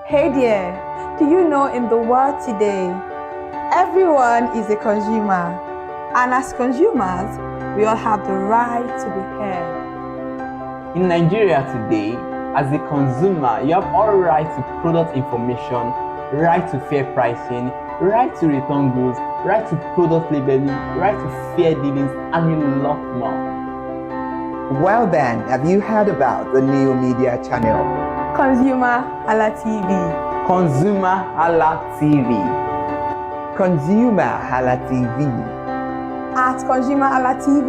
Hey there, do you know in the world today, everyone is a consumer, and as consumers, we all have the right to be heard. In Nigeria today, as a consumer, you have all right to product information, right to fair pricing, right to return goods, right to product labeling, right to fair dealings, and a lot more. Well then, have you heard about the new media channel? ConsumerHallaTV. ConsumerHallaTV. ConsumerHallaTV. At ConsumerHallaTV,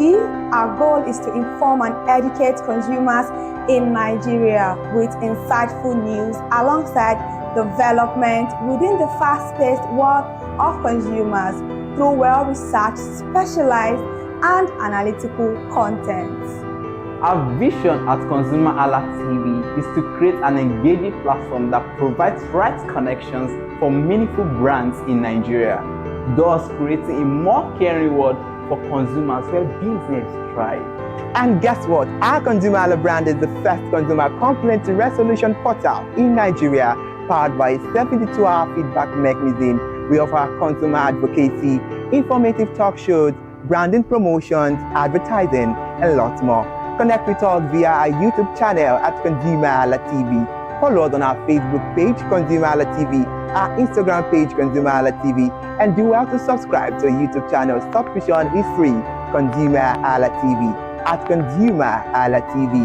our goal is to inform and educate consumers in Nigeria with insightful news alongside development within the fast-paced world of consumers through well-researched, specialized, and analytical content. Our vision at ConsumerHallaTV is to create an engaging platform that provides right connections for meaningful brands in Nigeria, thus creating a more caring world for consumers where business thrive. And guess what? Our ConsumerHalla brand is the first consumer complaint resolution portal in Nigeria, powered by a 72-hour feedback mechanism. We offer consumer advocacy, informative talk shows, branding promotions, advertising, and lots more. Connect with us via our YouTube channel at ConsumerHallaTV. Follow us on our Facebook page, ConsumerHallaTV, our Instagram page, ConsumerHallaTV, and do well to subscribe to our YouTube channel. Subscription is free. ConsumerHallaTV. At ConsumerHallaTV,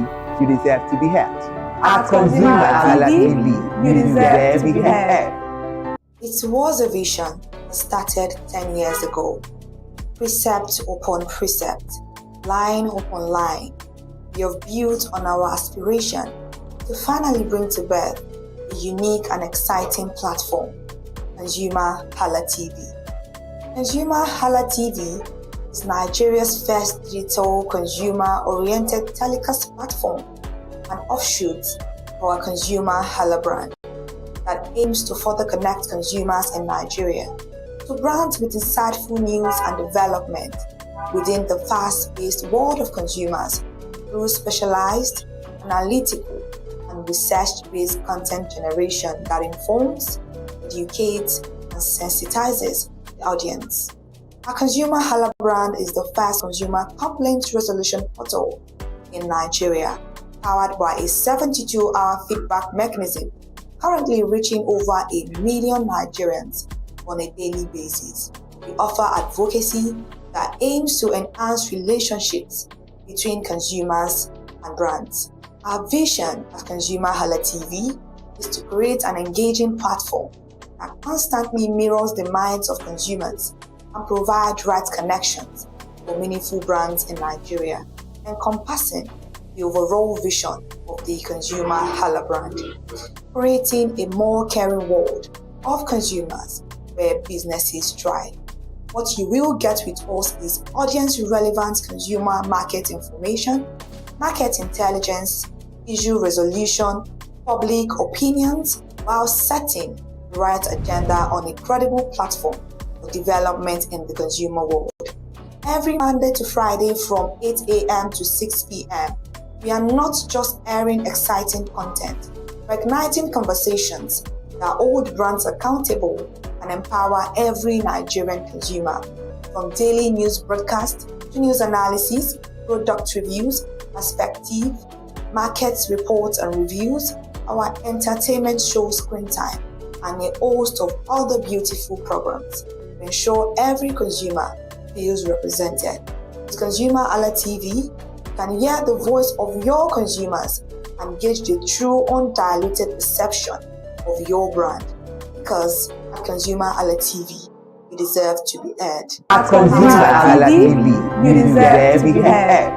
you deserve to be heard. At ConsumerHallaTV, you deserve to be heard. It was a vision that started 10 years ago. Precept upon precept, line upon line, we have built on our aspiration to finally bring to birth a unique and exciting platform, ConsumerHallaTV. ConsumerHallaTV is Nigeria's first digital consumer-oriented telecast platform, an offshoot of our ConsumerHalla brand that aims to further connect consumers in Nigeria to brands with insightful news and development within the fast-paced world of consumers through specialized, analytical, and research-based content generation that informs, educates, and sensitizes the audience. Our ConsumerHalla brand is the first consumer complaint resolution portal in Nigeria, powered by a 72-hour feedback mechanism, currently reaching over 1 million Nigerians on a daily basis. We offer advocacy that aims to enhance relationships between consumers and brands. Our vision at ConsumerHallaTV is to create an engaging platform that constantly mirrors the minds of consumers and provide right connections for meaningful brands in Nigeria, encompassing the overall vision of the ConsumerHalla brand, creating a more caring world of consumers where businesses thrive. What you will get with us is audience-relevant consumer market information, market intelligence, issue resolution, public opinions, while setting the right agenda on a credible platform for development in the consumer world. Every Monday to Friday from 8 a.m. to 6 p.m., we are not just airing exciting content, but igniting conversations that hold brands accountable and empower every Nigerian consumer. From daily news broadcasts to news analysis, product reviews, perspective, market reports and reviews, our entertainment show Screen Time, and a host of other beautiful programs to ensure every consumer feels represented. With ConsumerHallaTV, you can hear the voice of your consumers and gauge the true undiluted perception of your brand. Because at ConsumerHallaTV, you deserve to be heard. At ConsumerHallaTV, you deserve to be heard.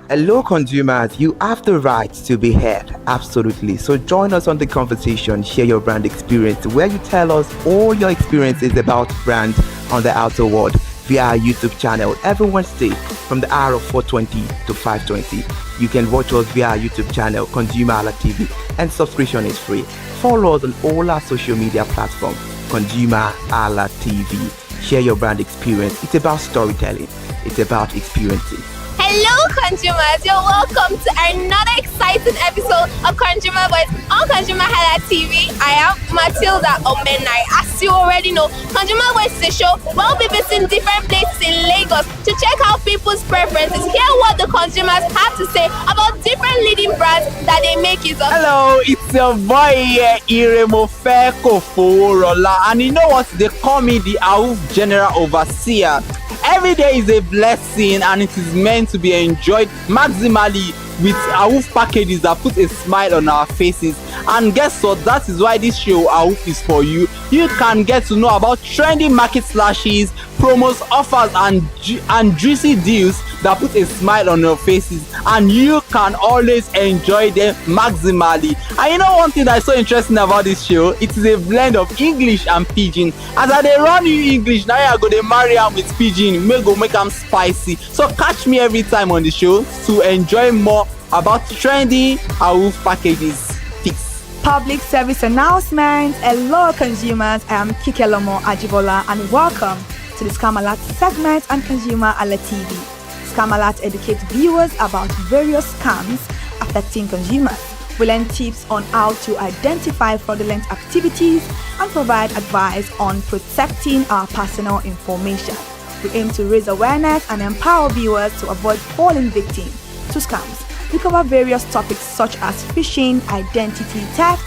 Hello consumers, you have the right to be heard, absolutely. So join us on the conversation, share your brand experience, where you tell us all your experiences about brands on the outer world via our YouTube channel every Wednesday from the hour of 4:20 to 5:20. You can watch us via our YouTube channel, ConsumerHallaTV, and subscription is free. Follow us on all our social media platforms, ConsumerHallaTV. Share your brand experience. It's about storytelling. It's about experiences. Hello consumers, you're welcome to another exciting exciting episode of Consumer Voice on ConsumerHallaTV. I am Matilda Omenai. As you already know, Consumer Voice is a show where we'll be visiting different places in Lagos to check out people's preferences, hear what the consumers have to say about different leading brands that they make use of. Hello, it's your boy here, Iremofe Koforola, and you know what? They call me the AWUF General Overseer. Every day is a blessing and it is meant to be enjoyed maximally with AWUF packages that put a smile on our faces. And guess what? That is why this show AWUF is for you. You can get to know about trendy market slashes, promos, offers and juicy deals that put a smile on your faces, and you can always enjoy them maximally. And you know one thing that is so interesting about this show? It is a blend of English and Pidgin. As I dey run you English, now I go dey marry am with Pidgin, make am spicy. So catch me every time on the show to enjoy more about trendy AWUF packages. Peace. Public service announcement. Hello consumers, I am Kikelomo Ajibola and welcome to the Scam Alert segment on ConsumerHallaTV. Scam Alert educates viewers about various scams affecting consumers. We learn tips on how to identify fraudulent activities and provide advice on protecting our personal information. We aim to raise awareness and empower viewers to avoid falling victim to scams. We cover various topics such as phishing, identity theft,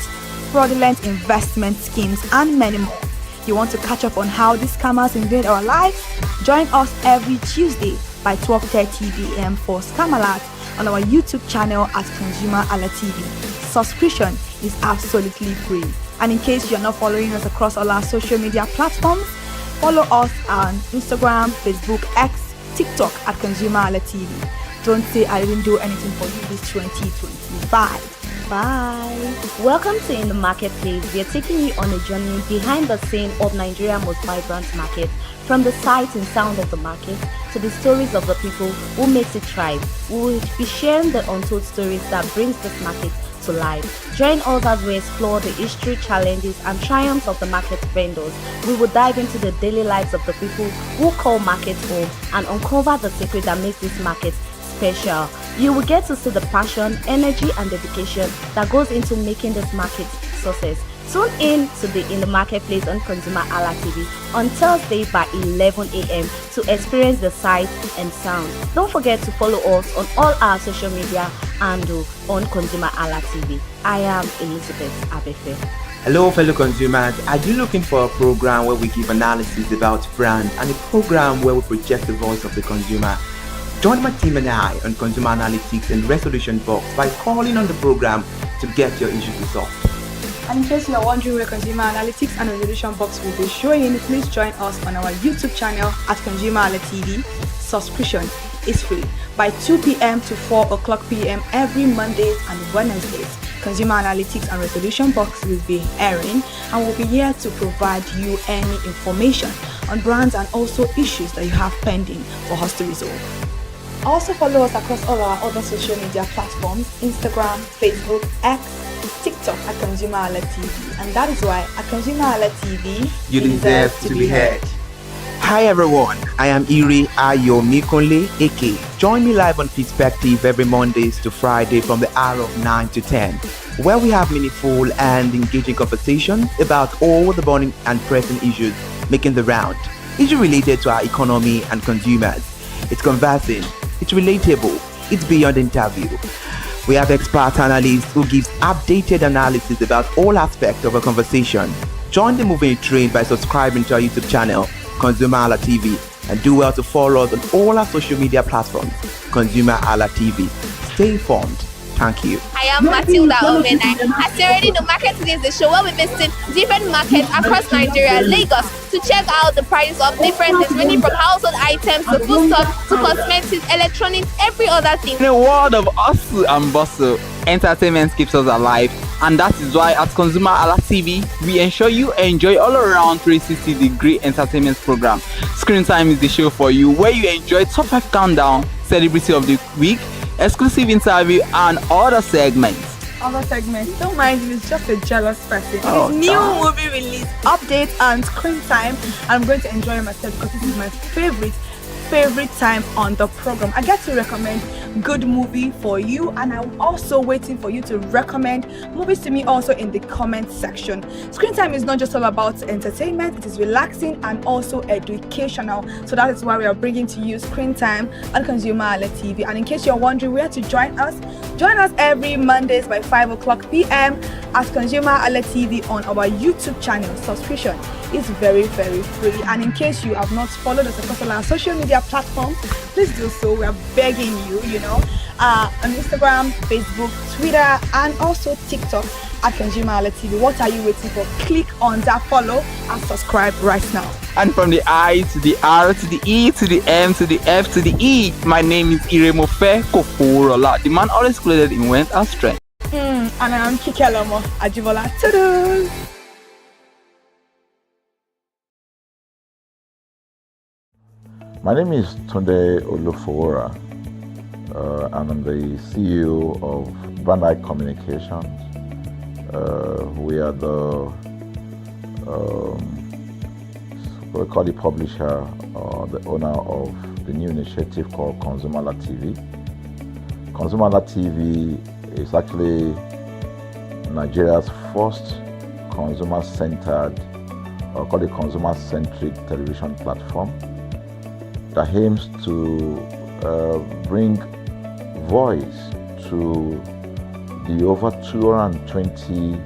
fraudulent investment schemes, and many more. You want to catch up on how these scammers invade our lives? Join us every Tuesday by 12:30 p.m. for Scam Alert on our YouTube channel at ConsumerHallaTV. Subscription is absolutely free. And in case you're not following us across all our social media platforms, follow us on Instagram, Facebook, X, TikTok at ConsumerHallaTV. Don't say I didn't do anything for you this 2025. Bye. Welcome to In the Marketplace. We are taking you on a journey behind the scene of Nigeria's most vibrant market. From the sight and sound of the market to the stories of the people who makes it thrive. We will be sharing the untold stories that brings this market to life. Join us as we explore the history, challenges, and triumphs of the market vendors. We will dive into the daily lives of the people who call market home and uncover the secret that makes this market special. You will get to see the passion, energy, and dedication that goes into making this market success. Tune in to the In the Marketplace on ConsumerHallaTV on Thursday by 11 a.m. to experience the sight and sound. Don't forget to follow us on all our social media handle on ConsumerHallaTV. I am Elizabeth Abefe. Hello fellow consumers, are you looking for a program where we give analysis about brand and a program where we project the voice of the consumer? Join my team and I on Consumer Analytics and Resolution Box by calling on the program to get your issues resolved. And in case you are wondering where Consumer Analytics and Resolution Box will be showing, please join us on our YouTube channel at ConsumerHallaTV. Subscription is free by 2 p.m. to 4 o'clock p.m. every Mondays and Wednesdays. Consumer Analytics and Resolution Box will be airing and will be here to provide you any information on brands and also issues that you have pending for us to resolve. Also follow us across all our other social media platforms, Instagram, Facebook, X, TikTok at ConsumerHallaTV. And that is why at ConsumerHallaTV, you deserve to be heard. Hi everyone, I am Iri Ayomikunle Eke. Join me live on Perspective every Mondays to Friday from the hour of 9 to 10, where we have meaningful and engaging conversations about all the burning and pressing issues making the round. Issues related to our economy and consumers. It's conversing, it's relatable, it's beyond interview. We have expert analysts who gives updated analysis about all aspects of a conversation. Join the moving train by subscribing to our YouTube channel, ConsumerHallaTV, and do well to follow us on all our social media platforms, ConsumerHallaTV. Stay informed. Thank you. I am Matilda Omenai. As you already know, Market Today is the show where we visit different markets across Nigeria, Lagos, to check out the prices of different things, ranging from household items to foodstuffs to cosmetics, electronics, every other thing. In a world of hustle and bustle, entertainment keeps us alive, and that is why at ConsumerHallaTV we ensure you enjoy all around 360-degree entertainment program. Screen Time is the show for you, where you enjoy top 5 countdown, celebrity of the week, exclusive interview, and other segments. Don't mind him, he's just a jealous person. Oh, His new movie release, updates, and screen time. I'm going to enjoy myself because this is my favorite favorite time on the program. I get to recommend good movie for you, and I'm also waiting for you to recommend movies to me also in the comment section. Screen time is not just all about entertainment, it is relaxing and also educational. So that is why we are bringing to you Screen Time on ConsumerHalla TV. And in case you're wondering where to join us every Mondays by 5 o'clock p.m. at ConsumerHalla TV on our YouTube channel. Subscription is very, very free. And in case you have not followed us across all our social media platforms, please do so. We are begging you, on Instagram, Facebook, Twitter, and also TikTok at ConsumerHalla TV. What are you waiting for? Click on that follow and subscribe right now. And from the I to the R to the E to the M to the F to the E, my name is Iremofe Koforola, the man always clothed in wealth and strength. And I am Kikelomo Ajibola. Toodles! My name is Tunde Olufowora, and I'm the CEO of Brand Communications. We are we call the publisher or the owner of the new initiative called ConsumerHallaTV. ConsumerHallaTV is actually Nigeria's first consumer-centered, or called a consumer-centric television platform that aims to bring voice to the over 220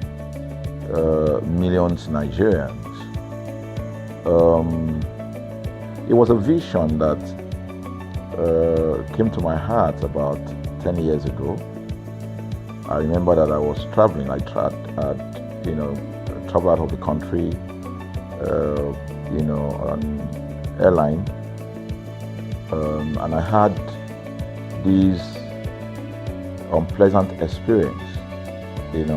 million Nigerians. It was a vision that came to my heart about 10 years ago. I remember that I was traveling. I traveled out of the country, on airline. And I had this unpleasant experience. It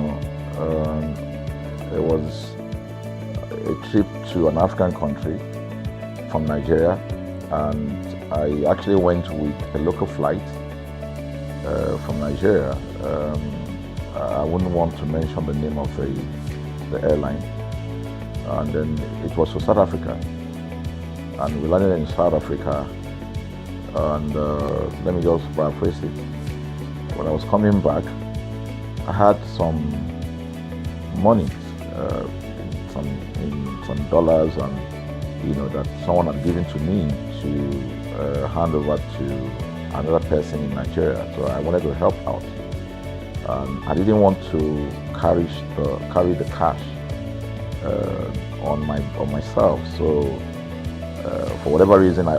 was a trip to an African country from Nigeria, and I actually went with a local flight from Nigeria. I wouldn't want to mention the name of the airline, and then it was to South Africa, and we landed in South Africa. And let me just paraphrase it. When I was coming back, I had some money, some dollars, and that someone had given to me to hand over to another person in Nigeria. So I wanted to help out. I didn't want to carry the cash on myself. So for whatever reason, I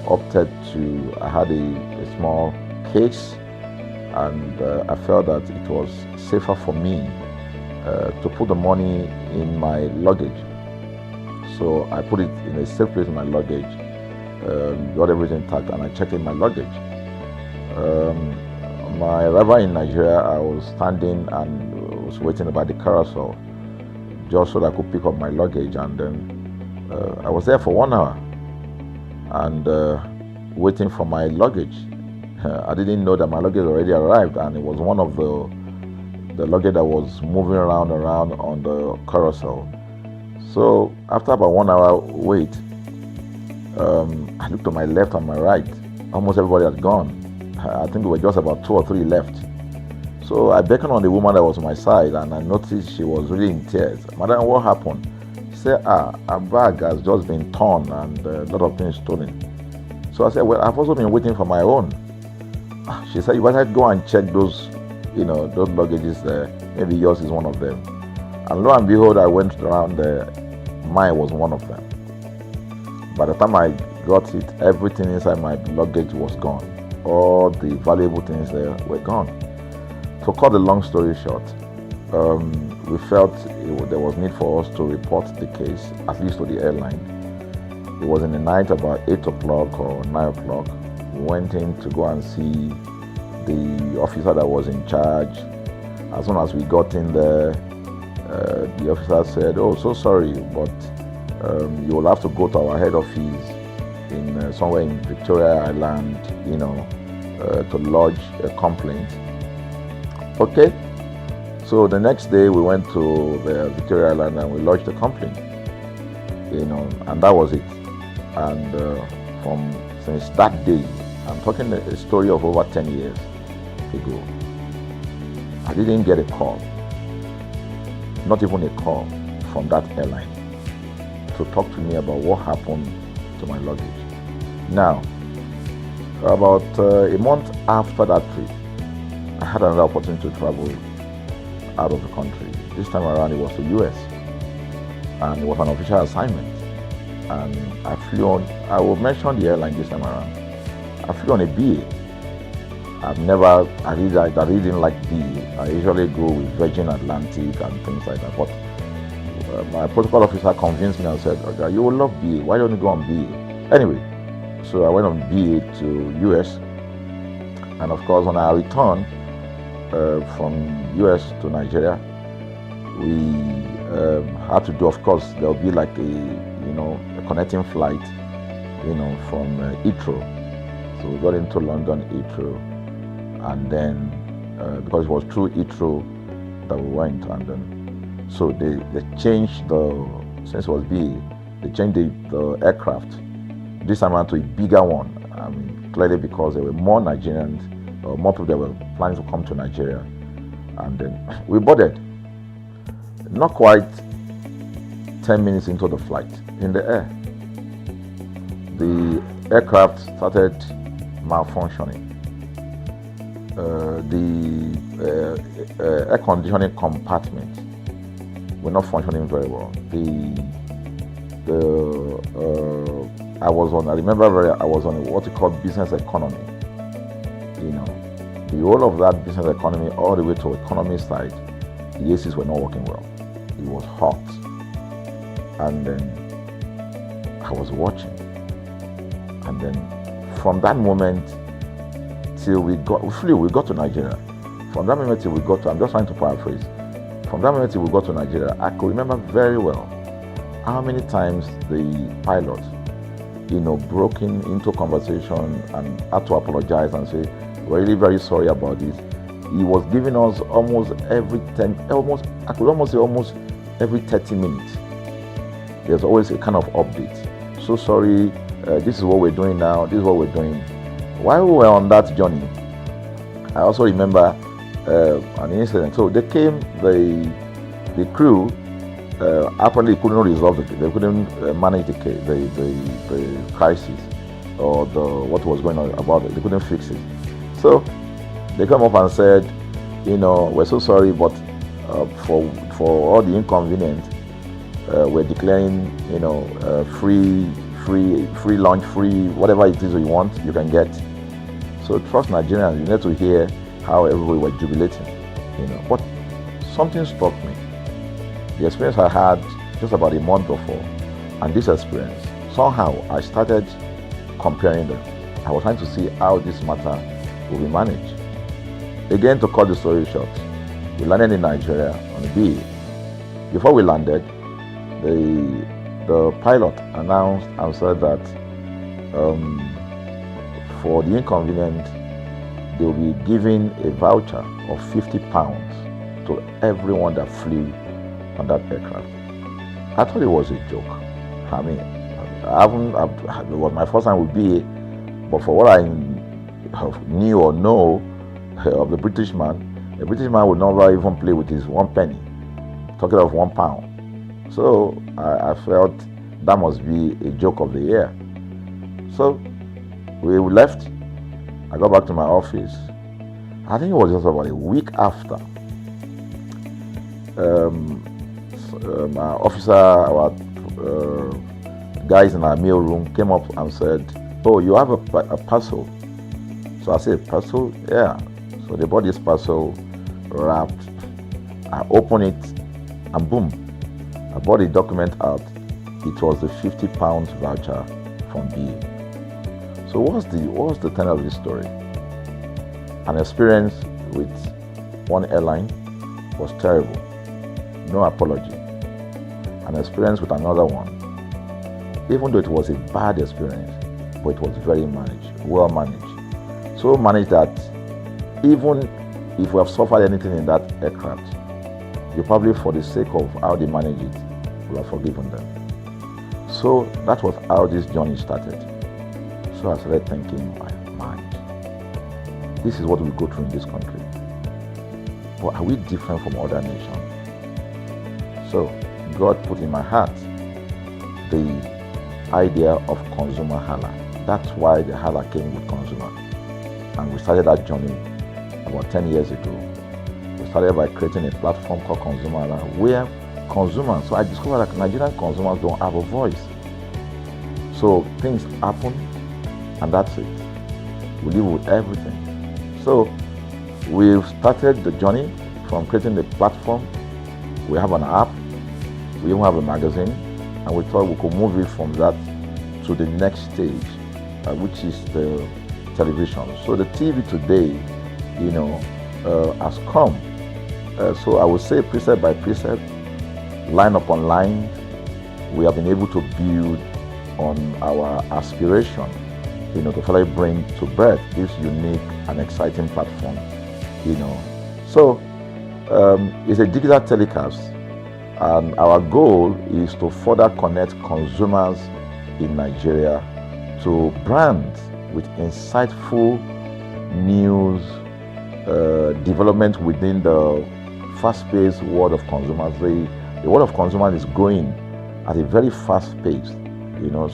had a small case, and I felt that it was safer for me to put the money in my luggage. So I put it in a safe place in my luggage, got everything intact, and I checked in my luggage. My arrival in Nigeria, I was standing and was waiting by the carousel just so that I could pick up my luggage, and then I was there for 1 hour and waiting for my luggage. I didn't know that my luggage already arrived, and it was one of the luggage that was moving around on the carousel. So after about 1 hour wait, I looked to my left and my right. Almost everybody had gone. I think there were just about 2 or 3 left. So I beckoned on the woman that was on my side, and I noticed she was really in tears. Madam, what happened? She said, her bag has just been torn and a lot of things stolen. So I said, well, I've also been waiting for my own. She said, you better go and check those luggages there. Maybe yours is one of them. And lo and behold, I went around there. Mine was one of them. By the time I got it, everything inside my luggage was gone. All the valuable things there were gone. To cut the long story short, we felt there was need for us to report the case, at least to the airline. It was in the night, about 8 o'clock or 9 o'clock. We went in to go and see the officer that was in charge. As soon as we got in there, the officer said, "Oh, so sorry, but you will have to go to our head office in somewhere in Victoria Island, to lodge a complaint." Okay. So the next day we went to the Victoria Island and we lodged a complaint, and that was it. And from since that day, I'm talking a story of over 10 years ago, I didn't get a call, not even a call from that airline to talk to me about what happened to my luggage. Now, about a month after that trip, I had another opportunity to travel out of the country. This time around it was to US, and it was an official assignment. And I flew on, I will mention the airline this time around. I flew on a BA. I really didn't like BA. I usually go with Virgin Atlantic and things like that. But my protocol officer convinced me and said, okay, you will love BA. Why don't you go on BA? Anyway, so I went on BA to US. And of course, when I returned from US to Nigeria, we had to do, of course, there'll be like a connecting flight, from Heathrow. So we got into London Heathrow, and then because it was through Heathrow that we went, and then so they changed since it was BA, they changed the aircraft this time around to a bigger one. I mean, clearly because there were more Nigerians, or more people that were planning to come to Nigeria, and then we boarded. Not quite 10 minutes into the flight, in the air, the aircraft started malfunctioning. The air conditioning compartment were not functioning very well. I was on what you call business economy. The whole of that business economy all the way to economy side, the ACs were not working well. It was hot. And then I was watching. And then from that moment till we got to Nigeria. From that moment till we got to, I'm just trying to paraphrase. From that moment till we got to Nigeria, I could remember very well how many times the pilot, broke into conversation and had to apologize and say, we're really very sorry about this. He was giving us almost every 30 minutes. There's always a kind of update. So sorry, this is what we're doing now, this is what we're doing. While we were on that journey, I also remember an incident. So they came, the crew apparently couldn't resolve it. They couldn't manage the crisis or what was going on about it. They couldn't fix it. So they come up and said, we're so sorry, but for all the inconvenience, we're declaring, free lunch, free whatever it is you want, you can get. So trust Nigerians, you need to hear how everybody were jubilating, But something struck me. The experience I had just about a month before, and this experience, somehow I started comparing them. I was trying to see how this matter will be managed. Again, to cut the story short, we landed in Nigeria on a BA. Before we landed, the pilot announced and said that for the inconvenience, they will be giving a voucher of £50 to everyone that flew on that aircraft. I thought it was a joke. I mean, it was my first time with BA, but for what I knew or know of the British man would never even play with his 1 penny, talking of £1. So I felt that must be a joke of the year. So we left. I got back to my office. I think it was just about a week after. Our guys in our mail room came up and said, "Oh, you have a parcel." So I said, "Parcel? Yeah." So they bought this parcel wrapped. I opened it, and boom, I bought the document out. It was the £50 voucher from BA. So what's the tenor of this story? An experience with one airline was terrible, no apology. An experience with another one, even though it was a bad experience, but it was very well managed. So managed that even if we have suffered anything in that aircraft, you probably, for the sake of how they manage it, will have forgiven them. So that was how this journey started. So I started thinking in my mind, this is what we go through in this country. But are we different from other nations? So God put in my heart the idea of ConsumerHalla. That's why the Halla came with consumer. And we started that journey about 10 years ago. We started by creating a platform called ConsumerHalla, where consumers, so I discovered that Nigerian consumers don't have a voice. So things happen, and that's it. We live with everything. So we've started the journey from creating the platform. We have an app, we even have a magazine, and we thought we could move it from that to the next stage, which is the television. So the TV today, has come. So I would say precept by precept, line upon line, we have been able to build on our aspiration, to finally bring to birth this unique and exciting platform, So it's a digital telecast, and our goal is to further connect consumers in Nigeria to brands with insightful news, development within the fast-paced world of consumers. The world of consumers is growing at a very fast pace,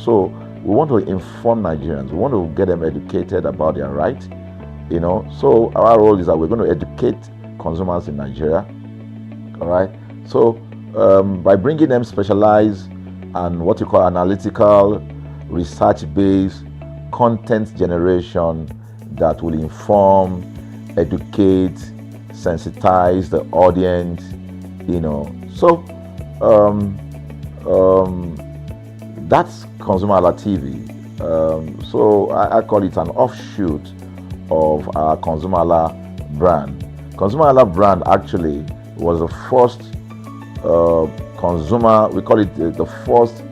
So we want to inform Nigerians. We want to get them educated about their rights, So our role is that we're going to educate consumers in Nigeria, all right? So by bringing them specialized and what you call analytical, research-based content generation that will inform, educate, sensitize the audience, So that's ConsumerHallaTV. So I call it an offshoot of our ConsumerHalla brand. ConsumerHalla brand actually was the first we call it the first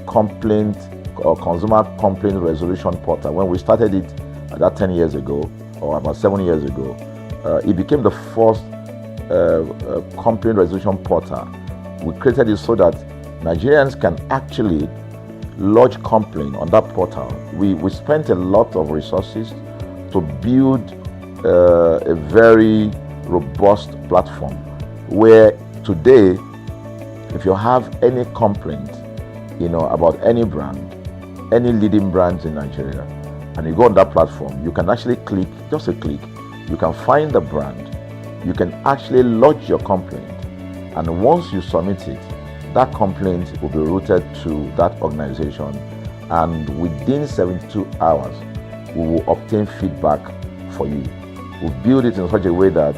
complaint or consumer complaint resolution portal. When we started it about 10 years ago, or about 7 years ago, it became the first complaint resolution portal. We created it so that Nigerians can actually lodge complaint on that portal. We spent a lot of resources to build a very robust platform where today, if you have any complaint, about any brand, any leading brands in Nigeria, and you go on that platform, you can actually click, just a click, you can find the brand, you can actually lodge your complaint, and once you submit it, that complaint will be routed to that organization, and within 72 hours, we will obtain feedback for you. We build it in such a way that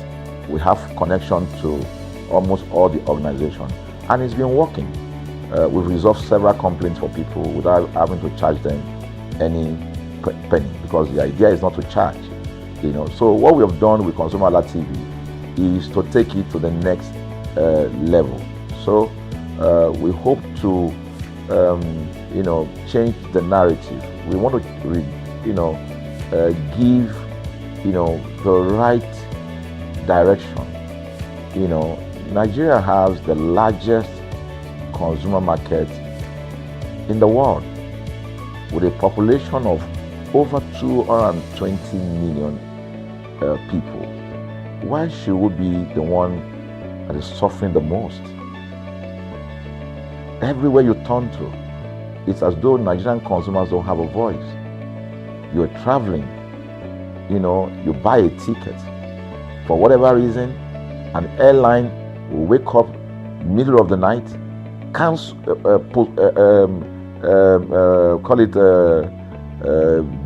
we have connection to almost all the organizations, and it's been working. We've resolved several complaints for people without having to charge them any penny, because the idea is not to charge. So what we have done with ConsumerHallaTV is to take it to the next level. So we hope to change the narrative. We want to give the right direction. Nigeria has the largest consumer market in the world, with a population of over 220 million people. Why should we be the one that is suffering the most? Everywhere you turn to, it's as though Nigerian consumers don't have a voice. You're traveling, you buy a ticket. For whatever reason, an airline will wake up middle of the night,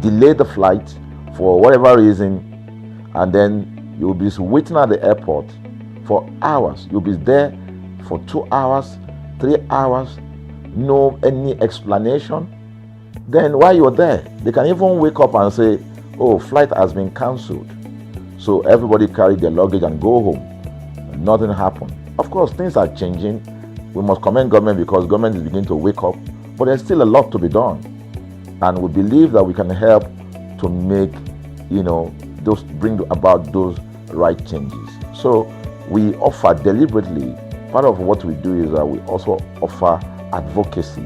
delay the flight for whatever reason, and then you'll be waiting at the airport for hours. You'll be there for 2 hours, 3 hours, no any explanation. Then while you're there, they can even wake up and say, oh, flight has been cancelled. So everybody carry their luggage and go home. Nothing happened. Of course, things are changing. We must commend government because government is beginning to wake up, but there's still a lot to be done. And we believe that we can help to make, bring about those right changes. So we offer deliberately, part of what we do is that we also offer advocacy,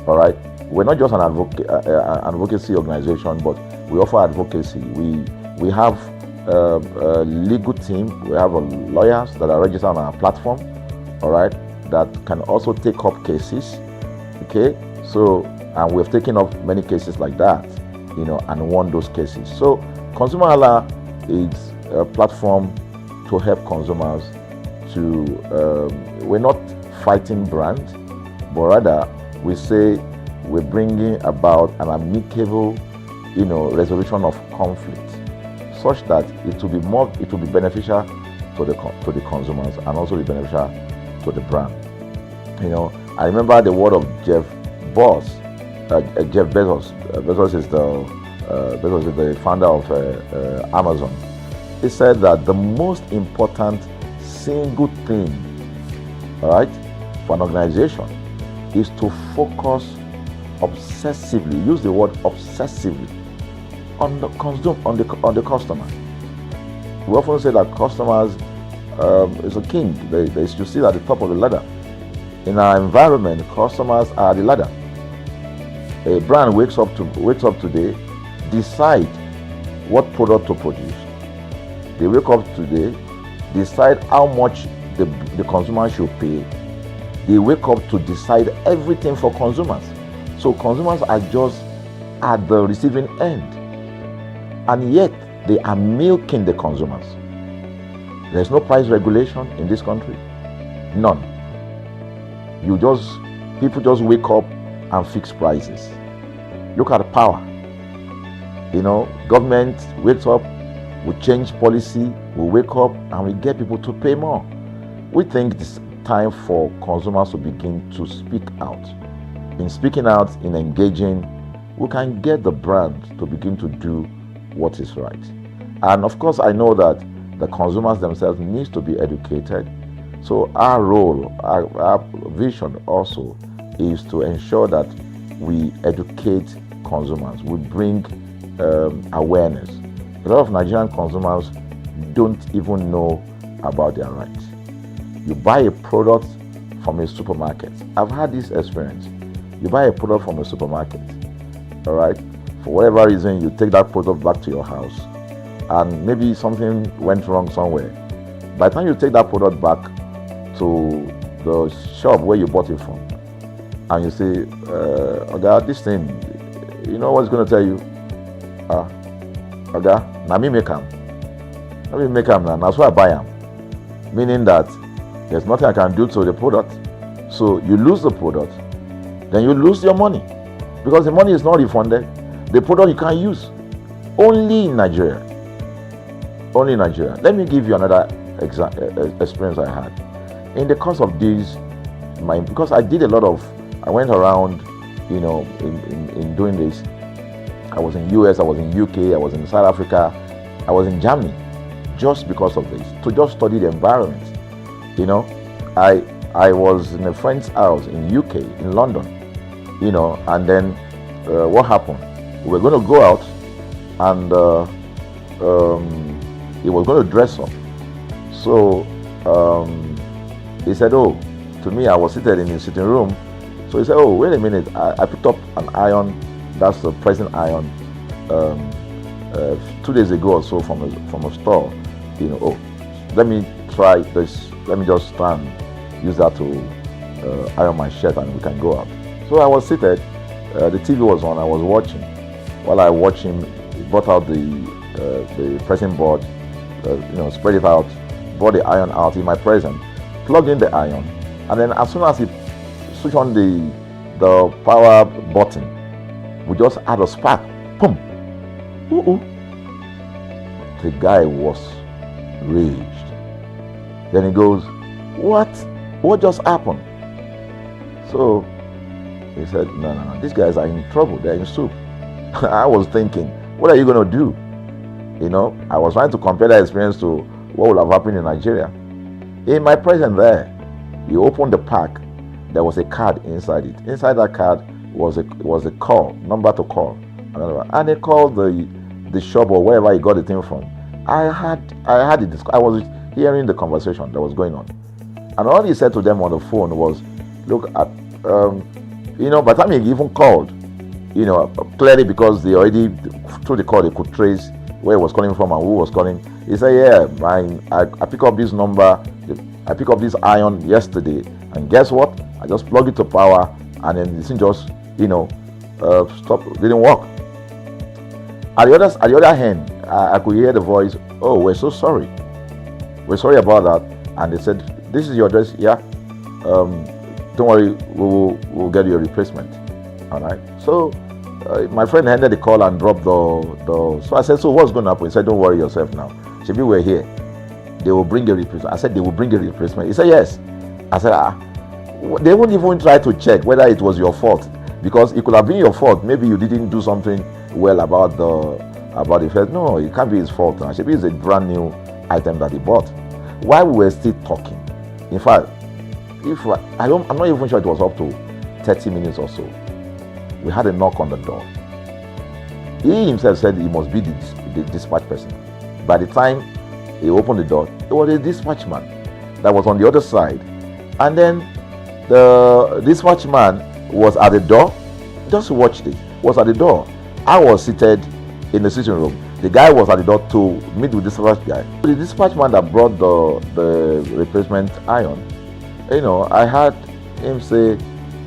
all right? we're not just an advocacy organization, but we offer advocacy. We have a legal team. We have lawyers that are registered on our platform, all right, that can also take up cases. Okay, so and we've taken up many cases like that, and won those cases. So ConsumerHalla is a platform to help consumers to. We're not fighting brands, but rather we say we're bringing about an amicable, resolution of conflict, such that it will be beneficial to the consumers and also be beneficial to the brand. I remember the word of Jeff Bezos. Bezos is the founder of Amazon. He said that the most important single thing, all right, for an organization is to focus obsessively, use the word obsessively, on the customer. We often say that customers is a king. They should sit at the top of the ladder. In our environment, customers are the ladder. A brand wakes up today, decide what product to produce. They wake up today, decide how much the consumer should pay. They wake up to decide everything for consumers. So consumers are just at the receiving end, and yet they are milking the consumers. There's no price regulation in this country, none. People just wake up and fix prices. Look at the power. Government wakes up, we change policy, we wake up and we get people to pay more. We think it's time for consumers to begin to speak out. In speaking out, in engaging, we can get the brand to begin to do what is right. And of course, I know that the consumers themselves need to be educated. So our role, our vision also is to ensure that we educate consumers, we bring awareness. A lot of Nigerian consumers don't even know about their rights. You buy a product from a supermarket. I've had this experience. You buy a product from a supermarket, all right? For whatever reason, you take that product back to your house, and maybe something went wrong somewhere. By the time you take that product back to the shop where you bought it from, and you say, Oga, this thing, you know what's going to tell you? Oga, na me make am. Na me make am, that's why I buy am. Meaning that there's nothing I can do to the product. So you lose the product, then you lose your money, because the money is not refunded. The product you can't use. Only in Nigeria. Only in Nigeria. Let me give you another experience I had. In the course of this, because I went around, in doing this. I was in US, I was in UK, I was in South Africa, I was in Germany, just because of this, to just study the environment. I was in a friend's house in UK, in London, and then what happened? We were going to go out, and he was going to dress up. So he said, to me, I was seated in his sitting room. So he said, wait a minute, I picked up an iron, that's the pressing iron, 2 days ago or so from a store. Let me try this, let me just try and use that to iron my shirt and we can go out. So I was seated, the TV was on, I was watching. While I watched him, he brought out the pressing board, spread it out, brought the iron out in my presence, plugged in the iron, and then as soon as he switched on the power button, we just had a spark. Boom! The guy was raged. Then he goes, What just happened? So he said, No, these guys are in trouble, they're in soup. I was thinking, what are you going to do? I was trying to compare that experience to what would have happened in Nigeria. In my presence there, he opened the pack. There was a card inside it. Inside that card was a call, number to call. And they called the shop or wherever he got the thing from. I was hearing the conversation that was going on. And all he said to them on the phone was, look, by the time he even called, clearly because they already, through the call, they could trace where it was calling from and who was calling. He said, yeah, I pick up this number, I pick up this iron yesterday, and guess what? I just plug it to power, and then this thing just, stop, didn't work. At the other hand, I could hear the voice, oh, we're so sorry. We're sorry about that. And they said, this is your address, yeah. Don't worry, we'll get you a replacement. All right. So my friend ended the call and dropped the. So I said, so what's going to happen? He said, don't worry yourself now. Shebi, we're here. They will bring a replacement. I said, they will bring a replacement. He said, yes. I said, they won't even try to check whether it was your fault, because it could have been your fault. Maybe you didn't do something well about the first. No, it can't be his fault. Now, Shebi, it's a brand new item that he bought. While we were still talking, in fact, I'm not even sure it was up to 30 minutes or so, we had a knock on the door. He himself said he must be the dispatch person. By the time he opened the door, it was a dispatch man that was on the other side. And then the dispatch man was at the door. Just watch this. Was at the door. I was seated in the sitting room. The guy was at the door to meet with the dispatch guy. The dispatch man that brought the replacement iron, I heard him say,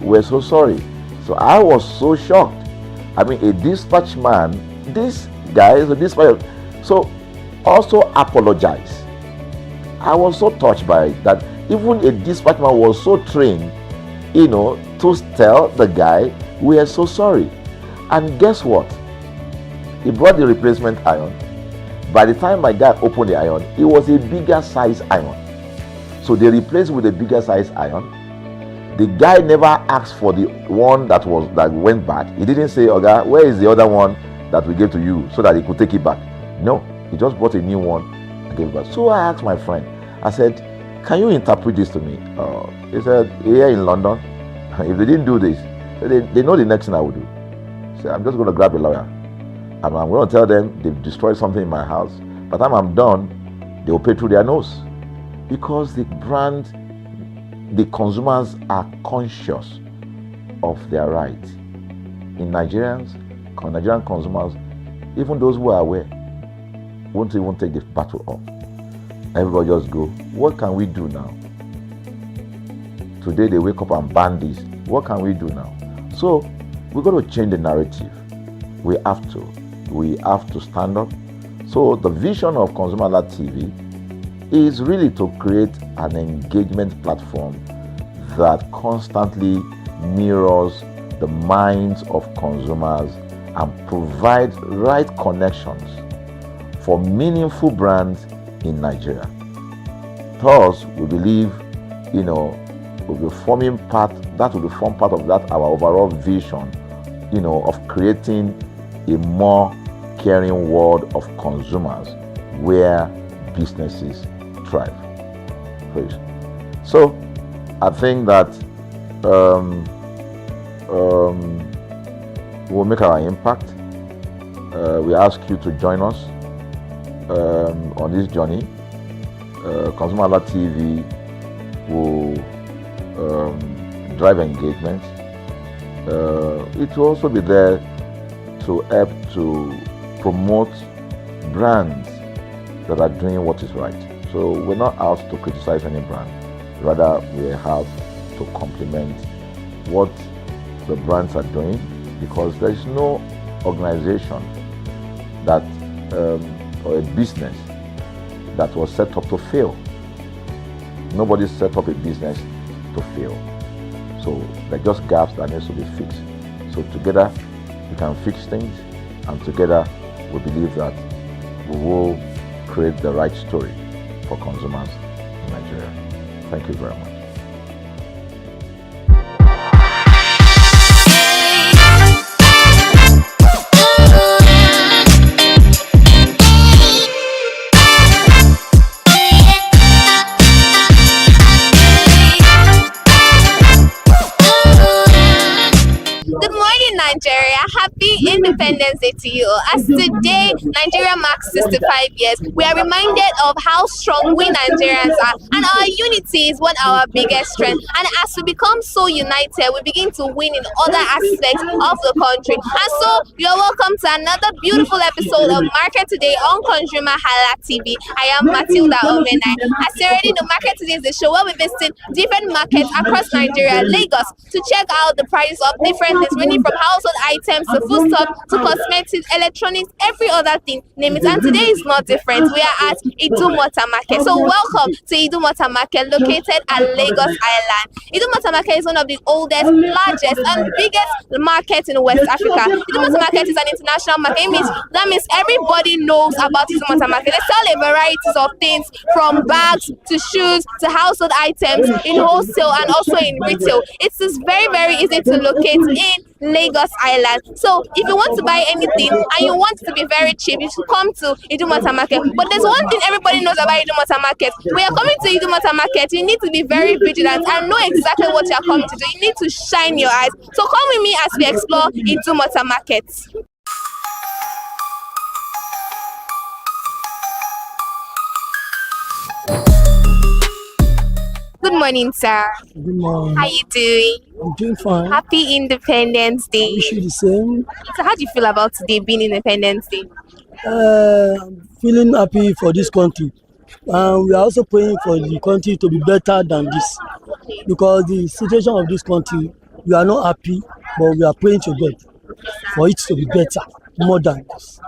we're so sorry. So I was so shocked. I mean, a dispatch man, this guy is a dispatch, so also apologize. I was so touched by it that even a dispatch man was so trained, to tell the guy, we are so sorry. And guess what? He brought the replacement iron. By the time my guy opened the iron, it was a bigger size iron. So they replaced with a bigger size iron. The guy never asked for the one that went back. He didn't say, "Oga, where is the other one that we gave to you," so that he could take it back. No, he just bought a new one and gave it back. So I asked my friend, I said, can you interpret this to me? He said, here in London, if they didn't do this, they know the next thing I would do. So I'm just going to grab a lawyer and I'm going to tell them they've destroyed something in my house. By the time I'm done, they will pay through their nose. Because the consumers are conscious of their rights. In Nigerian consumers, even those who are aware, won't even take the battle up. Everybody just go, what can we do now? Today they wake up and ban this. What can we do now? So we're going to change the narrative. We have to stand up. So the vision of ConsumerHallaTV is really to create an engagement platform that constantly mirrors the minds of consumers and provides right connections for meaningful brands in Nigeria. Thus, we believe, will form part of that our overall vision, of creating a more caring world of consumers where businesses thrive. So, I think that we'll make our impact. We ask you to join us on this journey. ConsumerHallaTV will drive engagement. It will also be there to help to promote brands that are doing what is right. So we're not out to criticize any brand. Rather, we have to complement what the brands are doing, because there is no organization that or a business that was set up to fail. Nobody set up a business to fail. So there are just gaps that need to be fixed. So together we can fix things, and together we believe that we will create the right story for consumers in Nigeria. Thank you very much. Nigeria, happy Independence Day birthday to you. As today, Nigeria marks 65 years, we are reminded of how strong we Nigerians are, and our unity is one of our biggest strengths. And as we become so united, we begin to win in other aspects of the country. And so, you're welcome to another beautiful episode of Market Today on ConsumerHalla TV. I am Matilda Omenai. As you already know, Market Today is the show where we visit different markets across Nigeria, Lagos, to check out the prices of different things, ranging from household items to foodstuff to cosmetics, electronics, every other thing, name it. And today is not different. We are at Idumota Market. So welcome to Idumota Market, located at Lagos Island. Idumota Market is one of the oldest, largest, and biggest markets in West Africa. Idumota Market is an international market. That means everybody knows about Idumota Market. They sell a variety of things, from bags to shoes to household items, in wholesale and also in retail. It is very, very easy to locate in Lagos Island. So if you want to buy anything and you want it to be very cheap, you should come to Idumota Market. But there's one thing everybody knows about Idumota Market. When you're coming to Idumota Market, you need to be very vigilant and know exactly what you're coming to do. You need to shine your eyes. So come with me as we explore Idumota Market. Good morning, sir. Good morning. How you doing? I'm doing fine. Happy Independence Day. Wish you the same. So how do you feel about today being Independence Day? I'm feeling happy for this country. We are also praying for the country to be better than this. Because the situation of this country, we are not happy, but we are praying to God for it to be better, more than this.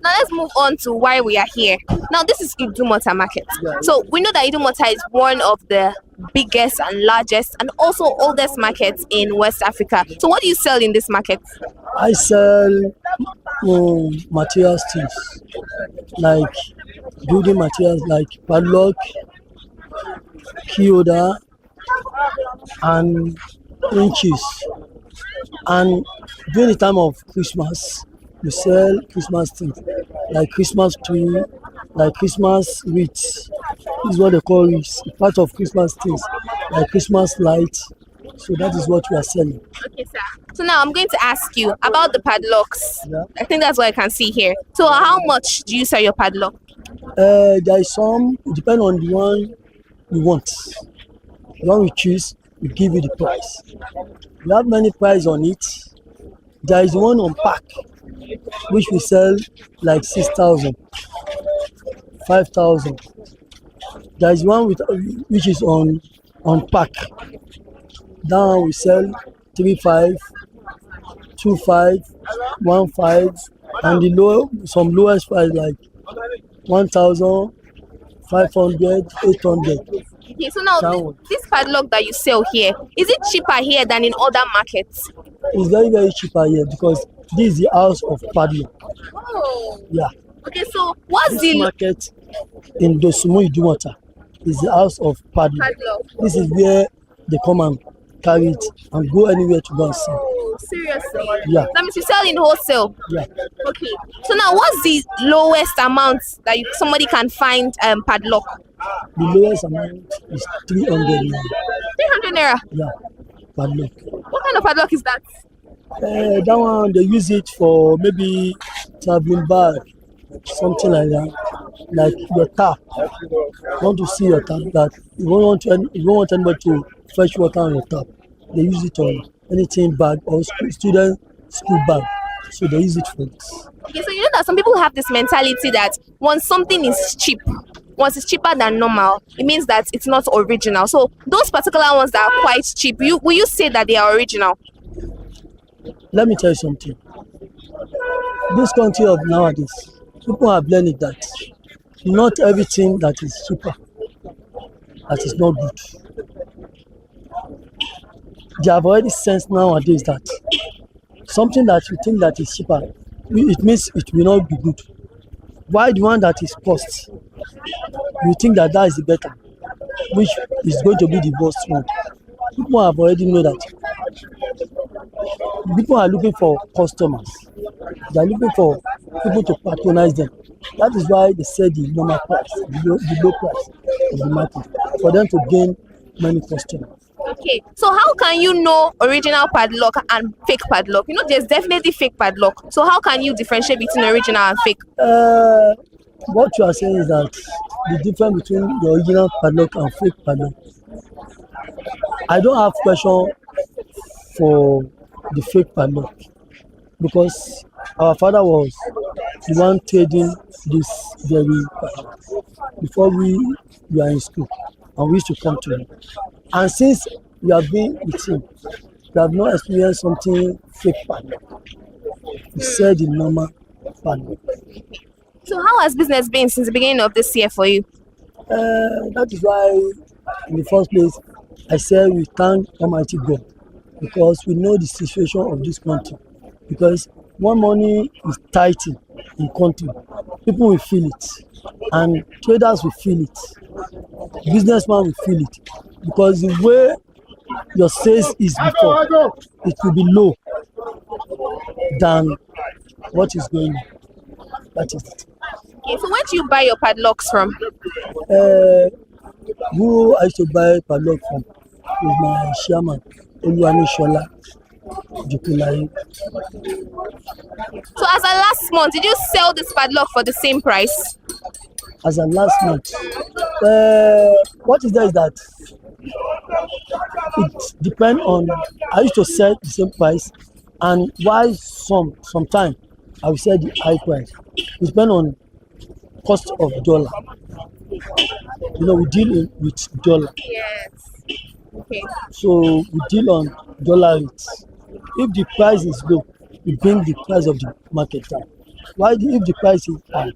Now let's move on to why we are here. Now this is Idumota Market. So we know that Idumota is one of the biggest and largest and also oldest markets in West Africa. So what do you sell in this market? I sell material things like building materials like padlock, key holder, and inches. And during the time of Christmas, we sell Christmas things like Christmas tree, like Christmas wreath. This is what they call it. Part of Christmas things like Christmas light. So that is what we are selling. Okay, sir. So now I'm going to ask you about the padlocks. Yeah. I think that's what I can see here. So how much do you sell your padlock? There is some, it depends on the one you want. The one we choose, we give you the price. We have many prices on it. There is one on pack, which we sell like 6,000, 5,000. There is one which is on pack. Down we sell 3,500, 2,500, 1,500, and some lowest price like 1,500, 800. Okay, so now this padlock that you sell here, is it cheaper here than in other markets? It's very, very cheaper here because this is the house of padlock. Oh. Yeah. Okay, so what's This the market in Dosumu Idumota is the house of padlock. This is where they come and carry it and go anywhere to go and sell. Oh, seriously? Yeah. That means you sell in wholesale? Yeah. Okay. So now what's the lowest amount that somebody can find padlock? The lowest amount is 300 naira. 300 naira? Yeah, padlock. What kind of padlock is that? That one, they use it for maybe traveling bag, something like that. Like your tap. You want to see your tap, that you don't want anybody to fetch water on your tap. They use it on anything bag or student school bag. So they use it for this. Okay, so you know that some people have this mentality that once something is cheap, once it's cheaper than normal, it means that it's not original. So those particular ones that are quite cheap, will you say that they are original? Let me tell you something. This country of nowadays, people have learned that not everything that is cheaper, that is not good. They have already sensed nowadays that something that you think that is cheaper, it means it will not be good. Why the one that is cost, you think that is the better, which is going to be the worst one. People have already know that. People are looking for customers. They are looking for people to patronize them. That is why they set the normal price, the low price of the market, for them to gain many customers. Okay, so how can you know original padlock and fake padlock? You know, there's definitely fake padlock. So how can you differentiate between original and fake? What you are saying is that the difference between the original padlock and fake padlock. I don't have question for the fake padlock because our father was the one trading this very padlock before we were in school, and we used to come to him. And since we have been with him, we have not experienced something fake padlock. He said the normal padlock. So how has business been since the beginning of this year for you? That is why, in the first place, I said we thank Almighty God because we know the situation of this country. Because when money is tight in country, people will feel it, and traders will feel it, businessmen will feel it, because the way your sales is before, it will be low than what is going on. That is it. Okay, so where do you buy your padlocks from? Who I used to buy padlock from is my chairman, Oluwani Shola Jukulayi. So as a last month, did you sell this padlock for the same price? As a last month, what is there is that it depends on. I used to sell the same price, and why sometimes I will sell the high price. It depends on cost of dollar. You know, we deal with dollar. Yes. Okay. So we deal on dollar rates. If the price is low, we bring the price of the market down. If the price is high,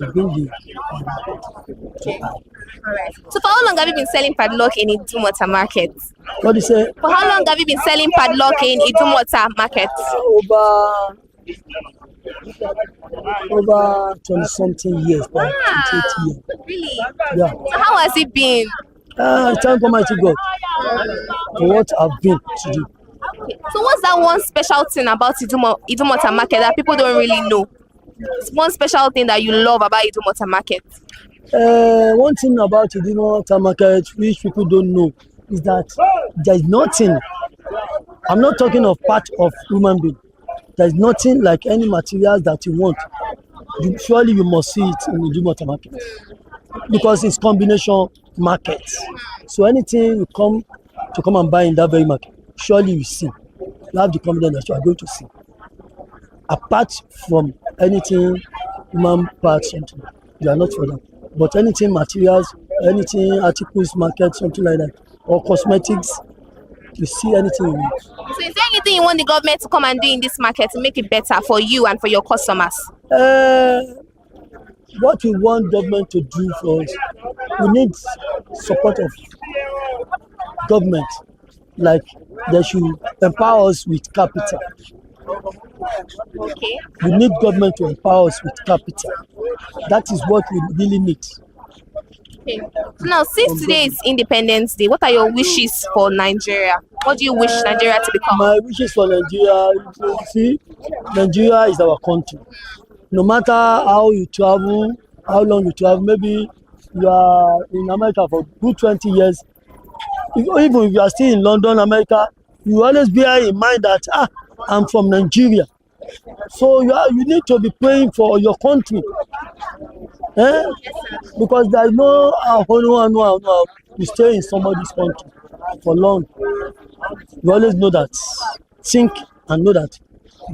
we bring the market to high. Alright. So for how long have you been selling padlock in Idumota market? What do you say? For how long have you been selling padlock in Idumota market? Over 20-something years, 28 years. Really? Yeah. So how has it been? Thank Almighty God for what I've been to do. So what's that one special thing about Idumota market that people don't really know? It's one special thing that you love about Idumota market. One thing about the Idumota market which people don't know is that there is nothing. I'm not talking of part of human being. There is nothing like any materials that you want. Surely you must see it in the Idumota market because it's combination market. So anything you come and buy in that very market, surely you see. You have the confidence that you are going to see. Apart from anything human parts, something, you are not for that. But anything materials, anything articles market, something like that, or cosmetics, you see anything in it. So is there anything you want the government to come and do in this market to make it better for you and for your customers? What we want government to do for us, we need support of government. Like they should empower us with capital. Okay. We need government to empower us with capital. That is what we really need. Okay. So now, since today is Independence Day, what are your wishes for Nigeria? What do you wish Nigeria to become? My wishes for Nigeria, you see, Nigeria is our country. No matter how you travel, how long you travel, maybe you are in America for good 20 years, even if you are still in London, America, you always bear in mind that I'm from Nigeria. So you need to be praying for your country. Because there is no you stay in somebody's country for long. You always know that, think and know that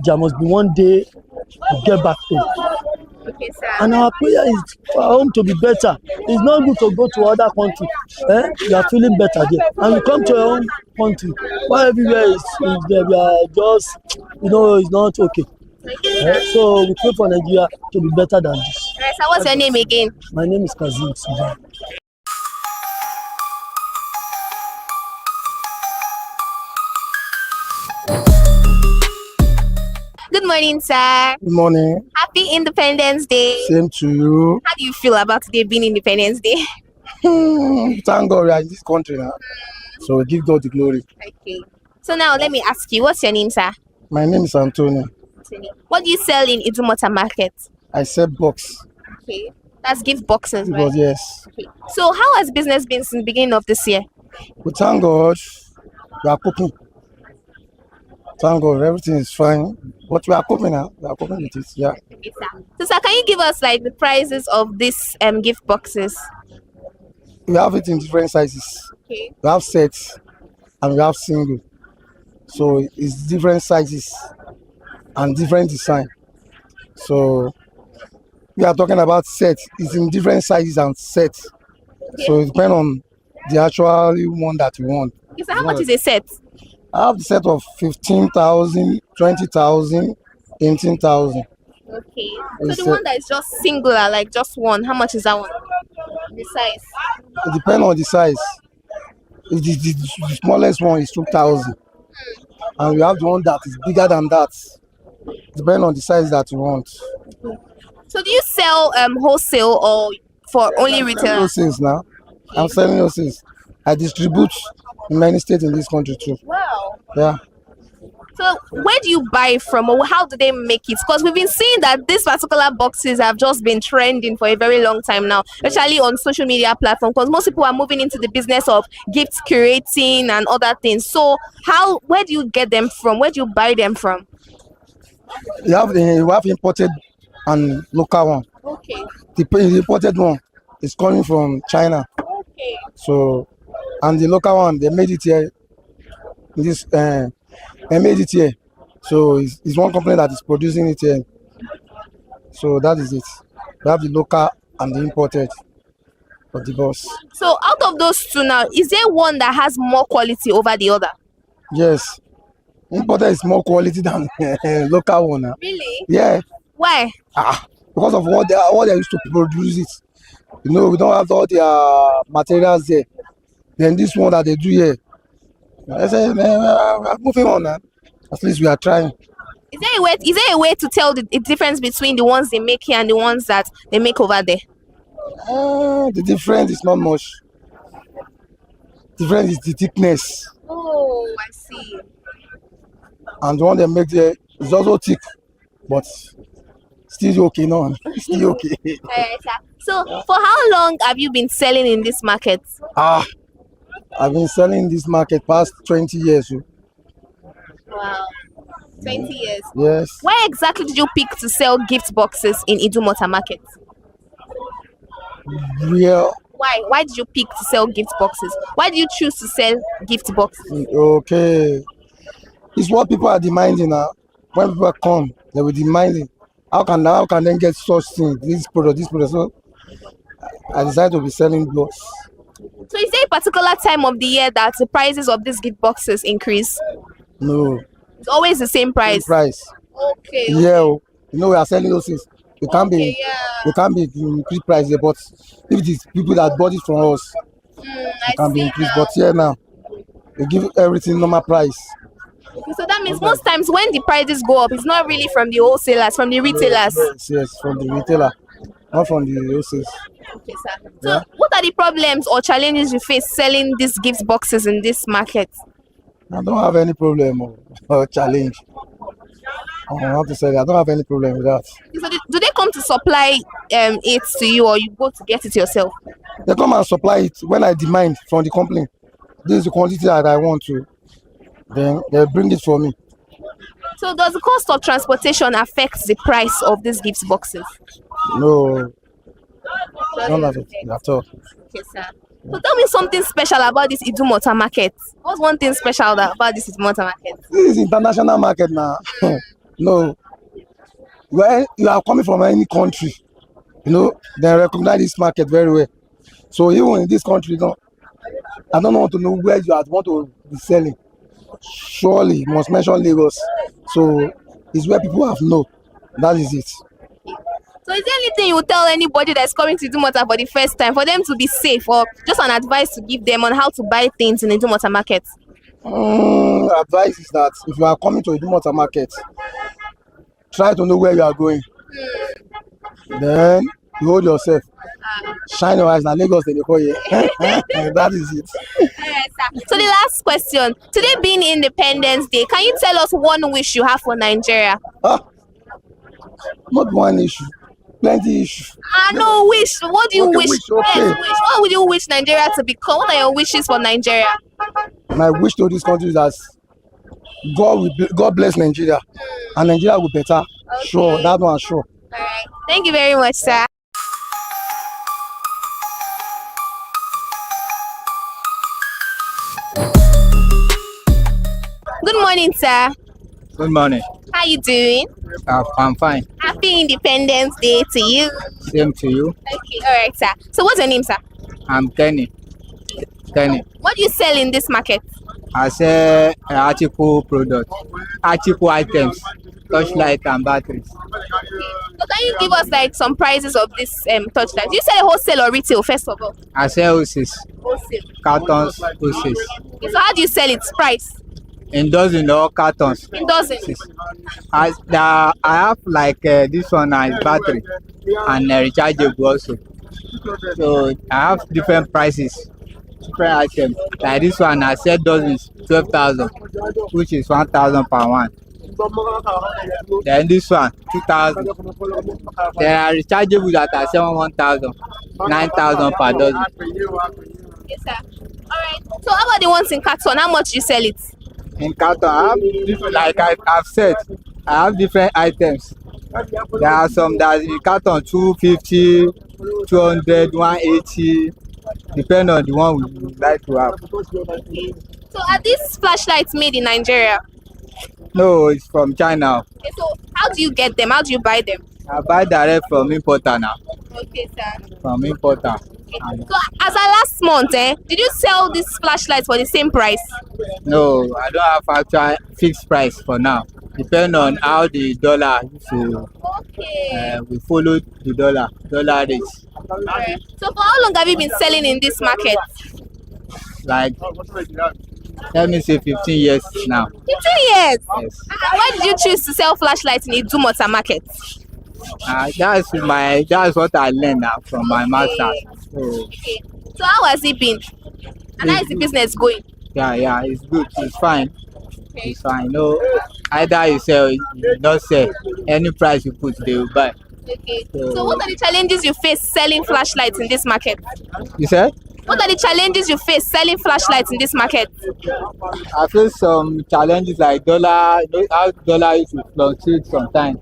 there must be one day to get back home. Okay, sir. And our prayer is for home to be better. It's not good to go to other country. You are feeling better there. And you come to your own country. Why everywhere is there, we are just, it's not okay. So we pray for Nigeria to be better than this. Alright, so what's your name again? My name is Kazim Sujan. Good morning, sir. Good morning. Happy Independence Day. Same to you. How do you feel about today being Independence Day? Thank God we are in this country now. So we give God the glory. Okay. So now let me ask you, what's your name, sir? My name is Antonio. What do you sell in Idumota market? I sell box. Okay. That's gift boxes, right? Because yes. Okay. So how has business been since the beginning of this year? We thank God. We are coping. Thank God, everything is fine. But we are coping now. We are coping with it. Yeah. Okay, sir. So, sir, can you give us like the prices of these gift boxes? We have it in different sizes. Okay. We have sets and we have single. So it's different sizes and different design. So we are talking about sets. It's in different sizes and sets. Okay. So it depends on the actual one that you want. Okay, so how much is a set? I have the set of 15,000, 20,000, 18,000. Okay. So the one that is just singular, like just one, how much is that one? The size? It depends on the size. The smallest one is 2,000. And we have the one that is bigger than that. Depending on the size that you want. So do you sell wholesale or for only retail? Wholesale now. I'm selling wholesale. I distribute in many states in this country too. Wow. Yeah. So where do you buy from, or how do they make it? Because we've been seeing that these particular boxes have just been trending for a very long time now, especially on social media platforms, because most people are moving into the business of gift curating and other things. So where do you get them from? Where do you buy them from? You have imported and local one. Okay. The imported one is coming from China. Okay. So, and the local one, they made it here. They made it here. So it's one company that is producing it here. So that is it. We have the local and the imported of the boss. So out of those two now, is there one that has more quality over the other? Yes. Imported is more quality than local one. Really? Yeah. Why? Because of what they used to produce it. You know, we don't have all their materials there. Then this one that they do here, I say, we're moving on now. At least we are trying. Is there a way to tell the difference between the ones they make here and the ones that they make over there? The difference is not much. Difference is the thickness. Oh, I see. And the one they make there is also thick, but still okay, no? Still okay. So, for how long have you been selling in this market? I've been selling in this market past 20 years. Wow, 20 years. Yes. Where exactly did you pick to sell gift boxes in Idumota market? Yeah. Why did you pick to sell gift boxes? Why did you choose to sell gift boxes? Okay. It's what people are demanding now. When people come, they will demanding. How can they get such things? This product. So I decided to be selling blocks. So is there a particular time of the year that the prices of these gift boxes increase? No. It's always the same price. Okay. Yeah. You know, we are selling those things. We can't be increased price there, but if it is people that bought it from us, it can be increased. But here now, we give everything normal price. Okay, so that means most times when the prices go up, it's not really from the wholesalers, from the retailers. Yes, from the retailer, not from the wholesalers. Okay, sir. So what are the problems or challenges you face selling these gift boxes in this market? I don't have any problem or challenge. I have to say that I don't have any problem with that. So do they come to supply it to you, or you go to get it yourself? They come and supply it when I demand from the company. This is the quantity that I want to. Then they bring it for me. So does the cost of transportation affect the price of these gift boxes? No. None of it at all. Okay, sir. So tell me something special about this Idumota market. What's one thing special about this Idumota market? This is international market now. No. When you are coming from any country, you know, they recognize this market very well. So even in this country, I don't want to know where you want to be selling. Surely you must mention Lagos. So it's where people have known. That is it. So is there anything you would tell anybody that's coming to Idumota for the first time for them to be safe, or just an advice to give them on how to buy things in Idumota market? Advice is that if you are coming to Idumota market, try to know where you are going. Then you hold yourself. Shine your eyes. Now Lagos, they call you. That is it. So the last question: today being Independence Day, can you tell us one wish you have for Nigeria? Not one issue, plenty issues. No wish. What do you wish? Okay. What would you wish Nigeria to become? What are your wishes for Nigeria? My wish to this country is that God bless Nigeria, and Nigeria will better. Okay. Sure, that one sure. All right. Thank you very much, sir. Good morning, sir. Good morning. How you doing? I'm fine. Happy Independence Day to you. Same to you. Okay, all right, sir. So what's your name, sir? I'm Kenny. What do you sell in this market? I sell article products, article items, touchlight and batteries. So can you give us like some prices of this touchlight? Do you sell a wholesale or retail, first of all? I sell hoses, Wholesale. cartons, hoses. Okay, so how do you sell its price? In dozen or cartons. In dozen. I have like this one is battery and rechargeable also. So I have different prices, different items. Like this one, I sell dozens, 12,000, which is 1,000 per one. Then this one, 2,000. There are rechargeable that I sell 1,000, 9,000 per dozen. Yes, sir. All right. So how about the ones in carton? How much you sell it? In carton, I have different, like I've said, I have different items. There are some that in carton 250, 200, 180, depending on the one we would like to have. So are these flashlights made in Nigeria? No, it's from China. Okay, so how do you get them? How do you buy them? I buy direct from importer now. Okay, sir. From importer. So as of last month, did you sell these flashlights for the same price? No, I don't have actual fixed price for now. Depend on how the dollar so we follow the dollar rates. Okay. So for how long have you been selling in this market? Like let me say 15 years now. 15 years? Yes. Why did you choose to sell flashlights in Idumota market? That's what I learned now from my master. Okay. So how has it been? And how is the business going? Yeah, it's good. It's fine. Okay. It's fine. No, either you sell, you don't sell. Any price you put, they will buy. Okay. So what are the challenges you face selling flashlights in this market? You said? What are the challenges you face selling flashlights in this market? I face some challenges like dollar. You know how dollar used to fluctuate sometimes.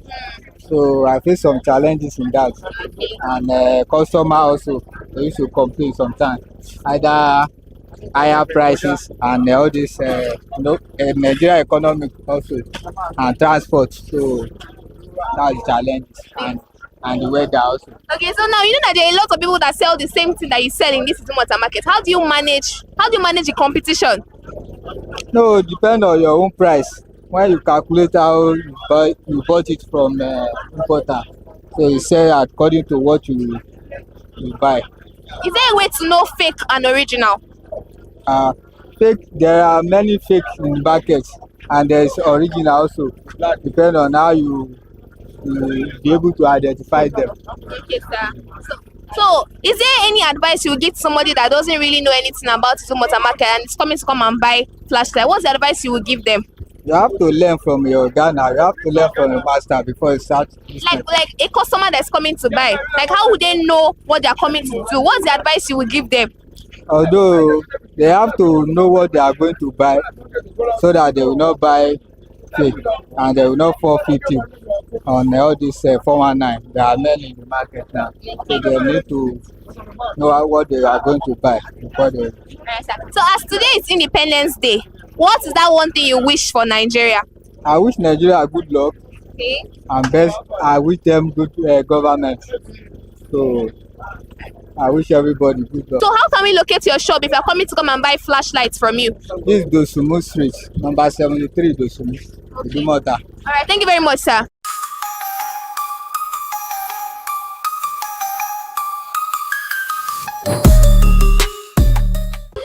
So I face some challenges in that. And customer also, they used to complain sometimes. Either higher prices and all this, Nigeria economic also, and transport. So that's the challenge. And the weather also. Okay, so now you know that there are a lot of people that sell the same thing that you sell in this Idumota market. How do you manage the competition? No, it depends on your own price. When you calculate how you bought it from importer, so you sell according to what you buy. Is there a way to know fake and original? Fake, there are many fake in the market, and there's original also. Depends on how you be able to identify them. Okay, sir. So is there any advice you would give to somebody that doesn't really know anything about Idumota market and is coming to come and buy flashlight? What's the advice you would give them? You have to learn from your Ghana. You have to learn from your master before you start. Like a customer that's coming to buy. Like how would they know what they're coming to do? What's the advice you would give them? Although they have to know what they are going to buy, so that they will not buy fake and they will not forfeit you on all this 419. There are many in the market now, so they need to know what they are going to buy before they. So as today is Independence Day, what is that one thing you wish for Nigeria? I wish Nigeria good luck. Okay. And best, I wish them good government. So I wish everybody good luck. So how can we locate your shop if you're coming to come and buy flashlights from you? This is Dosumu Street, number 73 Dosumu. Okay. All right, thank you very much, sir.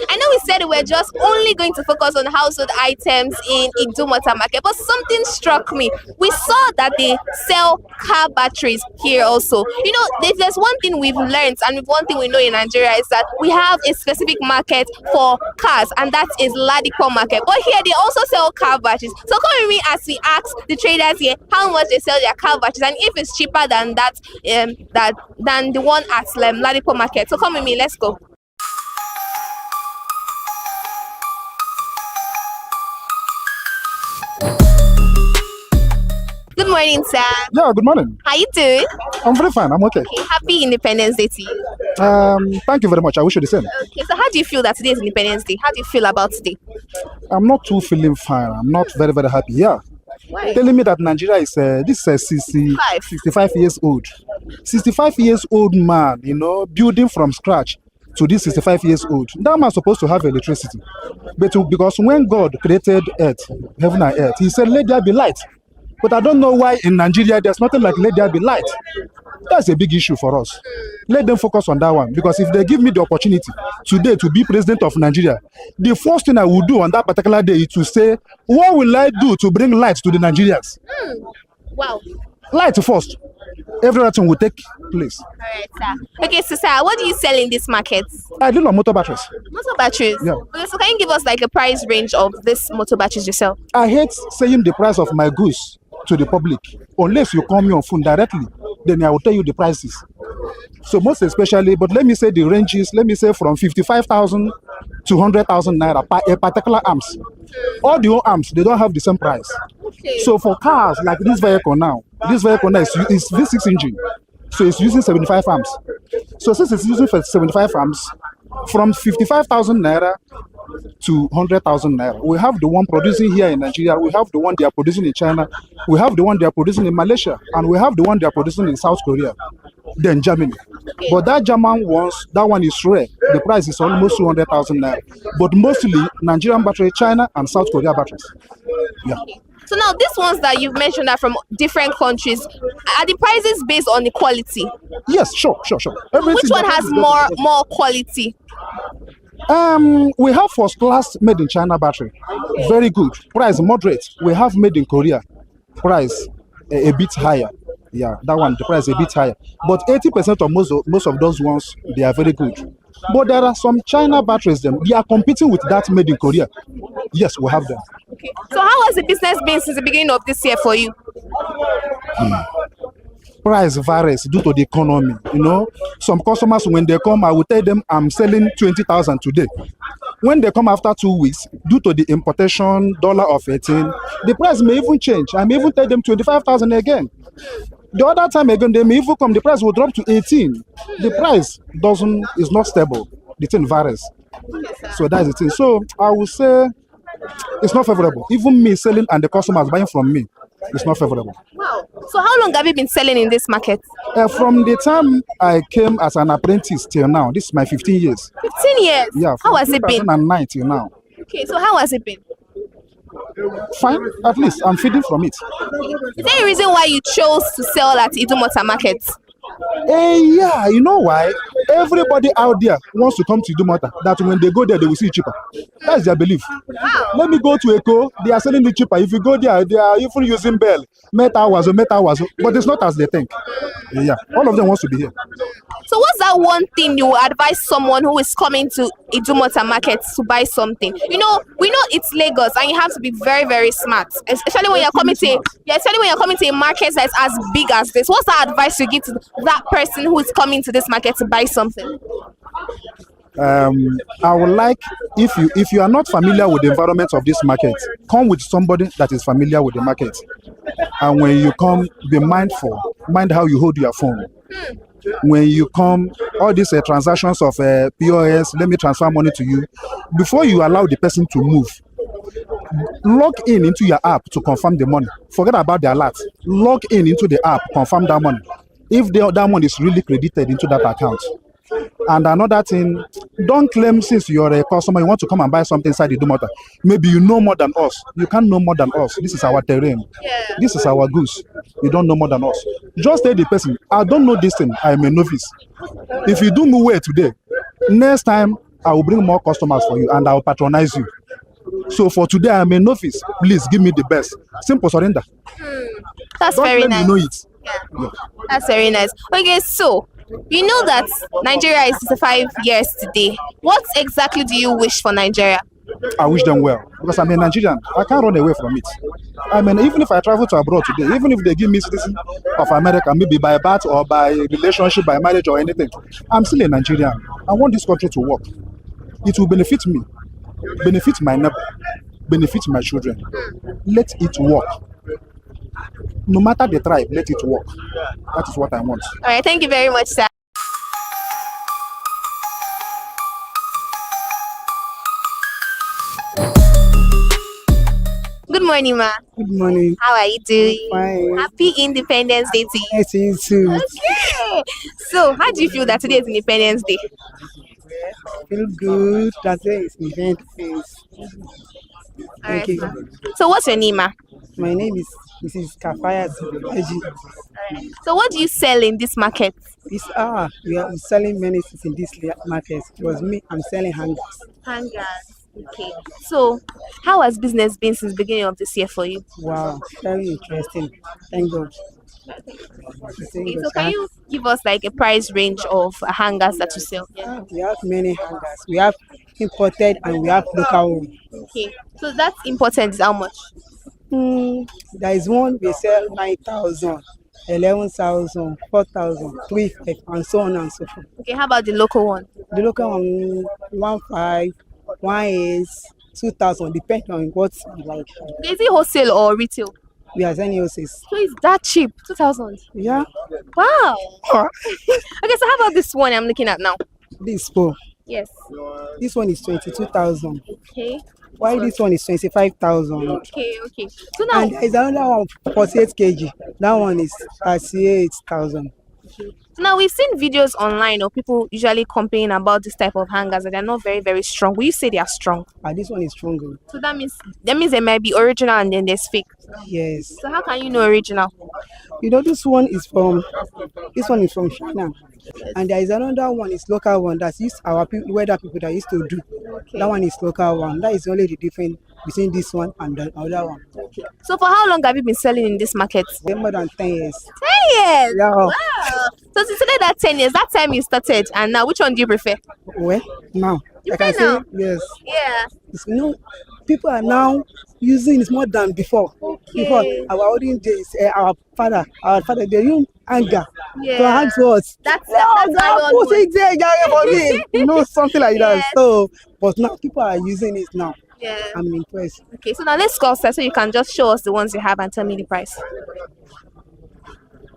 I know we said we're just only going to focus on household items in Idumota market, but something struck me. We saw that they sell car batteries here also. You know, if there's one thing we've learned and one thing we know in Nigeria is that we have a specific market for cars, and that is Ladipo market. But here they also sell car batteries. So come with me as we ask the traders here how much they sell their car batteries and if it's cheaper than that, than the one at Ladipo market. So come with me, let's go. Good morning, sir. Yeah, good morning. How you doing? I'm very fine. I'm okay. Happy Independence Day to you. Thank you very much. I wish you the same. Okay, so how do you feel that today is Independence Day? How do you feel about today? I'm not too feeling fine. I'm not very, very happy. Yeah. Why? Telling me that Nigeria is this is 65 years old. 65 years old man, building from scratch to this 65 years old. That man is supposed to have electricity. Because when God created earth, heaven and earth, he said, let there be light. But I don't know why in Nigeria there's nothing like let there be light. That's a big issue for us. Let them focus on that one. Because if they give me the opportunity today to be president of Nigeria, the first thing I will do on that particular day is to say, what will I do to bring light to the Nigerians? Wow. Light first. Everything will take place. All right, sir. Okay, so sir, what do you sell in this market? I deal on motor batteries. Motor batteries? Yeah. Okay, so can you give us like a price range of this motor batteries yourself? I hate saying the price of my goods to the public. Unless you call me on phone directly, then I will tell you the prices. So most especially, but let me say the ranges, let me say from 55,000 to 100,000 naira per a particular arms. All the old arms, they don't have the same price. Okay. So for cars like this vehicle now is V6 engine. So it's using 75 amps. So since it's using 75 amps, from 55,000 naira to 100,000 naira. We have the one producing here in Nigeria, we have the one they are producing in China, we have the one they are producing in Malaysia, and we have the one they are producing in South Korea, then Germany. Okay. But that German ones, that one is rare. The price is almost 200,000 naira. But mostly Nigerian battery, China and South Korea batteries. Yeah. So now these ones that you've mentioned are from different countries. Are the prices based on the quality? Yes, sure. Which one has more quality? We have first class made in China battery. Very good. Price moderate. We have made in Korea. Price a bit higher. Yeah, that one, the price is a bit higher. But 80% of most of those ones, they are very good. But there are some China batteries, they are competing with that made in Korea. Yes, we have them. Okay. So how has the business been since the beginning of this year for you? Price varies due to the economy. Some customers, when they come, I will tell them I'm selling 20,000 today. When they come after 2 weeks, due to the importation dollar of 18, the price may even change. I may even tell them 25,000 again. The other time again, they may even come, the price will drop to 18. The price is not stable. The thing varies. So that is the thing. So I would say it's not favorable. Even me selling and the customers buying from me, it's not favorable. Wow. So how long have you been selling in this market? From the time I came as an apprentice till now, this is my 15 years. 15 years? Yeah. How has it been? 2009 till now. Okay, so how has it been? Fine, at least I'm feeding from it. Is there a reason why you chose to sell at Idumota Market? Yeah, you know why? Everybody out there wants to come to Idumota, that when they go there, they will see it cheaper. That's their belief. Wow. Let me go to Eko, they are selling it cheaper. If you go there, they are even using bell, meta was, but it's not as they think. Yeah, all of them wants to be here. So what's that one thing you would advise someone who is coming to Idumota Market to buy something? We know it's Lagos and you have to be very, very smart, especially when you're coming to a market that's as big as this. What's the advice you give to that person who is coming to this market to buy something? I would like, if you are not familiar with the environment of this market, come with somebody that is familiar with the market. And when you come, be mindful. Mind how you hold your phone. When you come, all these transactions of POS, let me transfer money to you. Before you allow the person to move, log in into your app to confirm the money. Forget about the alert. Log in into the app, confirm that money. If that money is really credited into that account. And another thing, don't claim since you're a customer, you want to come and buy something inside the Idumota. Maybe you know more than us. You can't know more than us. This is our terrain. Yeah. This is our goods. You don't know more than us. Just tell the person, I don't know this thing. I am a novice. If you do me well today, next time I will bring more customers for you and I will patronize you. So for today, I am a novice. Please give me the best. Simple surrender. That's Don't very nice. You know it. Yeah. That's very nice. Okay, so you know that Nigeria is 65 years today. What exactly do you wish for Nigeria? I wish them well because I'm a Nigerian. I can't run away from it. I mean, even if I travel to abroad today, even if they give me citizen of America, maybe by birth or by relationship, by marriage or anything, I'm still a Nigerian. I want this country to work. It will benefit me, benefit my neighbor. benefit my children. Let it work. No matter the tribe, let it work. That is what I want. All right, thank you very much, sir. Good morning, ma. Good morning. How are you doing? Fine. Happy Independence Day to you. Yes, you too. Okay. So, how do you feel that today is Independence Day? Feel good. That's it. It's event face. All right, ma. So, what's your name, ma? My name is Mrs. Kafayat Eji. So, what do you sell in this market? We are selling many things in this market. It was me. I'm selling hangers. Hangers. Okay. So, how has business been since beginning of this year for you? Wow, very interesting. Thank God. Okay, so can you give us like a price range of hangers that you sell? Yeah. We have many hangers. We have imported and we have local one. Okay. So that's important is how much? There is one we sell 9,000, 11,000, 4,000, 3,500, and so on and so forth. Okay, how about the local one? The local one 1,500, 1,800, 2,000, depending on what you like. Is it wholesale or retail? We are selling wholesale. So it's that cheap? 2,000? Yeah. Wow. Okay, so how about this one I'm looking at now? This four. Yes. This one is 22,000. Okay. Why this one is 25,000? Okay. So now, and there is another one 48 kg. That one is 38,000. So now we've seen videos online of people usually complaining about this type of hangers that they're not very, very strong. Will you say they are strong? This one is stronger. So that means they might be original and then there's fake. Yes. So how can you know original? You know, this one is from China. And there is another one, is local one that's used our weather people that used to do. Okay. That one is local one. That is only the difference between this one and the other one. Okay. So for how long have you been selling in this market? More than 10 years. 10 years? Yeah. Wow. So since that 10 years, that time you started, and now which one do you prefer? Well, now. You prefer now? Yes. Yeah. People are now using it more than before. Okay. Before our olden days, our father, they use anger. Yeah. So hang words. That's for me. Something like that. Yes. So, but now people are using it now. Yeah. I'm impressed. Okay, so now let's go outside so you can just show us the ones you have and tell me the price.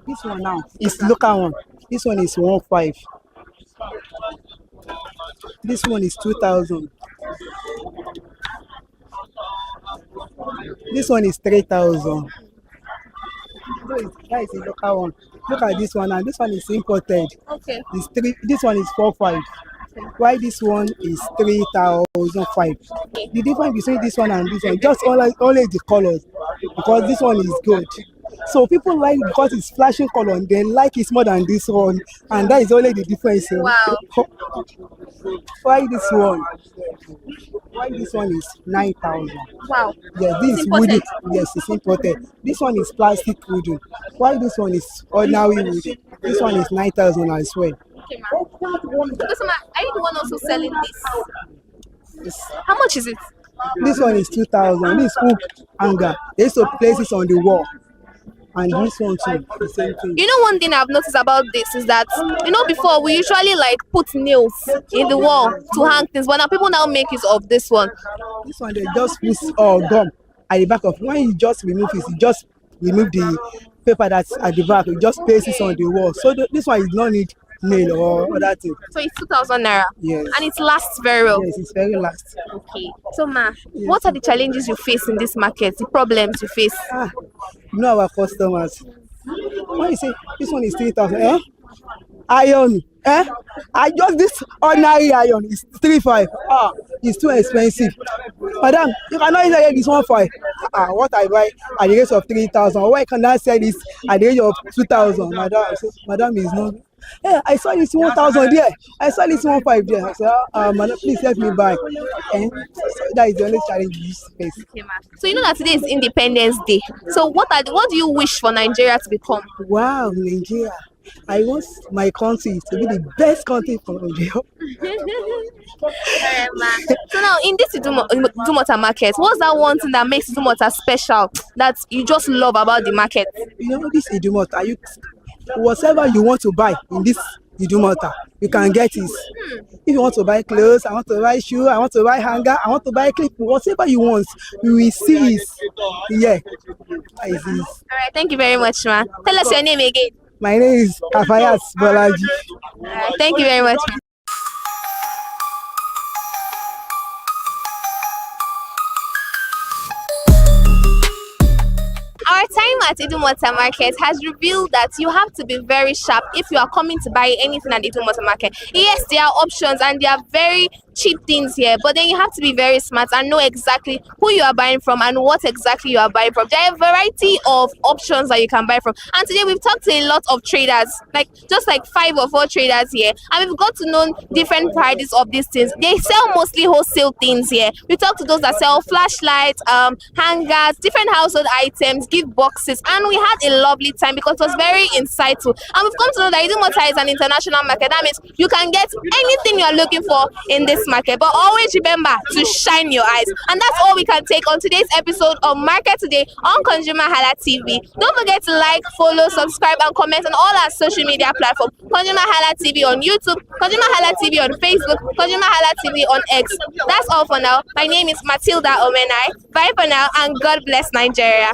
This one now is local one. This one is 1,500. This one is 2,000. This one is 3,000. That is a local one. Look at this one, and this one is imported. Okay. This one is 4,500. Why this one is 3,500? Okay. The difference between this one and this one just only the colors, because this one is good. So people like because it's flashing color, they like it more than this one, and that is only the difference. Wow. Why this one? Why this one is 9,000? Wow. Yes, this is wooden. Yes, it's imported. This one is plastic wooden. Why this one is ordinary wooden? This one is 9,000 as well. Okay, ma'am. So, are you the one also selling this? Yes. How much is it? This one is 2,000. This hook hanger. They used to place it on the wall. And this one too, the same thing. You know, one thing I've noticed about this is that, before we usually put nails in the wall to hang things, but now people now make use of this one. This one, they just put gum at the back of. When you just remove it, you just remove the paper that's at the back, you just place it on the wall. So this one is not need nail or other thing. So it's 2,000 naira. Yes. And it lasts very well. Yes, it's very last. Okay. So what are the challenges you face in this market, the problems you face? Our customers. When you say this one is 3,000, iron, I just this ordinary iron is 3,500. It's too expensive. Madam, you cannot even get this 1,500. What I buy at the rate of 3,000. Why can I sell this at the rate of 2,000? Madam is not. Hey, I saw this 1,000 there. I saw this 1,500 there. I said, madam, please help me buy. So that is the only challenge you face. Okay, so you know that today is Independence Day. So what do you wish for Nigeria to become? Wow, Nigeria. I want my country to be the best country for Nigeria. So now in this Idumota market, what's that one thing that makes Idumota special that you just love about the market? This Idumota, whatever you want to buy in this Idumota. You can get it. If you want to buy clothes, I want to buy shoe, I want to buy hanger, I want to buy clip, whatever you want, you will see it. Yeah. That is it. All right, thank you very much, ma. Tell us your name again. My name is Kafayat Bolaji. All right, thank you very much, ma. Our time at Idumota Market has revealed that you have to be very sharp if you are coming to buy anything at Idumota Market. Yes, there are options and there are very cheap things here, but then you have to be very smart and know exactly who you are buying from and what exactly you are buying from. There are a variety of options that you can buy from. And today we've talked to a lot of traders, like just like 5 or 4 traders here, and we've got to know different prices of these things. They sell mostly wholesale things here. We talked to those that sell flashlights, hangers, different household items, gift boxes, and we had a lovely time because it was very insightful. And we've come to know that Idumota is an international market. That means you can get anything you're looking for in this market, but always remember to shine your eyes. And that's all we can take on today's episode of Market Today on ConsumerHallaTV. Don't forget to like, follow, subscribe, and comment on all our social media platforms. ConsumerHallaTV on YouTube, ConsumerHallaTV on Facebook, ConsumerHallaTV on X. That's all for now. My name is Matilda Omenai. Bye for now, and God bless Nigeria.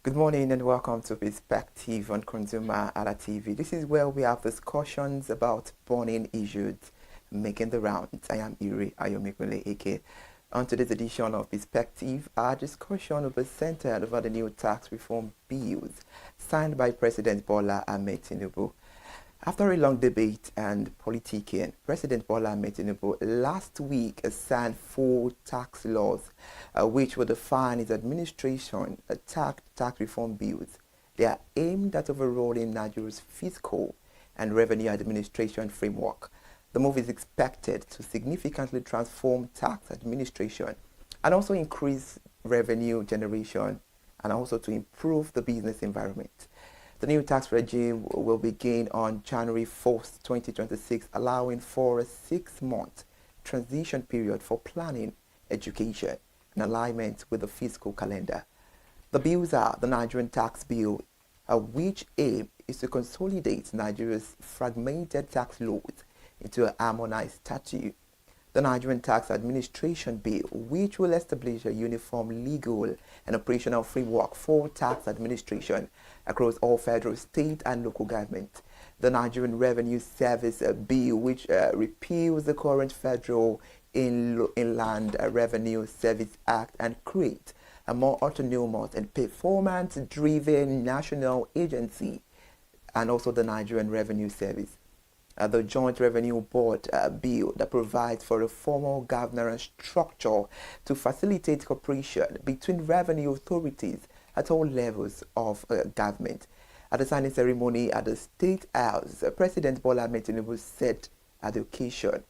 Good morning and welcome to Perspective on ConsumerHallaTV. This is where we have discussions about burning issues making the rounds. I am Iri Ayomikule Eke. On today's edition of Perspective, our discussion will be centered over the new tax reform bills signed by President Bola Ahmed Tinubu. After a long debate and politicking, President Bola Ahmed Tinubu last week signed 4 tax laws which will define his administration tax reform bills. They are aimed at overhauling Nigeria's fiscal and revenue administration framework. The move is expected to significantly transform tax administration and also increase revenue generation and also to improve the business environment. The new tax regime will begin on January 4th, 2026, allowing for a 6-month transition period for planning, education, and alignment with the fiscal calendar. The bills are the Nigerian tax bill, which aim is to consolidate Nigeria's fragmented tax laws into a harmonized statute. The Nigerian Tax Administration Bill, which will establish a uniform legal and operational framework for tax administration across all federal, state, and local government. The Nigerian Revenue Service Bill, which repeals the current Federal Inland Revenue Service Act and creates a more autonomous and performance-driven national agency, and also the Nigerian Revenue Service. The Joint Revenue Board bill that provides for a formal governance structure to facilitate cooperation between revenue authorities at all levels of government. At the signing ceremony at the State House, President Bola Ahmed Tinubu said at the occasion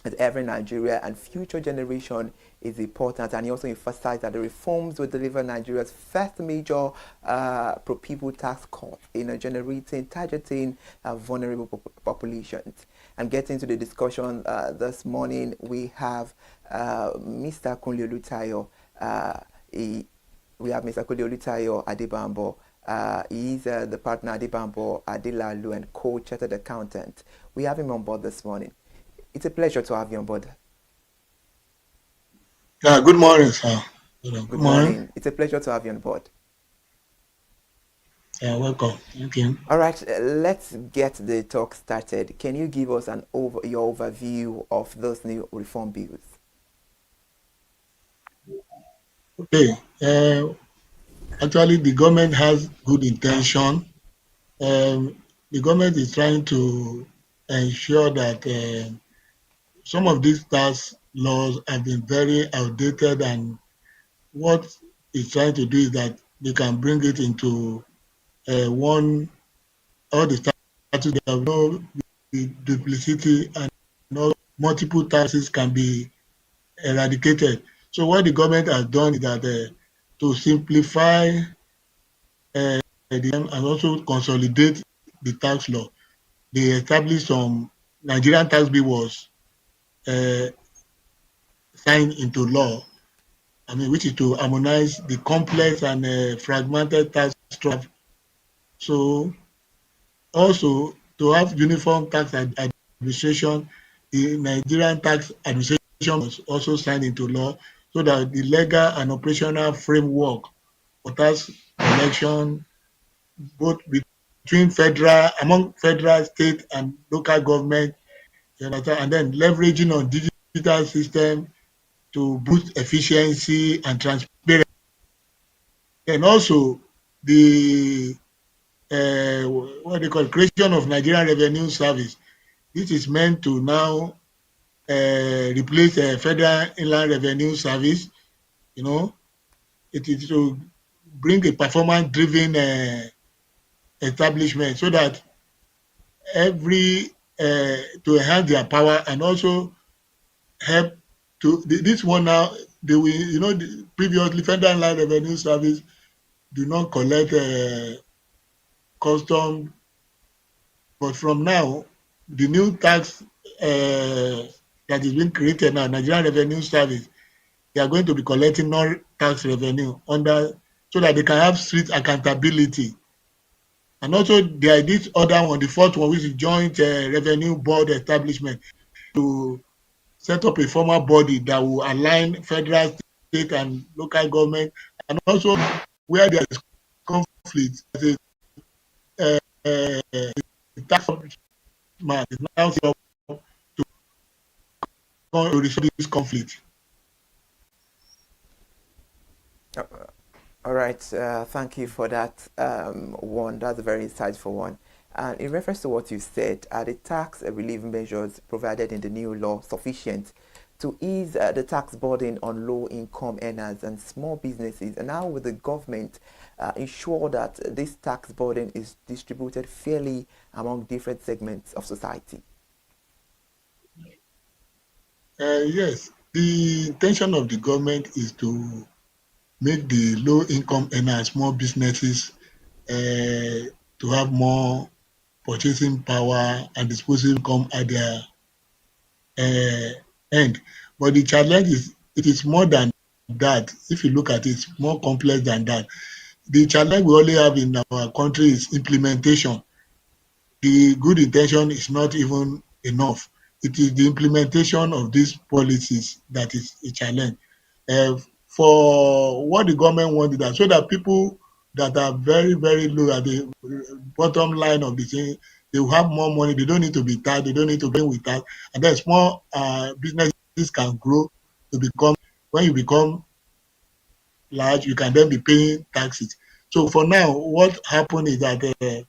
that every Nigeria and future generation is important, and he also emphasized that the reforms will deliver Nigeria's first major pro-people tax cut in generating, targeting vulnerable populations. And getting to the discussion this morning, we have Mr. Kunle Olutayo. We have Mr. Kunle Olutayo Adebambo. He is the partner Adebambo Adelalu and co-chartered accountant. We have him on board this morning. It's a pleasure to have you on board. Yeah, good morning, sir. Good morning. It's a pleasure to have you on board. Yeah, welcome. Thank you. All right, let's get the talk started. Can you give us your overview of those new reform bills? Okay. Actually, the government has good intention. The government is trying to ensure that some of these tax laws have been very outdated, and what it's trying to do is that they can bring it into one, all the statutes, there are no duplicity, and no multiple taxes can be eradicated. So what the government has done is that to simplify and also consolidate the tax law, they established some Nigerian tax bill was uh, signed into law. I mean, which is to harmonize the complex and fragmented tax structure. So also to have uniform tax administration, the Nigerian tax administration was also signed into law so that the legal and operational framework for tax collection, both between among federal, state, and local government, and then leveraging on digital system to boost efficiency and transparency. And also the what they call creation of Nigerian Revenue Service. This is meant to now replace Federal Inland Revenue Service. You know, it is to bring a performance-driven establishment so that every to enhance their power and also help to this one now. They will, previously Federal Inland Revenue Service do not collect custom, but from now, the new tax that is being created now, Nigerian Revenue Service, they are going to be collecting non-tax revenue under so that they can have strict accountability. And also there is this other one, the fourth one, which is joint revenue board establishment, to set up a formal body that will align federal, state, and local government, and also where there is conflict, the tax man is now set up to resolve this conflict. All right, thank you for that one. That's a very insightful one. And in reference to what you said, are the tax relief measures provided in the new law sufficient to ease the tax burden on low-income earners and small businesses? And how will the government ensure that this tax burden is distributed fairly among different segments of society? Yes, the intention of the government is to make the low-income earners, small businesses, to have more purchasing power and disposable income at their end. But the challenge is it is more than that. If you look at it, it's more complex than that. The challenge we only have in our country is implementation. The good intention is not even enough. It is the implementation of these policies that is a challenge. For what the government wants that so that people that are very, very low at the bottom line of the thing, they will have more money. They don't need to be taxed. They don't need to bring with tax. And then small businesses can grow to become, when you become large, you can then be paying taxes. So for now, what happened is that the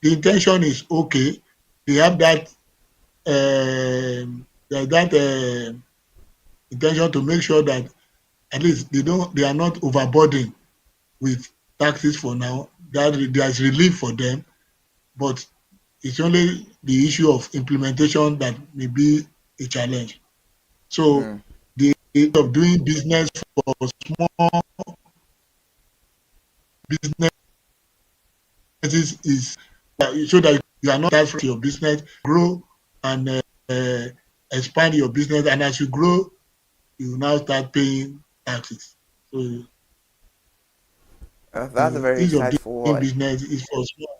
intention is okay. They have that intention to make sure that at least they are not overburdened with taxes for now. That there's relief for them, but it's only the issue of implementation that may be a challenge. So the issue of doing business for small businesses is so that you are not taxed for your business, grow and expand your business, and as you grow, you now start paying taxes. So That's a very ease of insightful doing one. business is for small.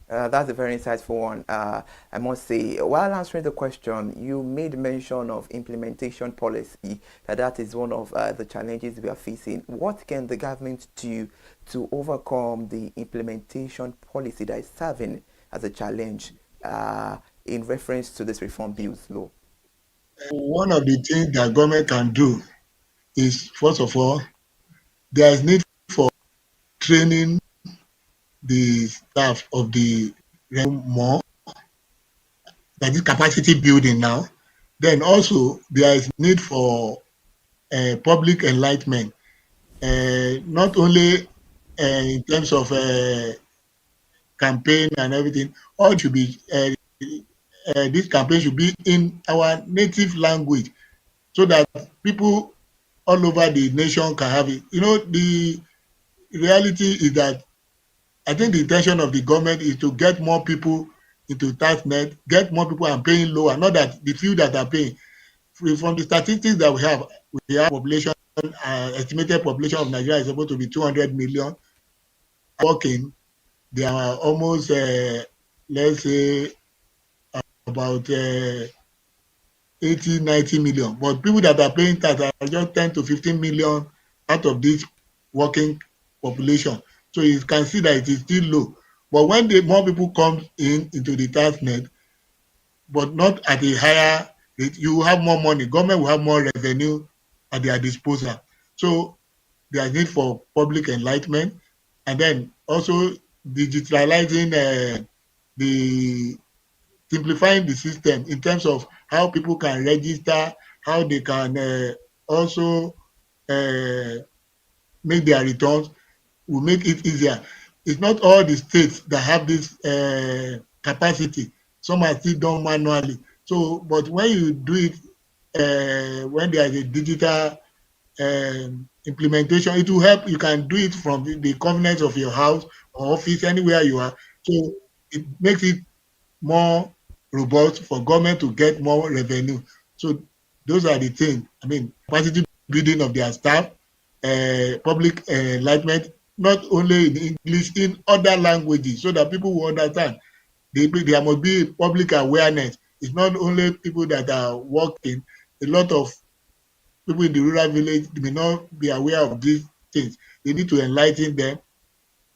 That's a very insightful one, I must say. While answering the question, you made mention of implementation policy, that is one of the challenges we are facing. What can the government do to overcome the implementation policy that is serving as a challenge in reference to this reform bill's law? One of the things that government can do is, first of all, there is need training the staff of the more, that is capacity building now. Then also there is need for public enlightenment, not only in terms of campaign and everything. All should be this campaign should be in our native language, so that people all over the nation can have it. You know, the reality is that I think the intention of the government is to get more people into tax net, get more people and paying lower, not that the few that are paying. From the statistics that we have population, estimated population of Nigeria is supposed to be 200 million. Working, there are almost, let's say, about 80, 90 million. But people that are paying tax are just 10 to 15 million out of this working population. So you can see that it is still low. But when more people come into the tax net, but not at a higher rate, you will have more money. Government will have more revenue at their disposal. So there is need for public enlightenment, and then also digitalizing the simplifying the system in terms of how people can register, how they can also make their returns, will make it easier. It's not all the states that have this capacity. Some are still done manually. So, but when you do it, when there is a digital implementation, it will help. You can do it from the convenience of your house or office, anywhere you are. So it makes it more robust for government to get more revenue. So those are the things. I mean, capacity building of their staff, public enlightenment, not only in English, in other languages, so that people will understand. There must be public awareness. It's not only people that are working. A lot of people in the rural village may not be aware of these things. They need to enlighten them.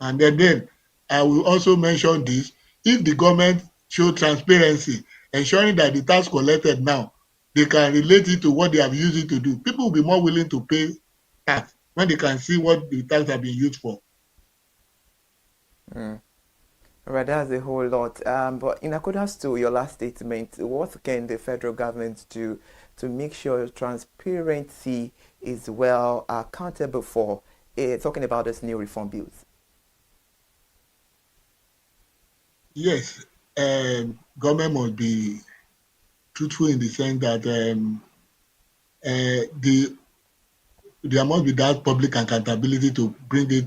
And then I will also mention this: if the government show transparency, ensuring that the tax collected now, they can relate it to what they have used it to do, people will be more willing to pay tax when they can see what the tax have been used for. Right, that's a whole lot. But in accordance to your last statement, what can the federal government do to make sure transparency is well accountable for? Talking about this new reform bills. Yes, government must be truthful in the sense that there must be that public accountability to bring it.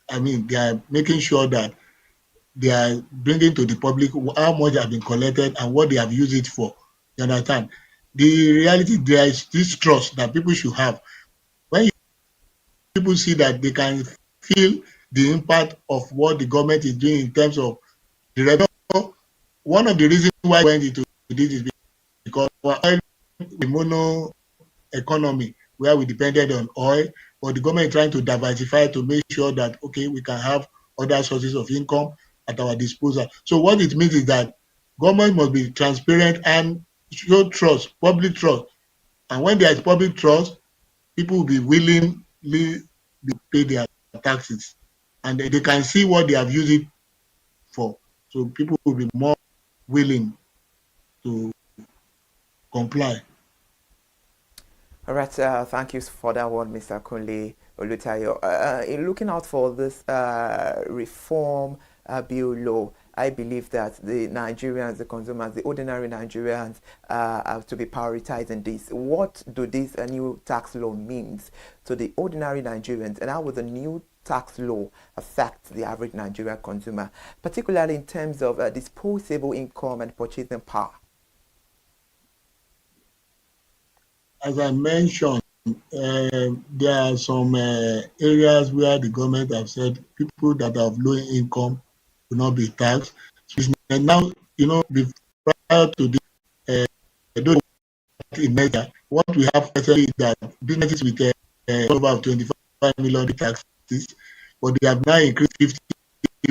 I mean, they are making sure that they are bringing to the public how much have been collected and what they have used it for. You understand? The reality, there is this trust that people should have. When people see that they can feel the impact of what the government is doing in terms of the revenue. One of the reasons why we went into this is because our oil, the mono economy, where we depended on oil, but the government is trying to diversify to make sure that, okay, we can have other sources of income at our disposal. So what it means is that government must be transparent and show trust, public trust. And when there is public trust, people will be willingly pay their taxes, and they can see what they have used it for. So people will be more willing to comply. All right, thank you for that one, Mr. Kunle Olutayo. In looking out for this reform bill law, I believe that the Nigerians, the consumers, the ordinary Nigerians have to be prioritizing this. What do this new tax law means to the ordinary Nigerians, and how will the new tax law affect the average Nigerian consumer, particularly in terms of disposable income and purchasing power? As I mentioned, there are some areas where the government have said people that have low income will not be taxed. And now, prior to this, in measure, what we have presently is that businesses with over 25 million taxes, but they have now increased 50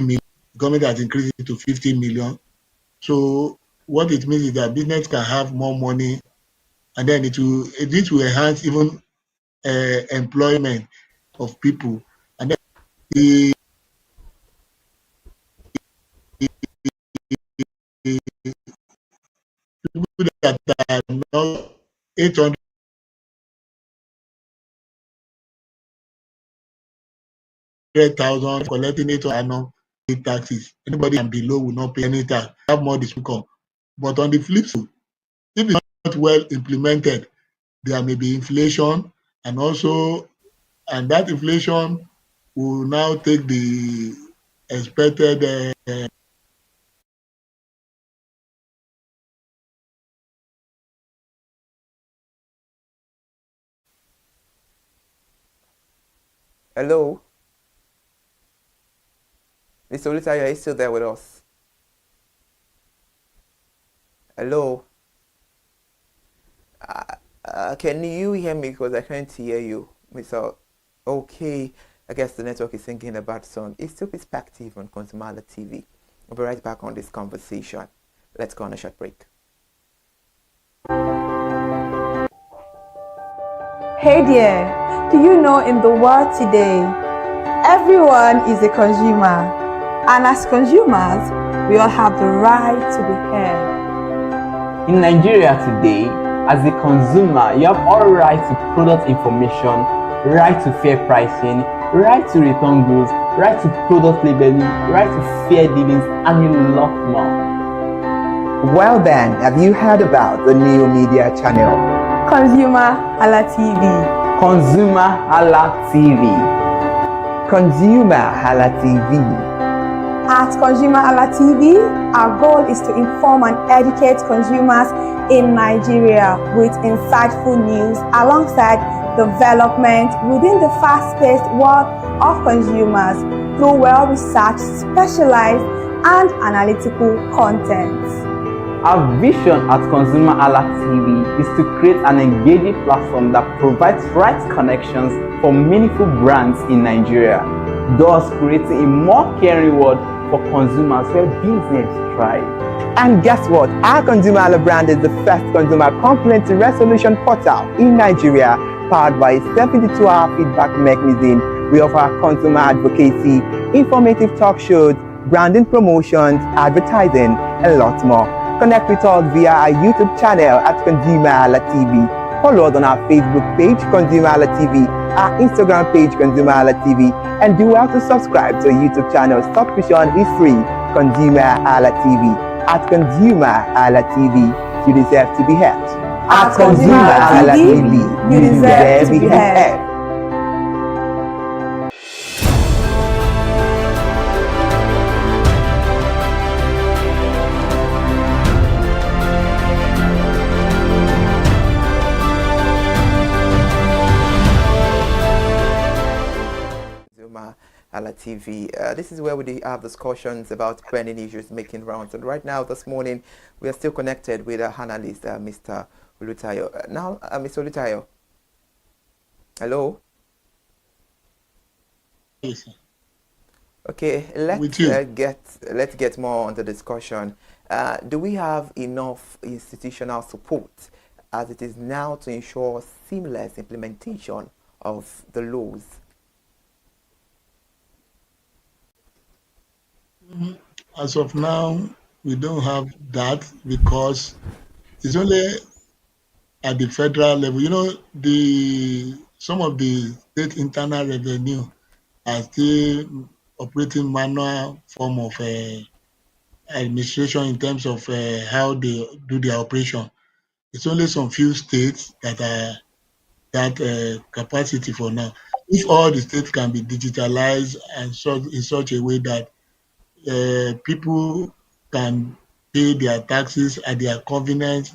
million. The government has increased it to 50 million. So what it means is that business can have more money, and then this will enhance even employment of people. And then the people that are not 800,000 collecting 800 pay taxes. Anybody and below will not pay any tax, have more income. But on the flip side, if it's not well implemented, there may be inflation, and that inflation will now take the expected Hello? Mr. Olutayo, are you still there with us? Hello? Can you hear me? Because I can't hear you, Mr. Okay, I guess the network is thinking about some. It's still perspective on ConsumerHallaTV. We'll be right back on this conversation. Let's go on a short break. Hey there, do you know in the world today, everyone is a consumer, and as consumers, we all have the right to be heard. In Nigeria today, as a consumer, you have all right to product information, right to fair pricing, right to return goods, right to product labeling, right to fair dealings, and a lot more. Well then, have you heard about the new media channel? ConsumerHallaTV. ConsumerHallaTV. ConsumerHallaTV. At ConsumerHallaTV, our goal is to inform and educate consumers in Nigeria with insightful news alongside development within the fast-paced world of consumers through well-researched, specialized, and analytical content. Our vision at ConsumerHallaTV is to create an engaging platform that provides right connections for meaningful brands in Nigeria, thus creating a more caring world for consumers where business thrive. And guess what? Our ConsumerHalla brand is the first consumer complaint resolution portal in Nigeria, powered by a 72-hour feedback mechanism. We offer consumer advocacy, informative talk shows, branding promotions, advertising, and a lot more. Connect with us via our YouTube channel at ConsumerHallaTV. Follow us on our Facebook page, ConsumerHallaTV, our Instagram page, ConsumerHallaTV, and do well to subscribe to our YouTube channel. Subscription is free. ConsumerHallaTV. At ConsumerHallaTV, you deserve to be heard. At ConsumerHallaTV, you deserve to be heard. ConsumerHallaTV. This is where we have discussions about pending issues making rounds. And right now, this morning, we are still connected with our analyst, Mr. Olutayo. Now, Mr. Olutayo. Hello. Yes, sir. Okay, let's get more on the discussion. Do we have enough institutional support as it is now to ensure seamless implementation of the laws? As of now, we don't have that because it's only at the federal level. You know, some of the state internal revenue are still operating manual form of administration in terms of how they do their operation. It's only some few states that are that capacity for now. If all the states can be digitalized and in such a way that people can pay their taxes at their convenience,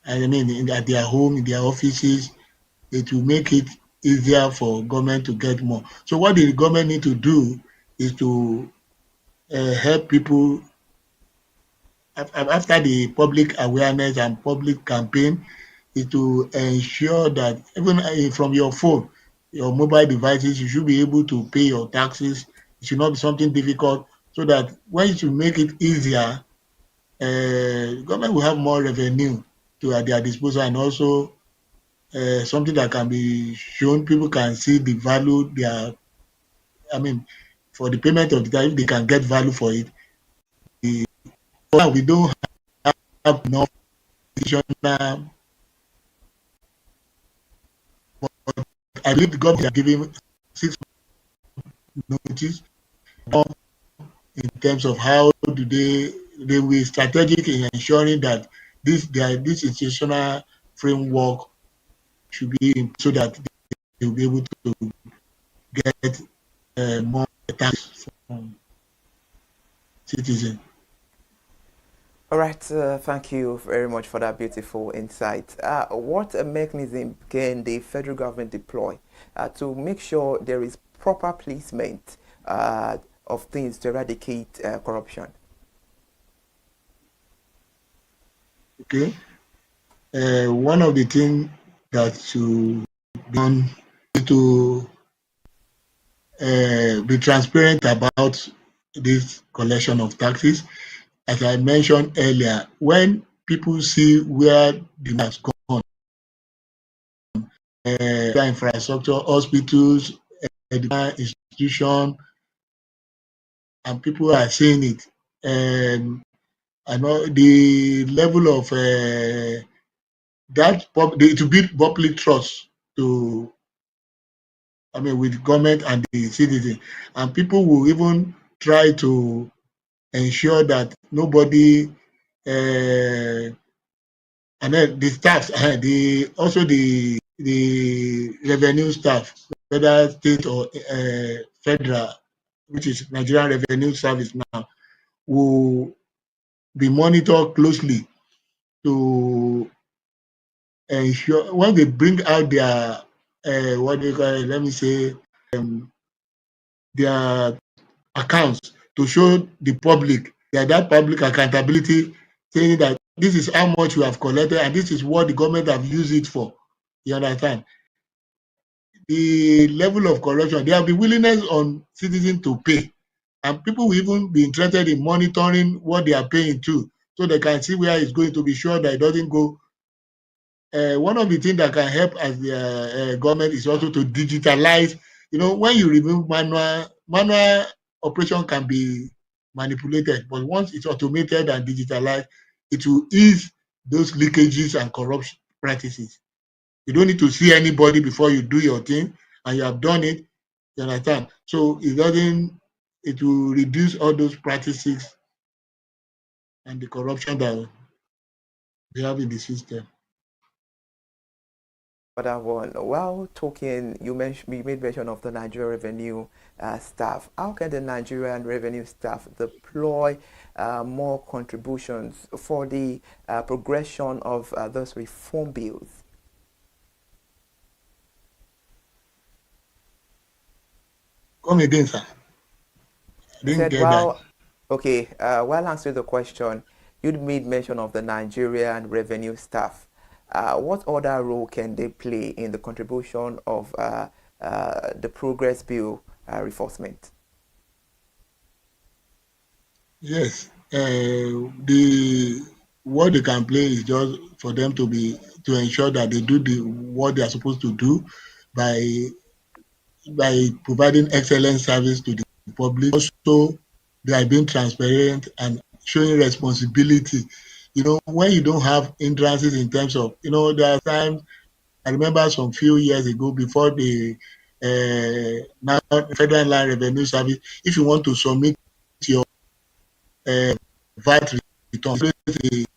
I mean, at their home, in their offices, it will make it easier for government to get more. So what the government need to do is to help people after the public awareness and public campaign, is to ensure that even from your phone, your mobile devices, you should be able to pay your taxes. It should not be something difficult, so that when you make it easier, government will have more revenue at their disposal, and also something that can be shown. People can see the value I mean, for the payment of the tax, if they can get value for it. We don't have enough additional. I believe the government are giving 6 notice in terms of how do they will strategic in ensuring that this institutional framework should be in, so that they will be able to get more tax from citizens. All right, thank you very much for that beautiful insight. What mechanism can the federal government deploy to make sure there is proper placement of things to eradicate corruption? Okay. One of the things that should be done is to be transparent about this collection of taxes. As I mentioned earlier, when people see where the money has gone, infrastructure, hospitals, institution, and people are seeing it. I know the level of to build public trust to, I mean, with government and the citizen, and people will even try to ensure that nobody, and then the staff, the revenue staff, whether state or federal, which is Nigerian Revenue Service now, will be monitored closely to ensure when they bring out their what do you call it, let me say, their accounts, to show the public that public accountability, saying that this is how much we have collected and this is what the government have used it for. You understand? The level of corruption, there will be willingness on citizens to pay, and people will even be interested in monitoring what they are paying to, so they can see where it's going, to be sure that it doesn't go. One of the things that can help as the government is also to digitalize. You know, when you remove manual operation can be manipulated, but once it's automated and digitalized, it will ease those leakages and corrupt practices. You don't need to see anybody before you do your thing, and you have done it. You understand? So it will reduce all those practices and the corruption that we have in the system. For that one, while talking, you made mention of the Nigerian revenue staff. How can the Nigerian revenue staff deploy more contributions for the progression of those reform bills? Come again, sir. I didn't get that. Okay, while answering the question, you made mention of the Nigerian revenue staff. What other role can they play in the contribution of the progress bill reinforcement? Yes, what they can play is just for them to ensure that they do what they are supposed to do by providing excellent service to the public. Also, they are being transparent and showing responsibility. You know, when you don't have hindrances in terms of, there are times, I remember some few years ago, before the now Federal Land Revenue Service, if you want to submit your VAT return, it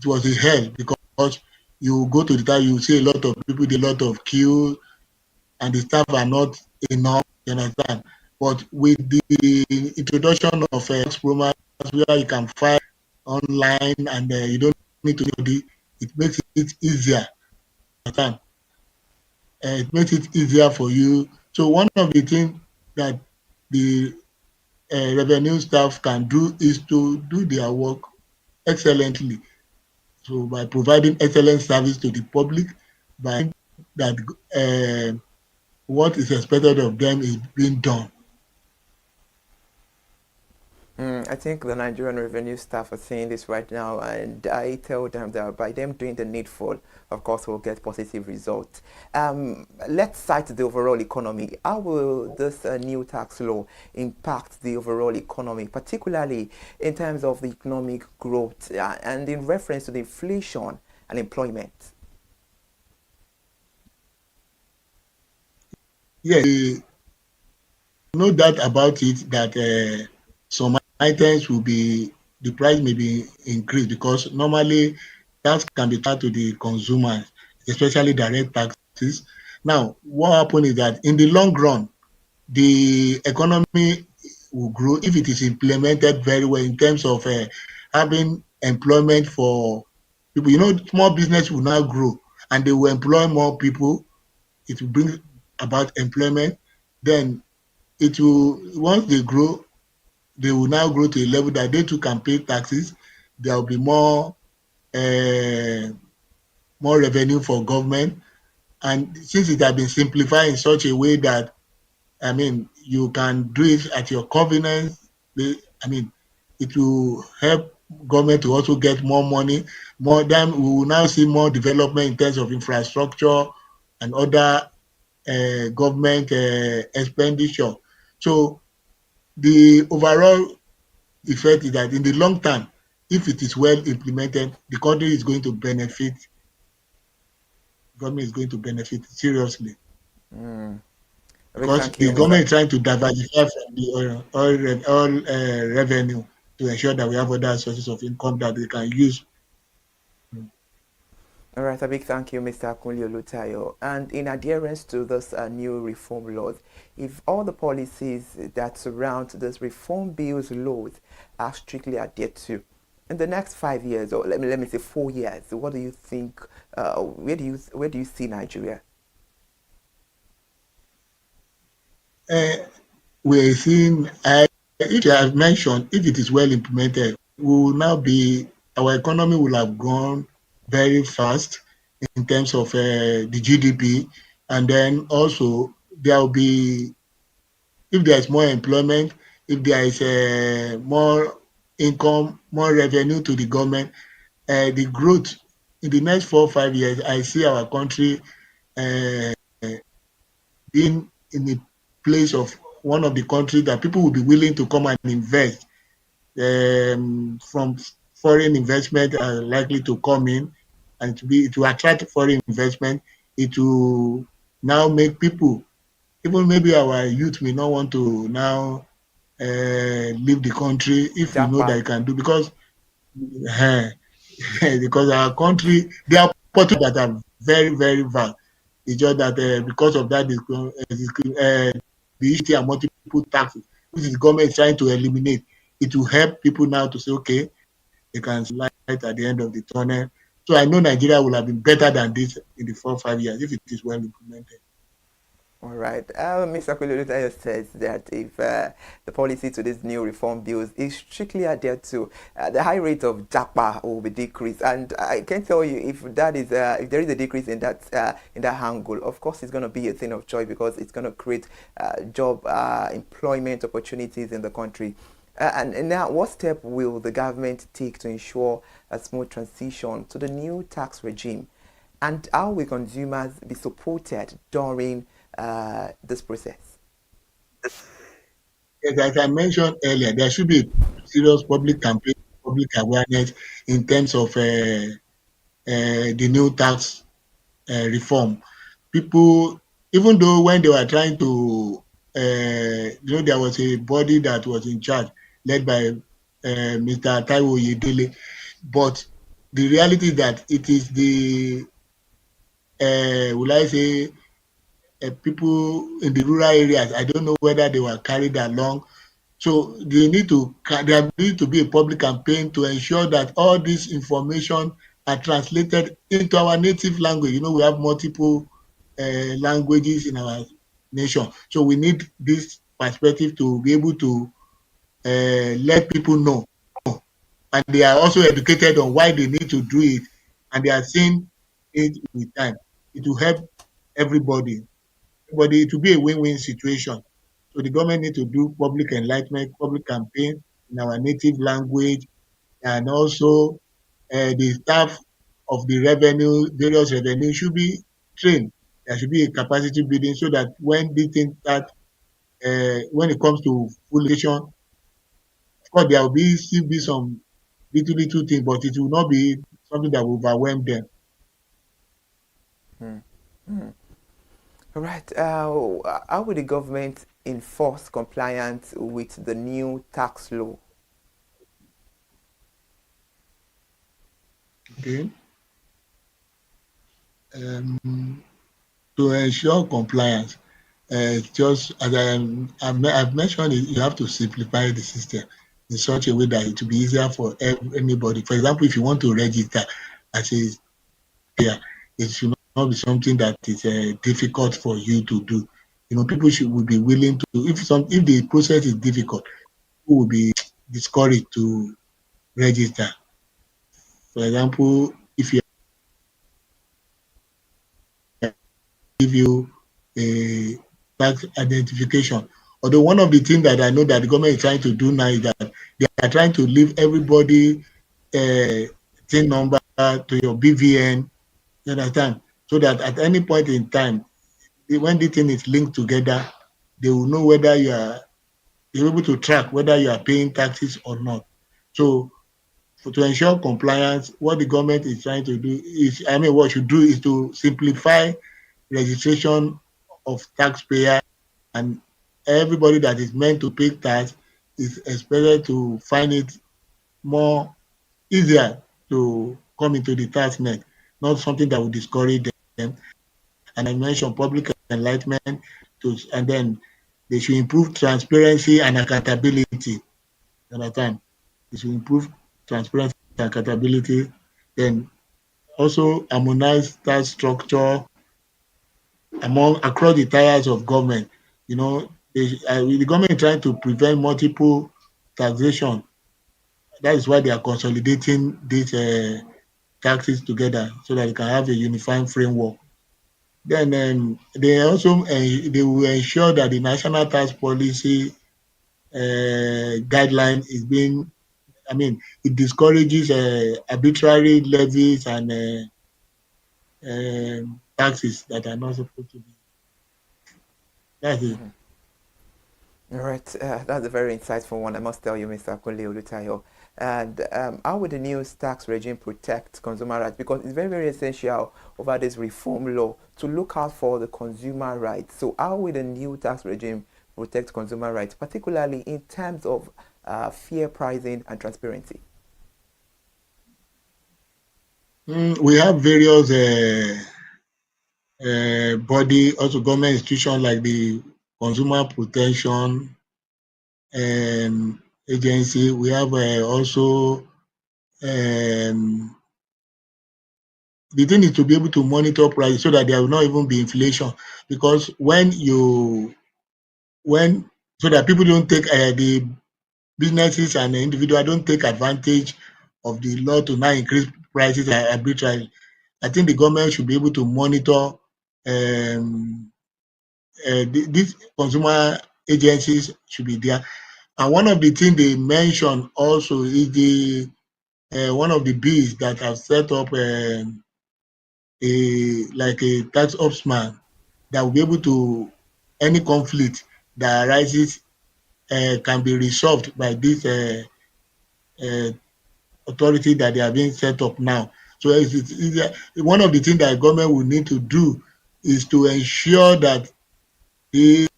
was a hell, because you go to the time, you see a lot of people, a lot of queue, and the staff are not enough. You understand? But with the introduction of programs where you can file online and you don't need to do it, makes it easier. Understand? It makes it easier for you. So one of the things that the revenue staff can do is to do their work excellently. So by providing excellent service to the public, by that what is expected of them is being done. I think the Nigerian revenue staff are saying this right now, and I tell them that by them doing the needful, of course, we'll get positive results. Let's cite the overall economy. How will this new tax law impact the overall economy, particularly in terms of the economic growth and in reference to the inflation and employment? Yes, no doubt about it that some items will be, the price may be increased because normally tax can be charged to the consumers, especially direct taxes. Now, what happens is that in the long run, the economy will grow if it is implemented very well in terms of having employment for people. You know, small business will now grow and they will employ more people. It will bring about employment. Then it will, once they grow, they will now grow to a level that they too can pay taxes. There will be uh, more revenue for government. And since it has been simplified in such a way that, I mean, you can do it at your convenience. I mean, it will help government to also get more money. More than we will now see more development in terms of infrastructure and other government expenditure. So the overall effect is that in the long term, if it is well implemented, the country is going to benefit. Government is going to benefit seriously. Because Thank you, the Mr. government is trying to diversify from the oil revenue to ensure that we have other sources of income that they can use. All right, a big thank you, Mr. Akunle Olutayo. And in adherence to this new reform laws, if all the policies that surround this reform bill's laws are strictly adhered to, in the next 5 years, or let me say 4 years, what do you think? Where do you see Nigeria? We're seeing, if you have mentioned, if it is well implemented, we will now be, our economy will have grown very fast in terms of the GDP. And then also there will be, if there is more employment, if there is more income, more revenue to the government, the growth in the next 4 or 5 years, I see our country uh, being in a place of one of the countries that people will be willing to come and invest. From foreign investment are likely to come in, and to attract foreign investment. It will now make people, even maybe our youth may not want to now leave the country if we know that it can do, because because our country, there are opportunities that are very, very vast. It's just that because of that, the issue and multiple taxes, which the government is trying to eliminate, it will help people now to say, okay, they can see light at the end of the tunnel. So I know Nigeria will have been better than this in the 4 or 5 years if it is well implemented. All right. Mr. Kululuta says that if the policy to this new reform bills is strictly adhered to, the high rate of japa will be decreased. And I can tell you, if that is if there is a decrease in that angle, of course it's going to be a thing of joy because it's going to create job employment opportunities in the country. And now, what step will the government take to ensure a smooth transition to the new tax regime? And how will consumers be supported during this process? Yes, as I mentioned earlier, there should be serious public campaign, public awareness in terms of the new tax reform. People, even though when they were trying to, there was a body that was in charge, led by Mr. Taiwo Yedele, but the reality is that it is the, will I say, people in the rural areas. I don't know whether they were carried along. So there need to be a public campaign to ensure that all this information are translated into our native language. You know, we have multiple languages in our nation. So we need this perspective to be able to let people know. And they are also educated on why they need to do it. And they are seeing it with time. It will help everybody. But it will be a win-win situation. So the government need to do public enlightenment, public campaign, in our native language, and also the staff of the revenue, various revenue should be trained. There should be a capacity building so that when these things start, when it comes to full education, of course there will be still be some little things, but it will not be something that will overwhelm them. All right. How will the government enforce compliance with the new tax law? Okay. To ensure compliance, just as I've mentioned, you have to simplify the system in such a way that it will be easier for anybody. For example, if you want to register as a payer, it should not be something that is difficult for you to do. People will be willing to. If the process is difficult, people will be discouraged to register. For example, if you give you a tax identification. Although one of the things that I know that the government is trying to do now is that they are trying to leave everybody TIN number to your BVN, you understand? So that at any point in time, when the thing is linked together, they will know whether you're able to track whether you are paying taxes or not. So to ensure compliance, what the government is trying to do is, what should do is to simplify registration of taxpayer, and everybody that is meant to pay tax is expected to find it more easier to come into the tax net, not something that will discourage them. And I mentioned public enlightenment, and then they should improve transparency and accountability. Understand? They should improve transparency and accountability. Then also harmonize tax structure across the tiers of government. The government is trying to prevent multiple taxation. That is why they are consolidating these taxes together so that they can have a unified framework. Then they also they will ensure that the national tax policy guideline is being. It discourages arbitrary levies and taxes that are not supposed to be. That's it. All right, that's a very insightful one, I must tell you, Mr. Kunle Olutayo. And how will the new tax regime protect consumer rights? Because it's very, very essential over this reform law to look out for the consumer rights. So how will the new tax regime protect consumer rights, particularly in terms of fair pricing and transparency? We have various body, also government institutions like the Consumer Protection Agency. We have also the thing is to be able to monitor prices so that there will not even be inflation, because so that people don't take the businesses and the individual don't take advantage of the law to now increase prices arbitrarily. I think the government should be able to monitor these consumer agencies should be there. And one of the things they mentioned also is the one of the bills that have set up a tax ombudsman that will be able to, any conflict that arises can be resolved by this authority that they are being set up now. So one of the things that government will need to do is to ensure that the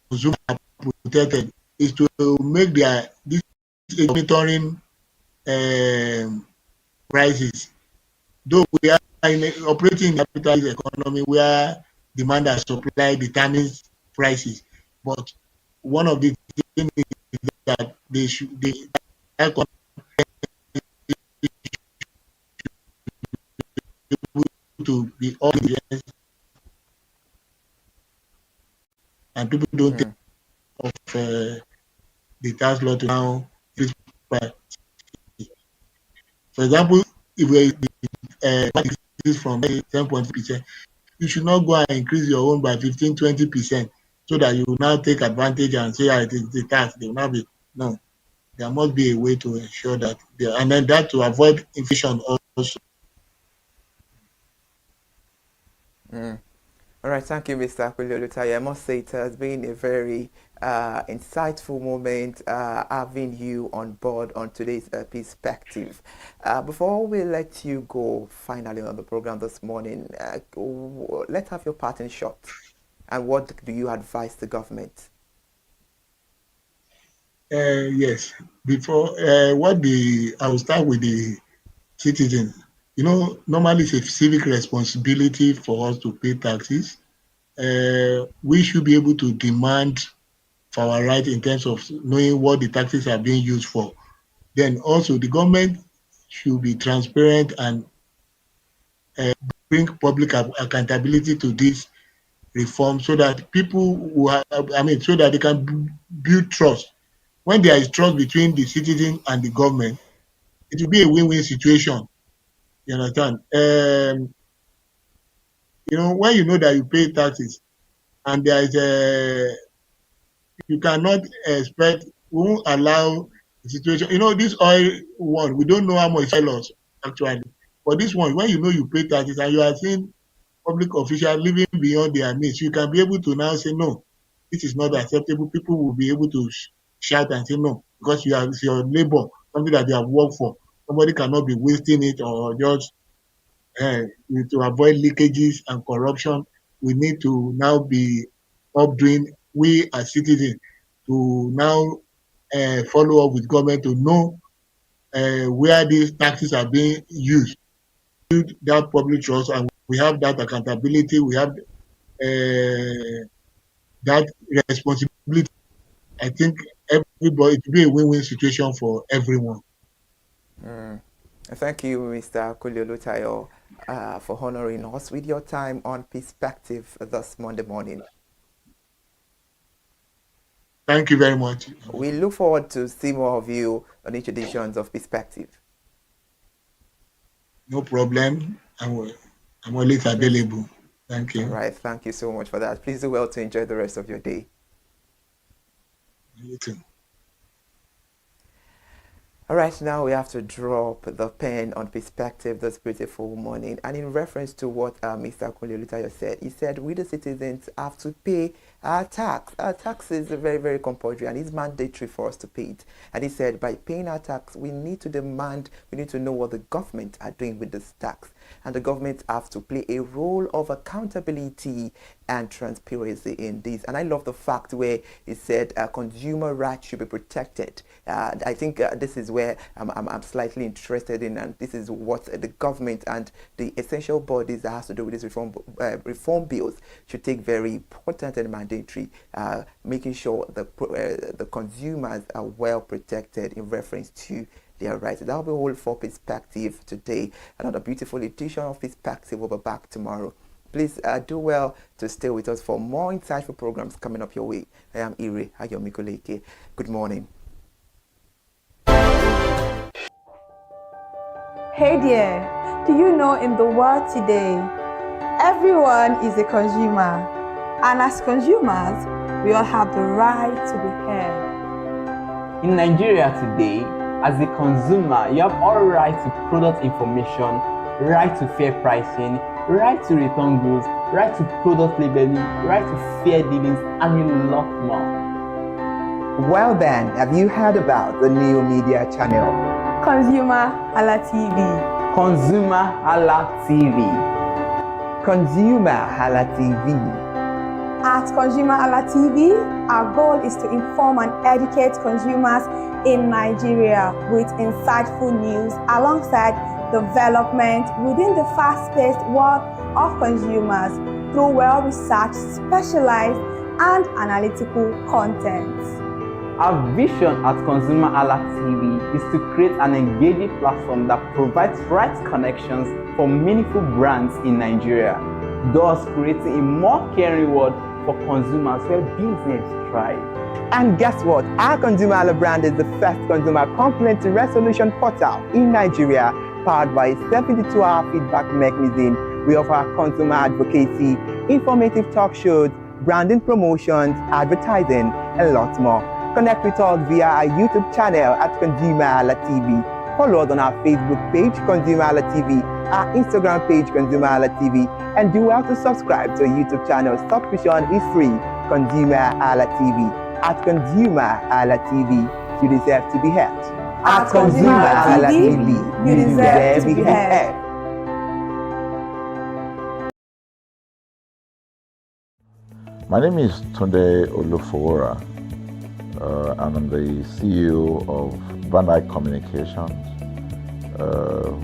consumer are protected, is to make this monitoring prices. Though we are operating in a capitalist economy where demand and supply determines prices, but one of the things is that they should to be obvious, and people don't think of the tax law to now increase price. For example, if we increase from 10.5%, you should not go and increase your own by 15-20%. so that you will now take advantage and say, it is the tax. They will not be. No, there must be a way to ensure that, and then that to avoid inflation also. All right, thank you, Mr. Akwili. I must say it has been a very insightful moment having you on board on today's perspective. Before we let you go finally on the program this morning, let's have your parting shot. And what do you advise the government? Yes, before I will start with the citizens. You know, normally it's a civic responsibility for us to pay taxes. We should be able to demand for our right in terms of knowing what the taxes are being used for. Then also the government should be transparent and bring public accountability to this reform so that people so that they can build trust. When there is trust between the citizen and the government, it will be a win-win situation. You understand? You know, when you know that you pay taxes and there is you cannot expect, we won't allow the situation. You know, this oil one, we don't know how much oil loss actually. But this one, when you know you pay taxes and you are seeing public officials living beyond their means, you can be able to now say, no, this is not acceptable. People will be able to shout and say no, because it's your labor, something that they have worked for. Somebody cannot be wasting it or just to avoid leakages and corruption. We need to now be doing, we as citizens, to now follow up with government to know where these taxes are being used. Build that public trust, and we have that accountability. We have that responsibility. I think everybody, it will be a win-win situation for everyone. Thank you, Mr. Akwili, for honoring us with your time on Perspective this Monday morning. Thank you very much. We look forward to see more of you on each editions of Perspective. No problem. I'm always available. Thank you. All right. Thank you so much for that. Please do well to enjoy the rest of your day. You too. All right, now we have to drop the pen on Perspective this beautiful morning. And in reference to what Mr. Akwili said, he said we the citizens have to pay our tax. Our tax is very, very compulsory and it's mandatory for us to pay it. And he said by paying our tax, we need to know what the government are doing with this tax. And the government have to play a role of accountability and transparency in this. And I love the fact where he said consumer rights should be protected. I think this is where I'm slightly interested in, and this is what the government and the essential bodies that has to do with this reform bills should take very important and mandatory, making sure the consumers are well protected in reference to their rights. That will be all for Perspective today. Another beautiful edition of Perspective will be back tomorrow. Please do well to stay with us for more insightful programs coming up your way. I am Ire Ayomikoleke. Good morning. Hey there, do you know in the world today, everyone is a consumer, and as consumers, we all have the right to be heard. In Nigeria today, as a consumer, you have all right to product information, right to fair pricing, right to return goods, right to product labeling, right to fair dealings, and a lot more. Well then, have you heard about the new media channel? ConsumerHallaTV. ConsumerHallaTV. ConsumerHallaTV. At ConsumerHallaTV, our goal is to inform and educate consumers in Nigeria with insightful news alongside development within the fast-paced world of consumers through well-researched, specialized, and analytical content. Our vision at ConsumerHallaTV is to create an engaging platform that provides right connections for meaningful brands in Nigeria, thus creating a more caring world for consumers where business thrives. And guess what? Our ConsumerHalla brand is the first consumer complaint resolution portal in Nigeria, powered by a 72-hour feedback mechanism. We offer consumer advocacy, informative talk shows, branding promotions, advertising, and lots more. Connect with us via our YouTube channel at ConsumerHallaTV. Follow us on our Facebook page, ConsumerHallaTV, our Instagram page, ConsumerHallaTV, and do well to subscribe to our YouTube channel. Subscription is free. ConsumerHallaTV. At ConsumerHallaTV, you deserve to be heard. At ConsumerHallaTV, you deserve to be heard. My name is Tunde Olufowora, and I'm the CEO of Brand Eye Communications.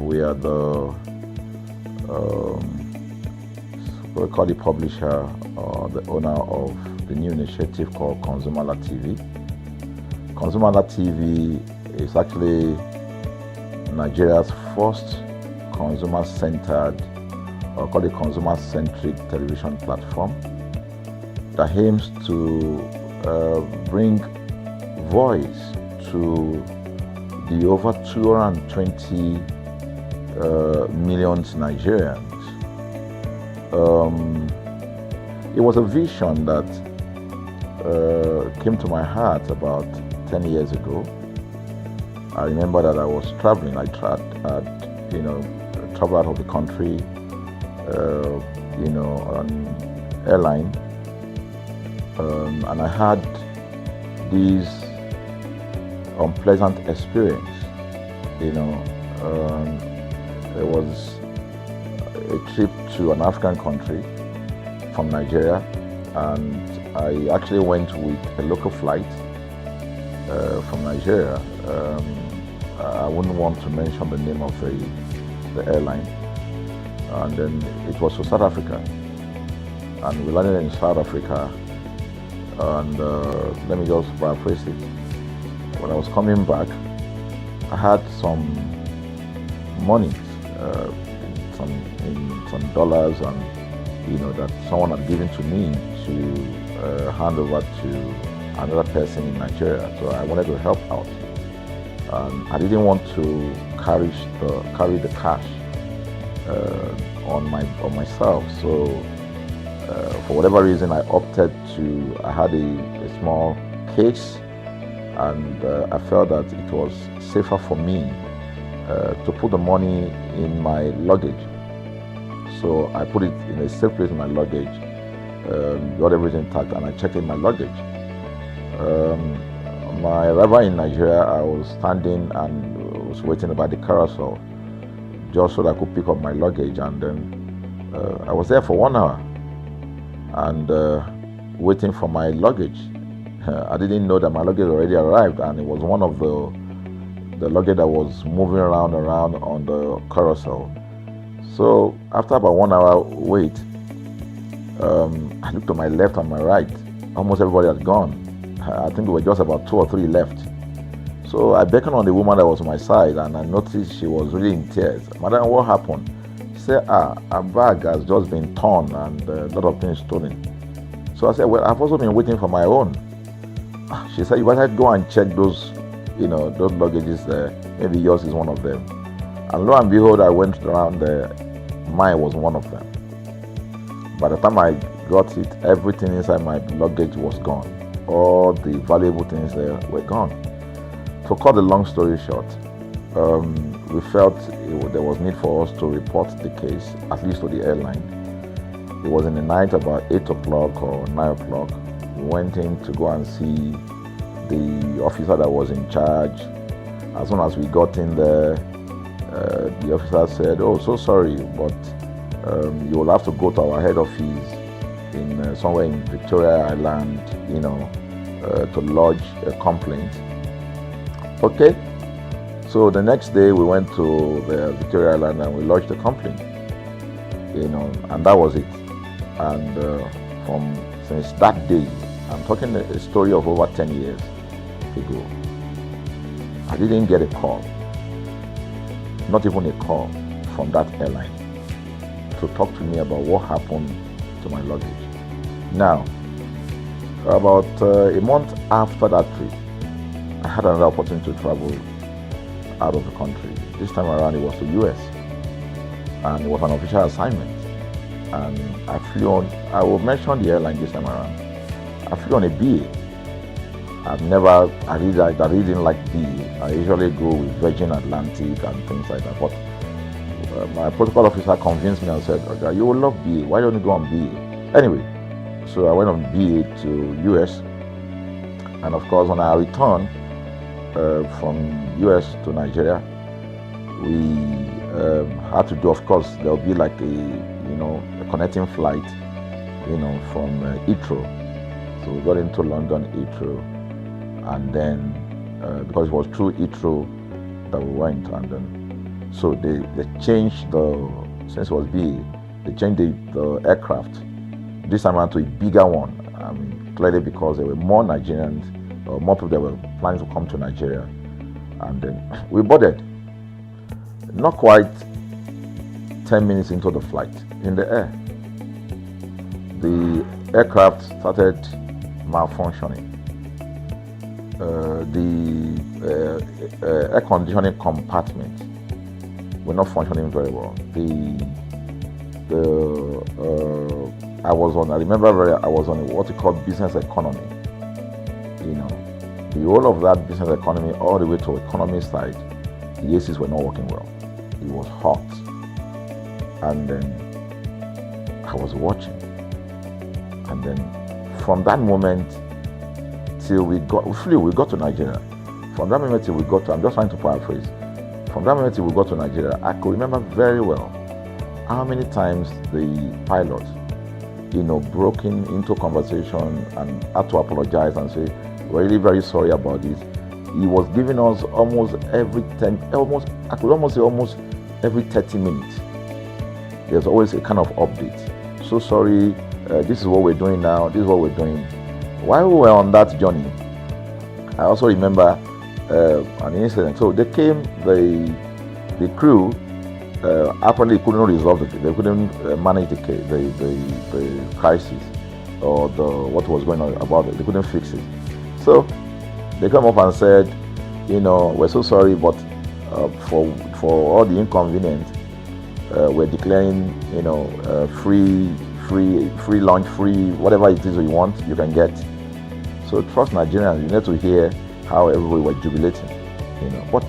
We are the we call the publisher or the owner of the new initiative called ConsumerHallaTV. ConsumerHallaTV is actually Nigeria's first consumer-centered, or called a consumer-centric television platform that aims to bring voice to the over 220 million Nigerians. It was a vision that came to my heart about 10 years ago. I remember that I was traveling. I traveled out of the country, on airline, and I had this unpleasant experience. It was a trip to an African country from Nigeria, and I actually went with a local flight from Nigeria. I wouldn't want to mention the name of the airline, and then it was to South Africa, and we landed in South Africa, and let me just paraphrase it. When I was coming back, I had some money, some dollars, and that someone had given to me to hand over to another person in Nigeria. So I wanted to help out. I didn't want to carry the cash on myself. So for whatever reason, I opted to. I had a small case, and I felt that it was safer for me to put the money in my luggage. So I put it in a safe place in my luggage, got everything intact, and I checked in my luggage. My arrival in Nigeria, I was standing and was waiting about the carousel just so that I could pick up my luggage, and then I was there for 1 hour and waiting for my luggage. I didn't know that my luggage already arrived, and it was one of the luggage that was moving around on the carousel. So after about 1 hour wait, I looked to my left and my right. Almost everybody had gone. I think there were just about 2 or 3 left. So I beckoned on the woman that was on my side, and I noticed she was really in tears. Madam, what happened? She said, her bag has just been torn and a lot of things stolen. So I said, well, I've also been waiting for my own. She said, you better go and check those luggages there. Maybe yours is one of them. And lo and behold, I went around there. Mine was one of them. By the time I got it, everything inside my luggage was gone. All the valuable things there were gone. To cut the long story short, we felt there was need for us to report the case, at least to the airline. It was in the night, about 8 o'clock or 9 o'clock. We went in to go and see the officer that was in charge. As soon as we got in there, the officer said, "Oh, so sorry, but you will have to go to our head office in somewhere in Victoria Island, to lodge a complaint." Okay. So the next day we went to the Victoria Island and we lodged a complaint, and that was it. And since that day, I'm talking a story of over 10 years ago, I didn't get a call, not even a call from that airline to talk to me about what happened to my luggage. Now, about a month after that trip, I had another opportunity to travel out of the country. This time around it was to US, and it was an official assignment. and I flew on. I will mention the airline this time around. I flew on a BA. I really didn't like BA. I usually go with Virgin Atlantic and things like that. But my protocol officer convinced me and said, okay, you will love BA. Why don't you go on BA? Anyway, so I went on BA to US. And of course, when I returned from US to Nigeria, we had to do, of course, there'll be like a connecting flight, from Heathrow. So we got into London Heathrow, and then because it was through Heathrow that we went, and then so they changed since it was BA, they changed the aircraft this time around to a bigger one. I mean, clearly because there were more Nigerians, or more people that were planning to come to Nigeria, and then we boarded. Not quite 10 minutes into the flight, in the air, the aircraft started malfunctioning. The air conditioning compartment were not functioning very well. I was on what you call business economy. The whole of that business economy, all the way to economy side, the ACs were not working well. It was hot, and then I was watching, and then from that moment till we got to Nigeria. From that moment till we got to, I'm just trying to paraphrase. From that moment till we got to Nigeria, I could remember very well how many times the pilot, broke into conversation and had to apologize and say, "We're really very sorry about this." He was giving us almost every 30 minutes. There's always a kind of update. So sorry, this is what we're doing now, this is what we're doing. While we were on that journey, I also remember an incident. So they came, the crew apparently couldn't resolve it. They couldn't manage the crisis or what was going on about it. They couldn't fix it. So they come up and said, we're so sorry, but for all the inconvenience, we're declaring, free lunch, free whatever it is you want, you can get. So trust Nigerians, you need to hear how everybody was jubilating, But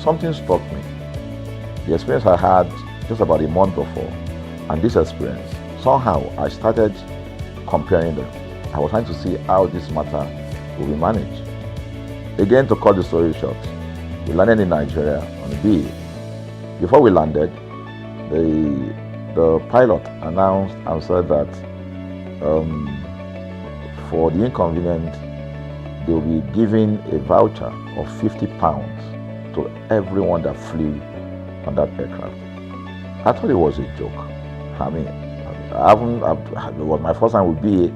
something struck me. The experience I had just about a month before, and this experience, somehow I started comparing them. I was trying to see how this matter will be managed. Again, to cut the story short, we landed in Nigeria on a BA. Before we landed, the pilot announced and said that for the inconvenience, they will be giving a voucher of £50 to everyone that flew on that aircraft. I thought it was a joke. I mean, it was my first time with BA,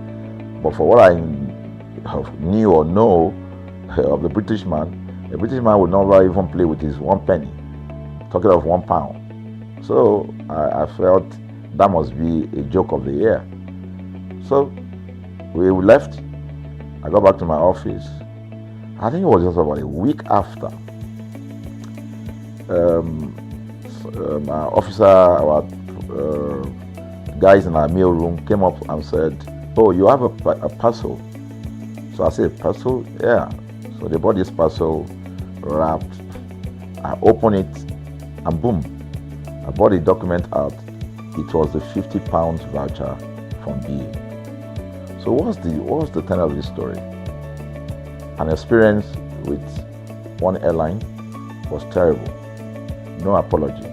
but for what I knew or know of the British man would never even play with his 1 penny, talking of £1. So I felt that must be a joke of the year. So we left. I got back to my office. I think it was just about a week after. Our guys in our mail room came up and said, "Oh, you have a parcel." So I said, "Parcel? Yeah." So they bought this parcel wrapped. I opened it, and boom, I bought the document out. It was the £50 voucher from BA. So what's the tenor of this story? An experience with one airline was terrible, no apology.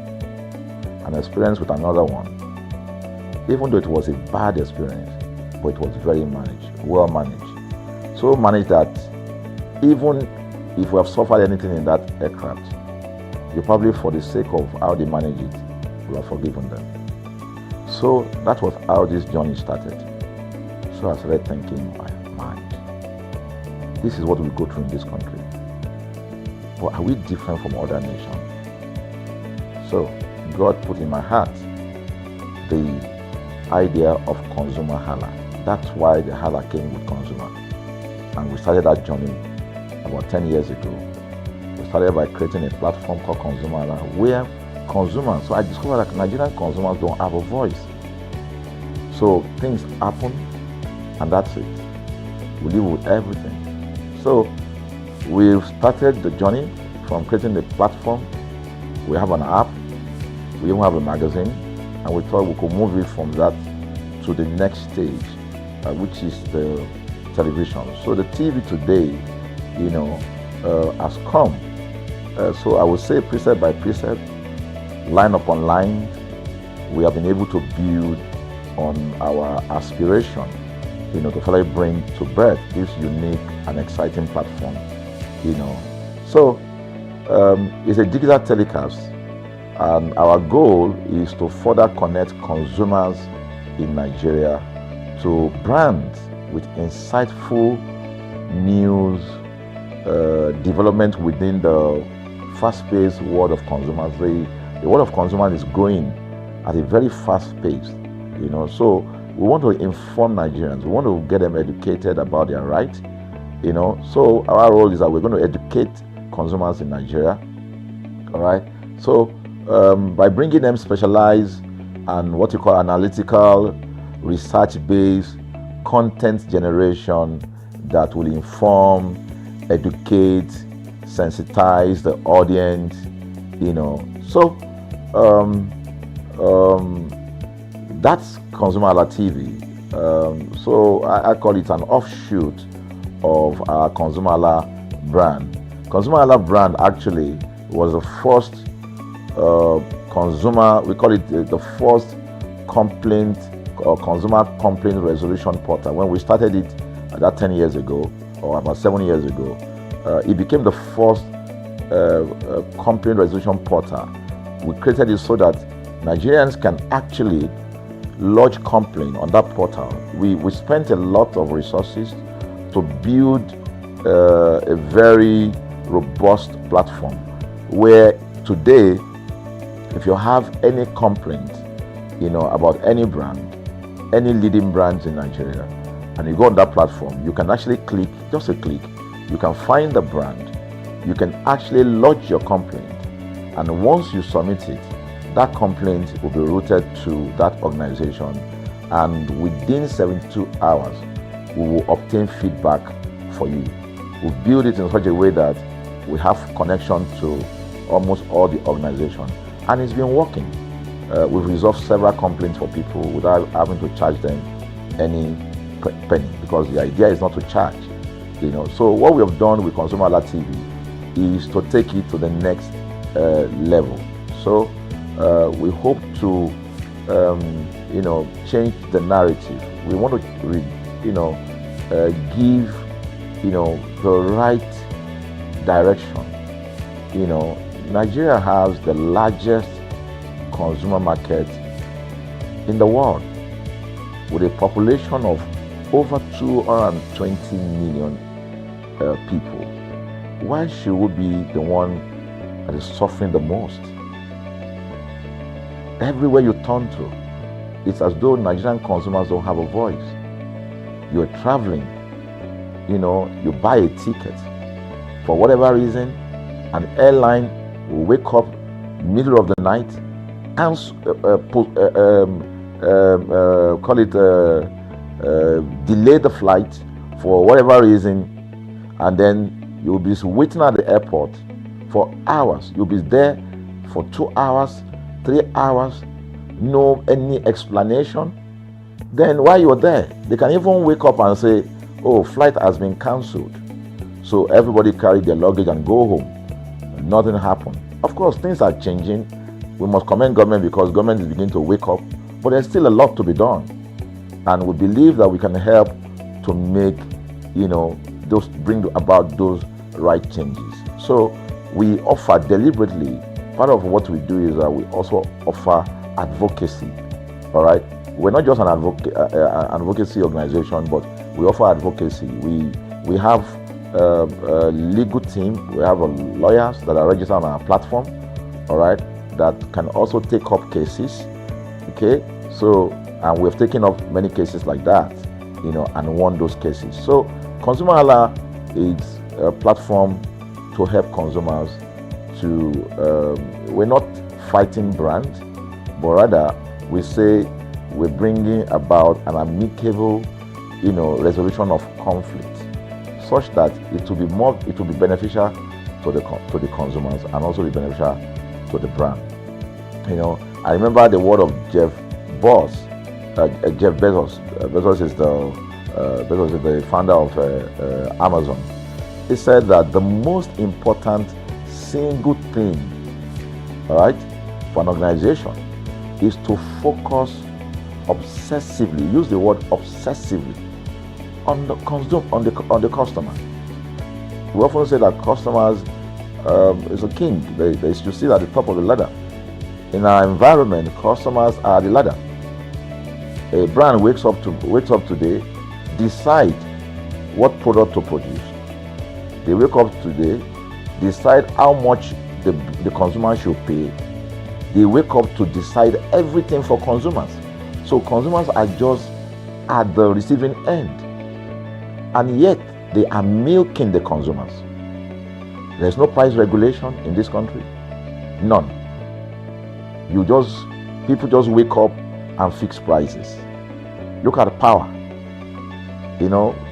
An experience with another one, even though it was a bad experience, but it was very well managed. So managed that even if we have suffered anything in that aircraft, you probably, for the sake of how they manage it, will have forgiven them. So that was how this journey started. So I started thinking, my mind, this is what we go through in this country. But are we different from other nations? So God put in my heart the idea of ConsumerHalla. That's why the Hala came with consumer. And we started that journey about 10 years ago. We started by creating a platform called ConsumerHalla, where consumers, so I discovered that Nigerian consumers don't have a voice. So things happen, and that's it. We live with everything. So we've started the journey from creating the platform. We have an app, we even have a magazine, and we thought we could move it from that to the next stage, which is the television. So the TV today, has come. So I would say precept by precept, line upon line, we have been able to build on our aspiration, to finally bring to birth this unique and exciting platform, So it's a digital telecast, and our goal is to further connect consumers in Nigeria to brands with insightful news, development within the fast-paced world of consumers. The world of consumers is growing at a very fast pace, So we want to inform Nigerians. We want to get them educated about their rights, So our role is that we're going to educate consumers in Nigeria, all right? So by bringing them specialized and what you call analytical, research-based content generation that will inform, educate, sensitize the audience, So that's ConsumerHalla TV. So I call it an offshoot of our ConsumerHalla brand. ConsumerHalla brand actually was the first we call it the first complaint or consumer complaint resolution portal. When we started it about 10 years ago, or about 7 years ago, it became the first complaint resolution portal. We created it so that Nigerians can actually lodge complaint on that portal. We spent a lot of resources to build a very robust platform where today, if you have any complaint, about any brand, any leading brands in Nigeria, and you go on that platform, you can actually click, just a click, you can find the brand, you can actually lodge your complaint, and once you submit it, that complaint will be routed to that organization, and within 72 hours, we will obtain feedback for you. We build it in such a way that we have connection to almost all the organizations, and it's been working. We've resolved several complaints for people without having to charge them any penny, because the idea is not to charge. So what we have done with ConsumerHalla TV is to take it to the next level. So we hope to change the narrative. We want to give the right direction. Nigeria has the largest consumer market in the world, with a population of over 220 million people. Why should we be the one that is suffering the most? Everywhere you turn to, it's as though Nigerian consumers don't have a voice. You're traveling, you buy a ticket. For whatever reason, an airline will wake up middle of the night, delay the flight for whatever reason, and then you'll be waiting at the airport for hours. You'll be there for 2 hours, 3 hours, no any explanation. Then while you're there, they can even wake up and say, oh, flight has been cancelled. So everybody carry their luggage and go home. Nothing happened. Of course, things are changing. We must commend government because government is beginning to wake up, but there's still a lot to be done. And we believe that we can help to make, bring about those right changes. So we offer deliberately, part of what we do is that we also offer advocacy, all right? We're not just an advocacy organization, but we offer advocacy. We have a legal team, we have lawyers that are registered on our platform, all right, that can also take up cases, okay? So, and we've taken up many cases like that, and won those cases. So, ConsumerHalla is a platform to help consumers we're not fighting brands, but rather we say we're bringing about an amicable, resolution of conflict, such that it will be beneficial to the consumers and also be beneficial to the brand. I remember the word of Jeff Bezos. Bezos is the founder of Amazon. He said that the most important single thing, all right, for an organization is to focus obsessively, use the word obsessively, on the customer. We often say that customers is a king. They should sit at the top of the ladder. In our environment, customers are the ladder. A brand wakes up today, decide what product to produce. They wake up today, decide how much the consumer should pay. They wake up to decide everything for consumers. So consumers are just at the receiving end. And yet, they are milking the consumers. There's no price regulation in this country. None. People just wake up and fix prices. Look at the power.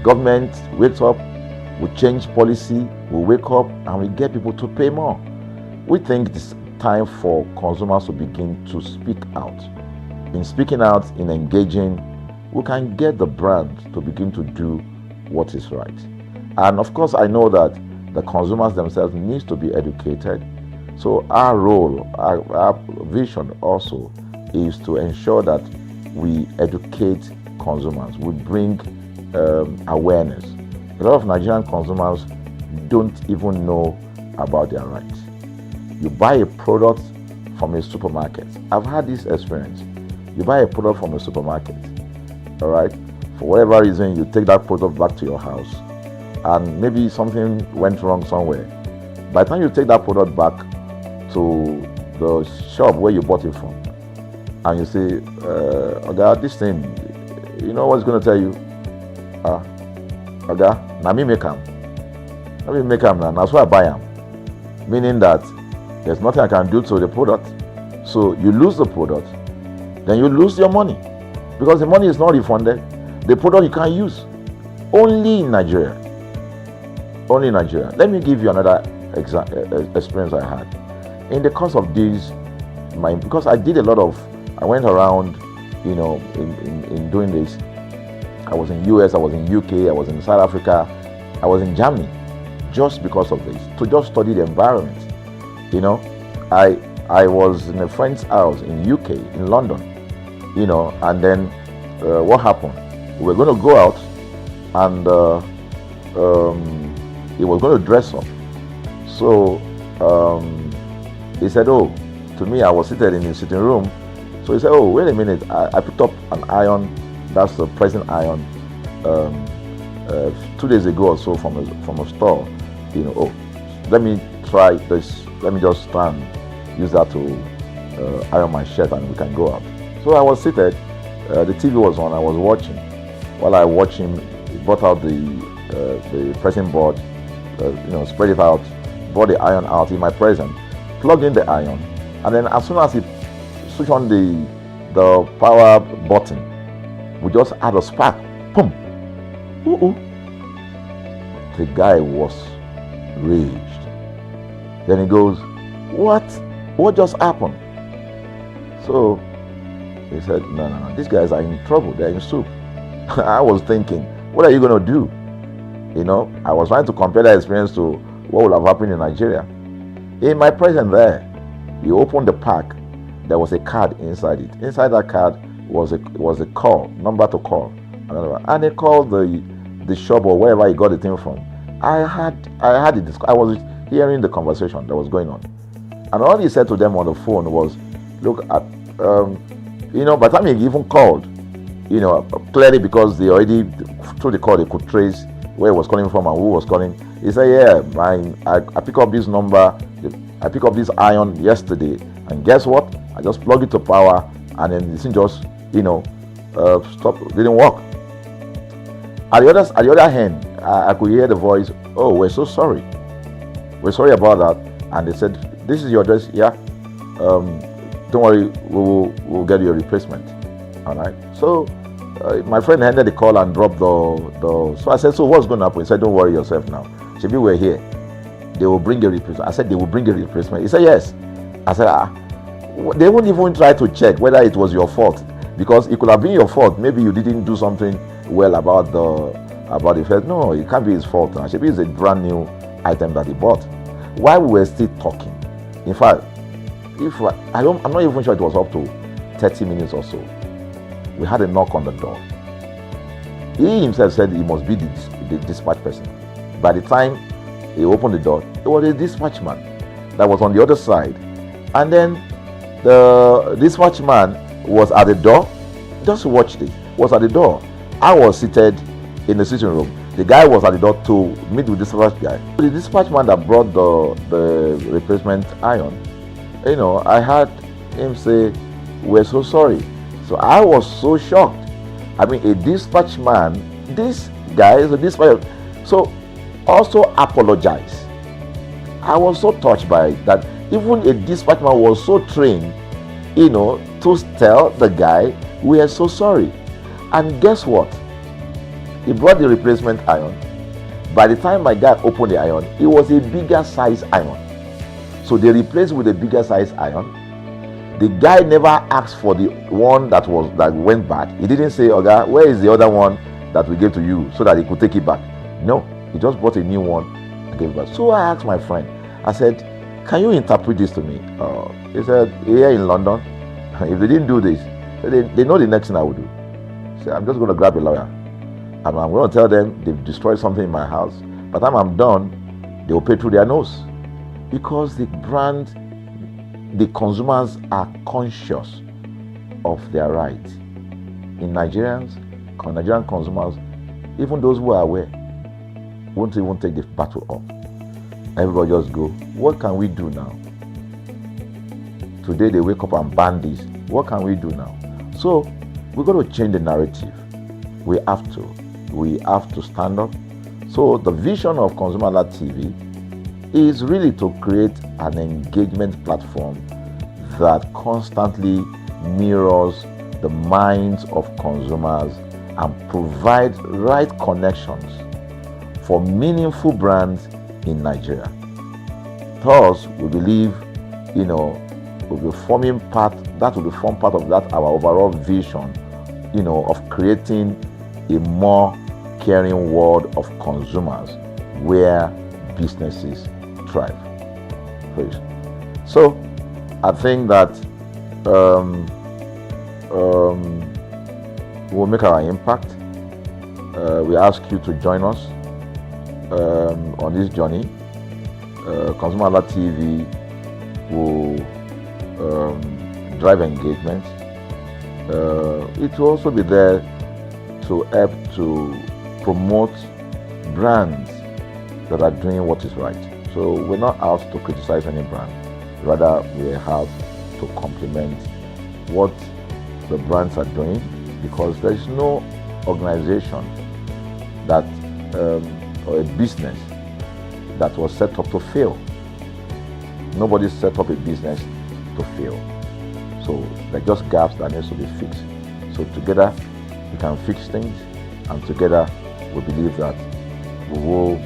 Government wakes up, we change policy, we wake up and we get people to pay more. We think it's time for consumers to begin to speak out. In speaking out, in engaging, we can get the brand to begin to do what is right. And of course, I know that the consumers themselves need to be educated. So our role, our vision also is to ensure that we educate consumers, we bring awareness. A lot of Nigerian consumers don't even know about their rights. You buy a product from a supermarket. I've had this experience. You buy a product from a supermarket, all right? For whatever reason, you take that product back to your house, and maybe something went wrong somewhere. By the time you take that product back to the shop where you bought it from, and you say, Oga, this thing, you know what's going to tell you? Oga, na me make am. Na me make am now. That's why I buy am. Meaning that there's nothing I can do to the product. So you lose the product, then you lose your money, because the money is not refunded. The product you can't use. Only in Nigeria. Only in Nigeria. Let me give you another experience I had. In the course of this, because I did a lot of, I went around, in doing this. I was in US, I was in UK, I was in South Africa, I was in Germany, just because of this, to just study the environment. I was in a friend's house in UK, in London, and then what happened? We were going to go out, and he was going to dress up. So he said, oh, to me, I was seated in his sitting room. So he said, oh, wait a minute, I picked up an iron, that's the pressing iron, 2 days ago or so from a store. Oh, let me try this, let me just try and use that to iron my shirt and we can go out. So I was seated, the TV was on, I was watching. While I watched him, he brought out the pressing board, spread it out, brought the iron out in my presence, plugged in the iron, and then as soon as he switched on the power button, we just had a spark. Boom! Ooh. The guy was raged. Then he goes, what? What just happened? So he said, no, these guys are in trouble, they're in soup. I was thinking, what are you going to do? I was trying to compare that experience to what would have happened in Nigeria. In my presence there, he opened the pack. There was a card inside it. Inside that card was a call, number to call. And he called the shop or wherever he got the thing from. I was hearing the conversation that was going on. And all he said to them on the phone was, look at, by the time he even called, clearly because they already, through the call, they could trace where he was calling from and who was calling. He said, yeah, I picked up this number, I picked up this iron yesterday, and guess what? I just plugged it to power, and then this thing just, stopped, didn't work. At the other hand, I could hear the voice, oh, we're so sorry. We're sorry about that. And they said, this is your address, yeah? Don't worry, we'll get you a replacement. And All right. So my friend ended the call and dropped the. So I said, so what's going to happen? He said, don't worry yourself now. Shebi, we're here. They will bring a replacement. I said, they will bring a replacement. He said, yes. I said, they won't even try to check whether it was your fault, because it could have been your fault. Maybe you didn't do something well about the first. No, it can't be his fault. Now, Shebi is a brand new item that he bought. While we were still talking, in fact, I'm not even sure it was up to 30 minutes or so, we had a knock on the door. He himself said he must be the dispatch person. By the time he opened the door, it was a dispatch man that was on the other side. And then the dispatch man was at the door. Just watch this. Was at the door. I was seated in the sitting room. The guy was at the door to meet with the dispatch guy. The dispatch man that brought the replacement iron, I heard him say, we're so sorry. So I was so shocked. I mean, a dispatch man, this guy is a dispatch, so also apologize. I was so touched by that. Even a dispatch man was so trained, to tell the guy, we are so sorry. And guess what? He brought the replacement iron. By the time my guy opened the iron, it was a bigger size iron. So they replaced with a bigger size iron. The guy never asked for the one that went back. He didn't say, Oga, where is the other one that we gave to you, so that he could take it back? No, he just bought a new one and gave it back. So I asked my friend, I said, can you interpret this to me? He said, here in London, if they didn't do this, they know the next thing I would do. So I'm just going to grab a lawyer and I'm going to tell them they've destroyed something in my house. By the time I'm done, they will pay through their nose. Because the consumers are conscious of their rights. In Nigerian consumers, even those who are aware, won't even take the battle up. Everybody just go, what can we do now? Today they wake up and ban this. What can we do now? So we're going to change the narrative. We have to stand up. So the vision of ConsumerHallaTV is really to create an engagement platform that constantly mirrors the minds of consumers and provides right connections for meaningful brands in Nigeria. Thus, we believe, will be forming part of that our overall vision, of creating a more caring world of consumers where businesses thrive. So, I think that we'll make our impact. We ask you to join us on this journey. ConsumerHallaTV will drive engagement. It will also be there to help to promote brands that are doing what is right. So we're not out to criticize any brand. Rather, we have to complement what the brands are doing, because there is no organization that or a business that was set up to fail. Nobody set up a business to fail. So there are just gaps that need to be fixed. So together we can fix things, and together we believe that we will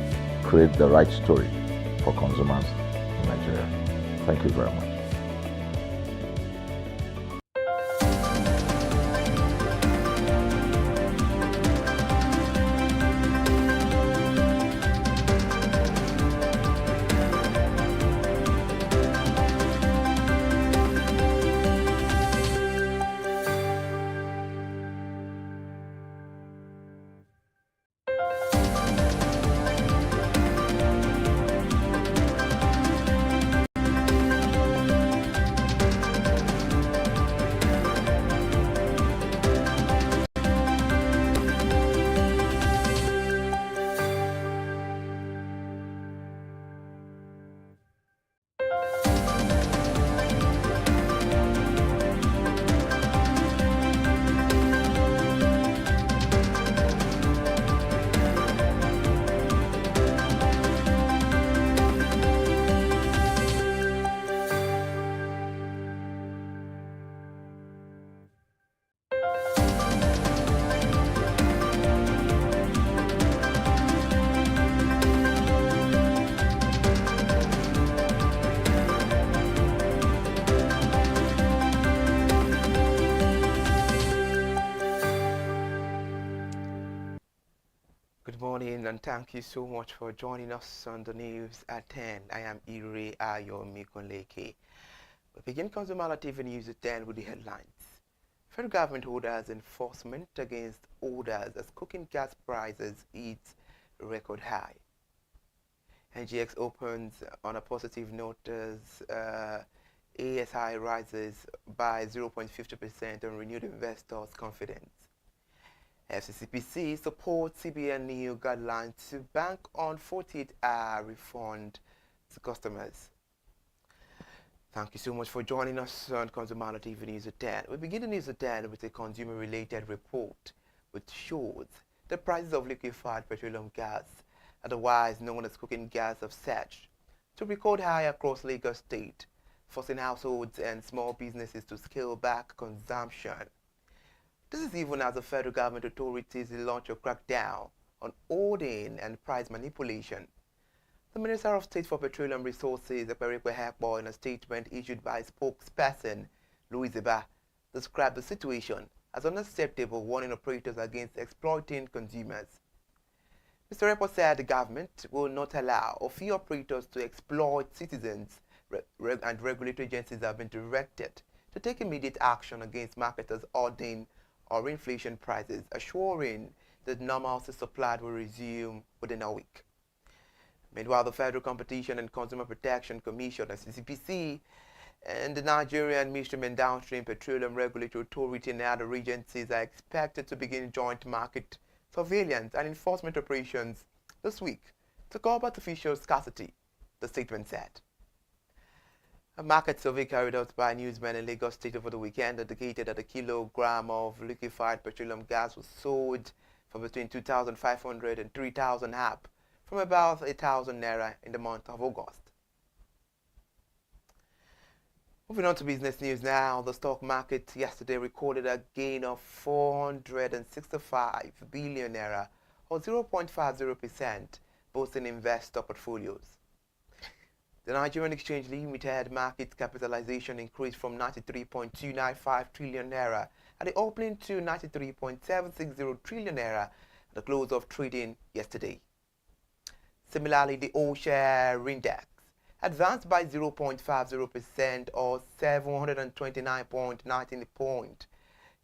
create the right story for consumers in Nigeria. Thank you very much. morning and thank you so much for joining us on the news at 10. I am Ire Ayomikonleke. We begin ConsumerHallaTV news at 10 with the headlines. Federal government orders enforcement against orders as cooking gas prices hit record high. NGX opens on a positive note as ASI rises by 0.50% on renewed investors' confidence. FCCPC supports CBN new guidelines to bank on 48-hour refund to customers. Thank you so much for joining us on ConsumerHallaTV News at 10. We begin the news at 10 with a consumer-related report which shows the prices of liquefied petroleum gas, otherwise known as cooking gas, have surged to record high across Lagos State, forcing households and small businesses to scale back consumption. This is even as the federal government authorities launch a crackdown on hoarding and price manipulation. The Minister of State for Petroleum Resources, Ekperikpe Hekpo, in a statement issued by spokesperson Louis Eba, described the situation as unacceptable, warning operators against exploiting consumers. Mr. Ekpo said the government will not allow or few operators to exploit citizens, and regulatory agencies have been directed to take immediate action against marketers hoarding or inflation prices, assuring that normalcy supply will resume within a week. Meanwhile, the Federal Competition and Consumer Protection Commission, FCCPC, and the Nigerian Midstream and Downstream Petroleum Regulatory Authority and other agencies are expected to begin joint market surveillance and enforcement operations this week to combat artificial scarcity, the statement said. A market survey carried out by newsmen in Lagos State over the weekend indicated that a kilogram of liquefied petroleum gas was sold for between 2,500 and 3,000 naira, from about 8,000 naira in the month of August. Moving on to business news now, the stock market yesterday recorded a gain of 465 billion naira, or 0.50%, boosting investor portfolios. The Nigerian Exchange Limited market capitalization increased from 93.295 trillion naira at the opening to 93.760 trillion naira at the close of trading yesterday. Similarly, the all-share index advanced by 0.50% or 729.19 points,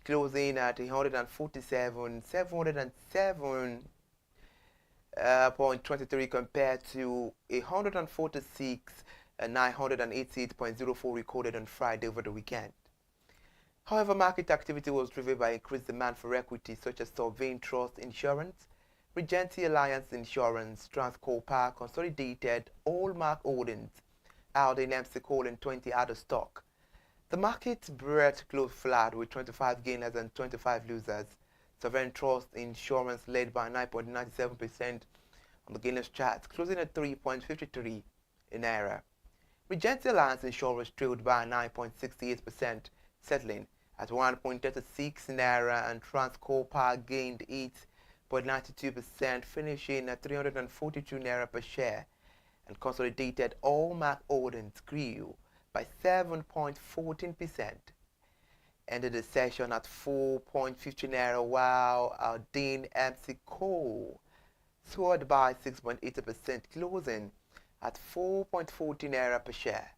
closing at 707.23 compared to 988.04 recorded on Friday over the weekend. However, market activity was driven by increased demand for equities such as Surveying Trust Insurance, Regency Alliance Insurance, Transcorp, Consolidated, Allmark Holdings, Alden, MC Cole, and 20 other stock. The market breadth closed flat with 25 gainers and 25 losers. Sovereign Trust Insurance led by 9.97% on the gainers chart, closing at 3.53 in naira. Regency Alliance Insurance trailed by 9.68%, settling at 1.36 naira, and Transcorp gained 8.92%, finishing at 342 naira per share, and Consolidated Allmark Holdings grew by 7.14%. Ended the session at 4.50 naira, while Alden MC Cole soared by 6.80%, closing at 4.40 naira per share.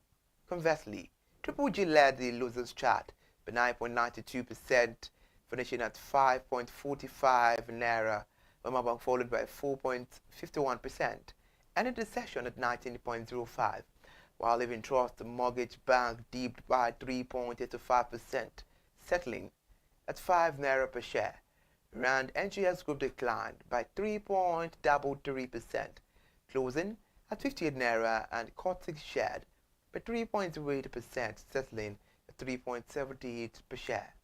Conversely, Triple G led the losers chart by 9.92%, finishing at 5.45 naira, Wemabank followed by 4.51%, ended the session at 19.05, while Living Trust Mortgage Bank dipped by 3.85%, settling at 5 naira per share. Rand NGS Group declined by 3.33%, closing at 58 naira, and Cortex shared by 3.08%, settling at 3.78 per share.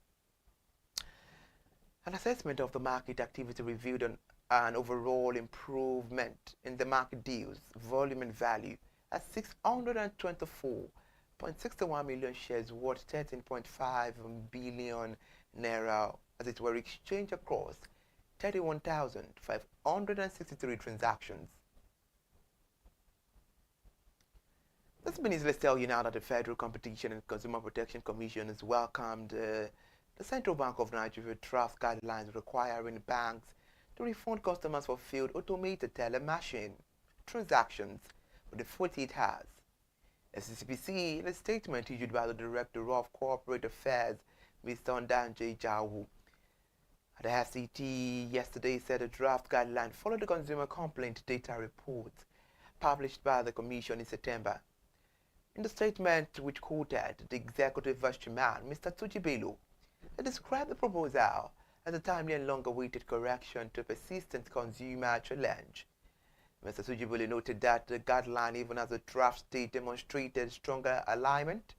An assessment of the market activity revealed an overall improvement in the market deals, volume and value at 624.61 million shares worth 13.5 billion naira as it were exchanged across 31,563 transactions. This means let's tell you now that the Federal Competition and Consumer Protection Commission has welcomed the Central Bank of Nigeria draft guidelines requiring banks to refund customers for failed automated teller machine transactions for the 48 hours. FCCPC, in a statement issued by the Director of Corporate Affairs, Mr. Ndanje Jawu, the FCT yesterday said a draft guideline followed the Consumer Complaint Data Report published by the Commission in September. In the statement, which quoted the Executive Vice Chairman, Mr. Tuji Bello, they described the proposal as a timely and long-awaited correction to a persistent consumer challenge. Mr. Tuji Bello noted that the guideline, even as a draft state, demonstrated stronger alignment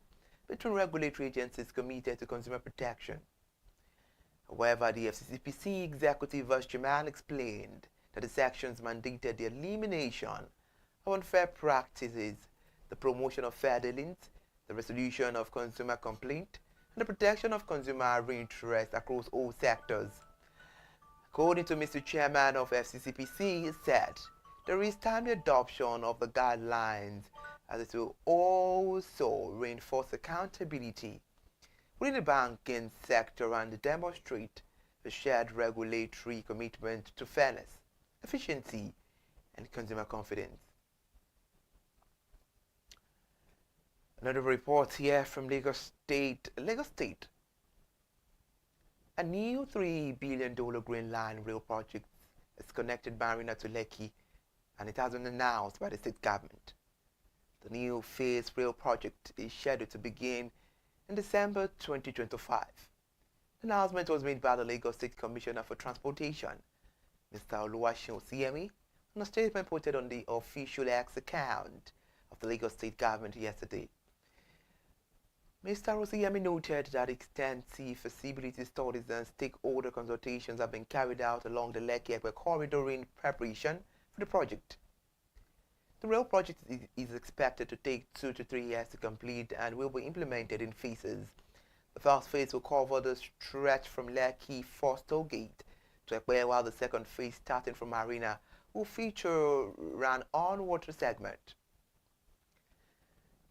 between regulatory agencies committed to consumer protection. However, the FCCPC Executive Vice Chairman explained that the sections mandated the elimination of unfair practices, the promotion of fair dealings, the resolution of consumer complaint, and the protection of consumer interests across all sectors. According to Mr. Chairman of FCCPC, he said there is timely adoption of the guidelines as it will also reinforce accountability within the banking sector and demonstrate the shared regulatory commitment to fairness, efficiency, and consumer confidence. Another report here from Lagos State. A new $3 billion Green Line rail project is connected Marina to Lekki, and it has been announced by the state government. The new phase rail project is scheduled to begin in December 2025. The announcement was made by the Lagos State Commissioner for Transportation, Mr. Oluwaseun Osiyemi, in a statement posted on the official X account of the Lagos State government yesterday. Mr. Osiyemi noted that extensive feasibility studies and stakeholder consultations have been carried out along the Lekki-Ekpe corridor in preparation for the project. The rail project is expected to take 2 to 3 years to complete and will be implemented in phases. The first phase will cover the stretch from Lekki First Toll Gate to Ekpe, while the second phase, starting from Marina, will feature an on-water segment.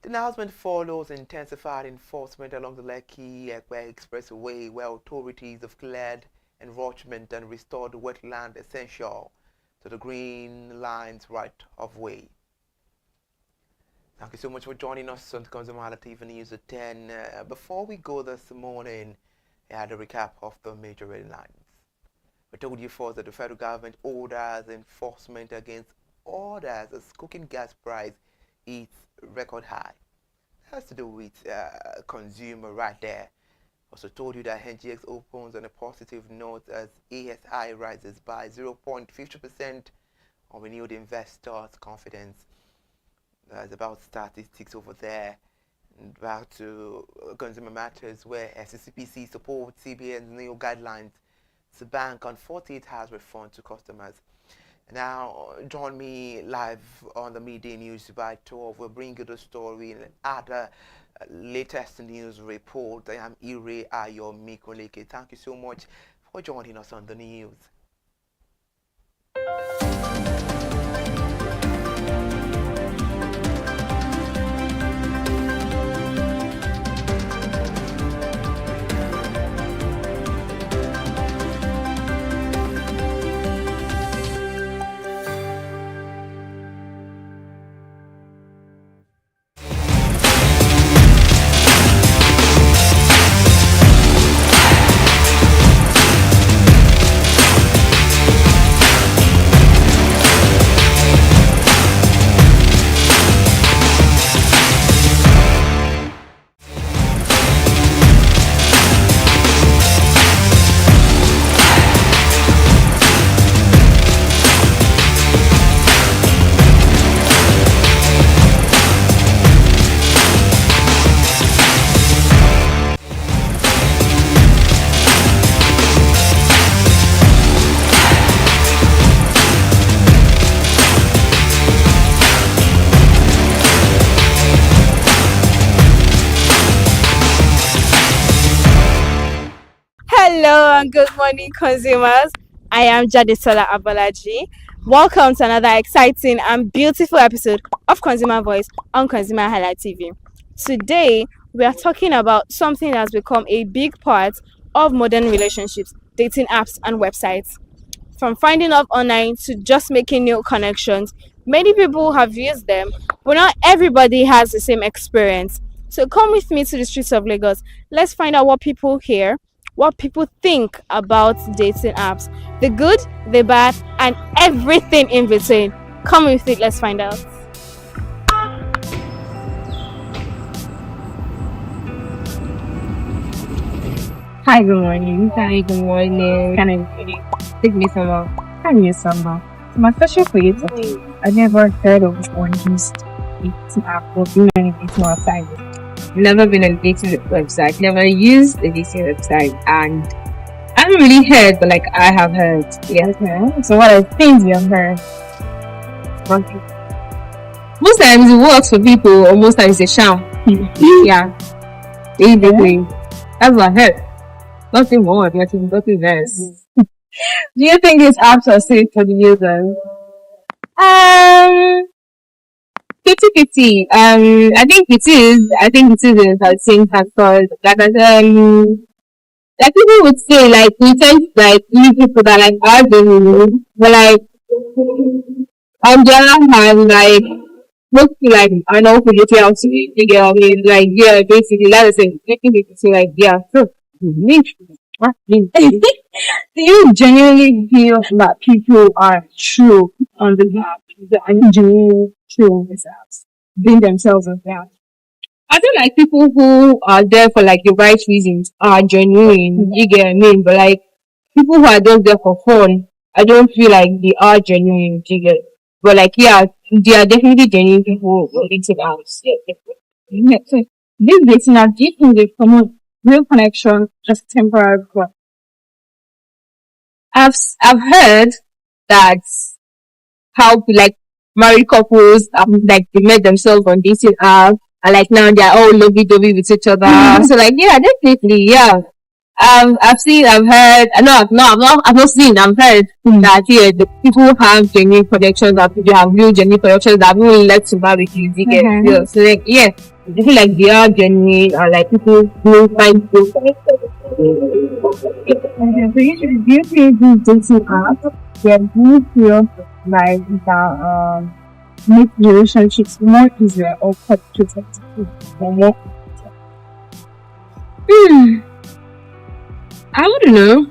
The announcement follows intensified enforcement along the Lekki-Ekpe Expressway, where authorities have cleared encroachment and restored wetland essential to the Green Line's right of way. Thank you so much for joining us on the ConsumerHallaTV News at 10. Before we go this morning, I had a recap of the major headlines. We told you first that the federal government orders enforcement against orders as cooking gas price hits record high. That has to do with consumer right there. Also told you that NGX opens on a positive note as ASI rises by 0.50% on renewed investors' confidence. There's about statistics over there. Back to consumer matters, where FCCPC supports CBN's new guidelines to bank on 48 hours refund to customers. Now, join me live on the midday news by 12. We'll bring you the story and other latest news report. I am Ire Ayomi Koleke. Thank you so much for joining us on the news. Hello and good morning, consumers. I am Jadesola Abalaji. Welcome to another exciting and beautiful episode of Consumer Voice on ConsumerHallaTV. Today, we are talking about something that has become a big part of modern relationships, dating apps and websites. From finding love online to just making new connections, many people have used them, but not everybody has the same experience. So come with me to the streets of Lagos. Let's find out what people hear, what people think about dating apps, the good, the bad, and everything in between. Come with it, let's find out. Hi, good morning. Hi, good morning. Can I take me summer? Can you summer? So my question for you today, I never heard of one used dating app or being on a dating website. Never been on a dating website. Never used a dating website, and I haven't really heard, but like I have heard. Yeah. Okay. So what are things you have heard? Okay. Most times it works for people, or most times it's a sham. Yeah. Basically, that's what I heard. Nothing more, nothing less. Do you think these apps are safe for the users? 50-50. I think it is. I think it is in the same factors. Like people would say, like we tend to like use people that like are doing, but like on the other hand, like most people like I know who get out to you get I mean, like yeah, basically that's the same. Making people say like yeah, so do you genuinely feel that people are true on the app? Are you genuinely true on these apps? Being themselves on the app? I feel like people who are there for like the right reasons are genuine. You get what I mean? But like people who are just there for fun, I don't feel like they are genuine. You get? But like yeah, they are definitely genuine people who dating apps. Yeah. So this dating app, do you think they promote real connection, just temporary growth? I've heard that how like married couples like they met themselves on dating app and like now they're all lovey-dovey with each other. So like yeah, definitely yeah. I've heard. No, I've not seen. I've heard that yeah, the people have genuine connections. That they have real genuine connections that will let to barbecues. You get yeah. So like yeah, I feel like they are genuine or like people who find people. Okay, so usually do you think these dating apps do you feel like that make relationships more easier or complicated or more? I wouldn't know,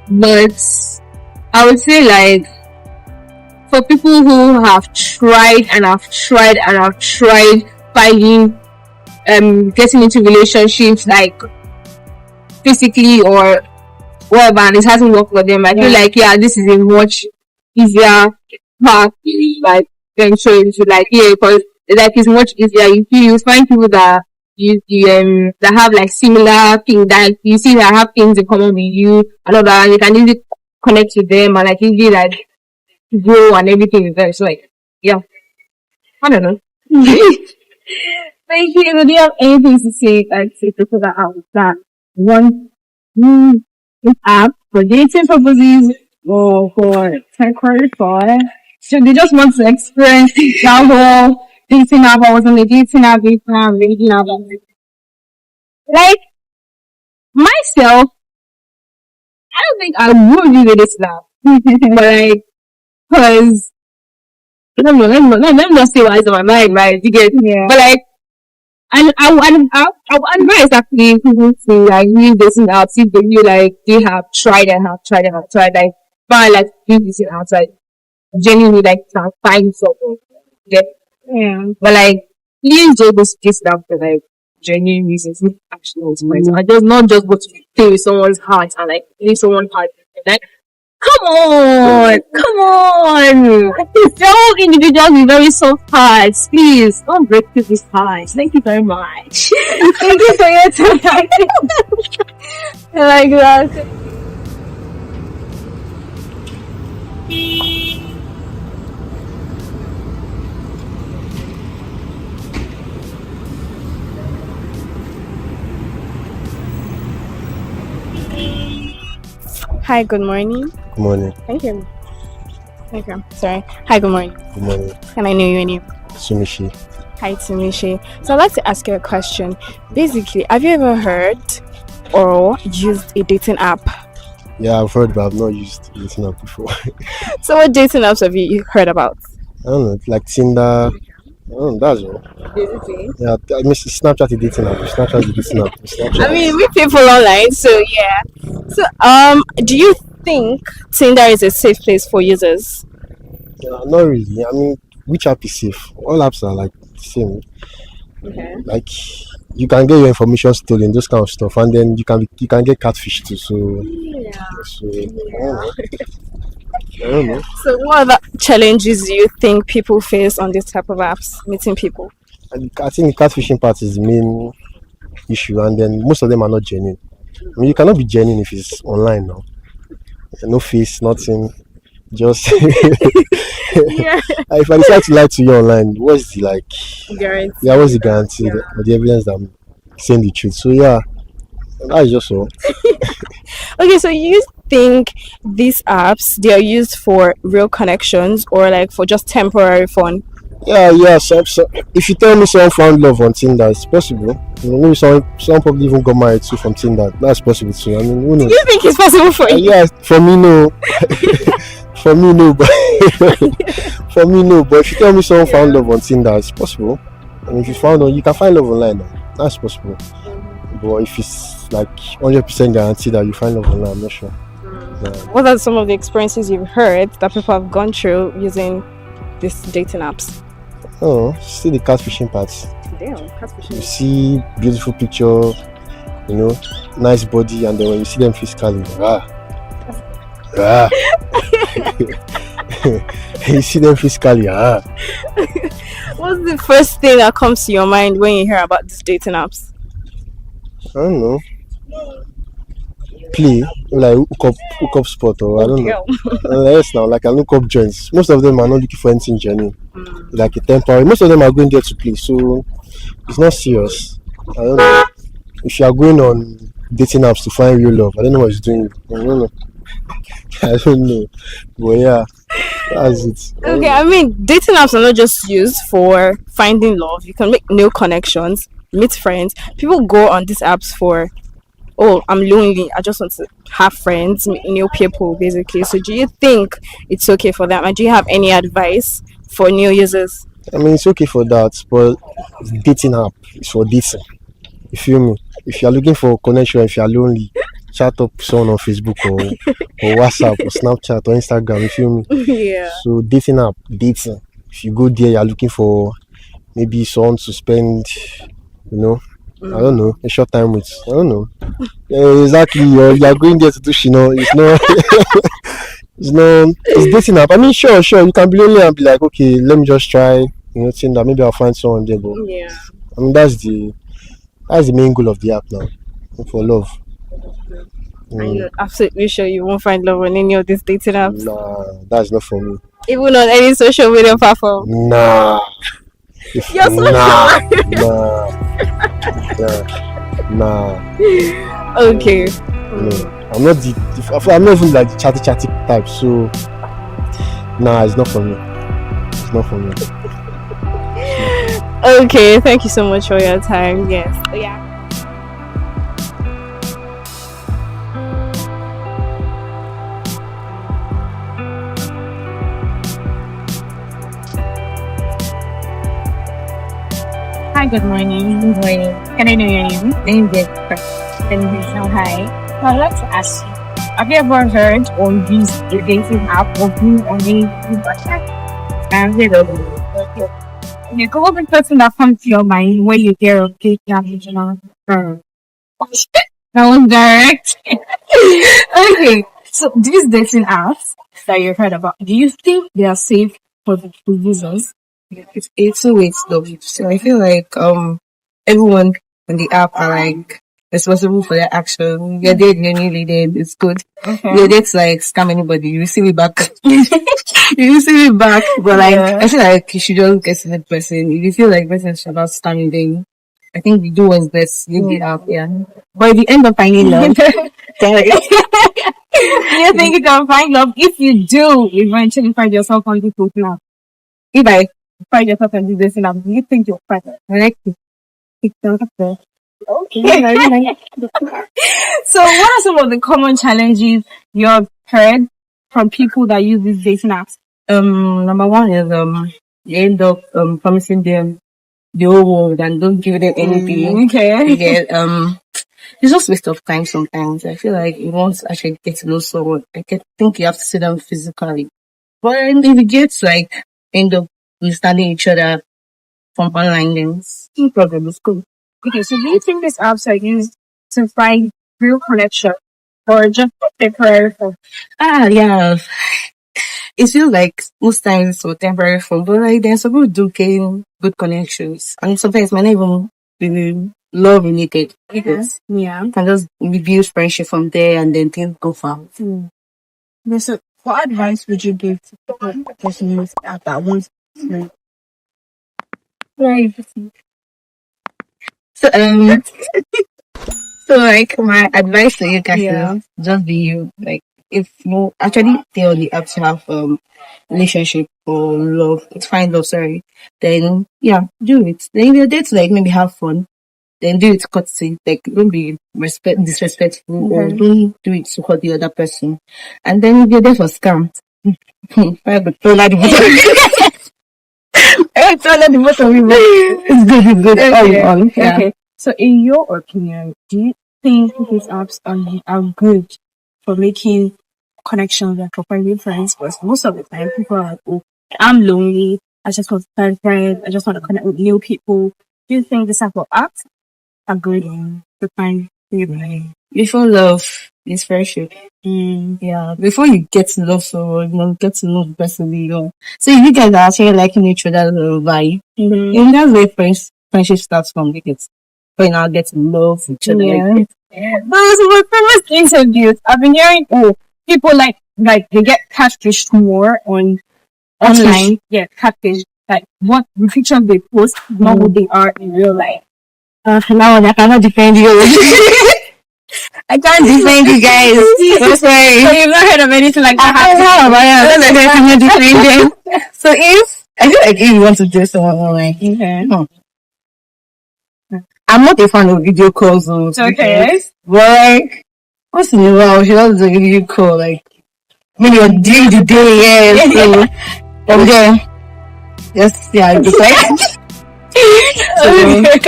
but I would say like for people who have tried finding getting into relationships like physically or whatever and it hasn't worked for them, I feel like yeah, this is a much easier path like venture into like yeah, because like it's much easier if you find people that that have like similar things that you see that have things in common with you and all that, and you can easily connect with them and like easily like grow and everything with them. So like yeah, I don't know. Thank you. Do you have anything to say like to people that are with that one app for dating purposes or for temporary fun? So they just want to experience that whole dating app. I was on the dating app before I'm dating app. Like myself, I don't think I would use this app. But like, cause let me not say what's on my mind, right? You get but like I would advise actually people to like use dating apps if they feel like they have tried like find like dating apps like genuinely like can find something. Yeah. But like please just this app for like genuine reasons, actually ultimately. I just not just go to play with someone's heart and like leave someone's heart like come on. Don't individuals be very soft hearts. Please don't break people's hearts. Thank you very much. Thank you for your time. I like that. Hi, good morning. Good morning. Thank you. Okay, sorry. Hi, good morning. Good morning. Can I know your name? Sumishi. Hi, Timishi. So I'd like to ask you a question. Basically, have you ever heard or used a dating app? Yeah, I've heard, but I've not used dating app before. So what dating apps have you heard about? I don't know, like Tinder. I don't know, that's all. Yeah, I miss Snapchat is dating app. Snapchat is dating app. I mean, Snapchat. meet people online, so yeah. So do you think Tinder is a safe place for users? Not really. I mean, which app is safe? All apps are like the same. Okay. Like you can get your information stolen, those kind of stuff, and then you can get catfish too. So, I don't know. So what other challenges do you think people face on this type of apps, meeting people? I think the catfishing part is the main issue, and then most of them are not genuine. I mean, you cannot be genuine if it's online now. No face, nothing. Just if I decide to lie to you online, what's the Guarantee. Yeah, what's the guarantee or the evidence that I'm saying the truth? So yeah, that's just all. Okay, so you think these apps they are used for real connections or like for just temporary fun? Yeah. So if you tell me someone found love on Tinder, it's possible. You know, maybe someone probably even got married too from Tinder. That's possible too. I mean, who knows? Do you think it's possible for you? Yeah, for me no. For me no, but for me no. But if you tell me someone found love on Tinder, it's possible. And if you you can find love online now. That's possible. But if it's like 100% guaranteed that you find love online, I'm not sure. What are some of the experiences you've heard that people have gone through using these dating apps? Oh, see the catfishing part. Damn, catfishing. You see beautiful picture, you know, nice body, and then when you see them physically, you see them physically, What's the first thing that comes to your mind when you hear about these dating apps? I don't know. Play like hook up spot or I don't know. Yes, now like I look up joints. Most of them are not looking for anything genuine. Like a temporary. Most of them are going there to play, so it's not serious. I don't know. If you are going on dating apps to find real love, I don't know what it's doing. I don't know. I don't know. But yeah, that's it. Okay, I mean, dating apps are not just used for finding love. You can make new connections, meet friends. People go on these apps for, oh, I'm lonely. I just want to have friends, meet new people, basically. So, do you think it's okay for them? And do you have any advice for new users? I mean, it's okay for that, but dating app is for dating. You feel me? If you're looking for a connection, if you're lonely, chat up with someone on Facebook or WhatsApp or Snapchat or Instagram. You feel me? Yeah. So dating app, dating. If you go there, you're looking for maybe someone to spend, you know, I don't know, a short time with. I don't know. Exactly. You're going there to do shino. It's not. It's dating app. I mean, sure. You can be lonely and be like, okay, let me just try. You know, think that maybe I'll find someone there. But yeah. I mean, that's the main goal of the app now, for love. And you're absolutely sure you won't find love on any of these dating apps? Nah, that's not for me. Even on any social media platform? Nah. You're so Nah. Okay. No, I'm not even like the chatty type. So, nah, it's not for me. It's not for me. Okay, thank you so much for your time. Yes. Yeah. Hi, good morning. Good morning. Can I know your name? Name is Hi. I'd like to ask you, have you ever heard or used a dating app or been on a website? Okay, go over the person that comes to your mind when you hear of dating application. That was direct. Okay, so these dating apps that you heard about, do you think they are safe for the users? It's two ways though. So I feel like everyone on the app are like responsible for their action. You're dead, you're nearly dead, it's good. You're dead to like scam anybody, you receive it back. You receive it back. But like I feel like you should just get to the person. If you feel like person is about scamming, then I think you do what's best, leave the app, yeah. But at the end of finding love, Do you think you can find love? If you do eventually find yourself on this dating app, if I find yourself on this dating app, do you think you'll find it? I like to TikTok. Okay. So, what are some of the common challenges you have heard from people that use these dating apps? Number one is you end up promising them the whole world and don't give them anything. Okay. You get it's just waste of time sometimes. I feel like you want to actually get to know someone. Think you have to sit down physically. But if you get to like end up understanding each other from online, then it's no problem. It's cool. Okay, so do you think these apps are used to find real connection or just temporary fun? Yeah. It feels like most times it's so temporary fun, but like there's some people do gain good connections. And sometimes might not even be love related. Because Yeah. you can just build friendship from there and then things go far. Okay, so what advice would you give to people that use app that want to? Right. So so like my advice to you guys is just be you. Like if you actually stay on the app to have relationship or love, it's fine love, sorry. Then yeah, do it. Then if you're there to like maybe have fun, then do it courtesy. Like don't be disrespectful or don't do it to hurt the other person. And then if you're there for scam, I would throw out the bottom. It's good. Okay. So in your opinion, do you think these apps are good for making connections and for finding friends? Because most of the time people are like, oh, I'm lonely, I just want to find friends, I just want to connect with new people. Do you think these type of apps are good to find people? Before love is friendship. Yeah. Before you get to love someone, get to know the person you know. So if you guys are actually liking each other by and that's where friendship starts from, because when I get to love each other. Yeah. But my previous interviews, I've been hearing people like they get catfished more on online. Yeah, catfish. Like what the pictures they post, not who they are in real life. Now I cannot defend you. I can't defend you guys. I'm sorry. So you've not heard of anything like that? I cannot defend them. So I feel like if you want to do someone online, I'm not a fan of video calls. Okay. But like, once in a while, she does a video call, like, maybe during the day, so, from there, just, it's like, so,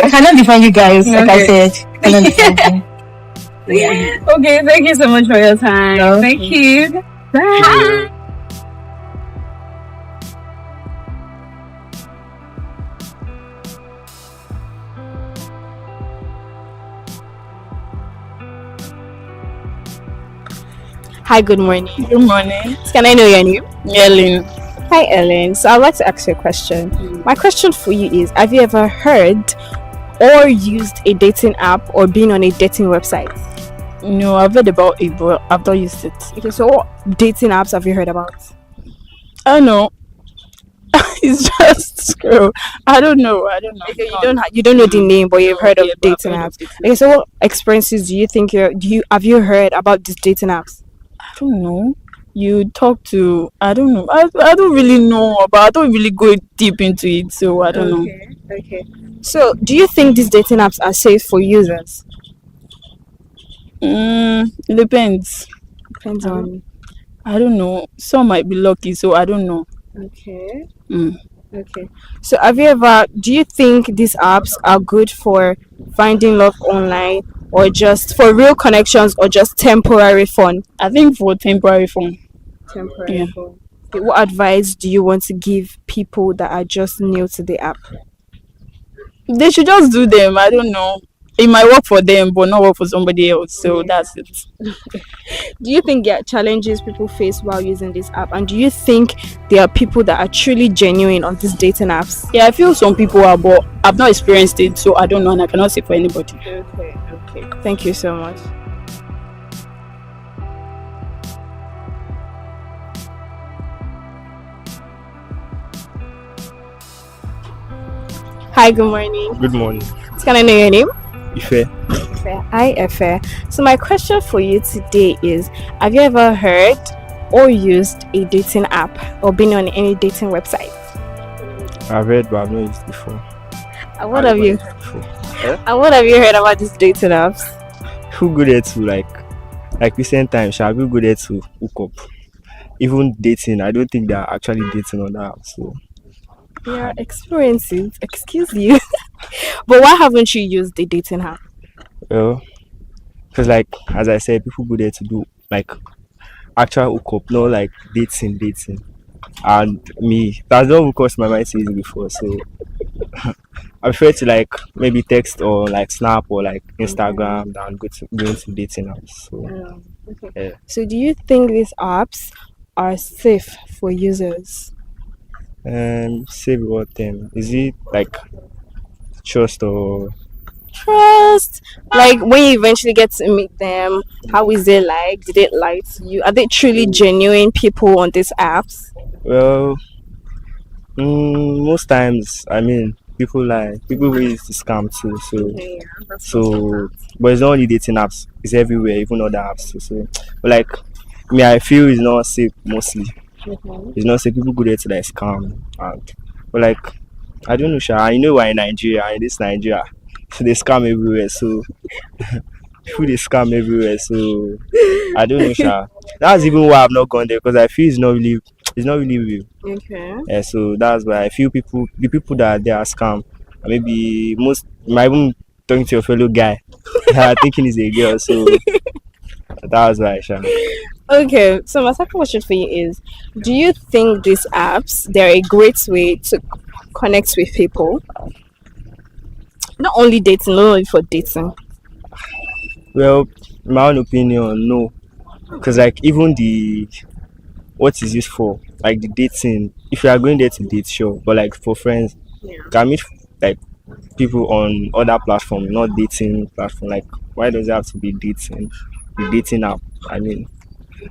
I cannot defend you guys, like I said. I cannot defend you. Okay, thank you so much for your time. Thank you. Bye. Hi, good morning. Good morning. Can I know your name? Ellen. Hi, Ellen. So I'd like to ask you a question. My question for you is, have you ever heard or used a dating app or been on a dating website? No, I've heard about it, but I've not used it. Okay, so what dating apps have you heard about? I don't know. It's just scroll. I don't know. Okay, you don't know the name, but you've heard of dating apps. Okay, so what experiences do you think have you heard about these dating apps? I don't know. You talk to, I don't know. I don't really know, but I don't really go deep into it, so I don't know. Okay. So, do you think these dating apps are safe for users? It depends. Depends on. I don't know. Some might be lucky, so I don't know. Okay. Okay. So, do you think these apps are good for finding love online, or just for real connections, or just temporary fun? I think for temporary fun. Temporary fun. Okay, what advice do you want to give people that are just new to the app? They should just do them. I don't know. It might work for them, but not work for somebody else. So that's it. Do you think there are challenges people face while using this app? And do you think there are people that are truly genuine on these dating apps? Yeah, I feel some people are, but I've not experienced it, so I don't know, and I cannot say for anybody. Okay. Thank you so much. Hi, good morning. Good morning. Can I know your name? Ife. Hi, Ife. So my question for you today is, have you ever heard or used a dating app or been on any dating website? I've heard, but I've not used before. What have you? And what have you heard about these dating apps? Who go there to like recent times? Shall we go there to hook up? Even dating, I don't think they're actually dating on that app. So Yeah, experiences. Excuse you. But why haven't you used the dating app? well, because like as I said, people go there to do like actual hookup, not like dating. And me, that's not crossed my mind to use it before. So I prefer to like maybe text or like Snap or like Instagram than going to dating apps. So Okay. yeah. So do you think these apps are safe for users? Say what them? Is it like trust or Trust. Like when you eventually get to meet them, how is it like? Did it lie to you? Are they truly genuine people on these apps? well? Most times, I mean, people lie. People will use the scam too. So, but it's not only dating apps. It's everywhere, even other apps too. So, but like me, I feel it's not safe mostly. It's not safe. People go there to like scam, but like I don't know, Sha. You know, we're in Nigeria. In this Nigeria, so they scam everywhere. So people they scam everywhere. So I don't know, Sha. That's even why I've not gone there because I feel it's not really real. Okay. Yeah, so that's why I feel the people that they are scam, and maybe most might even talking to your fellow guy, that are thinking he's a girl. So that's why, Sha. Okay, so my second question for you is, do you think these apps, they're a great way to connect with people? Not only dating, not only for dating. Well, in my own opinion, no, because like even the what is used for, like the dating. If you are going there to date, sure, but like for friends, you can meet like people on other platform, not dating platform. Like why does it have to be dating? The dating app. I mean,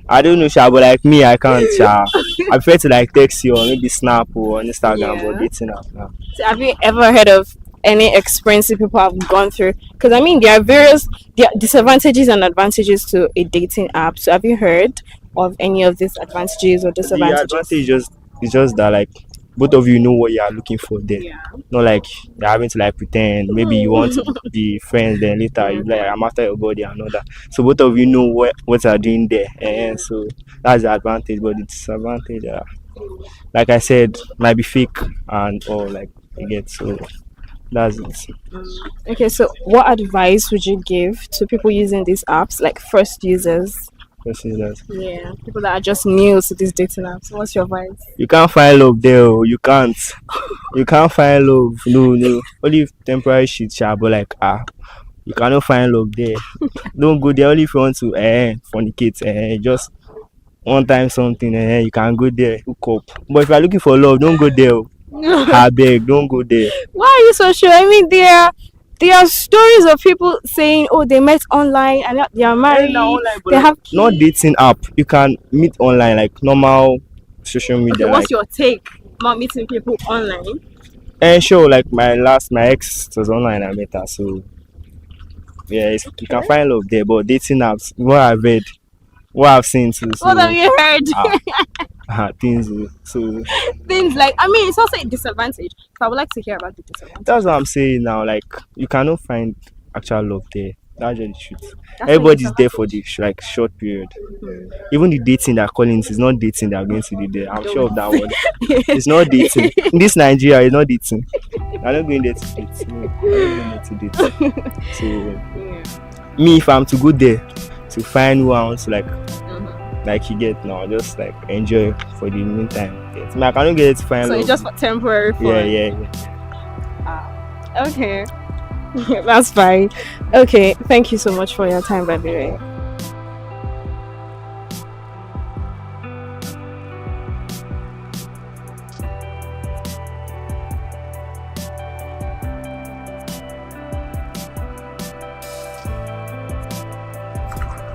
I don't know, Sha, but like me, I can't, Sha. I prefer to like text you or maybe Snap or on Instagram, but dating app now. So have you ever heard of any experience that people have gone through? Because I mean, there are disadvantages and advantages to a dating app. So have you heard of any of these advantages or The disadvantages? advantage is just that like both of you know what you are looking for there. Not like you're having to like pretend. Maybe you want to be friends, then later you like I'm after your body and all that. So both of you know what you're doing there, and so that's the advantage. But the disadvantage, like I said, might be fake and or like you get so that's it. Okay, so what advice would you give to people using these apps, like first users? Just say that. Yeah, people that are just new to these dating apps. What's your advice? You can't find love there. Oh. You can't. You can't find love. No. Only temporary shit, Sha, but like you cannot find love there. Don't go there only if you want to fornicate. Just one time something you can go there, hook up. But if you're looking for love, don't go there. Oh. I beg, don't go there. Why are you so sure? I mean, there are stories of people saying, "Oh, they met online and they are married. They have kids." Not dating app. You can meet online like normal social media. Okay, what's your take about meeting people online? And sure, like my ex was online. I met her, so yeah, you can find love there. But dating apps, what I've read, what I've seen too. So, What have you heard? Things. So Things like, I mean, it's also a disadvantage. So I would like to hear about the disadvantage. that's what I'm saying now. Like you cannot find actual love there. That's just the truth. That's Everybody's there for the like short period. Even the dating they're calling it is not dating they're going to do there. I'm sure of that one. It's not dating. In this Nigeria, it's not dating. I'm not going there to date. No, I'm not going there to date. So me, if I'm to go there to find who I want to like you get now, just like enjoy for the meantime. Yes. I cannot get it to find So love. it's just for temporary fun. Yeah. Okay. That's fine. Okay, thank you so much for your time, by the way.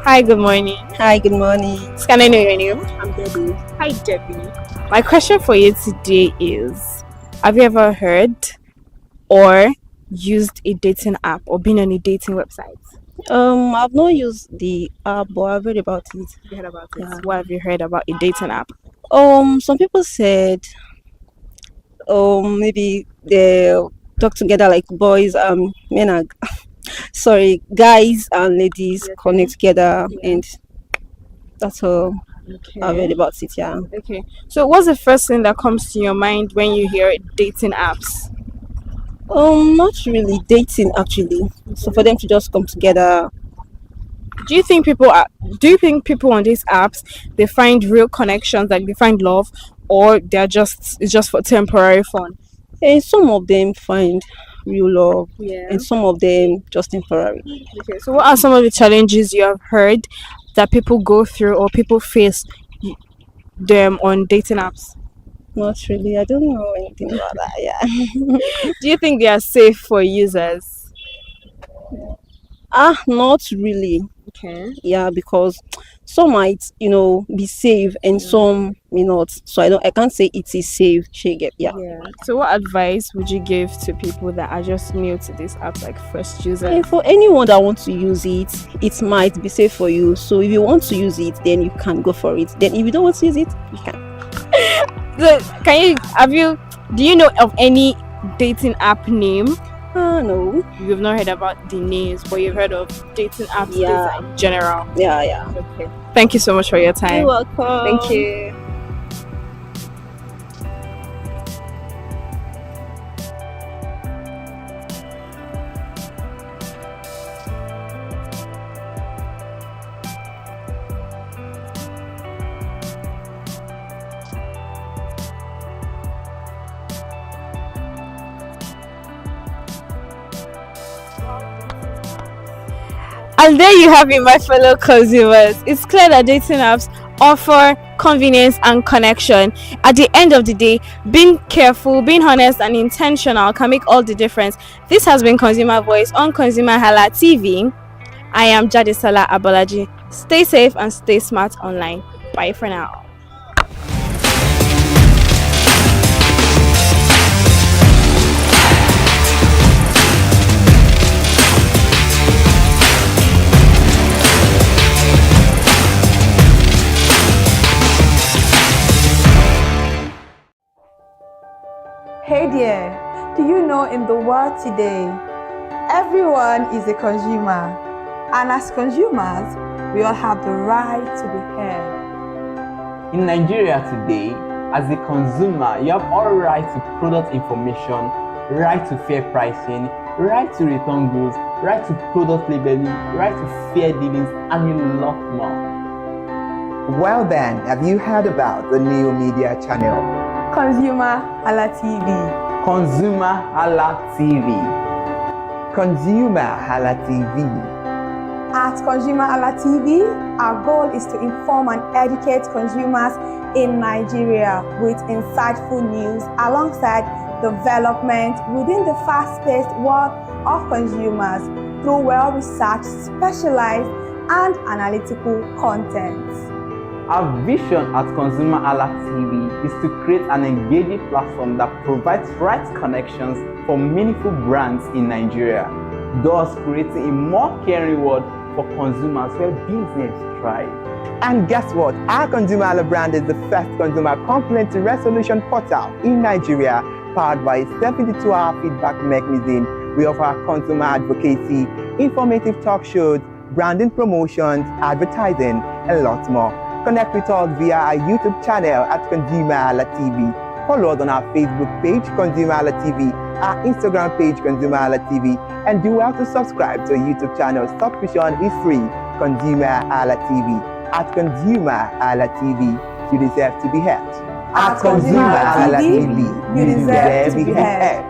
Hi, good morning. Hi, good morning. Can I know your name? I'm Debbie. Hi, Debbie. My question for you today is, have you ever heard or used a dating app or been on a dating website? I've not used the app, but I've read about it. You heard about it? What have you heard about a dating app? Some people said, maybe talk together like boys, men and sorry, guys and ladies connect together, and that's all I've heard about it. Yeah. Okay. So what's the first thing that comes to your mind when you hear dating apps? Not really dating actually. So for them to just come together. Do you think people on these apps they find real connections, like they find love, or it's just for temporary fun? And some of them find real love, Yeah. and some of them just temporary. Okay. So what are some of the challenges you have heard that people go through or people face them on dating apps? Not really. I don't know anything about that. Yeah. Do you think they are safe for users? Not really. Okay. Yeah, because some might, be safe and some may not. So I can't say it is safe. Yeah. So what advice would you give to people that are just new to this app, like first users? And for anyone that wants to use it, it might be safe for you. So if you want to use it, then you can go for it. Then if you don't want to use it, you can. So do you know of any dating app name? No. You've not heard about the names, but you've heard of dating apps in general. Yeah. Okay. Thank you so much for your time. You're welcome. Thank you. And there you have it, my fellow consumers. It's clear that dating apps offer convenience and connection. At the end of the day, being careful, being honest and intentional can make all the difference. This has been Consumer Voice on ConsumerHallaTV. I am Jadisola Abolaji. Stay safe and stay smart online. Bye for now. Hey there, do you know in the world today, everyone is a consumer, and as consumers, we all have the right to be heard. In Nigeria today, as a consumer, you have all right to product information, right to fair pricing, right to return goods, right to product labeling, right to fair dealings, and a lot more. Well then, have you heard about the new media channel? ConsumerHallaTV. ConsumerHallaTV. ConsumerHallaTV. At ConsumerHallaTV, our goal is to inform and educate consumers in Nigeria with insightful news alongside development within the fast-paced world of consumers through well-researched, specialized, and analytical content. Our vision at ConsumerHallaTV is to create an engaging platform that provides right connections for meaningful brands in Nigeria, thus creating a more caring world for consumers where business thrives. And guess what? Our ConsumerHalla brand is the first consumer complaint resolution portal in Nigeria, powered by a 72-hour feedback mechanism. We offer consumer advocacy, informative talk shows, branding promotions, advertising, and lots more. Connect with us via our YouTube channel at ConsumerHallaTV. Follow us on our Facebook page, ConsumerHallaTV, our Instagram page, ConsumerHallaTV, and do well to subscribe to our YouTube channel. Subscription is free. ConsumerHallaTV. At ConsumerHallaTV, you deserve to be heard. At ConsumerHallaTV, you deserve to be heard.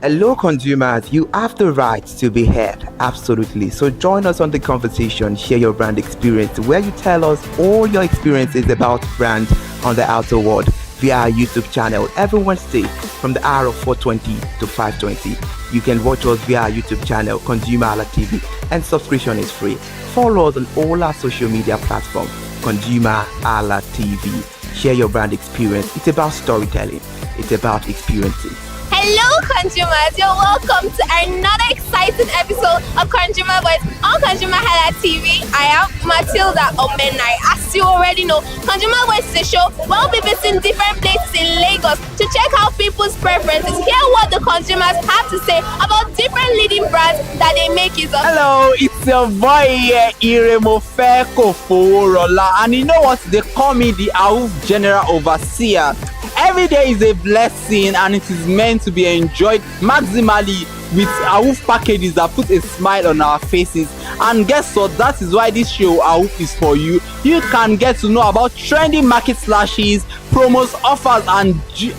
Hello consumers, you have the right to be heard, absolutely. So join us on the conversation, share your brand experience, where you tell us all your experiences about brand on the outer world via our YouTube channel every Wednesday from the hour of 4:20 to 5:20. You can watch us via our YouTube channel, ConsumerHallaTV, and subscription is free. Follow us on all our social media platforms, ConsumerHallaTV. Share your brand experience. It's about storytelling. It's about experiences. Hello consumers, you're welcome to another exciting episode of Consumer Voice on ConsumerHallaTV. I am Matilda Omenai. As you already know, Consumer Voice is a show where we'll be visiting different places in Lagos to check out people's preferences, hear what the consumers have to say about different leading brands that they make use of. Hello, it's your boy here, Iremofeko Foworola, and you know what? They call me the AWUF General Overseer. Every day is a blessing and it is meant to be enjoyed maximally with AWUF packages that put a smile on our faces. And guess what? That is why this show AWUF is for you. You can get to know about trendy market slashes, promos, offers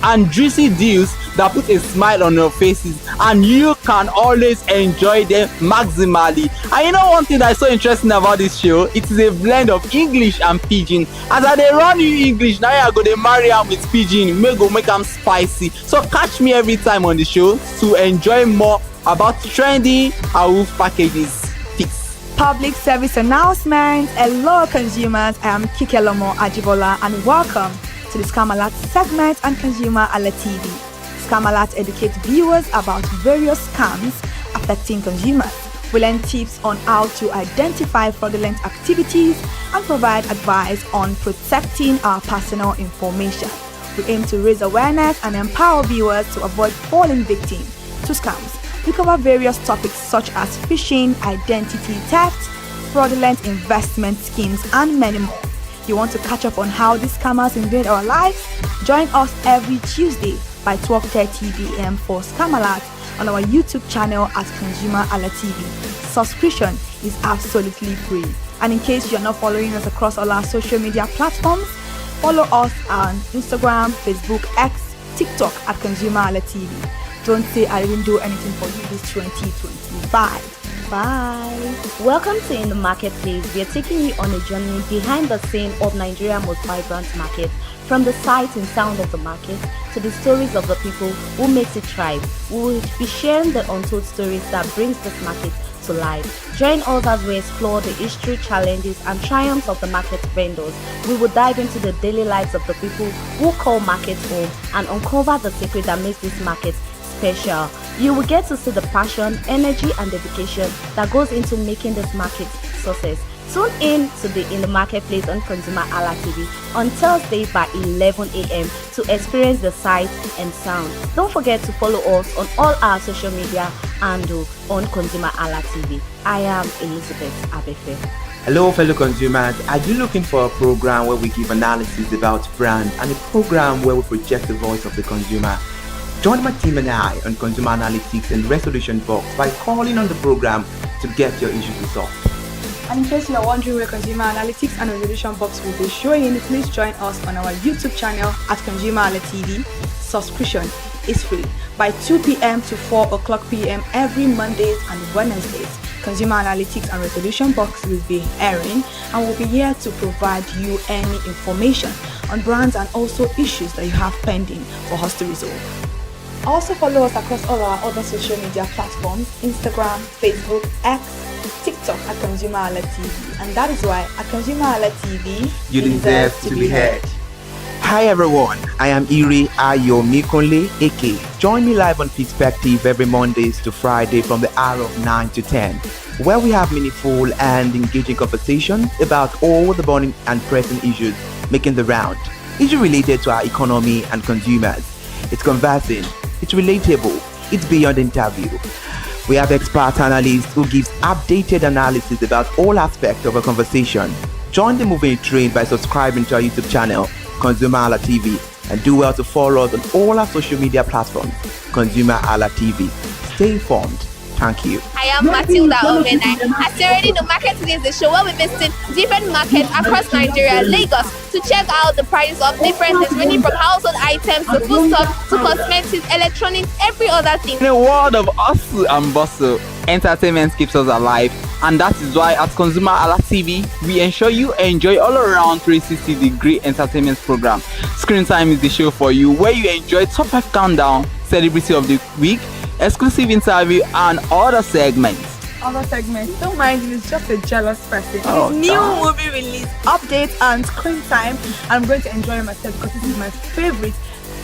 and juicy deals that put a smile on your faces, and you can always enjoy them maximally. And you know one thing that is so interesting about this show? It is a blend of English and Pidgin. As I dey run you English, now I go dey marry am with Pidgin, make am spicy. So catch me every time on the show to enjoy more about trendy AWUF packages. Public service announcement. Hello consumers, I am Kikelomo Ajibola and welcome to the Scam Alert segment on ConsumerHallaTV. Scam Alert educates viewers about various scams affecting consumers. We learn tips on how to identify fraudulent activities and provide advice on protecting our personal information. We aim to raise awareness and empower viewers to avoid falling victim to scams. We cover various topics such as phishing, identity theft, fraudulent investment schemes, and many more. You want to catch up on how these scammers invade our lives? Join us every Tuesday by 12:30 p.m. for Scam Alert on our YouTube channel at ConsumerHallaTV. Subscription is absolutely free. And in case you're not following us across all our social media platforms, follow us on Instagram, Facebook, X, TikTok at ConsumerHallaTV. Don't say I didn't do anything for you this 2025. Bye. Welcome to In the Marketplace. We are taking you on a journey behind the scene of Nigeria's most vibrant market, from the sight and sound of the market to the stories of the people who makes it thrive. We will be sharing the untold stories that brings this market to life. Join us as we explore the history, challenges, and triumphs of the market vendors. We will dive into the daily lives of the people who call markets home and uncover the secret that makes this market special. You will get to see the passion, energy, and dedication that goes into making this market success. Tune in to the In the Marketplace on ConsumerHallaTV on Thursday by 11 a.m. to experience the sight and sound. Don't forget to follow us on all our social media handle on ConsumerHallaTV. I am Elizabeth Abefe. Hello fellow consumers, are you looking for a program where we give analysis about brand and a program where we project the voice of the consumer? Join my team and I on Consumer Analytics and Resolution Box by calling on the program to get your issues resolved. And in case you are wondering where Consumer Analytics and Resolution Box will be showing, please join us on our YouTube channel at ConsumerHallaTV. Subscription is free by 2 p.m. to 4 o'clock p.m. every Mondays and Wednesdays. Consumer Analytics and Resolution Box will be airing and will be here to provide you any information on brands and also issues that you have pending for us to resolve. Also follow us across all our other social media platforms, Instagram, Facebook, X, TikTok at ConsumerHallaTV. And that is why at ConsumerHallaTV, you deserve to be heard. Hi everyone, I am Iri Ayomikunle Eke. Join me live on Perspective every Mondays to Friday from the hour of 9 to 10, where we have meaningful and engaging conversations about all the burning and pressing issues making the round. Issues related to our economy and consumers. It's conversing, it's relatable, it's beyond interview. We have expert analysts who gives updated analysis about all aspects of a conversation. Join the moving train by subscribing to our YouTube channel, ConsumerHallaTV, and do well to follow us on all our social media platforms, ConsumerHallaTV. Stay informed. Thank you. I am Matilda Omenai. As you already know, Market Today is the show where we visit different markets across Nigeria, Lagos, to check out the prices of different things, ranging from household items to foodstuffs to cosmetics, electronics, every other thing. In a world of hustle and bustle, entertainment keeps us alive, and that is why at ConsumerHallaTV we ensure you enjoy all around 360-degree entertainment program. Screen Time is the show for you, where you enjoy top 5 countdown, celebrity of the week, exclusive interview, and other segments. Don't mind him, he's just a jealous person. Oh, His new movie release, updates, and screen time. I'm going to enjoy myself because this is my favorite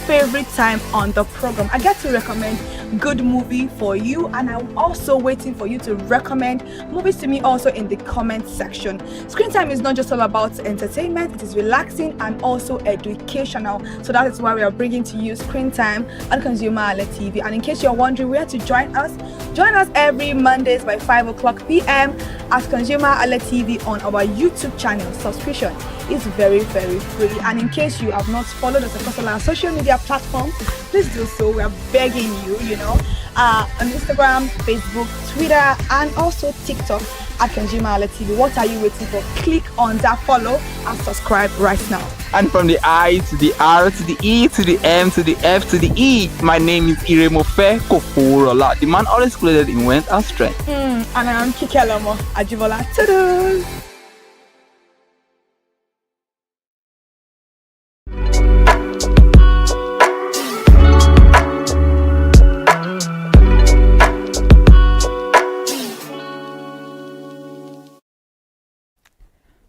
favorite time on the program. I get to recommend good movie for you, and I'm also waiting for you to recommend movies to me also in the comment section. Screen time is not just all about entertainment, it is relaxing and also educational. So that is why we are bringing to you Screen Time on ConsumerHalla TV. And in case you're wondering where to join us every Mondays by 5 o'clock p.m. at ConsumerHalla TV on our YouTube channel. Subscription is very, very free. And in case you have not followed us across all our social media platforms, please do so. We are begging you, on Instagram, Facebook, Twitter, and also TikTok at ConsumerHalla TV. What are you waiting for? Click on that follow and subscribe right now. And from the I to the R to the E to the M to the F to the E, my name is Iremofe Koforola, the man always clothed in wealth and strength. And I am Kikelomo Ajibola. Ta-da!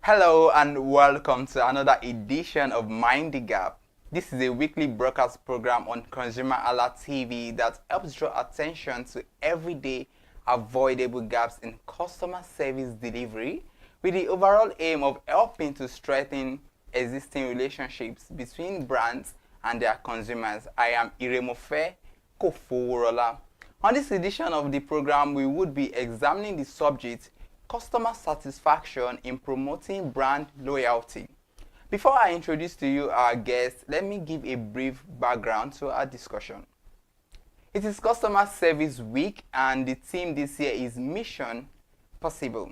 Hello and welcome to another edition of Mind the Gap. This is a weekly broadcast program on ConsumerHalla TV that helps draw attention to everyday avoidable gaps in customer service delivery with the overall aim of helping to strengthen existing relationships between brands and their consumers. I am Iremofe Koforola. On this edition of the program, we would be examining the subject customer satisfaction in promoting brand loyalty. Before I introduce to you our guest, let me give a brief background to our discussion. It is Customer Service Week and the theme this year is Mission Possible.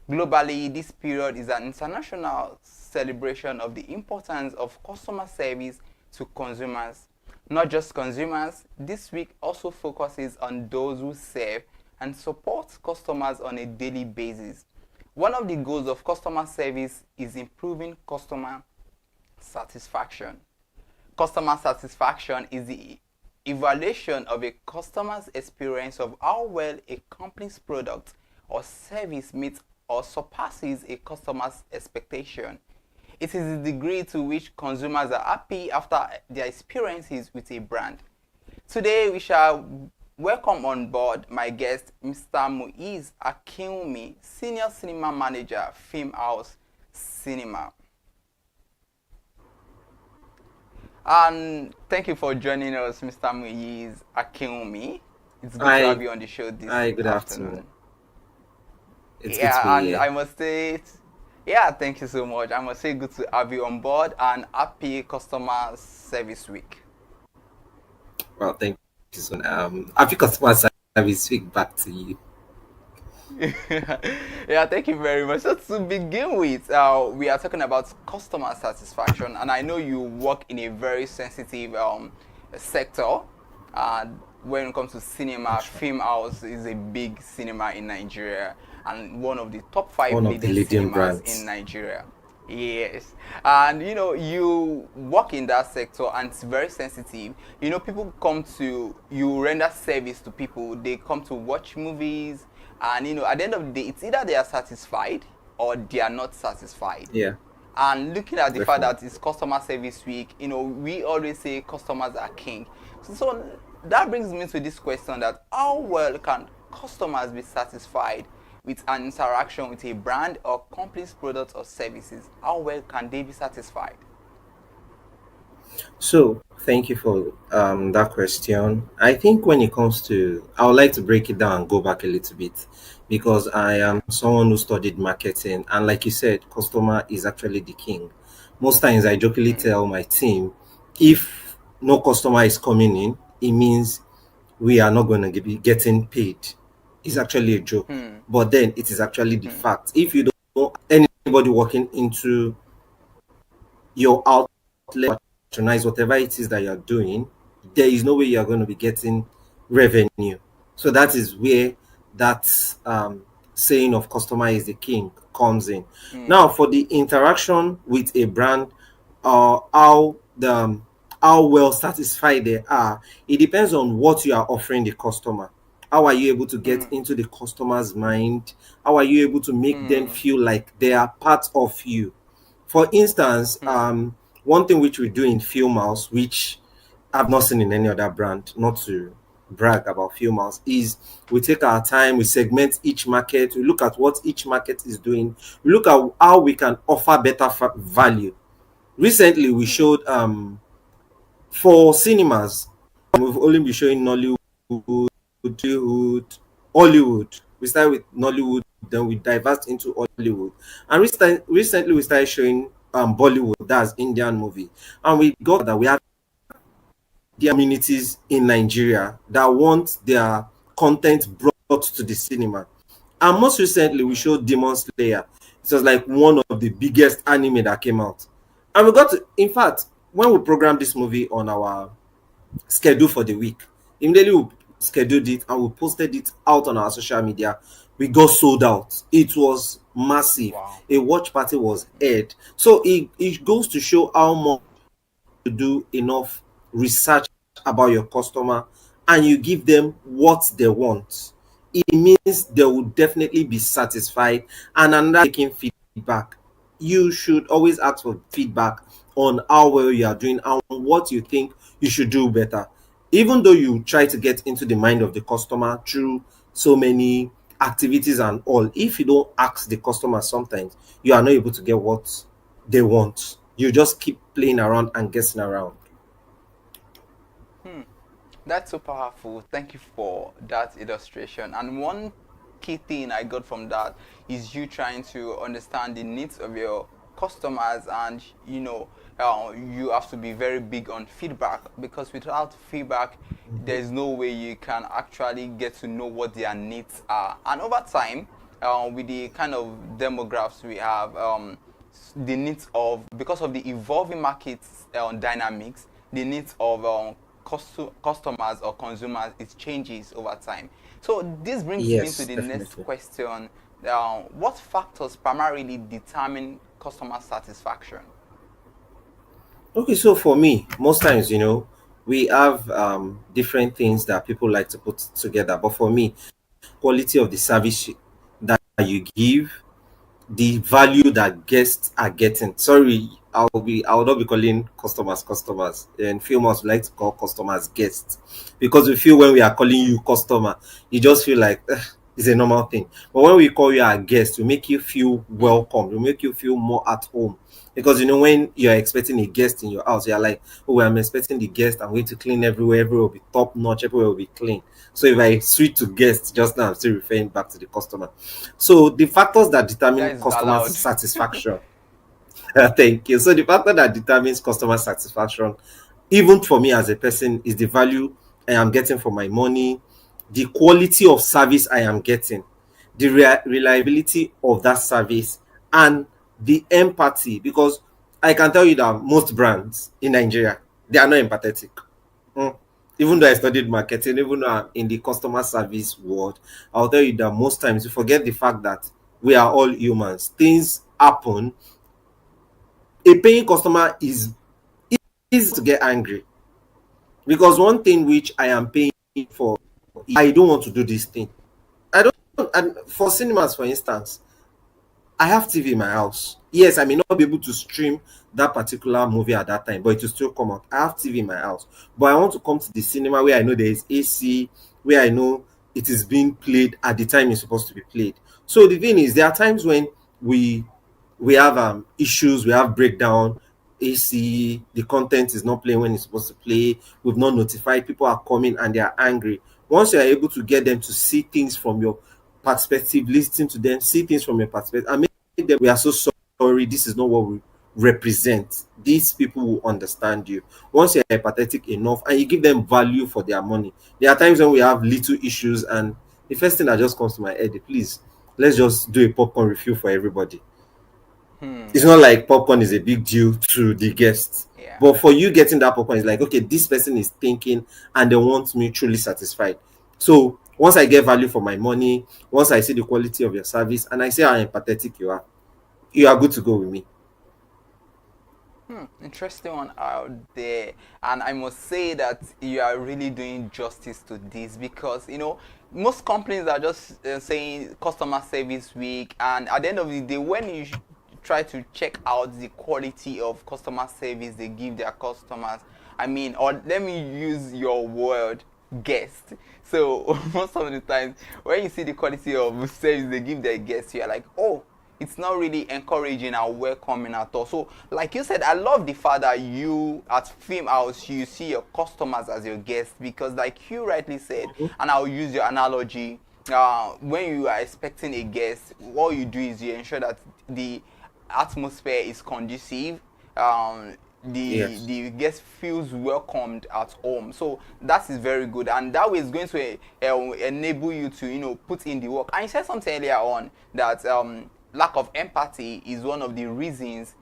Globally, this period is an international celebration of the importance of customer service to consumers. Not just consumers, this week also focuses on those who serve and support customers on a daily basis. One of the goals of customer service is improving customer satisfaction. Customer satisfaction is the evaluation of a customer's experience of how well a company's product or service meets or surpasses a customer's expectation. It is the degree to which consumers are happy after their experiences with a brand. Today we shall welcome on board my guest, Mr. Muiz Akinwumi, Senior Cinema Manager, Film House Cinema. And thank you for joining us, Mr. Muiz Akinwumi. It's good to have you on the show this afternoon. Good afternoon. It's yeah, good to be and here. I must say, thank you so much. I must say good to have you on board and happy Customer Service Week. Well, thank you so much. Happy Customer Service Week back to you. Yeah, thank you very much. So to begin with, we are talking about customer satisfaction, and I know you work in a very sensitive sector. When it comes to cinema, Film House is a big cinema in Nigeria and one of the top 5 leading cinemas brands in Nigeria. Yes, and you work in that sector and it's very sensitive. People come to you, render service to people. They come to watch movies, and at the end of the day, it's either they are satisfied or they are not satisfied. Yeah. And looking at the fact that it's Customer Service Week, we always say customers are king. So that brings me to this question: that how well can customers be satisfied with an interaction with a brand or company's products or services? How well can they be satisfied? So, thank you for that question. I think when it comes to, I would like to break it down and go back a little bit because I am someone who studied marketing, and like you said, customer is actually the king. Most times I jokingly tell my team, if no customer is coming in, it means we are not going to be getting paid. It's actually a joke, but then it is actually the fact. If you don't know anybody walking into your outlet, patronize whatever it is that you're doing, there is no way you're going to be getting revenue. So that is where that saying of customer is the king comes in. Now, for the interaction with a brand, how well satisfied they are, it depends on what you are offering the customer. How are you able to get into the customer's mind? How are you able to make them feel like they are part of you? For instance, one thing which we do in Film House, which I've not seen in any other brand, not to brag about few miles, is we take our time, we segment each market, we look at what each market is doing, we look at how we can offer better value. Recently, we showed for cinemas, we've only been showing Nollywood, Hollywood, Hollywood. We started with Nollywood, then we diverged into Hollywood, and recently we started showing Bollywood, that's Indian movie, and we got that we have the communities in Nigeria that want their content brought to the cinema. And most recently, we showed Demon Slayer. It was like one of the biggest anime that came out. And we got to, in fact, when we programmed this movie on our schedule for the week, immediately we scheduled it and we posted it out on our social media. We got sold out. It was massive. A watch party was held. So it goes to show how much to do enough research about your customer and you give them what they want, it means they will definitely be satisfied. And another, taking feedback, you should always ask for feedback on how well you are doing and what you think you should do better. Even though you try to get into the mind of the customer through so many activities and all, if you don't ask the customer, sometimes you are not able to get what they want. You just keep playing around and guessing around. That's so powerful. Thank you for that illustration. And one key thing I got from that is you trying to understand the needs of your customers, and you have to be very big on feedback, because without feedback there's no way you can actually get to know what their needs are. And over time, with the kind of demographics we have, the needs of, because of the evolving market dynamics, the needs of customers or consumers, it changes over time. So this brings me Yes, to the definitely. next question. What factors primarily determine customer satisfaction? Okay, so for me, most times, we have different things that people like to put together. But for me, quality of the service that you give, the value that guests are getting. Sorry, I will not be calling customers. And few must like to call customers guests, because we feel when we are calling you customer, you just feel like it's a normal thing. But when we call you our guest, we make you feel welcome. We make you feel more at home. Because when you're expecting a guest in your house, you're like, oh, I'm expecting the guest. I'm going to clean everywhere. Everywhere will be top notch. Everywhere will be clean. So if I switch to guests just now, I'm still referring back to the customer. So the factors that That determine is customer allowed. satisfaction. Thank you. So the factor that determines customer satisfaction, even for me as a person, is the value I am getting for my money, the quality of service I am getting, the reliability of that service, and the empathy. Because I can tell you that most brands in Nigeria, they are not empathetic. Mm. Even though I studied marketing, even though I'm in the customer service world, I'll tell you that most times you forget the fact that we are all humans. Things happen. A paying customer is easy to get angry, because one thing which I am paying for, I don't want to do this thing. I don't. And for cinemas, for instance, I have TV in my house. Yes, I may not be able to stream that particular movie at that time, but it will still come out. I have TV in my house, but I want to come to the cinema where I know there is AC, where I know it is being played at the time it's supposed to be played. So the thing is, there are times when we have issues, we have breakdown, AC, the content is not playing when it's supposed to play. We've not notified, people are coming and they are angry. Once you are able to get them to see things from your perspective, listen to them, see things from your perspective, and make them, we are so sorry, this is not what we represent. These people will understand you. Once you're empathetic enough and you give them value for their money, there are times when we have little issues, and the first thing that just comes to my head, please, let's just do a popcorn refill for everybody. It's not like popcorn is a big deal to the guests. Yeah. But for you getting that popcorn, it's like, okay, this person is thinking and they want me truly satisfied. So once I get value for my money, once I see the quality of your service, and I see how empathetic you are good to go with me. Interesting one out there, and I must say that you are really doing justice to this, because most companies are just saying customer service week, and at the end of the day, when you try to check out the quality of customer service they give their customers, I mean, or let me use your word, guest. So most of the times when you see the quality of service they give their guests, you're like, oh, it's not really encouraging and welcoming at all. So, like you said, I love the fact that you at Film House you see your customers as your guests because, like you rightly said, and I'll use your analogy. When you are expecting a guest, what you do is you ensure that the atmosphere is conducive. Yes. The guest feels welcomed at home, so that is very good, and that way is going to enable you to put in the work. And you said something earlier on that lack of empathy is one of the reasons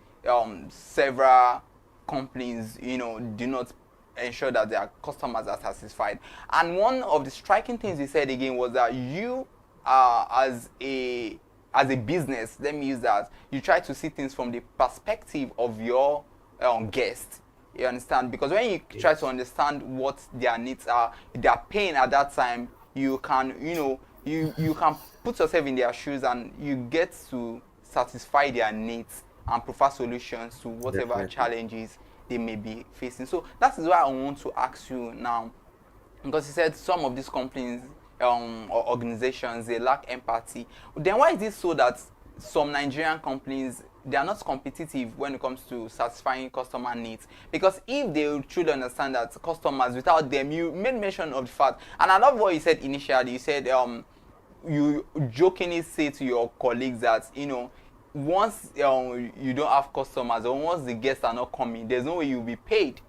several companies do not ensure that their customers are satisfied. And one of the striking things you said again was that you as a business, let me use that, you try to see things from the perspective of your guest. You understand? Because when you try to understand what their needs are, their pain at that time, you can you can put yourself in their shoes and you get to satisfy their needs and provide solutions to whatever Definitely. challenges they may be facing. So that is why I want to ask you now, because you said some of these companies or organizations, they lack empathy. Then why is it so that some Nigerian companies, they are not competitive when it comes to satisfying customer needs? Because if they truly understand that customers, without them, you made mention of the fact, and I love what you said initially. You said you jokingly say to your colleagues that once you don't have customers, or once the guests are not coming, there's no way you'll be paid.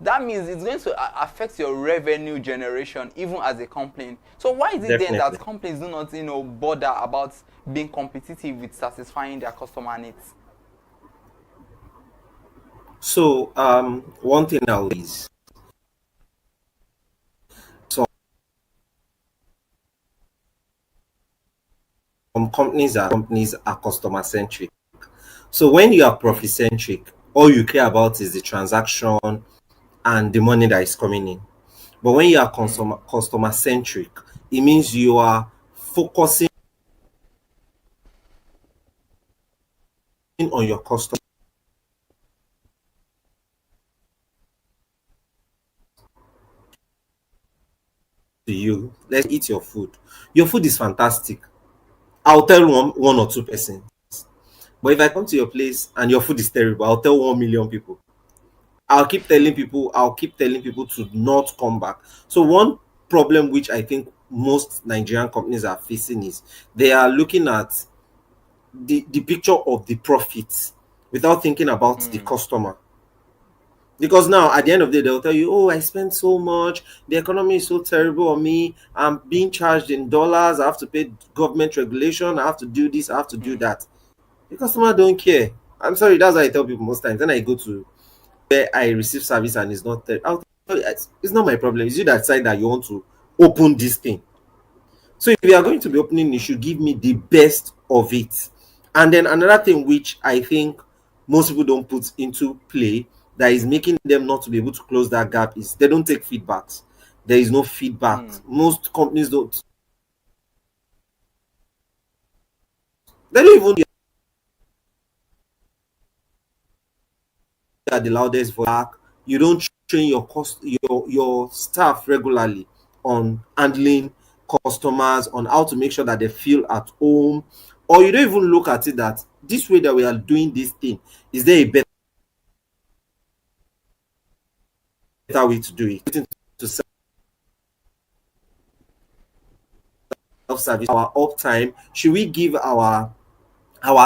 That means it's going to affect your revenue generation even as a company. So why is it then that Definitely. companies do not bother about being competitive with satisfying their customer needs? So one thing I'll is some companies are customer centric. So when you are profit centric, all you care about is the transaction and the money that is coming in. But when you are customer centric, it means you are focusing on your customer to you. Let's eat your food. Your food is fantastic. I'll tell one or two persons. But if I come to your place and your food is terrible, I'll tell 1 million people. I'll keep telling people to not come back. So one problem which I think most Nigerian companies are facing is they are looking at the picture of the profits without thinking about the customer. Because now at the end of the day, they'll tell you, oh, I spent so much, the economy is so terrible on me, I'm being charged in dollars, I have to pay government regulation, I have to do this, I have to do that. The customer don't care. I'm sorry, that's what I tell people most times. When I go to where I receive service and it's not there, I'll tell you, it's not my problem. It's you that decide that you want to open this thing. So if you are going to be opening, you should give me the best of it. And then another thing which I think most people don't put into play that is making them not to be able to close that gap is they don't take feedbacks. There is no feedback. Most companies don't. They don't even are the loudest voice. You don't train your staff regularly on handling customers, on how to make sure that they feel at home, or you don't even look at it that this way that we are doing this thing, is there a better way to do it? To self-service, our uptime, should we give our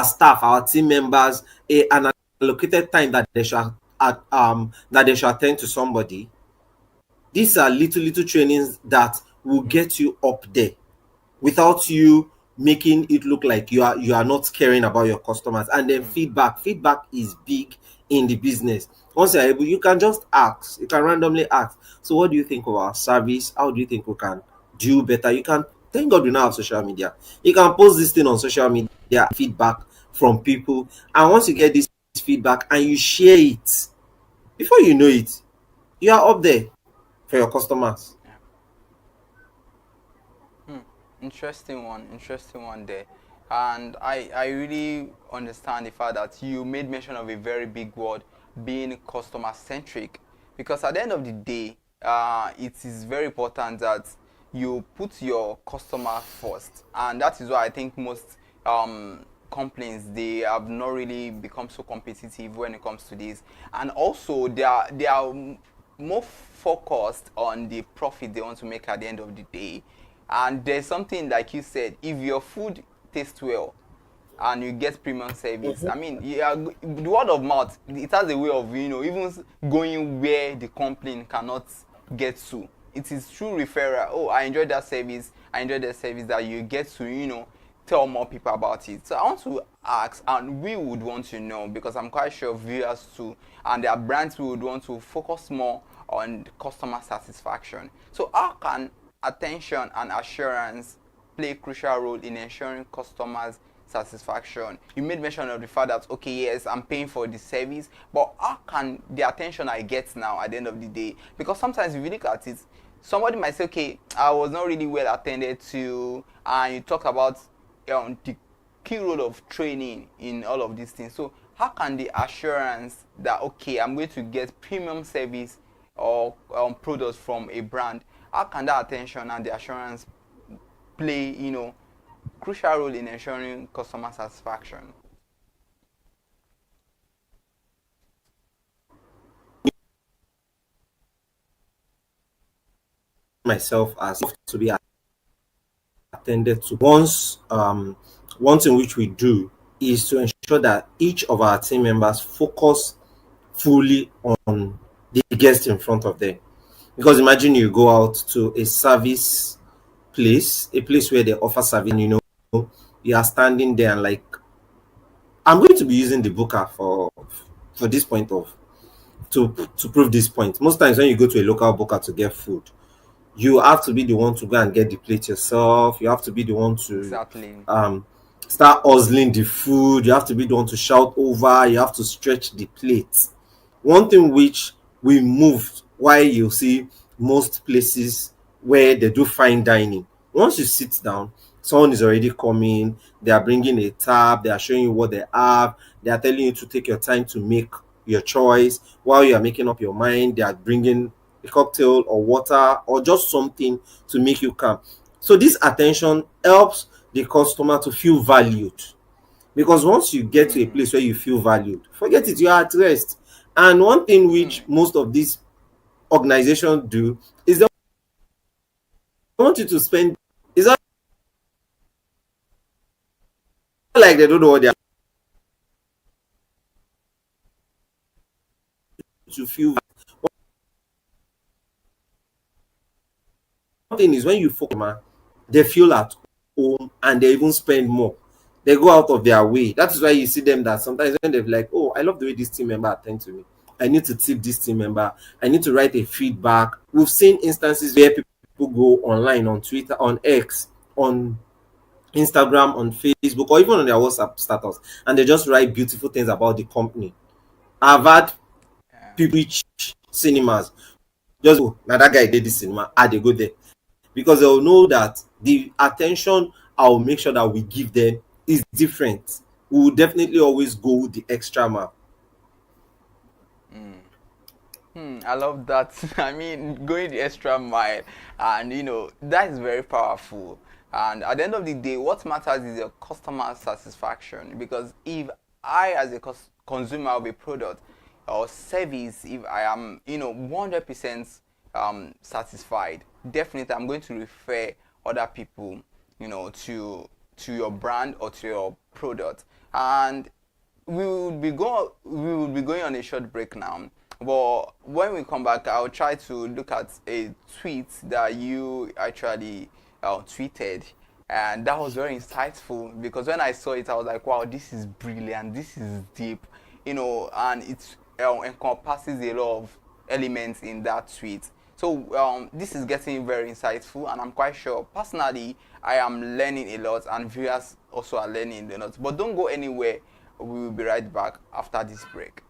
staff, our team members an allocated time that they should attend to somebody? These are little trainings that will get you up there without you making it look like you are not caring about your customers. And then feedback is big in the business. Once you're able, you can just ask, you can randomly ask, so what do you think of our service? How do you think we can do better? You can, thank God we now have social media, you can post this thing on social media, feedback from people, and once you get this feedback and you share it, before you know it, you are up there for your customers. Interesting one there. And I really understand the fact that you made mention of a very big word, being customer centric. because at the end of the day, it is very important that you put your customer first, and that is why I think most companies, they have not really become so competitive when it comes to this, and also they are more focused on the profit they want to make at the end of the day. And there's something like you said, if your food tastes well and you get premium service, I mean, yeah, the word of mouth, it has a way of, even going where the company cannot get to. It is through referral. Oh, I enjoyed that service, I enjoyed that service, that you get to, tell more people about it. So I want to ask, and we would want to know, because I'm quite sure viewers too, and their brands would want to focus more on customer satisfaction. So how can attention and assurance play a crucial role in ensuring customers satisfaction? You made mention of the fact that, okay, yes, I'm paying for the service, but how can the attention I get now at the end of the day? Because sometimes if you look at it, somebody might say, okay, I was not really well attended to, and you talk about the key role of training in all of these things. So how can the assurance that, okay, I'm going to get premium service or products from a brand, how can that attention and the assurance play, crucial role in ensuring customer satisfaction? Myself as to be attended to. One thing which we do is to ensure that each of our team members focus fully on the guest in front of them. Because imagine you go out to a service place, a place where they offer service, you are standing there and like, I'm going to be using the booker for this point of to prove this point. Most times when you go to a local booker to get food, you have to be the one to go and get the plate yourself. You have to be the one to start hustling the food. You have to be the one to shout over. You have to stretch the plate. One thing which we moved, why you see most places where they do fine dining, once you sit down, someone is already coming. They are bringing a tab. They are showing you what they have. They are telling you to take your time to make your choice. While you are making up your mind, they are bringing a cocktail or water or just something to make you calm. So this attention helps the customer to feel valued, because once you get to a place where you feel valued, forget it, you are at rest. And one thing which most of these organizations do is they want you to spend, it's not like they don't know what they are to feel. One thing is when you focus, they feel at home and they even spend more. They go out of their way. That is why you see them that sometimes when they're like, oh, I love the way this team member attend to me. I need to tip this team member. I need to write a feedback. We've seen instances where people go online, on Twitter, on X, on Instagram, on Facebook, or even on their WhatsApp status, and they just write beautiful things about the company. I've had people reach cinemas, just go, now that guy did this cinema, they go there, because they'll know that the attention I'll make sure that we give them is different. We will definitely always go the extra mile. I love that. I mean, going the extra mile, and that is very powerful. And at the end of the day, what matters is your customer satisfaction. Because if I, as a consumer of a product or service, if I am 100% satisfied, definitely I'm going to refer other people to your brand or to your product. And we will be going on a short break now. But when we come back, I'll try to look at a tweet that you actually tweeted, and that was very insightful, because when I saw it, I was like, wow, this is brilliant, this is deep, and it encompasses a lot of elements in that tweet. So this is getting very insightful, and I'm quite sure, personally, I am learning a lot, and viewers also are learning a lot. But don't go anywhere. We will be right back after this break.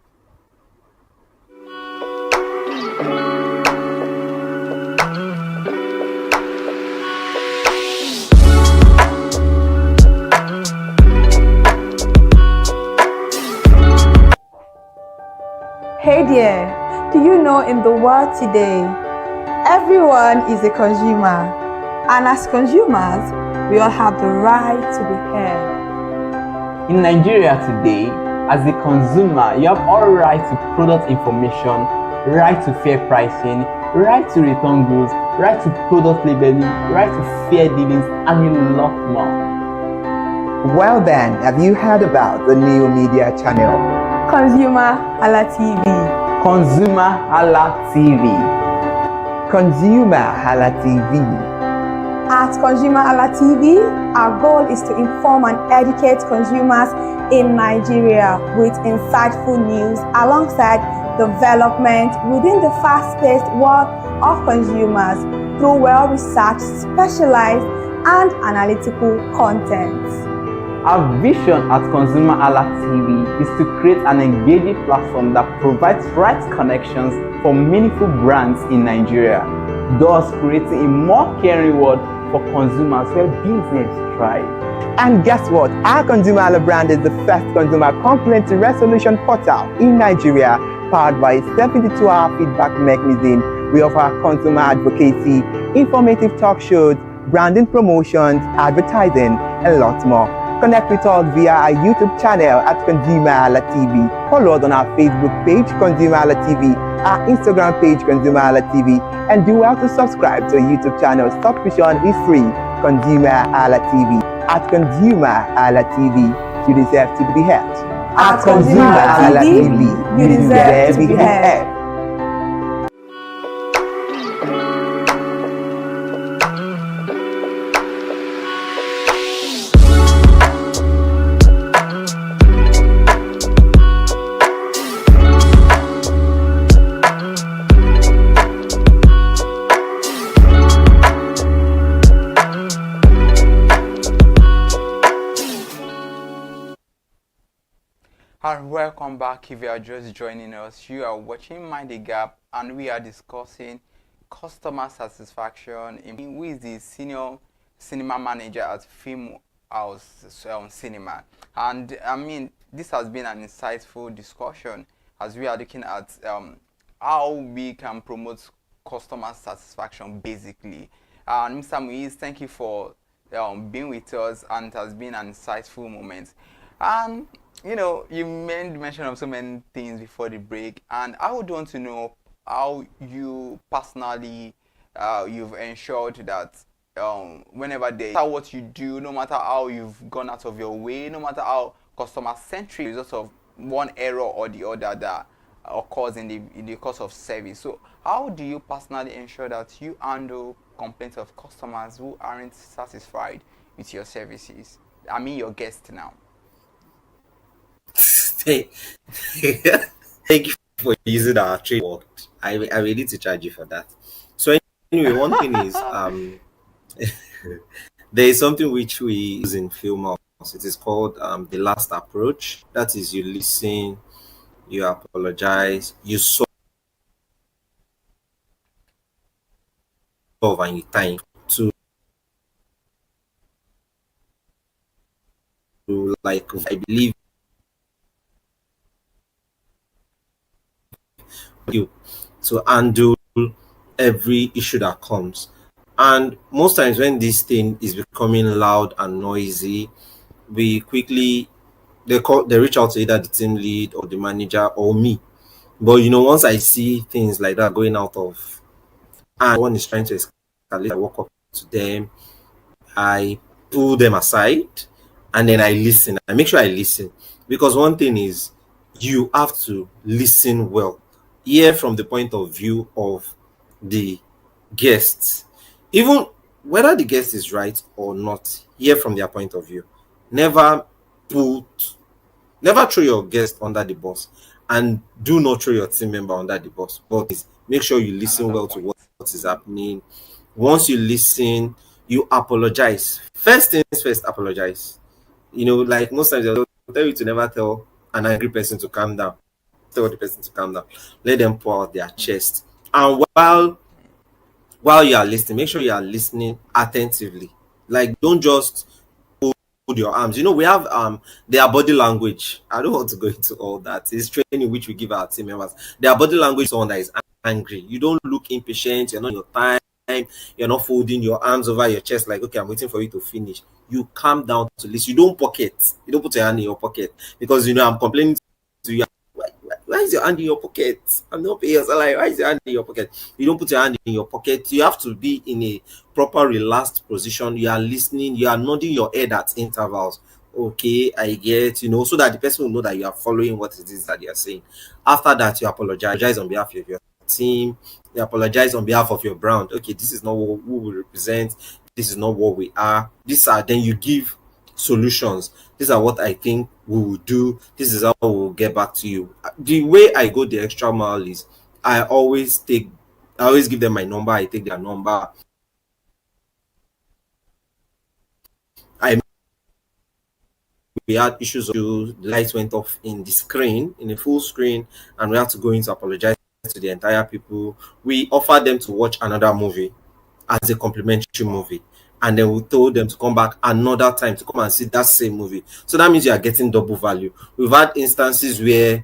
Hey there, Do you know in the world today, everyone is a consumer, and as consumers, we all have the right to be heard. In Nigeria today, as a consumer, you have all right to product information, right to fair pricing, right to return goods, right to product labeling, right to fair dealings, and a lot more. Well then, have you heard about the new media channel? ConsumerHalla TV. ConsumerHalla TV. ConsumerHalla TV. At ConsumerHalla TV, our goal is to inform and educate consumers in Nigeria with insightful news alongside development within the fast-paced world of consumers through well-researched, specialized, and analytical content. Our vision at ConsumerHalla TV is to create an engaging platform that provides right connections for meaningful brands in Nigeria, thus creating a more caring world for consumers where business thrive. And guess what? Our ConsumerHalla brand is the first consumer complaint resolution portal in Nigeria, powered by a 72-hour feedback mechanism. We offer consumer advocacy, informative talk shows, branding promotions, advertising, and lots more. Connect with us via our YouTube channel at ConsumerHalla TV. Follow us on our Facebook page, ConsumerHalla TV, our Instagram page, ConsumerHalla TV, and do well to subscribe to our YouTube channel. Subscription is free. ConsumerHalla TV. At ConsumerHalla TV, you deserve to be heard. At ConsumerHalla TV, you deserve to be heard. And welcome back. If you are just joining us, you are watching Mind the Gap, and we are discussing customer satisfaction. Who is the senior cinema manager at Film House Cinema? And I mean, this has been an insightful discussion as we are looking at how we can promote customer satisfaction basically. And Mr. Muiz, thank you for being with us, and it has been an insightful moment. And you know, you made mention of so many things before the break, and I would want to know how you personally you've ensured that whenever they matter what you do, no matter how you've gone out of your way, no matter how customer centric, result of one error or the other that occurs in the course of service. So how do you personally ensure that you handle complaints of customers who aren't satisfied with your services? I mean your guests now. Thank you for using our trade word. I will need to charge you for that. So anyway, one thing is there is something which we use in Film House. It is called the last approach. That is, you listen, you apologize, you solve, and you time to like I believe you to handle every issue that comes. And most times when this thing is becoming loud and noisy, we quickly they reach out to either the team lead or the manager or me. But you know, once I see things like that going out of and one is trying to escalate, I walk up to them, I pull them aside, and then I listen. I make sure I listen, because one thing is you have to listen well, hear from the point of view of the guests, even whether the guest is right or not. Hear from their point of view. Never throw your guest under the bus, and do not throw your team member under the bus. But make sure you listen well to what is happening. Once you listen, you apologize. First things first, apologize. You know, like most times they'll tell you to never tell an angry person to calm down. Tell the person to calm down. Let them pour out their chest. And while you are listening, make sure you are listening attentively. Like, don't just your arms. You know, we have their body language. I don't want to go into all that. It's training which we give our team members. Their body language is someone that is angry. You don't look impatient, you're not your time, you're not folding your arms over your chest like, okay, I'm waiting for you to finish. You calm down to listen. You don't pocket, you don't put your hand in your pocket because you know I'm complaining to you. Why is your hand in your pocket? I'm not paying your salary. Why is your hand in your pocket? You don't put your hand in your pocket. You have to be in a proper relaxed position. You are listening, you are nodding your head at intervals. Okay, I get, you know, so that the person will know that you are following what it is that they are saying. After that, you apologize on behalf of your team. You apologize on behalf of your brand. Okay, this is not who we represent. This is not what we are. These are, then you give solutions. These are what I think we will do. This is how we will get back to you. The way I go the extra mile is I always give them my number. I take their number. I We had issues. The lights went off in the screen, in a full screen, and we had to go in to apologize to the entire people. We offered them to watch another movie as a complimentary movie, and then we told them to come back another time to come and see that same movie. So that means you are getting double value. We've had instances where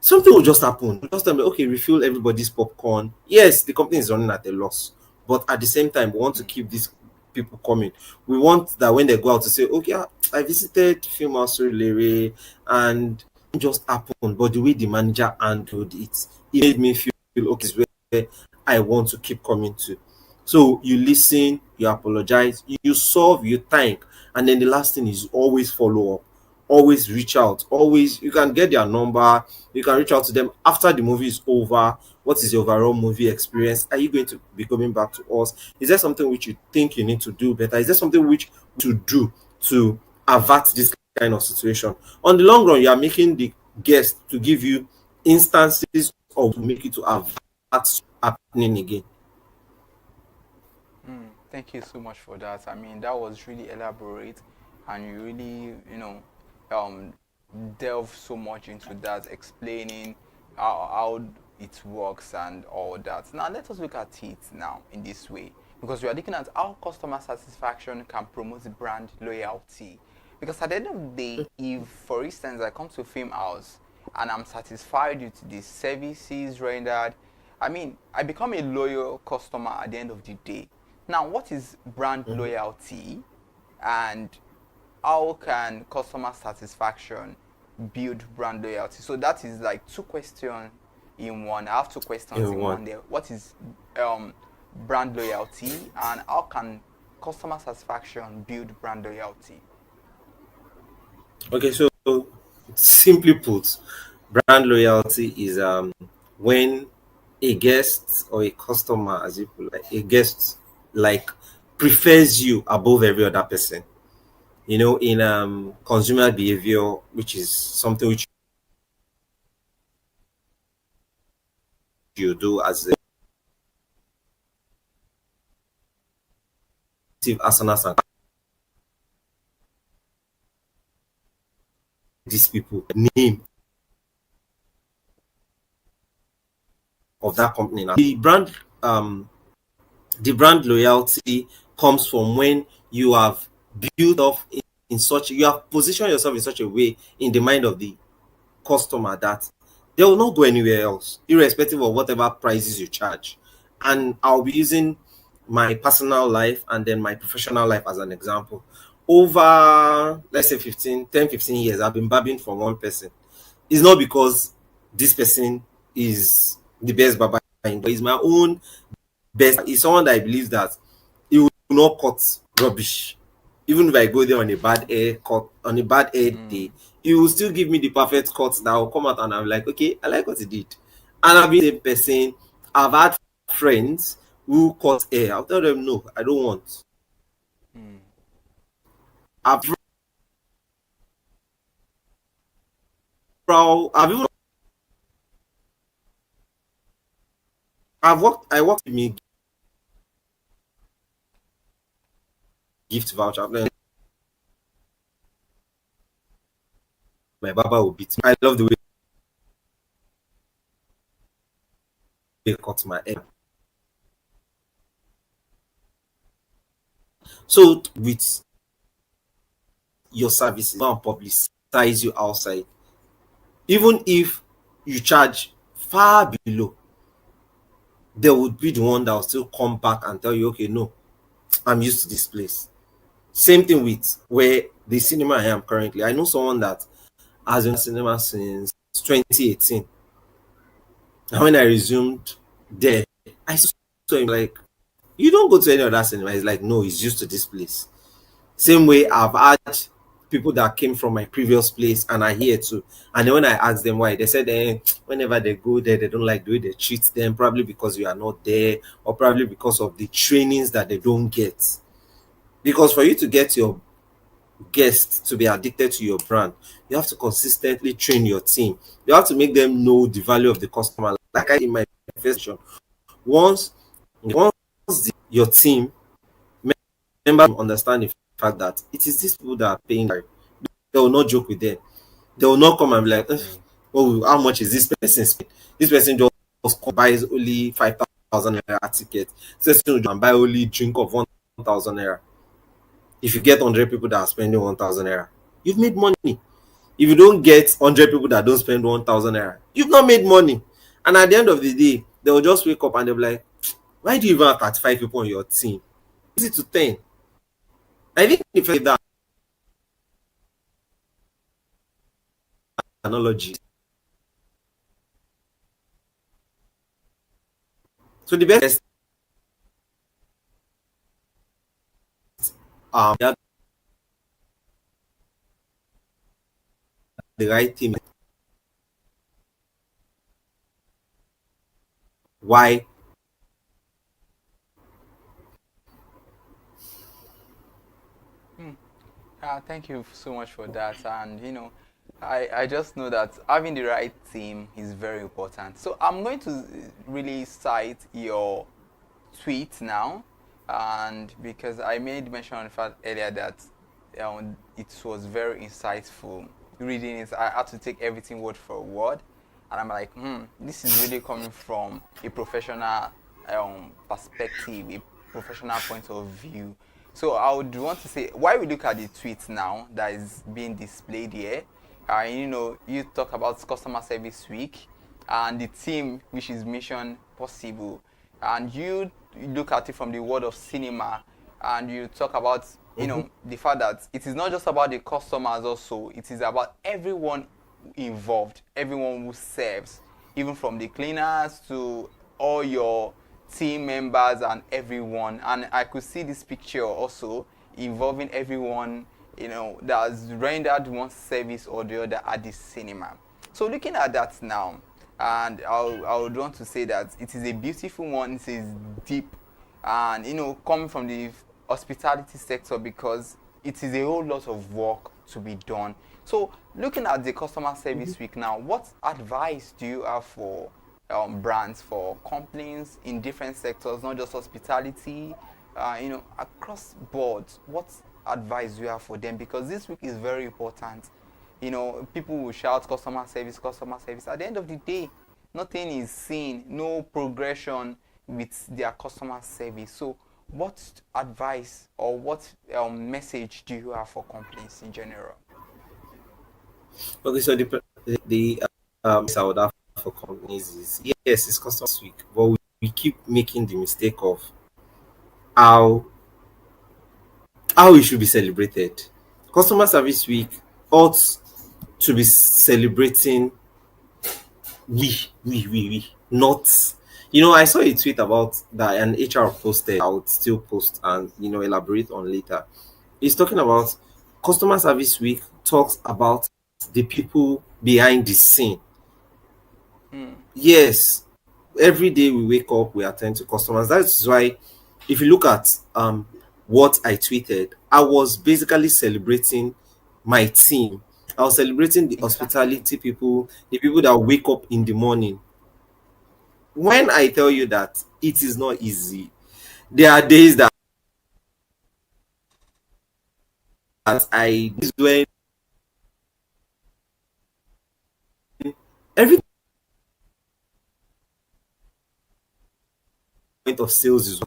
something will just happen. Just tell me, okay, refill everybody's popcorn. Yes, the company is running at a loss, but at the same time, we want to keep these people coming. We want that when they go out to say, okay, I visited Film House Lere and it just happened, but the way the manager handled it, it made me feel okay, it's where I want to keep coming to. So you listen, you apologize, you solve, you thank, and then the last thing is always follow up, always reach out, always you can get their number, you can reach out to them after the movie is over. What is your overall movie experience? Are you going to be coming back to us? Is there something which you think you need to do better? Is there something which to do to avert this kind of situation? On the long run, you are making the guest to give you instances of make it to avert happening again. Thank you so much for that. I mean, that was really elaborate, and you really, um, delve so much into that, explaining how it works and all that. Now, let us look at it now in this way, because we are looking at how customer satisfaction can promote brand loyalty. Because at the end of the day, if, for instance, I come to a film house and I'm satisfied with the services rendered, I mean, I become a loyal customer at the end of the day. Now, what is brand loyalty, and how can customer satisfaction build brand loyalty? So that is like two questions in one. I have two questions in one there. What is brand loyalty, and how can customer satisfaction build brand loyalty? Okay, so simply put, brand loyalty is when a guest or a customer, as you put, like a guest, like prefers you above every other person. You know, in consumer behavior, which is something which you do as a asanas and these people name of that company. Now, the brand loyalty comes from when you have built off in such, you have positioned yourself in such a way in the mind of the customer that they will not go anywhere else, irrespective of whatever prices you charge. And I'll be using my personal life and then my professional life as an example. Over, let's say 15 years, I've been babbing from one person. It's not because this person is the best barber, but it's my own best. It's someone that I believe that he will not cut rubbish. Even if I go there on a bad hair day, he will still give me the perfect cut that will come out, and I'm like, okay, I like what he did. And I've been the same person. I've had friends who cut hair. I'll tell them no, I don't want. I've I've even I worked with me gift voucher. Then my barber will beat me. I love the way they cut my hair. So with your services, go and publicize you outside. Even if you charge far below, they would be the one that will still come back and tell you, okay, no, I'm used to this place. Same thing with where the cinema I am currently. I know someone that has been in cinema since 2018. And when I resumed there, I saw him like, you don't go to any other cinema. He's like, no, he's used to this place. Same way I've had people that came from my previous place and are here too. And then when I asked them why, they said whenever they go there, they don't like the way they treat them, probably because you are not there, or probably because of the trainings that they don't get. Because for you to get your guests to be addicted to your brand, you have to consistently train your team. You have to make them know the value of the customer. Like I in my first session, once your team members understand the fact that it is these people that are paying, they will not joke with them. They will not come and be like, oh, how much is this person spending? This person just buys only 5,000 naira ticket. This person will buy only drink of 1,000 naira. If you get 100 people that are spending 1,000 naira, you've made money. If you don't get 100 people that don't spend 1,000 naira, you've not made money. And at the end of the day, they will just wake up and they'll be like, why do you even have 35 people on your team? Easy to 10. I think if I that analogy. So the best they the right team. Why? Thank you so much for that. And I just know that having the right team is very important. So I'm going to really cite your tweet now, and because I made mention of the fact earlier that it was very insightful. Reading it, I had to take everything word for word, and I'm like, this is really coming from a professional perspective, a professional point of view. So I would want to say, why we look at the tweet now that is being displayed here, you talk about customer service week and the team which is mission possible, and you look at it from the world of cinema, and you talk about the fact that it is not just about the customers, also it is about everyone involved, everyone who serves, even from the cleaners to all your team members and everyone. And I could see this picture also involving everyone that has rendered one service or the other at the cinema. So looking at that now, and I would want to say that it is a beautiful one, it is deep, and coming from the hospitality sector, because it is a whole lot of work to be done. So looking at the customer service week now, what advice do you have for brands, for companies in different sectors, not just hospitality, across board? What advice do you have for them? Because this week is very important. People will shout customer service, customer service. At the end of the day, nothing is seen, no progression with their customer service. So what advice or what message do you have for companies in general? Okay, so the I would have for companies is, yes, it's customer week, but we keep making the mistake of how it should be celebrated. Customer service week ought to be celebrating we not. I saw a tweet about that an HR posted. I would still post and elaborate on later. It's talking about customer service week, talks about the people behind the scene. Yes, every day we wake up, we attend to customers. That's why if you look at what I tweeted, I was basically celebrating my team. I was celebrating the hospitality people, the people that wake up in the morning. When I tell you that it is not easy, there are days that this is when every point of sales is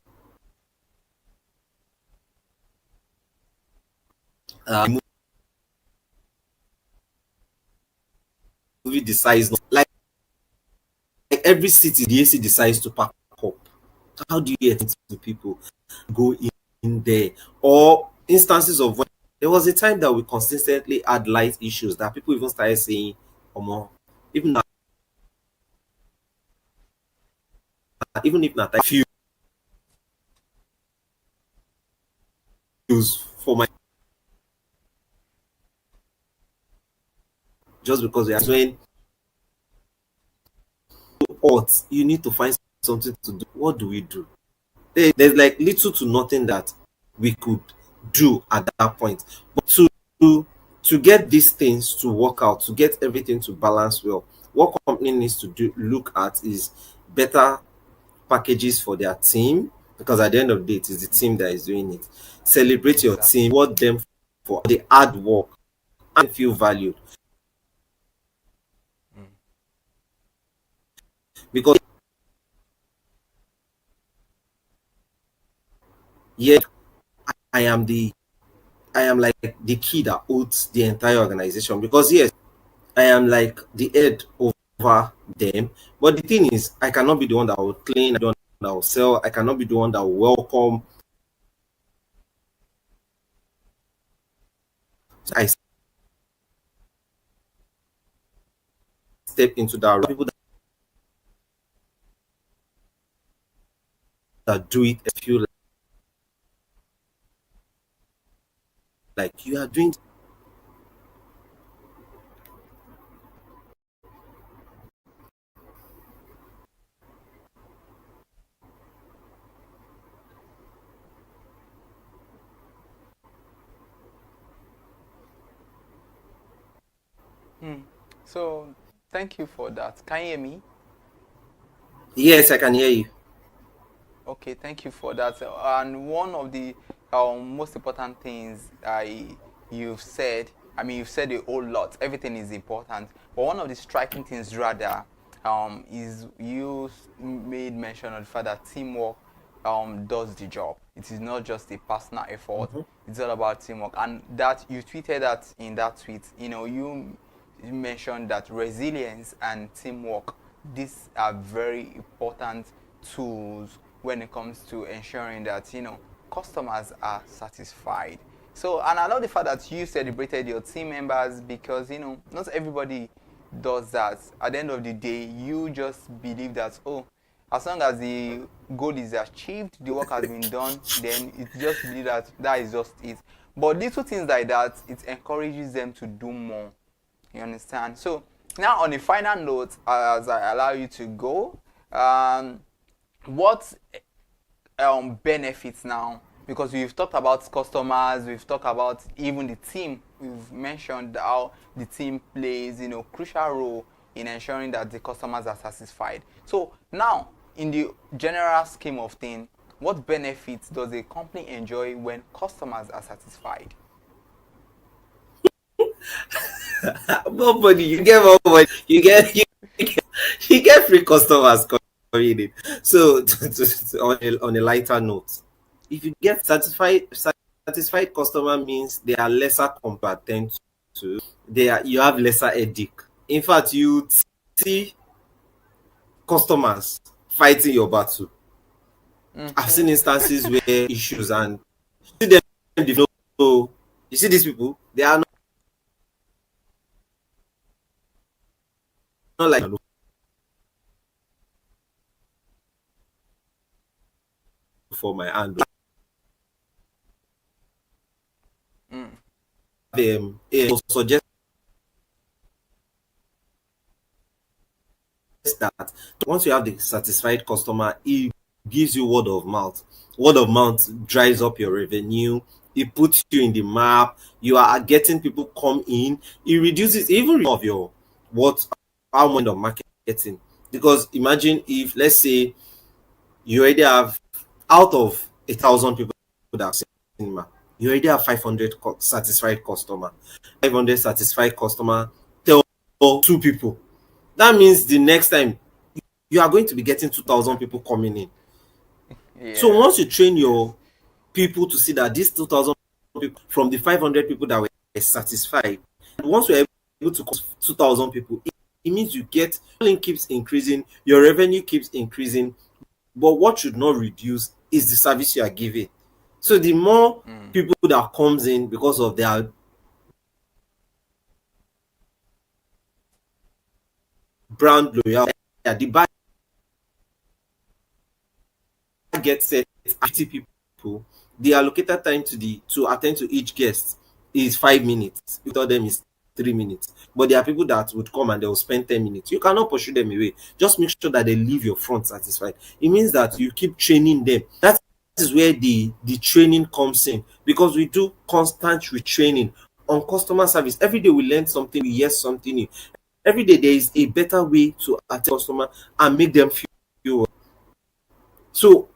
decides like every city the AC decides to pack up. How do you get into people go in there? Or instances of when there was a time that we consistently had light issues that people even started saying, even even if not, I feel for my just because we are when you need to find something to do. What do we do? There's like little to nothing that we could do at that point. But to get these things to work out, to get everything to balance well, what company needs to do look at is better packages for their team, because at the end of the day it is the team that is doing it. Celebrate your team, reward them for the hard work and feel valued. Because yeah, I am like the key that holds the entire organization, because yes, I am like the head over them. But the thing is, I cannot be the one that will clean, I don't that will sell, I cannot be the one that will welcome. I step into that people that do it, I feel like you are doing. So thank you for that. Can you hear me? Yes, I can hear you. Okay, thank you for that. And one of the most important things you've said, I mean, you've said a whole lot. Everything is important. But one of the striking things, rather, is you made mention of the fact that teamwork does the job. It is not just a personal effort. It's all about teamwork. And that you tweeted that in that tweet. You mentioned that resilience and teamwork, these are very important tools when it comes to ensuring that customers are satisfied. So, and I love the fact that you celebrated your team members, because not everybody does that. At the end of the day, you just believe that, oh, as long as the goal is achieved, the work has been done, then it's just believe that that is just it. But little things like that, it encourages them to do more. You understand? So now, on a final note, as I allow you to go, what benefits now? Because we've talked about customers, we've talked about even the team. We've mentioned how the team plays, crucial role in ensuring that the customers are satisfied. So now, in the general scheme of things, what benefits does a company enjoy when customers are satisfied? Nobody, you get more money, you get free customers coming in. So on a lighter note, if you get satisfied customer means they are lesser competent to, you have lesser headache. In fact, you see customers fighting your battle. I've seen instances where issues and you see them, you see these people, they are not like for my hand. Suggest that once you have the satisfied customer, it gives you word of mouth. Word of mouth drives up your revenue. It puts you in the map. You are getting people come in. It reduces even of your how much of marketing. Because imagine if, let's say, you already have out of 1,000 people that have cinema, you already have 500 satisfied customer. 500 satisfied customer tell 2 people. That means the next time you are going to be getting 2,000 people coming in. Yeah. So once you train your people to see that these 2,000 people from the 500 people that were satisfied, once we're able to 2,000 people, It means you get, keeps increasing, your revenue keeps increasing, but what should not reduce is the service you are giving. So the more people that comes in because of their brand loyalty, the buyer gets set 50 people, the allocated time to attend to each guest is 5 minutes. We tell them is 3 minutes. But there are people that would come and they will spend 10 minutes. You cannot pursue them away. Just make sure that they leave your front satisfied. It means that you keep training them. That is where the training comes in, because we do constant retraining on customer service. Every day we learn something, we hear something new. Every day there is a better way to attend customer and make them feel well. So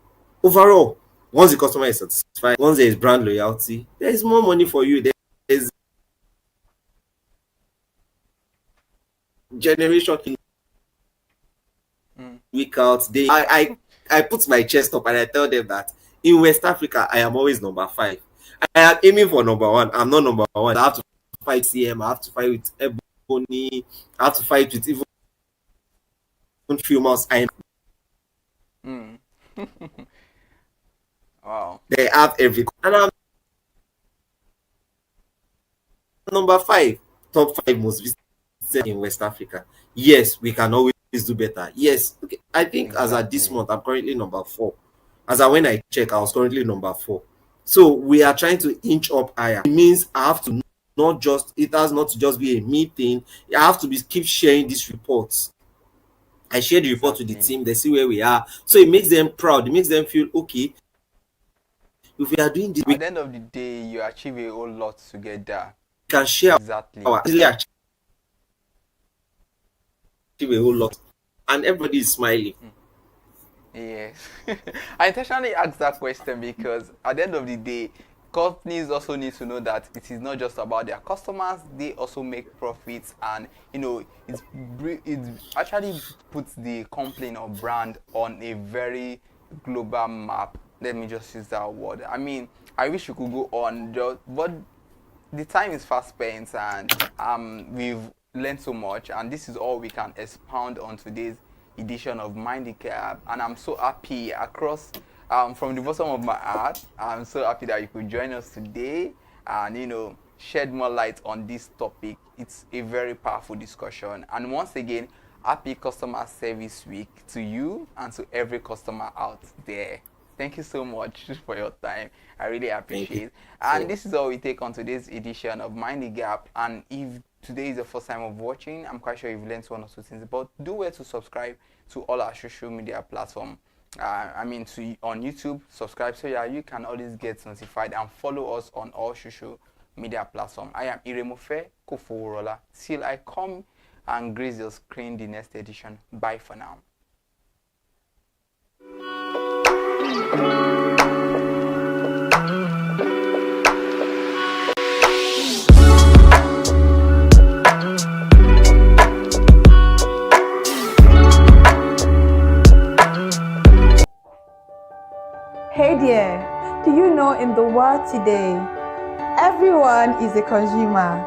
overall, once the customer is satisfied, once there is brand loyalty, there is more money for you. There is generation week out day. I put my chest up and I tell them that in West Africa I am always number 5. I am aiming for number 1. I'm not number 1. I have to fight CM, I have to fight with Ebony, I have to fight with even few months. Wow. They have everything. And I'm number 5, top 5 most visited in West Africa. Yes, we can always do better. Yes, okay. I think as at this month, I'm currently number 4. As at when I check, I was currently number 4. So we are trying to inch up higher. It means I have to it has not to just be a me thing. I have to keep sharing these reports. I share the report with the team. They see where we are. So it makes them proud. It makes them feel okay. If we are doing this, at the end of the day, you achieve a whole lot together. We can share exactly. Achieve a whole lot, and everybody is smiling. Yes. I intentionally asked that question because at the end of the day, companies also need to know that it is not just about their customers. They also make profits, and it actually puts the company or brand on a very global map. Let me just use that word. I mean, I wish we could go on, but the time is fast spent, and we've learned so much, and this is all we can expound on today's edition of Mind the Gap. And I'm so happy across from the bottom of my heart. I'm so happy that you could join us today and shed more light on this topic. It's a very powerful discussion, and once again, happy Customer Service Week to you and to every customer out there. Thank you so much for your time. I really appreciate it. And this is all we take on today's edition of Mind the Gap. And if today is the first time of watching, I'm quite sure you've learned one or two things. But do well to subscribe to all our social media platforms. On YouTube, subscribe so you can always get notified, and follow us on all social media platforms. I am Iremofe Koforola. Till I come and grace your screen the next edition. Bye for now. Hey there, do you know in the world today, everyone is a consumer,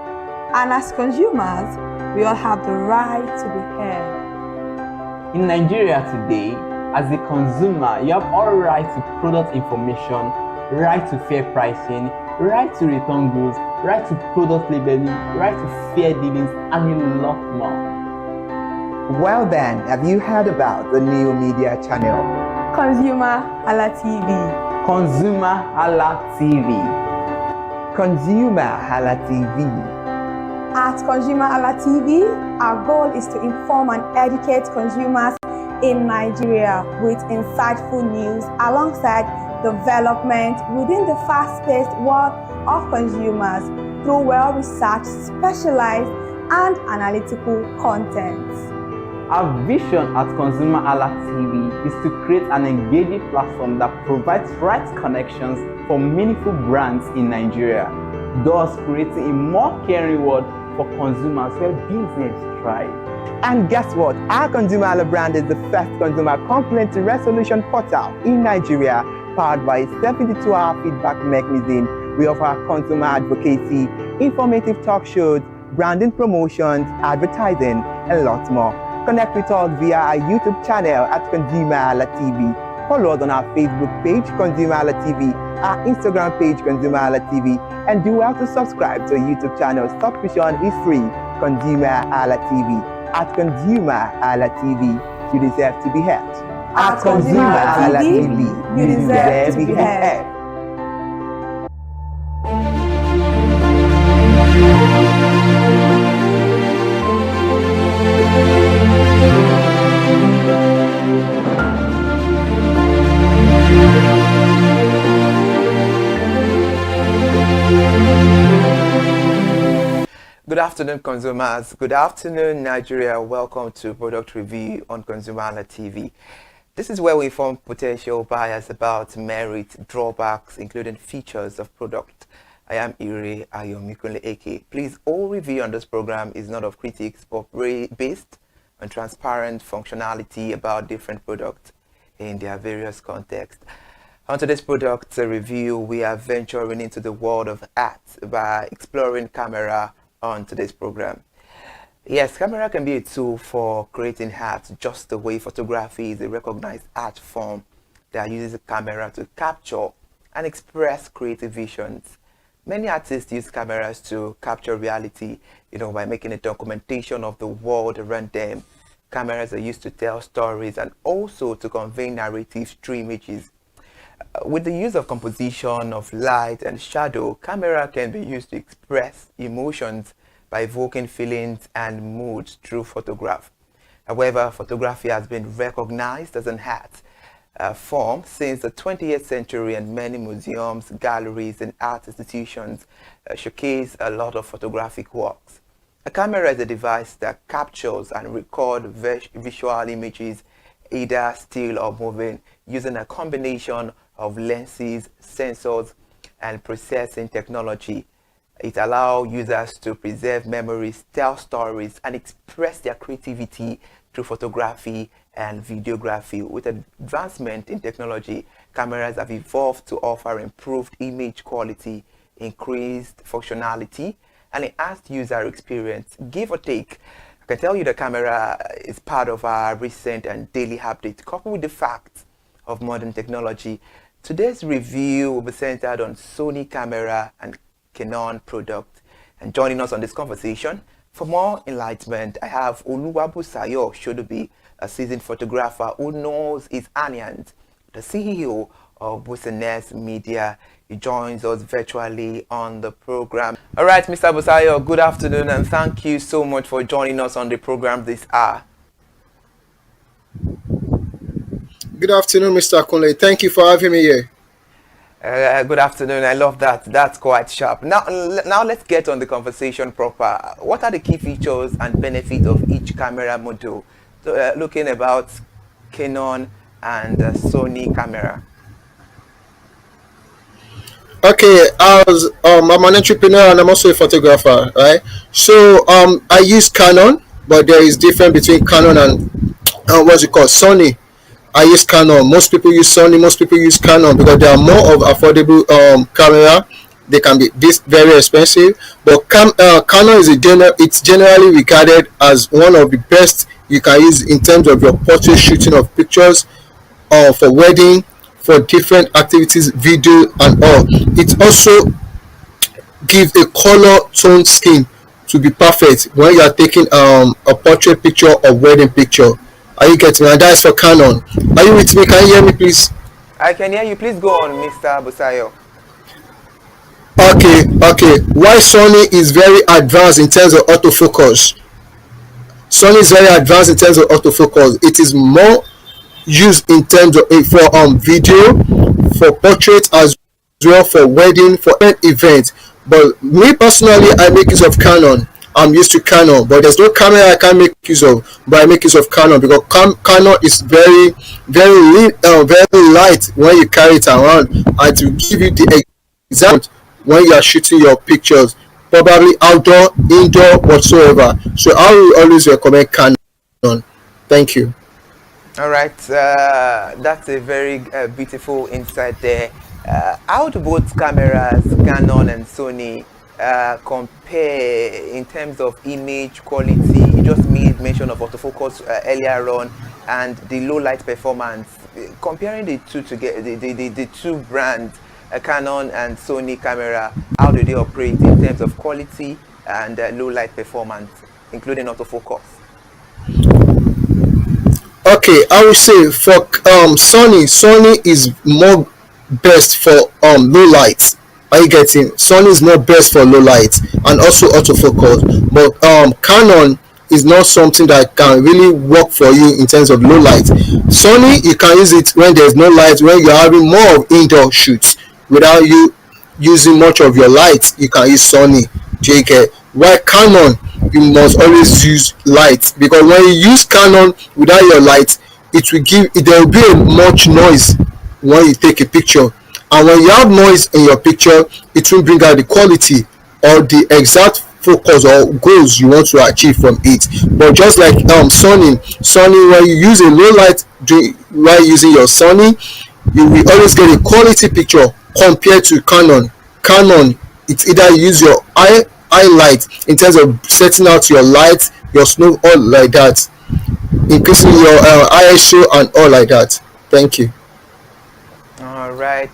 and as consumers, we all have the right to be heard. In Nigeria today, as a consumer, you have all right to product information, right to fair pricing, right to return goods, right to product labeling, right to fair dealings, and a lot more. Well then, have you heard about the new media channel? ConsumerHallaTV. ConsumerHallaTV. ConsumerHallaTV. At ConsumerHallaTV, our goal is to inform and educate consumers in Nigeria with insightful news alongside development within the fast-paced world of consumers through well-researched, specialized, and analytical content. Our vision at ConsumerHallaTV is to create an engaging platform that provides right connections for meaningful brands in Nigeria, thus creating a more caring world for consumers where business thrives. And guess what? Our ConsumerHalla brand is the first consumer complaint resolution portal in Nigeria, powered by a 72-hour feedback mechanism. We offer consumer advocacy, informative talk shows, branding promotions, advertising, and lots more. Connect with us via our YouTube channel at ConsumerHallaTV. Follow us on our Facebook page, ConsumerHallaTV, our Instagram page, ConsumerHallaTV, and do well to subscribe to our YouTube channel. Subscription is free. ConsumerHallaTV. At ConsumerHallaTV, you deserve to be heard. At ConsumerHallaTV, you deserve to be heard. Good afternoon, consumers. Good afternoon, Nigeria. Welcome to Product Review on ConsumerHalla TV. This is where we inform potential buyers about merit, drawbacks, including features of product. I am Ire Ayomikunle Eke. Please, all review on this program is not of critics, but based on transparent functionality about different products in their various contexts. On today's product review, we are venturing into the world of art by exploring camera on today's program. Yes, camera can be a tool for creating art, just the way photography is a recognized art form that uses a camera to capture and express creative visions. Many artists use cameras to capture reality, by making a documentation of the world around them. Cameras are used to tell stories and also to convey narratives through images. With the use of composition of light and shadow, camera can be used to express emotions by evoking feelings and moods through photograph. However, photography has been recognized as an art form since the 20th century, and many museums, galleries, and art institutions showcase a lot of photographic works. A camera is a device that captures and records visual images, either still or moving, using a combination of lenses, sensors, and processing technology. It allows users to preserve memories, tell stories, and express their creativity through photography and videography. With advancement in technology, cameras have evolved to offer improved image quality, increased functionality, and enhanced user experience. Give or take, I can tell you the camera is part of our recent and daily update, coupled with the fact of modern technology. Today's review will be centered on Sony camera and Canon product. And joining us on this conversation, for more enlightenment, I have Oluwabusayo Shodobi, a seasoned photographer who knows his onions, the CEO of Business Media. He joins us virtually on the program. All right, Mr. Busayo, good afternoon, and thank you so much for joining us on the program this hour. Good afternoon, Mr. Kunle. Thank you for having me here. Good afternoon. I love that. That's quite sharp. Now let's get on the conversation proper. What are the key features and benefits of each camera model? So, looking about Canon and Sony camera. Okay, I'm an entrepreneur and I'm also a photographer, right? So I use Canon, but there is difference between Canon and what's it called, Sony. I use Canon. Most people use Sony. Most people use Canon because they are more of affordable camera. They can be this very expensive, but Canon is it's generally regarded as one of the best you can use in terms of your portrait shooting of pictures, for wedding, for different activities, video and all. It also gives a color tone scheme to be perfect when you are taking a portrait picture or wedding picture. Are you getting me? And that is for Canon. Are you with me? Can you hear me, please? I can hear you. Please go on, Mr. Busayo. Okay. Why Sony is very advanced in terms of autofocus? Sony is very advanced in terms of autofocus. It is more used in terms of for video, for portrait, as well for wedding, for events. But me personally, I make use of Canon. I'm used to Canon, but there's no camera I can make use of, but I make use of Canon because Canon is very light when you carry it around, and to give you the example when you are shooting your pictures, probably outdoor, indoor, whatsoever. So I will always recommend Canon. Thank you. All right, that's a very beautiful insight there. How do both cameras, Canon and Sony, compare in terms of image quality You just made mention of autofocus earlier on, and the low light performance. Comparing the two together, the two brands, Canon and Sony camera, how do they operate in terms of quality and low light performance, including autofocus? Okay, I would say for Sony is more best for low light. Are you getting? Sony is more best for low light and also autofocus, but Canon is not something that can really work for you in terms of low light. Sony, you can use it when there's no light, when you're having more of indoor shoots without you using much of your light. You can use Sony, JK. While Canon, you must always use light, because when you use Canon without your light, there will be a much noise when you take a picture, and when you have noise in your picture, it will bring out the quality or the exact focus or goals you want to achieve from it. But just like Sony, when you use a low light while using your Sony, you will always get a quality picture compared to Canon, it's either you use your eye light in terms of setting out your light, your snow, all like that, increasing your ISO and all like that. Thank you. All right,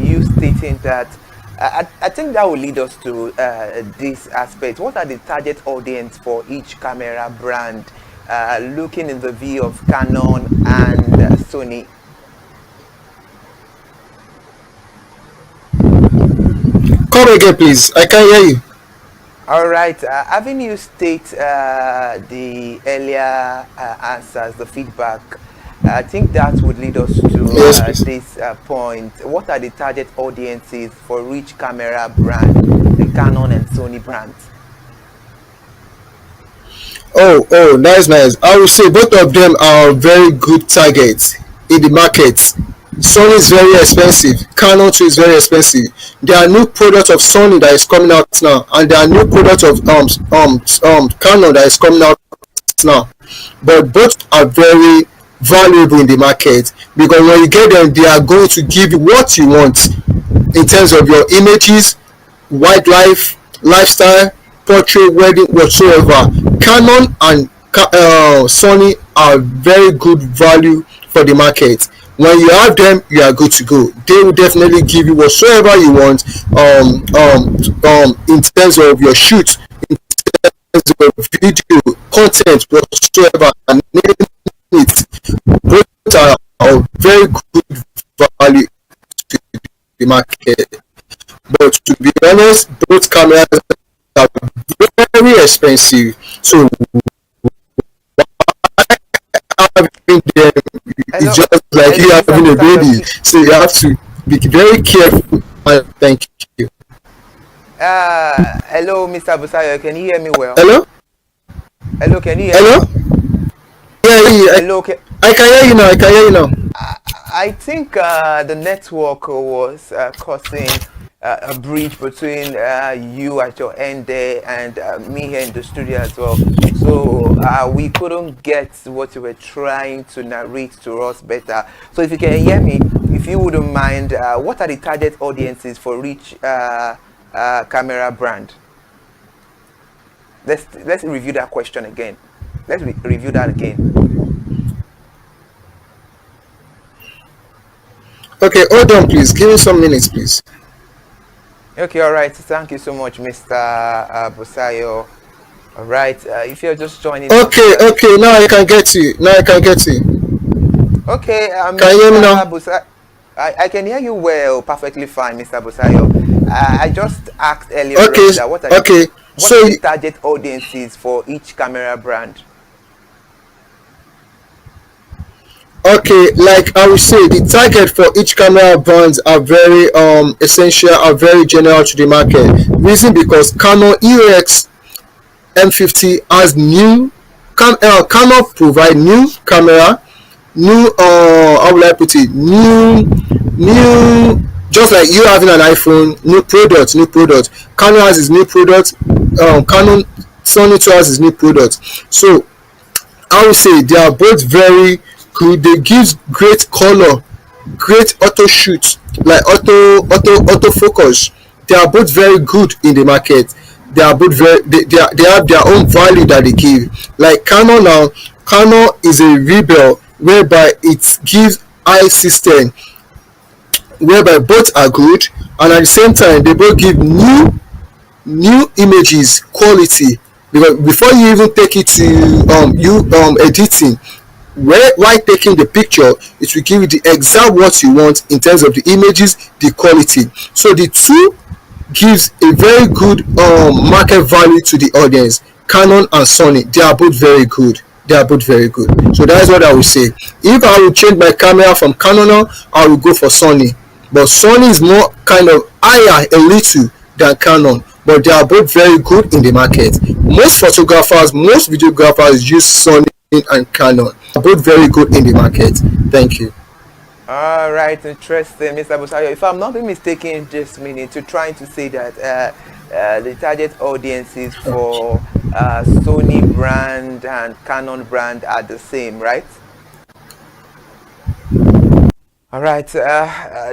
you stating that. I think that will lead us to this aspect. What are the target audience for each camera brand, looking in the view of Canon and Sony? Come again, please. I can't hear you. All right. Having you state the earlier answers, the feedback, I think that would lead us to this point. What are the target audiences for each camera brand, the Canon and Sony brands? Oh, that's nice. I would say both of them are very good targets in the market. Sony is very expensive. Canon too is very expensive. There are new products of Sony that is coming out now, and there are new products of Canon that is coming out now. But both are very valuable in the market, because when you get them, they are going to give you what you want in terms of your images, wildlife, lifestyle, portrait, wedding, whatsoever. Canon and Sony are very good value for the market. When you have them, you are good to go. They will definitely give you whatsoever you want in terms of your shoot, in terms of video content, whatsoever, and it. Both are very good value to the market. But to be honest, both cameras are very expensive. So having them is just like you having a baby. So you have to be very careful. Thank you. Hello, Mr. Busayo. Can you hear me well? Hello? Hello, can you hear Hello? me? Yeah, Hello, I can hear you now. I can hear you now. I think the network was causing a bridge between you at your end there and me here in the studio as well. So we couldn't get what you were trying to narrate to us better. So if you can hear me, if you wouldn't mind, what are the target audiences for each camera brand? Let's review that question again. Let's review that again. Okay, hold on, please. Give me some minutes, please. Okay, all right. Thank you so much, Mr. Busayo. All right. If you're just joining. Okay. Now I can get you. Okay. Can you hear me now? I can hear you well, perfectly fine, Mr. Busayo. I just asked earlier that what are the target audiences for each camera brand? Okay, like I would say, the target for each camera brands are very essential, are very general to the market. Reason because Canon EOS M50 has new Canon provide new camera, new how will I put it, new just like you having an iPhone, new product. Canon has its new product. Canon Sony too has its new product. So I would say they are both very good. They give great color, great auto shoot, like auto focus. They are both very good in the market. they are both very they have their own value that they give. Like Canon now, Canon is a rebel whereby it gives eye system whereby both are good, and at the same time they both give new images quality, because before you even take it to editing, while taking the picture, it will give you the exact what you want in terms of the images, the quality. So the two gives a very good market value to the audience. Canon and Sony, they are both very good. They are both very good. So that is what I would say. If I will change my camera from Canon now, I will go for Sony. But Sony is more kind of higher a little than Canon. But they are both very good in the market. Most photographers, most videographers use Sony and Canon. They are both very good in the market. Thank you. All right, interesting, Mr. Busayo. If I'm not mistaken, just meaning to trying to say that the target audiences for Sony brand and Canon brand are the same, right? All right,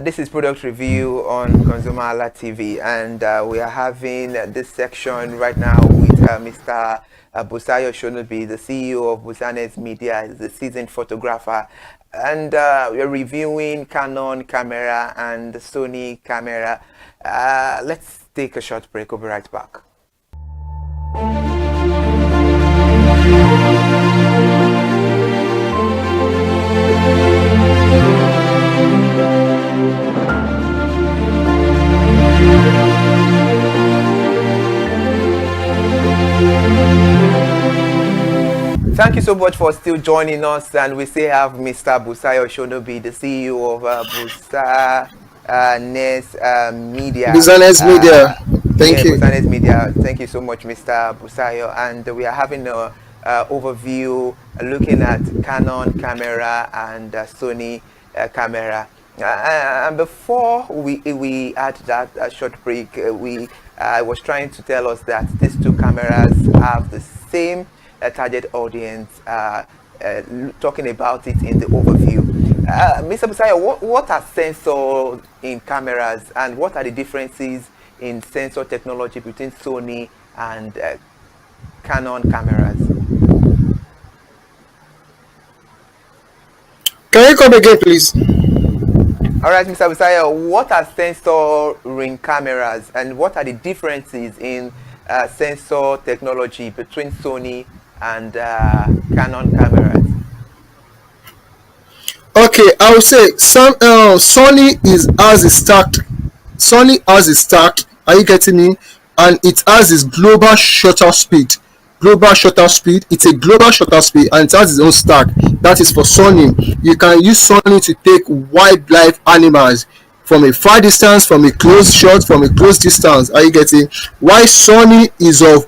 this is product review on ConsumerHalla TV, and we are having this section right now with Mr. Busayo Shonubi, the CEO of Busanes Media, the seasoned photographer, and we're reviewing Canon camera and Sony camera. Let's take a short break. We'll be right back. Thank you so much for still joining us, and we still have Mr. Busayo Shonubi, the CEO of Busanes Media. Busanes Media. Thank you. Busanes Media. Thank you so much, Mr. Busayo. And we are having an overview looking at Canon camera and Sony camera. And before we had that short break, I was trying to tell us that these two cameras have the same target audience, talking about it in the overview. Mr. Busayo, what are sensors in cameras, and what are the differences in sensor technology between Sony and Canon cameras? Can you come again, please? All right, Mr. Busayo, what are sensor ring cameras, and what are the differences in sensor technology between Sony and Canon cameras? Okay, I would say Sony has a stacked. Are you getting me? And it has this global shutter speed. It's a global shutter speed, and it has its own stack. That is for Sony. You can use Sony to take wildlife animals from a far distance, from a close shot, from a close distance. Are you getting? Why Sony is of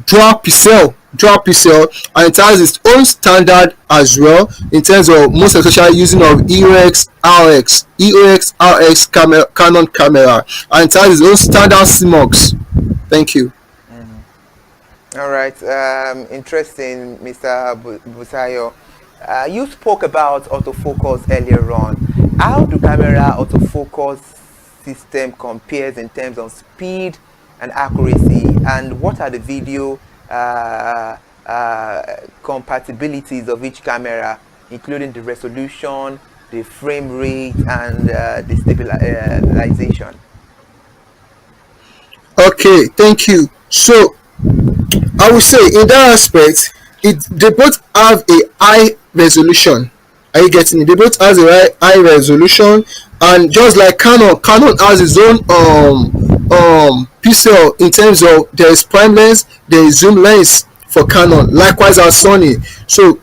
dual pixel, and it has its own standard as well in terms of most especially using of EOS RX Canon camera, and it has its own standard CMOS. Thank you. All right, interesting, Mr. Busayo. You spoke about autofocus earlier on. How do camera autofocus system compares in terms of speed and accuracy, and what are the video compatibilities of each camera, including the resolution, the frame rate, and the stabilization? Okay, thank you. So I would say in that aspect, they both have a high resolution. Are you getting it? They both have a high resolution, and just like Canon has its own pixel in terms of there is prime lens, there is zoom lens for Canon. Likewise as Sony. So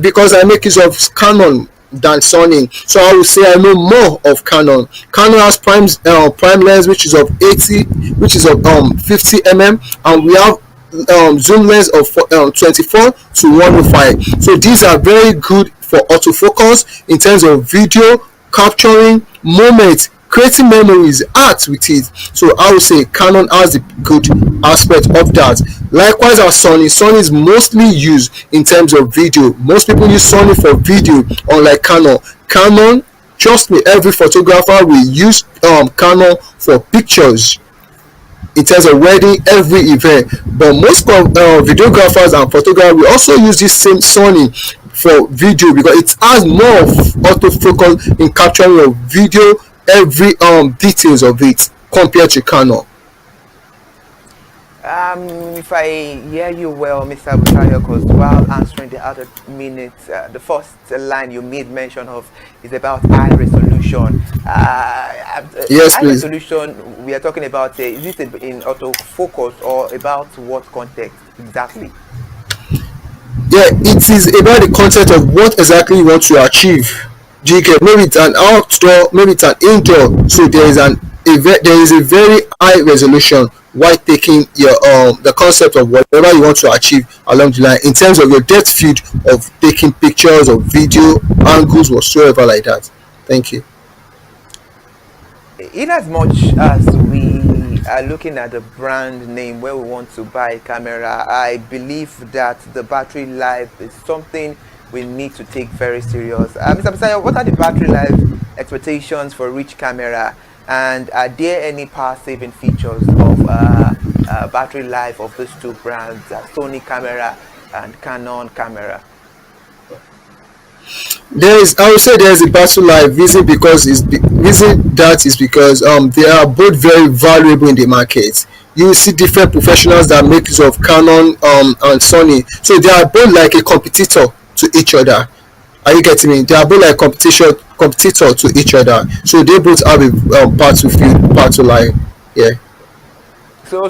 because I make use of Canon than Sony, so I would say I know more of Canon. Canon has prime lens which is of 50 mm, and we have zoom lens of 24 to 105. So these are very good for autofocus in terms of video capturing moments, creating memories, art with it. So I would say Canon has the good aspect of that. Likewise as Sony is mostly used in terms of video. Most people use Sony for video, unlike Canon, trust me, every photographer will use Canon for pictures. in terms of wedding, every event. But most videographers and photographers will also use this same Sony for video because it has more of autofocus in capturing your video, every details of it compared to Canon. If I hear you well, Mr. Busayo, because while answering the other minutes, the first line you made mention of is about high resolution. Yes, high please. resolution, we are talking about, is it in autofocus or about what context exactly? Yeah, it is about the content of what exactly you want to achieve. Do you get? Maybe it's an outdoor, maybe it's an indoor. So there is a very high resolution while taking your the concept of whatever you want to achieve along the line in terms of your depth field of taking pictures or video angles whatsoever like that. Thank you. In as much as we are looking at the brand name where we want to buy a camera, I believe that the battery life is something we need to take very serious. Mr. Busayo, what are the battery life expectations for each camera, and are there any power saving features of battery life of these two brands, Sony camera and Canon camera? I would say there is a battle life reason because they are both very valuable in the market. You see different professionals that make use of Canon and Sony, so they are both like a competitor to each other. Are you getting me? They are both like competitor to each other, so they both have a battle life. Yeah. So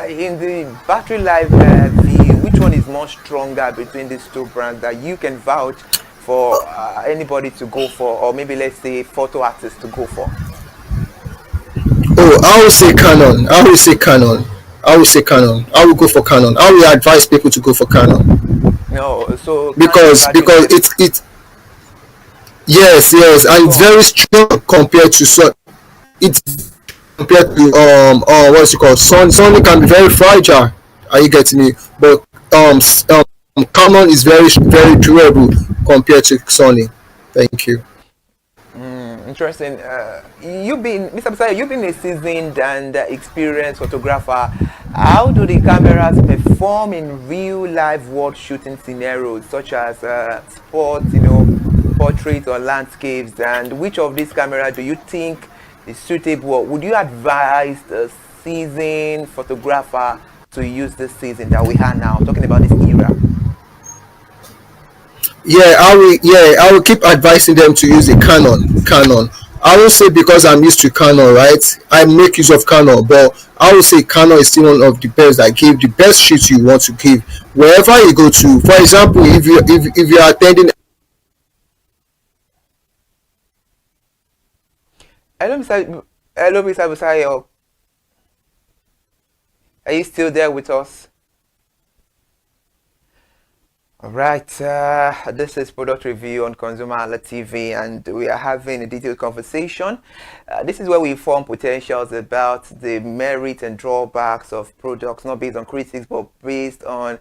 in the battery life view, which one is more stronger between these two brands that you can vouch for anybody to go for, or maybe let's say photo artists to go for? Oh, I will say Canon. I will go for Canon. I will advise people to go for Canon. No, so because it's yes, and it's very strong compared to it's compared to what's it called, Sony can be very fragile. Are you getting me? But Canon is very durable compared to Sony. Thank you. Interesting. Mr. Busayo, you've been a seasoned and experienced photographer. How do the cameras perform in real life world shooting scenarios such as sports, portraits or landscapes? And which of these cameras do you think is suitable? Would you advise the seasoned photographer to use this season that we have now, talking about this era? I will keep advising them to use a Canon. I will say because I'm used to Canon, right? I make use of Canon, but I will say Canon is still one of the best that give the best shoots you want to give wherever you go to. For example, if you are attending. Hello, Mr. Busayo. Are you still there with us? All right, this is Product Review on ConsumerHallaTV, and we are having a detailed conversation. This is where we form potentials about the merit and drawbacks of products, not based on critics, but based on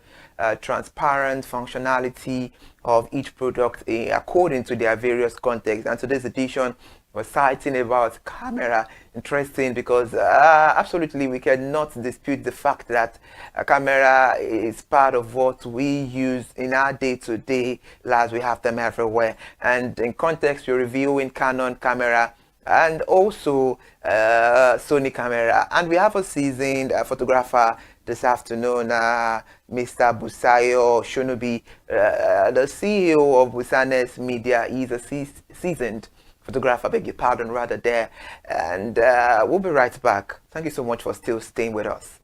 transparent functionality of each product according to their various contexts. And today's edition, we're citing about camera. Interesting because absolutely we cannot dispute the fact that a camera is part of what we use in our day-to-day lives. We have them everywhere, and in context we're reviewing Canon camera and also Sony camera, and we have a seasoned photographer this afternoon, Mr. Busayo Shonobi, the CEO of Busanes Media. He's a seasoned photographer, beg your pardon, rather there, and we'll be right back. Thank you so much for still staying with us.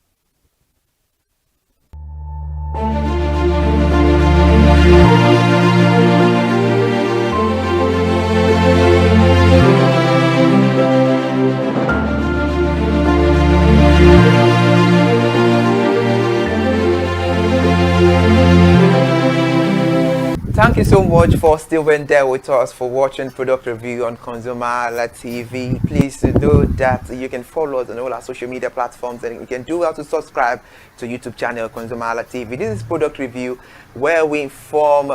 Thank you so much for still being there with us, for watching Product Review on ConsumerHallaTV. Please know that you can follow us on all our social media platforms, and you can do well to subscribe to YouTube channel ConsumerHallaTV. This is Product Review, where we inform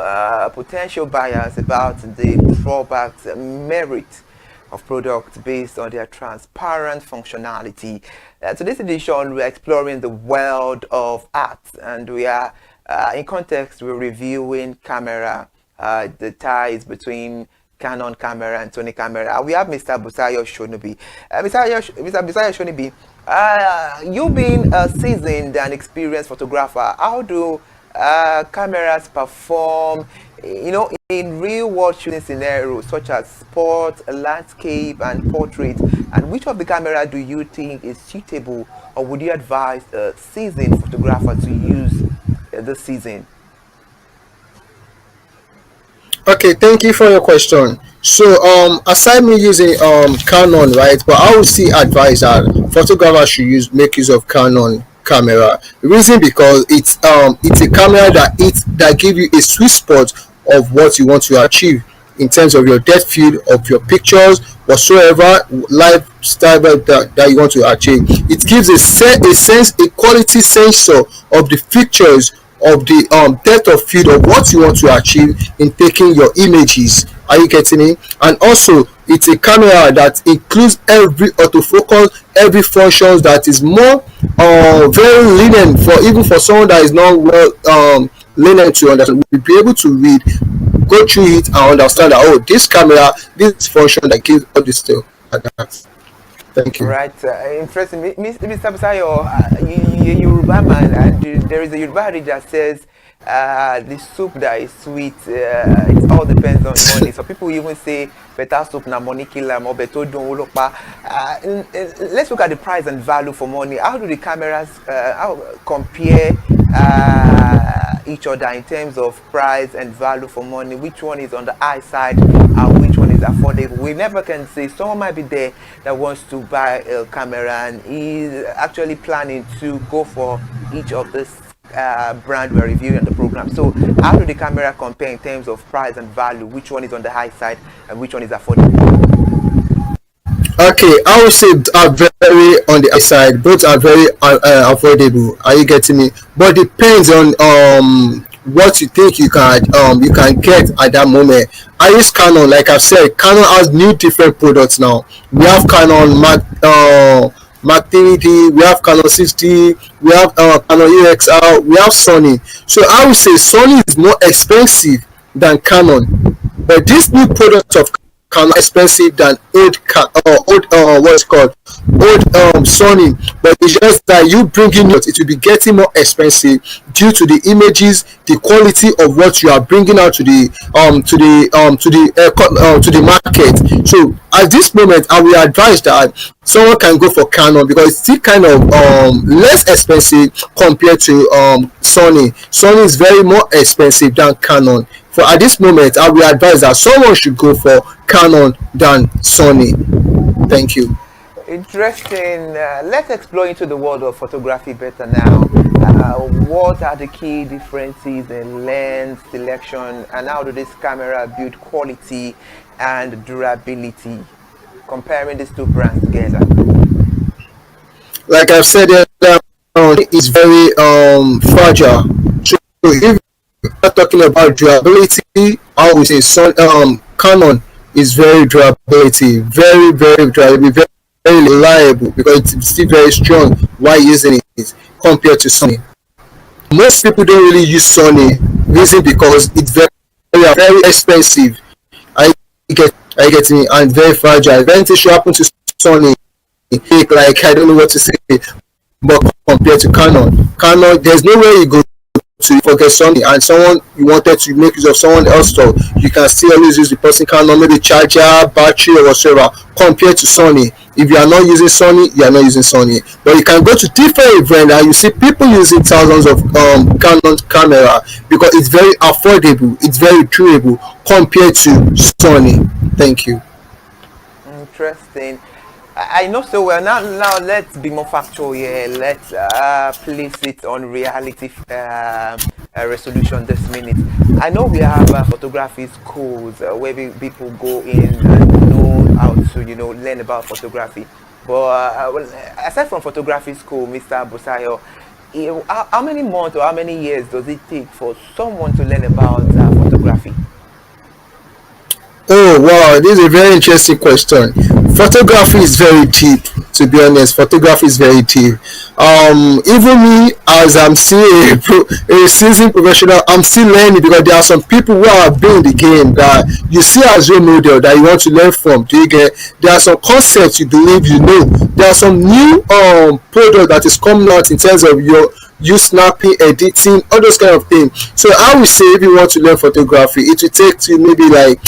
potential buyers about the drawbacks, merit of products based on their transparent functionality. Today's edition, we're exploring the world of art, and we are, in context, we're reviewing camera, the ties between Canon camera and Sony camera. We have Mr. Busayo Shonubi. Mr. Busayo Shonubi, you being a seasoned and experienced photographer, how do cameras perform, in real-world shooting scenarios such as sport, landscape, and portrait? And which of the camera do you think is suitable, or would you advise a seasoned photographer to use this season? Okay, thank you for your question. So, aside me using Canon, right? But I would still advise that photographers should make use of Canon camera. The reason because it's a camera that give you a sweet spot of what you want to achieve in terms of your depth field of your pictures, whatsoever lifestyle that you want to achieve. It gives a quality sensor of the features of the depth of field of what you want to achieve in taking your images. Are you getting me? And also, it's a camera that includes every autofocus, every functions that is more very lenient for someone that is not well lenient to understand. We'll be able to read, go through it, and understand that this camera, this function that gives all this stuff. Thank you. Right, interesting. Mr. Busayo, you're Yoruba man, and there is a Yoruba adage that says the soup that is sweet, it all depends on money. So people even say better soup na money killer or better don't look. Let's look at the price and value for money. How do the cameras compare each other in terms of price and value for money? Which one is on the high side and which one is affordable? We never can say. Someone might be there that wants to buy a camera and is actually planning to go for each of this brand we're reviewing on the program. So how do the camera compare in terms of price and value? Which one is on the high side and which one is affordable? Okay, I would say are very on the high side. Both are very affordable. Are you getting me? But depends on what you think you can get at that moment. I use Canon, like I've said. Canon has new different products now. We have Canon Mark 3D, we have Canon 60, we have Canon EXR, we have Sony. So I would say Sony is more expensive than Canon, but this new product of Canon expensive than old Sony. But it's just that you bringing it will be getting more expensive due to the images, the quality of what you are bringing out to the market. So at this moment, I will advise that someone can go for Canon because it's still kind of less expensive compared to Sony. Sony is very more expensive than Canon. For at this moment, I will advise that someone should go for Canon than Sony. Thank you. Interesting. Let's explore into the world of photography better now. What are the key differences in lens selection, and how do this camera build quality and durability? Comparing these two brands together. Like I've said, it's very fragile. So if we're talking about durability, I would say Canon is very durability, very durable, very reliable because it's still very strong while using it compared to Sony. Most people don't really use Sony, reason because it's very expensive. I get me, and very fragile. If anything should happen to Sony, like I don't know what to say, but compared to Canon, there's no way you go to forget Sony, and someone you wanted to make use of someone else, so you can still always use the person Canon, maybe charger, battery, or whatever. Compared to Sony, if you are not using Sony, you are not using Sony. But you can go to different events and you see people using thousands of Canon camera because it's very affordable, it's very durable compared to Sony. Thank you. Interesting. I know so well. Now let's be more factual here. Let's place it on reality resolution this minute. I know we have photography schools where people go in and know how to, learn about photography. But aside from photography school, Mr. Busayo, how many months or how many years does it take for someone to learn about photography? Oh wow, this is a very interesting question. Photography is very deep. To be honest, photography is very deep. Even me, as I'm still a seasoned professional, I'm still learning because there are some people who have been in the game that you see as role model that you want to learn from. Do you get? There are some concepts you believe you know. There are some new product that is coming out in terms of your you snapping, editing, all those kind of things. So I would say if you want to learn photography, it will take you maybe like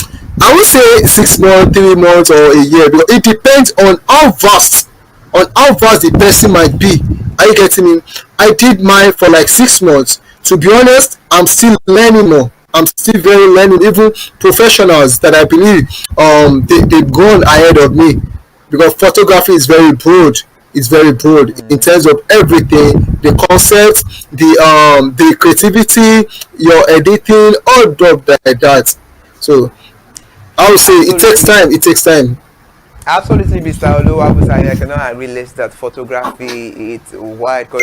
I would say 6 months, 3 months, or a year because it depends on how vast the person might be. Are you getting me? I did mine for like 6 months. To be honest, I'm still learning more. I'm still very learning. Even professionals that I believe they've gone ahead of me because photography is very broad. It's very broad in terms of everything, the concepts, the creativity, your editing, all of that. So I would say it takes Absolutely. time. It takes time. Absolutely, Mr. Oluwabusai. I cannot agree less that photography is wide because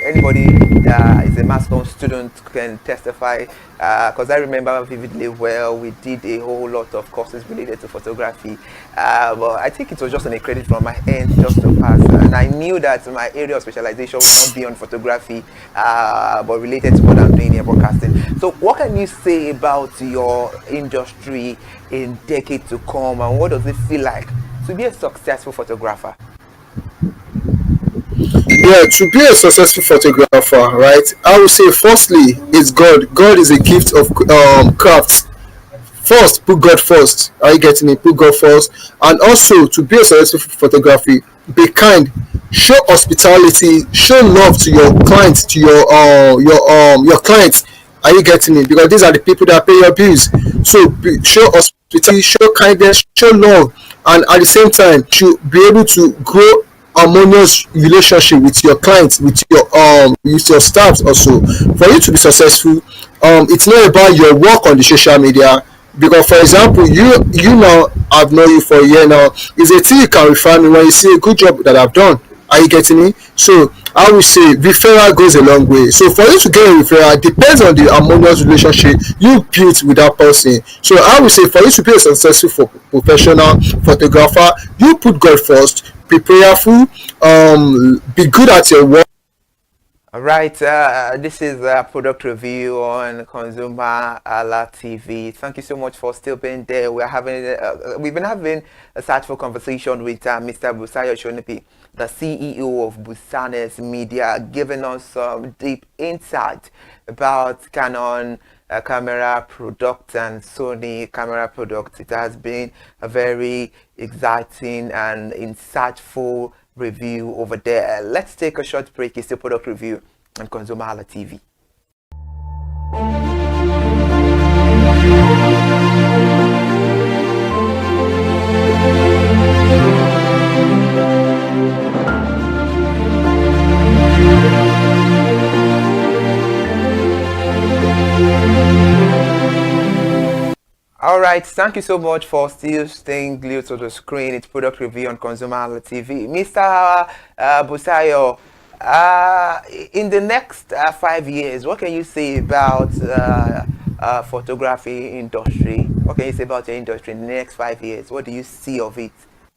anybody is a mass comm student can testify. Because I remember vividly well, we did a whole lot of courses related to photography. But I think it was just an credit from my end just to pass, and I knew that my area of specialization would not be on photography, but related to what I'm doing here, broadcasting. So, what can you say about your industry in decades to come, and what does it feel like to be a successful photographer? Yeah, to be a successful photographer, right? I would say firstly, it's God. God is a gift of crafts. First, put God first. Are you getting me? Put God first, and also to be a successful photography, be kind, show hospitality, show love to your clients, to your clients. Are you getting me? Because these are the people that pay your bills. So show hospitality, show kindness, show love, and at the same time, to be able to grow harmonious relationship with your clients, with your staffs also. For you to be successful, it's not about your work on the social media because for example you now I've known you for a year now. It's a thing you can refer me when you see a good job that I've done. Are you getting me? So I would say referral goes a long way. So for you to get a referral depends on the harmonious relationship you built with that person. So I would say for you to be a successful professional photographer, you put God first, be prayerful, be good at your work. All right, this is a product review on ConsumerHalla TV. Thank you so much for still being there. We've been having a thoughtful conversation with Mr. Busayo Shonipi, the CEO of Busanes Media, giving us some deep insight about Canon camera products and Sony camera products. It has been a very exciting and insightful review over there. Let's take a short break. It's the product review on ConsumerHalla TV. All right, thank you so much for still staying glued to the screen. It's product review on ConsumerHalla TV. Mr. Busayo, in the next 5 years, what can you say about photography industry? What can you say about your industry in the next 5 years? What do you see of it?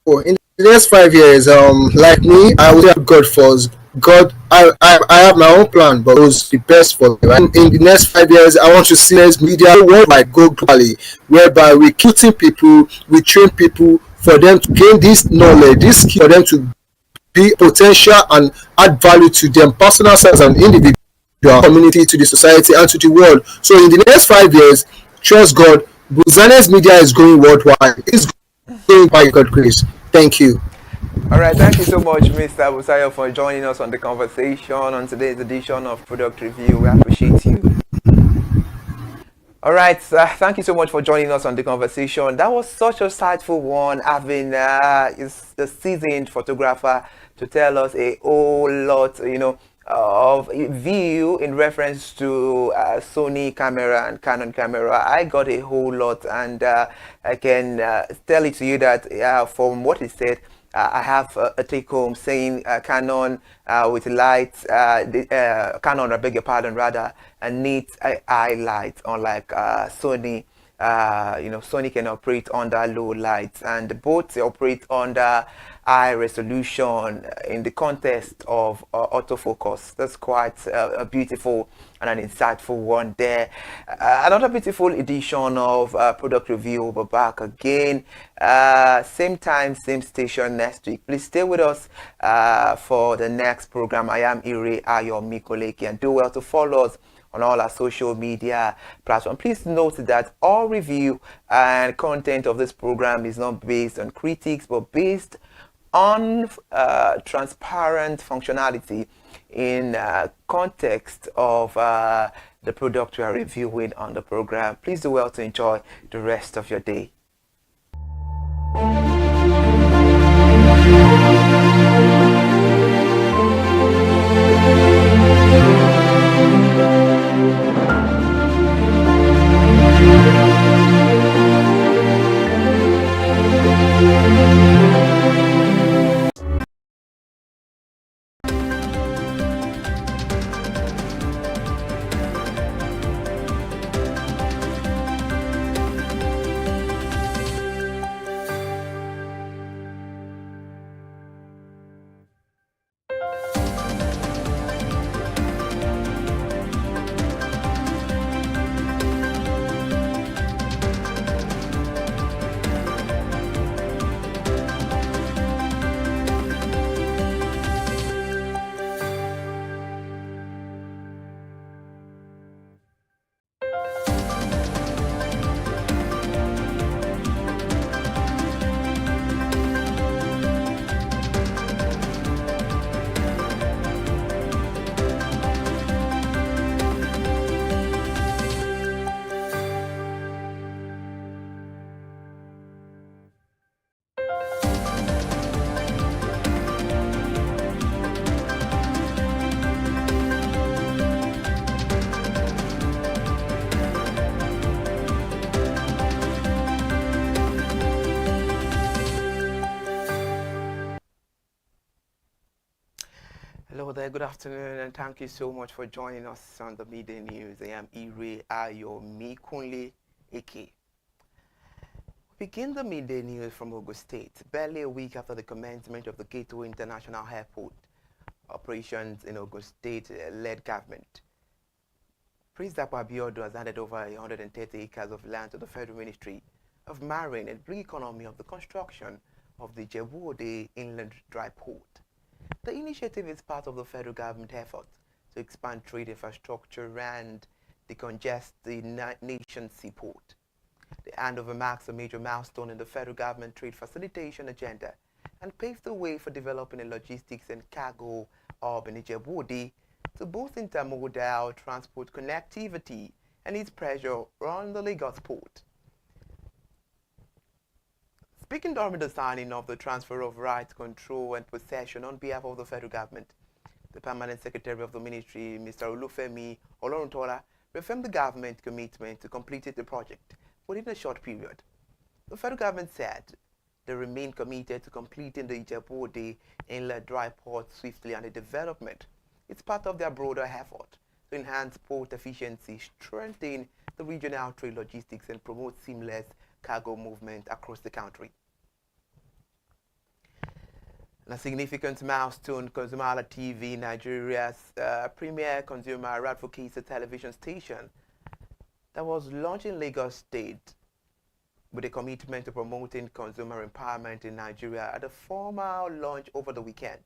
Oh, in the next 5 years, like me, I will have God first. God, I have my own plan, but it was the best for me. Right? In the next 5 years, I want to see this media worldwide go globally, whereby we recruiting people, we train people for them to gain this knowledge, this skill, for them to be potential and add value to them, personal selves and individual community, to the society, and to the world. So in the next 5 years, trust God, Busanes Media is going worldwide. It's going by God's grace. Thank you. All right, thank you so much, Mr. Busayo, for joining us on the conversation on today's edition of Product Review. We appreciate you. All right, thank you so much for joining us on the conversation. That was such a insightful one, having is the seasoned photographer to tell us a whole lot, of view in reference to Sony camera and Canon camera. I got a whole lot, and I can tell it to you that from what he said, I have a take home saying Canon with lights, Canon, I beg your pardon, rather, a neat eye light, unlike Sony Sony can operate under low lights, and both operate under high resolution in the context of autofocus. That's quite a beautiful and an insightful one there. Another beautiful edition of Product Review. We're back again. Same time, same station next week. Please stay with us for the next program. I am Ire Ayomikoleki, and do well to follow us on all our social media platforms. Please note that all review and content of this program is not based on critics, but based on transparent functionality in context of the product we are reviewing on the program. Please do well to enjoy the rest of your day. Hello there, good afternoon, and thank you so much for joining us on the Midday News. I am Ire Ayomikunle Eke. We begin the Midday News from Ogun State, barely a week after the commencement of the Gateway International Airport. Operations in Ogun State led government. Prince Dapo Abiodun has handed over 130 acres of land to the Federal Ministry of Marine and Blue Economy of the construction of the Ijebu-Ode Inland Dry Port. The initiative is part of the federal government effort to expand trade infrastructure and decongest the nation's seaport. The handover marks a major milestone in the federal government trade facilitation agenda and paves the way for developing a logistics and cargo hub in Ijebu-Ode to boost intermodal transport connectivity and ease pressure on the Lagos port. Speaking during the signing of the transfer of rights, control and possession on behalf of the federal government, the permanent secretary of the ministry, Mr. Olufemi Oloruntola, reaffirmed the government commitment to complete the project within a short period. The federal government said they remain committed to completing the Ijebu-Ode Inlet Dry Port swiftly, and the development is part of their broader effort to enhance port efficiency, strengthen the regional trade logistics, and promote seamless cargo movement across the country. A significant milestone, ConsumerHallaTV, Nigeria's premier consumer advocacy television station that was launched in Lagos State with a commitment to promoting consumer empowerment in Nigeria at a formal launch over the weekend.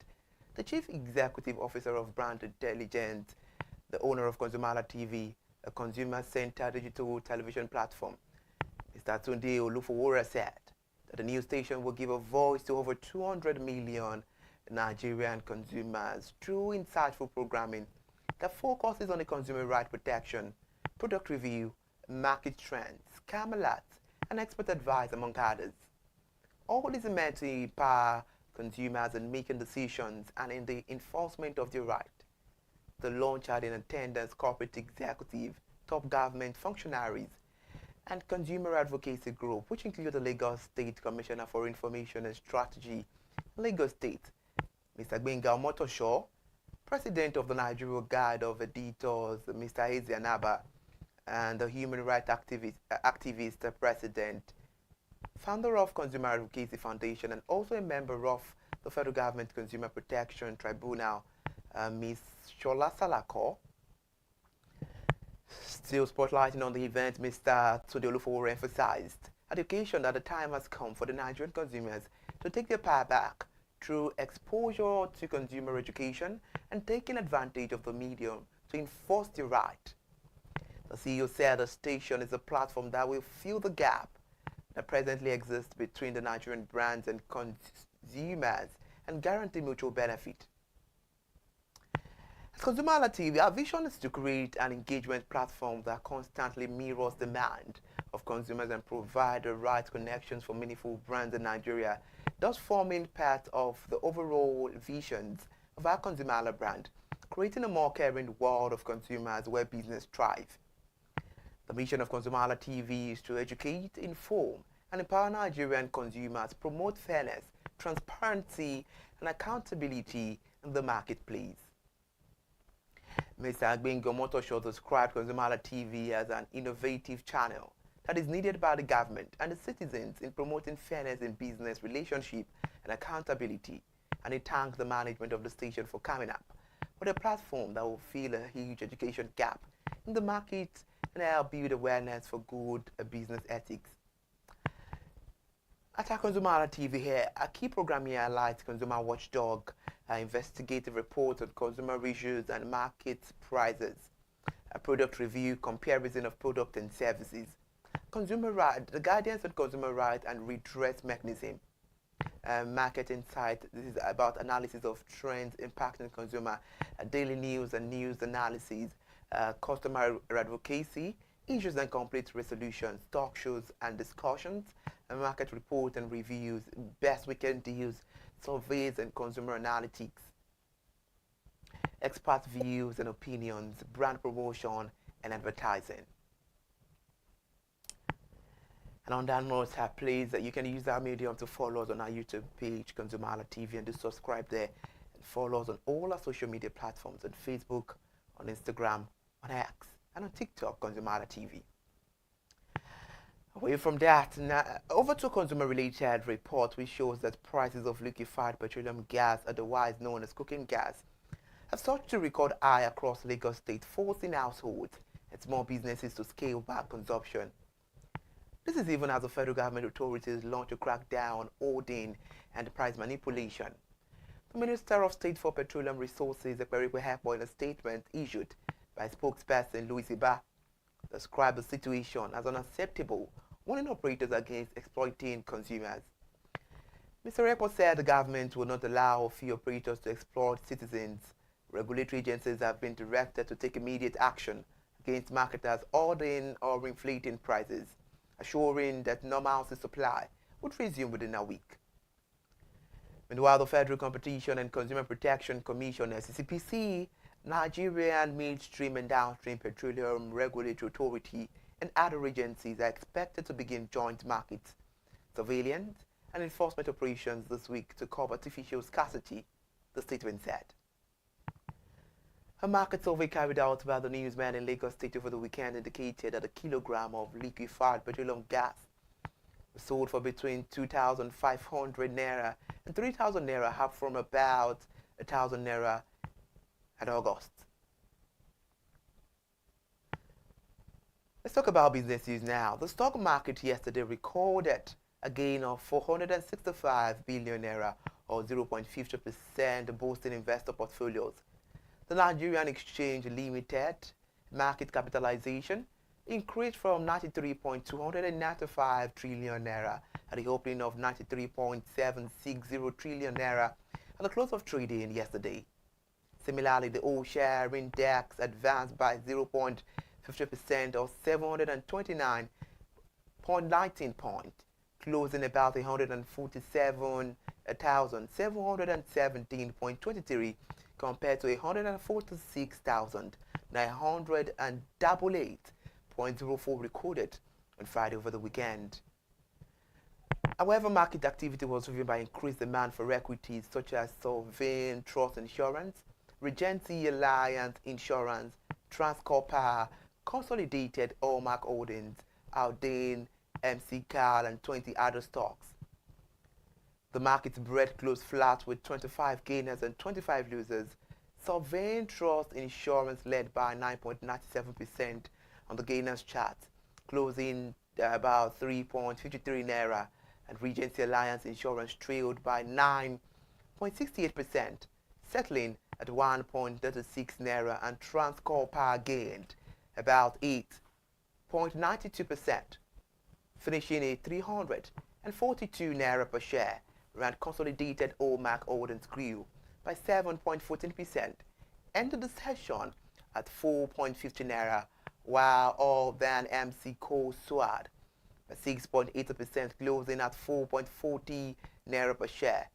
The Chief Executive Officer of Brand Intelligence, the owner of ConsumerHallaTV, a consumer-centered digital television platform, Mr. Tunde Olufowora, said that the new station will give a voice to over 200 million Nigerian consumers through insightful programming that focuses on the consumer right protection, product review, market trends, camelot, and expert advice, among others. All is meant to empower consumers in making decisions and in the enforcement of their right. The launch had in attendance corporate executive, top government functionaries, and consumer advocacy group, which include the Lagos State Commissioner for Information and Strategy, Lagos State, Mr. Gbenga Omotosho, President of the Nigeria Guild of Editors, Mr. Eze Anaba, and the human rights activist president, founder of Consumer Advocacy Foundation, and also a member of the Federal Government Consumer Protection Tribunal, Ms. Shola Salako. Still spotlighting on the event, Mr. Tudiolufo emphasized education that the time has come for the Nigerian consumers to take their power back through exposure to consumer education and taking advantage of the medium to enforce their right. The CEO said the station is a platform that will fill the gap that presently exists between the Nigerian brands and consumers and guarantee mutual benefit. At ConsumerHallaTV, our vision is to create an engagement platform that constantly mirrors demand of consumers and provide the right connections for meaningful brands in Nigeria, thus forming part of the overall visions of our ConsumerHalla brand, creating a more caring world of consumers where business thrives. The mission of ConsumerHallaTV is to educate, inform, and empower Nigerian consumers, promote fairness, transparency, and accountability in the marketplace. Mr. Agbengo Motosho described ConsumerHallaTV as an innovative channel that is needed by the government and the citizens in promoting fairness in business relationship and accountability, and he thanked the management of the station for coming up with a platform that will fill a huge education gap in the market and help build awareness for good business ethics. At our ConsumerHallaTV here, a key program here highlights consumer watchdog, investigative reports on consumer issues and market prices, a product review, comparison of product and services, consumer rights, the guidance on consumer rights and redress mechanism, market insight. This is about analysis of trends impacting consumer, daily news and news analysis, customer advocacy, issues and complete resolutions, talk shows and discussions, market report and reviews, best weekend deals, surveys and consumer analytics, expert views and opinions, brand promotion and advertising. And on that note, please, you can use our medium to follow us on our YouTube page, ConsumerHallaTV, and do subscribe there. And follow us on all our social media platforms, on Facebook, on Instagram, on X, and on TikTok, ConsumerHallaTV. Away from that, now, over to consumer-related report, which shows that prices of liquefied petroleum gas, otherwise known as cooking gas, have surged to record high across Lagos State, forcing households and small businesses to scale back consumption. This is even as the federal government authorities launch a crackdown on hoarding and price manipulation. The Minister of State for Petroleum Resources, Ekperikwe Heppo, in a statement issued by spokesperson Louis Iba, described the situation as unacceptable, warning operators against exploiting consumers. Mr. Heppo said the government will not allow few operators to exploit citizens. Regulatory agencies have been directed to take immediate action against marketers hoarding or inflating prices, assuring that normalcy supply would resume within a week. Meanwhile, the Federal Competition and Consumer Protection Commission, FCCPC, Nigerian Midstream and Downstream Petroleum Regulatory Authority, and other agencies are expected to begin joint market surveillance and enforcement operations this week to curb artificial scarcity, the statement said. A market survey carried out by the newsman in Lagos State over the weekend indicated that a kilogram of liquefied petroleum gas was sold for between 2,500 naira and 3,000 naira, up from about 1,000 naira at August. Let's talk about business news now. The stock market yesterday recorded a gain of 465 billion naira, or 0.50%, boosting investor portfolios. The Nigerian Exchange Limited market capitalization increased from 93.295 trillion naira at the opening of 93.760 trillion naira at the close of trading yesterday. Similarly, the all-share index advanced by 0.50%, or 729.19 points, closing about 147,717.23 compared to 146,988.04 recorded on Friday over the weekend. However, market activity was driven by increased demand for equities such as Sovereign Trust Insurance, Regency Alliance Insurance, Transcorp Power, consolidated Allmark Holdings, Aldane, MC Carl, and 20 other stocks. The market bread closed flat with 25 gainers and 25 losers. Surveying Trust Insurance led by 9.97% on the gainers chart, closing about 3.53 naira, and Regency Alliance Insurance trailed by 9.68%, settling at 1.36 naira, and Transcorp Power gained about 8.92%, finishing at 342 naira per share, and consolidated Allmark Holdings grew by 7.14%, ended the session at 4.50 naira, while All Van MC Co soared by 6.80%, closing at 4.40 naira per share.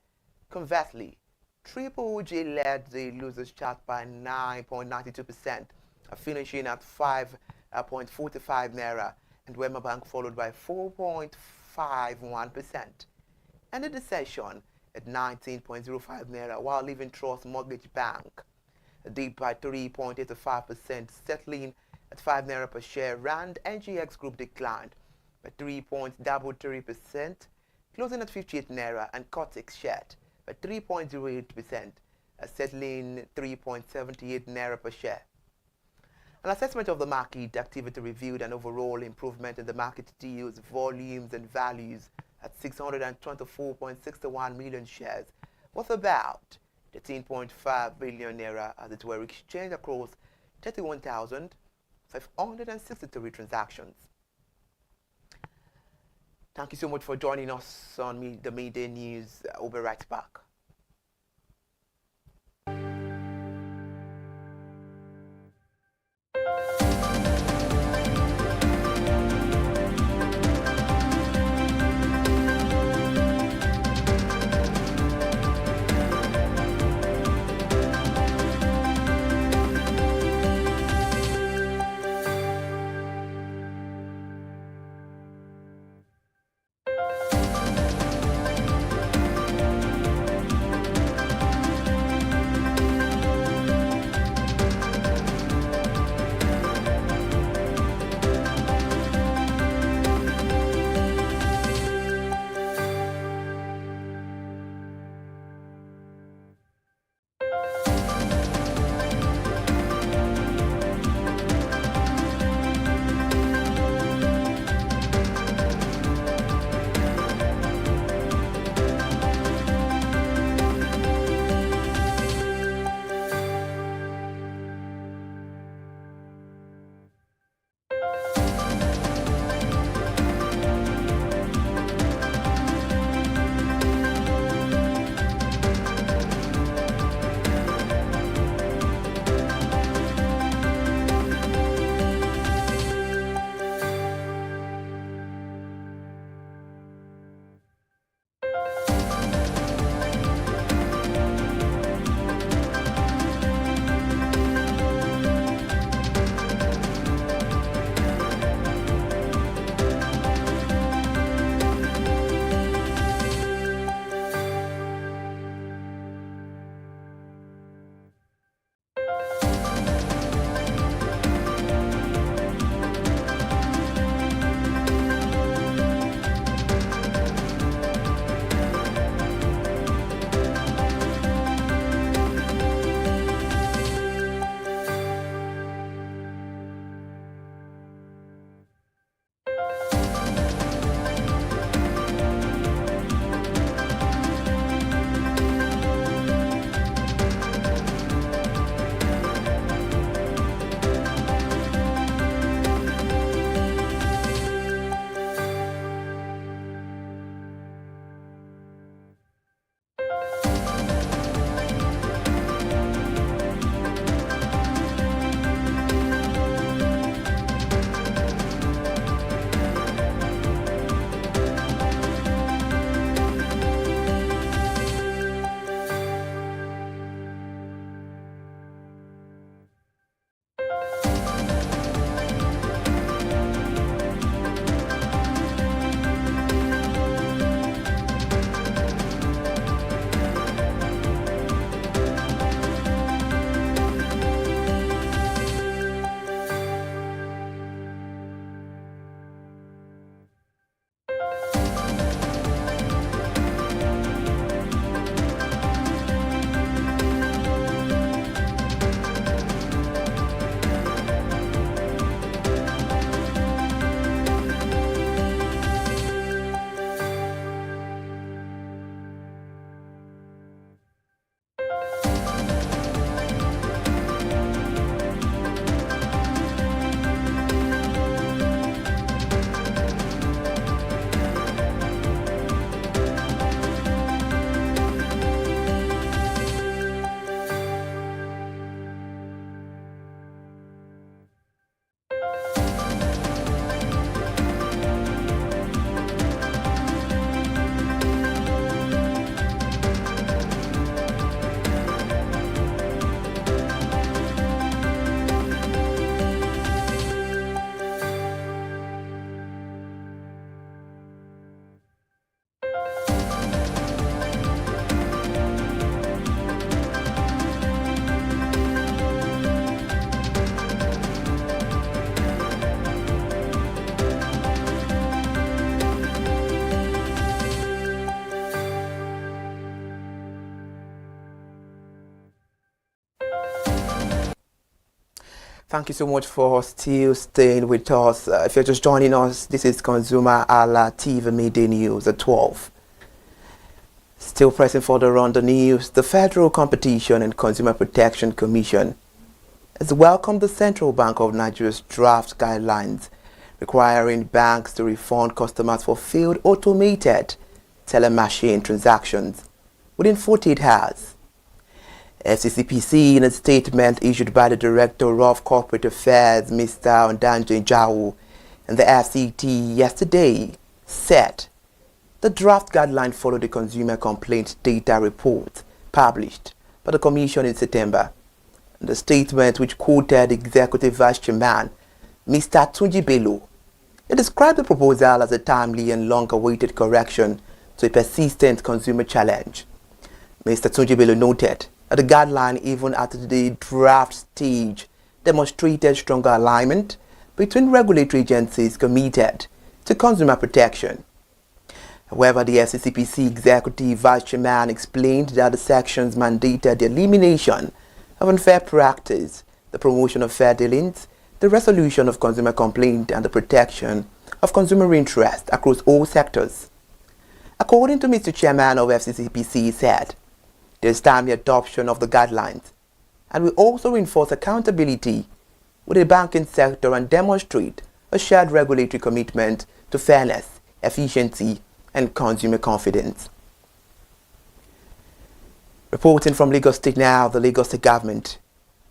Conversely, Triple J led the losers chart by 9.92%, finishing at 5.45 naira, and Wema Bank followed by 4.51%. Ended the session at 19.05 naira, while Living Trust Mortgage Bank dipped by 3.85%, settling at 5 naira per share. Rand NGX Group declined by 3.33%, closing at 58 naira, and Cortex shared by 3.08%, settling 3.78 naira per share. An assessment of the market activity revealed an overall improvement in the market deals, volumes, and values at 624.61 million shares, worth about 13.5 billion naira, as it were exchanged across 31,563 transactions. Thank you so much for joining us on the Midday News. We'll be right back. Thank you so much for still staying with us. If you're just joining us, this is ConsumerHallaTV Midday News at 12. Still pressing further on the news, the Federal Competition and Consumer Protection Commission has welcomed the Central Bank of Nigeria's draft guidelines requiring banks to refund customers for failed automated teller machine transactions within 48 hours. FCCPC, in a statement issued by the Director of Corporate Affairs, Mr. Ondanje Njau, and the FCT yesterday, said the draft guideline followed the Consumer Complaint Data Report published by the Commission in September. And the statement, which quoted Executive Vice Chairman, Mr. Tunji Bello, it described the proposal as a timely and long-awaited correction to a persistent consumer challenge. Mr. Tunji Bello noted the guideline, even at the draft stage, demonstrated stronger alignment between regulatory agencies committed to consumer protection. However, the FCCPC Executive Vice Chairman explained that the sections mandated the elimination of unfair practice, the promotion of fair dealings, the resolution of consumer complaint, and the protection of consumer interest across all sectors. According to Mr. Chairman of FCCPC, he said, there is timely adoption of the guidelines, and we also reinforce accountability with the banking sector and demonstrate a shared regulatory commitment to fairness, efficiency, and consumer confidence. Reporting from Lagos State now, the Lagos State government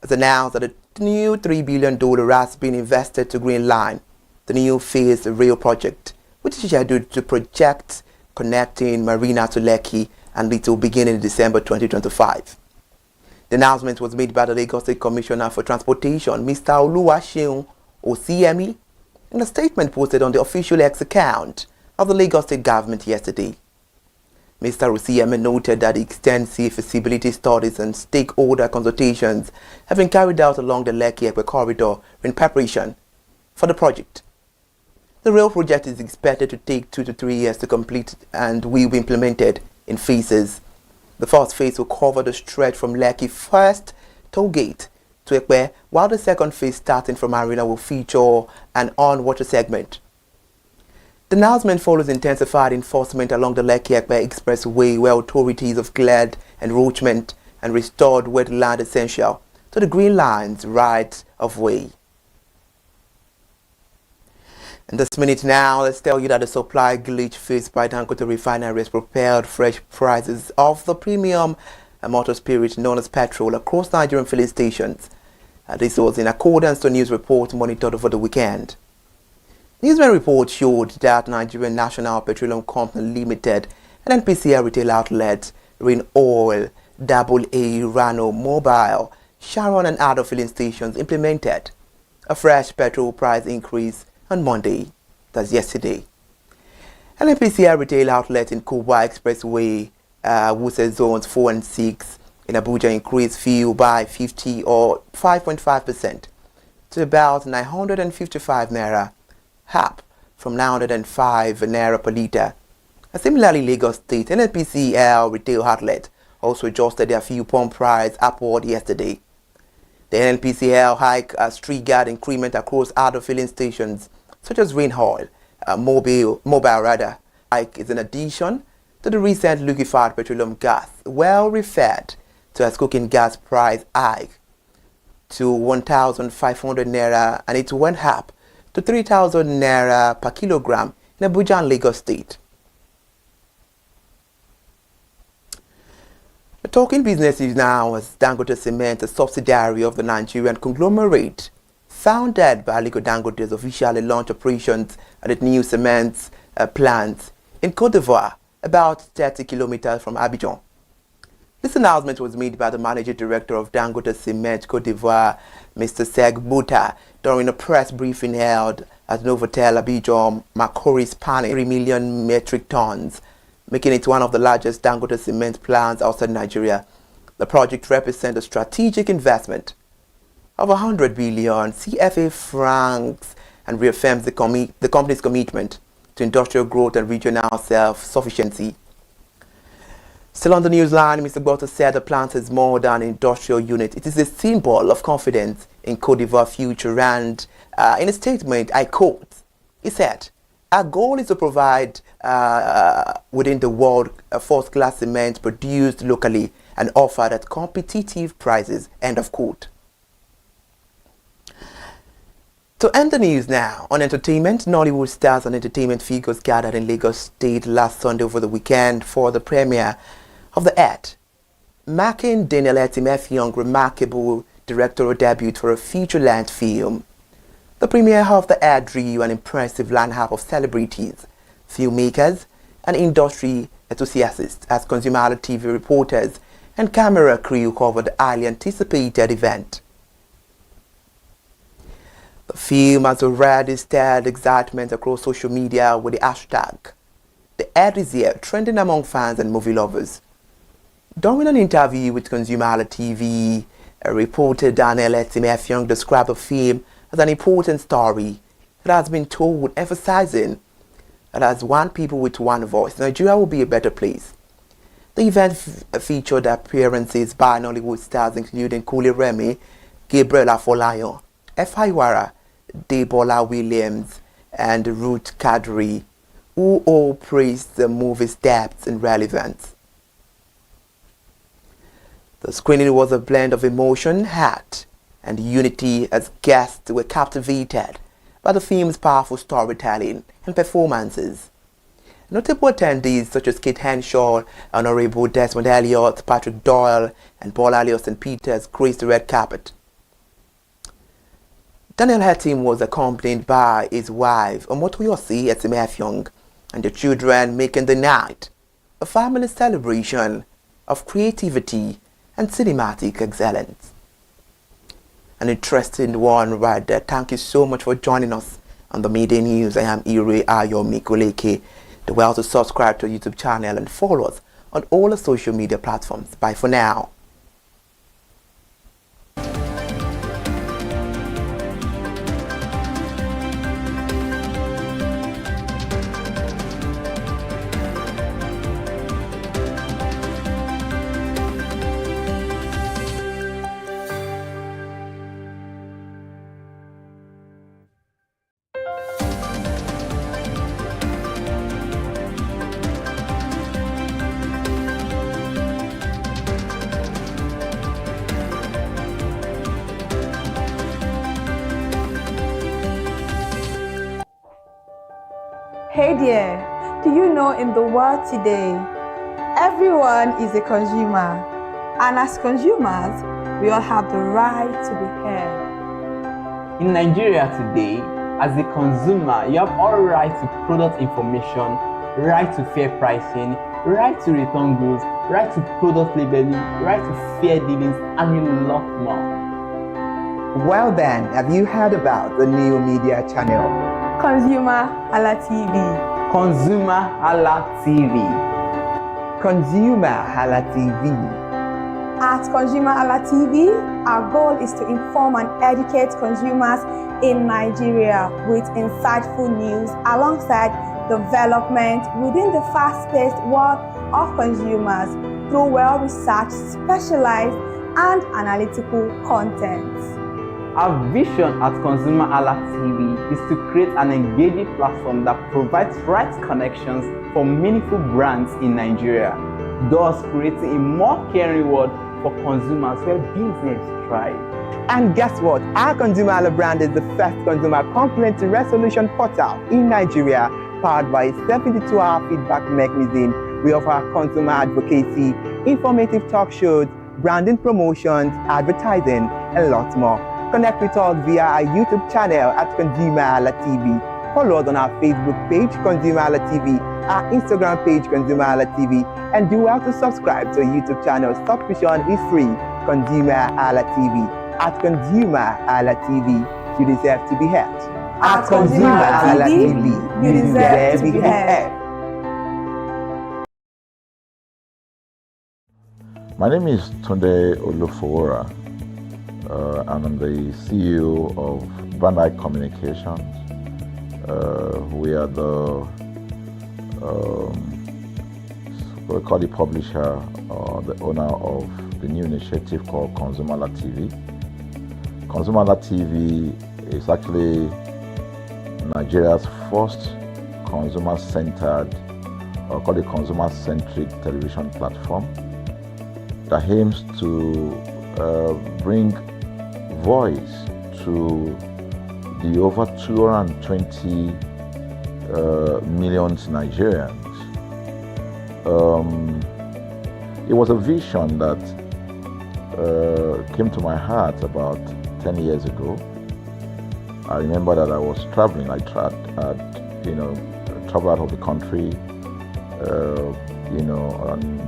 has announced that a new $3 billion has been invested to Green Line, the new phase rail project, which is scheduled to project connecting Marina to Lekki, and it will begin in December 2025. The announcement was made by the Lagos State Commissioner for Transportation, Mr. Oluwaseun Osiemi, in a statement posted on the official X account of the Lagos State government yesterday. Mr. Osiemi noted that extensive feasibility studies and stakeholder consultations have been carried out along the Lekki-Ekpe corridor in preparation for the project. The rail project is expected to take 2 to 3 years to complete and will be implemented in phases. The first phase will cover the stretch from Lekki first toll gate to Ekpe, while the second phase starting from Arena will feature an on-water segment. The announcement follows intensified enforcement along the Lekki-Ekpe Expressway, where authorities have cleared encroachment and restored wetland essential to the Green Line's right of way. In this minute now, let's tell you that the supply glitch faced by Dangote Refinery has propelled fresh prices of the premium motor spirit known as petrol across Nigerian filling stations. This was in accordance to a news report monitored over the weekend. Newsman report showed that Nigerian National Petroleum Company Limited and NPCL retail outlets, Rain Oil, AA, Rano, Mobile, Sharon and other filling stations implemented a fresh petrol price increase on Monday, that's yesterday. An NPCL retail outlet in Kubwa Expressway, Wuse Zones 4 and 6 in Abuja increased fuel by 50 or 5.5% to about 955 naira, up from 905 naira per litre. Similarly, Lagos State and NPCL retail outlet also adjusted their fuel pump price upward yesterday. The NPCL hike has triggered increment across other filling stations such as Rain Oil, Mobile hike is in addition to the recent liquefied petroleum gas, well referred to as cooking gas price hike to 1,500 naira, and it went up to 3,000 naira per kilogram in Abuja and Lagos State. The talking business is now as Dangote Cement, a subsidiary of the Nigerian conglomerate, founded by Aliko Dangote, officially launched operations at its new cement plant in Côte d'Ivoire, about 30 kilometers from Abidjan. This announcement was made by the managing director of Dangote Cement Côte d'Ivoire, Mr. Seg Bouta, during a press briefing held at Novotel Abidjan, Macoris Pane, 3 million metric tons, making it one of the largest Dangote cement plants outside Nigeria. The project represents a strategic investment of 100 billion CFA francs and reaffirms the company's commitment to industrial growth and regional self-sufficiency. Still on the news line, Mr. Bottas said the plant is more than an industrial unit. It is a symbol of confidence in Cote d'Ivoire future. And in a statement, I quote, he said, "Our goal is to provide within the world a first-class cement produced locally and offered at competitive prices." End of quote. To end the news now, on entertainment, Nollywood stars and entertainment figures gathered in Lagos State last Sunday over the weekend for the premiere of The Ad, marking Daniel Etimefion's remarkable directorial debut for a feature-length film. The premiere of The Ad drew an impressive lineup of celebrities, filmmakers, and industry enthusiasts as ConsumerHallaTV reporters and camera crew covered the highly anticipated event. The film has already stirred excitement across social media with the hashtag "The Ad is here" trending among fans and movie lovers. During an interview with ConsumerHallaTV, a reporter Daniel Etimefiong described the film as an important story that has been told, emphasizing that as one people with one voice, Nigeria will be a better place. The event featured appearances by Nollywood stars including Kule Remi, Gabriel Afolayan, Efaiwara, Debola Williams, and Ruth Kadri, who all praised the movie's depth and relevance. The screening was a blend of emotion, heart, and unity as guests were captivated by the film's powerful storytelling and performances. Notable attendees such as Kate Henshaw, Honorable Desmond Elliott, Patrick Doyle, and Paul Alios and Peters graced the red carpet. Daniel Hetim was accompanied by his wife, Omotoyosi Etimefionk, and the children, making the night a family celebration of creativity and cinematic excellence. An interesting one right there. Thank you so much for joining us on the Media News. I am Ire Ayomikoleke. Do well to subscribe to our YouTube channel and follow us on all the social media platforms. Bye for now. Hey there, do you know in the world today, everyone is a consumer, and as consumers, we all have the right to be heard. In Nigeria today, as a consumer, you have all right to product information, right to fair pricing, right to return goods, right to product labeling, right to fair dealings, and a lot more. Well then, have you heard about the new media channel? ConsumerHallaTV. ConsumerHallaTV. ConsumerHallaTV. At ConsumerHallaTV, our goal is to inform and educate consumers in Nigeria with insightful news alongside development within the fast-paced world of consumers through well-researched, specialized, and analytical content. Our vision at ConsumerHallaTV is to create an engaging platform that provides right connections for meaningful brands in Nigeria, thus creating a more caring world for consumers where business thrive. And guess what? Our ConsumerHalla brand is the first consumer complaint resolution portal in Nigeria, powered by a 72-hour feedback mechanism. We offer consumer advocacy, informative talk shows, branding promotions, advertising, and lots more. Connect with us via our YouTube channel at ConsumerHallaTV. Follow us on our Facebook page, ConsumerHallaTV, our Instagram page, ConsumerHallaTV, and do well to subscribe to our YouTube channel. Subscription is free. ConsumerHallaTV. At ConsumerHallaTV, you deserve to be heard. At ConsumerHallaTV, you deserve to be heard. My name is Tunde Olufowora, and I'm the CEO of Brand Eye Communications. We are the what we call the publisher or the owner of the new initiative called ConsumerHallaTV. ConsumerHallaTV is actually Nigeria's first consumer-centered, or call it consumer-centric television platform that aims to bring voice to the over 220 million Nigerians. It was a vision that came to my heart about 10 years ago. I remember that I was traveling. I traveled out of the country, on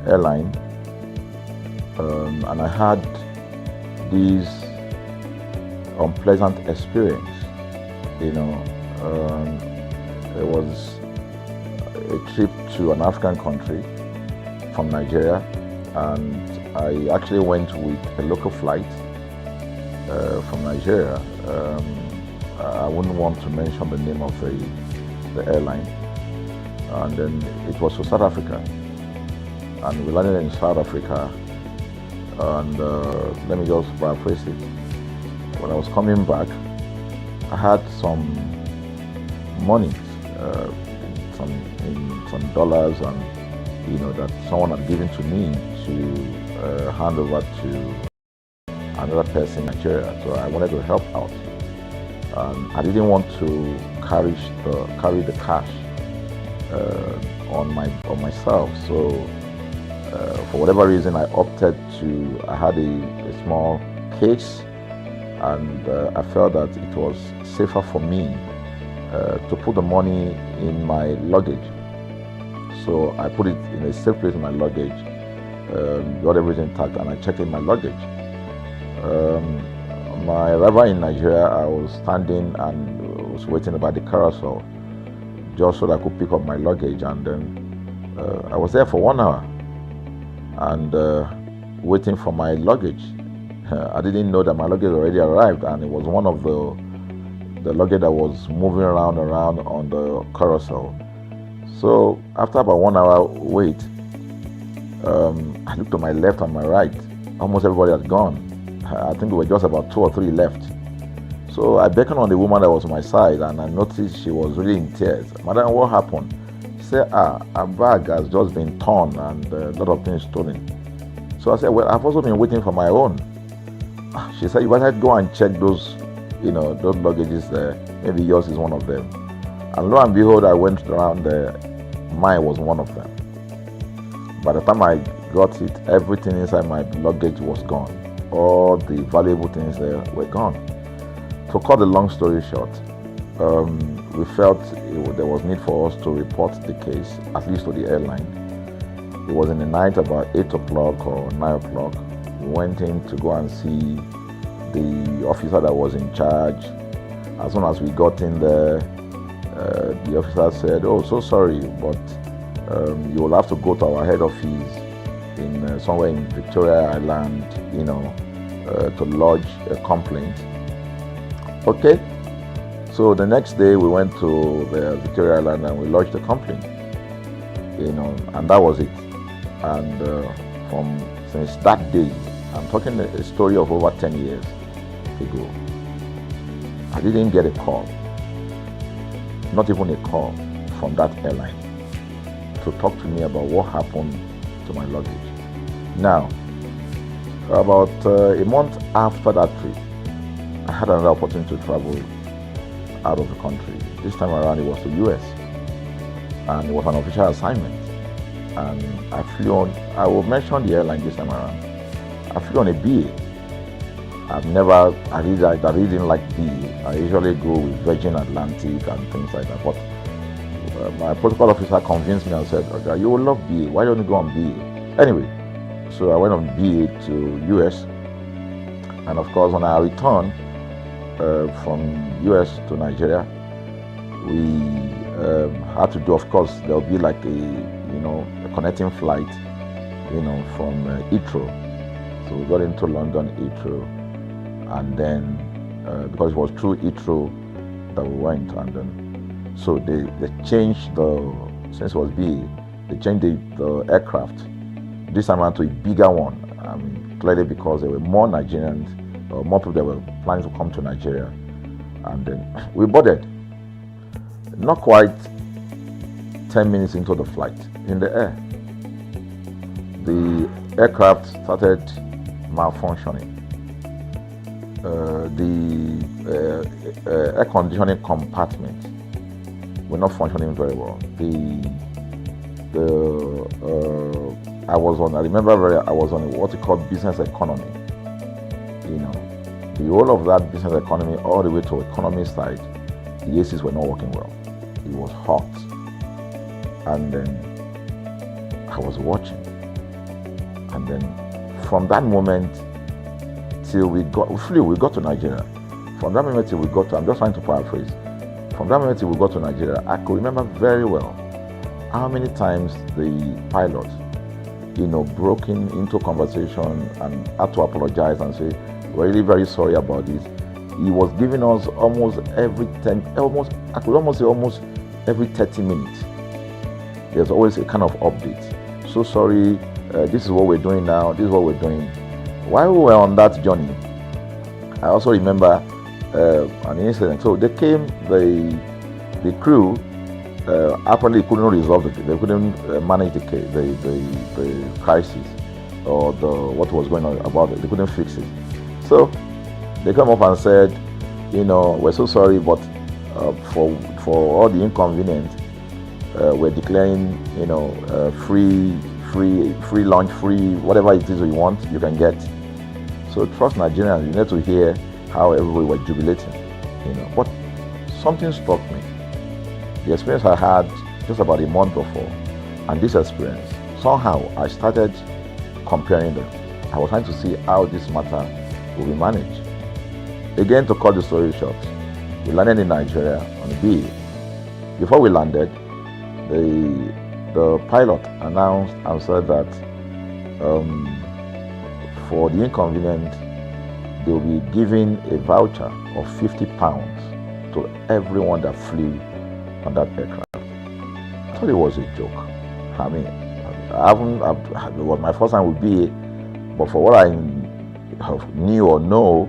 airline, and I had this unpleasant experience. It was a trip to an African country from Nigeria, and I actually went with a local flight from Nigeria. I wouldn't want to mention the name of the airline. And then it was to South Africa. And we landed in South Africa. And let me just paraphrase it. When I was coming back, I had some money, some dollars, and that someone had given to me to hand over to another person in Nigeria. So I wanted to help out. I didn't want to carry the cash on myself. So for whatever reason, I opted to. I had a small case, and I felt that it was safer for me to put the money in my luggage. So I put it in a safe place in my luggage, got everything intact, and I checked in my luggage. My arrival in Nigeria, I was standing and was waiting about the carousel just so that I could pick up my luggage, and then I was there for 1 hour and waiting for my luggage. I didn't know that my luggage already arrived, and it was one of the luggage that was moving around on the carousel. So after about 1 hour wait, I looked to my left and my right. Almost everybody had gone. I think we were just about 2 or 3 left. So I beckoned on the woman that was on my side, and I noticed she was really in tears. Madam, what happened? She said, her bag has just been torn and a lot of things stolen. So I said, well, I've also been waiting for my own. She said, you better go and check those luggages there. Maybe yours is one of them. And lo and behold, I went around there. Mine was one of them. By the time I got it, everything inside my luggage was gone. All the valuable things there were gone. To cut the long story short, we felt there was need for us to report the case, at least to the airline. It was in the night, about 8 o'clock or 9 o'clock. We went in to go and see the officer that was in charge. As soon as we got in there, the officer said, "Oh, so sorry, but you will have to go to our head office in somewhere in Victoria Island, to lodge a complaint." Okay. So the next day we went to the Victoria Island and we lodged a complaint, and that was it. And since that day, I'm talking a story of over 10 years ago, I didn't get a call, not even a call from that airline to talk to me about what happened to my luggage. Now, about a month after that trip, I had another opportunity to travel out of the country. This time around it was to US, and it was an official assignment. And I flew on, I will mention the airline this time around. I flew on a BA. I really didn't like BA. I usually go with Virgin Atlantic and things like that. But my protocol officer convinced me and said, "Okay, you will love BA. Why don't you go on BA?" Anyway, so I went on BA to US. And of course, when I returned from US to Nigeria, we had to do, of course, there'll be like a connecting flight, from Heathrow. So we got into London Heathrow, and then because it was through Heathrow that we went, and then so they changed since it was BA, they changed the aircraft this time around to a bigger one. I mean, clearly because there were more Nigerians more people that were planning to come to Nigeria. And then we boarded. Not quite 10 minutes into the flight, in the air, the aircraft started malfunctioning. The air conditioning compartment were not functioning very well. I was on what you call business economy. The whole of that business economy all the way to economy side, the ACs were not working well. It was hot. And then I was watching. And then from that moment till we got to Nigeria. From that moment till we got to, I'm just trying to paraphrase. From that moment till we got to Nigeria, I could remember very well how many times the pilot, broke into conversation and had to apologize and say, we're really very sorry about this. He was giving us almost every 30 minutes. There's always a kind of update. So sorry, this is what we're doing now, this is what we're doing. While we were on that journey, I also remember an incident. So they came, the crew apparently couldn't resolve it. They couldn't manage the crisis or what was going on about it. They couldn't fix it. So they come up and said, we're so sorry, but for all the inconvenience, we're declaring, free lunch, free whatever it is you want, you can get. So trust Nigerians, you need to hear how everybody was jubilating, But something struck me. The experience I had just about a month before, and this experience, somehow I started comparing them. I was trying to see how this matter will be managed. Again, to cut the story short, we landed in Nigeria on B. Before we landed, the pilot announced and said that for the inconvenience, they will be giving a voucher of 50 pounds to everyone that flew on that aircraft. I thought it was a joke. I mean, it was my first time with BA, but for what I knew or know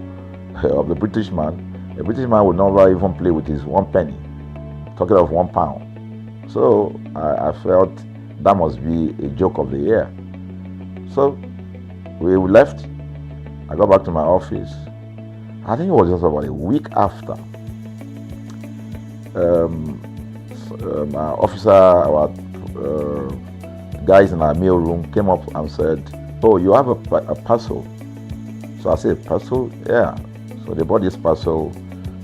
of the British man would never even play with his 1 penny, talking of £1. So I felt that must be a joke of the year. So we left. I got back to my office. I think it was just about a week after. Our guys in our mail room came up and said, "Oh, you have a parcel." So I said, "Parcel? Yeah." So they bought this parcel,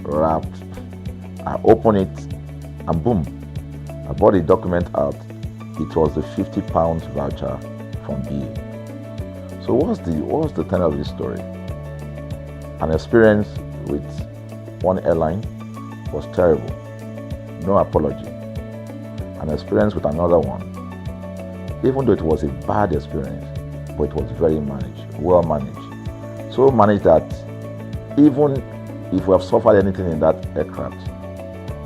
wrapped. I opened it, and boom, I bought the document out. It was the £50 voucher from BA. So what's the tenor of this story? An experience with one airline was terrible, no apology. An experience with another one, even though it was a bad experience, but it was very well managed. So managed that even if we have suffered anything in that aircraft,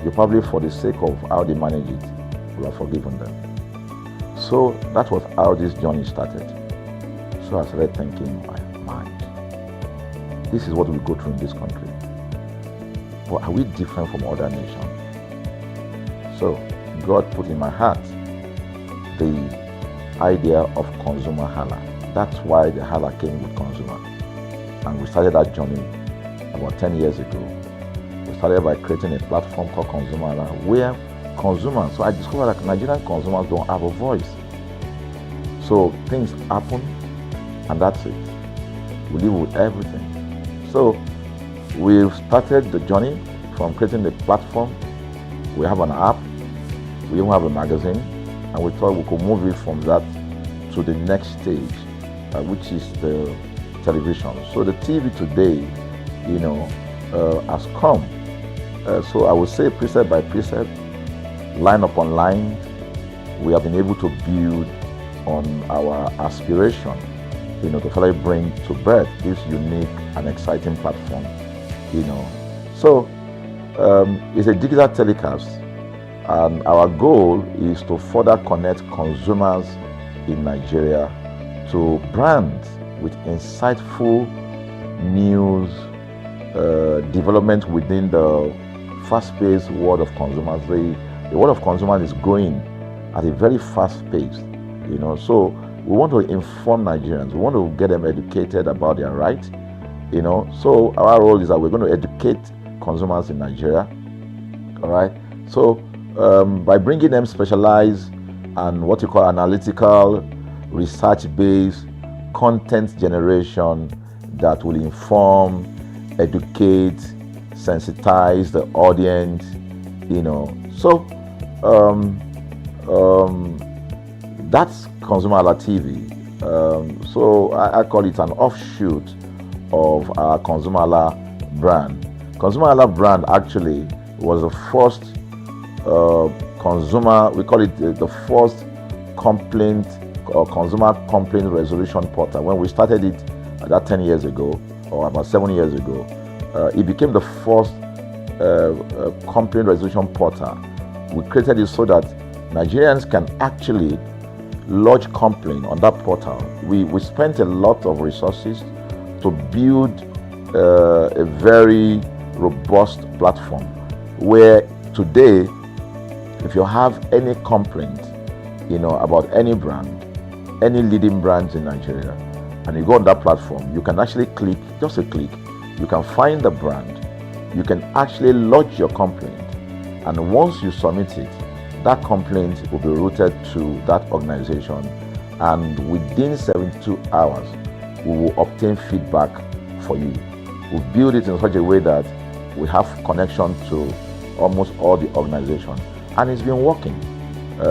you probably, for the sake of how they manage it, will have forgiven them. So that was how this journey started. So I started thinking in my mind, this is what we go through in this country. But are we different from other nations? So God put in my heart the idea of ConsumerHalla. That's why the Hala came with consumer. And we started that journey about 10 years ago. We started by creating a platform called ConsumerHalla, where consumers, so I discovered that Nigerian consumers don't have a voice. So things happen, and that's it. We live with everything. So we've started the journey from creating the platform. We have an app, we even have a magazine, and we thought we could move it from that to the next stage, which is the television. So the TV today, has come. So I would say precept by precept, line upon line, we have been able to build on our aspiration, to finally bring to birth this unique and exciting platform, So it's a digital telecast, and our goal is to further connect consumers in Nigeria to brands with insightful news, development within the fast-paced world of consumers. The world of consumers is growing at a very fast pace, So we want to inform Nigerians. We want to get them educated about their rights, So our role is that we're going to educate consumers in Nigeria, all right? So by bringing them specialized and what you call analytical, research-based content generation that will inform, educate, sensitize the audience, So that's ConsumerHalla TV. So I call it an offshoot of our ConsumerHalla brand. ConsumerHalla brand actually was the first we call it the first complaint or consumer complaint resolution portal. When we started it about 10 years ago or about 7 years ago, it became the first complaint resolution portal. We created it so that Nigerians can actually lodge complaint on that portal. We spent a lot of resources to build a very robust platform where today, if you have any complaint, about any brand, any leading brands in Nigeria, and you go on that platform, you can actually click, just a click, you can find the brand, you can actually lodge your complaint, and once you submit it, that complaint will be routed to that organization, and within 72 hours, we will obtain feedback for you. We build it in such a way that we have connection to almost all the organizations, and it's been working.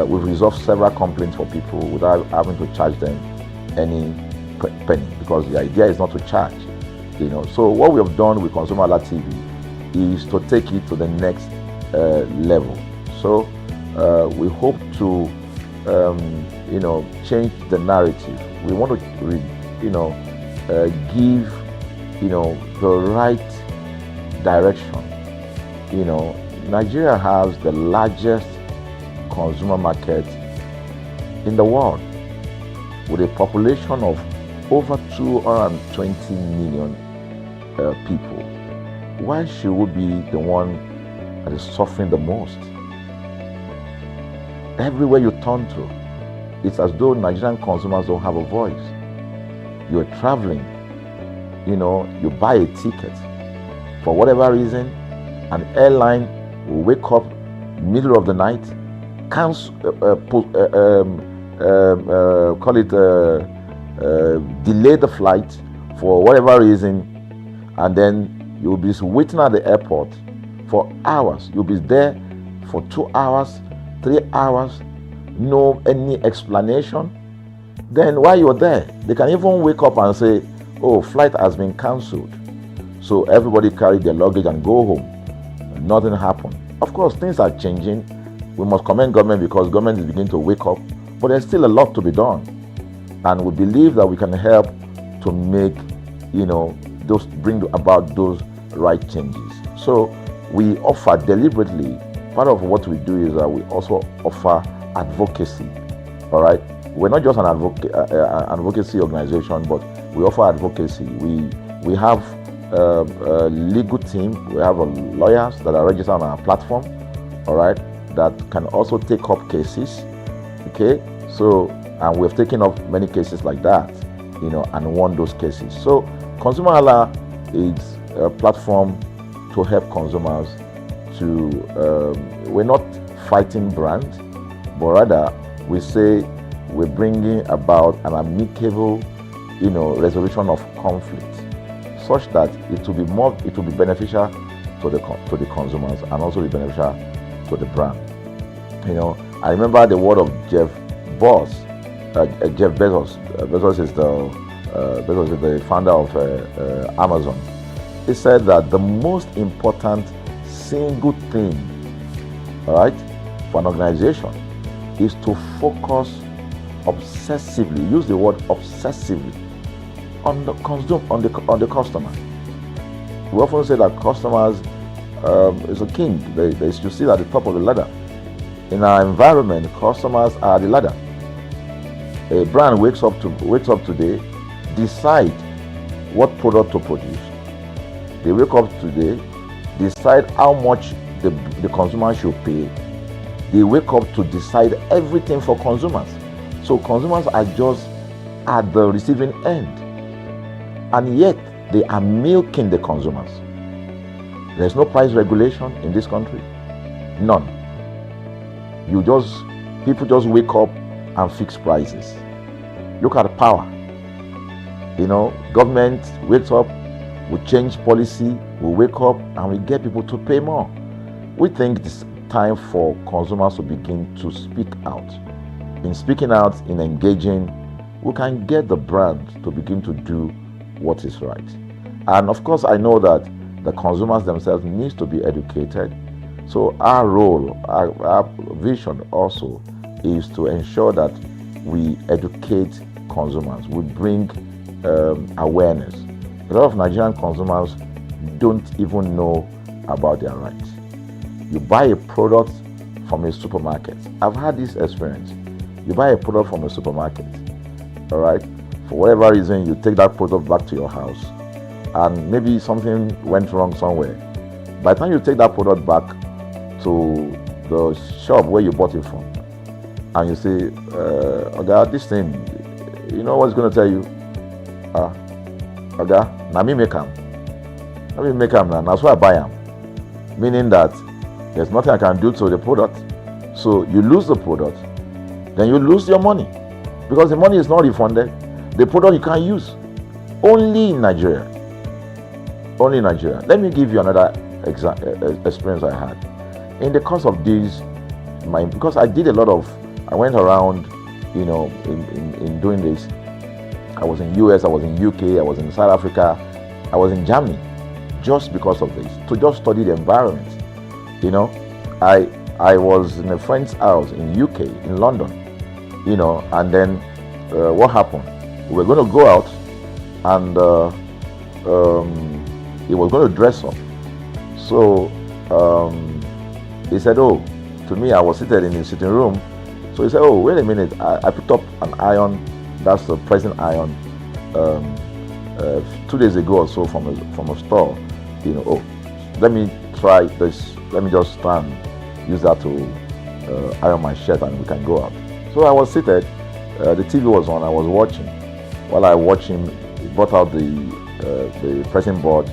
We've resolved several complaints for people without having to charge them any penny, because the idea is not to charge. So what we have done with ConsumerHalla TV is to take it to the next level. So we hope to change the narrative. We want to give the right direction. Nigeria has the largest consumer market in the world with a population of over 220 million people. Why should we be the one that is suffering the most? Everywhere you turn to, it's as though Nigerian consumers don't have a voice. You're traveling, you buy a ticket. For whatever reason, an airline will wake up middle of the night, delay the flight for whatever reason, and then you'll be waiting at the airport for hours. You'll be there for 2 hours, 3 hours, no any explanation. Then while you're there, they can even wake up and say, oh, flight has been cancelled. So everybody carry their luggage and go home. Nothing happened. Of course, things are changing. We must commend government because government is beginning to wake up, but there's still a lot to be done. And we believe that we can help to make, bring about those right changes. So we offer deliberately, part of what we do is that we also offer advocacy, all right? We're not just an advocacy organization, but we offer advocacy. We have a legal team, we have lawyers that are registered on our platform, all right, that can also take up cases, okay? So, and we've taken up many cases like that, and won those cases. So, ConsumerHalla is a platform to help consumers to, we're not fighting brands, but rather we say we're bringing about an amicable, resolution of conflict, such that it will be beneficial to the consumers and also be beneficial to the brand. I remember the word of Jeff Bezos. Bezos is the founder of Amazon. He said that the most important single thing, all right, for an organization is to focus obsessively, use the word obsessively, on the customer. We often say that customers is a king. They should sit at the top of the ladder. In our environment, customers are the ladder. A brand wakes up today, decide what product to produce. They wake up today, decide how much the consumer should pay. They wake up to decide everything for consumers. So consumers are just at the receiving end. And yet, they are milking the consumers. There's no price regulation in this country. None. People just wake up and fix prices. Look at the power. Government wakes up, we change policy, we wake up and we get people to pay more. We think it's time for consumers to begin to speak out. In speaking out, in engaging, we can get the brand to begin to do what is right. And of course, I know that the consumers themselves need to be educated. So our role, our vision also is to ensure that we educate consumers, we bring awareness. A lot of Nigerian consumers don't even know about their rights. You buy a product from a supermarket. I've had this experience. You buy a product from a supermarket, all right? For whatever reason, you take that product back to your house, and maybe something went wrong somewhere. By the time you take that product back to the shop where you bought it from, and you say, "Oga, this thing," you know what's going to tell you? "Oga, na me make am. Na me make am, that's why I buy am." Meaning that there's nothing I can do to the product. So you lose the product, then you lose your money, because the money is not refunded. The product you can't use. Only in Nigeria. Only in Nigeria. Let me give you another experience I had. In the course of this, because I went around, in doing this. I was in US, I was in UK, I was in South Africa, I was in Germany, just because of this, to just study the environment. I was in a friend's house in UK, in London, and then what happened? We were going to go out, and he was going to dress up. So he said, "Oh," to me, I was seated in his sitting room. So he said, "Oh, wait a minute, I picked up an iron, that's the pressing iron, 2 days ago or so from a store. Oh, let me try this, let me just try and use that to iron my shirt and we can go out." So I was seated, the TV was on, I was watching. While I watched him, he brought out the pressing board,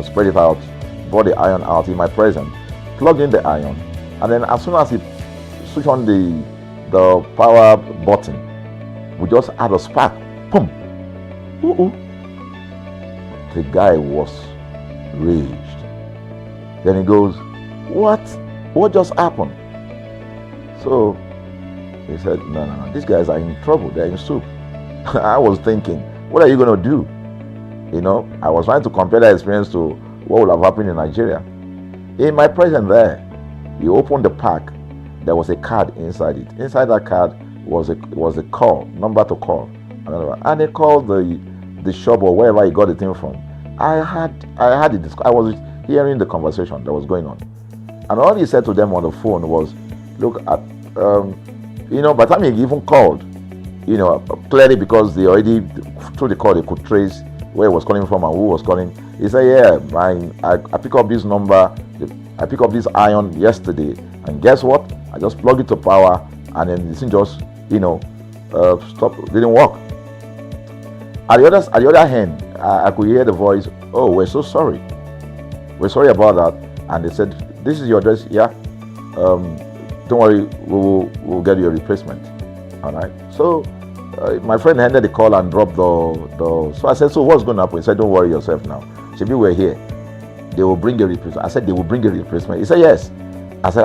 spread it out, brought the iron out in my presence, plugged in the iron, and then as soon as he switched on the power button, we just had a spark. Boom! The guy was raged. Then he goes, What just happened?" So he said, No, these guys are in trouble, they're in soup. I was thinking, what are you going to do? I was trying to compare that experience to what would have happened in Nigeria. In my presence there, he opened the pack. There was a card inside it. Inside that card was a call, number to call. And they called the shop or wherever he got the thing from. I was hearing the conversation that was going on. And all he said to them on the phone was, "Look, by the time he even called, clearly because they already, through the call, they could trace where he was calling from and who was calling. He said, "Yeah, I picked up this number, I picked up this iron yesterday, and guess what? I just plugged it to power, and then this thing just, stopped, didn't work." At the other hand, I could hear the voice, "Oh, we're so sorry. We're sorry about that." And they said, "This is your address, yeah. Don't worry, we'll get you a replacement." All right. So my friend handed the call and dropped the. So I said, "So what's going to happen?" He said, "Don't worry yourself now. Shebi, we're here. They will bring a replacement." I said, "They will bring a replacement." He said, "Yes." I said,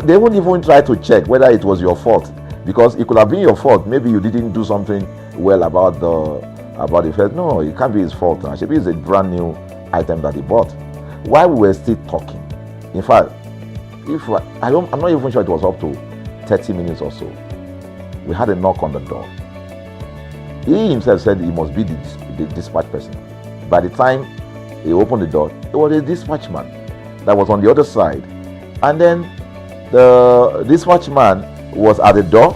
"They won't even try to check whether it was your fault, because it could have been your fault. Maybe you didn't do something well about the first. No, it can't be his fault. Shebi, it's a brand new item that he bought." While we were still talking, in fact, I'm not even sure it was up to 30 minutes or so, we had a knock on the door. He himself said he must be the dispatch person. By the time he opened the door, it was a dispatch man that was on the other side. And then the dispatch man was at the door.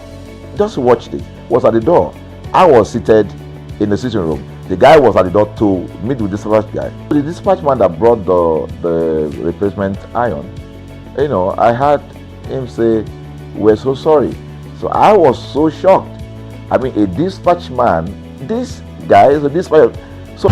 Just watch this. Was at the door. I was seated in the sitting room. The guy was at the door to meet with the dispatch guy. The dispatch man that brought the replacement iron, you know, I heard him say, "We're so sorry." So I was so shocked. I mean, a dispatch man, this guy is a dispatch. So.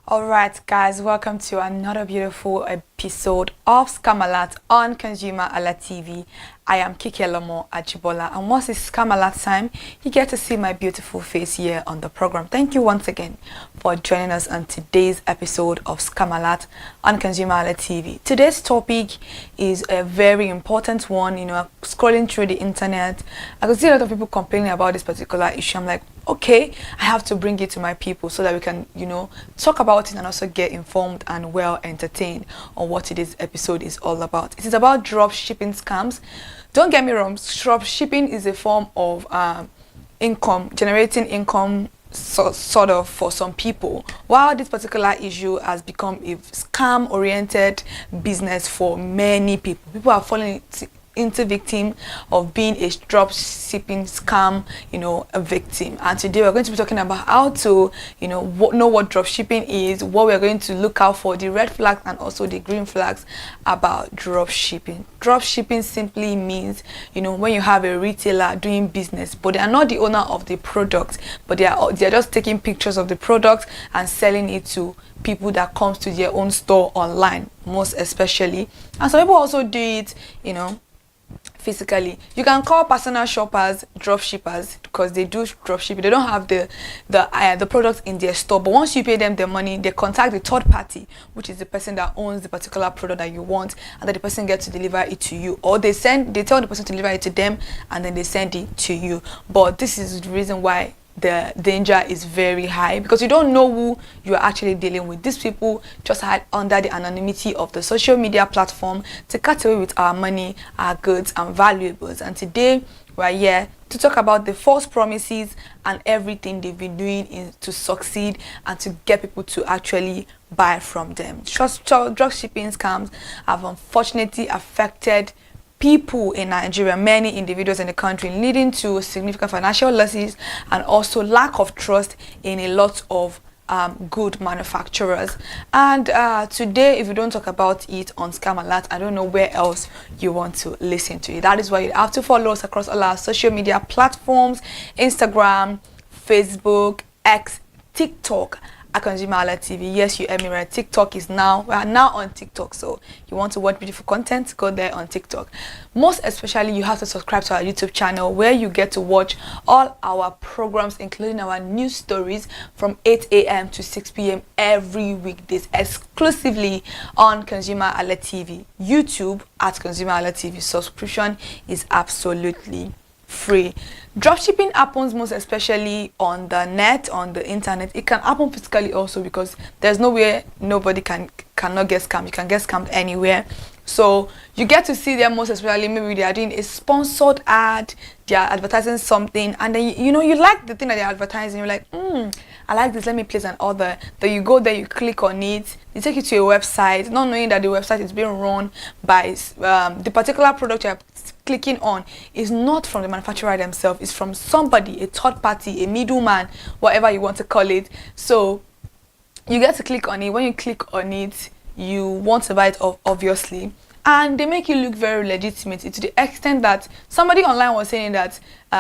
Alright guys, welcome to another beautiful episode of ConsumerHalla on ConsumerHalla TV. I am Kike Lomo Ajibola, and once it's ConsumerHalla time, you get to see my beautiful face here on the program. Thank you once again for joining us on today's episode of ConsumerHalla on ConsumerHalla TV. Today's topic is a very important one. You know, scrolling through the internet, I could see a lot of people complaining about this particular issue. I'm like, okay, I have to bring it to my people so that we can, you know, talk about it and also get informed and well entertained on what today's episode is all about. It is about drop shipping scams. Don't get me wrong, drop shipping is a form of generating income sort of for some people, while this particular issue has become a scam oriented business for many people. People are falling into victim of being a drop shipping scam, you know, a victim. And today we're going to be talking about how to, you know what drop shipping is, what we're going to look out for, the red flags and also the green flags about drop shipping. Drop shipping simply means, you know, when you have a retailer doing business, but they are not the owner of the product, but they are just taking pictures of the product and selling it to people that comes to their own store online, most especially. And some people also do it, you know, physically. You can call personal shoppers drop shippers because they do drop shipping. They don't have the products in their store, but once you pay them the money, they contact the third party, which is the person that owns the particular product that you want, and that the person gets to deliver it to you, or they tell the person to deliver it to them and then they send it to you. But this is the reason why the danger is very high, because you don't know who you are actually dealing with. These people just hide under the anonymity of the social media platform to cut away with our money, our goods and valuables. And today we're here to talk about the false promises and everything they've been doing to succeed and to get people to actually buy from them. Drug shipping scams have unfortunately affected people in Nigeria, many individuals in the country, leading to significant financial losses and also lack of trust in a lot of good manufacturers. And today, if you don't talk about it on ConsumerHalla, I don't know where else you want to listen to it. That is why you have to follow us across all our social media platforms: Instagram, Facebook, X, TikTok at ConsumerHalla TV. Yes, you heard me right. TikTok is now, we are now on TikTok. So you want to watch beautiful content, go there on TikTok. Most especially, you have to subscribe to our YouTube channel, where you get to watch all our programs, including our news stories from 8 a.m. to 6 p.m. every weekdays, exclusively on ConsumerHalla TV. YouTube at ConsumerHalla TV. Subscription is absolutely free. Dropshipping happens most especially on the net, on the internet. It can happen physically also, because there's nowhere nobody cannot get scammed. You can get scammed anywhere. So you get to see them most especially, maybe they are doing a sponsored ad, they are advertising something, and then you know, you like the thing that they're advertising, you're like, I like this, let me place an order. Then you go there, you click on it, they take you to a website, not knowing that the website is being run by the particular product you're clicking on is not from the manufacturer themselves. It's from somebody, a third party, a middleman, whatever you want to call it. So you get to click on it. When you click on it, you want to buy it, obviously, and they make you look very legitimate, to the extent that somebody online was saying that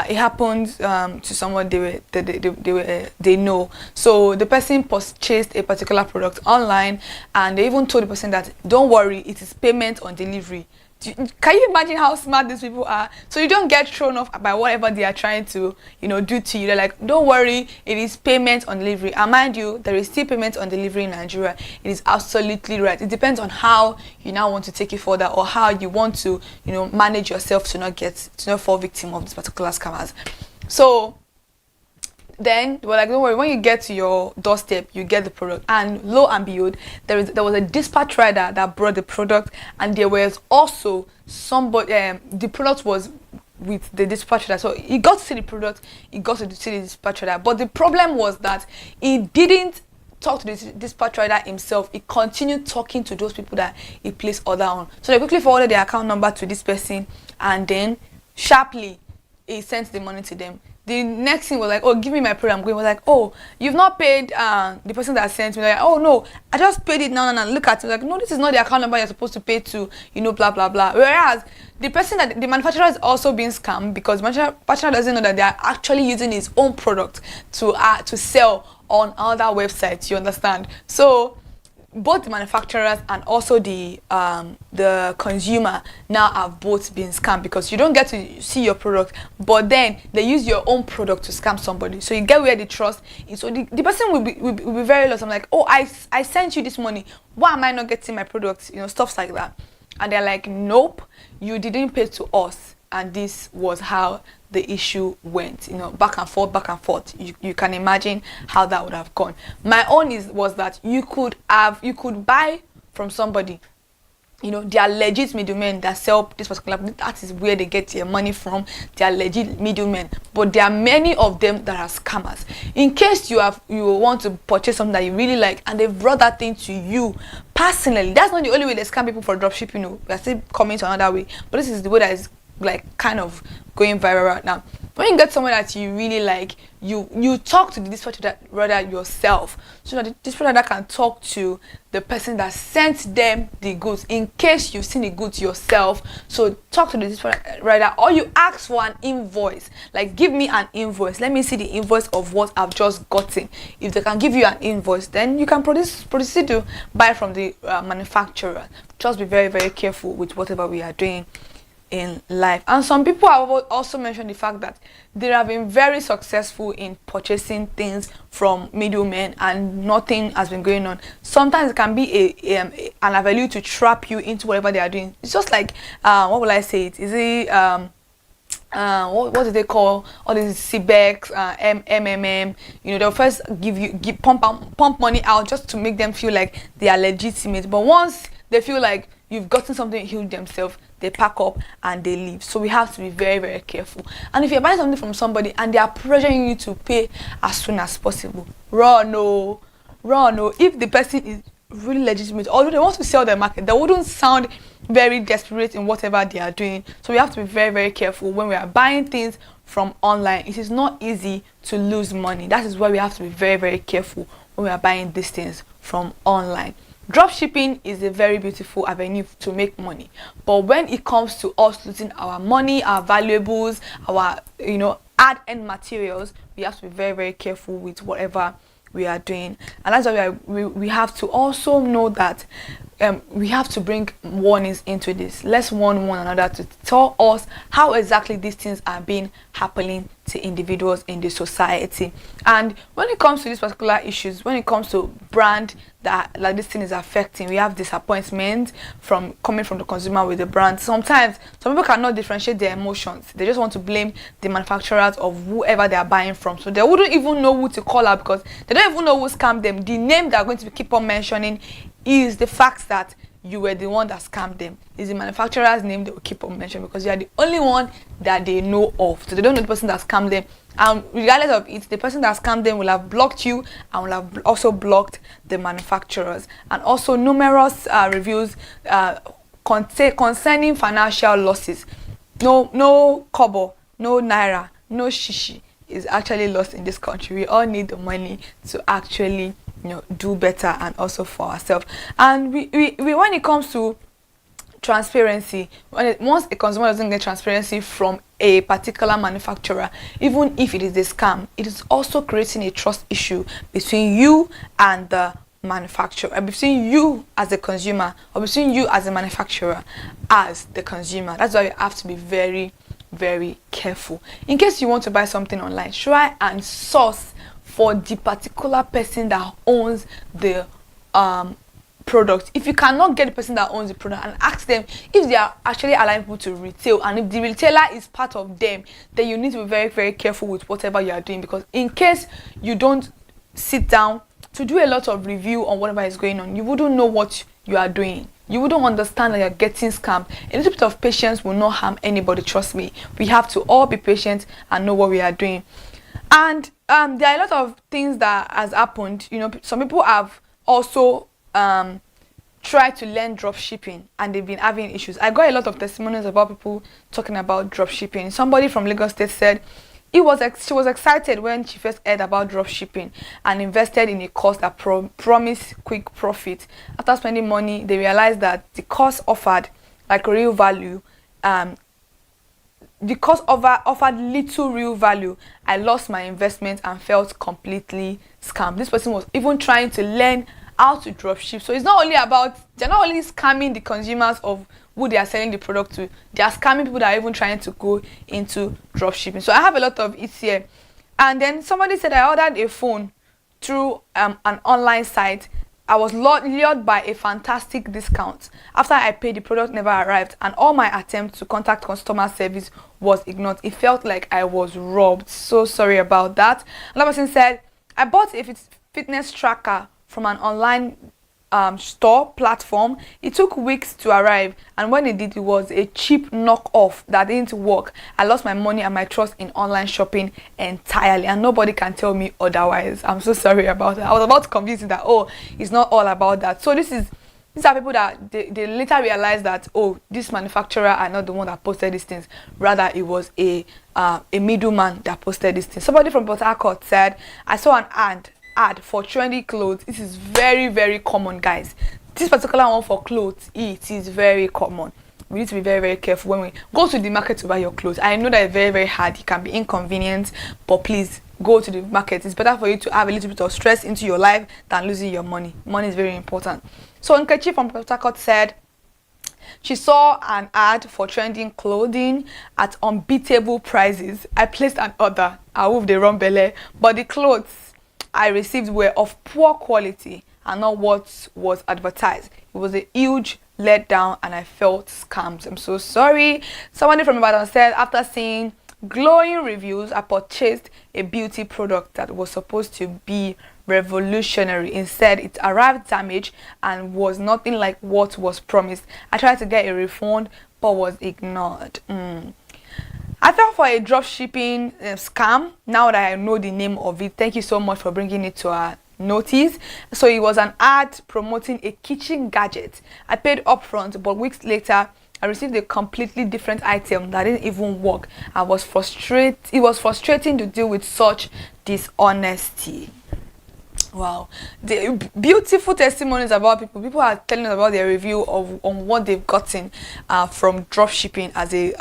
it happened to someone they know. So the person purchased a particular product online, and they even told the person that, don't worry, it is payment on delivery. Can you imagine how smart these people are? So you don't get thrown off by whatever they are trying to, do to you. They're like, don't worry, it is payment on delivery. And mind you, there is still payment on delivery in Nigeria. It is absolutely right. It depends on how you now want to take it further, or how you want to, manage yourself to not fall victim of this particular scammers. So then we're like, don't worry, when you get to your doorstep, you get the product. And lo and behold, there was a dispatch rider that brought the product, and there was also somebody, the product was with the dispatch rider. So he got to see the product, he got to see the dispatch rider. But the problem was that he didn't talk to the dispatch rider himself. He continued talking to those people that he placed order on. So they quickly forwarded their account number to this person, and then sharply he sent the money to them. The next thing was like, oh, give me my product. I'm going. Was like, oh, you've not paid the person that sent me. Like, oh no, I just paid it now. Look at it. Like, no, this is not the account number you're supposed to pay to. Blah blah blah. Whereas the person that the manufacturer is also being scammed, because the manufacturer doesn't know that they are actually using his own product to sell on other websites. You understand? So both the manufacturers and also the consumer now have both been scammed, because you don't get to see your product, but then they use your own product to scam somebody. So you get where the trust is. So the person will be very lost. I'm like, oh, I sent you this money. Why am I not getting my product? Stuff like that. And they're like, nope, you didn't pay to us. And this was how the issue went, back and forth. You can imagine how that would have gone. My own was that you could buy from somebody, they are legit middlemen that sell this particular. That is where they get their money from. They are legit middlemen, but there are many of them that are scammers. In case you want to purchase something that you really like, and they've brought that thing to you personally, that's not the only way they scam people for dropshipping. We're still coming to another way, but this is the way that is like kind of going viral right now. When you get someone that you really like, you talk to the dispatcher rather yourself, so that the dispatcher can talk to the person that sent them the goods, in case you've seen the goods yourself. So talk to the dispatcher rather, or you ask for an invoice, like, give me an invoice, let me see the invoice of what I've just gotten. If they can give you an invoice, then you can proceed to buy from the manufacturer. Just be very, very careful with whatever we are doing in life. And some people have also mentioned the fact that they have been very successful in purchasing things from middlemen and nothing has been going on. Sometimes it can be an avenue to trap you into whatever they are doing. It's just like what will I say it? Is it what do they call all these CBEX, MMM? They'll first pump money out just to make them feel like they are legitimate. But once they feel like you've gotten something huge themselves, they pack up and they leave. So we have to be very, very careful. And if you're buying something from somebody and they are pressuring you to pay as soon as possible, run no. If the person is really legitimate, although they want to sell their market, they wouldn't sound very desperate in whatever they are doing. So we have to be very, very careful when we are buying things from online. It is not easy to lose money. That is why we have to be very, very careful when we are buying these things from online. Dropshipping is a very beautiful avenue to make money, but when it comes to us losing our money, our valuables, our add-end materials, we have to be very, very careful with whatever we are doing. And that's why we have to also know that we have to bring warnings into this. Let's warn one another to tell us how exactly these things are being happening to individuals in the society. And when it comes to these particular issues, when it comes to brand that like this thing is affecting, we have disappointment coming from the consumer with the brand. Sometimes some people cannot differentiate their emotions. They just want to blame the manufacturers of whoever they are buying from. So they wouldn't even know who to call out, because they don't even know who scammed them. The name they are going to keep on mentioning is the fact that you were the one that scammed them. Is the manufacturer's name they will keep on mentioning, because you are the only one that they know of. So they don't know the person that scammed them. And regardless of it, the person that scammed them will have blocked you and will have also blocked the manufacturers. And also numerous reviews concerning financial losses. No kobo, no naira, no shishi is actually lost in this country. We all need the money to actually do better, and also for ourselves. And we when it comes to transparency, once a consumer doesn't get transparency from a particular manufacturer, even if it is a scam, it is also creating a trust issue between you and the manufacturer, between you as a consumer, or between you as a manufacturer as the consumer. That's why you have to be very, very careful. In case you want to buy something online, try and source for the particular person that owns the product. If you cannot get the person that owns the product, and ask them if they are actually allowing people to retail, and if the retailer is part of them, then you need to be very, very careful with whatever you are doing, because in case you don't sit down to do a lot of review on whatever is going on, you wouldn't know what you are doing. You wouldn't understand that you're getting scammed. A little bit of patience will not harm anybody, trust me. We have to all be patient and know what we are doing. And there are a lot of things that has happened. You know, some people have also tried to learn drop shipping, and they've been having issues. I got a lot of testimonials about people talking about drop shipping. Somebody from Lagos State said she was excited when she first heard about drop shipping and invested in a course that promised quick profit. After spending money, they realized that the course offered like real value. The course offered little real value. I lost my investment and felt completely scammed. This person was even trying to learn how to drop ship. So it's not only about, they're not only scamming the consumers of who they are selling the product to, they are scamming people that are even trying to go into drop shipping. So I have a lot of it here. And then somebody said I ordered a phone through an online site. I was lured by a fantastic discount. After I paid, the product never arrived, and all my attempts to contact customer service was ignored. It felt like I was robbed. So sorry about that. Another person said, I bought a fitness tracker from an online store platform. It took weeks to arrive, and when it did, it was a cheap knockoff that didn't work. I lost my money and my trust in online shopping entirely, and nobody can tell me otherwise. I'm so sorry about that. I was about to convince you that, oh, it's not all about that. So these are people that they later realized that, oh, this manufacturer are not the one that posted these things. Rather, it was a middleman that posted these things. Somebody from Port Harcourt said, I saw an ad for trendy clothes. This is very, very common, guys. This particular one for clothes, it is very common. We need to be very, very careful when we go to the market to buy your clothes. I know that it's very, very hard. It can be inconvenient, but please go to the market. It's better for you to have a little bit of stress into your life than losing your money. Money is very important. So Nkechi from Port Harcourt said she saw an ad for trending clothing at unbeatable prices. I placed an order. I moved the wrong belly, but the clothes I received were of poor quality and not what was advertised. It was a huge letdown and I felt scammed. I'm so sorry. Somebody from Ibadan said, after seeing glowing reviews, I purchased a beauty product that was supposed to be revolutionary. Instead, it arrived damaged and was nothing like what was promised. I tried to get a refund but was ignored. I fell for a drop shipping scam. Now that I know the name of it, thank you so much for bringing it to our notice. So it was an ad promoting a kitchen gadget. I paid upfront, but weeks later I received a completely different item that didn't even work. It was frustrating to deal with such dishonesty. Wow, the beautiful testimonies about people are telling us about their review on what they've gotten from drop shipping as a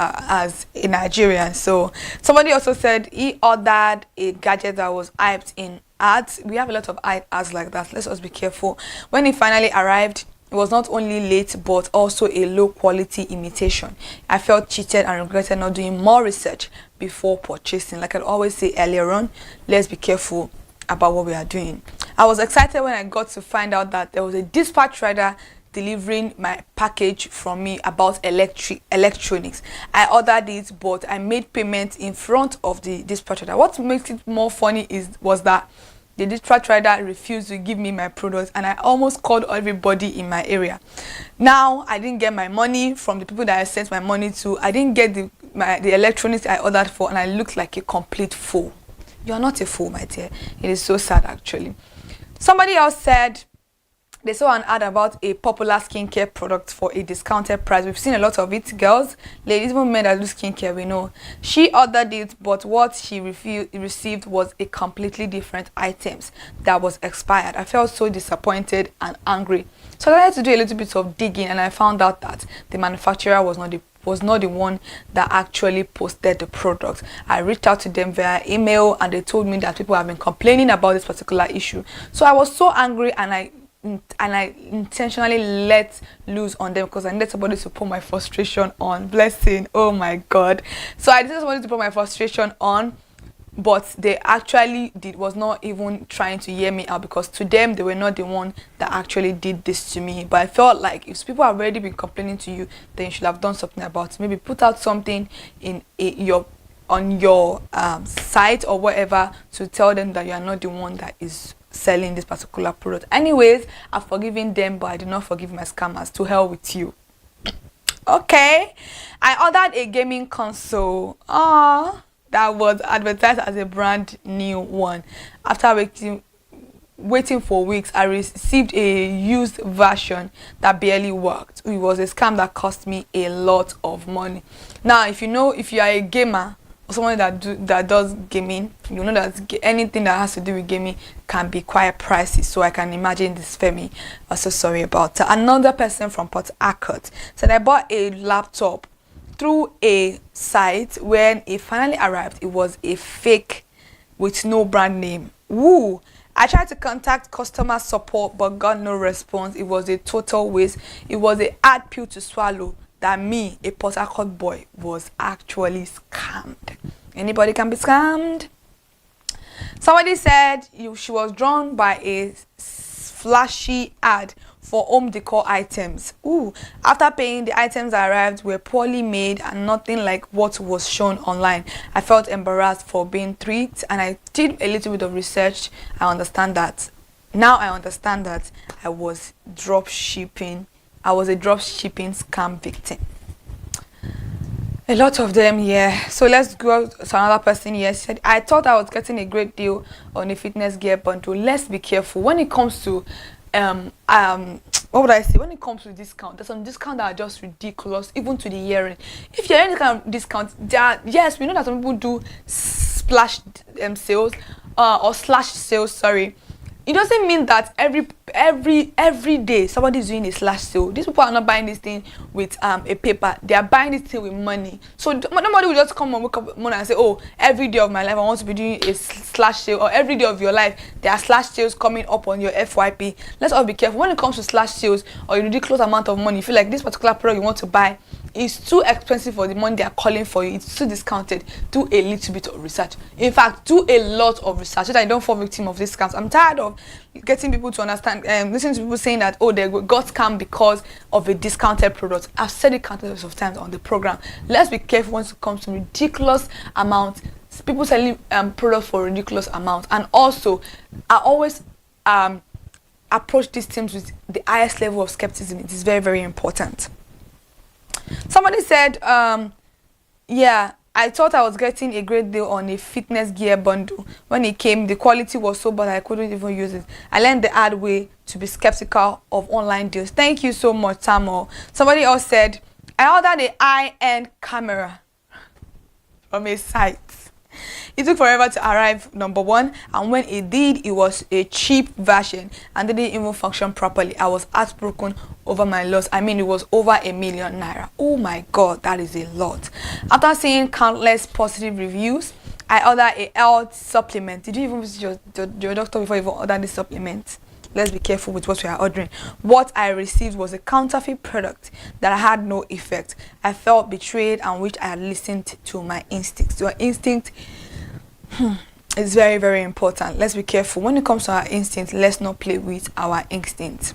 Nigerian. So somebody also said he ordered a gadget that was hyped in ads. We have a lot of ads like that. Let's just be careful. When it finally arrived, it was not only late but also a low quality imitation. I felt cheated and regretted not doing more research before purchasing. Like I always say earlier on, let's be careful about what we are doing. I was excited when I got to find out that there was a dispatch rider delivering my package from me about electronics. I ordered it, but I made payment in front of the dispatch rider. What makes it more funny was that the dispatch rider refused to give me my products, and I almost called everybody in my area. Now I didn't get my money from the people that I sent my money to. I didn't get the electronics I ordered for, and I looked like a complete fool. You are not a fool, my dear. It is so sad, actually. Somebody else said they saw an ad about a popular skincare product for a discounted price. We've seen a lot of it, girls, ladies, even men that do skincare, we know. She ordered it, but what she received was a completely different items that was expired. I felt so disappointed and angry. So I had to do a little bit of digging, and I found out that the manufacturer was not the one that actually posted the product. I reached out to them via email, and they told me that people have been complaining about this particular issue. So I was so angry, and I I intentionally let loose on them because I needed somebody to put my frustration on. Blessing, oh my God. So I just wanted to put my frustration on, but they actually was not even trying to hear me out, because to them they were not the one that actually did this to me. But I felt like if people have already been complaining to you, then you should have done something about it. Maybe put out something on your site or whatever to tell them that you are not the one that is selling this particular product. Anyways, I've forgiven them, but I did not forgive my scammers. To hell with you. Okay, I ordered a gaming console. That was advertised as a brand new one. After waiting for weeks, I received a used version that barely worked. It was a scam that cost me a lot of money. Now, if you are a gamer or someone that does gaming, you know that anything that has to do with gaming can be quite pricey. So I can imagine this Femi. I'm so sorry about that. Another person from Port Harcourt said, I bought a laptop through a site. When it finally arrived, it was a fake with no brand name. Woo! I tried to contact customer support but got no response. It was a total waste. It was a hard pill to swallow that me, a Port Harcourt boy, was actually scammed. Anybody can be scammed. Somebody said she was drawn by a flashy ad for home decor items. After paying, the items that arrived were poorly made and nothing like what was shown online. I felt embarrassed for being tricked, and I did a little bit of research. Now I understand that I was a drop shipping scam victim. A lot of them, yeah. So let's go to another person here. She said, I thought I was getting a great deal on a fitness gear bundle. Let's be careful when it comes to what would I say? When it comes to discount, there's some discount that are just ridiculous, even to the hearing. If you're any kind of discount, yes, we know that some people do splash sales or slash sales. Sorry, it doesn't mean that every day somebody is doing a slash sale. These people are not buying this thing with a paper. They are buying this thing with money. So nobody will just come and wake up morning and say, oh, every day of my life I want to be doing a slash sale, or every day of your life there are slash sales coming up on your FYP. Let's all be careful when it comes to slash sales or a ridiculous amount of money. You feel like this particular product you want to buy is too expensive for the money they are calling for you. It's too discounted. Do a little bit of research. In fact, do a lot of research so that you don't fall victim of discounts. I'm tired of getting people to understand, listening to people saying that, oh, they got scammed because of a discounted product. I've said it countless of times on the program. Let's be careful when it comes to ridiculous amounts. People selling products for ridiculous amounts. And also, I always approach these things with the highest level of skepticism. It is very, very important. Somebody said, yeah, I thought I was getting a great deal on a fitness gear bundle. When it came, the quality was so bad I couldn't even use it. I learned the hard way to be skeptical of online deals. Thank you so much, Samuel. Somebody else said, I ordered a high-end camera from a site. It took forever to arrive, number one, and when it did, it was a cheap version and didn't even function properly. I was heartbroken over my loss. I mean, it was over #1 million. Oh my God, that is a lot. After seeing countless positive reviews, I ordered a health supplement. Did you even visit your doctor before you even order this supplement? Let's be careful with what we are ordering. What I received was a counterfeit product that had no effect. I felt betrayed and wished I had listened to my instincts. Your instinct is very, very important. Let's be careful. When it comes to our instincts, let's not play with our instincts.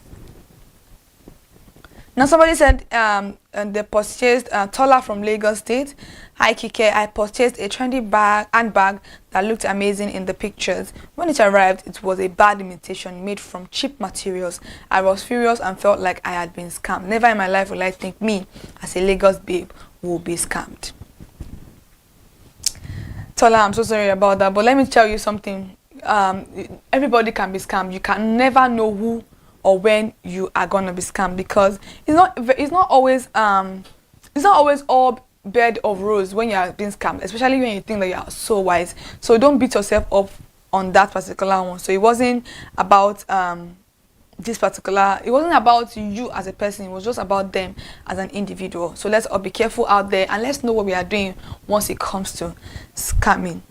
Now somebody said they purchased Tola from Lagos State. Hi Kike, I purchased a trendy handbag that looked amazing in the pictures. When it arrived, it was a bad imitation made from cheap materials. I was furious and felt like I had been scammed. Never in my life will I think me, as a Lagos babe, will be scammed. Tola, I'm so sorry about that, but let me tell you something. Everybody can be scammed. You can never know who or when you are gonna be scammed, because it's not always all bed of rose when you are being scammed, especially when you think that you are so wise. So don't beat yourself up on that particular one. So it wasn't about it wasn't about you as a person, it was just about them as an individual. So let's all be careful out there and let's know what we are doing once it comes to scamming.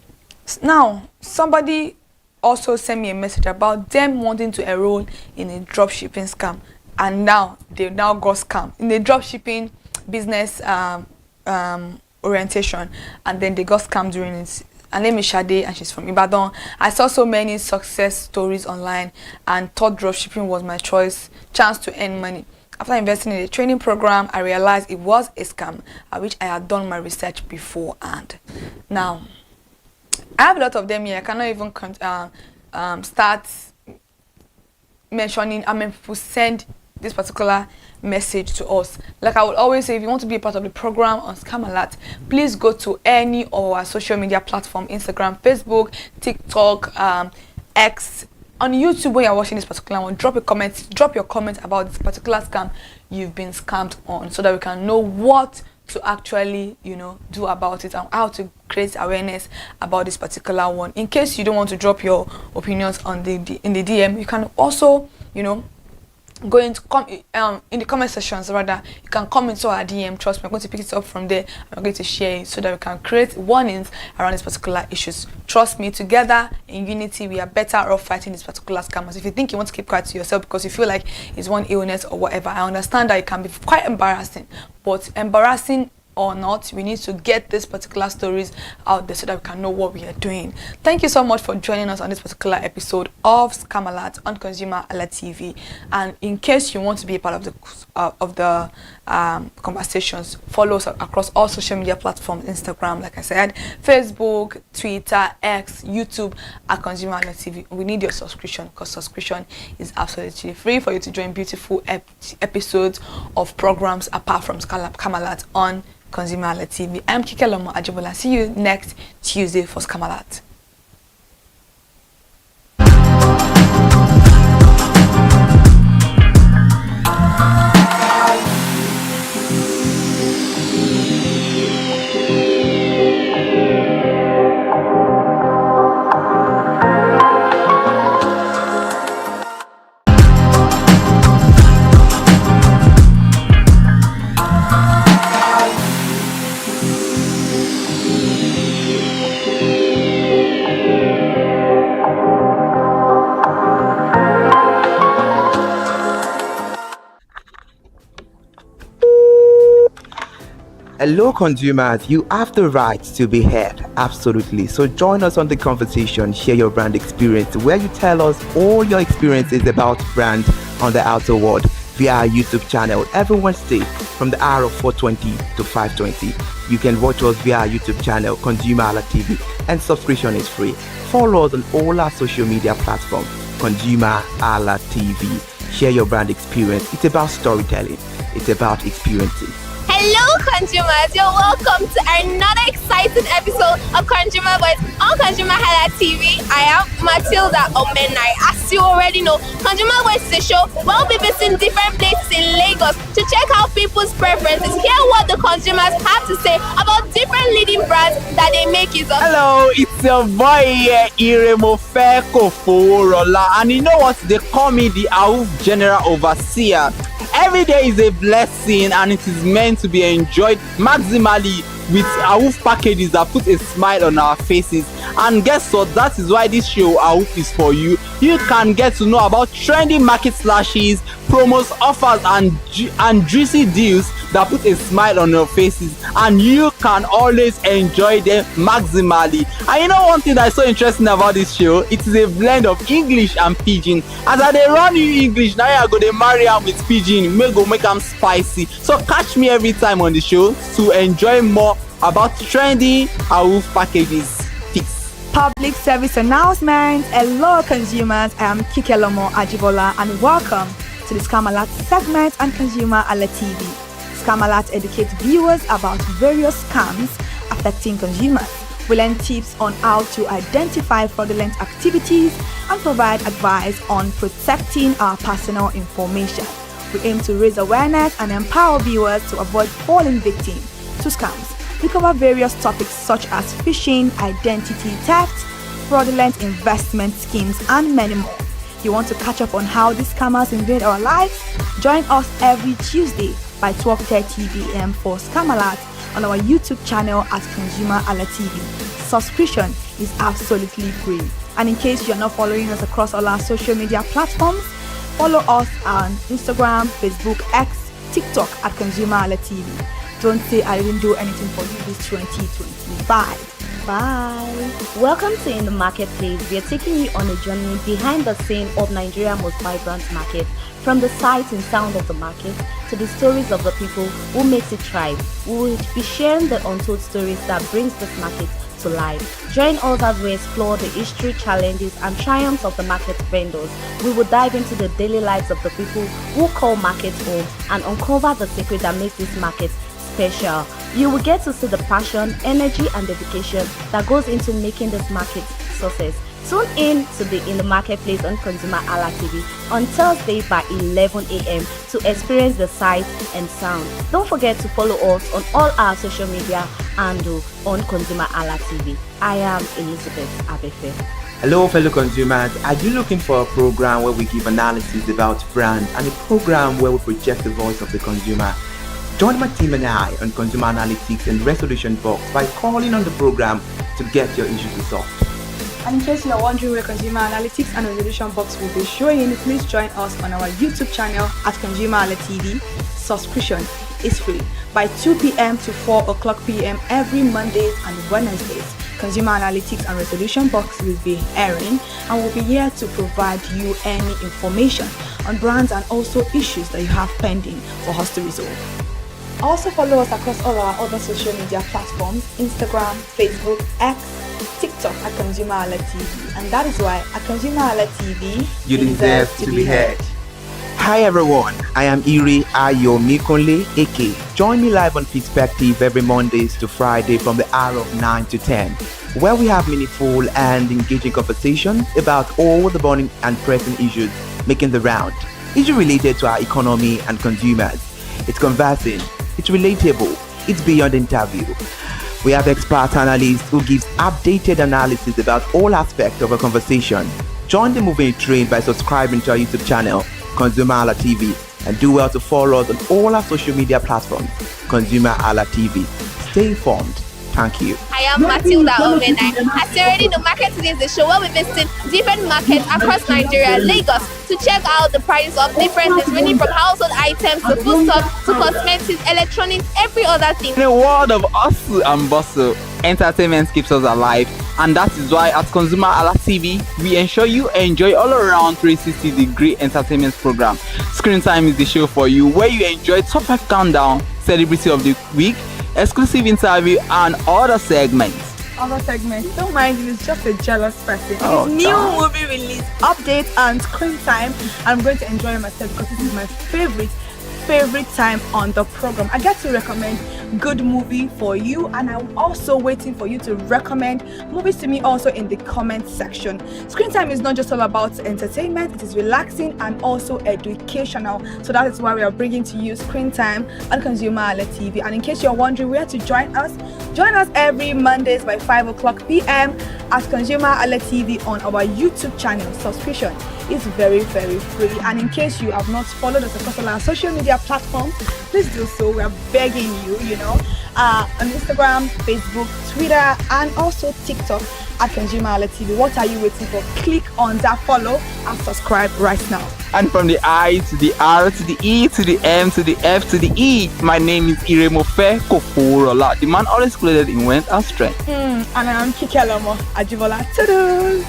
Now, somebody also sent me a message about them wanting to enroll in a drop shipping scam, and now they now got scammed in the drop shipping business orientation, and then they got scammed during it. Her name is Shade and she's from Ibadan. I saw so many success stories online and thought dropshipping was my chance to earn money. After investing in a training program, I realized it was a scam, at which I had done my research beforehand. Now, I have a lot of them here. I cannot even start mentioning how many people send this particular message to us. Like I would always say, if you want to be a part of the program on Scam Alert, please go to any of our social media platform, Instagram, Facebook, TikTok, X, on YouTube. When you're watching this particular one, drop your comment about this particular scam you've been scammed on, so that we can know what to actually do about it and how to create awareness about this particular one. In case you don't want to drop your opinions on in the DM, you can also go into in the comment sections. Rather, you can comment to our DM. Trust me, I'm going to pick it up from there. I'm going to share it so that we can create warnings around these particular issues. Trust me, together in unity, we are better off fighting these particular scammers. If you think you want to keep quiet to yourself because you feel like it's one illness or whatever, I understand that it can be quite embarrassing, but embarrassing or not, we need to get these particular stories out there so that we can know what we are doing. Thank you so much for joining us on this particular episode of Scam Alert on ConsumerHallaTV. And in case you want to be a part of the conversations, follow us across all social media platforms: Instagram, like I said, Facebook, Twitter, X, YouTube at ConsumerHallaTV. We need your subscription, because subscription is absolutely free for you to join beautiful episodes of programs apart from Scam Alert on ConsumerHallaTV. I'm Kikelomo Ajibola. See you next Tuesday for Scam Alert. Hello consumers, you have the right to be heard, absolutely. So join us on the conversation, share your brand experience, where you tell us all your experiences about brand on the outer world via our YouTube channel every Wednesday from the hour of 4:20 to 5:20. You can watch us via our YouTube channel, ConsumerHallaTV, and subscription is free. Follow us on all our social media platforms, ConsumerHallaTV. Share your brand experience. It's about storytelling. It's about experiences. Hello consumers, you're welcome to another exciting episode of Consumer Voice on ConsumerHallaTV. I am Matilda Omenai. As you already know, Consumer Voice is a show where we'll be visiting different places in Lagos to check out people's preferences, hear what the consumers have to say about different leading brands that they make use of. Hello, it's your boy here, Iremofe Koforola, and you know what? They call me the AUF General Overseer. Every day is a blessing and it is meant to be enjoyed maximally with AUF packages that put a smile on our faces. And guess what? That is why this show AUF is for you. You can get to know about trendy market slashes, promos, offers and juicy deals that put a smile on your faces, and you can always enjoy them maximally. And you know one thing that is so interesting about this show? It is a blend of English and Pidgin. As I dey run you English, now I go dey marry am with Pidgin, make am spicy. So catch me every time on the show to enjoy more about trendy AUF packages. Peace. Public service announcement. Hello consumers, I am Kikelomo Ajibola and welcome to the Scam Alert segment on ConsumerHallaTV. Scam Alert educates viewers about various scams affecting consumers. We learn tips on how to identify fraudulent activities and provide advice on protecting our personal information. We aim to raise awareness and empower viewers to avoid falling victim to scams. We cover various topics such as phishing, identity theft, fraudulent investment schemes, and many more. You want to catch up on how these scammers invade our lives? Join us every Tuesday by 12:30 p.m. for Scam Alert on our YouTube channel at ConsumerHallaTV. Subscription is absolutely free. And in case you're not following us across all our social media platforms, follow us on Instagram, Facebook, X, TikTok at ConsumerHallaTV. Don't say I didn't do anything for you this 2025. Bye. Welcome to In the Marketplace. We are taking you on a journey behind the scene of Nigeria's most vibrant market, from the sight and sound of the market to the stories of the people who makes it thrive. We will be sharing the untold stories that brings this market to life. Join us as we explore the history, challenges, and triumphs of the market vendors. We will dive into the daily lives of the people who call markets home and uncover the secret that makes this market special. You will get to see the passion, energy, and dedication that goes into making this market success. Tune in to the In the Marketplace on ConsumerHalla TV on Thursday by 11 a.m. to experience the sight and sound. Don't forget to follow us on all our social media handle on ConsumerHalla TV. I am Elizabeth Abefe. Hello fellow consumers, are you looking for a program where we give analysis about brand and a program where we project the voice of the consumer? Join my team and I on Consumer Analytics and Resolution Box by calling on the program to get your issues resolved. And in case you are wondering where Consumer Analytics and Resolution Box will be showing, please join us on our YouTube channel at ConsumerHallaTV. Subscription is free by 2 p.m. to 4 o'clock p.m. every Mondays and Wednesdays. Consumer Analytics and Resolution Box will be airing and will be here to provide you any information on brands and also issues that you have pending for us to resolve. Also follow us across all our other social media platforms, Instagram, Facebook, X, TikTok at ConsumerHallaTV. And that is why at ConsumerHallaTV, you deserve to be heard. Hi everyone, I am Iri Ayomikunle Eke. Join me live on Perspective every Mondays to Friday from the hour of 9 to 10, where we have meaningful and engaging conversations about all the burning and pressing issues making the round. Issues related to our economy and consumers. It's conversing, it's relatable, it's beyond interview. We have expert analysts who gives updated analysis about all aspects of a conversation. Join the moving train by subscribing to our YouTube channel, ConsumerHallaTV, and do well to follow us on all our social media platforms, ConsumerHallaTV. Stay informed. Thank you. I am Matilda Omenai. As you already know, Market Today is the show where we visit different markets across Nigeria, Lagos, to check out the prices of different things, ranging from household items to foodstuffs to cosmetics, electronics, every other thing. In a world of hustle and bustle, entertainment keeps us alive, and that is why at ConsumerHalla TV, we ensure you enjoy all around 360-degree entertainment program. Screen Time is the show for you, where you enjoy top 5 countdown, celebrity of the week, exclusive interview, and other segments. Don't mind him, he's just a jealous person. Oh, His new movie release, update, and Screen Time. I'm going to enjoy myself because this is my favorite time on the program. I get to recommend good movie for you, and I'm also waiting for you to recommend movies to me also in the comment section. Screen Time is not just all about entertainment, it is relaxing and also educational. So that is why we are bringing to you Screen Time on ConsumerHallaTV. And in case you're wondering where to join us every Mondays by 5 o'clock p.m. at ConsumerHallaTV on our YouTube channel. Subscription is very, very free. And in case you have not followed us across all our social media platforms, please do so. We are begging you, on Instagram, Facebook, Twitter, and also TikTok at ConsumerHallaTV. What are you waiting for? Click on that follow and subscribe right now. And from the I to the R to the E to the M to the F to the E, my name is Iremofe Koforola, the man always clothed in wealth and strength. And I am Kikelomo Ajibola. Toodles!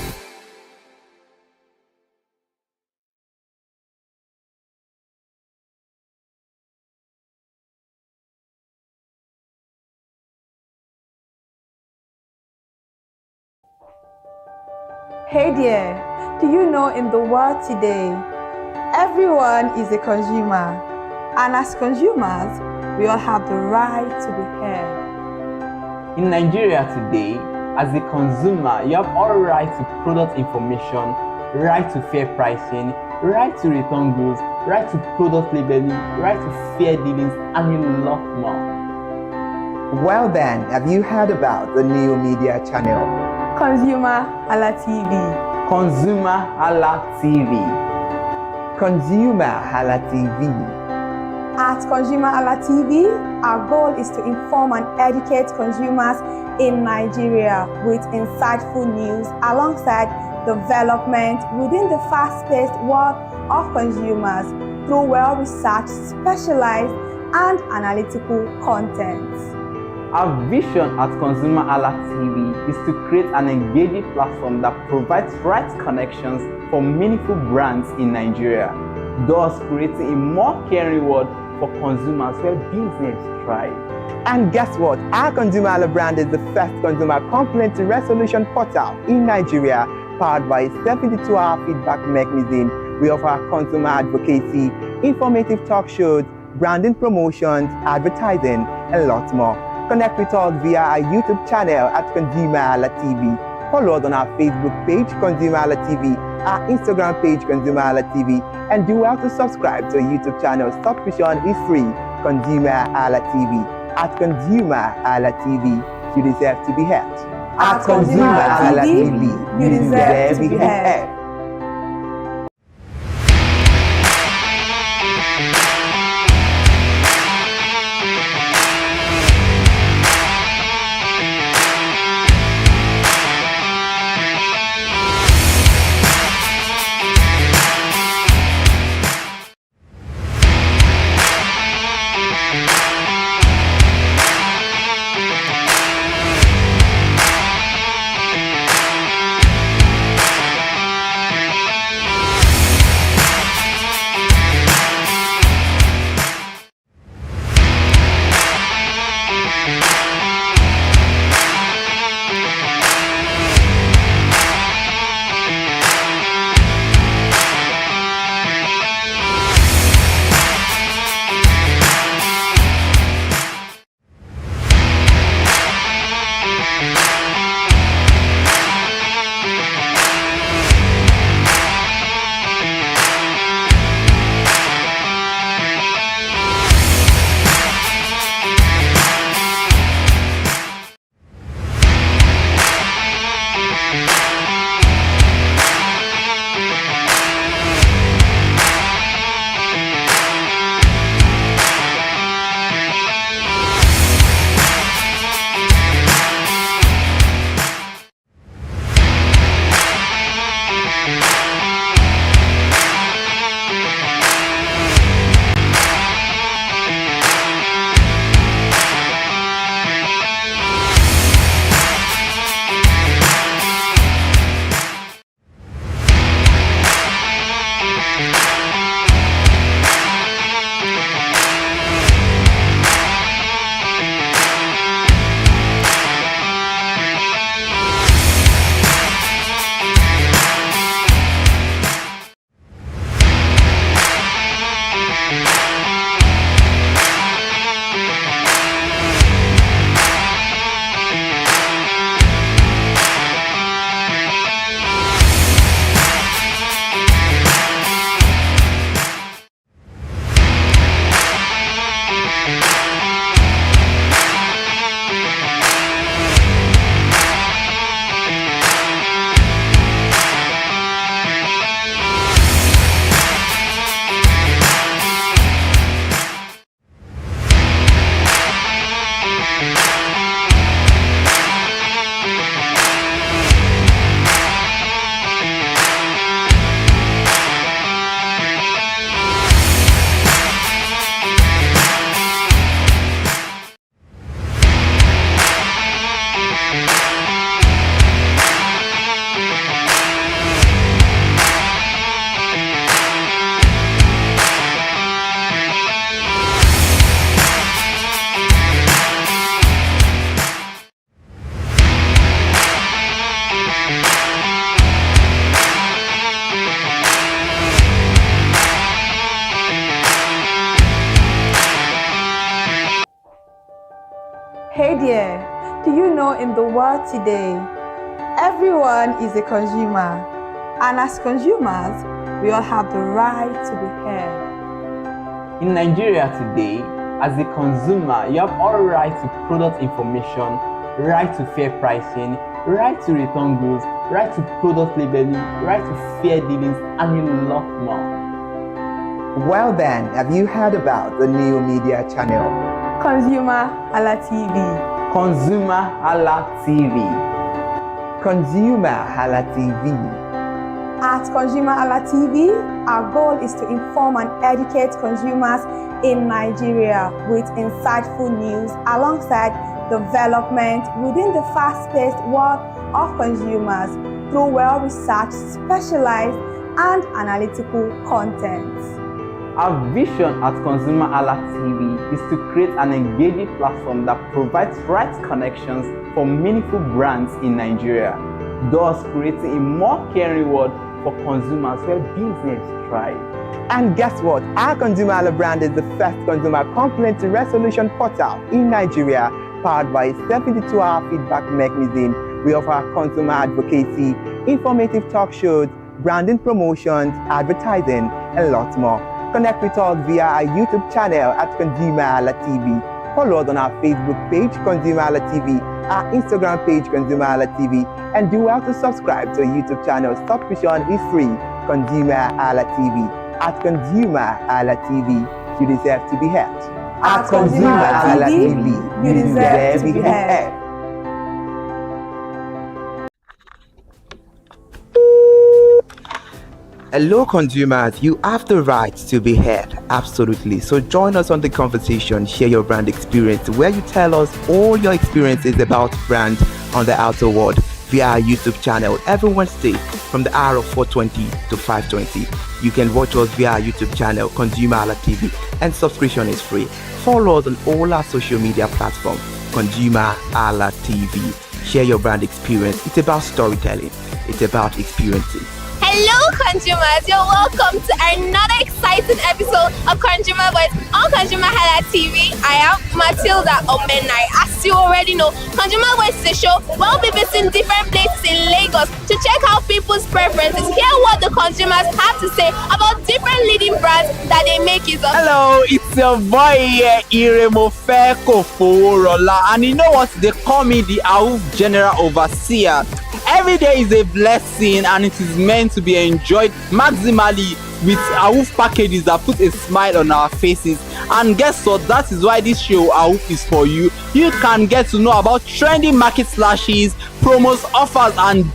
Hey there, do you know in the world today, everyone is a consumer, and as consumers, we all have the right to be heard. In Nigeria today, as a consumer, you have all right to product information, right to fair pricing, right to return goods, right to product labeling, right to fair dealings, and a lot more. Well then, have you heard about the new media channel? ConsumerHallaTV. ConsumerHallaTV. ConsumerHallaTV. At ConsumerHallaTV, our goal is to inform and educate consumers in Nigeria with insightful news alongside development within the fast-paced world of consumers through well-researched, specialized, and analytical content. Our vision at ConsumerHallaTV is to create an engaging platform that provides right connections for meaningful brands in Nigeria, thus creating a more caring world for consumers where business thrive. And guess what? Our ConsumerHalla brand is the first consumer complaint resolution portal in Nigeria, powered by a 72-hour feedback mechanism. We offer consumer advocacy, informative talk shows, branding promotions, advertising, and lots more. Connect with us via our YouTube channel at ConsumerHallaTV. Follow us on our Facebook page, ConsumerHallaTV, our Instagram page, ConsumerHallaTV, and do well to subscribe to our YouTube channel. Subscription is free. ConsumerHallaTV. At ConsumerHallaTV, you deserve to be heard. At ConsumerHallaTV, you deserve to be heard. Hey there, do you know in the world today, everyone is a consumer, and as consumers, we all have the right to be heard. In Nigeria today, as a consumer, you have all right to product information, right to fair pricing, right to return goods, right to product labeling, right to fair dealings, and a lot more. Well then, have you heard about the new media channel? ConsumerHallaTV. ConsumerHallaTV. ConsumerHallaTV. At ConsumerHallaTV, our goal is to inform and educate consumers in Nigeria with insightful news alongside development within the fast-paced world of consumers through well-researched, specialized, and analytical content. Our vision at ConsumerHallaTV is to create an engaging platform that provides right connections for meaningful brands in Nigeria, thus creating a more caring world for consumers where business thrive. And guess what? Our ConsumerHalla brand is the first consumer complaint resolution portal in Nigeria, powered by a 72-hour feedback mechanism. We offer consumer advocacy, informative talk shows, branding promotions, advertising, and lots more. Connect with us via our YouTube channel at ConsumerHallaTV. Follow us on our Facebook page, ConsumerHallaTV, our Instagram page, ConsumerHallaTV, and do well to subscribe to our YouTube channel. Subscription is free. ConsumerHallaTV. At ConsumerHallaTV, you deserve to be heard. At ConsumerHallaTV, you deserve to be heard. Hello consumers, you have the right to be heard, absolutely. So join us on the conversation, share your brand experience, where you tell us all your experiences about brand on the outer world via our YouTube channel every Wednesday from the hour of 4:20 to 5:20. You can watch us via our YouTube channel, ConsumerHallaTV, and subscription is free. Follow us on all our social media platforms, ConsumerHallaTV. Share your brand experience. It's about storytelling. It's about experiences. Hello consumers, you're welcome to another exciting episode of Consumer Voice on ConsumerHallaTV. I am Matilda Omenai. As you already know, Consumer Voice is a show where we'll be visiting different places in Lagos to check out people's preferences, hear what the consumers have to say about different leading brands that they make use of. Hello, it's your boy here, Iremofeko Foworola, and you know what? They call me the AUF General Overseer. Every day is a blessing and it is meant to be enjoyed maximally with AUF packages that put a smile on our faces. And guess what? That is why this show AUF is for you. You can get to know about trending market slashes, promos, offers, and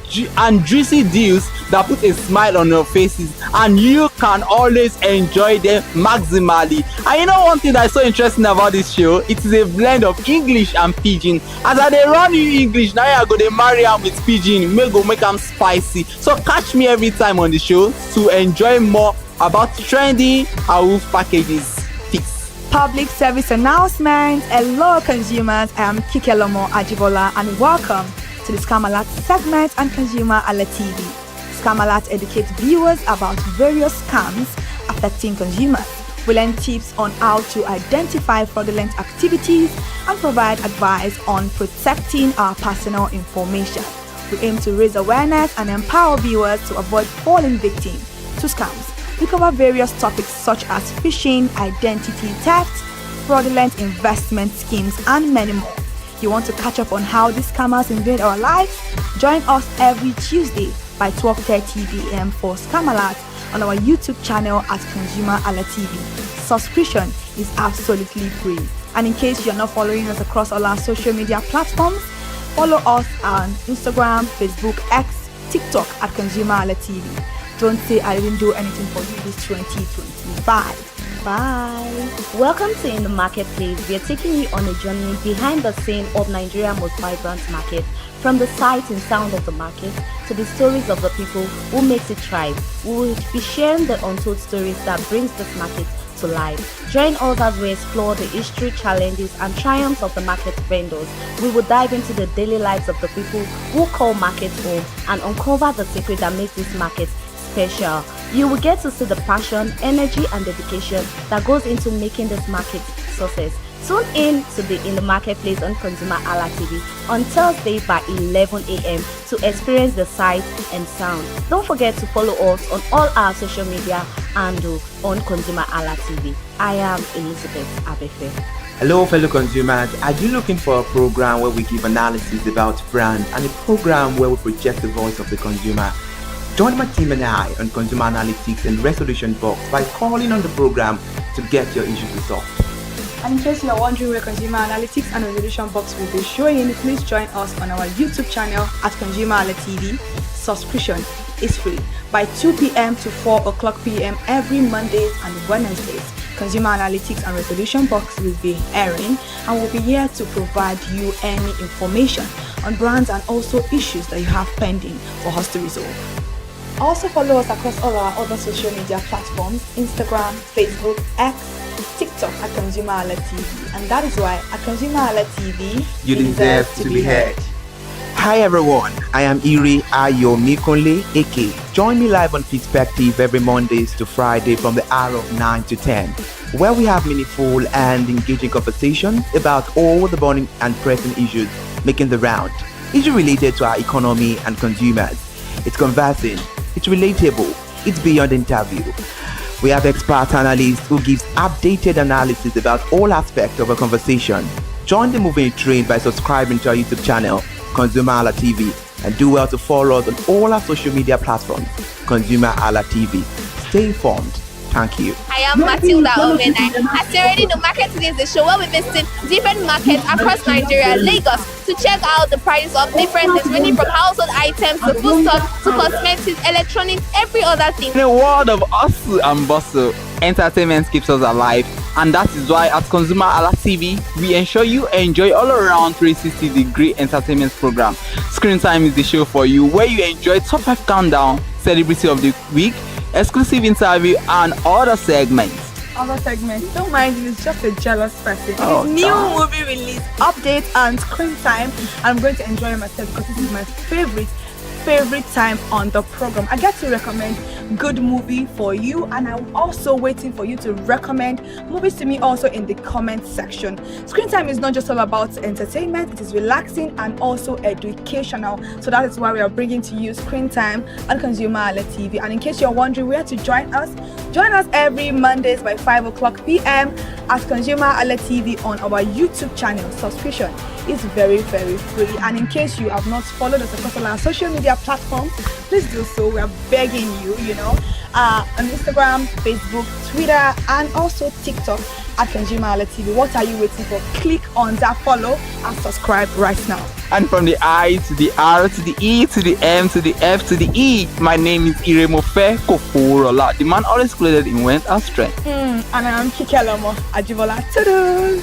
juicy deals that put a smile on your faces, and you can always enjoy them maximally. And you know one thing that is so interesting about this show? It is a blend of English and Pidgin. As I dey run you English, now I go dey marry am with Pidgin, make am spicy. So catch me every time on the show to enjoy more about trendy AUF packages. Public service announcement. Hello consumers, I am Kikelomo Ajibola and welcome to the Scam Alert segment on ConsumerHallaTV. Scam Alert educates viewers about various scams affecting consumers. We learn tips on how to identify fraudulent activities and provide advice on protecting our personal information. We aim to raise awareness and empower viewers to avoid falling victim to scams. We cover various topics such as phishing, identity theft, fraudulent investment schemes, and many more. You want to catch up on how these scammers invade our lives? Join us every Tuesday by 12:30 p.m. for Scam Alert on our YouTube channel at ConsumerHallaTV. Subscription is absolutely free. And in case you're not following us across all our social media platforms, follow us on Instagram, Facebook, X, TikTok at ConsumerHallaTV. Don't say I didn't do anything for you this 2025. Bye. Welcome to In the Marketplace. We are taking you on a journey behind the scene of Nigeria's most vibrant market, from the sight and sound of the market to the stories of the people who makes it thrive. We will be sharing the untold stories that brings this market to life. Join us as we explore the history, challenges, and triumphs of the market vendors. We will dive into the daily lives of the people who call markets home and uncover the secret that makes this market special. You will get to see the passion, energy, and dedication that goes into making this market success. Tune in to the In the Marketplace on ConsumerHallaTV on Thursday by 11 a.m. to experience the sight and sound. Don't forget to follow us on all our social media and on ConsumerHallaTV. I am Elizabeth Abefe. Hello fellow consumers, are you looking for a program where we give analysis about brand and a program where we project the voice of the consumer? Join my team and I on Consumer Analytics and Resolution Box by calling on the program to get your issues resolved. And in case you are wondering where Consumer Analytics and Resolution Box will be showing, please join us on our YouTube channel at ConsumerHallaTV. Subscription is free by 2 p.m. to 4 o'clock p.m. every Mondays and Wednesdays. Consumer Analytics and Resolution Box will be airing and will be here to provide you any information on brands and also issues that you have pending for us to resolve. Also follow us across all our other social media platforms, Instagram, Facebook, X, TikTok at ConsumerHallaTV. And that is why at ConsumerHallaTV, You deserve to be heard. Hi everyone, I am Iri Ayomikunle Eke. Join me live on Perspective every Mondays to Friday from the hour of 9 to 10, where we have meaningful and engaging conversations about all the burning and pressing issues making the round. Issues related to our economy and consumers. It's conversing, it's relatable, it's beyond interview. We have expert analysts who gives updated analysis about all aspects of a conversation. Join the moving train by subscribing to our YouTube channel, ConsumerHallaTV, and do well to follow us on all our social media platforms, ConsumerHallaTV. Stay informed. Thank you. I am Matilda Omenai. As you already know, Market Today is the show where we visit different markets across Nigeria, Lagos, to check out the prices of different things, ranging from household items to foodstuffs to cosmetics, electronics, every other thing. In a world of hustle and bustle, entertainment keeps us alive, and that is why at ConsumerHallaTV, we ensure you enjoy all around 360-degree entertainment program. Screen Time is the show for you, where you enjoy top 5 countdown, celebrity of the week, exclusive interview, and other segments. Don't mind if it's just a jealous person. Oh, It's new damn. movie release, update, and screen time. I'm going to enjoy myself because this is my favorite time on the program. I get to recommend good movie for you, and I'm also waiting for you to recommend movies to me also in the comment section. Screen time is not just all about entertainment, it is relaxing and also educational. So that is why we are bringing to you Screen Time on ConsumerHallaTV. And in case you're wondering where to join us every Mondays by 5 o'clock p.m. at ConsumerHallaTV on our YouTube channel. Subscription is very, very free. And in case you have not followed us across all our social media platforms, please do so. We are begging you, on Instagram, Facebook, Twitter, and also TikTok at ConsumerHallaTV. What are you waiting for? Click on that follow and subscribe right now. And from the I to the R to the E to the M to the F to the E, my name is Iremofe Koforola, the man always clothed in wealth and strength. And I am Kikelomo Ajibola. Ta-da!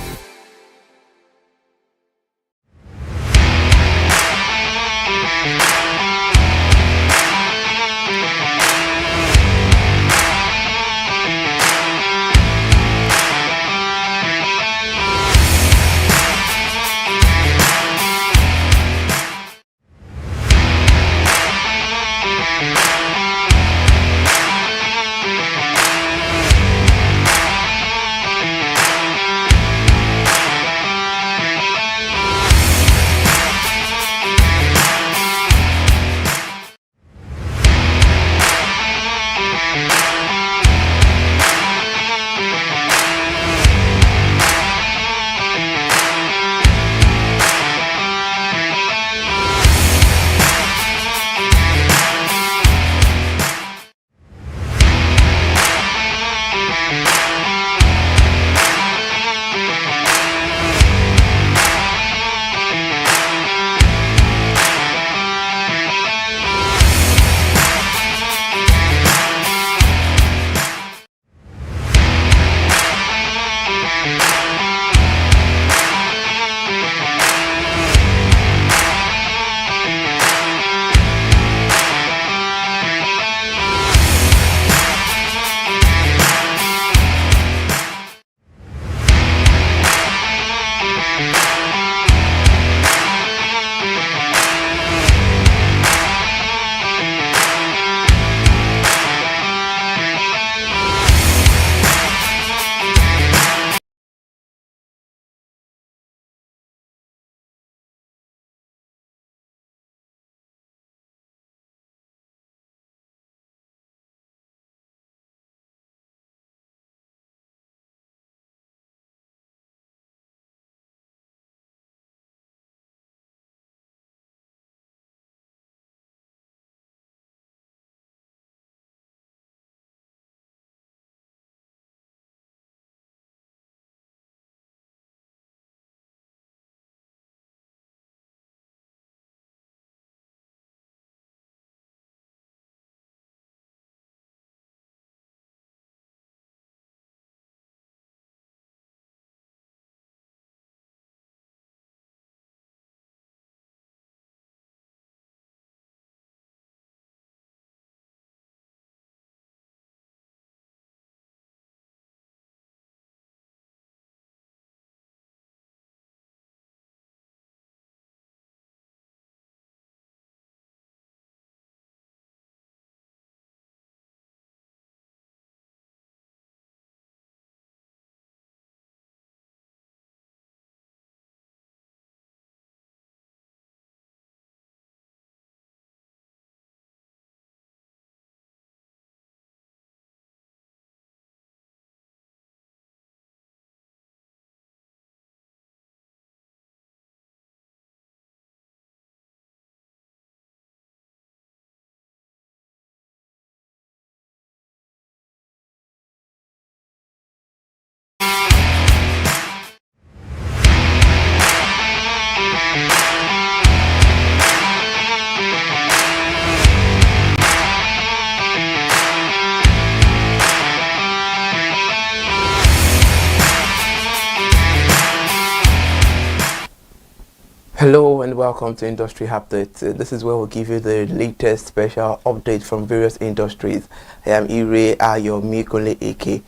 Hello and welcome to Industry Update. This is where we'll give you the latest special updates from various industries. I am Ire Ayomi Kole Eke.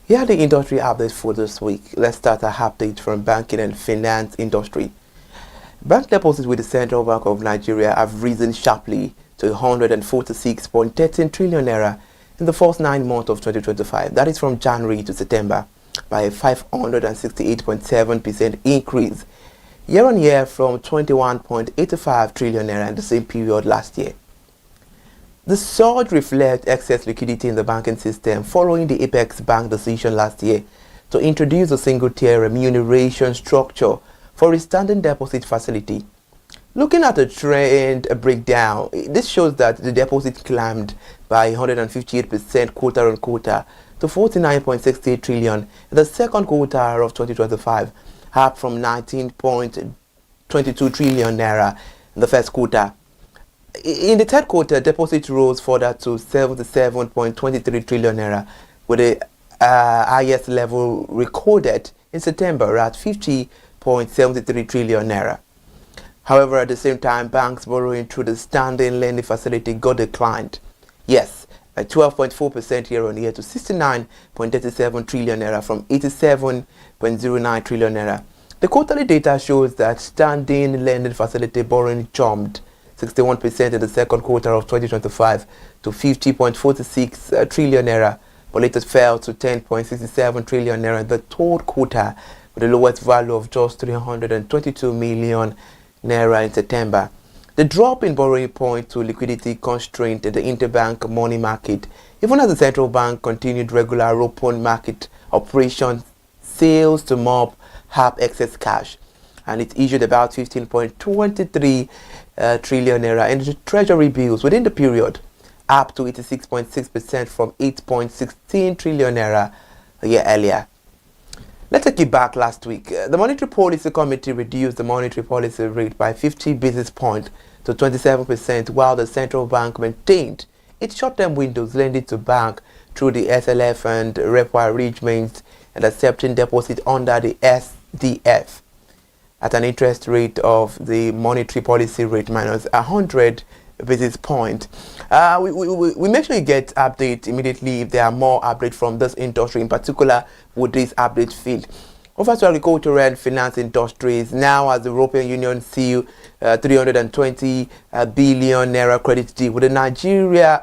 Here are the industry updates for this week. Let's start our update from banking and finance industry. Bank deposits with the Central Bank of Nigeria have risen sharply to 146.13 trillion naira in the first 9 months of 2025. That is from January to September, by a 568.7% increase year on year from 21.85 trillion naira in the same period last year. The surge reflects excess liquidity in the banking system following the Apex Bank decision last year to introduce a single-tier remuneration structure for its standing deposit facility. Looking at the trend breakdown, this shows that the deposit climbed by 158% quarter on quarter to 49.68 trillion in the second quarter of 2025, up from 19.22 trillion naira in the first quarter. In the third quarter, deposit rose further to 77.23 trillion naira, with the highest level recorded in September at 50.73 trillion naira. However, at the same time, banks borrowing through the standing lending facility got declined. Yes, by 12.4% year on year to 69.37 trillion naira from 87.09 trillion naira. The quarterly data shows that standing lending facility borrowing jumped 61% in the second quarter of 2025 to 50.46 trillion naira, but later fell to 10.67 trillion naira in the third quarter, with the lowest value of just 322 million naira in September. The drop in borrowing points to liquidity constraint in the interbank money market, even as the central bank continued regular open market operations sales to mop up excess cash, and it issued about 15.23 trillion naira in the treasury bills within the period, up to 86.6% from 8.16 trillion naira a year earlier. Let's take it back last week. The Monetary Policy Committee reduced the monetary policy rate by 50 basis points to 27%, while the central bank maintained its short-term windows lending to bank through the SLF and repo arrangements and accepting deposit under the SDF at an interest rate of the monetary policy rate minus 100 basis point. We make sure you get update immediately if there are more updates from this industry, in particular with this update field. Over to agricultural and finance industries. Now, as the European Union seal 320 billion naira credit deal with Nigeria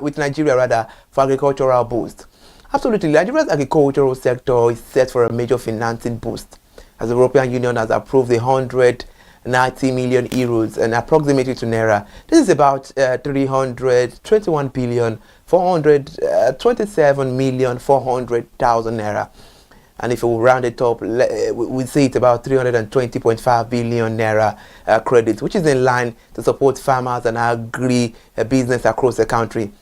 for agricultural boost. Absolutely, Nigeria's agricultural sector is set for a major financing boost, as the European Union has approved the 190 million euros and approximately to naira. This is about 321 billion 427 million 400,000 naira. And if we round it up, we say it's about 320.5 billion naira credit, which is in line to support farmers and agri business across the country.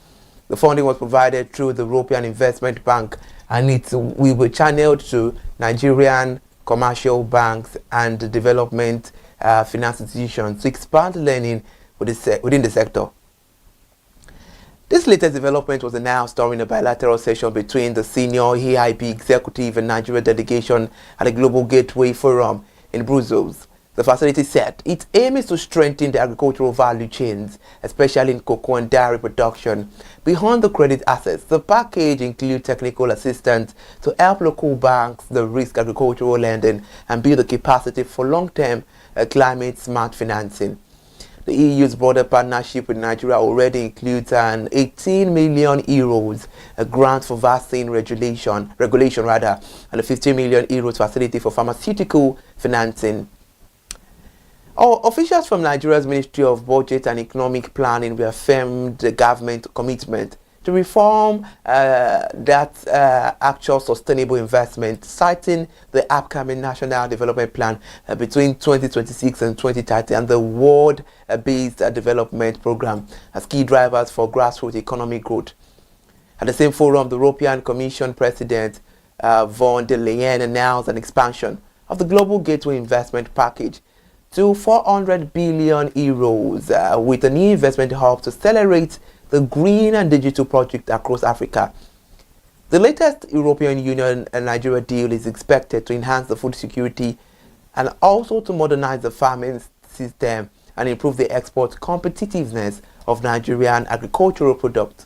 The funding was provided through the European Investment Bank, and it will be channeled to Nigerian commercial banks and development finance institutions to expand lending within the sector. This latest development was announced during a bilateral session between the senior AIB executive and Nigeria delegation at the Global Gateway Forum in Brussels. The facility said its aim is to strengthen the agricultural value chains, especially in cocoa and dairy production. Beyond the credit assets, the package includes technical assistance to help local banks the risk agricultural lending and build the capacity for long-term climate-smart financing. The EU's broader partnership with Nigeria already includes an 18 million euros grant for vaccine regulation and a 50 million euros facility for pharmaceutical financing. Officials from Nigeria's Ministry of Budget and Economic Planning reaffirmed the government commitment to reform actual sustainable investment, citing the upcoming National Development Plan between 2026 and 2030 and the World-Based Development Program as key drivers for grassroots economic growth. At the same forum, the European Commission President von der Leyen announced an expansion of the Global Gateway Investment Package to 400 billion euros with a new investment hub to accelerate the green and digital project across Africa. The latest European Union and Nigeria deal is expected to enhance the food security and also to modernize the farming system and improve the export competitiveness of Nigerian agricultural products.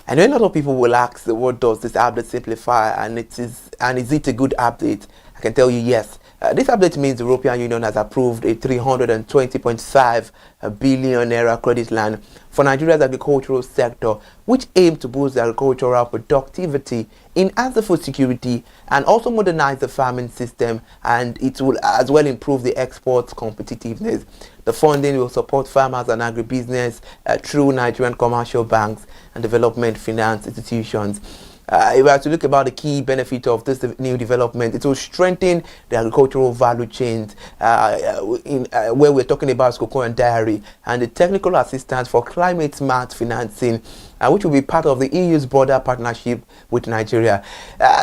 I know a lot of people will ask, what does this update simplify, and is it a good update? I can tell you yes. This update means the European Union has approved a 320.5 billion naira credit line for Nigeria's agricultural sector, which aims to boost the agricultural productivity, enhance the food security, and also modernize the farming system, and it will as well improve the export competitiveness. The funding will support farmers and agribusiness through Nigerian commercial banks and development finance institutions. If we have to look about the key benefit of this new development, it will strengthen the agricultural value chains where we're talking about cocoa and dairy, and the technical assistance for climate smart financing, which will be part of the EU's broader partnership with Nigeria.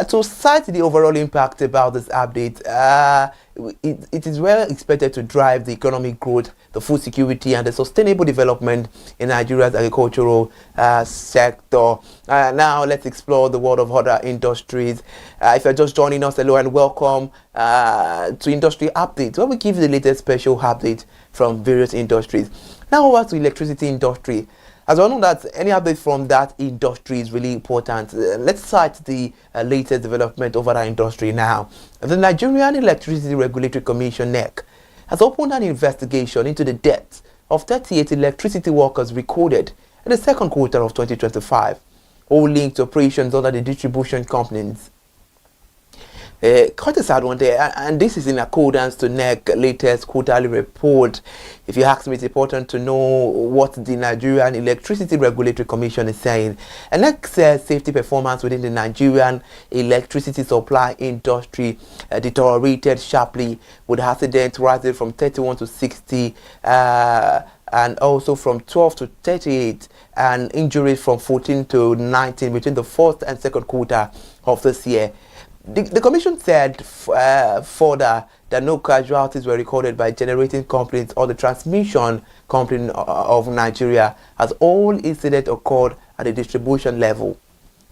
To cite the overall impact about this update, it is well expected to drive the economic growth, the food security, and the sustainable development in Nigeria's agricultural sector. Now let's explore the world of other industries. If you're just joining us, hello and welcome to Industry Updates, where we give you the latest special update from various industries. Now over to electricity industry. As well know that any update from that industry is really important. Let's cite the latest development over that industry now. The Nigerian Electricity Regulatory Commission (NEC) has opened an investigation into the deaths of 38 electricity workers recorded in the second quarter of 2025, all linked to operations under the distribution companies. Quite a sad one there, and this is in accordance to NEC latest quarterly report. If you ask me, it's important to know what the Nigerian Electricity Regulatory Commission is saying. And NEC says safety performance within the Nigerian electricity supply industry deteriorated sharply, with accidents rising from 31 to 60 and also from 12 to 38, and injuries from 14 to 19 between the first and second quarter of this year. The Commission said further that no casualties were recorded by generating companies or the transmission company of Nigeria, as all incidents occurred at the distribution level.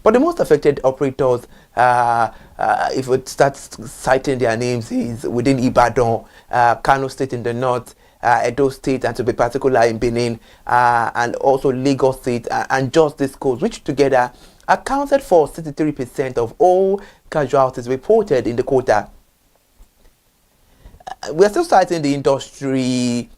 But the most affected operators, if we start citing their names, is within Ibadan, Kano State in the north, Edo State, and to be particular in Benin, and also Lagos State and Justice Coast, which together accounted for 63% of all casualties reported in the quarter. We are still citing the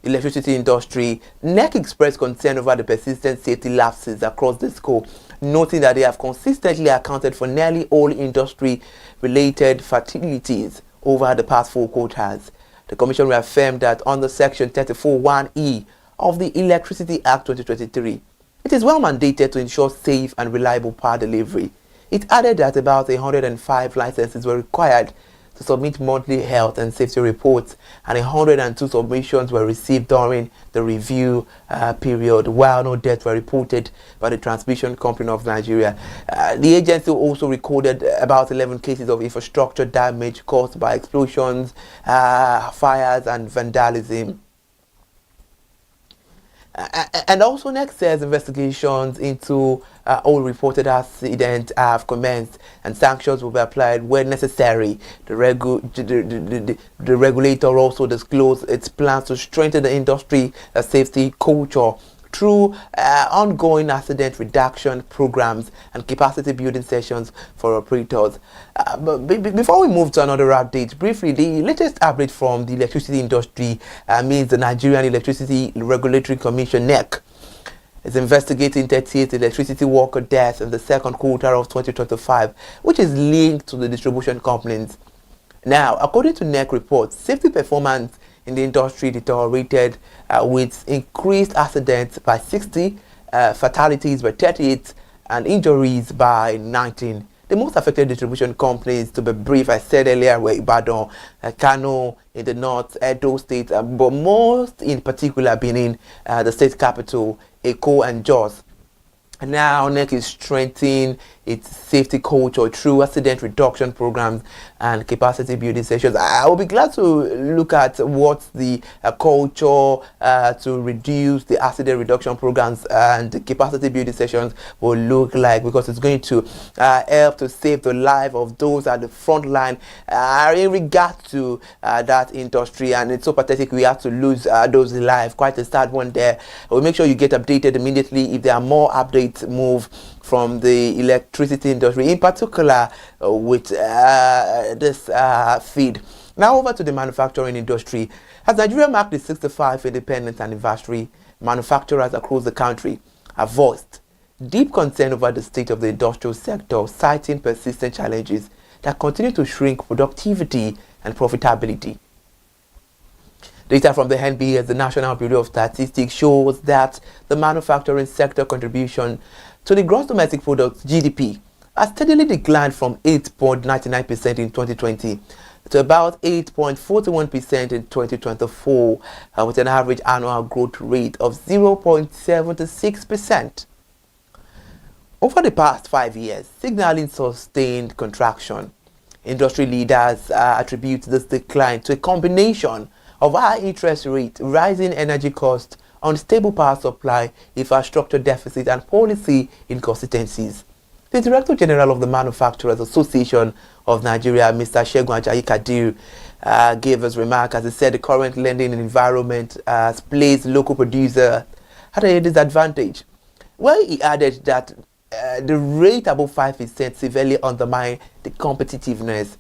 electricity industry. NEC expressed concern over the persistent safety lapses across the scope, noting that they have consistently accounted for nearly all industry-related fatalities over the past 4 quarters. The Commission reaffirmed that under Section 34(1)(e) of the Electricity Act 2023, it is well mandated to ensure safe and reliable power delivery. It added that about 105 licenses were required to submit monthly health and safety reports, and 102 submissions were received during the review period, while no deaths were reported by the Transmission Company of Nigeria. The agency also recorded about 11 cases of infrastructure damage caused by explosions, fires, and vandalism. And also NEC says investigations into all reported accidents have commenced, and sanctions will be applied where necessary. The regulator also disclosed its plans to strengthen the industry safety culture through ongoing accident reduction programs and capacity building sessions for operators. But before we move to another update, briefly, the latest update from the electricity industry means the Nigerian Electricity Regulatory Commission (NEC) is investigating 38 electricity worker deaths in the second quarter of 2025, which is linked to the distribution companies. Now, according to NEC reports, safety performance in the industry deteriorated with increased accidents by 60, fatalities by 38, and injuries by 19. The most affected distribution companies, to be brief, I said earlier, were Ibadan, Kano in the north, Edo State, but most in particular Benin, the state capital, Eko, and Jos. And now NEC is strengthening its safety culture through accident reduction programs and capacity building sessions. I will be glad to look at what the culture to reduce the accident reduction programs and the capacity building sessions will look like, because it's going to help to save the life of those at the front line in regard to that industry. And it's so pathetic we have to lose those lives. Quite a sad one there. We'll make sure you get updated immediately if there are more updates move from the electricity industry, in particular with this feed. Now over to the manufacturing industry. As Nigeria marked the 65th independence anniversary, manufacturers across the country have voiced deep concern over the state of the industrial sector, citing persistent challenges that continue to shrink productivity and profitability. Data from the NBS, the National Bureau of Statistics, shows that the manufacturing sector contribution to the gross domestic product (GDP) has steadily declined from 8.99% in 2020 to about 8.41% in 2024, with an average annual growth rate of 0.76%. Over the past 5 years, signaling sustained contraction, industry leaders attribute this decline to a combination of high interest rate, rising energy costs, unstable power supply, infrastructure deficit, and policy inconsistencies. The Director General of the Manufacturers Association of Nigeria, Mr. Segun Ajayi Kadir, gave his remark as he said the current lending environment has placed local producers at a disadvantage. Well, he added that the rate above 5% severely undermined the competitiveness.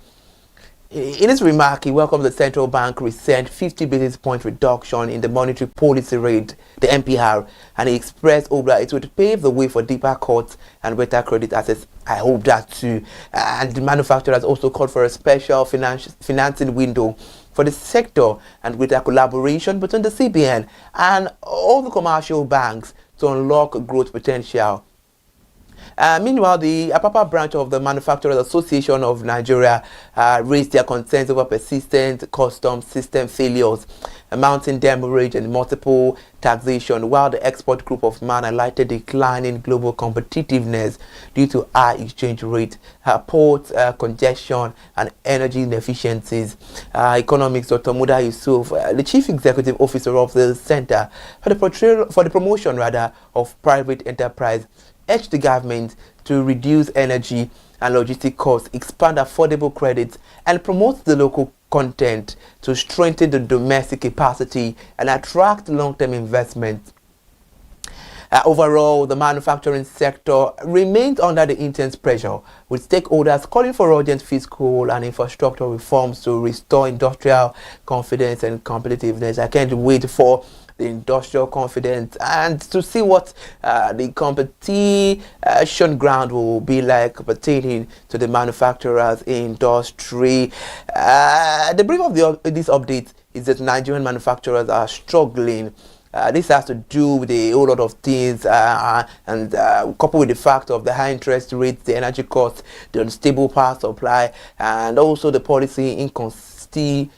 In his remark, he welcomed the central bank recent 50 basis point reduction in the monetary policy rate, the MPR, and he expressed hope that it would pave the way for deeper cuts and better credit access. I hope that too. And the manufacturers also called for a special financing window for the sector and with a collaboration between the CBN and all the commercial banks to unlock growth potential. Meanwhile, the Apapa branch of the Manufacturers Association of Nigeria raised their concerns over persistent customs system failures, mounting demurrage and multiple taxation, while the export group of MAN highlighted declining global competitiveness due to high exchange rate, port congestion, and energy inefficiencies. Economics Dr. Muda Yusuf, the Chief Executive Officer of the Center for the Promotion of Private Enterprise, urged the government to reduce energy and logistic costs, expand affordable credits, and promote the local content to strengthen the domestic capacity and attract long-term investment. Overall, the manufacturing sector remains under the intense pressure, with stakeholders calling for urgent fiscal and infrastructure reforms to restore industrial confidence and competitiveness. I can't wait for the industrial confidence and to see what the competition ground will be like pertaining to the manufacturers industry. The brief of this update is that Nigerian manufacturers are struggling. This has to do with a whole lot of things and coupled with the fact of the high interest rates, the energy costs, the unstable power supply, and also the policy inconsistency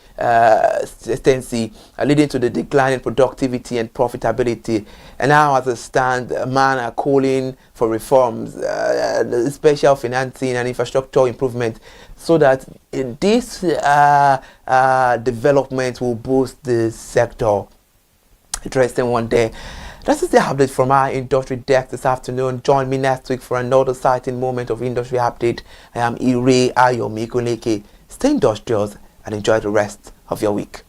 leading to the decline in productivity and profitability. And now, as a stand, MAN are calling for reforms, special financing and infrastructure improvement, so that this development will boost the sector. Interesting one day. This is the update from our industry desk this afternoon. Join me next week for another exciting moment of industry update. I am Ire Ayomikunleke. Stay industrious and enjoy the rest of your week.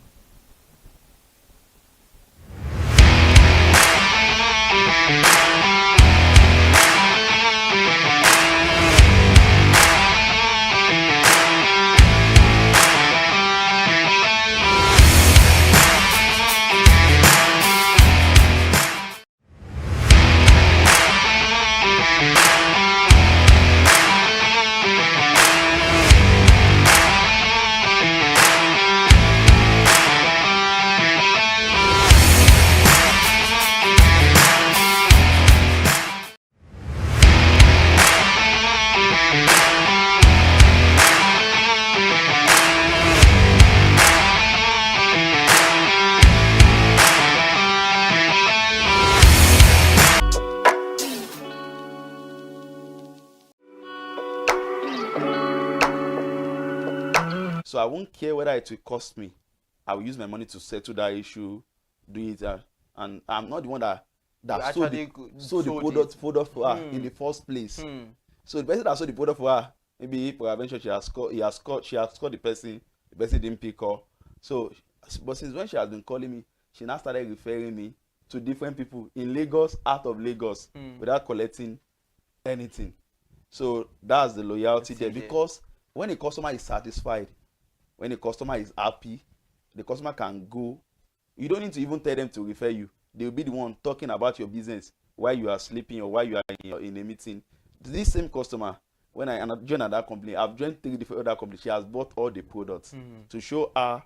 So I won't care whether it will cost me. I will use my money to settle that issue, do it, and I'm not the one that sold the product for her in the first place. So the person that sold the product for her, maybe for adventure she has scored the person didn't pick her. So, but since when she has been calling me, she now started referring me to different people in Lagos, out of Lagos, without collecting anything. So that's the loyalty there, because when a customer is satisfied, when a customer is happy, the customer can go. You don't need to even tell them to refer you. They will be the one talking about your business while you are sleeping or while you are in a meeting. This same customer, when I joined another company, I've joined 3 different other companies. She has bought all the products to show her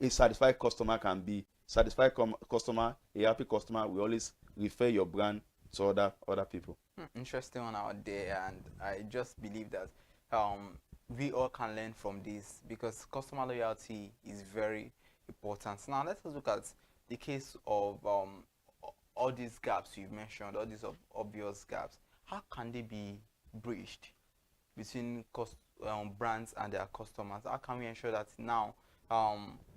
a satisfied customer can be. Satisfied customer, a happy customer will always refer your brand to other people. Interesting one out there, and I just believe that we all can learn from this, because customer loyalty is very important. Now let us look at the case of all these gaps you've mentioned, all these obvious gaps. How can they be bridged between brands and their customers? How can we ensure that now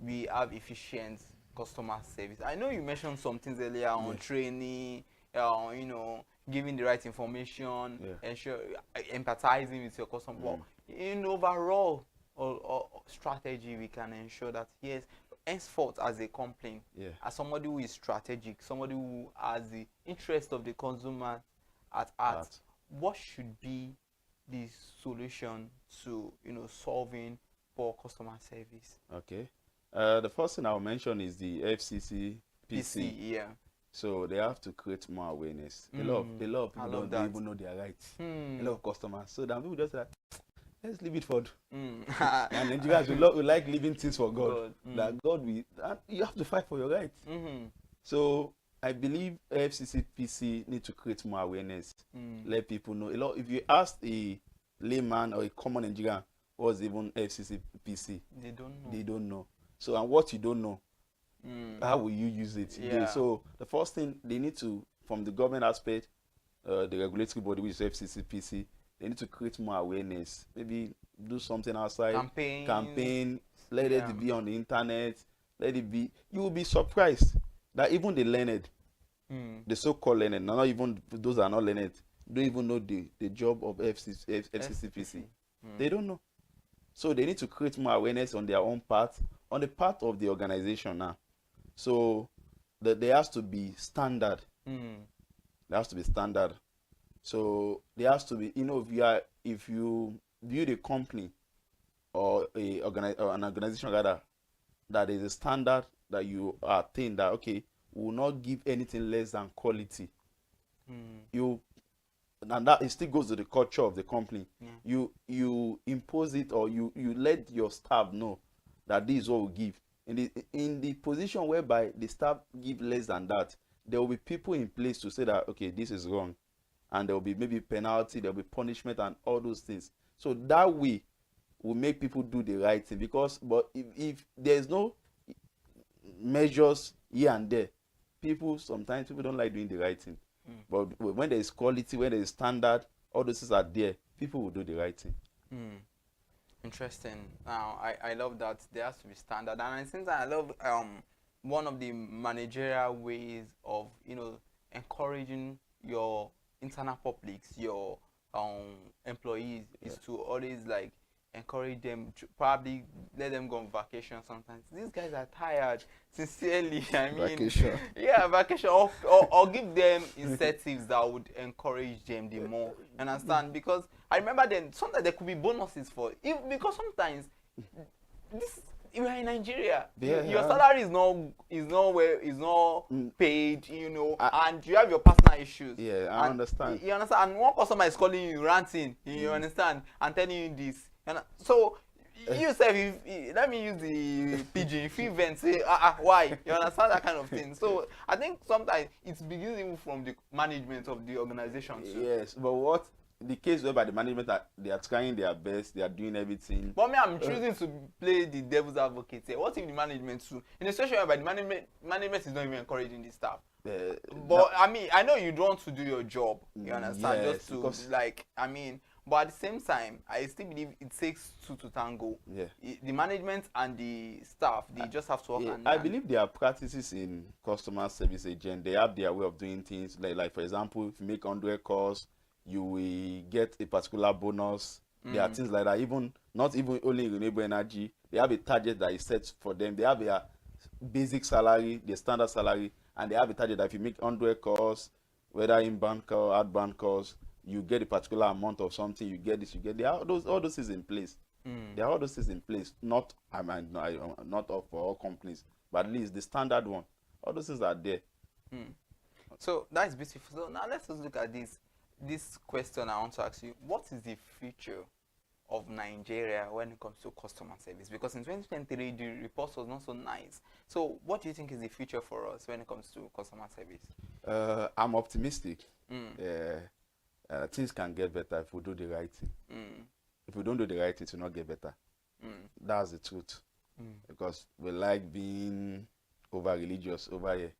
we have efficient customer service? I know you mentioned some things earlier on training, giving the right information, ensure empathizing with your customer. But in overall strategy, we can ensure that yes, henceforth as a company, as somebody who is strategic, somebody who has the interest of the consumer at heart, what should be the solution to solving poor customer service? Okay, the first thing I'll mention is the FCC PC. So they have to create more awareness. A lot of people don't even know their rights. A lot of customers. So then people just say, let's leave it for and Nigerians we like leaving things for God. That God you have to fight for your rights. So I believe FCCPC need to create more awareness. Let people know. If you ask a layman or a common Nigerian what's even FCCPC, they don't know. So and what you don't know, how will you use it? So the first thing they need to, from the government aspect, the regulatory body which is FCCPC, they need to create more awareness. Maybe do something outside, campaign, let it be on the internet, let it be. You will be surprised that even the learned, the so-called learned, not even those that are not learned, don't even know the job of FCCPC. They don't know. So they need to create more awareness on their own part, on the part of the organization now. So that there has to be standard. There has to be standard. So there has to be, if you build a company or an organization rather, that is a standard that you attain, that okay, we will not give anything less than quality. And that it still goes to the culture of the company. You impose it, or you let your staff know that this is what we give. In the position whereby the staff give less than that, there will be people in place to say that okay, this is wrong, and there will be maybe penalty, there will be punishment, and all those things. So that way will make people do the right thing. But if there's no measures here and there, sometimes people don't like doing the right thing. But when there is quality, when there is standard, all those things are there, people will do the right thing. Interesting. Now I love that there has to be standard, and I think that I love one of the managerial ways of encouraging your internal publics, your employees, is to always like encourage them to probably let them go on vacation sometimes. These guys are tired, sincerely. I mean, vacation. Vacation, or give them incentives that would encourage them the more. You understand? Because I remember then sometimes there could be bonuses because sometimes you are in Nigeria, your salary is not paid, and you have your personal issues. I understand. You understand? And one customer is calling you, ranting, you understand, and telling you this. So you say, let me use the pigeon. If you vent, say, why? You understand that kind of thing. So I think sometimes it's beginning from the management of the organization too. Yes, but what the case whereby the management they are trying their best, they are doing everything. But I'm choosing to play the devil's advocate here. What if the management too, in a situation whereby the management is not even encouraging the staff? But I mean, I know you don't want to do your job. You understand? Just to But at the same time, I still believe it takes two to tango. Yeah. The management and the staff, they just have to work. Yeah, And I believe there are practices in customer service agent. They have their way of doing things. Like for example, if you make 100 calls, you will get a particular bonus. There are things like that. Even not even only in renewable energy, they have a target that is set for them. They have their basic salary, their standard salary, and they have a target that if you make 100 calls, whether inbound call, outbound calls, you get a particular amount of something. You get this, you get all those things in place. There are all those things in place. Not not for all companies, but at least the standard one. All those things are there. So that is beautiful. So now let's just look at this question I want to ask you. What is the future of Nigeria when it comes to customer service? Because in 2023, the report was not so nice. So what do you think is the future for us when it comes to customer service? I'm optimistic. Things can get better if we do the right thing. If we don't do the right thing, it will not get better. That's the truth. Because we like being over religious over here.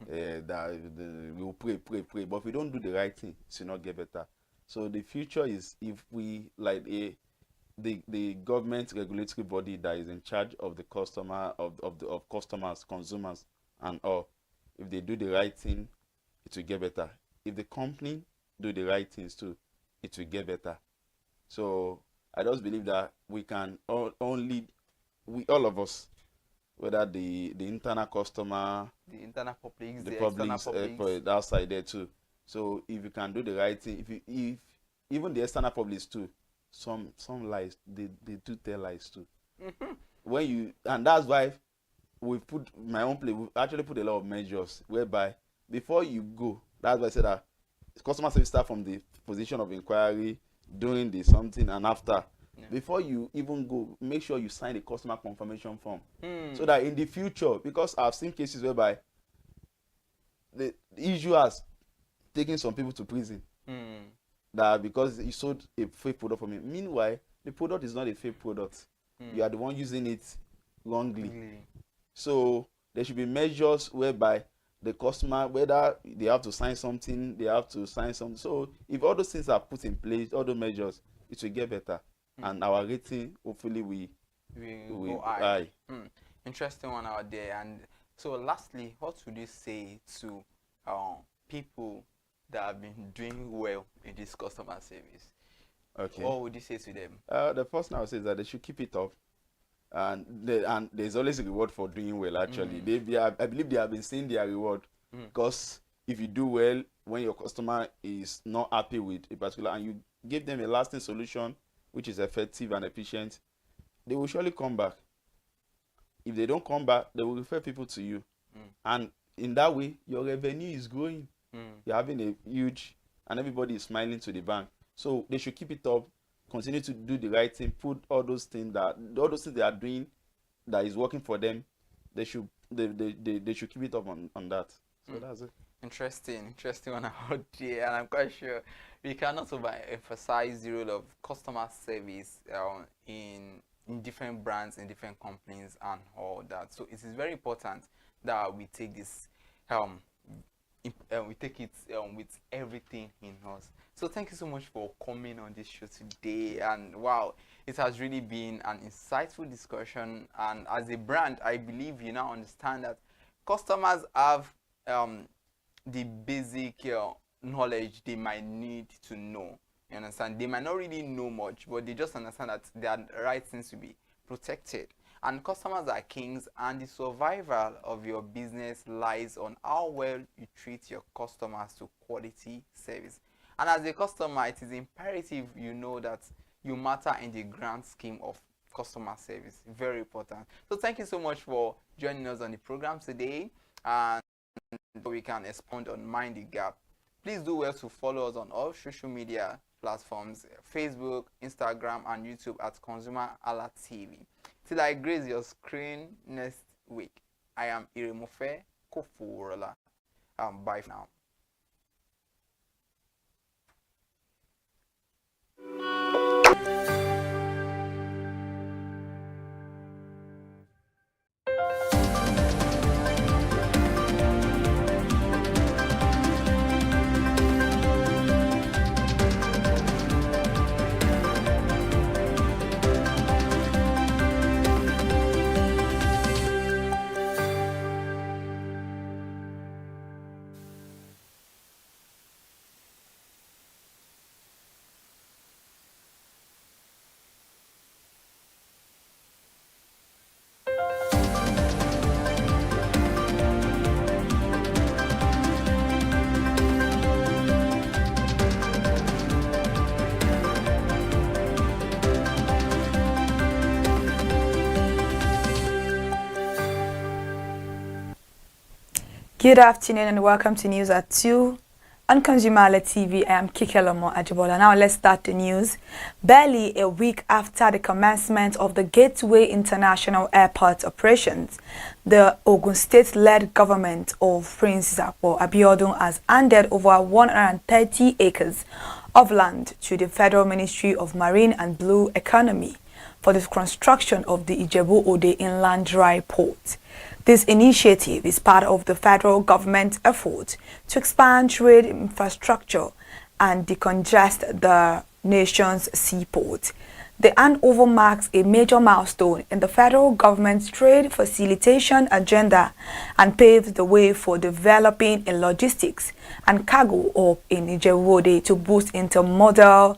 We will pray. But if we don't do the right thing, it will not get better. So the future is if we like the government regulatory body that is in charge of the customer of customers, consumers, and all. If they do the right thing, it will get better. If the company do the right things too, it will get better. So I just believe that we can all of us, whether the internal customer, The internal public, the external public, public. outside there too. So if you can do the right thing, if even the external publics too, some lies they do tell lies too. And that's why we put my own place. We actually put a lot of measures whereby before you go, that's why I said that customer service start from the position of inquiry, doing the something, and after. Before you even go, make sure you sign a customer confirmation form. So that in the future, because I've seen cases whereby the issue has taken some people to prison. That because you sold a fake product for me. Meanwhile, the product is not a fake product. You are the one using it wrongly. So there should be measures whereby the customer, whether they have to sign something, they have to sign something. So if all those things are put in place, all those measures, it will get better. And our rating, hopefully, we go high. Interesting one out there. And so lastly, what would you say to people that have been doing well in this customer service? Okay. What would you say to them? The first thing I would say is that they should keep it up. And there's always a reward for doing well, actually. I believe they have been seeing their reward. Because if you do well, when your customer is not happy with a particular, and you give them a lasting solution, which is effective and efficient, they will surely come back. If they don't come back, they will refer people to you. And in that way, your revenue is growing. You're having a huge, and everybody is smiling to the bank. So they should keep it up, continue to do the right thing, put all those things they are doing that is working for them. They should keep it up on that. So that's it. Interesting one out there, and I'm quite sure we cannot overemphasize the role of customer service in different brands, in different companies, and all that. So it is very important that we take this we take it with everything in us. So thank you so much for coming on this show today, and wow, it has really been an insightful discussion. And as a brand, I believe you now understand that customers have the basic knowledge they might need to know. You understand? They might not really know much, but they just understand that their rights needs to be protected. And customers are kings, and the survival of your business lies on how well you treat your customers to quality service. And as a customer, it is imperative you know that you matter in the grand scheme of customer service. Very important. So thank you so much for joining us on the program today, and we can expound on Mind the Gap. Please do well to follow us on all social media platforms, Facebook, Instagram, and YouTube at ConsumerHallaTV. Till I grace your screen next week, I am Iremofe Koforola. Bye for now. Good afternoon and welcome to News at 2 on ConsumerHallaTV. I am Kikelomo Ajibola. Now let's start the news. Barely a week after the commencement of the Gateway International Airport operations, the Ogun State-led government of Prince Zapo Abiodun has handed over 130 acres of land to the Federal Ministry of Marine and Blue Economy for the construction of the Ijebu-Ode Inland Dry Port. This initiative is part of the federal government effort to expand trade infrastructure and decongest the nation's seaport. The handover marks a major milestone in the federal government's trade facilitation agenda and paves the way for developing in logistics and cargo up in Ijebu-Ode to boost intermodal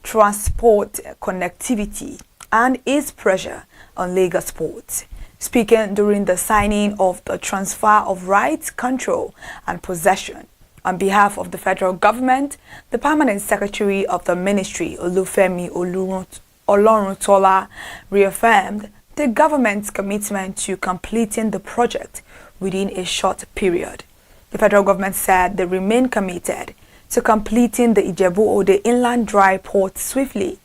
transport connectivity and ease pressure on Lagos ports. Speaking during the signing of the transfer of rights, control and possession on behalf of the federal government, the permanent secretary of the ministry, Olufemi Oloruntola, reaffirmed the government's commitment to completing the project within a short period. The federal government said they remain committed to completing the Ijebu-Ode Inland Dry Port swiftly,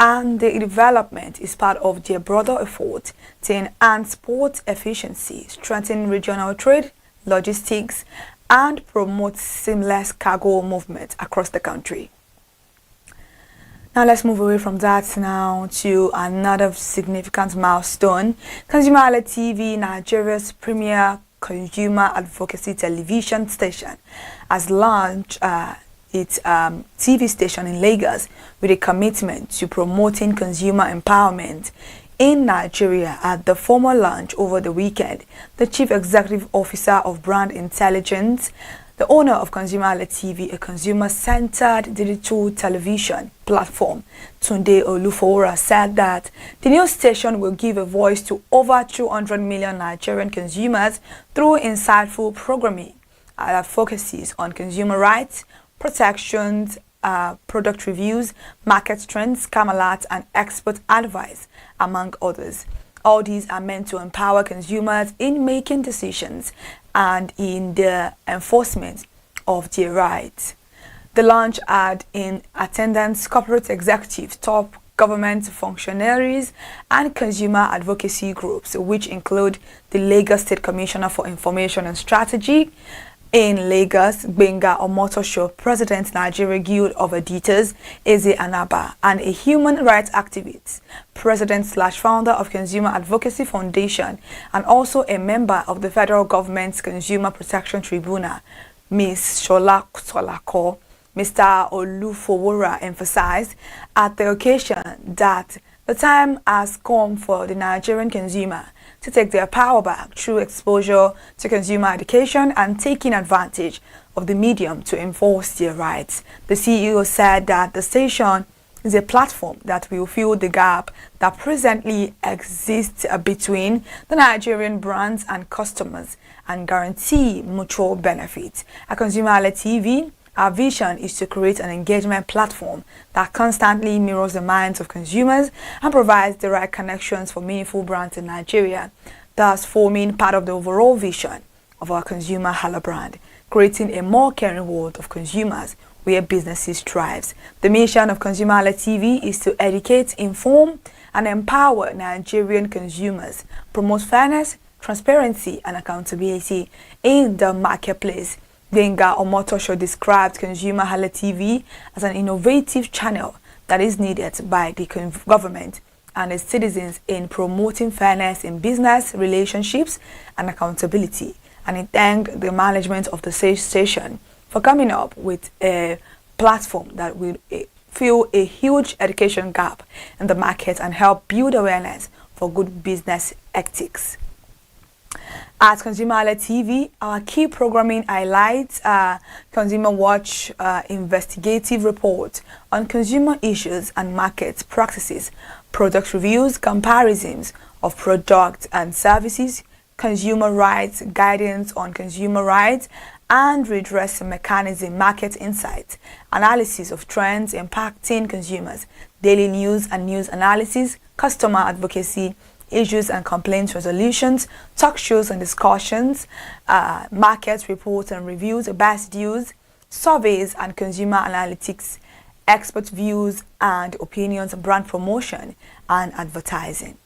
and the development is part of their broader effort to enhance port efficiency, strengthen regional trade, logistics, and promote seamless cargo movement across the country. Now let's move away from that now to another significant milestone. ConsumerHallaTV, Nigeria's premier consumer advocacy television station, has launched its TV station in Lagos with a commitment to promoting consumer empowerment in Nigeria. At the formal launch over the weekend, the Chief Executive Officer of Brand Intelligence, the owner of ConsumerHallaTV, a consumer-centered digital television platform, Tunde Olufowora, said that the new station will give a voice to over 200 million Nigerian consumers through insightful programming that focuses on consumer rights, protections, product reviews, market trends, camelot, and expert advice, among others. All these are meant to empower consumers in making decisions and in the enforcement of their rights. The launch had in attendance corporate executives, top government functionaries, and consumer advocacy groups, which include the Lagos State Commissioner for Information and Strategy in Lagos, Gbenga Omotosho, President, Nigeria Guild of Editors, Eze Anaba, and a human rights activist, President/founder of Consumer Advocacy Foundation, and also a member of the federal government's Consumer Protection Tribunal, Ms. Shola Solako. Mr. Olufowora emphasized at the occasion that the time has come for the Nigerian consumer to take their power back through exposure to consumer education and taking advantage of the medium to enforce their rights. The CEO said that the station is a platform that will fill the gap that presently exists between the Nigerian brands and customers and guarantee mutual benefits. At ConsumerHallaTV, our vision is to create an engagement platform that constantly mirrors the minds of consumers and provides the right connections for meaningful brands in Nigeria, thus forming part of the overall vision of our ConsumerHalla brand, creating a more caring world of consumers where businesses thrive. The mission of ConsumerHallaTV is to educate, inform, and empower Nigerian consumers, promote fairness, transparency, and accountability in the marketplace. Gbenga Omotosho described ConsumerHallaTV as an innovative channel that is needed by the government and its citizens in promoting fairness in business relationships and accountability. And he thanked the management of the station for coming up with a platform that will fill a huge education gap in the market and help build awareness for good business ethics. At ConsumerHallaTV, our key programming highlights are Consumer Watch investigative report on consumer issues and market practices, product reviews, comparisons of products and services, consumer rights, guidance on consumer rights and redress mechanism, market insights, analysis of trends impacting consumers, daily news and news analysis, customer advocacy, issues and complaints resolutions, talk shows and discussions, market reports and reviews, best deals, surveys and consumer analytics, expert views and opinions, brand promotion and advertising.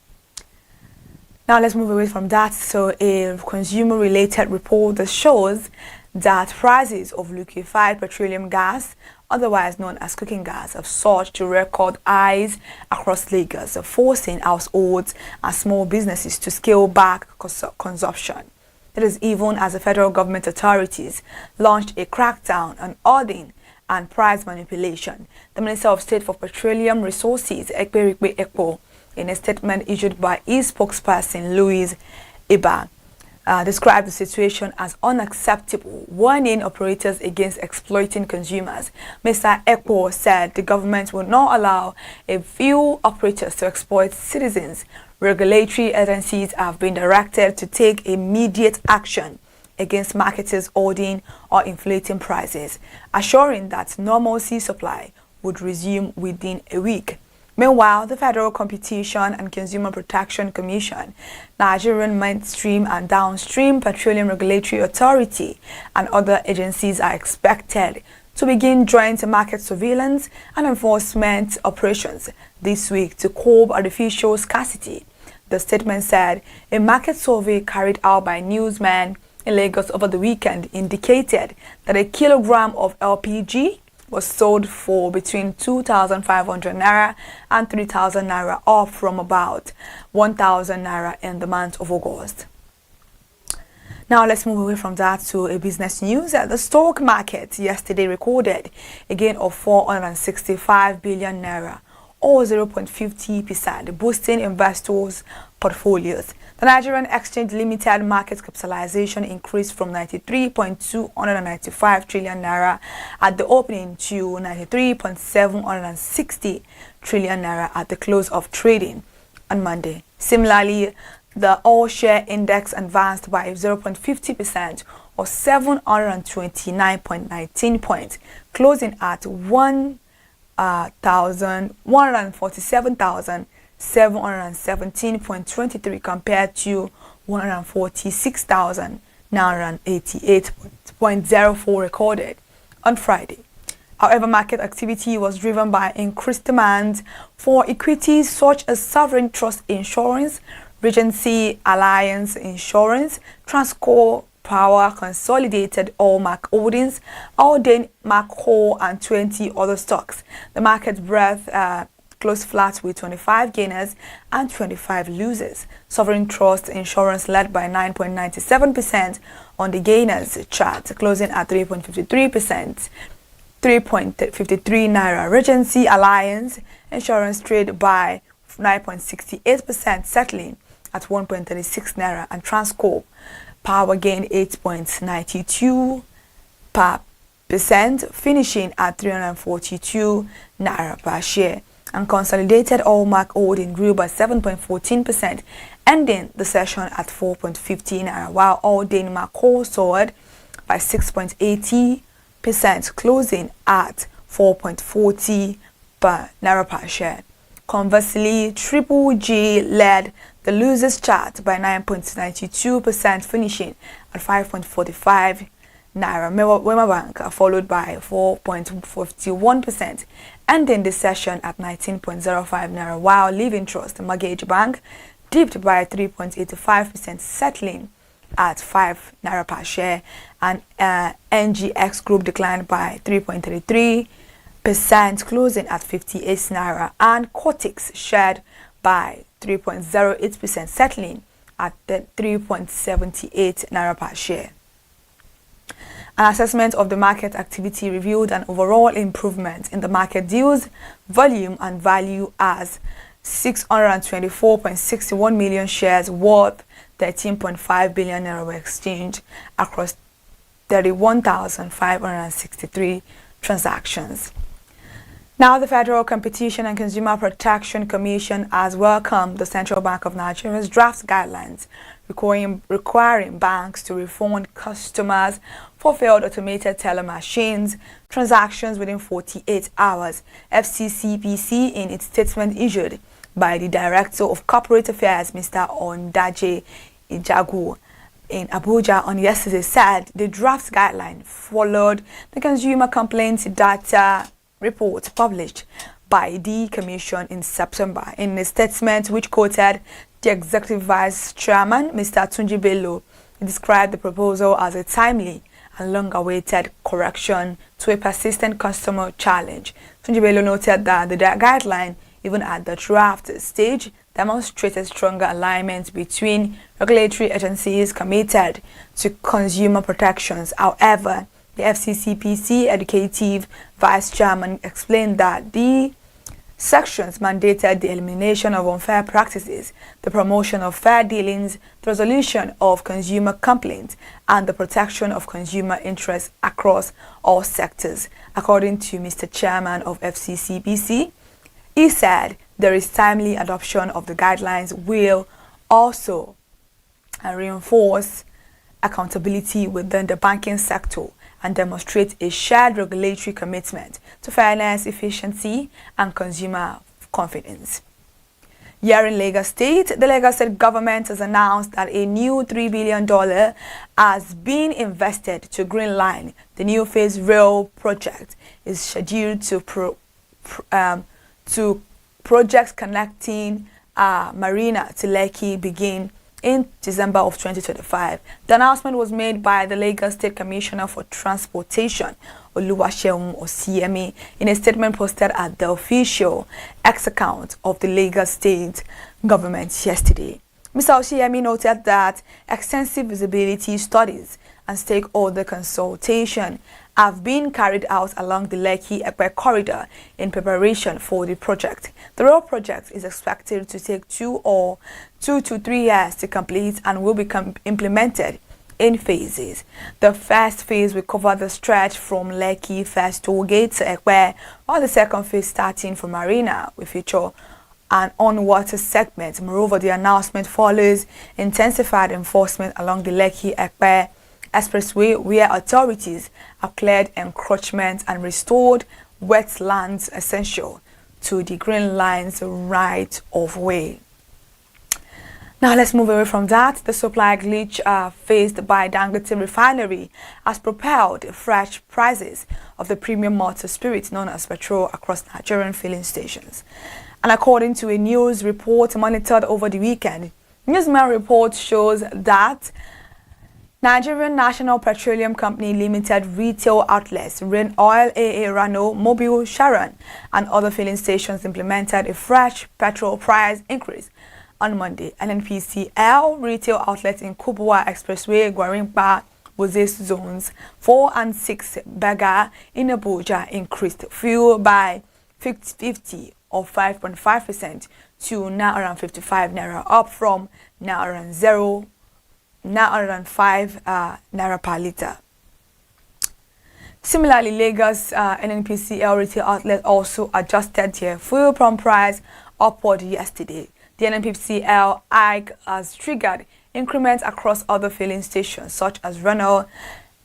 Now let's move away from that. So a consumer-related report that shows that prices of liquefied petroleum gas, otherwise known as cooking gas, have soared to record highs across Lagos, forcing households and small businesses to scale back consumption. It is even as the federal government authorities launched a crackdown on hoarding and price manipulation. The Minister of State for Petroleum Resources, Ekperikpe Ekpo, in a statement issued by his spokesperson, Louise Iba, described the situation as unacceptable, warning operators against exploiting consumers. Mr. Ekpo said the government will not allow a few operators to exploit citizens. Regulatory agencies have been directed to take immediate action against marketers hoarding or inflating prices, assuring that normalcy supply would resume within a week. Meanwhile, the Federal Competition and Consumer Protection Commission, Nigerian Midstream and Downstream Petroleum Regulatory Authority, and other agencies are expected to begin joint market surveillance and enforcement operations this week to curb artificial scarcity. The statement said a market survey carried out by newsmen in Lagos over the weekend indicated that a kilogram of LPG was sold for between 2,500 naira and 3,000 naira, up from about 1,000 naira in the month of August. Now let's move away from that to a business news. The stock market yesterday recorded a gain of 465 billion naira, or 0.50%, boosting investors' portfolios. The Nigerian Exchange Limited market capitalization increased from 93.295 trillion naira at the opening to 93.760 trillion naira at the close of trading on Monday. Similarly, the all-share index advanced by 0.50%, or 729.19 points, closing at 147,717.23 compared to 146,988.04 recorded on Friday. However, market activity was driven by increased demand for equities such as sovereign trust insurance, Regency Alliance Insurance, Transco Power, Consolidated Allmark Holdings, Alden Macro, and 20 other stocks. The market breadth closed flat with 25 gainers and 25 losers. Sovereign Trust Insurance led by 9.97% on the gainers chart, closing at 3.53%. 3.53 naira. Regency Alliance Insurance traded by 9.68%, settling at 1.36 naira, and Transco Power gained 8.92%, finishing at 342 naira per share. And Consolidated Allmark Holding grew by 7.14%, ending the session at 4.50 naira, while Alden Macro soared by 6.80%, closing at 4.40 naira per share. Conversely, Triple G led the losers chart by 9.92%, finishing at 5.45 naira. Wema Bank followed by 4.51%, ending the session at 19.05 naira, while Living Trust Mortgage Bank dipped by 3.85%, settling at 5 naira per share, and NGX Group declined by 3.33%, closing at 58 naira, and Cortex shared by 3.08%, settling at 3.78 naira per share. An assessment of the market activity revealed an overall improvement in the market deals volume and value, as 624.61 million shares worth 13.5 billion naira were exchanged across 31,563 transactions. Now, the Federal Competition and Consumer Protection Commission has welcomed the Central Bank of Nigeria's draft guidelines requiring banks to refund customers for failed automated teller machines transactions within 48 hours. FCCPC, in its statement issued by the Director of Corporate Affairs, Mr. Ondaje Ijagu, in Abuja on yesterday, said the draft guideline followed the Consumer Complaints Data report published by the Commission in September. In a statement which quoted the Executive Vice Chairman, Mr. Tunji Bello, he described the proposal as a timely and long-awaited correction to a persistent customer challenge. Tunji Bello noted that the guideline, even at the draft stage, demonstrated stronger alignment between regulatory agencies committed to consumer protections. However, the FCCPC Executive Vice Chairman explained that the sections mandated the elimination of unfair practices, the promotion of fair dealings, the resolution of consumer complaints, and the protection of consumer interests across all sectors. According to Mr. Chairman of FCCPC, he said there is timely adoption of the guidelines will also reinforce accountability within the banking sector and demonstrate a shared regulatory commitment to fairness, efficiency, and consumer confidence. Here in Lagos State, the Lagos State government has announced that a new $3 billion has been invested to Green Line. The new phase rail project is scheduled to projects connecting Marina to Lekki begin in December of 2025. The announcement was made by the Lagos State Commissioner for Transportation, Oluwaseun Osiemi, in a statement posted at the official X account of the Lagos State government yesterday. Mr. Osiemi noted that extensive visibility studies and stakeholder consultation have been carried out along the Lekki-Epe corridor in preparation for the project. The rail project is expected to take 2 to 3 years to complete and will become implemented in phases. The first phase will cover the stretch from Lekki First Toll Gate to Epe, while the second phase starting from Marina will feature an on-water segment. Moreover, the announcement follows intensified enforcement along the Lekki-Epe Expressway, where authorities have cleared encroachment and restored wetlands essential to the Green Line's right of way. Now let's move away from that. The supply glitch faced by Dangote Refinery has propelled fresh prices of the premium motor spirit known as petrol across Nigerian filling stations. And according to a news report monitored over the weekend, Newsman report shows that Nigerian National Petroleum Company Limited retail outlets, Rain Oil, AA Rano, Mobile, Sharon, and other filling stations implemented a fresh petrol price increase on Monday. NNPCL retail outlets in Kubwa Expressway, Gwarimpa, Bozes zones 4 and 6, Baga in Abuja increased fuel by 50 or 5.5% to now around 55 naira, up from now around 5 naira per litre. Similarly, Lagos NNPCL retail outlet also adjusted their fuel pump price upward yesterday. The NNPCL hike has triggered increments across other filling stations such as Renault,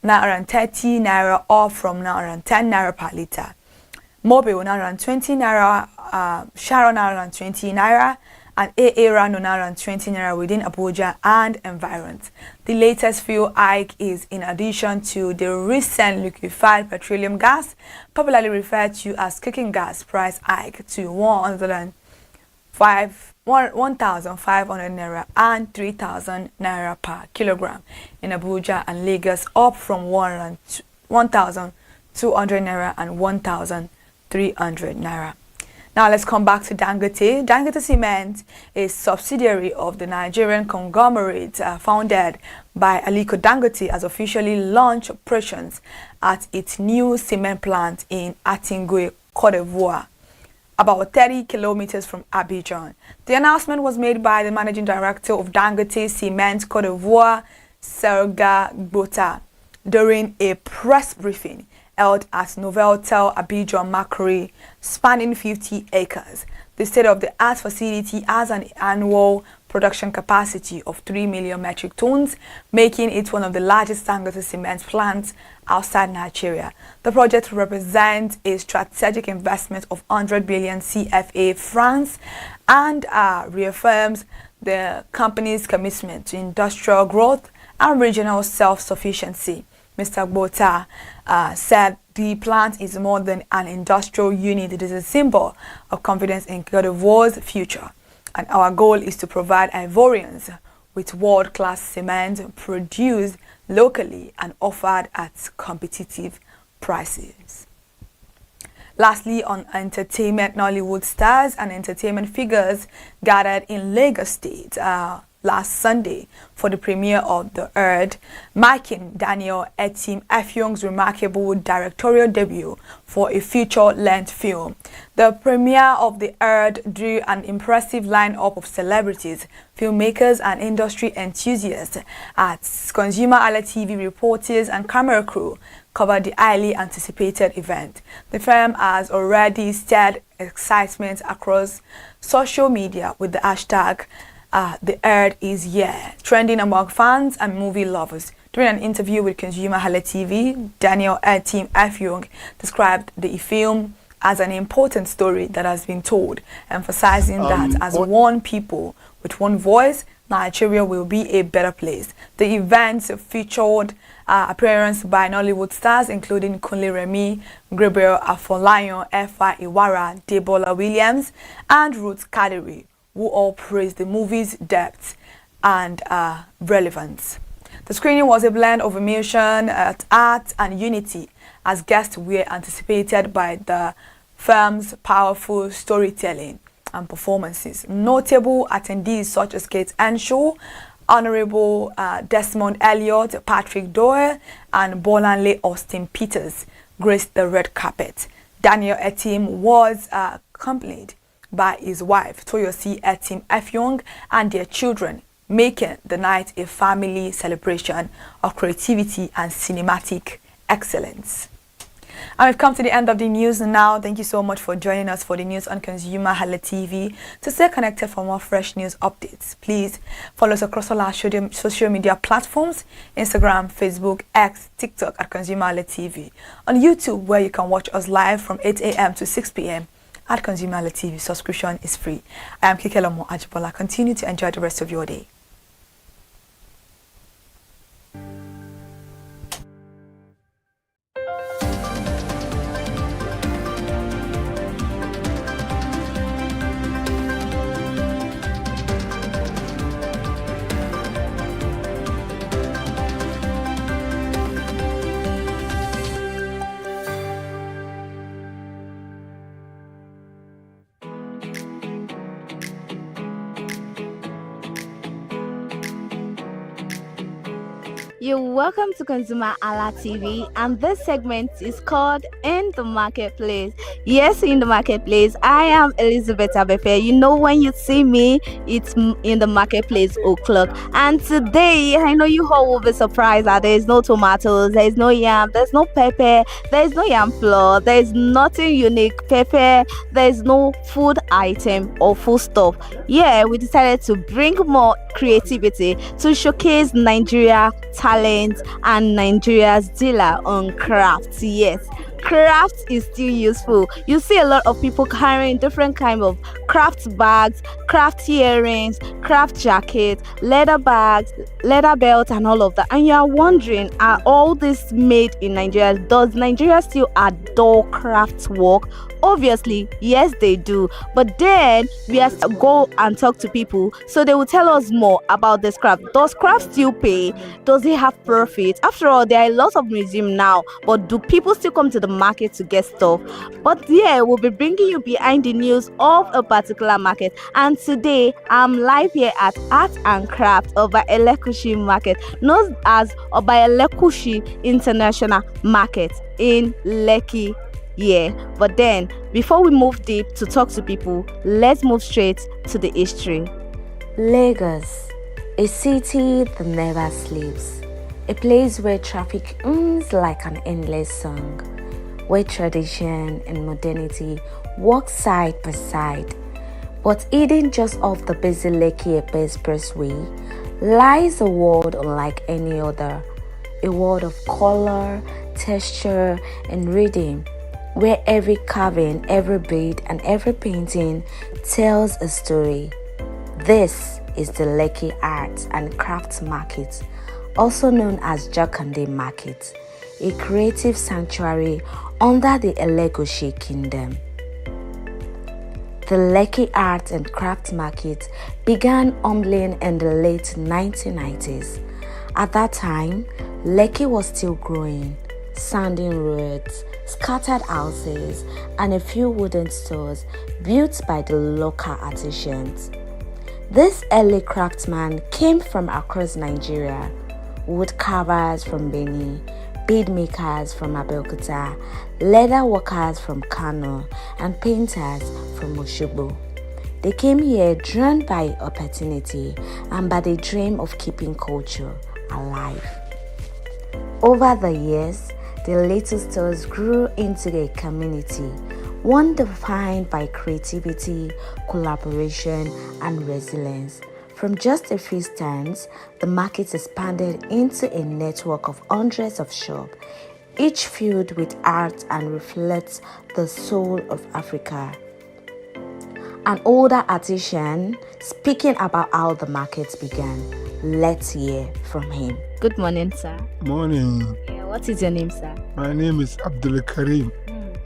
now around 30 naira, up from now around 10 naira per litre. Mobile now around 20 naira, Sharon now around 20 naira, and AA Rano now around 20 naira within Abuja and environs. The latest fuel hike is in addition to the recent liquefied petroleum gas, popularly referred to as cooking gas, price hike to 1,500 naira and 3,000 naira per kilogram in Abuja and Lagos, up from 1,200 naira and 1,300 naira. Now let's come back to Dangote. Dangote Cement, a subsidiary of the Nigerian conglomerate founded by Aliko Dangote, has officially launched operations at its new cement plant in Atingwe, Cote d'Ivoire, about 30 kilometers from Abidjan. The announcement was made by the managing director of Dangote Cement Cote d'Ivoire, Serga Gbota, during a press briefing held at Noveltel Abidjan Macri, spanning 50 acres. The state-of-the-art facility has an annual production capacity of 3 million metric tons, making it one of the largest Dangote cement plants outside Nigeria. The project represents a strategic investment of 100 billion CFA francs and reaffirms the company's commitment to industrial growth and regional self-sufficiency. Mr. Gbota said the plant is more than an industrial unit. It is a symbol of confidence in Côte d'Ivoire's future. And our goal is to provide Ivorians with world-class cement produced locally and offered at competitive prices. Lastly, on entertainment, Nollywood stars and entertainment figures gathered in Lagos State last Sunday for the premiere of The Herd, marking Daniel Etim Effiong's remarkable directorial debut for a feature-length film. The premiere of The Herd drew an impressive lineup of celebrities, filmmakers and industry enthusiasts as ConsumerHallaTV reporters and camera crew covered the highly anticipated event. The film has already stirred excitement across social media with the hashtag The Herd is here, trending among fans and movie lovers. During an interview with ConsumerHallaTV, Daniel Etim Effiong described the film as an important story that has been told, emphasizing that as one people with one voice, Nigeria will be a better place. The event featured appearance by Nollywood stars including Kunle Remi, Gabriel Afolayan, Efa Iwara, Debola Williams, and Ruth Kadiri, who all praised the movie's depth and relevance. The screening was a blend of emotion, art, and unity, as guests were anticipated by the film's powerful storytelling and performances. Notable attendees such as Kate Henshaw, Honorable Desmond Elliott, Patrick Doyle, and Bolanle Austin Peters graced the red carpet. Daniel Etim was accompanied by his wife, Toyosi Etim Effiong, and their children, making the night a family celebration of creativity and cinematic excellence. And we've come to the end of the news now. Thank you so much for joining us for the news on ConsumerHallaTV. To stay connected for more fresh news updates, please follow us across all our social media platforms: Instagram, Facebook, X, TikTok at ConsumerHallaTV. On YouTube, where you can watch us live from 8 a.m. to 6 p.m. at ConsumerHallaTV. Subscription is free. I am Kikelomo Ajibola. Continue to enjoy the rest of your day. You're welcome to ConsumerHallaTV, and this segment is called In the Marketplace. Yes, in the marketplace, I am Elizabeth Abefe. You know, when you see me, it's in the marketplace o'clock. And today, I know you all will be surprised that there is no tomatoes, there is no yam, there's no pepper, there is no yam flour, there is nothing unique pepper, there is no food item or food stuff. Yeah, we decided to bring more creativity to showcase Nigeria talent and Nigeria's dealer on crafts. Yes, craft is still useful. You see a lot of people carrying different kinds of craft bags, craft earrings, craft jackets, leather bags, leather belts, and all of that. And you are wondering, are all this made in Nigeria? Does Nigeria still adore craft work? Obviously, yes, they do. But then we have to go and talk to people so they will tell us more about this craft. Does craft still pay? Does it have profit? After all, there are a lot of museums now, but do people still come to the market to get stuff? But yeah, we'll be bringing you behind the news of a particular market. And today, I'm live here at Art and Craft Oba Elekushi Market, known as Oba Elekushi International Market in Lekki. Yeah, but then before we move deep to talk to people, let's move straight to the history. Lagos, a city that never sleeps, a place where traffic like an endless song, where tradition and modernity walk side by side. But hidden just off the busy Lekki-Epe Expressway lies a world unlike any other, a world of color, texture, and rhythm, where every carving, every bead, and every painting tells a story. This is the Lekki Arts and Crafts Market, also known as Jakande Market, a creative sanctuary under the Elegoshi Kingdom. The Lekki Arts and Crafts Market began humbling in the late 1990s. At that time, Lekki was still growing, sanding roads, scattered houses, and a few wooden stores built by the local artisans. These early craftsmen came from across Nigeria: wood carvers from Benin, bead makers from Abeokuta, leather workers from Kano, and painters from Osogbo. They came here drawn by opportunity and by the dream of keeping culture alive. Over the years, the little stores grew into a community, one defined by creativity, collaboration, and resilience. From just a few stands, the market expanded into a network of hundreds of shops, each filled with art and reflects the soul of Africa. An older artisan speaking about how the market began. Let's hear from him. Good morning, sir. Morning. Yeah, what is your name, sir? My name is Abdul Karim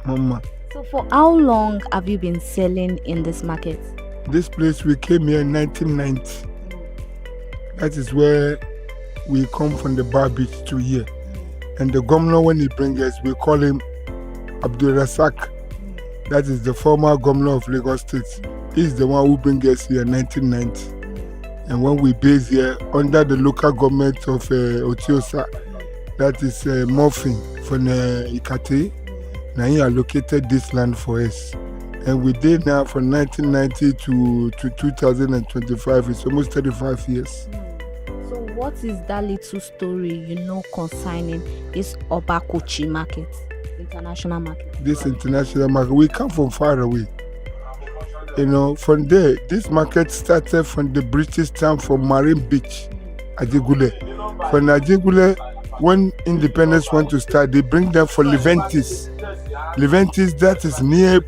Mama. So for how long have you been selling in this market? This place, we came here in 1990. That is where we come from, the bar beach to here. And the governor, when he brings us, we call him Abdul Rasak. That is the former governor of Lagos State. He's the one who brings us here in 1990. And when we base here under the local government of Otiosa, that is Morphin from Ikate, now he allocated this land for us. And we did now from 1990 to 2025. It's almost 35 years. So what is that little story you know concerning this Obakochi market, international market? This international market, we come from far away. You know, from there, this market started from the British town from Marine Beach, Ajigule. From Ajigule, when independence want to start, they bring them for Leventis. Leventis, that is near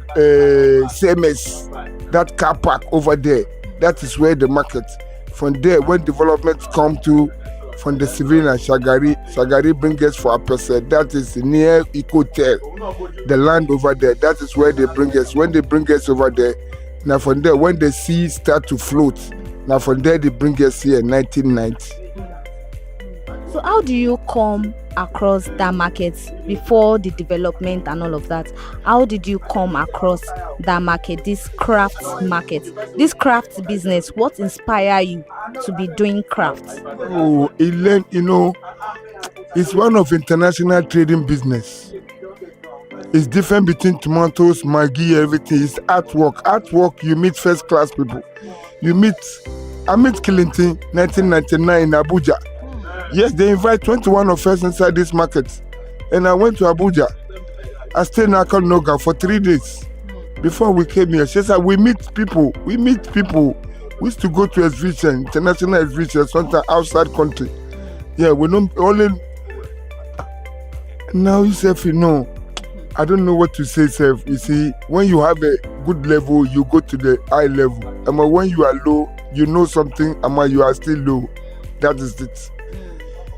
CMS, that car park over there. That is where the market. From there, when developments come to, from the civilian and Shagari bring us for a person. That is near Ecotel, the land over there. That is where they bring us. When they bring us over there, now from there, when the sea start to float, now from there they bring us here in 1990. So how do you come across that market before the development and all of that? How did you come across that market, this craft market, this craft business? What inspired you to be doing crafts? Oh, you know, it's one of international trading business. It's different between tomatoes, Maggi, everything. It's artwork. Artwork, you meet first class people. I met Clinton 1999 in Abuja. Yes, they invite 21 of us inside this market. And I went to Abuja. I stayed in Akanoga for 3 days. Before we came here, she said, we meet people. We used to go to exhibition, international exhibition, sometimes outside country. Yeah, we don't only... Now you say, you know, I don't know what to say, Seth. You see, when you have a good level, you go to the high level. And when you are low, you know something, and you are still low. That is it.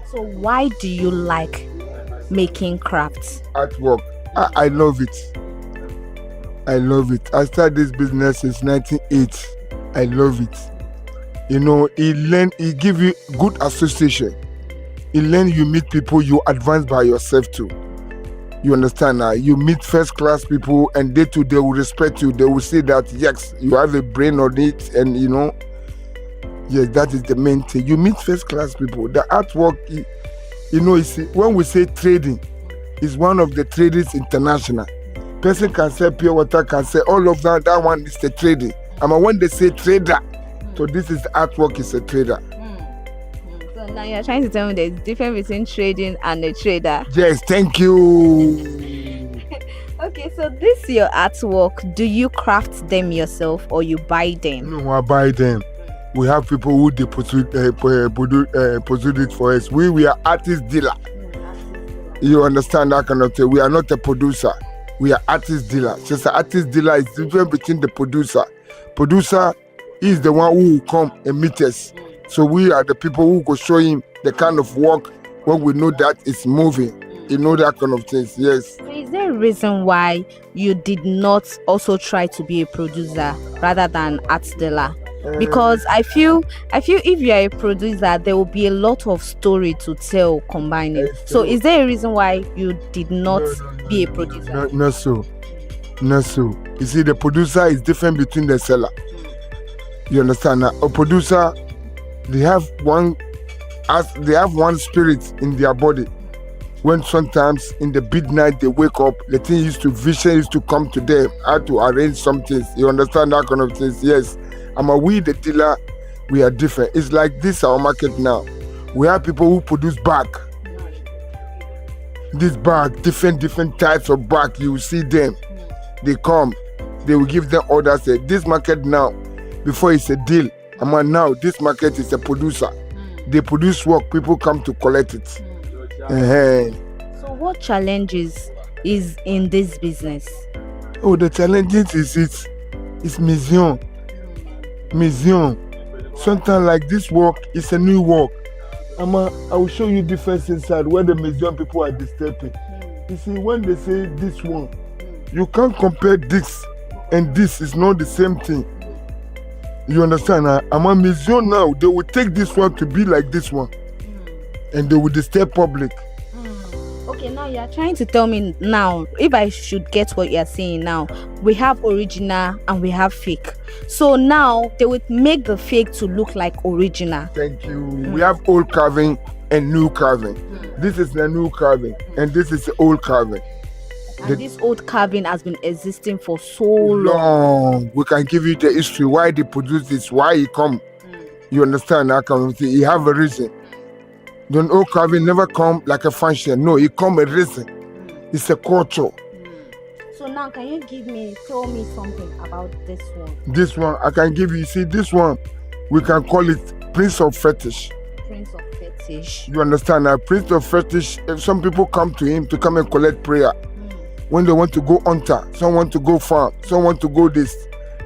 So why do you like making crafts? Artwork. I love it. I love it. I started this business since 1980. I love it. You know, it give you good association. You meet people, you advance by yourself too. You understand now? You meet first class people and they too, they will respect you. They will say that, yes, you have a brain on it, and you know, yes, that is the main thing. You meet first class people. The artwork, you know, when we say trading, it's one of the traders international. Person can say pure water, can say all of that. That one is the trading. And when they say trader, so this is the artwork is a trader. So now you're trying to tell me there's a difference between trading and a trader. Yes, thank you. Okay, so this your artwork. Do you craft them yourself or you buy them? No, I buy them. We have people who produce it for us. We are artist dealer. You understand that kind of thing? We are not a producer. We are artist dealer. Just an artist dealer is different between the producer. Producer is the one who will come and meet us. So we are the people who go show him the kind of work when we know that it's moving. You know, that kind of things, yes. So is there a reason why you did not also try to be a producer rather than art dealer? Because I feel if you are a producer, there will be a lot of story to tell combining. So is there a reason why you did not be a producer? Not so. You see, the producer is different between the seller. You understand? Now, a producer, they have one spirit in their body. When sometimes in the midnight they wake up, the thing vision used to come to them, how to arrange some things. You understand that kind of things? Yes. We the dealer, we are different. It's like this our market now. We have people who produce bag. This bag, different types of bag. You will see them. They come, they will give them orders. Say, this market now, before it's a deal. Now this market is a producer. They produce work, people come to collect it. So what challenges is in this business? Oh, the challenges is museum. Sometimes like this work is a new work. I will show you difference inside where the museum people are disturbing. You see, when they say this one, you can't compare this and this is not the same thing. You understand? I'm a museum now. They will take this one to be like this one, and they will disturb public. Okay, now you are trying to tell me now, if I should get what you are saying now, we have original and we have fake. So now they would make the fake to look like original. Thank you. We have old carving and new carving. This is the new carving and this is the old carving. And this old carving has been existing for so long. We can give you the history, why they produce this, why it come. You understand that kind of thing? You have a reason. The old carving never come like a function. No, it come a reason. It's a culture. So now can you tell me something about this one? This one, I can give you, see this one, we can call it Prince of Fetish. Prince of Fetish. You understand now? Prince of Fetish, if some people come to him to come and collect prayer. When they want to go hunter, some want to go farm, some want to go this.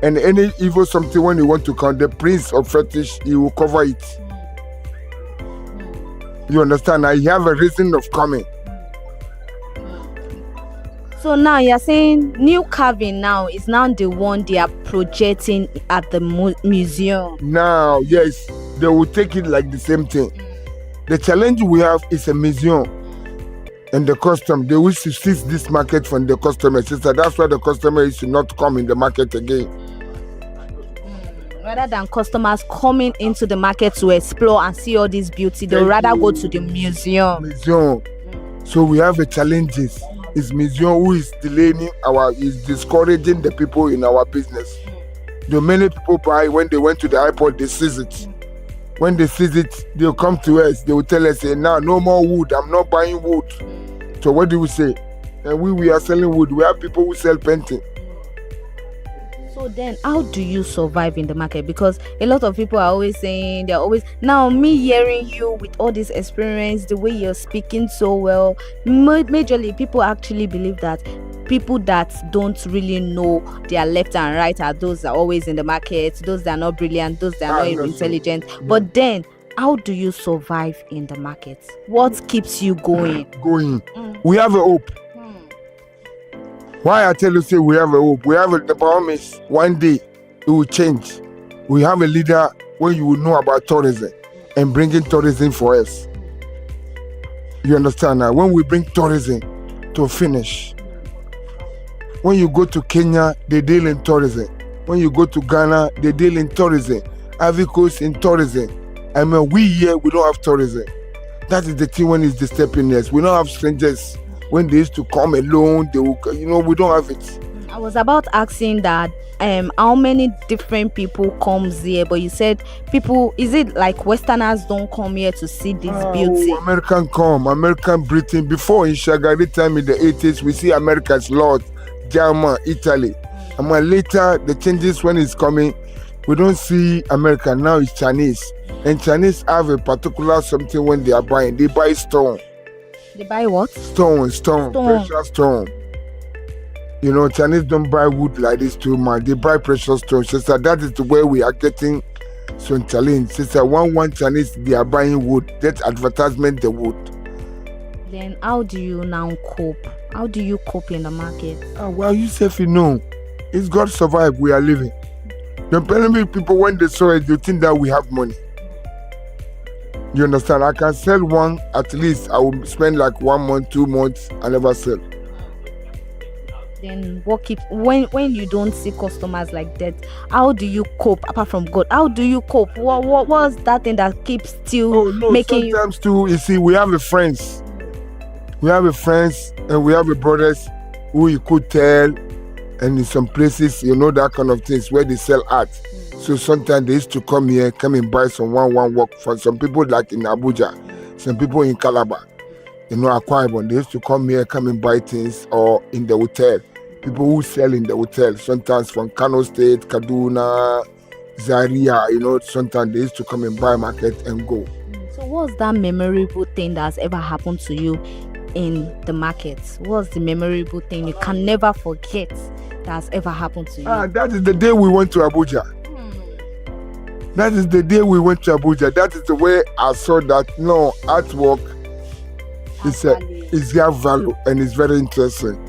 And any evil something when you want to come, the Prince of Fetish, he will cover it. You understand? Now you have a reason of coming. So now you're saying new carving now is now the one they are projecting at the museum. Now, yes, they will take it like the same thing. The challenge we have is a museum and the custom. They wish to seize this market from the customer. So that's why the customer should not come in the market again. Rather than customers coming into the market to explore and see all this beauty, they'll rather go to the museum. So we have a challenges. It's museum who is delaying is discouraging the people in our business. The many people buy when they went to the airport, they seize it. When they seize it, they'll come to us. They will tell us, "Hey, now no more wood. I'm not buying wood." So what do we say? And we are selling wood. We have people who sell painting. So then how do you survive in the market? Because a lot of people are always saying, now me hearing you with all this experience, the way you're speaking so well, majorly people actually believe that people that don't really know their left and right are those that are always in the market, those that are not brilliant, those that are not intelligent. But then how do you survive in the market? What keeps you going? We have a hope. Why I tell you, say we have a hope. We have the promise one day it will change. We have a leader when you will know about tourism and bringing tourism for us. You understand now? When we bring tourism to finish. When you go to Kenya, they deal in tourism. When you go to Ghana, they deal in tourism. Ivory Coast in tourism. I mean, we here, we don't have tourism. That is the thing when it's disturbing us. We don't have strangers. When they used to come alone, they will, we don't have it. I was about asking that how many different people comes here, but you said people, is it like Westerners don't come here to see this beauty? American come, American Britain. Before in Shagari time in the 80s, we see Americans lot. German, Italy. And later, the changes when it's coming, we don't see American, now it's Chinese. And Chinese have a particular something when they are buying. They buy stone. They buy what? Stone, precious stone. You know, Chinese don't buy wood like this too much. They buy precious stone. Sister, that is the way we are getting some challenge. Sister, one Chinese, they are buying wood. That advertisement, the wood. Then how do you now cope? How do you cope in the market? Well, you say, you know, it's God survive, we are living. The pandemic people, when they saw it, they think that we have money. You understand? I can sell one, at least I will spend like 1 month, 2 months, I never sell. Then when you don't see customers like that, how do you cope apart from God? How do you cope? What's that thing that keeps still making sometimes too, you see, we have a friends. We have a friends and we have a brothers who you could tell, and in some places, you know, that kind of things where they sell art. So sometimes they used to come here, come and buy some one work for some people like in Abuja, some people in Calabar, you know, Akwa Ibom. They used to come here, come and buy things, or in the hotel. People who sell in the hotel, sometimes from Kano State, Kaduna, Zaria, you know, sometimes they used to come and buy market and go. So what's that memorable thing that's ever happened to you in the market? What's the memorable thing you can never forget that's ever happened to you? That is the day we went to Abuja. That is the day we went to Abuja. That is the way I saw that, no, artwork is their value and it's very interesting.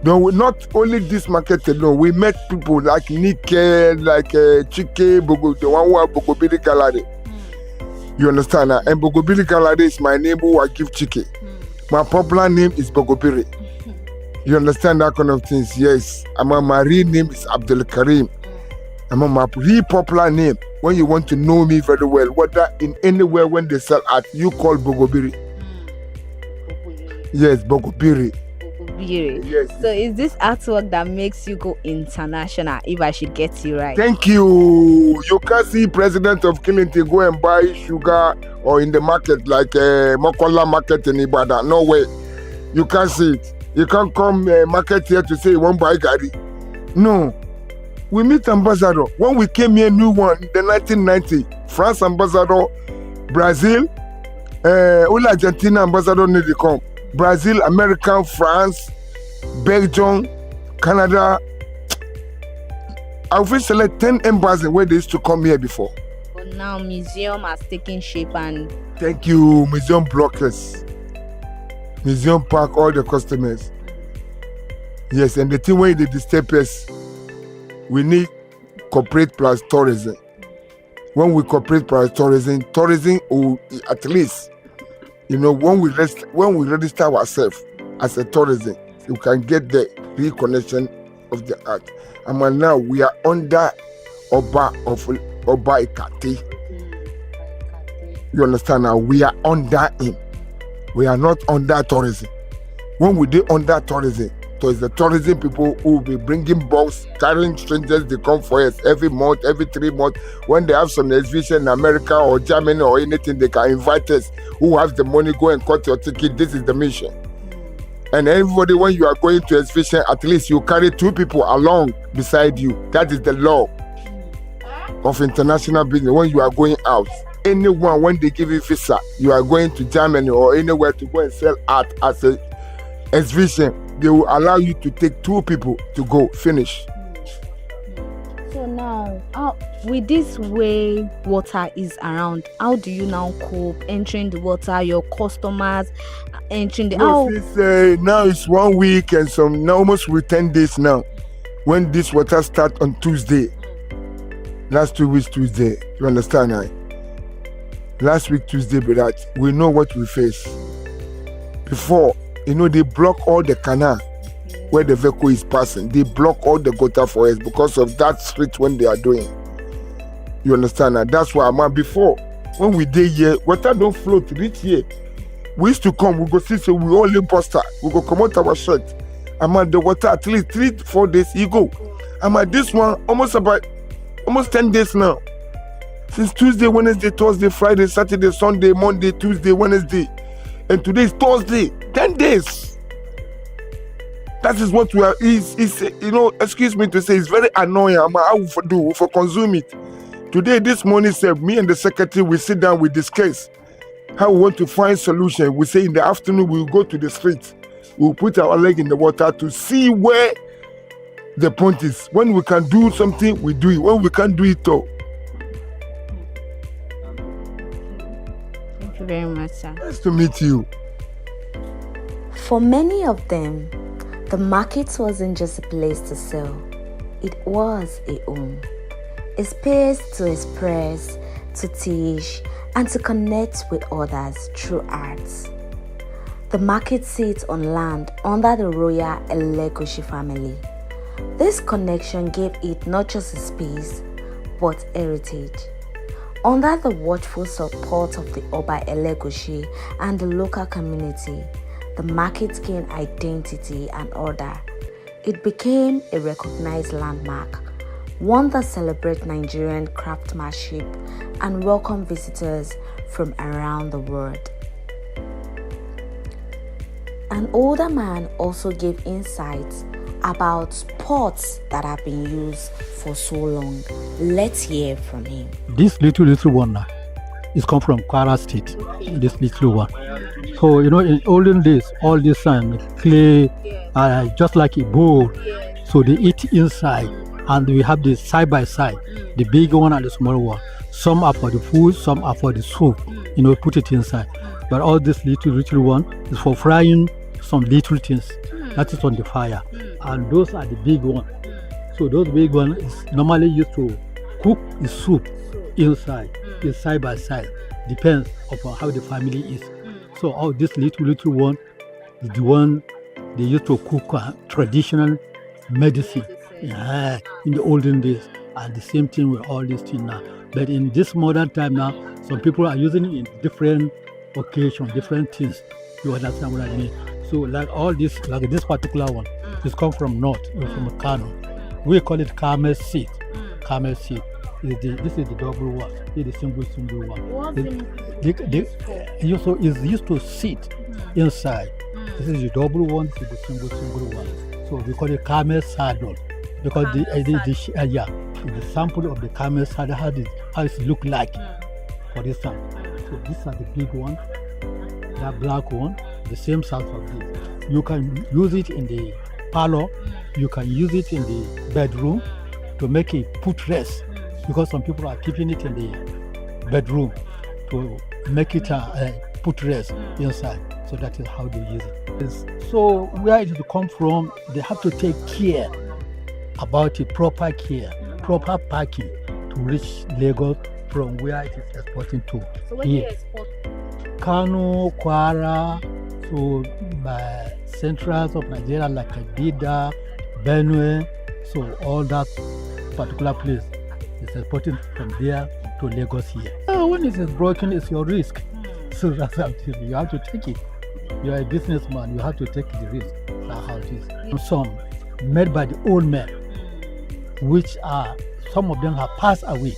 No, not only this market alone, we met people like Nike, like Chike, Bogo, the one who have Bogobili Gallery. You understand? And Bogobili Gallery is my name who I give Chike. My popular name is Bogobiri. You understand that kind of things? Yes. My real name is Abdul Karim. My real popular name, when you want to know me very well, whether in anywhere when they sell art, you call Bogobiri. Yes, Bogobiri. Yes. So is this artwork that makes you go international, if I should get you right? Thank you. You can't see president of Kilinti go and buy sugar or in the market like Mokola market in Ibadan. No way. You can't see it. You can't come market here to say you won't buy Gary. No. We meet ambassador. When we came here, new one, the 1990, France ambassador, Brazil, all Argentina ambassador need to come. Brazil, America, France, Belgium, Canada. I've select 10 embassies where they used to come here before. But now museum has taken shape and... Thank you, museum blockers. Museum park, all the customers. Yes, and the thing where they disturb us, we need corporate plus tourism. When we cooperate plus tourism will at least, you know, when we register ourselves as a tourism, you can get the reconnection of the art. And now we are under Oba Ikati. You understand now? We are under him. We are not under tourism. When we do under tourism, so it's the tourism people who will be bringing boats, carrying strangers, they come for us every month, every 3 months. When they have some exhibition in America or Germany or anything, they can invite us. Who has the money, go and cut your ticket. This is the mission. And everybody, when you are going to exhibition, at least you carry 2 people along beside you. That is the law of international business. When you are going out, anyone, when they give you visa, you are going to Germany or anywhere to go and sell art as a exhibition, they will allow you to take 2 people to go finish. So now, with this way water is around, how do you now cope entering the water, your customers entering the... Now it's 1 week and some, now almost with 10 days now. When this water start on Tuesday, last 2 weeks Tuesday, you understand now? Last week Tuesday, but that we know what we face. Before, you know, they block all the canal where the vehicle is passing. They block all the gutter for us because of that street when they are doing. You understand that? That's why before, when we did here, water don't flow to reach here. We used to come, we go see, so we all imposter. We go come out our shirt. The water at least 3-4 days, you go. This one, almost 10 days now. Since Tuesday, Wednesday, Thursday, Friday, Saturday, Sunday, Monday, Tuesday, Wednesday. And today is Thursday. 10 days. That is what we are. Is excuse me to say, it's very annoying. How for consume it. Today, this morning, me and the secretary, we sit down, we discuss how we want to find solution. We say in the afternoon, we'll go to the street. We'll put our leg in the water to see where the point is. When we can do something, we do it. When we can't do it all. Thank you very much, sir. Nice to meet you. For many of them, the market wasn't just a place to sell. It was a home. A space to express, to teach, and to connect with others through arts. The market sits on land under the royal Elegushi family. This connection gave it not just a space, but heritage. Under the watchful support of the Oba Elegushi and the local community, the market gained identity and order. It became a recognized landmark, one that celebrates Nigerian craftsmanship and welcome visitors from around the world. An older man also gave insights about sports that have been used for so long. Let's hear from him. This little one now is come from Kwara State. This little one. So in olden days, all this clay, just like a bowl. So they eat inside, and we have this side by side, the big one and the small one. Some are for the food, some are for the soup. Put it inside. But all this little one is for frying some little things. That is on the fire, and those are the big ones. So those big ones is normally used to cook the soup inside. It's side by side. Depends upon how the family is. So all this little one is the one they used to cook traditional medicine in the olden days. And the same thing with all these things now. But in this modern time now, some people are using it in different occasions, different things. You understand what I mean? So like all this, like this particular one, it's come from north, from Kano. We call it camel seed. Camel seed. This is the double one. This is the single one. It's used to sit inside. This is the double one. This is the single one. So we call it camel saddle because the sample of the camel saddle how it look like. For this time. So these are the big one. That black one, the same size of this. You can use it in the parlor. You can use it in the bedroom to make it put rest. Because some people are keeping it in the bedroom to make it put rest inside. So that is how they use it. So where it come from, they have to take care about it, proper care, proper packing to reach Lagos from where it is exporting to. So where do you export? Kano, Kwara, so centrals of Nigeria like Bida, Benue, so all that particular place. It's exporting from there to Lagos here. When it is broken, it's your risk. So that's how it is. You have to take it. You are a businessman, you have to take the risk. That's how it is. Some made by the old men, which are, some of them have passed away.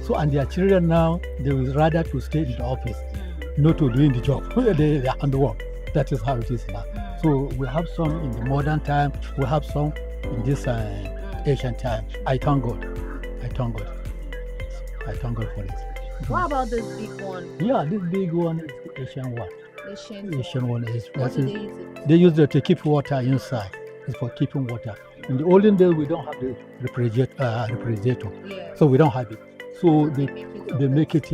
So, and their children now, they would rather to stay in the office, not to doing the job. They are on the work. That is how it is now. So we have some in the modern time, we have some in this ancient time. I thank God. I thank God. I thank God for it. What about this big one? Yeah, this big one is the Asian one. Asian one is. What do they use it? They use it to keep water inside. It's for keeping water. In the olden days, we don't have the refrigerator, so we don't have it. So they make it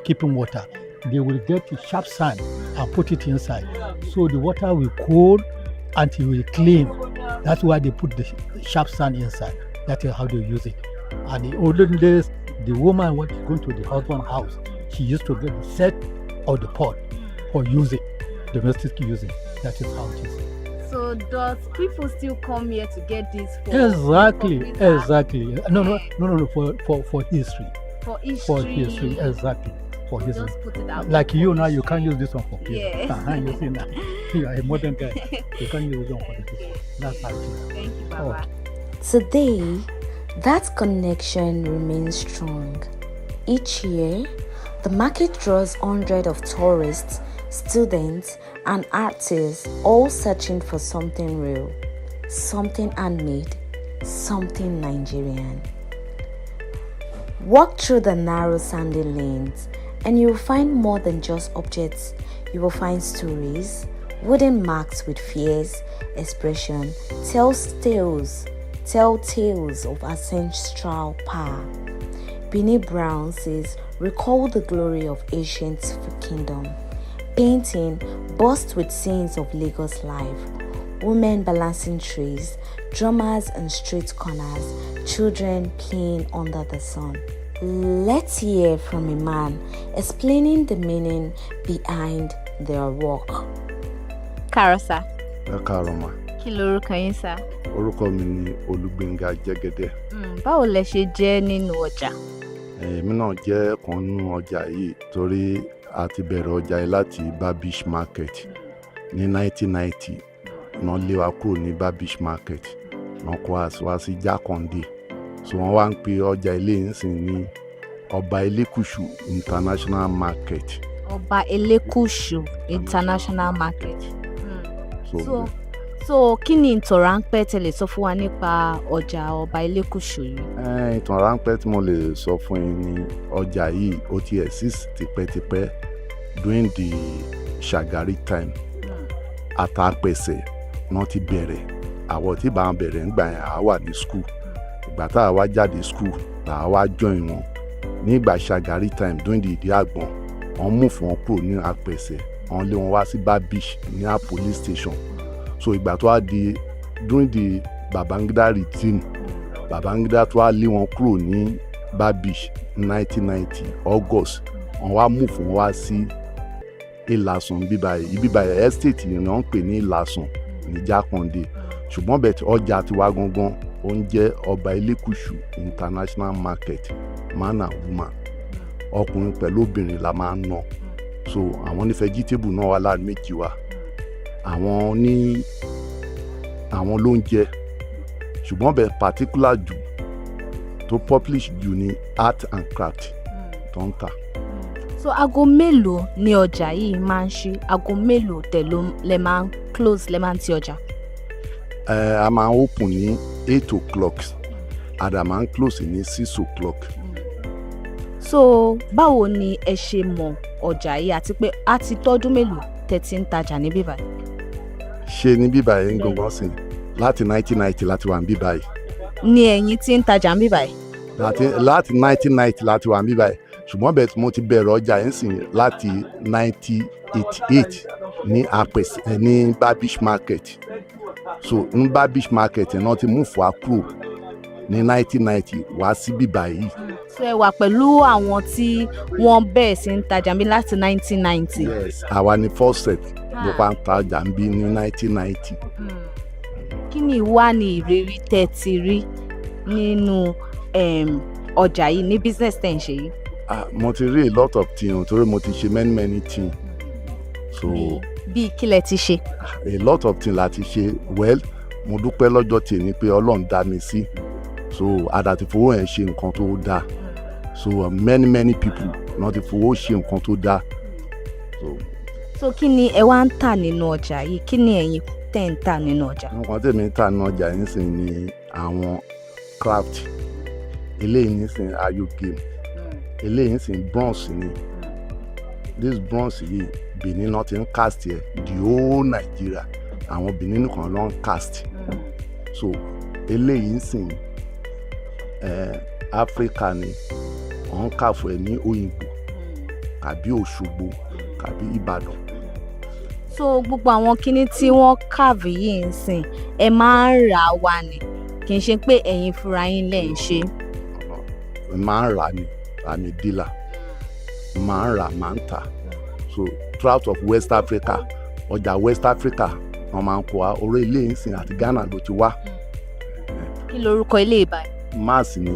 keeping water. They will get the sharp sand and put it inside. So the water will cool until it will clean. That's why they put the sharp sand inside. That is how they use it. And in the olden days, the woman was going to the husband's house. She used to get the set of the pot for using, domestic using. That is how it is. So does people still come here to get this? Exactly. No, for history. For history. For history, exactly. For history. Just put it out. Like you now, you can't use this one for history. Yeah. You see now, you are a modern guy. You can't use this one for history. That's how it is. Thank you, Baba. Today, that connection remains strong. Each year, the market draws hundreds of tourists, students, and artists all searching for something real. something handmade, something Nigerian. Walk through the narrow sandy lanes and you will find more than just objects. You will find stories, wooden marks with fears, expression, tell tales of ancestral power. Beanie Brown says, recall the glory of ancient kingdom. Painting burst with scenes of Lagos life. Women balancing trees, drummers in street corners, children playing under the sun. Let's hear from a man explaining the meaning behind their work. Karosa. Karoma. Kí lorúkọ yín sá? Orúkọ mi ni Olúgbénga Jẹ́gẹ́dẹ́. Báwo lẹ ṣe jẹ́ nínú ọjà? Èmi náà jẹ́ kan nínú ọjà yìí torí a ti bẹ̀rẹ̀ ọjà yìí láti Babish Market ní 1990. Náà lé wa kúrò ní Babish Market. Náà kó wá sí Jákàndé. So wọ́n wá ń pe ọjà ilé ìsìn ní Ọba Elékùṣù International Market. Ọba Elékùṣù International Market. So kí ni ìtàn ráńpẹ́ tẹ́ lè sọ fún wa nípa ọjà Ọba Elékùṣù yìí? Ìtàn ráńpẹ́ tí mo lè sọ fún yín ní ọjà yìí ó ti exist tipẹ́tipẹ́ during the Shagari time. Àtàpẹ̀sẹ̀ náà ti bẹ̀rẹ̀. Àwọn tí bá ń bẹ̀rẹ̀ ń gbà yẹn àwa wà ní school. Ìgbà tá a wá jáde school là á wá join wọn. Ní ìgbà Shagari time during the Ìdí Àgbọ̀n, wọ́n move wọn kúrò ní Àpẹ̀sẹ̀, wọ́n lé wọn wá sí Babish ní a police station. So ìgbà tó wá di during the Babangida regime, Babangida tó wá lé wọn kúrò ní Babish 1990 August, wọ́n wá move wọn wá sí Ìlàsùn bíbáyìí estate yìí ni wọ́n ń pè ní Ìlàsùn ní Jákàndé. Ṣùgbọ́n bẹ̀ẹ̀ tí ọjà ti wá gangan ó ń jẹ́ Ọba Elékùṣù International Market, man and woman. Ọkùnrin pẹ̀lú obìnrin la máa ń ná. So àwọn ní vegetable náà wà láàrin méjì wa. Àwọn ló ń jẹ. Ṣùgbọ́n bẹ̀ẹ̀ particular jù tó publish jù ní art and craft tó ń tà. So aago mélòó ni ọjà yìí máa ń ṣí? Aago mélòó lẹ máa ń close, lẹ máa ń ti ọjà? A máa ń open ní 8 o'clock and a máa ń close ní 6 o'clock. So báwo ni ẹ ṣe mọ̀ ọjà yìí àti pé a ti tọ́dún mélòó tẹ́ ti ń tajà ní bíbáyìí? Ṣé ní bíbáyìí ń gangan sí láti 1990 láti wà ní bíbáyìí. Ní ẹ̀yin tí ń tajà ní bíbáyìí? Láti 1990 láti wà ní bíbáyìí. Ṣùgbọ́n bẹ́ẹ̀ tí mo ti bẹ̀rẹ̀ ọjà yẹn sìn láti 1988 ní Àpẹ̀sẹ̀ ní Babish Market. So ní Babish Market náà ti mú fún àkúrò ní 1990 wá sí bíbáyìí. So ẹ wà pẹ̀lú àwọn tí wọ́n bẹ̀rẹ̀ sí ń tajà bí láti 1990? Yes, àwa ni first set ló pa ń tajà bí ní 1990. Kí ni wá ní ìrírí tẹ́ ti rí nínú ọjà yìí ní business tẹ́ ń ṣe yìí? Mo ti rí a lot of things torí mo ti ṣe many things. So bí kí lẹ ti ṣe? A lot of things la ti ṣe. Well, mo dúpẹ́ lọ́jọ́ tèmi pé Ọlọ́run dá mi sí. So àdàtì fowó yẹn ṣe nǹkan tó dáa. So many people náà ti fowó ṣe nǹkan tó dáa. So kí ni ẹ wá ń tà nínú ọjà yìí? Kí ni ẹ̀yin tẹ́ ń tà nínú ọjà? Nǹkan tèmi ń tà nínú ọjà yìí sì ni àwọn craft. Eléyìí ní sìn ayò game. Eléyìí sì bronze ni. This bronze yìí Benin náà ti ń cast yẹ the whole Nigeria. Àwọn Benin kan ló ń cast. So eléyìí sì Africa ni wọ́n kà fún ẹ ní Òyìnbó tàbí Òṣogbo tàbí Ìbàdàn. So gbogbo àwọn kinní tí wọ́n carve yìí ń sìn ẹ máa ń rà wá ni, kì í ṣe pé ẹ̀yin fúnra yín lẹ̀ ń ṣe? Máa ń rà ni, àmì dealer máa ń rà máa ń tà. So throughout of West Africa, ọjà West Africa wọ́n máa ń kó wa. Orí ilé ìsìn àti Ghana ló ti wá. Kí lorúkọ ilé ìbáyìí? Mass ni.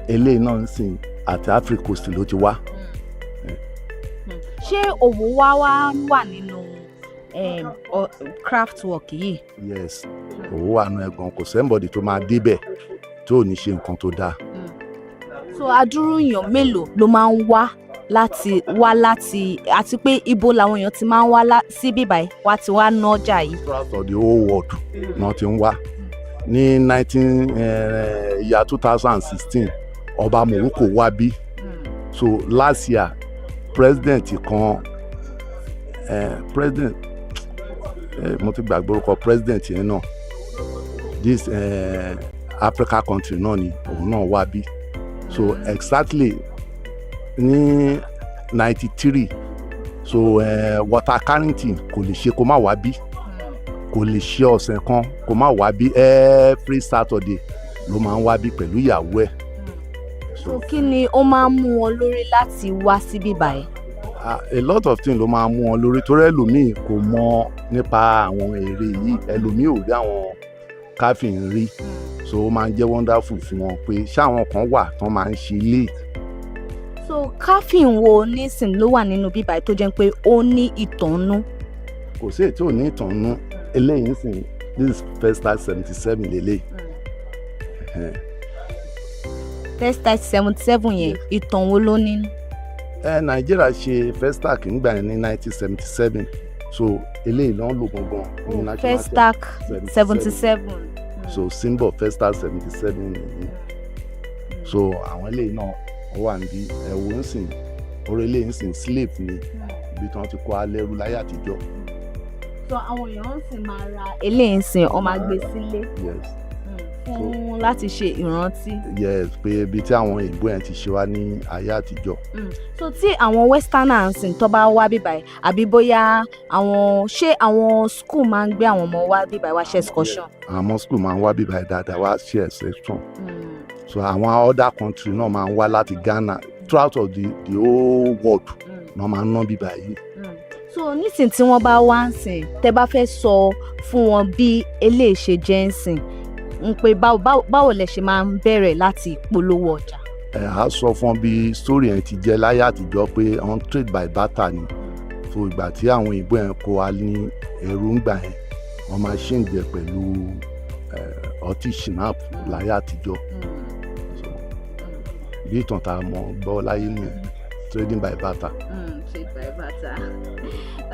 Eléyìí náà ń sìn àti Africa Coast ló ti wá. Ṣé òwò wá wà nínú craft work yìí? Yes, òwò wà nínú ẹ̀gbọ́n. Kò sẹ́ńbọ̀dì tó máa débẹ̀ tó ò ní ṣe nǹkan tó dáa. So adúrú èèyàn mélòó ló máa ń wá láti wá láti àti pé ibo làwọn èèyàn ti máa ń wá síbí báyìí wá ti wá ná ọjà yìí. throughout the whole world náà ti ń wá ní 2016 ọba Morocco wá bí so last year president kan mo ti gbàgbé orúkọ president yẹn náà this Africa country náà ni òun náà wá bí so exactly ní 93 so Water Carrington kò lè ṣe kó má wá bí kò lè ṣe ọ̀sẹ̀ kan kó má wá bí every Saturday ló máa ń wá bí pẹ̀lú ìyàwó ẹ̀. so kí ni ó máa ń mú wọn lórí láti wá síbí báyìí. A lot of things ló máa ń mú wọn lórí torí ẹlòmíì kò mọ nípa àwọn èrè yìí ẹlòmíì ò rí àwọn káfíń rí so ó máa ń jẹ́ wonderful fún wọn pé ṣáwọn kan wà tán máa ń ṣe ilé. so káfíń wo nísìn ló wà nínú bíbá tó jẹ́ pé ó ní ìtànnú. kò sí èyí tó ní ìtànnú eléyìí ń sìn this is Festac 77 lélẹ̀. Festac 77 yẹn ìtàn wo ló ní. Nàìjíríà ṣe Festac nígbà yẹn ní 1977 so eléyìí ló ń lò gangan ní national Festac 77 so symbol Festac 77 nìyí so àwọn eléyìí náà ó wà níbí ẹ̀wò ń sìn orí eléyìí ń sìn slave ni ibi tí wọ́n ti kó alẹ́rú láyé àtijọ́. so àwọn èèyàn ń sìn máa ra eléyìí ń sìn ó máa gbé sílé. yes fún láti ṣe ìrántí. yes pé ibi tí àwọn ìbò yẹn ti ṣe wá ní ayé àtijọ́. so tí àwọn westerners tó bá wá bíbáyìí àbí bóyá ṣé àwọn school máa ń gbé àwọn ọmọ wá bíbáyìí wá ṣe excursion. àwọn school máa ń wá bíbáyìí dáadáa wá ṣe excursion. so àwọn other country náà máa ń wá láti Ghana throughout of the whole world náà máa ń ná bíbáyìí. so nísìn tí wọ́n bá wá ń sìn tẹ́ bá fẹ́ sọ fún wọn bí eléyìí ṣe jẹ́ ń sìn ń pé báwo lẹ ṣe máa ń bẹ̀rẹ̀ láti polówó ọjà. a sọ fún bí story yẹn ti jẹ́ láyé àtijọ́ pé on trade by barter ni so ìgbà tí àwọn òyìnbó yẹn kó wa ní ẹrú ńgbà yẹn wọ́n máa ṣe ń jẹ pẹ̀lú ọtí shinap láyé àtijọ́ so bí ìtàn tá a mọ̀ gbọ́ láyé nìyẹn trading by barter. Trade by barter.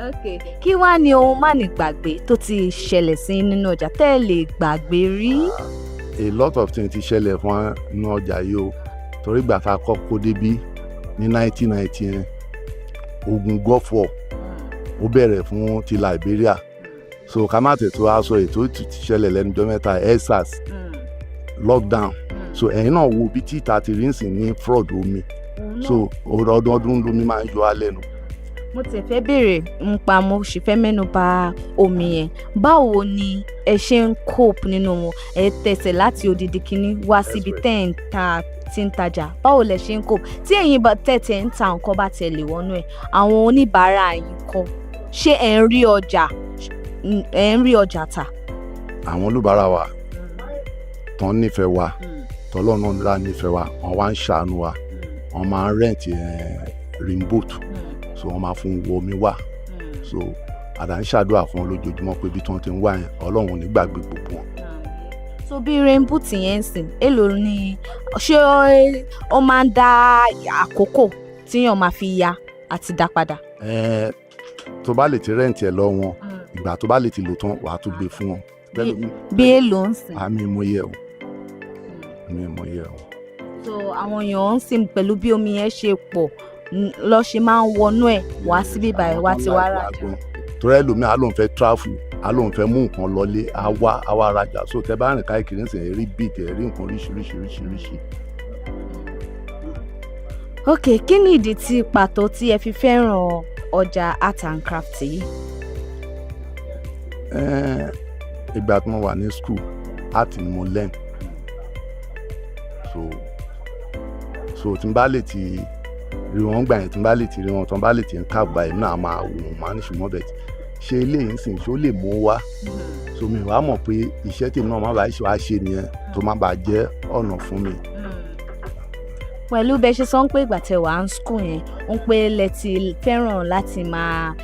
Okay. Kí wá ni ohun má ní gbàgbé tó ti ṣẹlẹ̀ sí nínú ọjà tẹ́ ẹ lè gbàgbé rí? A lot of things ti ṣẹlẹ̀ fún inú ọjà yìí o torí ìgbà tá a kọ́kọ́ débí ní 1990 yẹn ogun Gulf War ó bẹ̀rẹ̀ fún ti Liberia so ká má tètè wá sọ ètò ti ṣẹlẹ̀ lẹ́nu ọjọ́ mẹ́ta EndSARS lockdown so ẹ̀yin náà wo bí títa ti rí ń sìn ní fraud omi so ọdọọdún lomi máa ń yọ á lẹ́nu. mo tẹ̀ fẹ́ béèrè nípa mo sì fẹ́ mẹ́nu bà omi yẹn báwo ni ẹ ṣe ń cope nínú wọn ẹ tẹ̀sẹ̀ láti odidi kínní wá síbi tẹ́ ń ta tí ń tajà báwo lẹ ṣe ń cope tí ẹ̀yin bá tẹ̀tẹ̀ ń ta nǹkan bá tẹ̀ lè wọnú ẹ̀ àwọn oníbàárà yín kọ́ ṣé ẹ̀ ń rí ọjà tà. àwọn olùbárà wa tán nífẹ̀ẹ́ wa tọ́lọ́nà ńlá nífẹ̀ẹ́ wa wọ́n wá ń ṣàánú wa wọ́n máa ń rẹ́ǹtì rimboat so wọ́n máa fún omi wá so àdá ń ṣàdúrà fún wọn lójoojúmọ́ pé bí tí wọ́n ti ń wá yẹn Ọlọ́run ò ní gbàgbé gbogbo wọn. so bí rainboot yẹn ń sìn èlò ni ṣé ó máa ń dá àkókò tíyàn máa fi ya àti dá padà. tó bá lè ti rẹ́ǹtì ẹ̀ lọ wọn ìgbà tó bá lè ti lò tán wàá tún gbé fún wọn. bí èlò ń sìn. àmì ìmọ̀ye o àmì ìmọ̀ye o. so àwọn èèyàn ń sìn pẹ̀lú bí omi yẹn ṣe pọ̀ lọ ṣe máa ń wọnú ẹ̀ wá síbí báyìí wá ti wá rajà. torí ẹlòmíì á lóun fẹ́ travel á lóun fẹ́ mú nǹkan lọlé á wá rajà so tẹ bá rìn káàkiri ńsìn ẹ rí bíìtì ẹ rí nǹkan oríṣiríṣi. ok kí ni ìdí tí pàtó tí ẹ fi fẹ́ràn ọjà art and craft yìí. ìgbà tí mo wà ní school art ni mo learn so tí n bá lè ti rí wọn gbà yẹn tí n bá lè ti rí wọn tí wọn bá lè ti ń káàbà yẹn náà máa wò wọn máa ní ṣùgbọ́n bẹ́ẹ̀ ṣe eléyìí sìn ṣó lè mú wá so mi wàá mọ̀ pé iṣẹ́ tèmi náà má bàa ṣe wá ṣe nìyẹn tó má bàa jẹ́ ọ̀nà fún mi. pẹ̀lú bẹ́ẹ̀ ṣe sọ ń pé ìgbà tẹ wà ń school yẹn ń pé lẹ ti fẹ́ràn láti máa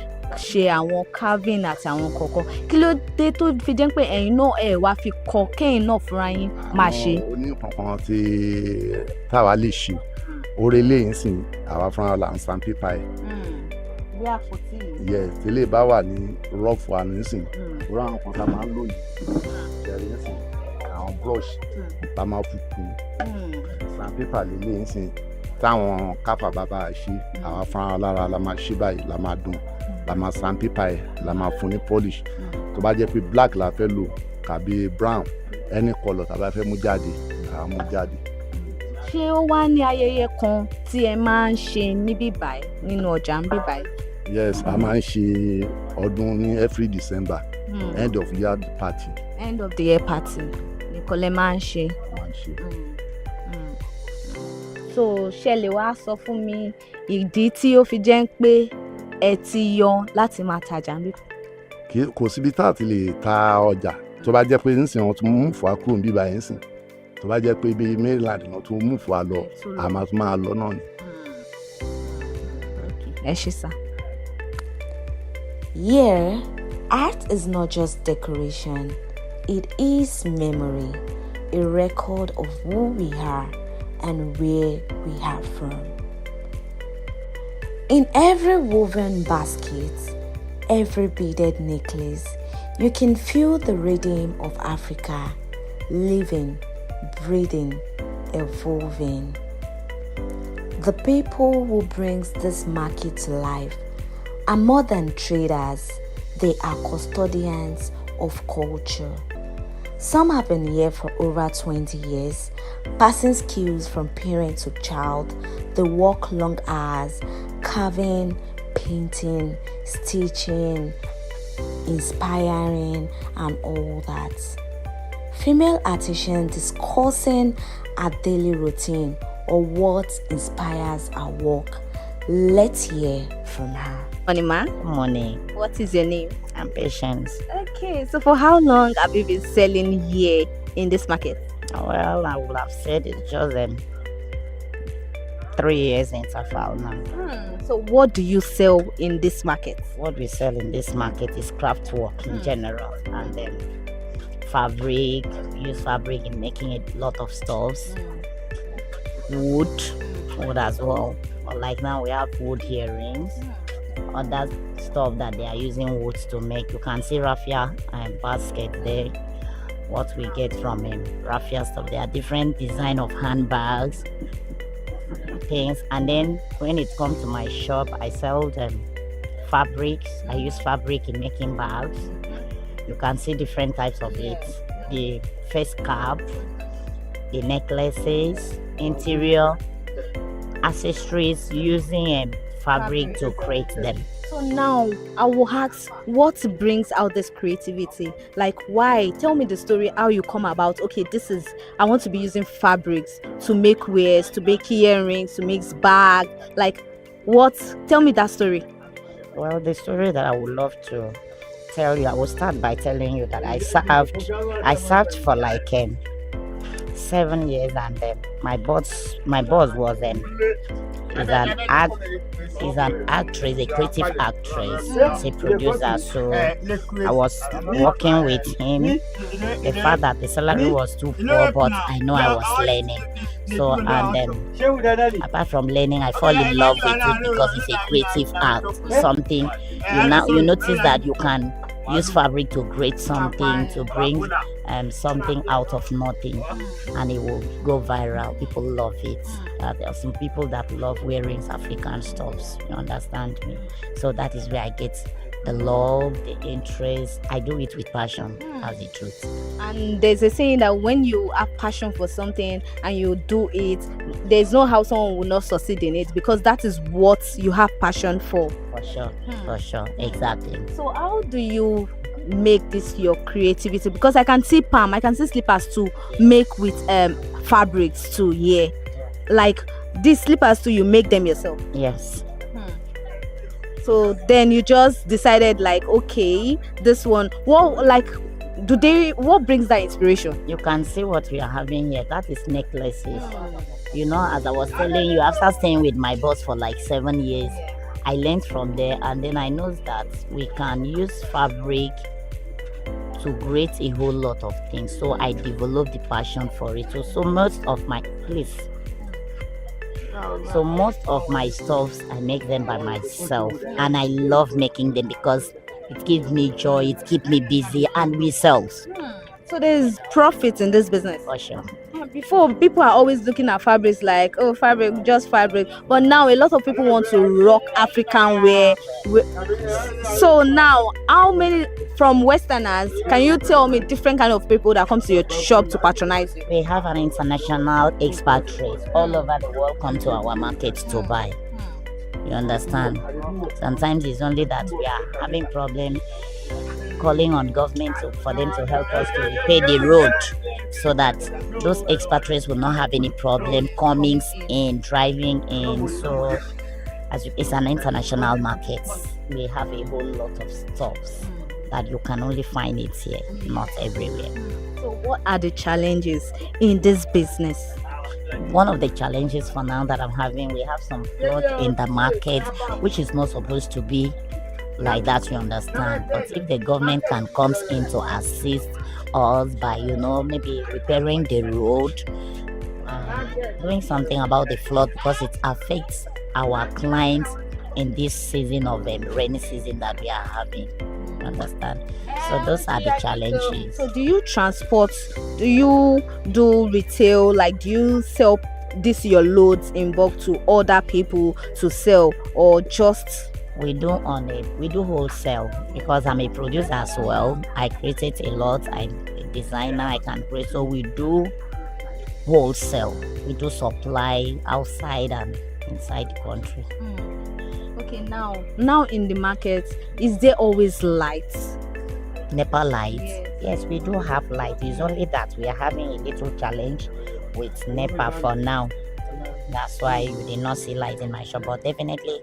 ṣe àwọn carving àti àwọn kọ̀ọ̀kan kí ló dé tó fi jẹ́ pé ẹ̀yin náà ẹ̀ wá fi kọ́ kẹ́yìn náà fúnra yín máa ṣe. àwọn oníkankan tí táwa lè ṣe orí ilé yìí sìn àwa fúnra là ń sandpaper ẹ̀. bí àpótí yìí. Yes, tẹ́lẹ̀ bá wà ní rough wa nísìn orí àwọn kan tá a máa ń lò yìí ẹ̀rí nísìn àwọn brush tá a máa fi kún sandpaper lélẹ̀ nísìn táwọn káfà bàbá ṣe àwa fúnra lára la máa ṣe báyìí la máa dùn la máa sandpaper ẹ̀ la máa fún ní polish tó bá jẹ́ pé black la fẹ́ lò tàbí brown any colour tá a bá fẹ́ mú jáde àá mú jáde. ṣé ó wá ní ayẹyẹ kan tí ẹ máa ń ṣe níbí báyìí nínú ọjà ń bí báyìí? Yes, a máa ń ṣe ọdún ní every December end of year party. End of the year party nìkan lẹ máa ń ṣe. So ṣe lè wá sọ fún mi ìdí tí ó fi jẹ́ pé ẹ ti yan láti máa tajà níbí? Kò síbi tá a ti lè ta ọjà tó bá jẹ́ pé nísìnyí wọ́n tún mú fún wa kúrò níbí báyìí nísìnyí tó bá jẹ́ pé bíi Maryland náà tún mú fún wa lọ a máa tún máa lọ náà ni. ẹ ṣé sá. Here, art is not just decoration, it is memory, a record of who we are and where we are from. In every woven basket, every beaded necklace, you can feel the rhythm of Africa, living, breathing, evolving. The people who brings this market to life are more than traders, they are custodians of culture. Some have been here for over 20 years, passing skills from parent to child. They work long hours, carving, painting, stitching, inspiring, and all that. Female artisans discussing our daily routine or what inspires our work. Let's hear from her. Morning, ma. Morning. What is your name? I'm Patience. Okay, so for how long have you been selling here in this market? Well, I would have said it's just 3 years interval now. So what do you sell in this market? What we sell in this market is craft work in general, and then fabric. We use fabric in making a lot of stuffs. Wood as well. Like now we have wood earrings. Other stuff that they are using woods to make. You can see raffia and basket there. What we get from raffia stuff. There are different design of handbags, things. And then when it comes to my shop, I sell fabrics. I use fabric in making bags. You can see different types of it. The face cap, the necklaces, interior accessories using fabric to create them. So now I will ask, what brings out this creativity? Like, why? Tell me the story, how you come about. Okay, I want to be using fabrics to make wares, to make earrings, to make bags. Like, what? Tell me that story. Well, the story that I would love to tell you, I will start by telling you that I served for like 7 years, and my boss was is an actress, a creative actress, she's a producer. So I was working with him. The fact that the salary was too poor, but I know I was learning. So and apart from learning, I fall in love with it because it's a creative act. Something you notice that you can use fabric to create something, to bring something out of nothing, and it will go viral. People love it. There are some people that love wearing African stuffs. You understand me? So that is where I get the love, the interest. I do it with passion. That's the truth. And there's a saying that when you have passion for something and you do it, there's no how someone will not succeed in it, because that is what you have passion for. For sure, exactly. So how do you make this your creativity? Because I can see palm, I can see slippers to make with fabrics too. Yeah, like these slippers too, you make them yourself? Yes. So then you just decided, like, okay, this one, what brings that inspiration? You can see what we are having here. That is necklaces. You know, as I was telling you, after staying with my boss for like 7 years, I learned from there, and then I know that we can use fabric to create a whole lot of things. So I developed the passion for it. So most of my So most of my stuffs I make them by myself, and I love making them because it gives me joy, it keeps me busy, and we sell. So there's profit in this business. For sure. Before, people are always looking at fabrics like, oh, fabric, just fabric. But now a lot of people want to rock African wear. So now, how many from Westerners, can you tell me different kind of people that come to your shop to patronize you? We have an international expatriates all over the world come to our market to buy. You understand? Sometimes it's only that we are having problem calling on government for them to help us to repair the road so that those expatriates will not have any problem coming in, driving in. So it's an international market. We have a whole lot of stuffs that you can only find it here, not everywhere. So what are the challenges in this business? One of the challenges for now that I'm having, we have some flood in the market, which is not supposed to be like that, you understand. But if the government can come in to assist us by, maybe repairing the road, doing something about the flood, because it affects our clients in this season of rainy season that we are having. You understand? So those are the challenges. So do you transport? Do you do retail? Like, do you sell your loads in bulk to other people to sell, or just? We do wholesale because I'm a producer as well. I created a lot. I'm a designer. I can create. So we do wholesale. We do supply outside and inside the country. Okay, now in the market, is there always lights? NEPA lights? Yes, we do have light. It's only that we are having a little challenge with NEPA for now. That's why you did not see light in my shop, but definitely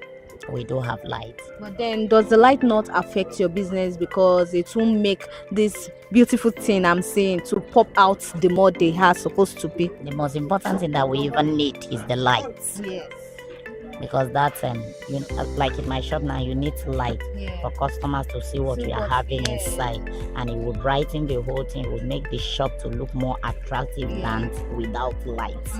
we do have light. But then, does the light not affect your business because it won't make this beautiful thing I'm saying to pop out the more they are supposed to be? The most important thing that we even need is the lights. Yes. Because that's like in my shop now, you need light for customers to see what we are having inside, and it will brighten the whole thing. It will make the shop to look more attractive than without lights.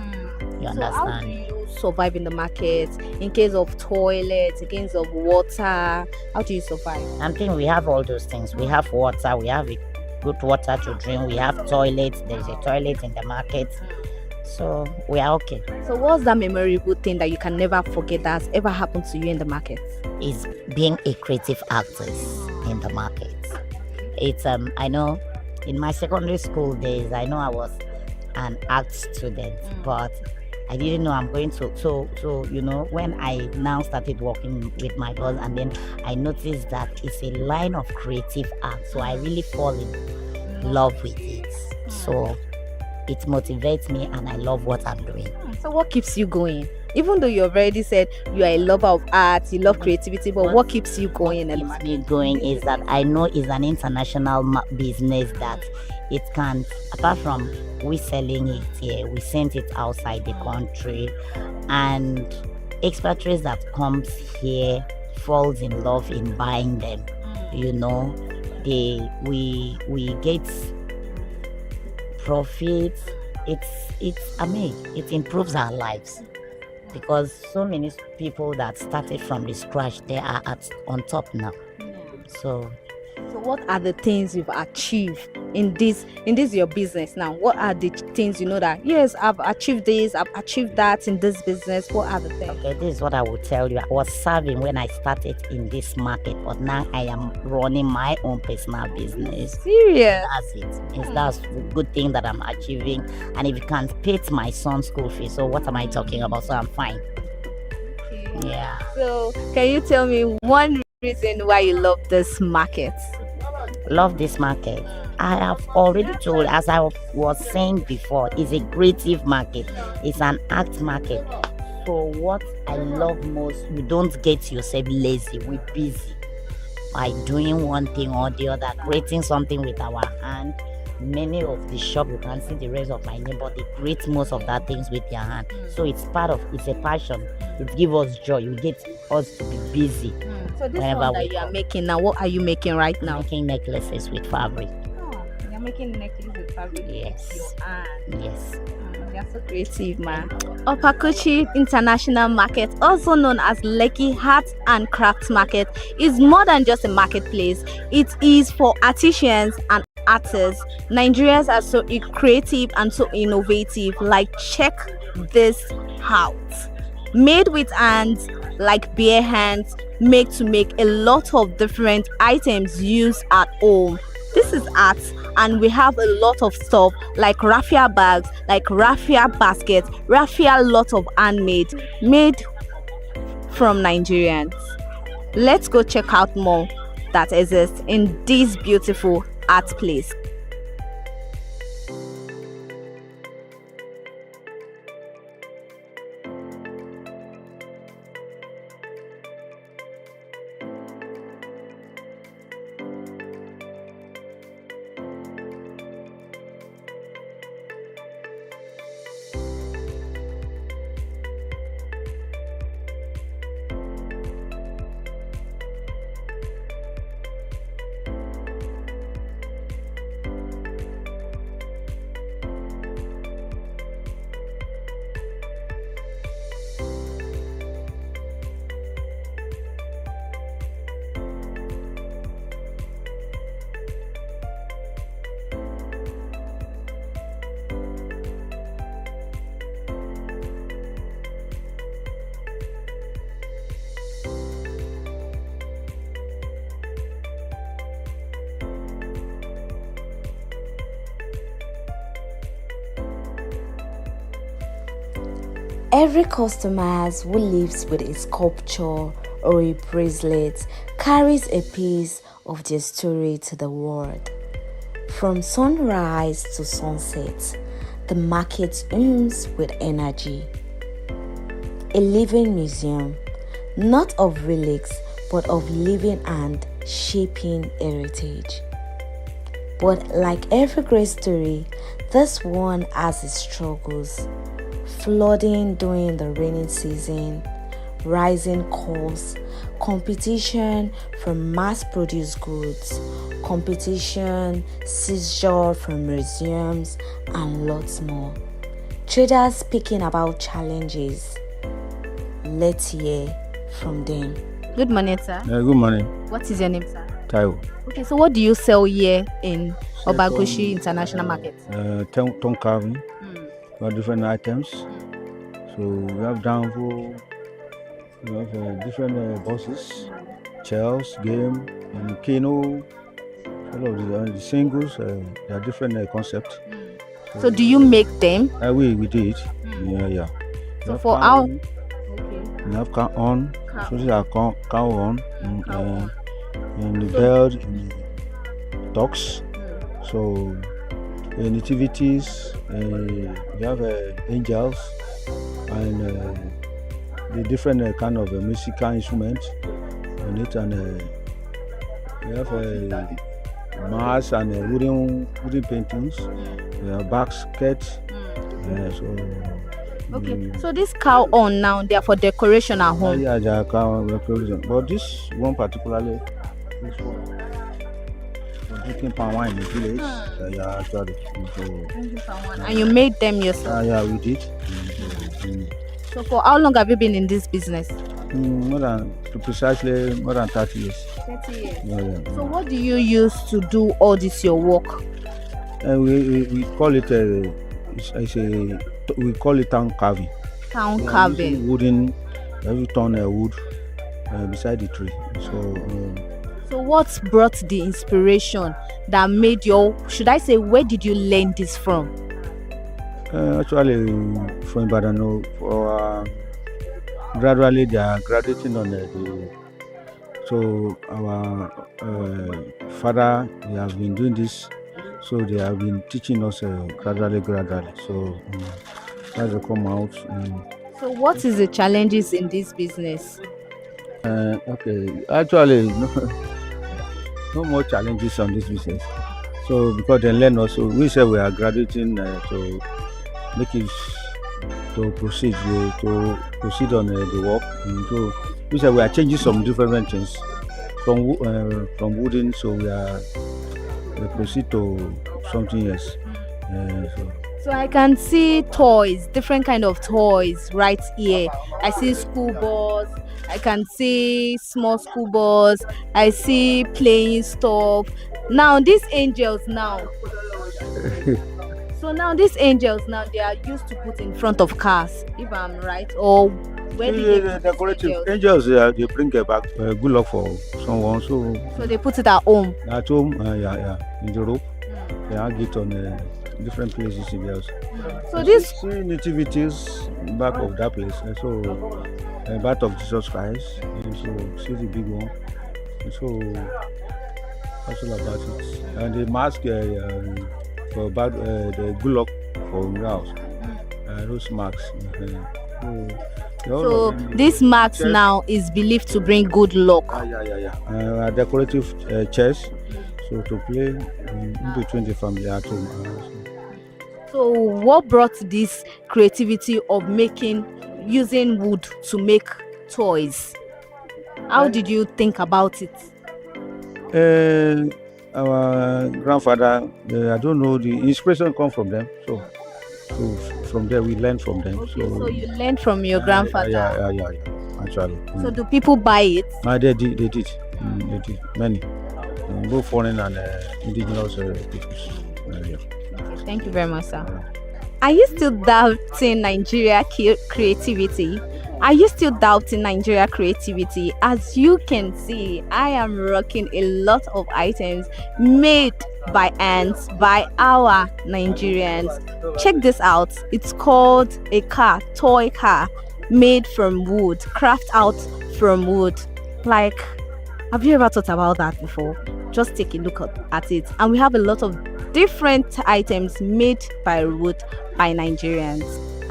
You understand? How do you survive in the market in case of toilets, in case of water? How do you survive? I think we have all those things. We have water. We have good water to drink. We have toilets. There's a toilet in the market. So we are okay. So what's that memorable thing that you can never forget that has ever happened to you in the market? Is being a creative artist in the market. It's I know in my secondary school days, I know I was an art student, but I didn't know I'm going to. So when I now started working with my boss, and then I noticed that it's a line of creative art. So I really fall in love with it. So it motivates me, and I love what I'm doing. So what keeps you going? Even though you've already said you are a lover of art, you love creativity, but what keeps you going? What keeps me going is that I know it's an international business that it can, apart from we selling it here, we send it outside the country, and expatriates that comes here falls in love in buying them. We get profit. It improves our lives because so many people that started from the scratch, they are on top now. So what are the things you've achieved in this your business now? What are the things that yes, I've achieved this, I've achieved that in this business? What are the things? Okay, this is what I will tell you. I was serving when I started in this market, but now I am running my own personal business. Serious? That's it. That's the good thing that I'm achieving. And if you can't pay my son's school fee, so what am I talking about? So I'm fine. Okay. Yeah. So can you tell me one reason why you love this market? Love this market. I have already told, as I was saying before, it's a creative market. It's an art market. So what I love most, you don't get yourself lazy. We're busy by doing one thing or the other, creating something with our hand. Many of the shop, you can see the rest of my name, but they create most of that things with their hand. So it's a passion. It gives us joy. You get us to be busy. So this one that you are making now, what are you making right now? Making necklaces with fabric. Oh, you're making necklaces with fabric? Yes. You are. Yes. You're so creative, man. Opakuchi International Market, also known as Lekki Art and Craft Market, is more than just a marketplace. It is for artisans and artists. Nigerians are so creative and so innovative. Like, check this out. Made with hands, like bare hands, made to make a lot of different items used at home. This is art, and we have a lot of stuff like raffia bags, like raffia baskets, raffia lot of handmade, made from Nigerians. Let's go check out more that exists in this beautiful art place. Every customer who lives with a sculpture or a bracelet carries a piece of their story to the world. From sunrise to sunset, the market oozes with energy. A living museum, not of relics, but of living and shaping heritage. But like every great story, this one has its struggles. Flooding during the rainy season, rising costs, competition from mass-produced goods, competition, seizure from museums, and lots more. Traders speaking about challenges. Let's hear from them. Good morning, sir. Good morning. What is your name, sir? Taiwo. Okay, so what do you sell here in Obagoshi International Market? Tongue carving. We have different items. So we have Danvo, we have different bosses, shells, game, and Keno. All of the singles, they are different concepts. So do you make them? We did. Yeah. So for our we have cow on, so these are cow on, and the belt, and the dogs. So nativities, we have angels, and the different kind of musical instruments on it, and we have mass and wooden paintings, we have baskets. Okay, so this cow on now, they are for decoration at home. Yeah, they are cow decoration, but this one particularly, this one. Drinking palm wine in the village. Yeah, actually. And you made them yourself? Yeah, we did. So for how long have you been in this business? More than 30 years. 30 years. Yeah. So what do you use to do all this your work? We call it we call it town carving. Town carving. Wooden, every ton of wood beside the tree. So what brought the inspiration that made you, should I say, where did you learn this from? Actually, from Ibadan, gradually they are graduating on so our father, they have been doing this, so they have been teaching us gradually. So as they come out. So what is the challenges in this business? Okay, actually, no more challenges on this business. So because they learn also, we say we are graduating to make it to proceed on the work. So we say we are changing some different things from wooden. So we proceed to something else. So I can see toys, different kind of toys right here. I see school balls. I can see small school balls. I see playing stuff. Now these angels now. So now these angels now they are used to put in front of cars, if I'm right, or where do they put decorative angels? angels, they bring it back good luck for someone. So they put it at home. At home, in the rope. They hang it on different places in the house. So this see nativities back of that place. Birth of Jesus Christ. So see the big one. So that's all about it. And the mask for the good luck for the house. Those marks. So this marks now is believed to bring good luck. A decorative chess, so to play in between the family at home. So what brought this creativity of using wood to make toys? How did you think about it? Our grandfather, I don't know, the inspiration comes from them. So from there we learn from them. Okay, so you learned from your grandfather. Yeah. Actually. So do people buy it? They did. They did. Many. Both foreign and indigenous peoples. Okay, thank you very much, sir. Are you still doubting Nigeria creativity? Are you still doubting Nigeria creativity? As you can see, I am rocking a lot of items made by hands by our Nigerians. Check this out. It's called a toy car made from wood, craft out from wood. Like, have you ever thought about that before? Just take a look at it. And we have a lot of different items made by wood by Nigerians.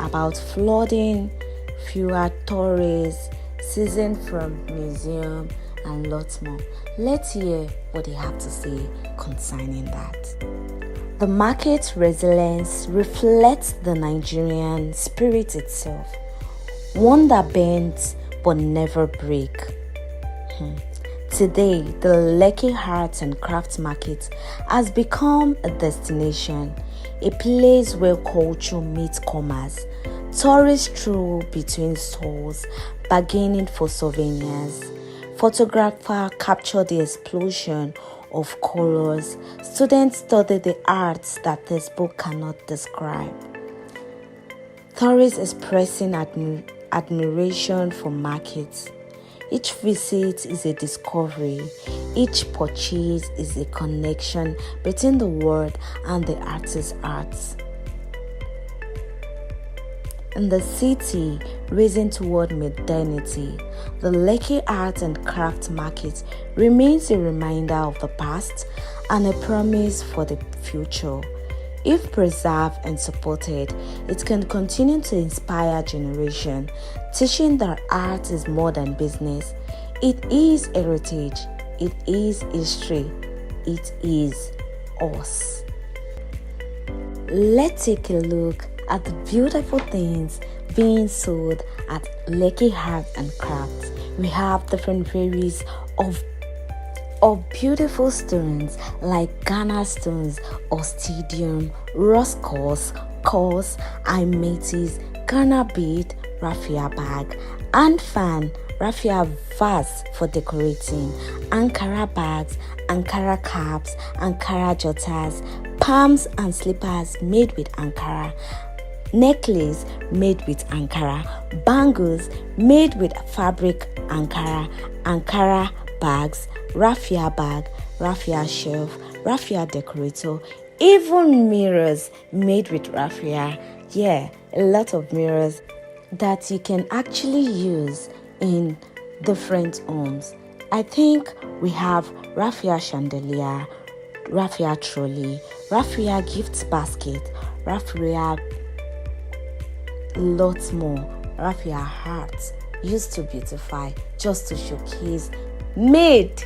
About flooding, fewer tourists, season from museum, and lots more. Let's hear what they have to say concerning that. The market resilience reflects the Nigerian spirit itself, one that bends but never breaks. Today, the Lekki Arts and Crafts Market has become a destination, a place where culture meets commerce. Tourists stroll between stalls, bargaining for souvenirs. Photographers capture the explosion of colors. Students study the arts that textbook cannot describe. Tourists expressing admiration for markets. Each visit is a discovery. Each purchase is a connection between the world and the artist's arts. In the city, racing toward modernity, the Lekki Art and Craft Market remains a reminder of the past and a promise for the future. If preserved and supported, it can continue to inspire generations, teaching that art is more than business. It is heritage, it is history, it is us. Let's take a look at the beautiful things being sold at Lekki Art and Crafts. We have different varieties of beautiful stones like Ghana stones, ostidium, rose quartz, amethyst, Ghana bead, raffia bag, and fan, raffia vase for decorating, Ankara bags, Ankara caps, Ankara jotas, palms and slippers made with Ankara, necklace made with Ankara, bangles made with fabric Ankara, Ankara bags, raffia bag, raffia shelf, raffia decorator, even mirrors made with raffia. Yeah, a lot of mirrors that you can actually use in different homes. I think we have raffia chandelier, raffia trolley, raffia gift basket, raffia lots more, raffia hearts used to beautify, just to showcase, made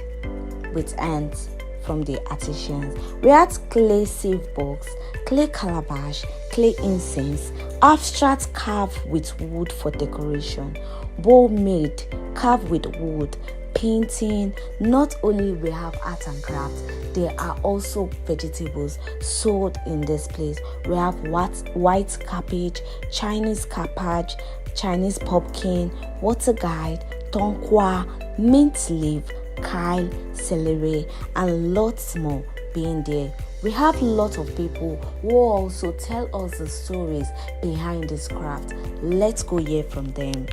with hands from the artisans. We had clay save box, clay calabash, clay incense, abstract carved with wood for decoration, bowl made, carved with wood, painting. Not only we have art and craft, there are also vegetables sold in this place. We have white cabbage, Chinese cabbage, Chinese pumpkin, water guide, tonkwa, mint leaf, kale, celery, and lots more being there. We have lots of people who also tell us the stories behind this craft. Let's go hear from them.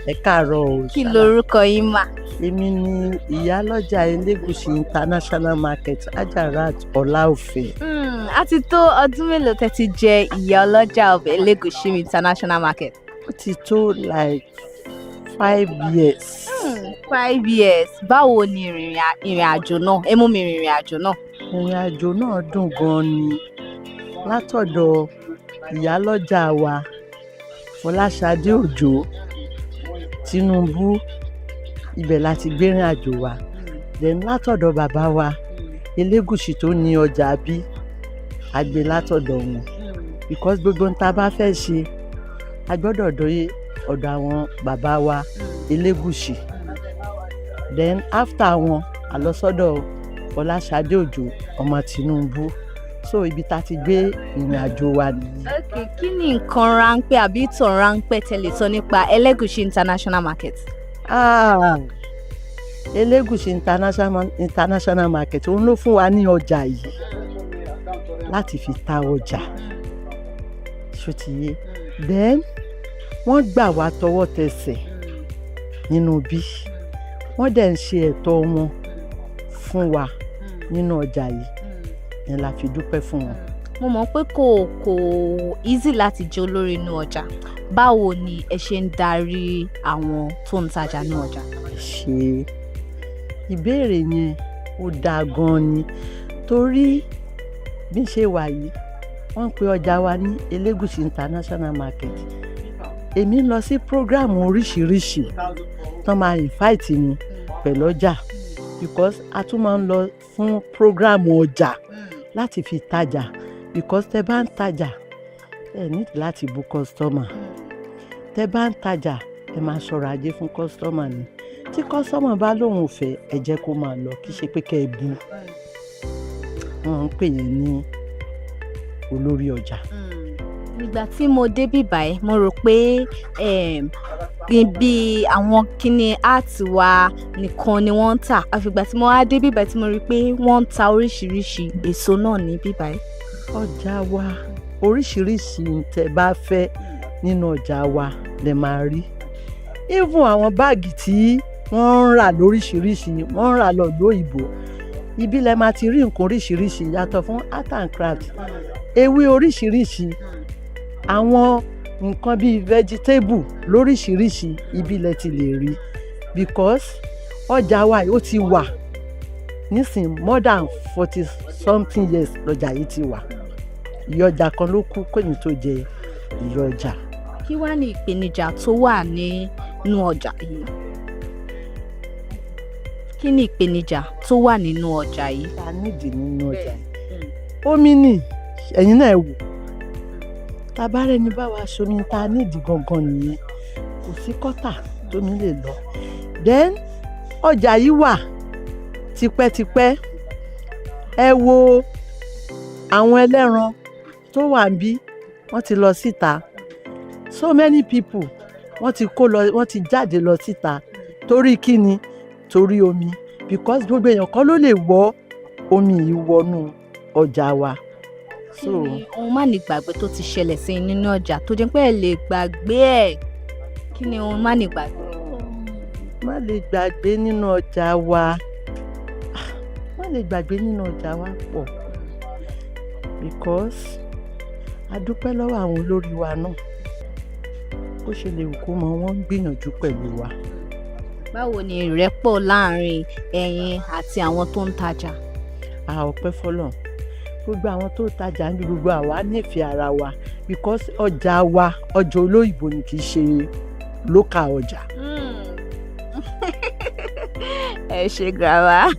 Ẹ káàárọ̀ o. Kí lorúkọ yín mà? Èmi ni ìyálọ́jà Elegushi International Market, Ajarat Ọláòfin. A ti tó ọdún mélòó tẹ́ ti jẹ́ ìyá ọlọ́jà of Elegushi International Market? Ó ti tó like 5 years. 5 years. Báwo ni ìrìn àjò náà? Ẹ mú mi rìnrìn àjò náà. Ìrìn àjò náà dùn gan ni. Látọ̀dọ̀ ìyálọ́jà wa Fọláṣadé Òjó Tinubu, ibẹ̀ láti gbérìn àjò wa. Then látọ̀dọ̀ bàbá wa Elegushi tó ní ọjà bí, a gbé látọ̀dọ̀ wọn. Because gbogbo n tá bá fẹ́ ṣe, a gbọ́dọ̀ dóyè ọ̀dọ̀ àwọn bàbá wa Elegushi. Then after wọn, a lọ sọ́dọ̀ Fọláṣadé Òjó ọmọ Tinubu. So ibi tá ti gbé ìrìn àjò wa nìyí. Okay, kí ni nǹkan ráńpẹ́ àbí ìtàn ráńpẹ́ tẹ́ lè sọ nípa Elegushi International Market? Elegushi International Market òun ló fún wa ní ọjà yìí láti fi ta ọjà. Ṣó ti yé? Then wọ́n gbà wá tọwọ́ tẹsẹ̀ nínú bí. Wọ́n dẹ̀ ń ṣe ẹ̀tọ́ wọn fún wa nínú ọjà yìí. Yẹn la fi dúpẹ́ fún wọn. Mo mọ̀ pé kò easy láti jẹ́ olórí inú ọjà. Báwo ni ẹ ṣe ń darí àwọn tó ń tajà ní ọjà? Ṣé ìbéèrè yẹn ó dáa gan ni, torí bí ṣe wà yìí wọ́n pe ọjà wa ní Elegushi International Market. Èmi lọ sí program oríṣiríṣi tán máa invite mi pẹ̀lú ọjà, because a tún máa ń lọ fún program ọjà láti fi tajà, because tẹ́ bá ń tajà ẹ need láti bú customer. Tẹ́ bá ń tajà ẹ máa sọ̀rọ̀ ajé fún customer ni. Tí customer bá lóun ò fẹ́, ẹ jẹ́ kó máa lọ, kì í ṣe pé kẹ́ ẹ bú. Wọ́n ń pè yẹn ní olórí ọjà. Nígbà tí mo dé bíbáyìí, mo rò pé bí àwọn kíní art wa nìkan ni wọ́n ń tà. Àfìgbà tí mo wá dé bíbáyìí tí mo rí pé wọ́n ń ta oríṣiríṣi èso náà ní bíbáyìí. Ọjà wa oríṣiríṣi tẹ́ bá fẹ́ nínú ọjà wa lẹ máa rí. Even àwọn báàgì tí wọ́n ń rà lóríṣiríṣi, wọ́n ń rà lọ lóyìnbó. Ibi lẹ máa ti rí nǹkan oríṣiríṣi yàtọ̀ fún art and craft. Ewé oríṣiríṣi, àwọn nǹkan bíi vegetable lóríṣiríṣi, ibi lẹ ti lè rí. Because ọjà wa ó ti wà nísìn more than 40 something years lọ́jà yìí ti wà. Ìyọjà kan ló kú kóyìn tó jẹ ìyọjà. Kí wá ní ìpèníjà tó wà nínú ọjà yìí? Kí ni ìpèníjà tó wà nínú ọjà yìí? Ta nídìí nínú ọjà yìí? Omi ni, ẹ̀yin náà wò. Tabarẹ́ ní bá wa ṣomi ta nídìí gangan nìyẹn. Kò sí kọ́tà tómi lè lọ. Then ọjà yìí wà tipẹ́tipẹ́. Ẹ wo àwọn ẹlẹ́ran tó wà níbí, wọ́n ti lọ síta. So many people wọ́n ti jáde lọ síta. Torí kíni? Torí omi. Because gbogbo èèyàn kan ló lè wọ omi yìí wọnú ọjà wa. Kí ni ohun má ní gbàgbé tó ti ṣẹlẹ̀ sí nínú ọjà tó jẹ́ pé ẹ lè gbàgbé ẹ̀? Kí ni ohun má ní gbàgbé? Má lè gbàgbé nínú ọjà wa. Má lè gbàgbé nínú ọjà wa pọ̀. Because a dúpẹ́ lọ́wọ́ àwọn olórí wa náà. Bó ṣe lè wù kó mọ, wọ́n ń gbìyànjú pẹ̀lú wa. Báwo ni ìrẹ́pọ̀ láàrin ẹ̀yin àti àwọn tó ń tajà? A ọpẹ́ f'Ọlọ́run. Gbogbo àwọn tó tajà ní gbogbo àwa nífẹ̀ẹ́ ara wa, because ọjà wa ọjà olóyìnbó ni, kì í ṣe local ọjà. Ẹ ṣé grandma.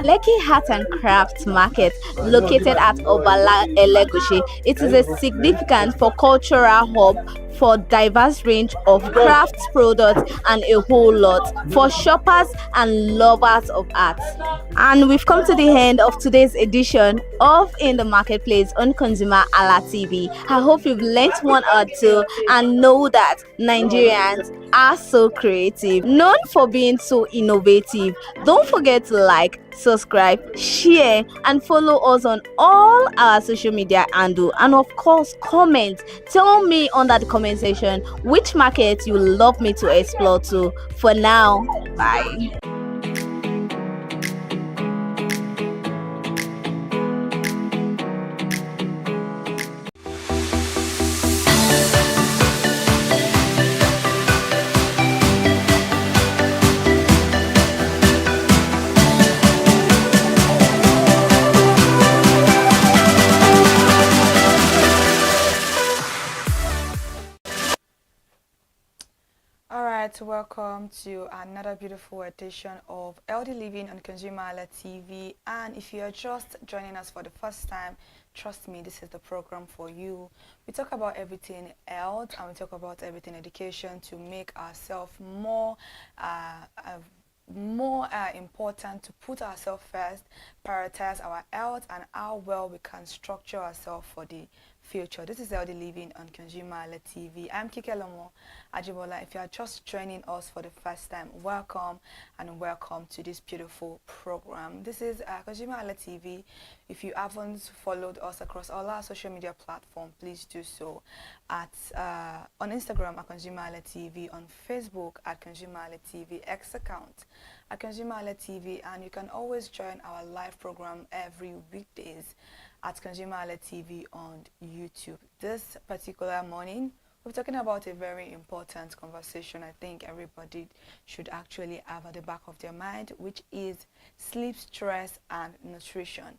Lekki Art and Craft Market, located at Obala Elegushi. It is a significant for cultural hub for diverse range of craft products and a whole lot for shoppers and lovers of art. And we've come to the end of today's edition of In the Marketplace on ConsumerHallaTV. I hope you've learnt one or two and know that Nigerians are so creative, known for being so innovative. Don't forget to like, subscribe, share, and follow us on all our social media handle, and of course comment. Tell me under the comment section which market you love me to explore to. For now, bye. Welcome to another beautiful edition of Healthy Living on ConsumerHallaTV. And if you are just joining us for the first time, trust me, this is the program for you. We talk about everything health and we talk about everything education to make ourselves more important, to put ourselves first, prioritize our health and how well we can structure ourselves for the future. This is Healthy Living on ConsumerHallaTV. I'm Kike Lomo Ajibola. If you are just joining us for the first time, welcome and welcome to this beautiful program. This is ConsumerHallaTV. If you haven't followed us across all our social media platforms, please do so at on Instagram at ConsumerHallaTV, on Facebook at ConsumerHallaTV, X account at ConsumerHallaTV, and you can always join our live program every weekdays at ConsumerHallaTV on YouTube. This particular morning, we're talking about a very important conversation I think everybody should actually have at the back of their mind, which is sleep, stress, and nutrition.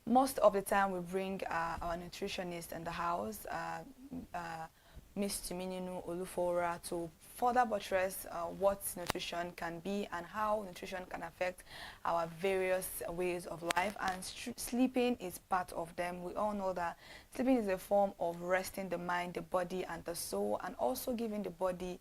Most of the time, we bring our nutritionist in the house, Miss Timininu Olufora, to further buttress what nutrition can be and how nutrition can affect our various ways of life, and sleeping is part of them. We all know that sleeping is a form of resting the mind, the body, and the soul, and also giving the body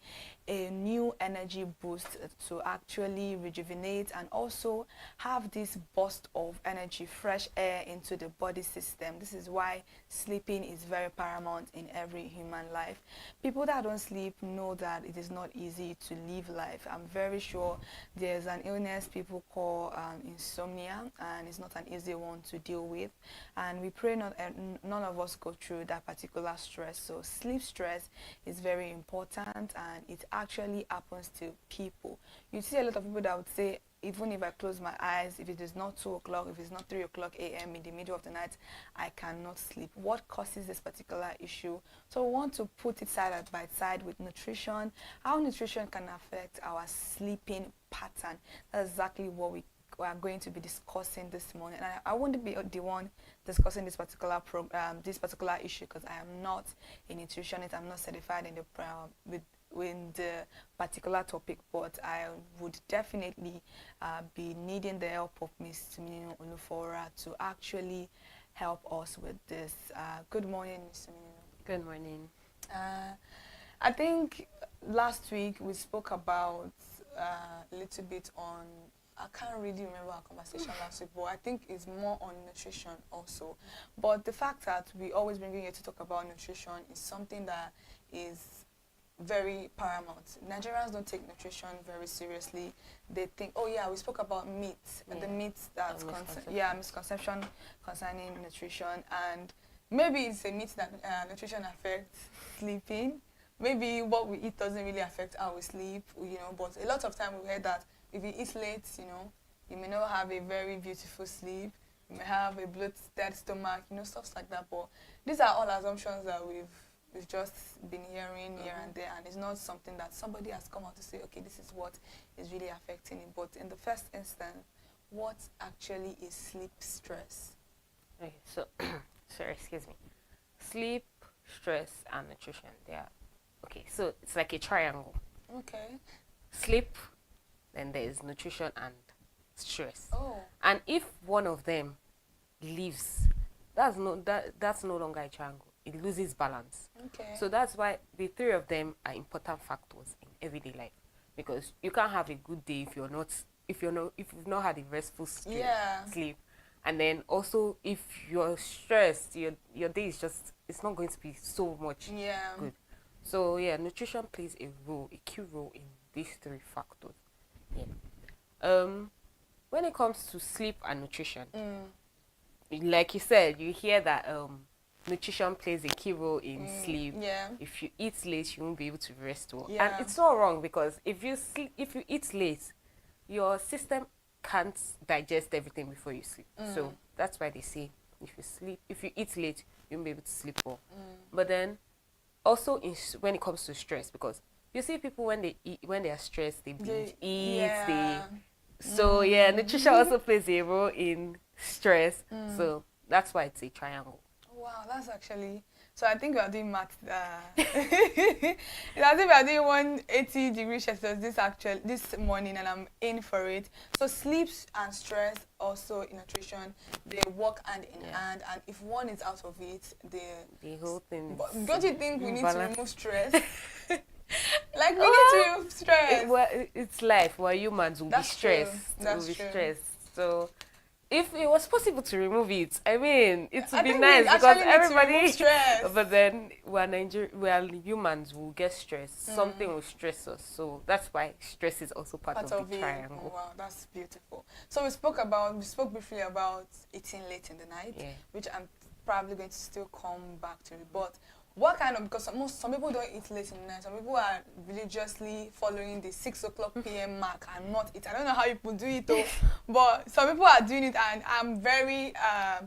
a new energy boost to actually rejuvenate and also have this burst of energy, fresh air into the body system. This is why sleeping is very paramount in every human life. People that don't sleep know that it is not easy to live life. I'm very sure there's an illness people call insomnia, and it's not an easy one to deal with, and we pray none of us go through that particular stress. So sleep stress is very important, and it actually happens to people. You see a lot of people that would say, even if I close my eyes, if it is not 2 o'clock, if it's not 3 o'clock a.m. in the middle of the night, I cannot sleep. What causes this particular issue? So we want to put it side by side with nutrition, how nutrition can affect our sleeping pattern. That's exactly what we are going to be discussing this morning. And I won't be the one discussing this particular issue, because I am not a nutritionist. I'm not certified in the particular topic, but I would definitely be needing the help of Ms. Timininu Olufora to actually help us with this. Good morning, Ms. Timininu. Good morning. I think last week we spoke about a little bit on, I can't really remember our conversation last week, but I think it's more on nutrition also. But the fact that we always bring you here to talk about nutrition is something that is very paramount. Nigerians don't take nutrition very seriously. They think, oh yeah, we spoke about meat, and the meat that's misconception concerning nutrition, and maybe it's a myth that nutrition affects sleeping. Maybe what we eat doesn't really affect how we sleep, but a lot of time we hear that if you eat late, you may not have a very beautiful sleep, you may have a bloated stomach, stuff like that. But these are all assumptions that we've just been hearing here and there, and it's not something that somebody has come out to say, okay, this is what is really affecting it. But in the first instance, what actually is sleep stress? Okay, so, sorry, excuse me. Sleep, stress, and nutrition, okay, so it's like a triangle. Okay. Sleep, then there's nutrition and stress. Oh. And if one of them leaves, that's no longer a triangle. it loses balance. Okay. So that's why the three of them are important factors in everyday life, because you can't have a good day if you've not had a restful sleep, and then also if you're stressed, your day is just, it's not going to be so much good. So yeah, nutrition plays a key role in these three factors. Yeah. When it comes to sleep and nutrition, like you said, you hear that nutrition plays a key role in sleep. Yeah. If you eat late, you won't be able to rest well. Yeah. And it's not wrong, because if you eat late, your system can't digest everything before you sleep. So that's why they say if you eat late, you won't be able to sleep well. But then also when it comes to stress, because you see people when they are stressed, they binge eat, so yeah, nutrition also plays a role in stress. So that's why it's a triangle. Wow, that's actually, so I think we are doing math. I think we are doing 180 degrees Celsius this morning, and I'm in for it. So sleep and stress, also in nutrition, they work hand in hand, and if one is out of it, the whole thing. Don't you think we need to remove stress? Like, we need to remove stress. It's life. We're humans. We'll be stressed. That's true. So if it was possible to remove it, I mean, it would be nice, because everybody. But then we are humans. We'll get stressed. Something will stress us. So that's why stress is also part of the triangle. Wow, that's beautiful. So we spoke briefly about eating late in the night, which I'm probably going to still come back to. But what kind of, because some people don't eat late in the night. Some people are religiously following the 6 o'clock p.m. mark and not eat. I don't know how people do it though, but some people are doing it, and I'm very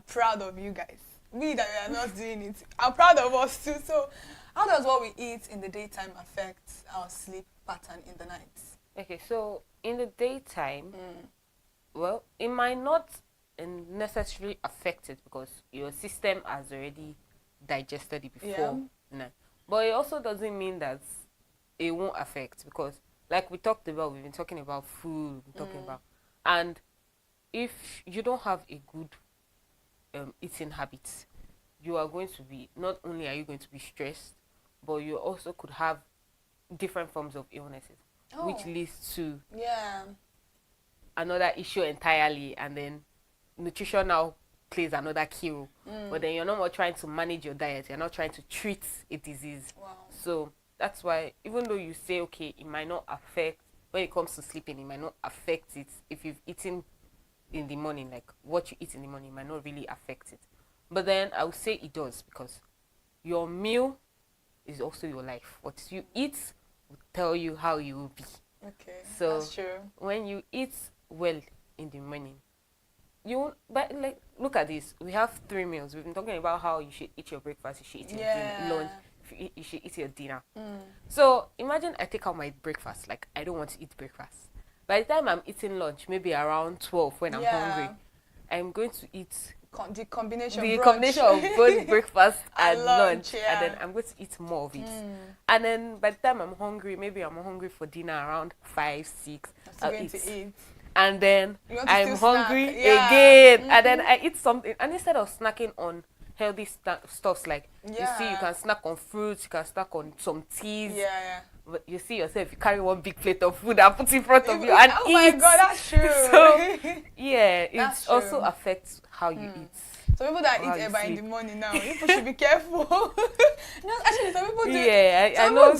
proud of you guys. We that we are not doing it, I'm proud of us too. So how does what we eat in the daytime affect our sleep pattern in the night? Okay, so in the daytime, well, it might not necessarily affect it, because your system has already digested it before. But it also doesn't mean that it won't affect, because like we've been talking about food, and if you don't have a good eating habit, you are going to be, not only are you going to be stressed, but you also could have different forms of illnesses, which leads to another issue entirely, and then nutrition now plays another key role. But then you're not more trying to manage your diet, you're not trying to treat a disease. So that's why, even though you say, okay, it might not affect, when it comes to sleeping, it might not affect it if you've eaten in the morning, like what you eat in the morning might not really affect it. But then I would say it does, because your meal is also your life. What you eat will tell you how you will be. Okay, so that's true. When you eat well in the morning, but like, look at this. We have 3 meals. We've been talking about how you should eat your breakfast, you should eat your lunch, you should eat your dinner. So imagine I take out my breakfast. Like, I don't want to eat breakfast. By the time I'm eating lunch, maybe around 12 when I'm hungry, I'm going to eat the combination of both breakfast and lunch, and then I'm going to eat more of it. And then by the time I'm hungry, maybe I'm hungry for dinner around 5, 6. I'll eat. And then I'm hungry again, and then I eat something. And instead of snacking on healthy stuffs, like you see, you can snack on fruits, you can snack on some teas. But you see yourself, you carry one big plate of food and put in front of you and eat. Oh my God, that's true. So yeah, it also affects how you eat. So people that eat eba in the morning now, people should be careful. No, actually, some people do. Yeah, I know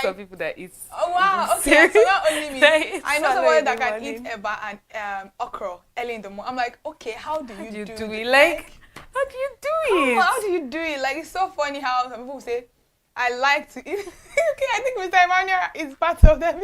some people that eat. Oh wow, okay. So not only me. I know someone that can eat eba and okra early in the morning. I'm like, okay, how do you do it? Like, how do you do it? How do you do it? Like, it's so funny how some people say, I like to eat. Okay, I think Mr. Emmanuel is part of them.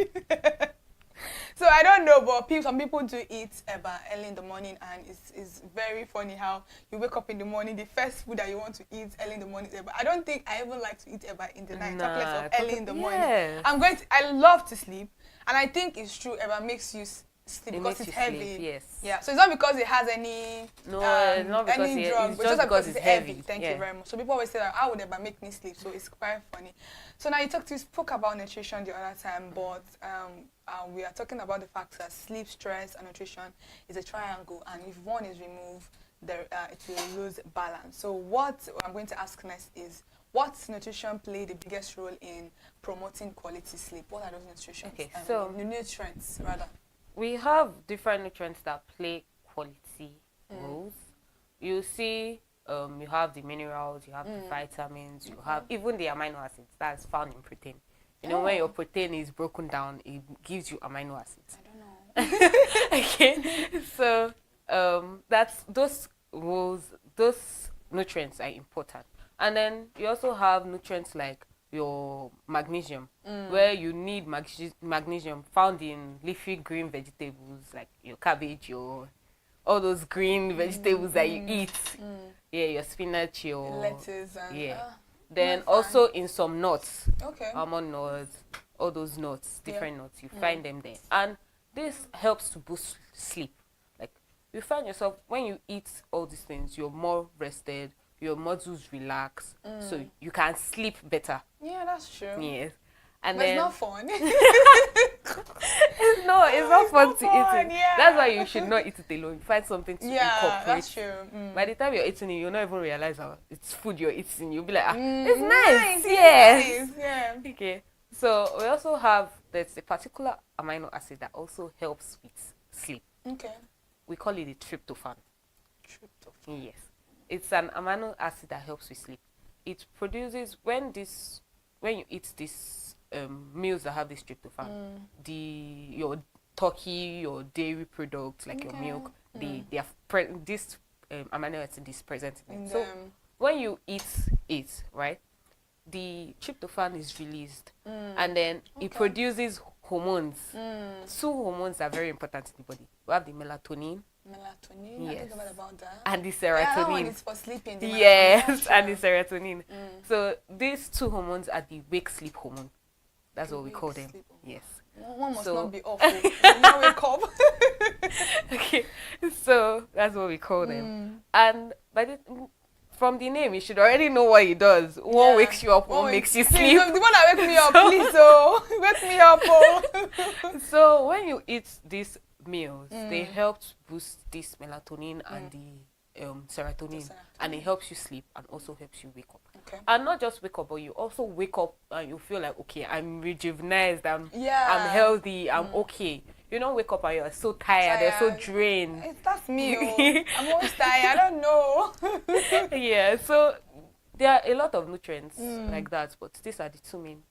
So I don't know, but some people do eat eba early in the morning, and it's very funny how you wake up in the morning, the first food that you want to eat early in the morning is eba. I don't think I even like to eat eba in the night, talk less of early in the morning. I love to sleep, and I think it's true, eba makes you sleep because it's heavy. Yeah, so it's not because it has any not because any drug, but just because it's heavy. Thank you very much. So people always say that, how would eba make me sleep? So it's quite funny. So now you spoke about nutrition the other time, but we are talking about the fact that sleep, stress, and nutrition is a triangle, and if one is removed, it will lose balance. So what I'm going to ask next is, what nutrition play the biggest role in promoting quality sleep? What are those nutrition? Okay, so nutrients rather. We have different nutrients that play quality roles. You see, you have the minerals, you have the vitamins, you have even the amino acids that's found in protein. You know, when your protein is broken down, it gives you amino acids. I don't know. Okay, so that's those roles, those nutrients are important. And then you also have nutrients like your magnesium, where you need magnesium found in leafy green vegetables like your cabbage, your all those green vegetables that you eat. Yeah, your spinach, your lettuce, and then also in some nuts, okay, almond nuts, all those nuts, different nuts, you find them there. And this helps to boost sleep. Like you find yourself when you eat all these things, you're more rested, your muscles relax, so you can sleep better. Yeah, that's true. Yes. And but then it's not fun. No, it's not fun to eat it. Yeah. That's why you should not eat it alone. Find something to incorporate. That's true. By the time you're eating it, you'll not even realize how it's food you're eating. You'll be like, it's it's nice. Nice. Yes. Nice. Yeah. Okay. So we also have there's a particular amino acid that also helps with sleep. Okay. We call it the tryptophan. Tryptophan. Yes. It's an amino acid that helps with sleep. It produces when you eat this meals that have this tryptophan, your turkey, your dairy products like your milk, they have this amino acid is present in it. So when you eat it, right, the tryptophan is released, and then it produces hormones. Two hormones are very important in the body. We have the melatonin. Melatonin. Yes. I think about that. And the serotonin. Yeah, that one is for sleeping. Yes, and the serotonin. So these two hormones are the wake sleep hormone. That's what we call them. Yes. One must not be off. Now wake up. Okay, so that's what we call them. And from the name, you should already know what it does. One wakes you up, one makes you sleep. The one that wake me up, please, wake me up. So when you eat these meals, they help boost this melatonin and the serotonin, and it helps you sleep and also helps you wake up. Okay. And not just wake up, but you also wake up and you feel like, okay, I'm rejuvenated, I'm healthy, I'm okay. You don't wake up and you're so tired, you're so drained. That's me. I'm always tired. I don't know. Yeah, so there are a lot of nutrients like that, but these are the two main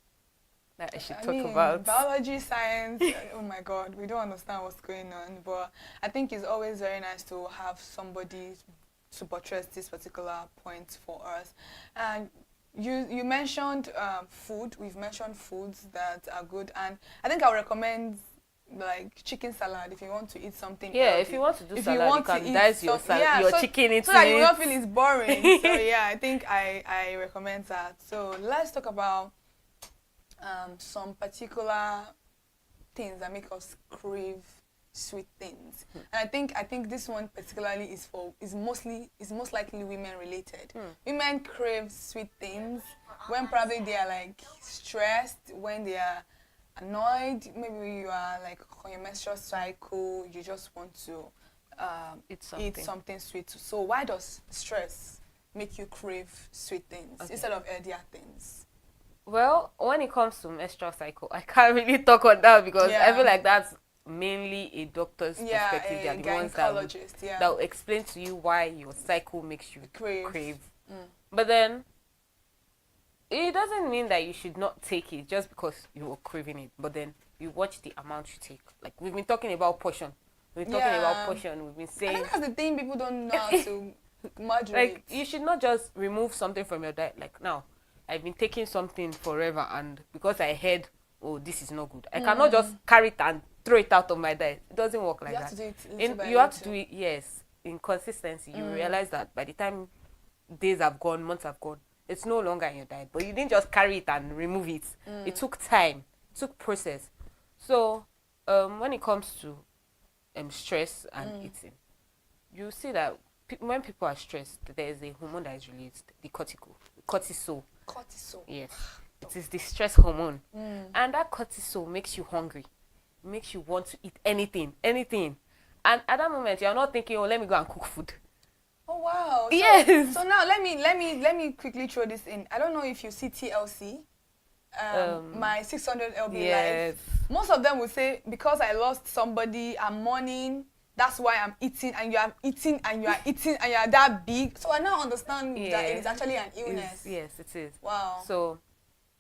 that I should talk about. Biology, science, oh my God, we don't understand what's going on. But I think it's always very nice to have somebody to buttress this particular point for us. And you mentioned food. We've mentioned foods that are good, and I think I'll recommend like chicken salad if you want to eat something healthy. If you want to do salad, you can dice your chicken into so that you don't feel it's boring. So yeah, I think I recommend that. So let's talk about some particular things that make us crave sweet things. And I think this one particularly is most likely women related. Women crave sweet things when probably they are like stressed, when they are annoyed, maybe you are like on your menstrual cycle, you just want to eat something sweet. So why does stress make you crave sweet things instead of healthier things? Well, when it comes to menstrual cycle, I can't really talk on that because I feel like that's mainly a doctor's perspective. They are the ones that will explain to you why your cycle makes you crave. But then it doesn't mean that you should not take it just because you are craving it. But then you watch the amount you take. Like we've been talking about portion. We've been saying. I think that's the thing people don't know how to moderate. Like you should not just remove something from your diet. Like now, I've been taking something forever, and because I heard, oh, this is not good, I cannot just carry it and throw it out of my diet. It doesn't work like that. You have to do it, yes, in consistency. You realize that by the time days have gone, months have gone, it's no longer in your diet. But you didn't just carry it and remove it. It took time. It took process. So when it comes to stress and eating, you see that when people are stressed, there is a hormone that is released, the cortisol. Cortisol. Yes. It is the stress hormone. And that cortisol makes you hungry. It makes you want to eat anything. And at that moment, you're not thinking, oh, let me go and cook food. Oh wow. So, Yes. So now let me quickly throw this in. I don't know if you see TLC. My 600 LB yes. life. Most of them will say, because I lost somebody, I'm mourning. That's why I'm eating, and you are eating, and you are eating, and you are that big. So I now understand that it is actually an illness. Yes, it is. Wow. So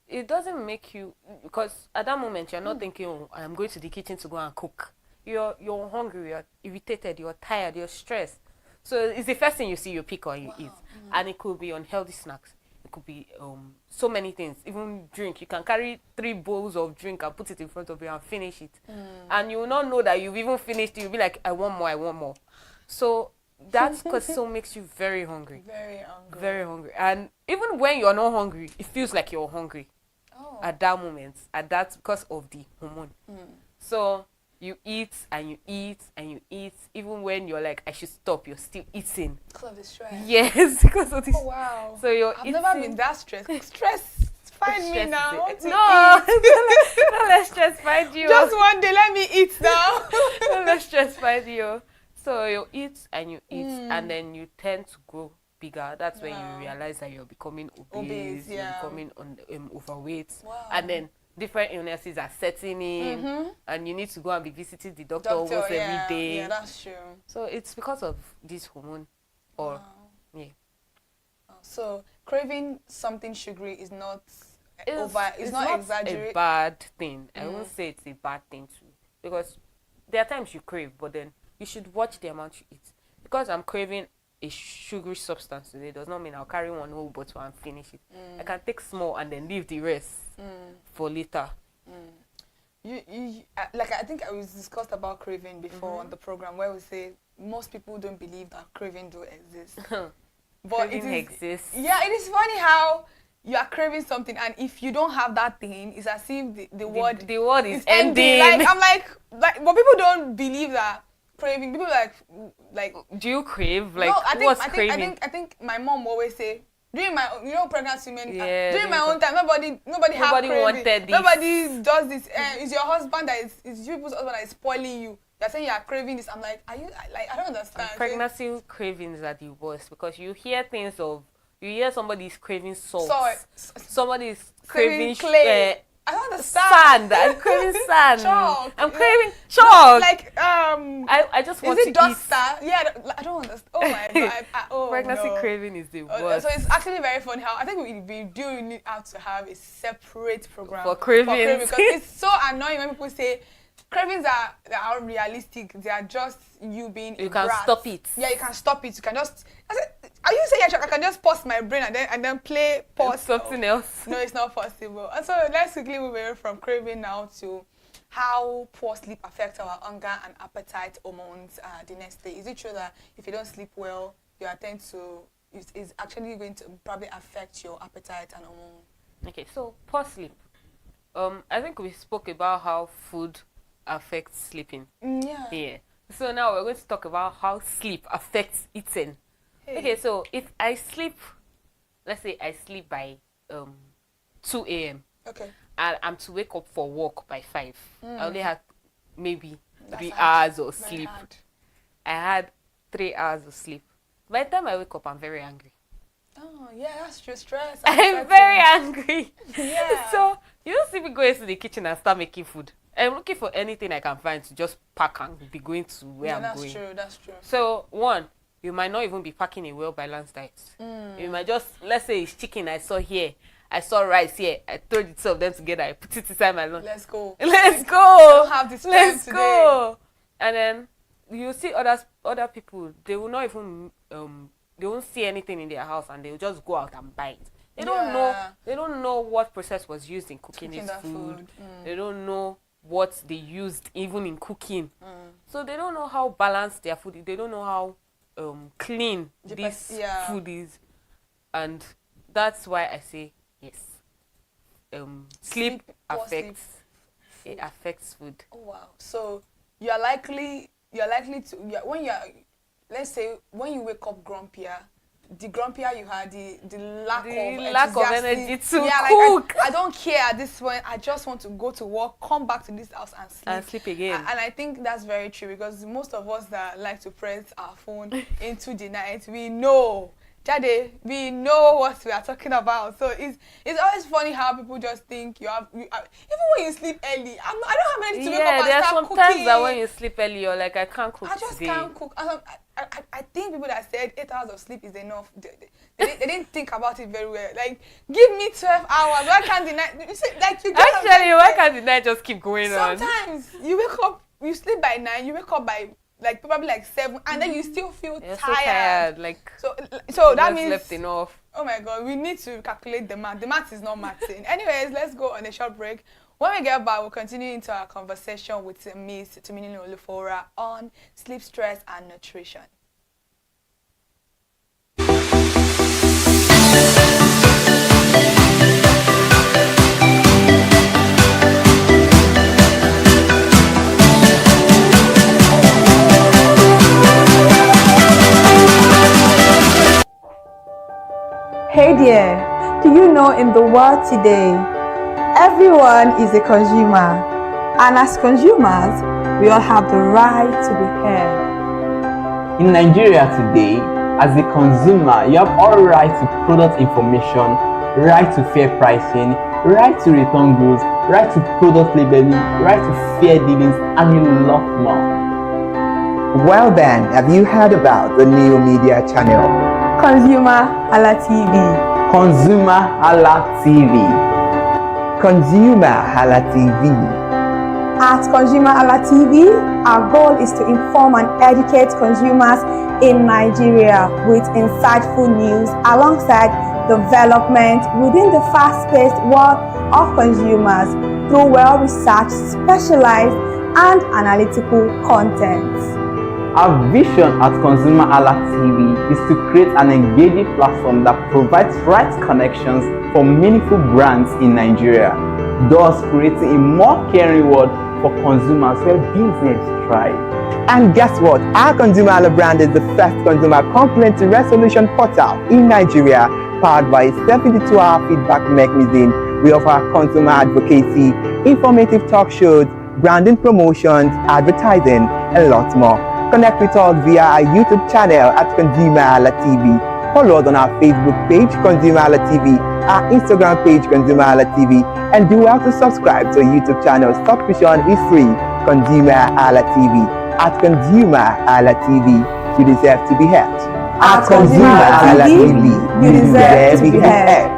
it doesn't make you, because at that moment you're not thinking, oh, I'm going to the kitchen to go and cook. You're hungry, you're irritated, you're tired, you're stressed. So it's the first thing you see, you pick or you eat. And it could be unhealthy snacks. It could be so many things. Even drink. You can carry 3 bowls of drink and put it in front of you and finish it. And you will not know that you've even finished it. You'll be like, I want more, I want more. So that still makes you very hungry. Very hungry. Very hungry. And even when you're not hungry, it feels like you're hungry. At that moment. Because of the hormone. So you eat and you eat and you eat. Even when you're like, I should stop, you're still eating. Because of the stress. Yes, because of this. Oh wow. So you're I've never been that stressed. Stress find me now. No, don't let stress find you. Just one day, let me eat now. Don't let stress find you. So you eat and you eat, and then you tend to grow bigger. That's when you realize that you're becoming obese, you're becoming overweight, and then different illnesses are setting in, and you need to go and be visiting the doctor almost every day. Yeah, that's true. So it's because of this hormone, or So craving something sugary is not it's not exaggerated. a bad thing. I won't say it's a bad thing too, because there are times you crave, but then you should watch the amount you eat. Because I'm craving a sugary substance today does not mean I'll carry one whole bottle and finish it. I can take small and then leave the rest for later. Like I think I was discussed about craving before on the program, where we say most people don't believe that craving do exist. But Craving exists. Yeah, it is funny how you are craving something, and if you don't have that thing, it's as if the word is ending. Like I'm like, but people don't believe that craving. People like. Do you crave? Like, no, what's craving? I think my mom always say, during my pregnancy women, during Yeah, my own time, nobody have craving. wanted this. Nobody does this. It's your husband it's people's husband that is spoiling you. You're saying you are craving this. I'm like, are you like, I don't understand. Pregnancy cravings are the worst, because you hear somebody's craving salt. Somebody's craving clay. I don't understand. Sand. I'm craving sand. Chalk. I'm craving chalk. Like I just want to eat. Is it duster? Yeah, I don't understand. Oh my god. Pregnancy craving is the worst. So it's actually very funny how I think we do need to have a separate program for cravings. Because it's so annoying when people say cravings are realistic. They are just you being You can stop it. Yeah, you can stop it. You can just. Are you saying I can just pause my brain and then play pause something else? No, it's not possible. And so let's quickly move away from craving now to how poor sleep affects our hunger and appetite hormones the next day. Is it true that if you don't sleep well, you tend to is actually going to probably affect your appetite and hormone? Okay, so poor sleep. I think we spoke about how food affects sleeping. Yeah. So now we're going to talk about how sleep affects eating. Okay, so if I sleep, let's say I sleep by 2 a.m. Okay. And I'm to wake up for work by 5. I only had maybe 3 hard. hours of sleep. I had 3 hours of sleep. By the time I wake up, I'm very angry. Oh, yeah, that's true. Stress. I'm very angry. Yeah. So you don't see me go into the kitchen and start making food. I'm looking for anything I can find to just pack and be going to where I'm going. That's true. So, one, you might not even be packing a well-balanced diet. You might just, let's say it's chicken I saw here, I saw rice here, I throw the two of them together, I put it inside my lunch. Let's go. Let's go. I don't have this Let's today. go. And then you see other people, they will not even, they won't see anything in their house and they'll just go out and buy it. They don't know what process was used in cooking this food. They don't know what they used even in cooking. So they don't know how balanced their food is. They don't know how clean this food is. And that's why I say yes. Sleep affects food. Oh wow. So you're likely to when you're, let's say when you wake up grumpier, the grumpier you are, the lack of energy to cook. Like, I don't care at this point. I just want to go to work, come back to this house and sleep again. And I think that's very true, because most of us that like to press our phone into the night, we know we know what we are talking about. So it's always funny how people just think even when you sleep early, I don't have anything to wake up and there are start sometimes cooking. that when you sleep early, you're like, I can't cook I just can't cook. I think people that said 8 hours of sleep is enough, they didn't think about it very well. Like, give me 12 hours. Why can't the night? You see, like, you actually, why can't the night just keep going on? Sometimes you wake up, you sleep by 9, you wake up by like probably like 7, and then you still feel tired. So tired. Like, so that means slept enough. Oh my God, we need to calculate the math. The math is not mathing. Anyways, let's go on a short break. When we get back, we'll continue into our conversation with Ms. Tumininu Olufora on sleep, stress, and nutrition. Hey there, do you know in the world today, everyone is a consumer, and as consumers, we all have the right to be heard. In Nigeria today, as a consumer, you have all right to product information, right to fair pricing, right to return goods, right to product labeling, right to fair dealings, and a lot more. Well then, have you heard about the new media channel? ConsumerHallaTV. ConsumerHallaTV. ConsumerHallaTV. At ConsumerHallaTV, our goal is to inform and educate consumers in Nigeria with insightful news alongside development within the fast-paced world of consumers through well-researched, specialized, and analytical content. Our vision at ConsumerHallaTV is to create an engaging platform that provides right connections for meaningful brands in Nigeria, thus creating a more caring world for consumers where business thrive. And guess what? Our ConsumerHalla brand is the first consumer complaint resolution portal in Nigeria, powered by a 72-hour feedback mechanism. We offer consumer advocacy, informative talk shows, branding promotions, advertising, and lots more. Connect with us via our YouTube channel at ConsumerHallaTV. Follow us on our Facebook page, ConsumerHallaTV, our Instagram page, ConsumerHallaTV, and do well to subscribe to our YouTube channel. Subscription is free. ConsumerHallaTV. At ConsumerHallaTV, you deserve to be heard. At ConsumerHallaTV, you deserve to be heard.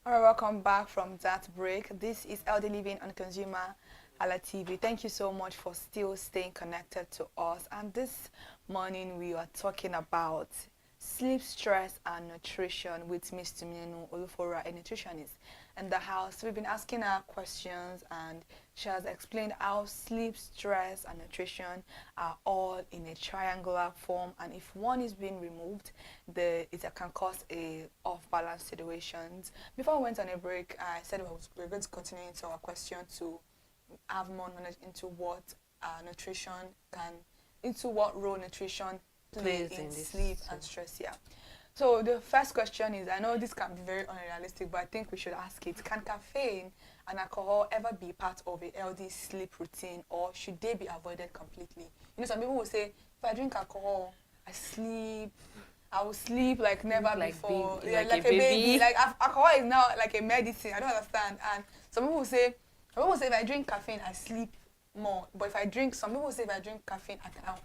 Welcome back from that break. This is LD Living on ConsumerHallaTV. Thank you so much for still staying connected to us. And this morning we are talking about sleep, stress, and nutrition with Ms. Tumininu Olufora, a nutritionist in the house. We've been asking her questions, and she has explained how sleep, stress, and nutrition are all in a triangular form, and if one is being removed, it can cause a off-balance situations. Before we went on a break, I said we were going to continue into our question to have more knowledge into what what role nutrition plays in sleep and stress. Yeah. So the first question is, I know this can be very unrealistic, but I think we should ask it. Can caffeine and alcohol ever be part of a healthy sleep routine, or should they be avoided completely? You know, some people will say, if I drink alcohol, I sleep, I will sleep like never before. Baby, Yeah, like a baby. Like alcohol is now like a medicine. I don't understand. And some people say if I drink caffeine, I sleep more. But some people say if I drink caffeine,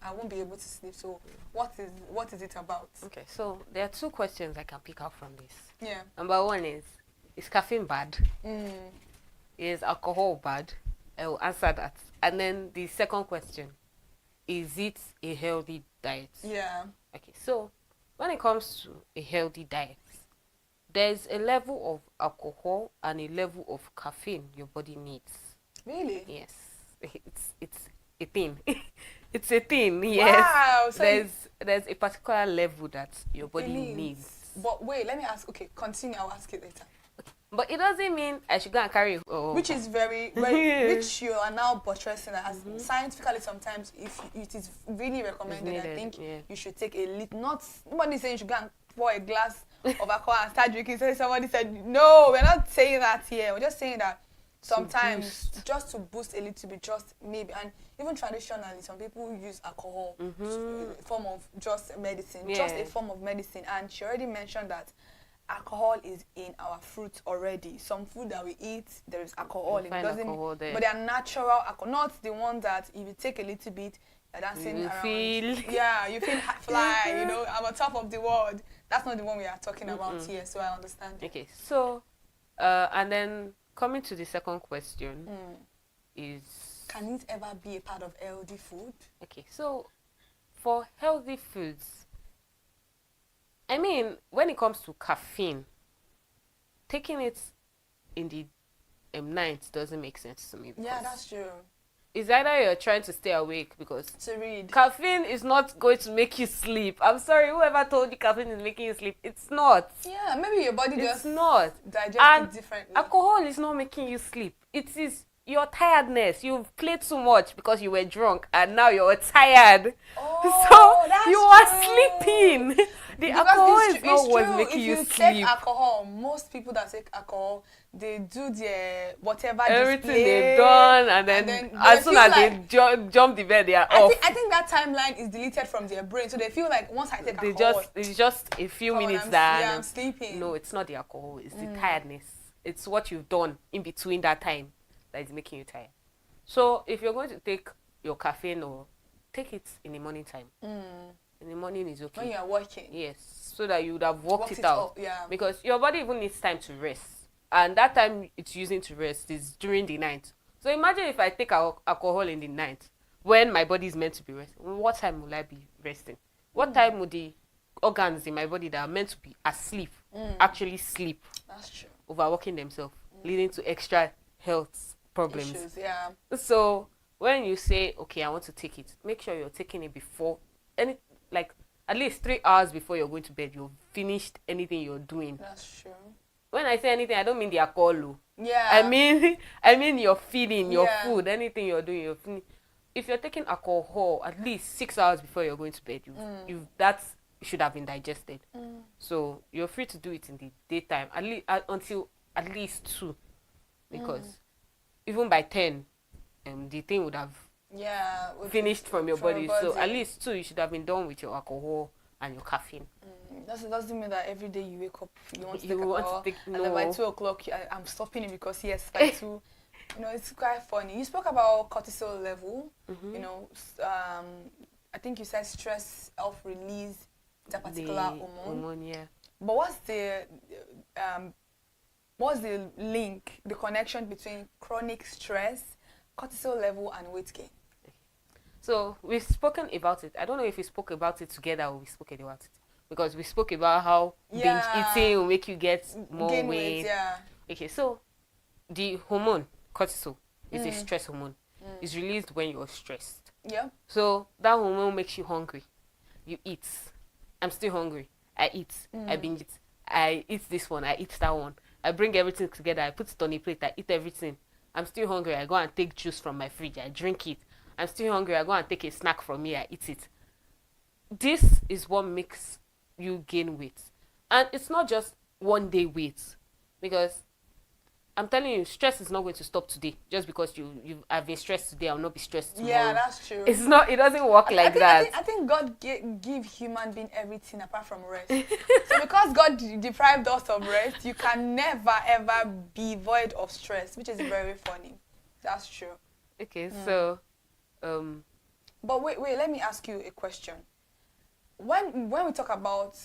I won't be able to sleep. So what is it about? Okay, so there are 2 questions I can pick out from this. Yeah. Number 1 is caffeine bad? Is alcohol bad? I will answer that. And then the second question, is it a healthy diet? Yeah. Okay, so when it comes to a healthy diet, there's a level of alcohol and a level of caffeine your body needs. Really? Yes. It's a thing. It's a thing, yes. Wow. So there's a particular level that your body needs. But wait, let me ask. Okay, continue. I'll ask it later. But it doesn't mean I should go and carry. Which is which you are now buttressing as scientifically. Sometimes, if it is really recommended, I think you should take a little. Nobody saying you should go and pour a glass of alcohol and start drinking. So somebody said no. We're not saying that here. We're just saying that sometimes just to boost a little bit, just maybe. And even traditionally, some people use alcohol a form of just medicine, just a form of medicine. And she already mentioned that alcohol is in our fruit already. Some food that we eat, there is alcohol in it. But they are natural alcohol, not the one that if you take a little bit, you're dancing around. Yeah, you feel fly, you know, I'm on top of the world. That's not the one we are talking about here, so I understand. Okay, so, and then coming to the second question is... Can it ever be a part of healthy food? Okay, so for healthy foods, I mean, when it comes to caffeine, taking it in the night doesn't make sense to me. Yeah, that's true. It's either you're trying to stay awake because to read. Caffeine is not going to make you sleep. I'm sorry, whoever told you caffeine is making you sleep, it's not. Yeah, maybe your body just not digest it differently. Alcohol is not making you sleep. It is your tiredness. You've played too much because you were drunk and now you're tired. Oh, so you are sleeping. The because alcohol is not what's true. making you sleep. If you take alcohol, most people that take alcohol, they do their whatever everything display, they've done, and then as soon as they jump the bed, they are off. I think that timeline is deleted from their brain, so they feel like once I take alcohol, it's just a few minutes I'm sleeping. No, it's not the alcohol; it's the tiredness. It's what you've done in between that time that is making you tired. So if you're going to take your caffeine, or take it in the morning time. In the morning is okay. When you are working. Yes, so that you would have worked it out. Yeah. Because your body even needs time to rest. And that time it's using to rest is during the night. So imagine if I take alcohol in the night when my body is meant to be resting. What time will I be resting? What time would the organs in my body that are meant to be asleep actually sleep? That's true. Overworking themselves, leading to extra health problems. Issues, yeah. So when you say, okay, I want to take it, make sure you're taking it before at least 3 hours before you're going to bed. You've finished anything you're doing. That's true. When I say anything, I don't mean the alcohol. Yeah. I mean your feeding, your food, anything you're doing. If you're taking alcohol at least 6 hours before you're going to bed, that should have been digested. So you're free to do it in the daytime, until at least 2, because even by 10, the thing would have finished from your body. So at least 2, you should have been done with your alcohol and your caffeine. Doesn't mean that every day you wake up you want to take alcohol, and then by 2 o'clock I'm stopping it because yes, by 2. It's quite funny. You spoke about cortisol level. I think you said stress help release that particular hormone. Yeah. But what's the link, the connection between chronic stress, cortisol level, and weight gain? So we've spoken about it. I don't know if we spoke about it together or we spoke about it, because we spoke about how binge eating will make you get more weight. Okay, so the hormone cortisol is a stress hormone. It's released when you're stressed. Yeah. So that hormone makes you hungry. You eat. I'm still hungry. I eat. I binge it. I eat this one. I eat that one. I bring everything together. I put it on a plate. I eat everything. I'm still hungry. I go and take juice from my fridge. I drink it. I'm still hungry. I go and take a snack from here. I eat it. This is what makes you gain weight. And it's not just one day weight, because I'm telling you, stress is not going to stop today. Just because you have been stressed today, I'll not be stressed tomorrow. Yeah, that's true. It's not. It doesn't work like that. I think God give human being everything apart from rest. So because God deprived us of rest, you can never ever be void of stress, which is very funny. That's true. Okay, so, but wait, let me ask you a question. When we talk about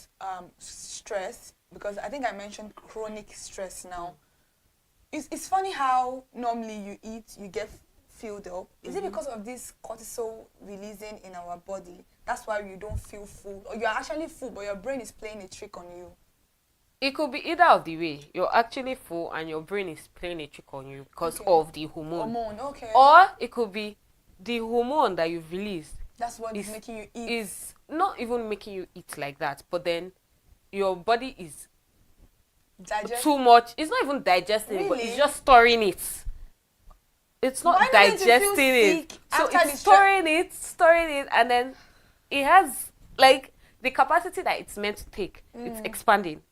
stress, because I think I mentioned chronic stress now. It's funny how normally you eat, you get filled up. Is it because of this cortisol releasing in our body? That's why you don't feel full, or you're actually full, but your brain is playing a trick on you? It could be either of the way. You're actually full and your brain is playing a trick on you because of the hormone. Okay. Or it could be the hormone that you've released. That's what is making you eat. Is not even making you eat like that, but then your body is too much. It's not even digesting it, but it's just storing it. It's not digesting it. So it's storing it, and then it has like the capacity that it's meant to take. It's expanding.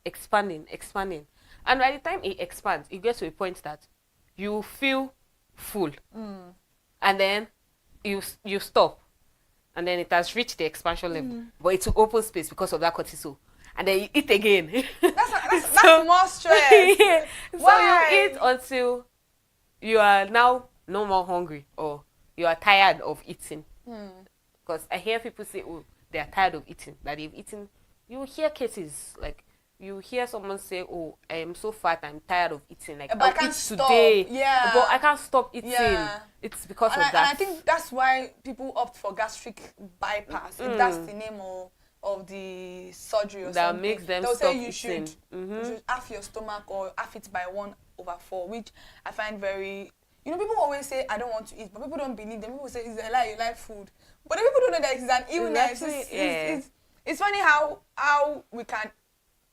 And by the time it expands, it gets to a point that you feel full. And then you stop. And then it has reached the expansion level. But it's an open space because of that cortisol. And then you eat again. That's more stress. Yeah. So you eat until you are now no more hungry or you are tired of eating. Because I hear people say, oh, they are tired of eating, that they've eaten. You hear cases like you hear someone say, oh, I am so fat, I'm tired of eating. Like, but I can't stop. Yeah. But I can't stop eating. Yeah. It's because of that. And I think that's why people opt for gastric bypass. If that's the name of the surgery or that something. Makes them they'll stop say you eating. should half your stomach or half it by 1/4, which I find very... You know, people always say, I don't want to eat, but people don't believe them. People say, it's a lie, you like food. But people don't know that it's an illness. It's funny how we can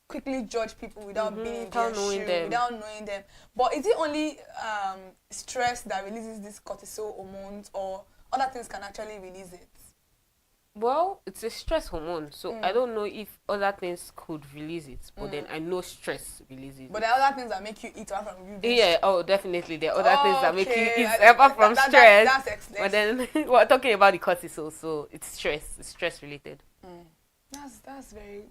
quickly judge people without being in their shoe, without knowing them. But is it only stress that releases these cortisol hormones, or other things can actually release it? Well, it's a stress hormone, so I don't know if other things could release it, but then I know stress releases it. But there are other things that make you eat apart from you. Yeah, definitely. There are other things that make you eat apart from stress. That's excellent. But then we're talking about the cortisol, so it's stress. It's stress related. That's very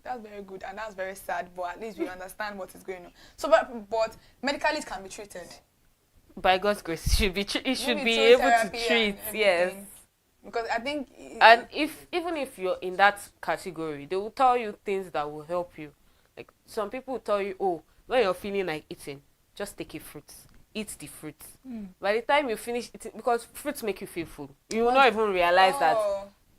good, and that's very sad. But at least we understand what is going on. So, but medically it can be treated. By God's grace, it should be able to treat. Yes. Because I think, and even if you're in that category, they will tell you things that will help you. Like some people will tell you, oh, when you're feeling like eating, just take a fruit, eat the fruit. By the time you finish eating, because fruits make you feel full, you will not even realize that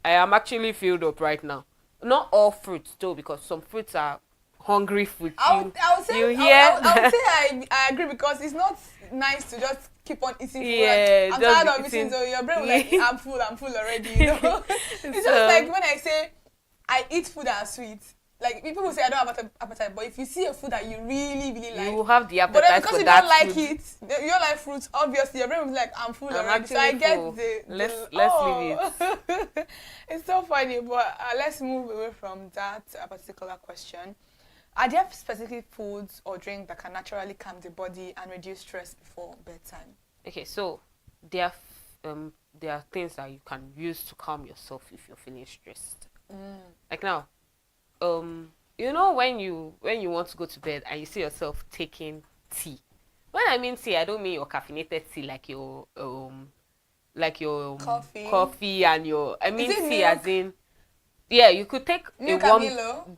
I am actually filled up right now. Not all fruits though, because some fruits are hungry fruits. I would say I agree, because it's not nice to just keep on eating food. Yeah, I'm tired of eating, so your brain will like, I'm full already, you know. It's just like when I say I eat food and sweet. Like people will say I don't have appetite, but if you see a food that you really like, you will have the appetite. But then because you don't like it, you don't like fruits, obviously your brain will be like, I'm full already. So I get let's leave it. It's so funny, but let's move away from that particular question. Are there specific foods or drinks that can naturally calm the body and reduce stress before bedtime? Okay, so there are things that you can use to calm yourself if you're feeling stressed. Like now, you know when you want to go to bed and you see yourself taking tea. When I mean tea, I don't mean your caffeinated tea like your coffee and your. I mean tea milk? As in, yeah, you could take milk a warm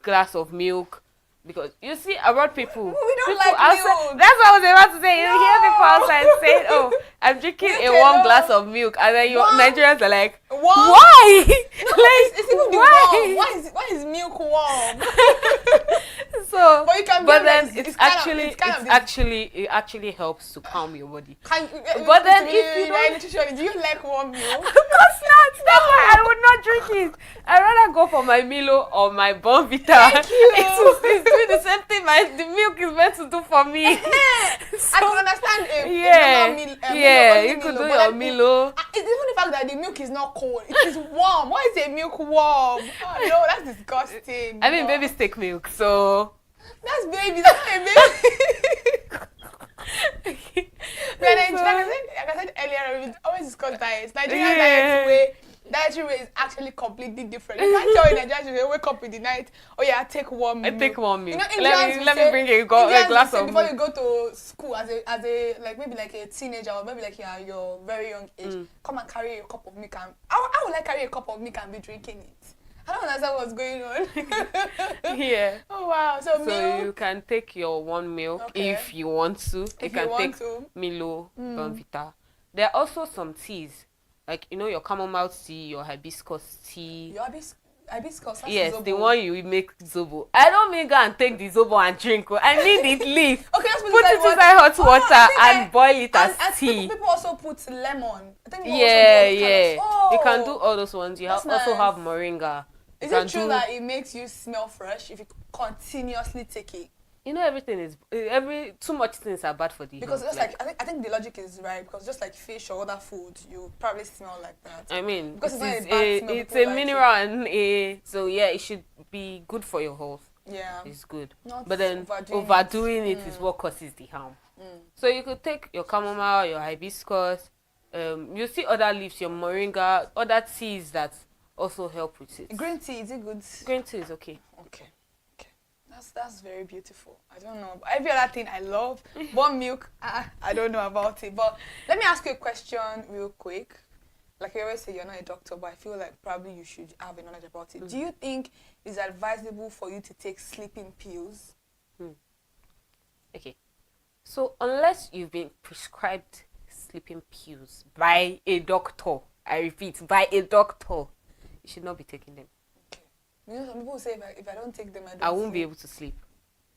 glass of milk. Because you see about people, we don't people like outside, milk. that's what I was about to say. You hear people outside saying, "Oh, I'm drinking a warm glass of milk," and then Nigerians are like, "Why? No, like, it's even warm. Why is milk warm?" So, but then it actually helps to calm your body. But then if you don't, do you like warm milk? Of course not. That's why I would not drink it. I'd rather go for my Milo or my Bonvita. Thank you. It's doing the same thing the milk is meant to do for me. I can understand you could do your Milo. It's even the fact that the milk is not cold. It is warm. Why is the milk warm? Oh, no, that's disgusting. I mean, babies take milk, so... That's baby. That's my baby. diets. Nigerian dietary way is actually completely different. You can't tell in Nigeria you wake up in the night, oh yeah, take one meal. Take one meal. You know, let me bring a glass of before milk. you go to school as a like maybe like a teenager or maybe like your very young age, come and carry a cup of milk. And how would I carry a cup of milk and be drinking it? I don't understand what's going on. Yeah. Oh wow. So you can take your one milk if you want to. You can take Milo, Bonvita. There are also some teas. Like, you know, your chamomile tea, your hibiscus tea. Your hibiscus? Yes, zobo. the one you make zobo. I don't mean go and take the zobo and drink. I mean it leaf. Okay, put it inside hot water and boil it as tea. People also put lemon. I think You can do all those ones. You also have moringa. Is it true that it makes you smell fresh if you continuously take it? You know, everything is too much things are bad for the because health. just like I think the logic is right, because just like fish or other food, you probably smell like that. I mean, because it's a mineral and so yeah, it should be good for your health. Yeah, it's good. But then overdoing it is what causes the harm. So you could take your chamomile, your hibiscus. You see other leaves, your moringa, other teas that also help with it. Green tea, is it good? Green tea is okay. Okay. That's very beautiful. I don't know. But every other thing I love. Warm milk, I don't know about it. But let me ask you a question real quick. Like you always say, you're not a doctor, but I feel like probably you should have a knowledge about it. Do you think it's advisable for you to take sleeping pills? Okay. So unless you've been prescribed sleeping pills by a doctor, I repeat, by a doctor, you should not be taking them. You know, some people say if I don't take them, I won't be able to sleep.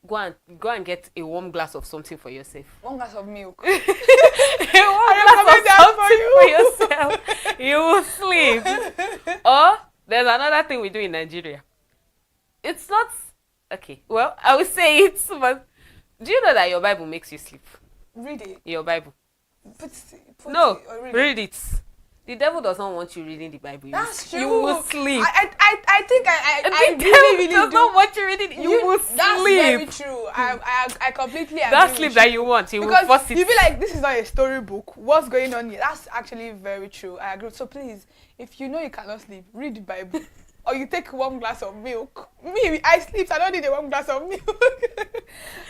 Go and get a warm glass of something for yourself. One glass of milk. A warm glass of something for yourself. You will sleep. Or there's another thing we do in Nigeria. It's not okay. Well, I will say it, but do you know that your Bible makes you sleep? Read it. Your Bible. No, read it. The devil does not want you reading the Bible. That's true. You will sleep. I think I the really devil does not want you reading. You will sleep. That's very true. I completely agree. That sleep that you want, you will force it. You feel like this is not a storybook. What's going on here? That's actually very true. I agree. So please, if you know you cannot sleep, read the Bible. Or you take one glass of milk. Me, I sleep, so I don't need a one glass of milk.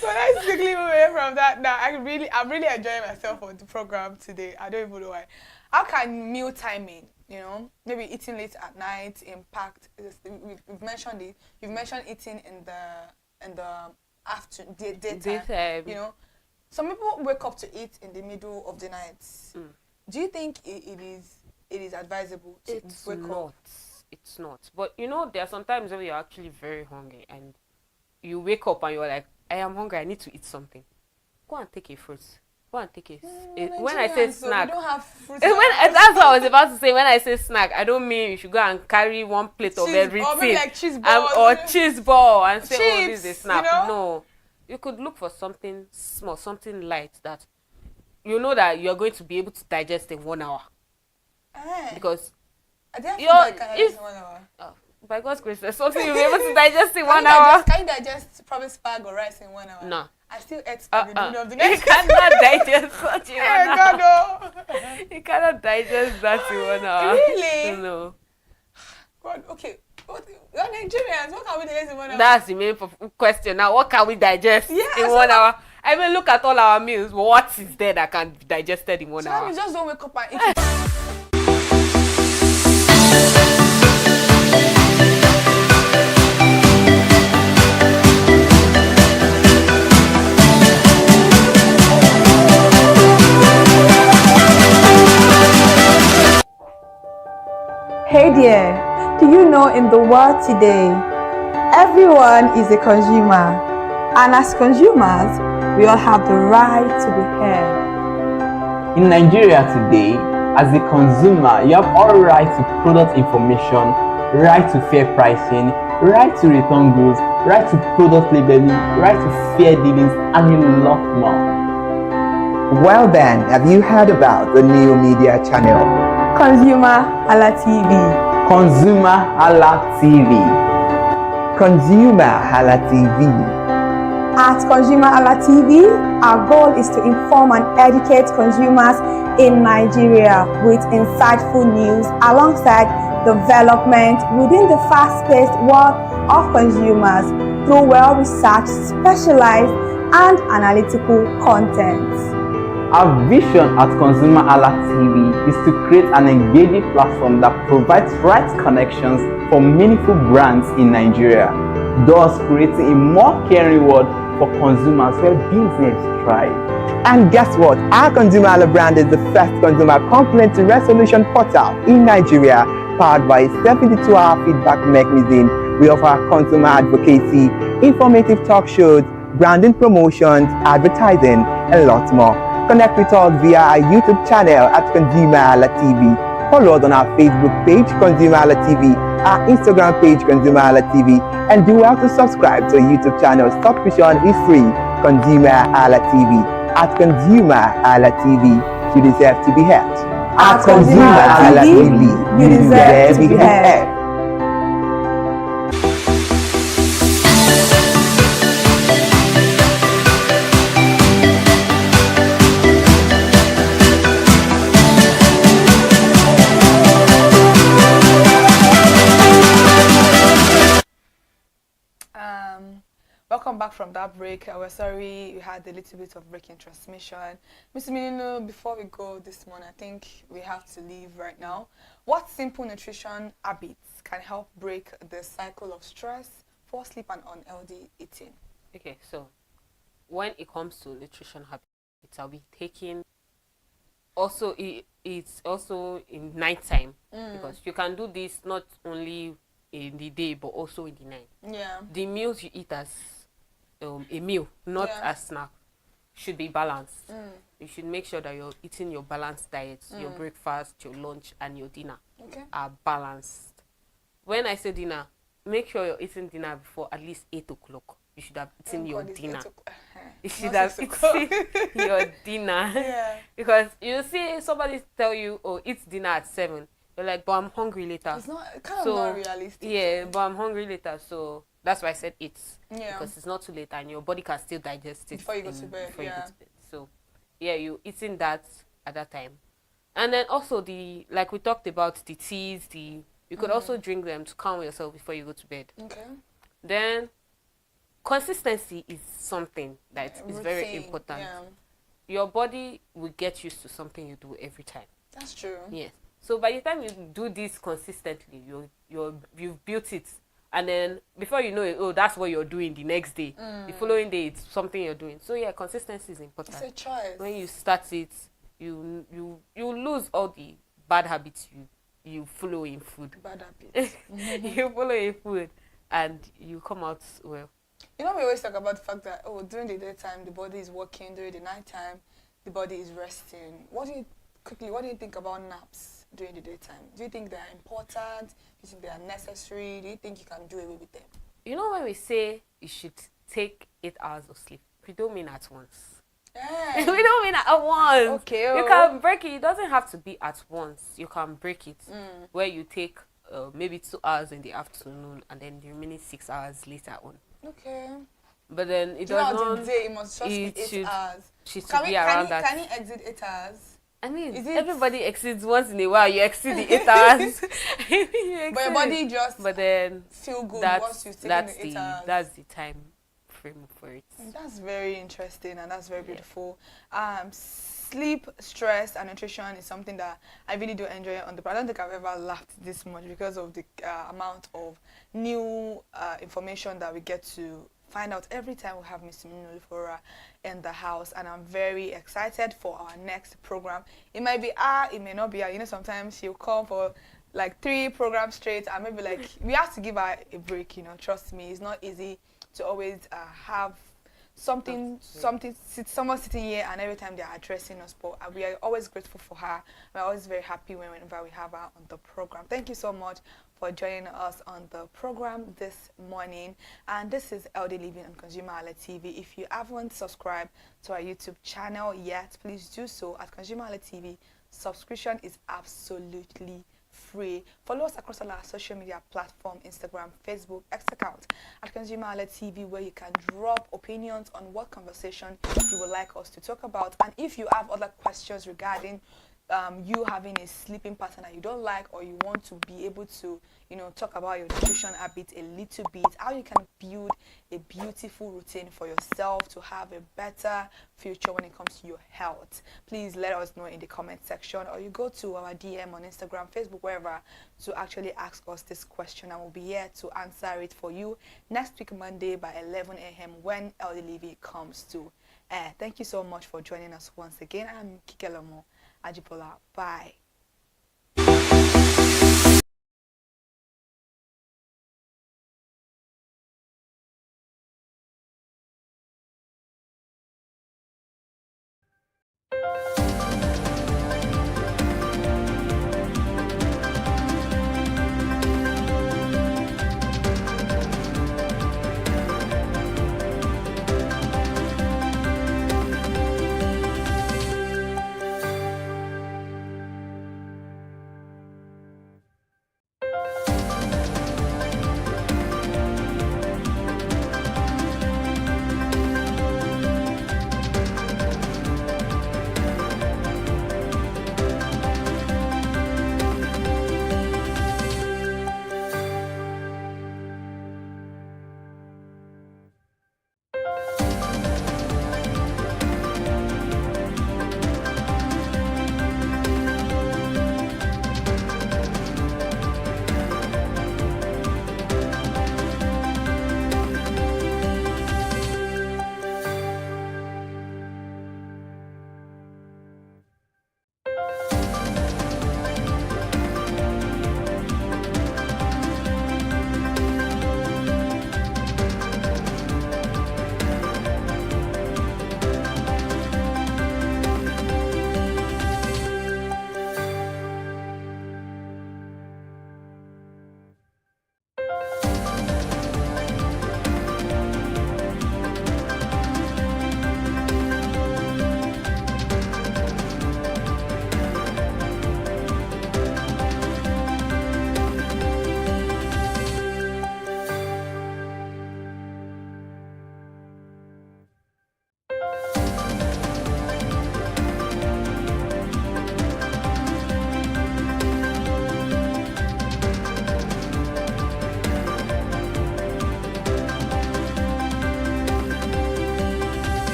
So let's quickly move away from that. Now, I'm really enjoying myself on the program today. I don't even know why. How can meal timing, you know, maybe eating late at night impact? We've mentioned it. You've mentioned eating in the afternoon, daytime. You know, some people wake up to eat in the middle of the night. Do you think it is advisable to wake up? It's not. But you know, there are sometimes when you're actually very hungry and you wake up and you're like, I am hungry, I need to eat something. Go and take a fruit. Go and take when I say snack, we don't have fruit that's what I was about to say. When I say snack, I don't mean you should go and carry one plate of everything. Or maybe like cheese ball. Or cheese ball and say, oh, this is a snack. You know? No. You could look for something small, something light that you know that you're going to be able to digest in 1 hour. Because by God's grace, there's something you'll be able to digest in 1 hour. Can you digest probably spag or rice in 1 hour? No. I still ate spag in the middle of the night. You cannot digest such in 1 hour. You cannot digest that in 1 hour. Really? No. God, okay. You're Nigerians. What can we digest in 1 hour? That's the main question. Now, what can we digest in 1 hour? I mean, look at all our meals. What is there that can be digested in 1 hour? So just don't wake up and eat it. Hey there, do you know in the world today, everyone is a consumer, and as consumers, we all have the right to be heard. In Nigeria today, as a consumer, you have all right to product information, right to fair pricing, right to return goods, right to product labeling, right to fair dealings, and a lot more. Well then, have you heard about the new media channel? ConsumerHallaTV. ConsumerHallaTV. ConsumerHallaTV. At ConsumerHallaTV, our goal is to inform and educate consumers in Nigeria with insightful news alongside development within the fast-paced world of consumers through well-researched, specialized, and analytical content. Our vision at ConsumerHallaTV is to create an engaging platform that provides right connections for meaningful brands in Nigeria, thus creating a more caring world for consumers where business thrive. And guess what? Our ConsumerHalla brand is the first consumer complaint resolution portal in Nigeria, powered by a 72-hour feedback mechanism. We offer consumer advocacy, informative talk shows, branding promotions, advertising, and lots more. Connect with us via our YouTube channel at ConsumerHallaTV. Follow us on our Facebook page, ConsumerHallaTV, our Instagram page, ConsumerHallaTV, and do well to subscribe to our YouTube channel. Subscription is free. ConsumerHallaTV. At ConsumerHallaTV, you deserve to be heard. At ConsumerHallaTV, you deserve to be heard. Welcome back from that break. We're sorry we had a little bit of breaking transmission. Mr. Minino, before we go this morning, I think we have to leave right now. What simple nutrition habits can help break the cycle of stress, poor sleep, and unhealthy eating? Okay, so when it comes to nutrition habits, I'll be taking also it's also in nighttime because you can do this not only in the day but also in the night. Yeah. The meals you eat as a meal, not a snack, should be balanced. You should make sure that you're eating your balanced diet. Your breakfast, your lunch, and your dinner are balanced. When I say dinner, make sure you're eating dinner before at least 8 o'clock. You should have eaten your dinner. You should have eaten your dinner. Because you see somebody tell you, oh, eat dinner at 7. You're like, but I'm hungry later. It's not kind of not realistic. Yeah, but I'm hungry later. So that's why I said it. Yeah. Because it's not too late and your body can still digest it before you go to bed. You go to bed. So yeah, you eating that at that time. And then also like we talked about the teas, you could also drink them to calm yourself before you go to bed. Okay. Then consistency is something that is very important. Yeah. Your body will get used to something you do every time. That's true. Yes. So by the time you do this consistently, you've built it, and then before you know it, oh, that's what you're doing the next day. The following day, it's something you're doing. So yeah, consistency is important. It's a choice. When you start it, you lose all the bad habits you follow in food. Bad habits. You follow in food, and you come out well. You know, we always talk about the fact that during the daytime the body is working, during the nighttime the body is resting. What do you think about naps during the daytime? Do you think they are important? Do you think they are necessary? Do you think you can do away with them? You know, when we say you should take 8 hours of sleep, we don't mean at once. We don't mean at once. Okay. You can break it. It doesn't have to be at once. You can break it where you take maybe 2 hours in the afternoon and then the remaining 6 hours later on. Okay. But then it doesn't. Throughout the day, it must just be 8 hours. Can you exit 8 hours? I mean, everybody exceeds once in a while. You exceed the 8 hours. But your body just feel good once you've taken the 8 hours. That's the time frame for it. That's very interesting and that's very beautiful. Sleep, stress, and nutrition is something that I really do enjoy on the. I don't think I've ever laughed this much because of the amount of new information that we get to find out every time we have Mr. Minino Olufora in the house, and I'm very excited for our next program. It might be it may not be you know, sometimes she'll come for like 3 programs straight and maybe like we have to give her a break, you know. Trust me, it's not easy to always have someone sitting here and every time they're addressing us, but we are always grateful for her. We're always very happy whenever we have her on the program. Thank you so much for joining us on the program this morning. And this is LD Living on ConsumerHallaTV. If you haven't subscribed to our YouTube channel yet, please do so at ConsumerHallaTV. Subscription is absolutely free. Follow us across all our social media platform, Instagram, Facebook, X account at ConsumerHallaTV, where you can drop opinions on what conversation you would like us to talk about. And if you have other questions regarding you having a sleeping pattern that you don't like, or you want to be able to, talk about your nutrition habit a little bit, how you can build a beautiful routine for yourself to have a better future when it comes to your health, please let us know in the comment section, or you go to our DM on Instagram, Facebook, wherever, to actually ask us this question, and we'll be here to answer it for you next week, Monday by 11 a.m. when Healthy Living comes to air. Thank you so much for joining us once again. I'm Kikelomo Ajipola. Bye.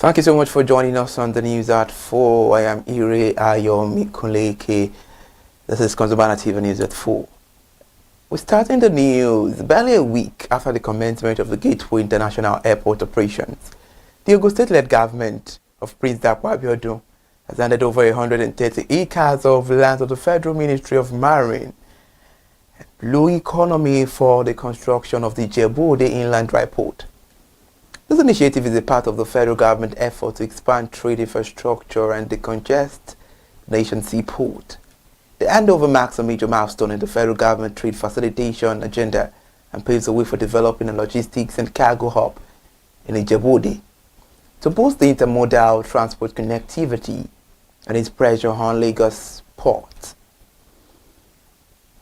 Thank you so much for joining us on the news at 4. I am Ire Ayomi Kuleke. This is ConsumerHallaTV News at 4. We're starting the news barely a week after the commencement of the Gateway International Airport operations. The Ogun State-led government of Prince Dapo Abiodun has handed over 130 acres of land to the Federal Ministry of Marine and Blue Economy for the construction of the Ijebu-Ode Inland Dry Port. This initiative is a part of the federal government effort to expand trade infrastructure and decongest the nation's seaport. The handover marks a major milestone in the federal government trade facilitation agenda and paves the way for developing a logistics and cargo hub in Ijebu-Ode to boost the intermodal transport connectivity and its pressure on Lagos port.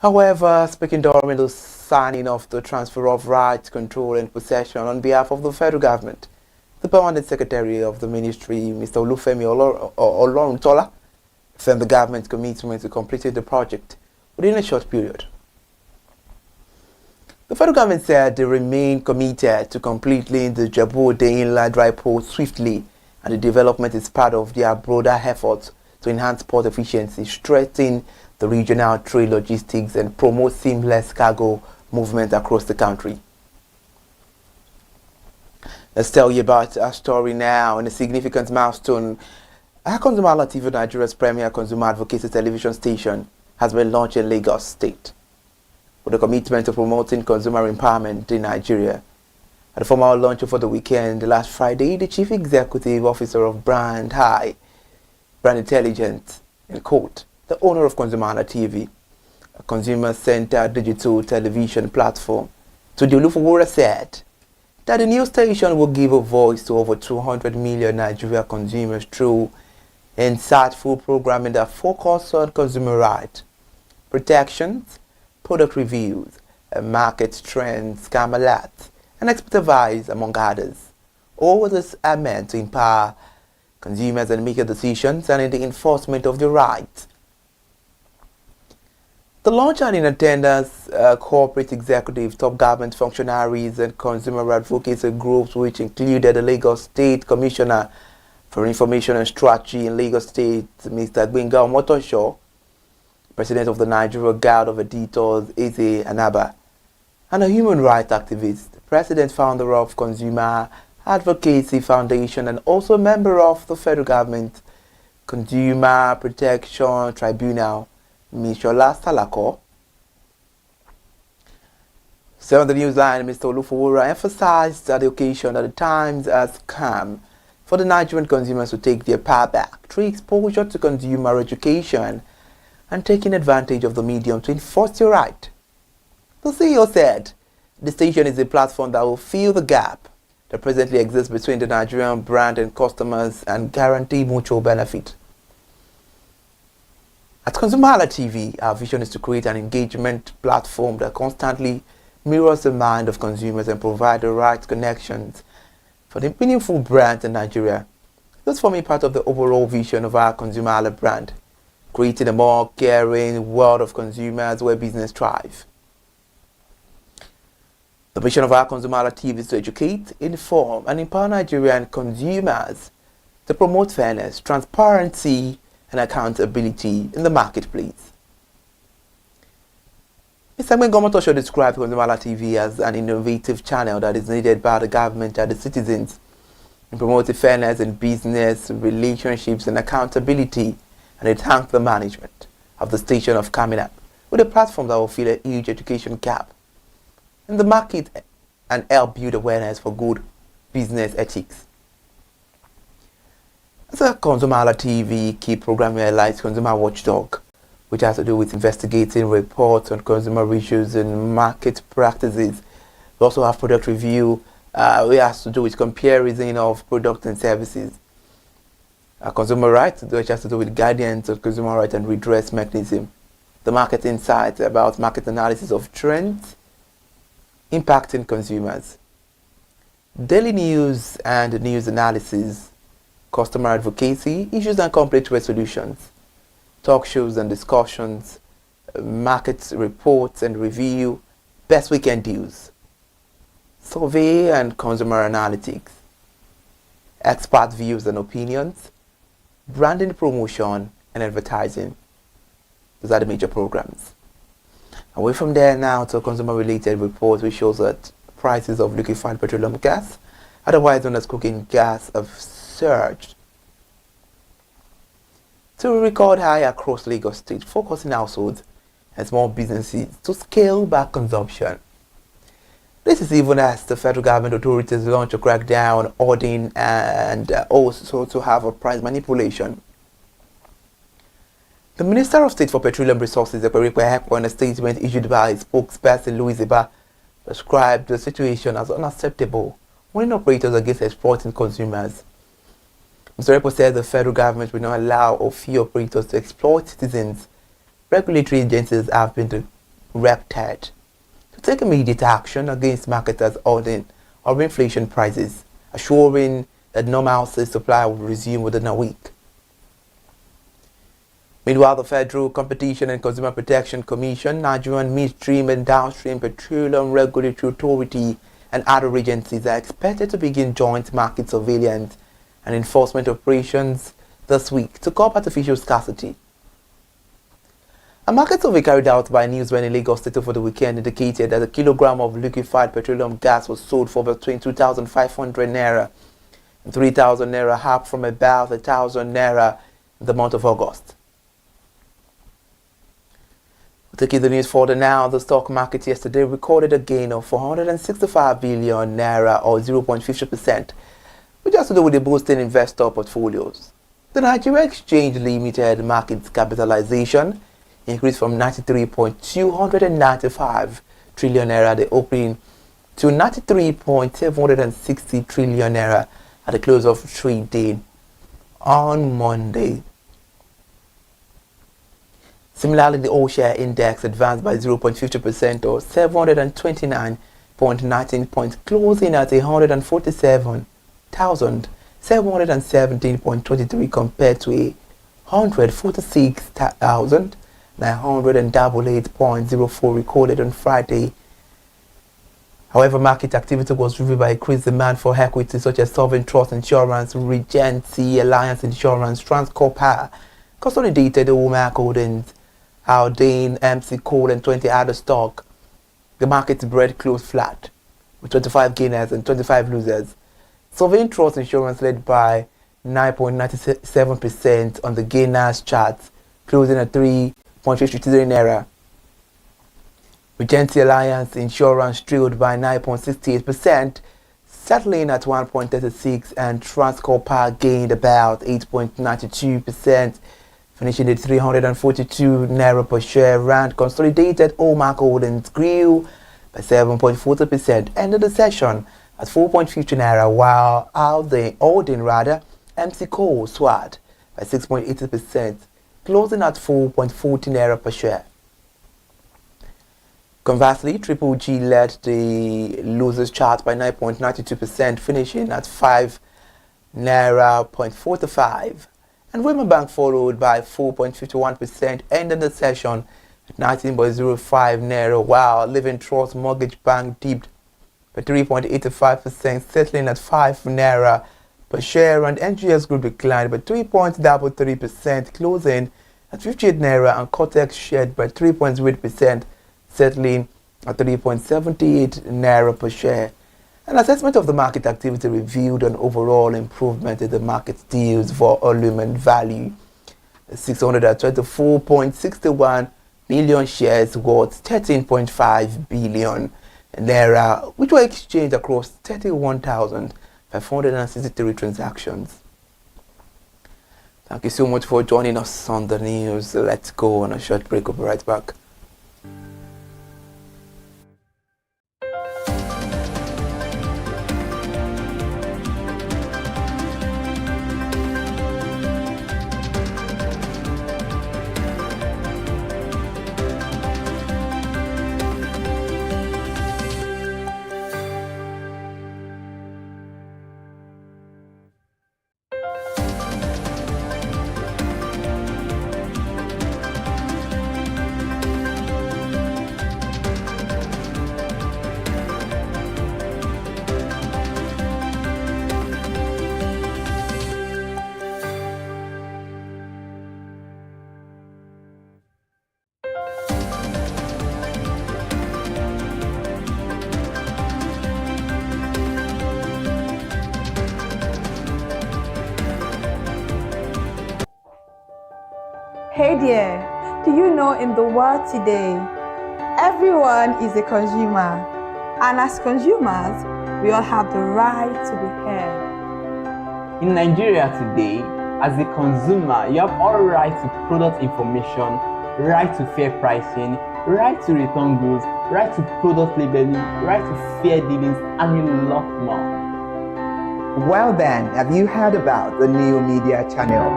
However, speaking during the signing of the transfer of rights, control and possession on behalf of the federal government, The Permanent Secretary of the Ministry, Mr. Olufemi Oloruntola, affirmed the government's commitment to completing the project within a short period. The federal government said they remain committed to completing the Djibouti Inland Dry Port swiftly, and the development is part of their broader efforts to enhance port efficiency, strengthen the regional trade logistics, and promote seamless cargo movement across the country. Let's tell you about our story now. In a significant milestone, our ConsumerHallaTV, Nigeria's premier consumer advocacy television station, has been launched in Lagos State with a commitment to promoting consumer empowerment in Nigeria. At the formal launch over the weekend, last Friday, the Chief Executive Officer of Brand Intelligence, in quote, the owner of ConsumerHallaTV, a consumer-centered digital television platform, Tunde Olufowora said that the new station will give a voice to over 200 million Nigeria consumers through insightful programming that focus on consumer rights, protections, product reviews, and market trends, scam alerts, and expert advice, among others. All this are meant to empower consumers and make decisions and in the enforcement of their rights. The launch had in attendance corporate executives, top government functionaries, and consumer advocacy groups, which included the Lagos State Commissioner for Information and Strategy in Lagos State, Mr. Gbenga Omotosho, President of the Nigeria Guild of Editors, Eze Anaba, and a human rights activist, President founder of Consumer Advocacy Foundation, and also a member of the federal government Consumer Protection Tribunal, Ms. Shola Salako. So on the newsline, Mr. Olufowora emphasized at the occasion that the times has come for the Nigerian consumers to take their power back through exposure to consumer education and taking advantage of the medium to enforce your right. The CEO said the station is a platform that will fill the gap that presently exists between the Nigerian brand and customers and guarantee mutual benefit. At ConsumerHallaTV, our vision is to create an engagement platform that constantly mirrors the mind of consumers and provide the right connections for the meaningful brands in Nigeria. This forming part of the overall vision of our ConsumerHalla brand, creating a more caring world of consumers where business thrives. The mission of our ConsumerHallaTV is to educate, inform, and empower Nigerian consumers to promote fairness, transparency, and accountability in the marketplace. Mr. Gbenga described ConsumerHallaTV as an innovative channel that is needed by the government and the citizens in promoting fairness in business, relationships, and accountability, and it thanked the management of the station of coming up with a platform that will fill a huge education gap in the market and help build awareness for good business ethics. As a ConsumerHallaTV key program highlights Consumer Watchdog, which has to do with investigating reports on consumer issues and market practices. We also have product review, which has to do with comparison of products and services. Consumer rights, which has to do with guidance of consumer rights and redress mechanism. The market insights about market analysis of trends impacting consumers. Daily news and news analysis, customer advocacy, issues and conflict resolutions, talk shows and discussions, market reports and review, best weekend deals, survey and consumer analytics, expert views and opinions, branding, promotion, and advertising. Those are the major programs. Away from there now to a consumer-related report which shows that prices of liquefied petroleum gas, otherwise known as cooking gas, have surged to a record high across Lagos State, focusing households and small businesses to scale back consumption. This is even as the federal government authorities launch a crackdown on hoarding and also to have a price manipulation. The Minister of State for Petroleum Resources, in a statement issued by his spokesperson Louis Iba, described the situation as unacceptable, warning operators against exploiting consumers. Mr. Repo said the federal government will not allow or fear operators to exploit citizens. Regulatory agencies have been directed to take immediate action against marketers hoarding or inflation prices, assuring that normalcy supply will resume within a week. Meanwhile, the Federal Competition and Consumer Protection Commission, Nigerian Midstream and Downstream Petroleum Regulatory Authority, and other agencies are expected to begin joint market surveillance and enforcement operations this week to curb artificial scarcity. A market survey carried out by Newsman in Lagos State over the weekend indicated that a kilogram of liquefied petroleum gas was sold for between 2,500 naira and 3,000 naira, up from about 1,000 naira in the month of August. Taking the news further now, the stock market yesterday recorded a gain of 465 billion naira or 0.50%, which has to do with the boosting investor portfolios. The Nigeria Exchange Limited market capitalization increased from 93.295 trillion naira at the opening to 93.760 trillion naira at the close of trading on Monday. Similarly, the all-share index advanced by 0.50% or 729.19 points, closing at 147,717.23 compared to 146,988.04 recorded on Friday. However, market activity was driven by increased demand for equities such as Sovereign Trust Insurance, Regency, Alliance Insurance, Transcorp Power, Consolidated Womack Holdings, Haldane, MC Coal, and 20 other stock. The market spread closed flat, with 25 gainers and 25 losers. Sovereign Trust Insurance led by 9.97% on the gainers chart, closing at 3.53 naira. Regency Alliance Insurance trailed by 9.68%, settling at 1.36, and Transcorp Power gained about 8.92%. Finishing at 342 naira per share. Rand Consolidated Womack Holdings grew by 7.40%, ended the session at 4.50 naira, while Haldane MC Coal soared by 6.80%, closing at 4.40 naira per share. Conversely, Triple G led the losers chart by 9.92%, finishing at 5 naira 0.45. And Women Bank followed by 4.51%, ending the session at 19.05 naira, while Living Trust Mortgage Bank dipped by 3.85%, settling at 5 naira per share, and NGS Group declined by 3.33%, closing at 58 naira, and Cortex shared by 3.08%, settling at 3.78 naira per share. An assessment of the market activity revealed an overall improvement in the market deals for volume and value. 624.61 million shares worth 13.5 billion naira, which were exchanged across 31,563 transactions. Thank you so much for joining us on the news. Let's go on a short break. We'll be right back. Hey there, do you know in the world today, everyone is a consumer, and as consumers, we all have the right to be heard. In Nigeria today, as a consumer, you have all right to product information, right to fair pricing, right to return goods, right to product labeling, right to fair dealings, and a lot more. Well then, have you heard about the new media channel?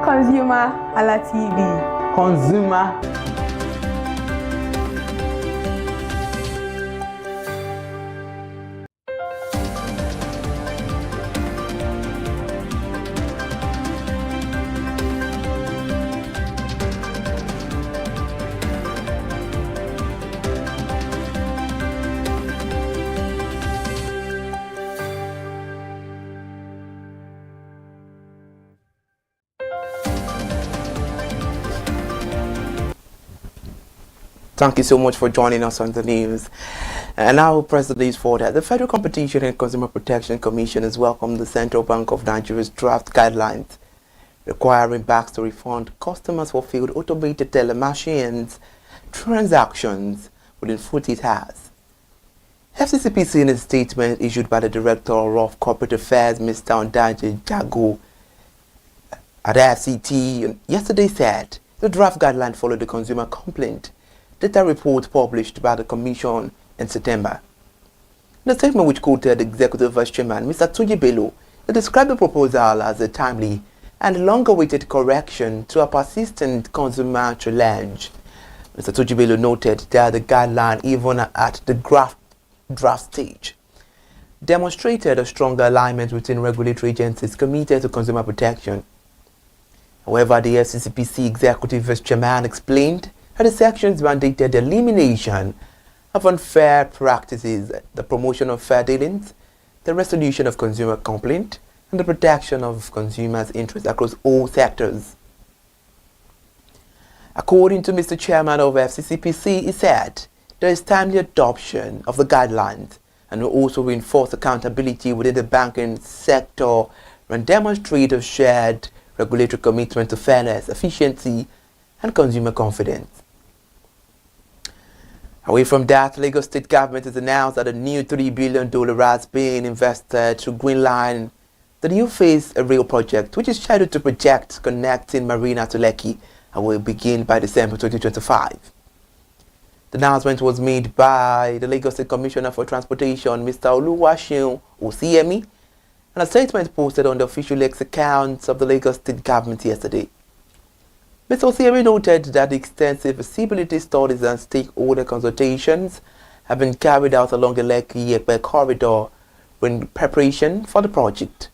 ConsumerHallaTV. Consumer. Thank you so much for joining us on the news. And now, press the news forward. The Federal Competition and Consumer Protection Commission has welcomed the Central Bank of Nigeria's draft guidelines requiring banks to refund customers for failed automated teller machines transactions within 48 hours. FCCPC, in a statement issued by the Director of Corporate Affairs, Mr. Ondaje Jago, at the FCT yesterday said the draft guideline followed the consumer complaint data report published by the Commission in September. In a statement which quoted Executive Vice Chairman Mr. Tunji Bello, they described the proposal as a timely and long-awaited correction to a persistent consumer challenge. Mr. Tunji Bello noted that the guideline, even at the draft stage, demonstrated a stronger alignment between regulatory agencies committed to consumer protection. However, the FCCPC Executive Vice Chairman explained that the sections mandated the elimination of unfair practices, the promotion of fair dealings, the resolution of consumer complaint, and the protection of consumers' interests across all sectors. According to Mr. Chairman of FCCPC, he said there is timely adoption of the guidelines and will also reinforce accountability within the banking sector and demonstrate a shared regulatory commitment to fairness, efficiency, and consumer confidence. Away from that, Lagos State government has announced that a new $3 billion has been invested to Greenline, the new phase rail project, which is scheduled to project connecting Marina to Lekki and will begin by December 2025. The announcement was made by the Lagos State Commissioner for Transportation, Mr. Oluwaseun Osiemi, and a statement posted on the official X accounts of the Lagos State government yesterday. Mr. Osiemi noted that extensive feasibility studies and stakeholder consultations have been carried out along the Lekki-Epe corridor in preparation for the project.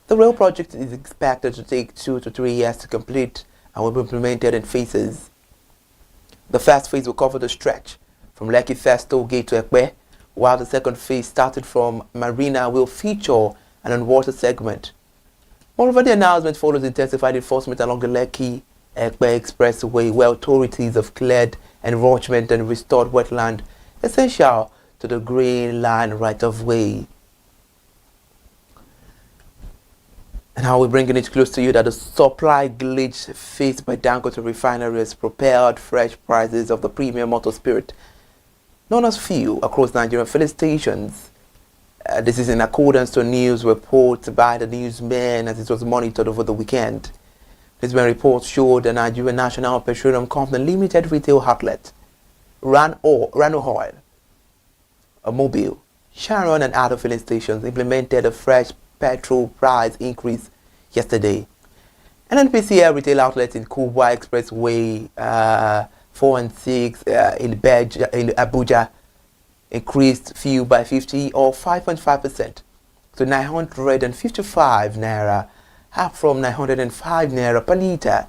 The rail project is expected to take 2 to 3 years to complete and will be implemented in phases. The first phase will cover the stretch from Lekki First Toll Gate to Epe, while the second phase, started from Marina, will feature an on-water segment. Moreover, the announcement follows intensified enforcement along the Lekki-Epe Expressway, where authorities have cleared encroachment and restored wetland essential to the Green Line right-of-way. And how we're bringing it close to you that the supply glitch faced by Dangote refinery has propelled fresh prices of the premium motor spirit known as fuel across Nigerian filling stations. This is in accordance to a news report by the newsman as it was monitored over the weekend. Newsman reports showed the Nigerian National Petroleum Company Limited retail outlet, Rano Oil, a Mobile, Sharon and other filling stations implemented a fresh petrol price increase yesterday. NNPCL retail outlets in Kubwa Expressway 4 and 6 in Abuja increased fuel by 50 or 5.5% to 955 naira, up from 905 naira per litre.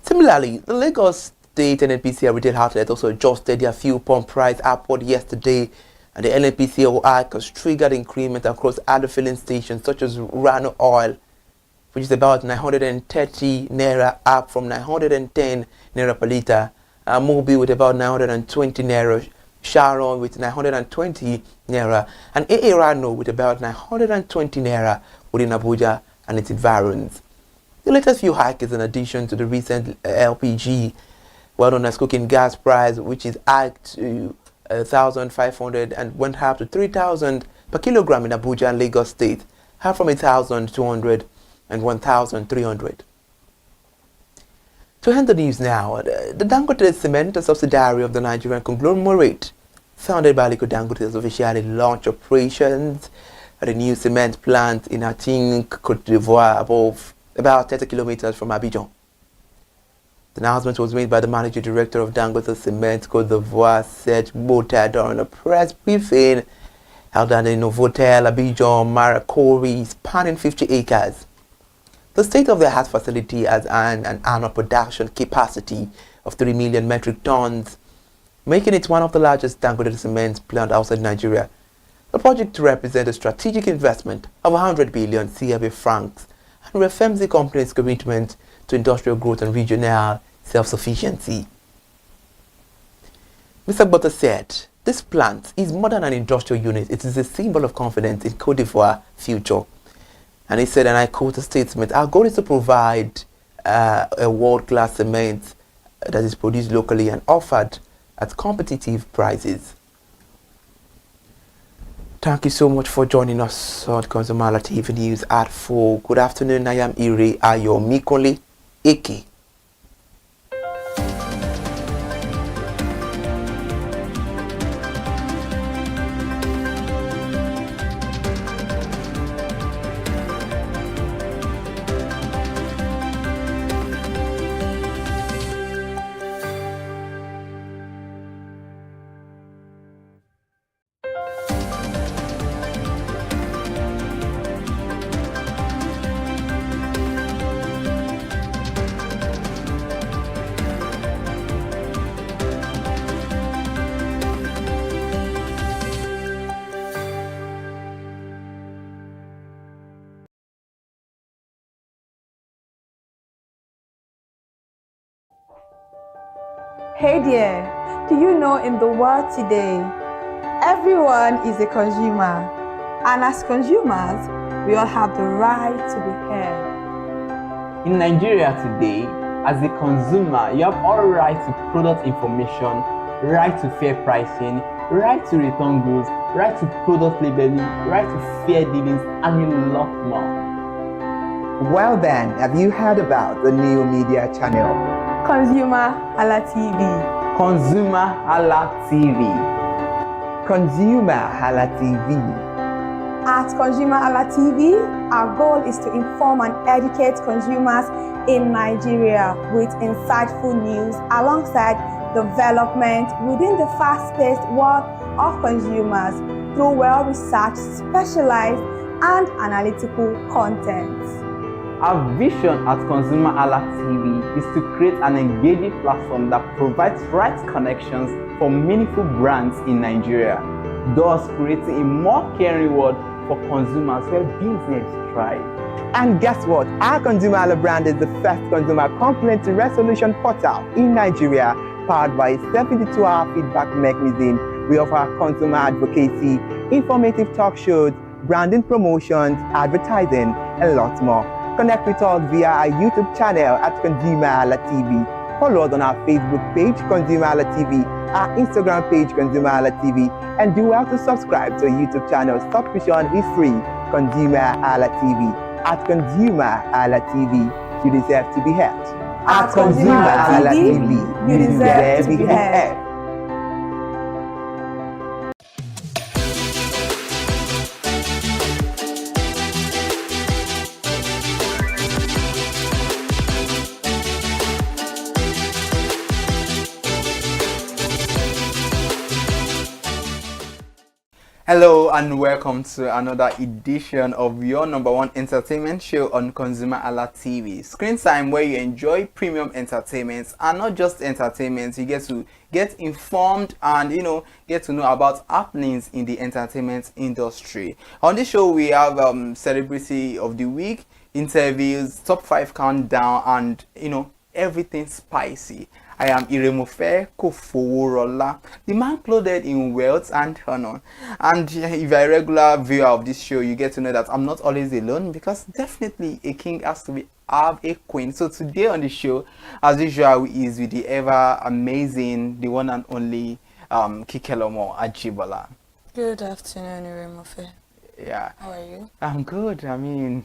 Similarly, the Lagos State NNPCL retail outlets also adjusted their fuel pump price upward yesterday, and the NNPCL hike has triggered increment across other filling stations such as Rano Oil, which is about 930 naira, up from 910 naira per litre, Mobile with about 920 naira, Sharon with 920 naira, and AA Rano with about 920 naira within Abuja and its environs. The latest fuel hike is in addition to the recent LPG, well known as cooking gas price, which is hiked to 1,500 and went up to 3,000 per kilogram in Abuja and Lagos State, up from 1,200 and 1,300. To end the news now, the Dangote Cement, a subsidiary of the Nigerian conglomerate founded by Aliko Dangote, has officially launched operations at a new cement plant in Atin, Cote d'Ivoire, about 30 kilometers from Abidjan. The announcement was made by the managing director of Dangote Cement Cote d'Ivoire, Serge Bota, during a press briefing held at the Novotel Abidjan Maracori, spanning 50 acres. The state-of-the-art facility has an annual production capacity of 3 million metric tons, making it one of the largest Dangote cement plants outside Nigeria. The project represents a strategic investment of 100 billion CFA francs and reaffirms the company's commitment to industrial growth and regional self-sufficiency. Mr. Butter said, this plant is more than an industrial unit. It is a symbol of confidence in Cote d'Ivoire future. And he said, and I quote a statement, our goal is to provide a world-class cement that is produced locally and offered at competitive prices. Thank you so much for joining us on ConsumerHallaTV News at 4. Good afternoon, I am Ire Ayomikole Eke. Hey there, do you know in the world today, everyone is a consumer, and as consumers, we all have the right to be heard. In Nigeria today, as a consumer, you have all right to product information, right to fair pricing, right to return goods, right to product labeling, right to fair dealings, and a lot more. Well then, have you heard about the new media channel? ConsumerHallaTV. ConsumerHallaTV. ConsumerHallaTV. At ConsumerHallaTV, our goal is to inform and educate consumers in Nigeria with insightful news alongside development within the fast-paced world of consumers through well-researched, specialized, and analytical content. Our vision at ConsumerHallaTV is to create an engaging platform that provides right connections for meaningful brands in Nigeria, thus creating a more caring world for consumers where business thrive. And guess what? Our ConsumerHalla brand is the first consumer complaint resolution portal in Nigeria, powered by a 72-hour feedback mechanism. We offer consumer advocacy, informative talk shows, branding promotions, advertising, and lots more. Connect with us via our YouTube channel at ConsumerHallaTV. Follow us on our Facebook page, ConsumerHallaTV, our Instagram page, ConsumerHallaTV, and do well to subscribe to our YouTube channel. Subscription is free, ConsumerHallaTV. At ConsumerHallaTV, you deserve to be heard. At ConsumerHallaTV, you deserve to be heard. Hello and welcome to another edition of your #1 entertainment show on ConsumerHallaTV. Screen time where you enjoy premium entertainment, and not just entertainment, you get to get informed and get to know about happenings in the entertainment industry. On this show we have celebrity of the week, interviews, top 5 countdown, and everything spicy. I am Iremofe Kofoworola, the man clothed in wealth and honor. And if you're a regular viewer of this show, you get to know that I'm not always alone, because definitely a king has to have a queen. So today on the show, as usual, is with the ever amazing, the one and only Kikelomo Ajibola. Good afternoon, Iremofe. Yeah. How are you? I'm good. I mean,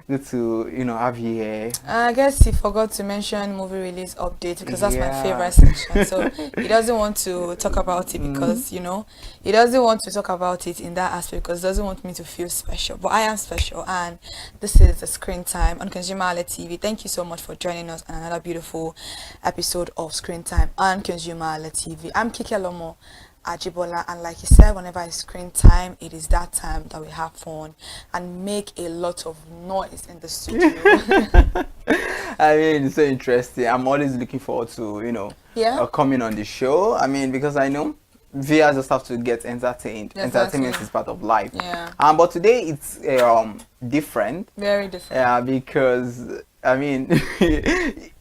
good to have you here. I guess he forgot to mention movie release update, because that's my favorite section. So he doesn't want to talk about it because he doesn't want to talk about it in that aspect because he doesn't want me to feel special. But I am special, and this is the Screen Time on ConsumerHallaTV. Thank you so much for joining us on another beautiful episode of Screen Time on ConsumerHallaTV. I'm Kikelomo Ajibola, and like he said, whenever it's screen time, it is that time that we have fun and make a lot of noise in the studio. I mean, it's so interesting. I'm always looking forward to coming on the show. I mean, because I know viewers just have to get entertained. Exactly. Entertainment is part of life. Yeah. But today it's different. Very different. Yeah, because I mean,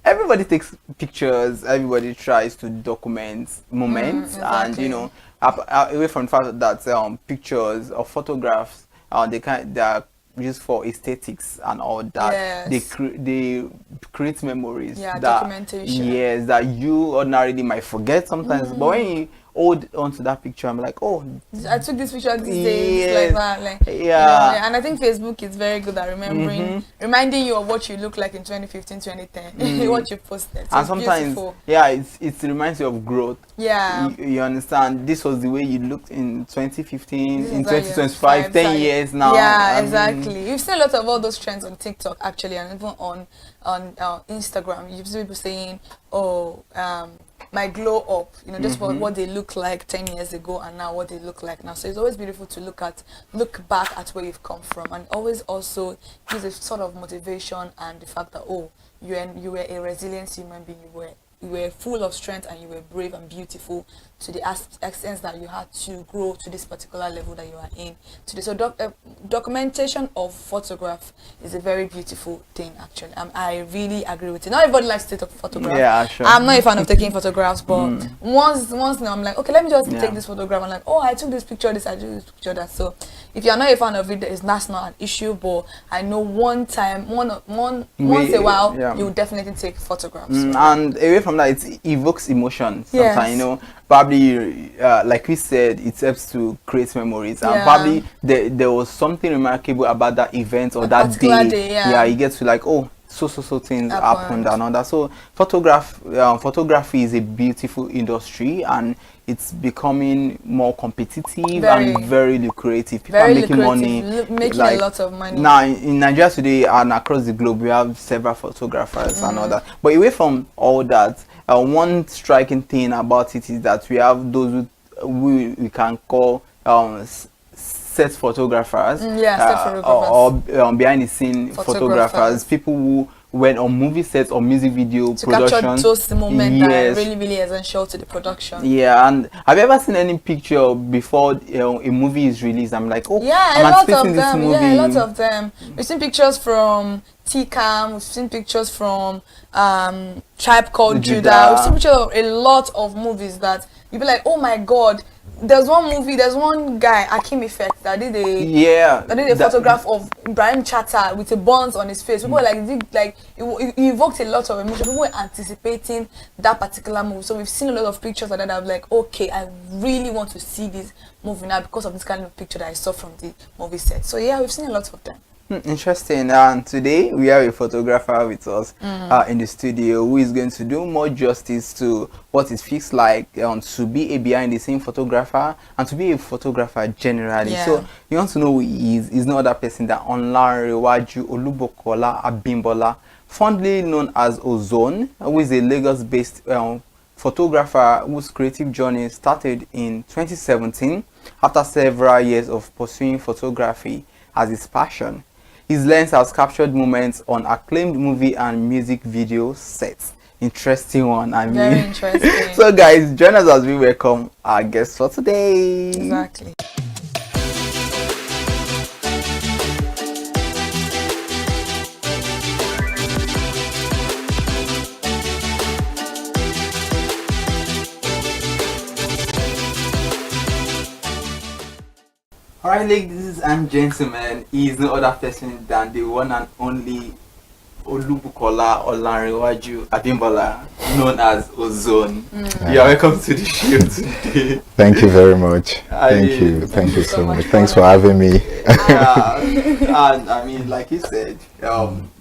everybody takes pictures. Everybody tries to document moments, and you know, away from the fact that pictures or photographs, they are used for aesthetics and all that. Yes. They create memories. Yeah, that, documentation. Yes, that you ordinarily might forget sometimes, but when you hold onto that picture, I'm like, oh, I took this picture these days, like that, like yeah. You know, and I think Facebook is very good at reminding you of what you look like in 2015, 2010, what you posted. So and sometimes, beautiful. yeah, it reminds you of growth. Yeah, you understand. This was the way you looked in 2015, this in is like 2025, 10 years now. Yeah, exactly. You've seen a lot of all those trends on TikTok actually, and even on Instagram. You've seen people saying, "Oh, my glow up," you know, just what they look like 10 years ago and now what they look like now. So it's always beautiful to look back at where you've come from, and always also gives a sort of motivation and the fact that, oh, you were a resilient human being, you were full of strength, and you were brave and beautiful to the extent that you had to grow to this particular level that you are in today. So documentation of photograph is a very beautiful thing actually. I really agree with it. Not everybody likes to take photographs. Yeah, sure. I'm not a fan of taking photographs, but once now I'm like, okay, let me just take this photograph. I'm like, oh, I took this picture, I took this picture, that. So if you're not a fan of it, that's not an issue, but I know once a while, you definitely take photographs. And away from that, it evokes emotions sometimes, Yes. you know. Probably, like we said, it helps to create memories. And probably there was something remarkable about that event or that day. Yeah, you get to like, oh, so things happened and all that. So photography is a beautiful industry, and it's becoming more competitive and very lucrative. People are making money, making a lot of money. Now in Nigeria today and across the globe, we have several photographers and all that. But away from all that, one striking thing about it is that we have those who we can call set photographers, or behind the scene photographers, people who went on movie sets or music video to production. capture those moments that are really, really essential to the production. Yeah, and have you ever seen any picture before a movie is released? I'm like, oh, yeah, I'm a lot of this them. movie. Yeah, a lot of them. We've seen pictures from TCAM, we've seen pictures from Tribe Called Judah. We've seen pictures of a lot of movies that you'd be like, oh my god. There's one guy, Akim Effect, that did a photograph of Ibrahim Chatta with a buns on his face. People were like it evoked a lot of emotion. People were anticipating that particular movie. So we've seen a lot of pictures like that. I'm like, okay, I really want to see this movie now because of this kind of picture that I saw from the movie set. So yeah, we've seen a lot of them. Interesting. And today we have a photographer with us in the studio who is going to do more justice to what it feels like to be a behind the scene photographer and to be a photographer generally. So you want to know who he is. He's no other person than Olanrewaju Olubokola Abimbola, fondly known as Ozone, who is a Lagos-based photographer whose creative journey started in 2017 after several years of pursuing photography as his passion. His lens has captured moments on acclaimed movie and music video sets. Interesting one, I mean. Very interesting. So guys, join us as we welcome our guest for today. Exactly. Alright, ladies and gentlemen, he is no other person than the one and only Olubukola Olanrewaju Abimbola, known as Ozone. You are welcome to the show today. Thank you very much. Thank you so much. Thanks for having me. And I mean, like you said,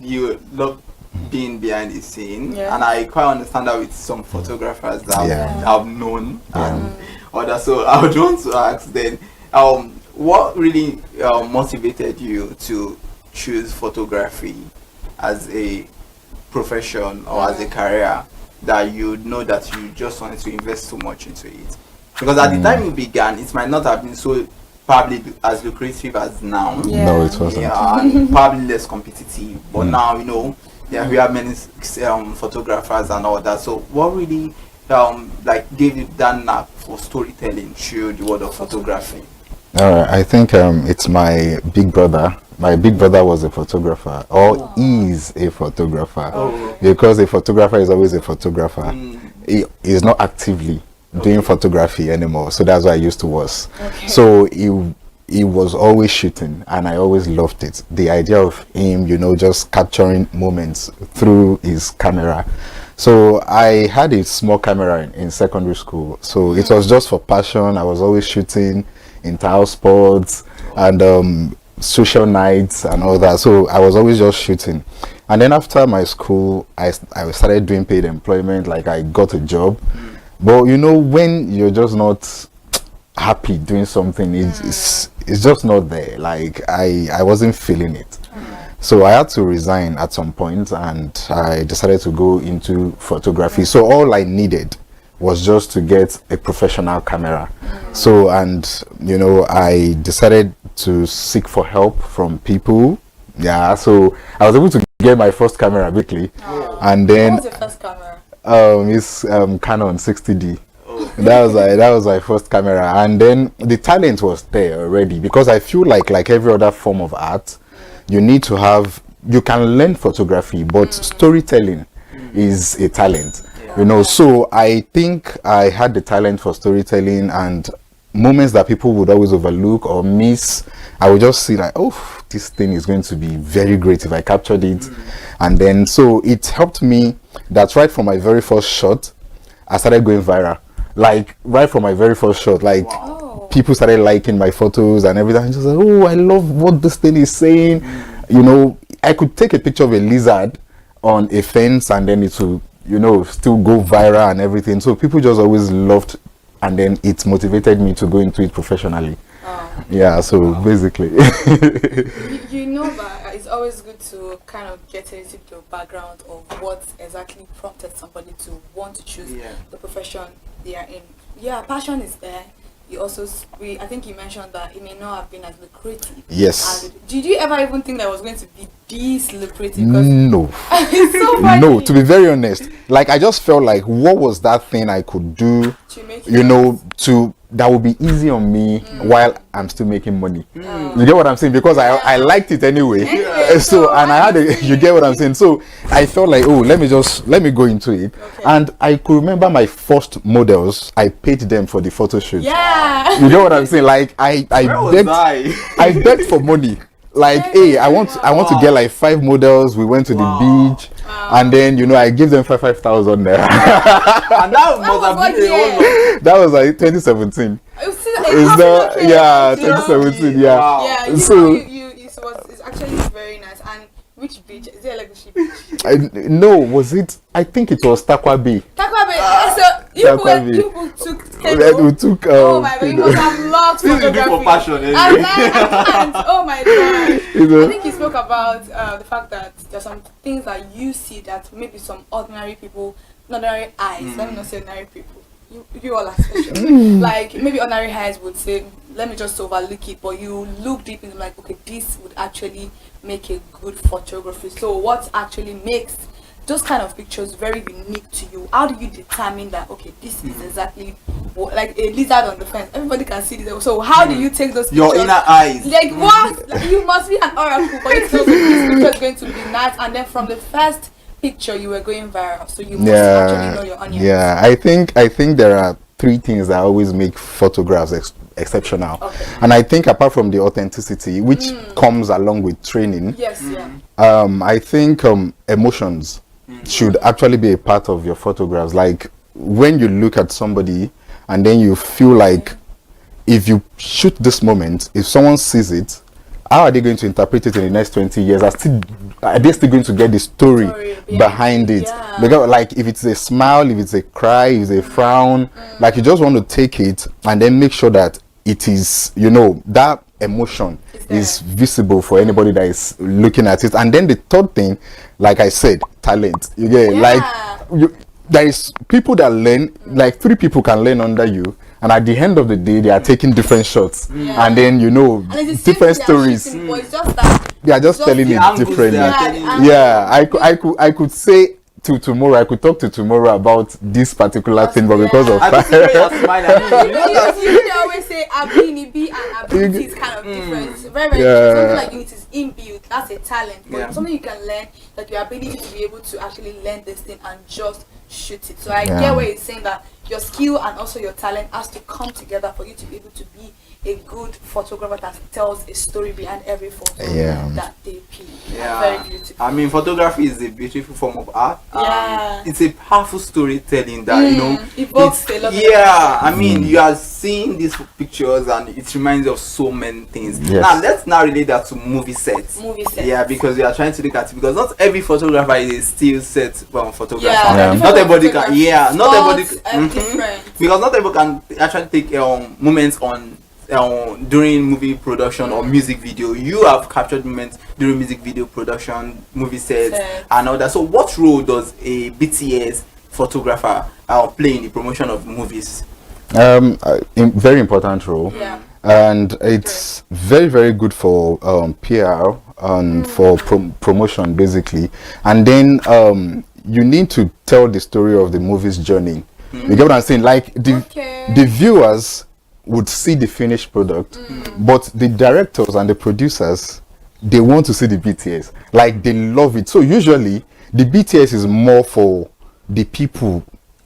you love being behind the scene, and I quite understand that with some photographers that I've known and others. So I would want to ask then, what really motivated you to choose photography as a profession or as a career, that you know that you just wanted to invest so much into it? Because at the time you began, it might not have been so probably as lucrative as now. No, it wasn't. Yeah, and probably less competitive. But now, you know, we have many photographers and all that. So what really like gave you that knack for storytelling through the world of photography? I think it's my big brother. My big brother was a photographer, or is a photographer, because a photographer is always a photographer. He is not actively doing photography anymore, so that's why I used to was. So he was always shooting, and I always loved it. The idea of him, just capturing moments through his camera. So I had a small camera in secondary school, so it was just for passion. I was always shooting inter-house sports and social nights and all that, so I was always just shooting. And then after my school, I started doing paid employment, like I got a job. But when you're just not happy doing something, it's just not there. Like I wasn't feeling it. So I had to resign at some point, and I decided to go into photography. So all I needed was just to get a professional camera. So, and I decided to seek for help from people. Yeah, so I was able to get my first camera quickly. And then what was your first camera? It's Canon 60D. That was my first camera. And then the talent was there already, because I feel like every other form of art, you can learn photography, but storytelling is a talent. So I think I had the talent for storytelling, and moments that people would always overlook or miss, I would just see like, oh, this thing is going to be very great if I captured it. And then so it helped me that right from my very first shot, I started going viral. Like right from my very first shot, like people started liking my photos and everything. I just like, oh, I love what this thing is saying. I could take a picture of a lizard on a fence, and then it will still go viral and everything. So people just always loved, and then it motivated me to go into it professionally. Yeah, so basically that it's always good to kind of get into the background of what exactly prompted somebody to want to choose the profession they are in. Yeah, passion is there. You also, I think you mentioned that it may not have been as lucrative. Yes. And did you ever even think that it was going to be this lucrative? No. It's so funny. No, to be very honest, like I just felt like, what was that thing I could do, that would be easy on me while I'm still making money. You get what I'm saying? Because I liked it anyway. So and I had you get what I'm saying? So I felt like, oh, let me go into it. And I could remember my first models, I paid them for the photo shoot. Yeah. You get what I'm saying? Like I begged for money. Like, hey, I want to get like 5 models. We went to the beach, and then I give them 5,000 there. And that was like 2017. It's 2017. Yeah. Yeah. So it's actually very nice. And which beach? Is it like a beach? No, was it? I think it was Takwa Bay. Takwa Bay. So you took. We took. Oh my god! You must have loved photography. For passion, I can't. Oh my god! I think he spoke about the fact that there's some things that you see that maybe some ordinary eyes. Let me not say ordinary people. You all are special. Like maybe ordinary eyes would say, let me just overlook it, but you look deep into like, okay, this would actually make a good photography. So what actually makes those kind of pictures very unique to you? How do you determine that, okay, this is exactly like a lizard on the fence, everybody can see this? So how do you take those pictures? Your inner eyes. Like what? Like, you must be an oracle for you to know this picture is going to be nice, and then from the first picture you were going viral, so you must actually know your audience. Yeah, I think there are 3 things that always make photographs exceptional. And I think apart from the authenticity, which comes along with training, I think emotions should actually be a part of your photographs. Like when you look at somebody and then you feel like, if you shoot this moment, if someone sees it, how are they going to interpret it in the next 20 years? Are they still going to get the story behind it? Because like if it's a smile, if it's a cry, if it's a frown, like you just want to take it and then make sure that it is, that emotion is visible for anybody that is looking at it. And then the third thing, like I said, talent. You get like there is people that learn, like 3 people can learn under you, and at the end of the day they are taking different shots, and then and different stories. Shooting, it's just that they are just telling it differently. I could say till tomorrow. I could talk to tomorrow about this particular thing, but because of You always say ability and ability is kind of different. Very, very different. Something like it is inbuilt. That's a talent. But something you can learn, like your ability to be able to actually learn this thing and just shoot it. So I get where it's saying that your skill and also your talent has to come together for you to be able to be a good photographer that tells a story behind every photo that they pick. Very beautiful. I mean, photography is a beautiful form of art. Yeah. It's a powerful storytelling that evokes a lot of I mean, you are seeing these pictures and it reminds you of so many things. Yes. Now let's now relate that to movie sets. Yeah, because we are trying to look at it, because not every photographer is a still set photographer. Not everybody can. Not everybody. Because not everybody can actually take moments on during movie production or music video. You have captured moments during music video production, movie sets, and all that. So what role does a BTS photographer play in the promotion of movies? Very important role. And it's very, very good for PR and for promotion, basically. And then you need to tell the story of the movie's journey. You get what I'm saying? Like the viewers would see the finished product, but the directors and the producers, they want to see the BTS. Like, they love it. So usually the BTS is more for the people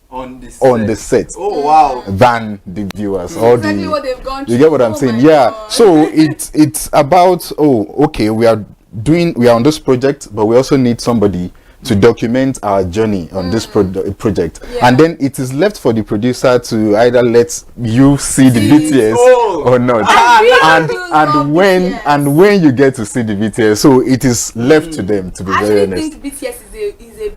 on the set oh wow than the viewers or exactly what they've gone through. You get what I'm saying? Yeah. So it's about, oh, okay, we are on this project, but we also need somebody to document our journey on this project, and then it is left for the producer to either let you see the BTS or not, and when you get to see the BTS, so it is left to them, to be very honest. I think BTS is a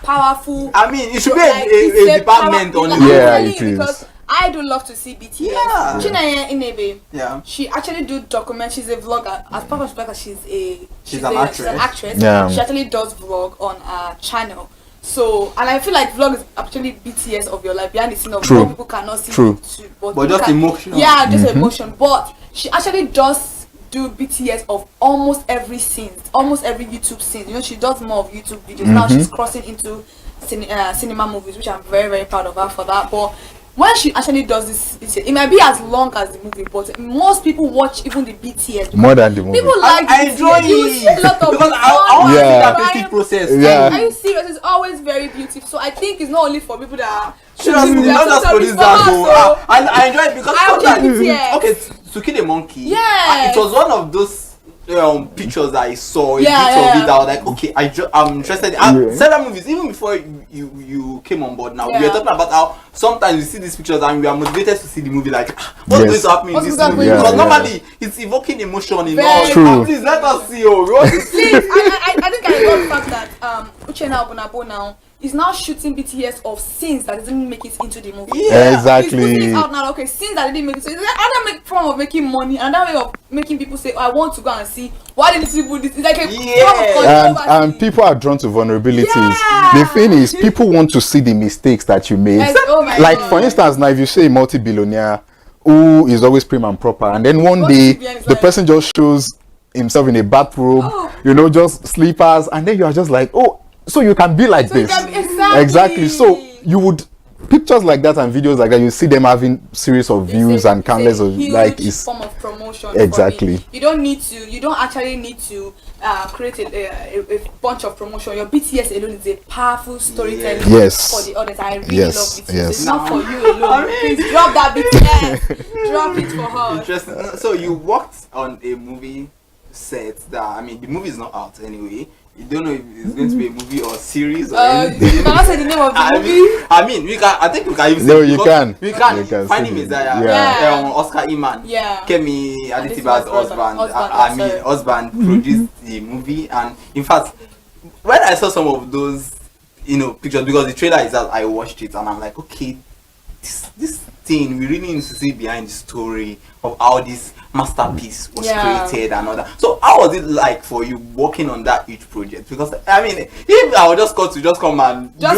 powerful. I mean, it should be a department on it. Yeah, it is. Because I do love to see BTS. Yeah. Chinaya Inebe. Yeah. She actually do document. She's a vlogger. As part of vlogger, she's an actress. Yeah. She actually does vlog on our channel. So, and I feel like vlog is actually BTS of your life, behind the scene of True. people cannot see True. it, but just emotion. Yeah, just emotion. But she actually does do BTS of almost every scene, almost every YouTube scene. You know, she does more of YouTube videos. Now she's crossing into cinema movies, which I'm very, very proud of her for that. But when she actually does this, it might be as long as the movie, but most people watch even the BTS more than the movie. People like I enjoy it. You see a lot of because I want to see that creative process. Yeah. Are you serious? It's always very beautiful. So I think it's not only for people that are not just produce that though. I enjoy it because I enjoy BTS. Okay, to kill a monkey. Yeah. It was one of those pictures that I saw, a bit of it. I was like, okay, I'm interested. Several movies, even before you came on board. Now we are talking about how sometimes you see these pictures and we are motivated to see the movie. Like, what's going to happen in this movie? Because normally it's evoking emotion in us. Please let us see. Please, I think I love the fact that Uchenna Obunabo now is now shooting BTS of scenes that didn't make it into the movie. Yeah, exactly. He's putting it out now. Okay, scenes that didn't make it. So it's another form of making money, another way of making people say, oh, I want to go and see. Why did people do this? It's like a form of controversy. And people are drawn to vulnerabilities. The thing is, people want to see the mistakes that you made. Like, for instance, now if you say a multi-billionaire who is always prim and proper, and then one day the person just shows himself in a bathrobe, you know, just slippers, and then you are just like, oh, so you can be like this. Exactly. So you would pictures like that and videos like that, you see them having series of views and countless of like it's form of promotion. Exactly. You don't actually need to create a bunch of promotion. Your BTS alone is a powerful storytelling for the audience. I really love BTS. It's not for you alone. Please drop that BTS. Drop it for her. Interesting. So you worked on a movie set that, I mean, the movie is not out anyway. You don't know if it's going to be a movie or a series or anything. You cannot say the name of the movie. I mean, we can. I think we can even say. No, you can. We can. Find him is that Oscar Iman. Yeah. Kemi Adetiba's husband produced the movie, and in fact, when I saw some of those, pictures, because the trailer is out, I watched it and I'm like, okay, this thing we really need to see behind the story of how this masterpiece was created and all that. So how was it like for you working on that huge project? Because I mean, if I would just come and I'm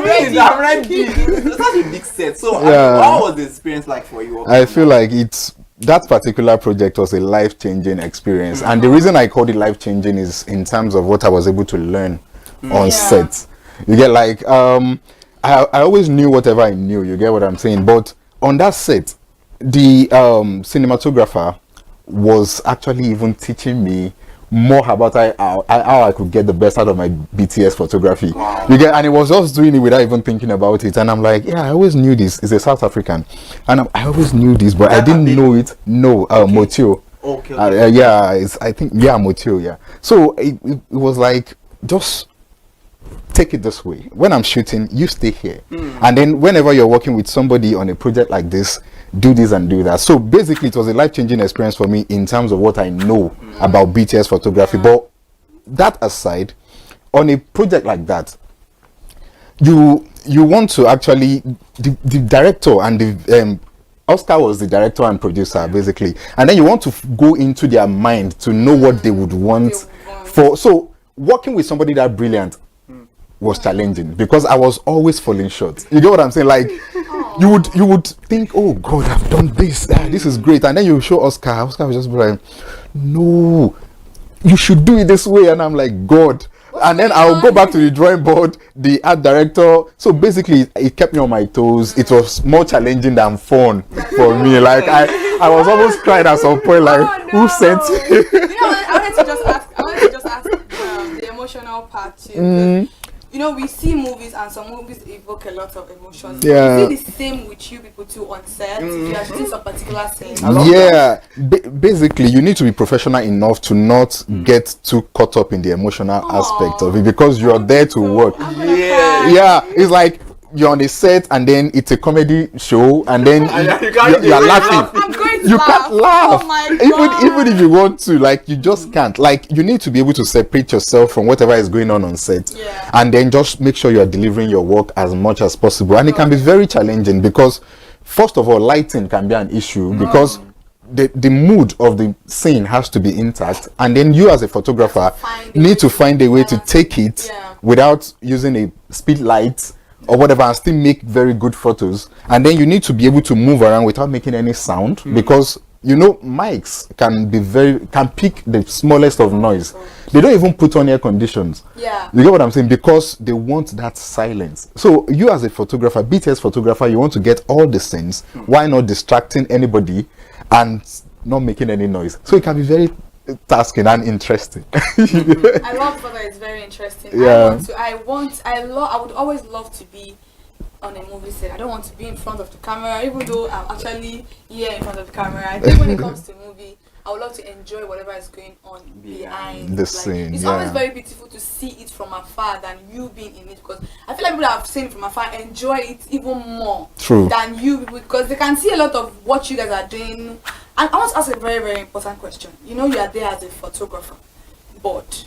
ready. It's such a big set. So how was the experience like for you? I feel like that particular project was a life-changing experience, and the reason I called it life-changing is in terms of what I was able to learn on set. You get like I always knew whatever I knew. You get what I'm saying? But on that set, the cinematographer was actually even teaching me more about how I could get the best out of my BTS photography. Wow. You get, and he was just doing it without even thinking about it. And I'm like, yeah, I always knew this. He's a South African, and I always knew this, but I didn't know it. No, Motio. Okay. Yeah, I think Motio. Yeah. So it was like, just take it this way. When I'm shooting, you stay here, and then whenever you're working with somebody on a project like this, do this and do that. So basically it was a life-changing experience for me in terms of what I know about BTS photography. But that aside, on a project like that, you want to actually, the director and the Oscar was the director and producer basically, and then you want to go into their mind to know what they would want for. So working with somebody that brilliant was challenging because I was always falling short. You get what I'm saying? Like you would think, oh God, I've done this. This is great, and then you show Oscar. Oscar was just like, no, you should do it this way, and I'm like, God. And then I'll go back to the drawing board, the art director. So basically, it kept me on my toes. It was more challenging than fun for me. Like I was almost crying at some point. Like, who sent me? I wanted to just ask the emotional part too. You know, we see movies and some movies evoke a lot of emotions. Yeah. Is it the same with you people too on set? If you are shooting some particular scene? Yeah. Basically, you need to be professional enough to not get too caught up in the emotional aspect of it because you're there to work. Yeah. It's like you're on the set and then it's a comedy show and then you're laughing. You can't laugh. Oh my God. Even if you want to, like, you just can't. Like, you need to be able to separate yourself from whatever is going on set, and then just make sure you are delivering your work as much as possible. And it can be very challenging because, first of all, lighting can be an issue because the mood of the scene has to be intact, and then you as a photographer need to find a way to take it without using a speed light or whatever and still make very good photos. And then you need to be able to move around without making any sound because you know mics can pick the smallest of noise. They don't even put on air conditions. You get what I'm saying? Because they want that silence. So you as a photographer, BTS photographer, you want to get all the scenes. Why not distracting anybody and not making any noise? So it can be very tasking and interesting. I love that. It's very interesting. I would always love to be on a movie set. I don't want to be in front of the camera, even though I'm actually here in front of the camera. I think when it comes to movie, I would love to enjoy whatever is going on behind the scene. It's always very beautiful to see it from afar than you being in it, because I feel like people that have seen it from afar enjoy it even more than you, because they can see a lot of what you guys are doing. And I want to ask a very, very important question. You know, you are there as a photographer, but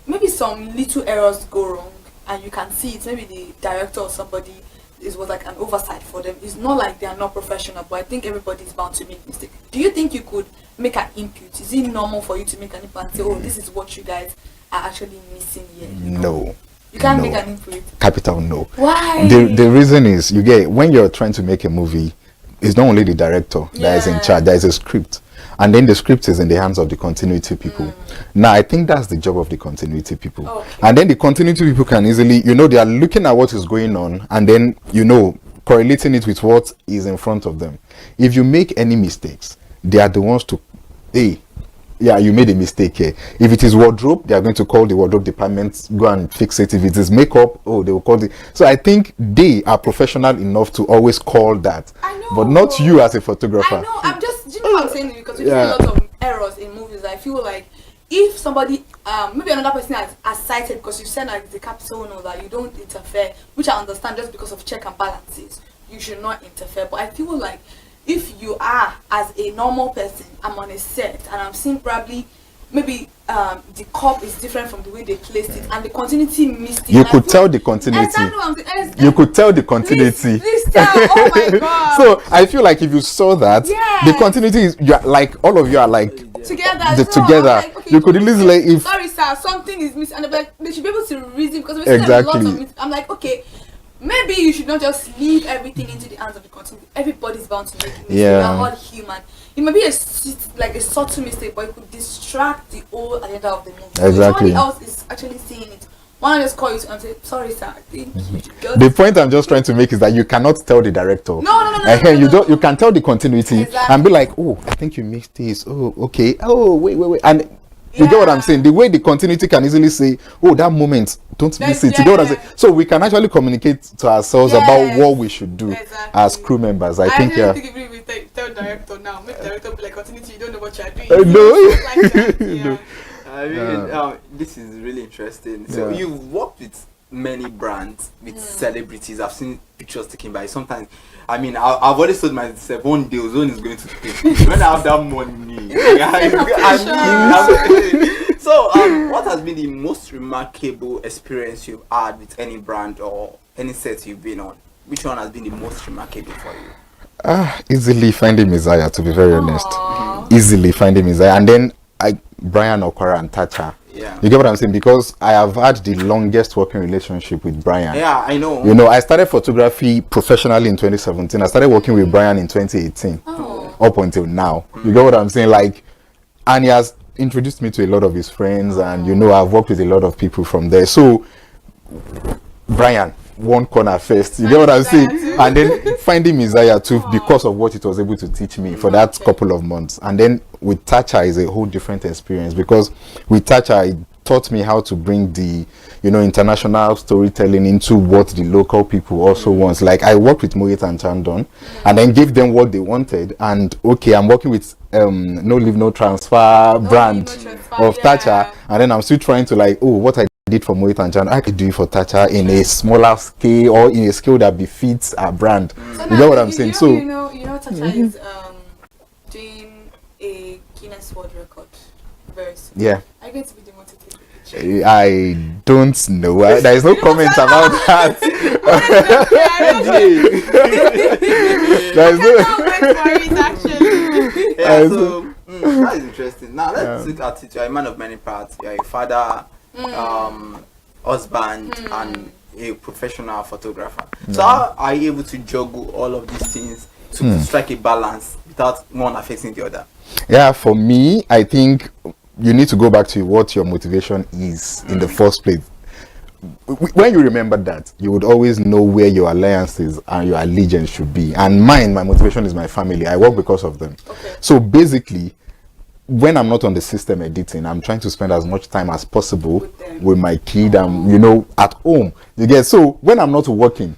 maybe some little errors go wrong and you can see it. Maybe the director or somebody, it was like an oversight for them. It's not like they are not professional, but I think everybody is bound to make mistakes. Do you think you could make an input? Is it normal for you to make an input and say, oh, this is what you guys are actually missing here? No. You can't make an input. Capital no. Why? The reason is, you get, when you're trying to make a movie, it's not only the director that is in charge, there is a script. And then the script is in the hands of the continuity people. Now, I think that's the job of the continuity people. And then the continuity people can easily, you know, they are looking at what is going on and then, you know, correlating it with what is in front of them. If you make any mistakes, they are the ones to, hey, yeah, you made a mistake here. If it is wardrobe, they are going to call the wardrobe department, go and fix it. If it is makeup, oh, they will call the... So I think they are professional enough to always call that. I know, but not you as a photographer. I know, I'm just, you know what I'm saying? Because we see a lot of errors in movies. I feel like if somebody, maybe another person has cited, because you said like the capital no, that you don't interfere, which I understand just because of check and balances, you should not interfere. But I feel like if you are, as a normal person, I'm on a set and I'm seeing probably maybe the cup is different from the way they placed it and the continuity missed it. You could tell the continuity. You could tell the continuity. Oh my God. So I feel like if you saw that, the continuity is, you're like, all of you are like together. Like, okay, you could easily like, if sorry sir, something is missing, and like, they should be able to reason, because we see a lot of I'm like, okay, maybe you should not just leave everything into the hands of the continuity. Everybody's bound to make mistakes. We are all human. It may be a subtle mistake, but it could distract the whole agenda of the movie. So if somebody else is actually seeing it One just call you and say, sorry, sir, I think you should just... The point I'm just trying to make is that you cannot tell the director. You can tell the continuity and be like, oh, I think you missed this. Oh, okay. Oh, wait. And you get what I'm saying? The way the continuity can easily say, oh, that moment, don't miss it. You get what I'm saying? So we can actually communicate to ourselves about what we should do as crew members. I think, don't think if we tell director now, make director be like, continuity, you don't know what you're doing. No. I mean, this is really interesting. So you've worked with many brands, with celebrities. I've seen pictures taken by sometimes. I mean, I've always told myself one day Ozone is going to pay. When I have that money. So, what has been the most remarkable experience you've had with any brand or any set you've been on? Which one has been the most remarkable for you? Easily finding Messiah, to be very honest. Easily finding Messiah. And then Brian Okora and Tacha. Yeah. You get what I'm saying? Because I have had the longest working relationship with Brian. Yeah, I know. You know, I started photography professionally in 2017. I started working with Brian in 2018. Up until now. You get what I'm saying? Like, and he has introduced me to a lot of his friends, and you know, I've worked with a lot of people from there. So Brian, one corner first, you get what I'm saying? And then finding Messiah too, because of what it was able to teach me for that couple of months. And then with Tacha is a whole different experience, because with Tacha it taught me how to bring the, you know, international storytelling into what the local people also want. Like, I worked with Moet and Chandon and then gave them what they wanted, and okay, I'm working with No Leave No Transfer brand of Tacha, and then I'm still trying to like, oh, what I did for Moet and Chandon, I could do it for Tacha in a smaller scale, or in a scale that befits our brand. You know what I'm saying? You know Tacha is doing a Guinness World Record very soon. Yeah. Are you going to be the one to take the picture? I don't know. There is no comment about that. There is no. That is interesting. Now let's look at it. You're a man of many parts. You're a father, husband, and a professional photographer. So how are you able to juggle all of these things to strike a balance without one affecting the other? Yeah, for me, I think you need to go back to what your motivation is in the first place. When you remember that, you would always know where your alliances and your allegiance should be. And my motivation is my family. I work because of them. So basically, when I'm not on the system editing, I'm trying to spend as much time as possible with my kid and, you know, at home. You get? So when I'm not working,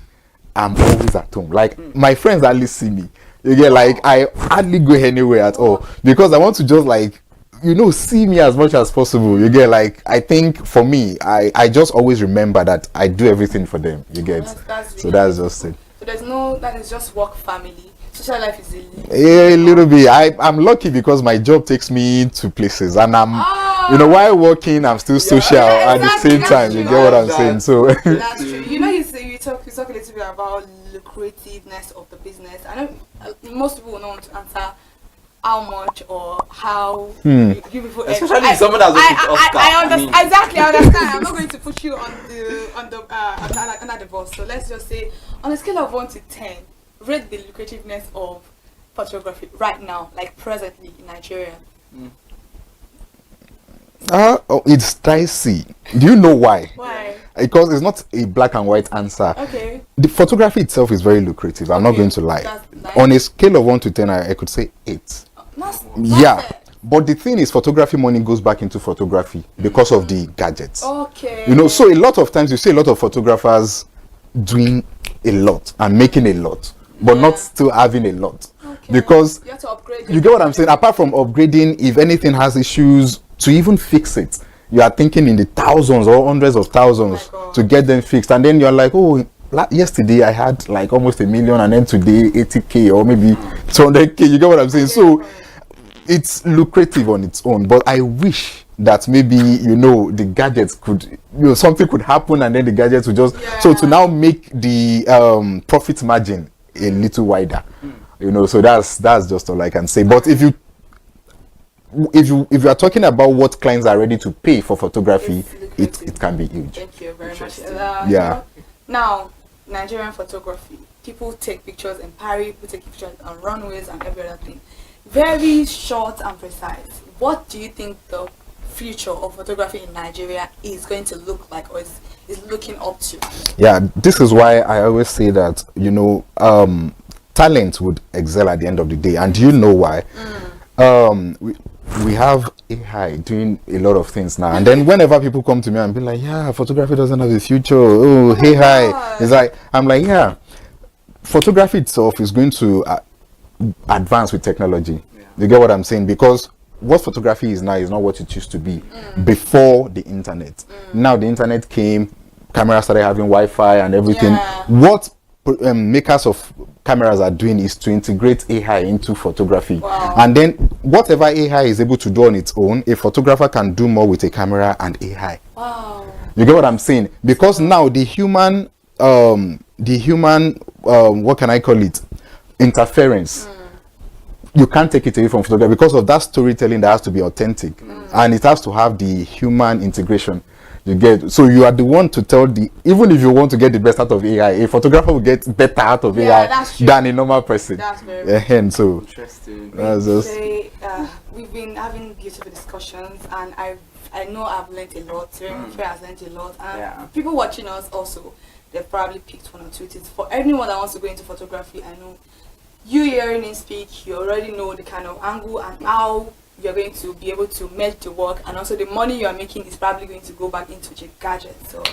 I'm always at home. Like, my friends hardly see me. You get? Like, I hardly go anywhere at all, because I want to just, like, you know, see me as much as possible. You get? Like, I think for me, I just always remember that I do everything for them. You get? So that's just it. So there's no, that is just work, family. Social life is a little bit. I'm lucky because my job takes me to places, and I'm, you know, while working, I'm still social at the same time. You get what I'm saying? So that's true. You know, you talk a little bit about lucrativeness of the business. I know most people will not want to answer how much or how you people, especially someone that's I understand. Exactly, I understand. I'm not going to put you on the under the bus. So let's just say, on a scale of 1 to 10, rate the lucrativeness of photography right now, like presently in Nigeria. It's dicey. Do you know why? Why? Because it's not a black and white answer. Okay. The photography itself is very lucrative. I'm not going to lie. On a scale of 1 to 10, I could say 8. Yeah. But the thing is, photography money goes back into photography because of the gadgets. Okay. You know, so a lot of times you see a lot of photographers doing a lot and making a lot, but not still having a lot. Because you have to upgrade. You get what I'm saying? Apart from upgrading, if anything has issues, to even fix it, you are thinking in the thousands or hundreds of thousands to get them fixed. And then you're like, oh, yesterday I had like almost 1 million, and then today 80k or maybe 200k. You get what I'm saying? So it's lucrative on its own, but I wish that maybe, you know, the gadgets could, you know, something could happen and then the gadgets would just, so to now make the profit margin a little wider, you know. So that's just all I can say. But if you are talking about what clients are ready to pay for photography, it can be huge. Thank you very much. Yeah. Now, Nigerian photography, people take pictures in Paris, people take pictures on runways and every other thing. Very short and precise. What do you think the future of photography in Nigeria is going to look like, or is is looking up to? Yeah, this is why I always say that, you know, talent would excel at the end of the day. And do you know why? We have AI doing a lot of things now. And then whenever people come to me and be like, yeah, photography doesn't have a future. Oh, AI. It's like, I'm like, yeah, photography itself is going to advance with technology. You get what I'm saying? Because what photography is now is not what it used to be before the internet. Now the internet came, cameras started having Wi-Fi and everything. What makers of cameras are doing is to integrate AI into photography. And then whatever AI is able to do on its own, a photographer can do more with a camera and AI. You get what I'm saying? Because now the human what can I call it, interference, you can't take it away from photography because of that storytelling that has to be authentic, and it has to have the human integration. You get, so you are the one to tell the, even if you want to get the best out of AI, a photographer will get better out of AI than a normal person. That's very so interesting. that's just, We've been having beautiful discussions, and I know I've learned a lot. Fair has learned a lot, and people watching us also, they've probably picked one or two things. For anyone that wants to go into photography, I know you hearing him speak, you already know the kind of angle and how you're going to be able to make the work, and also the money you're making is probably going to go back into the gadget. So,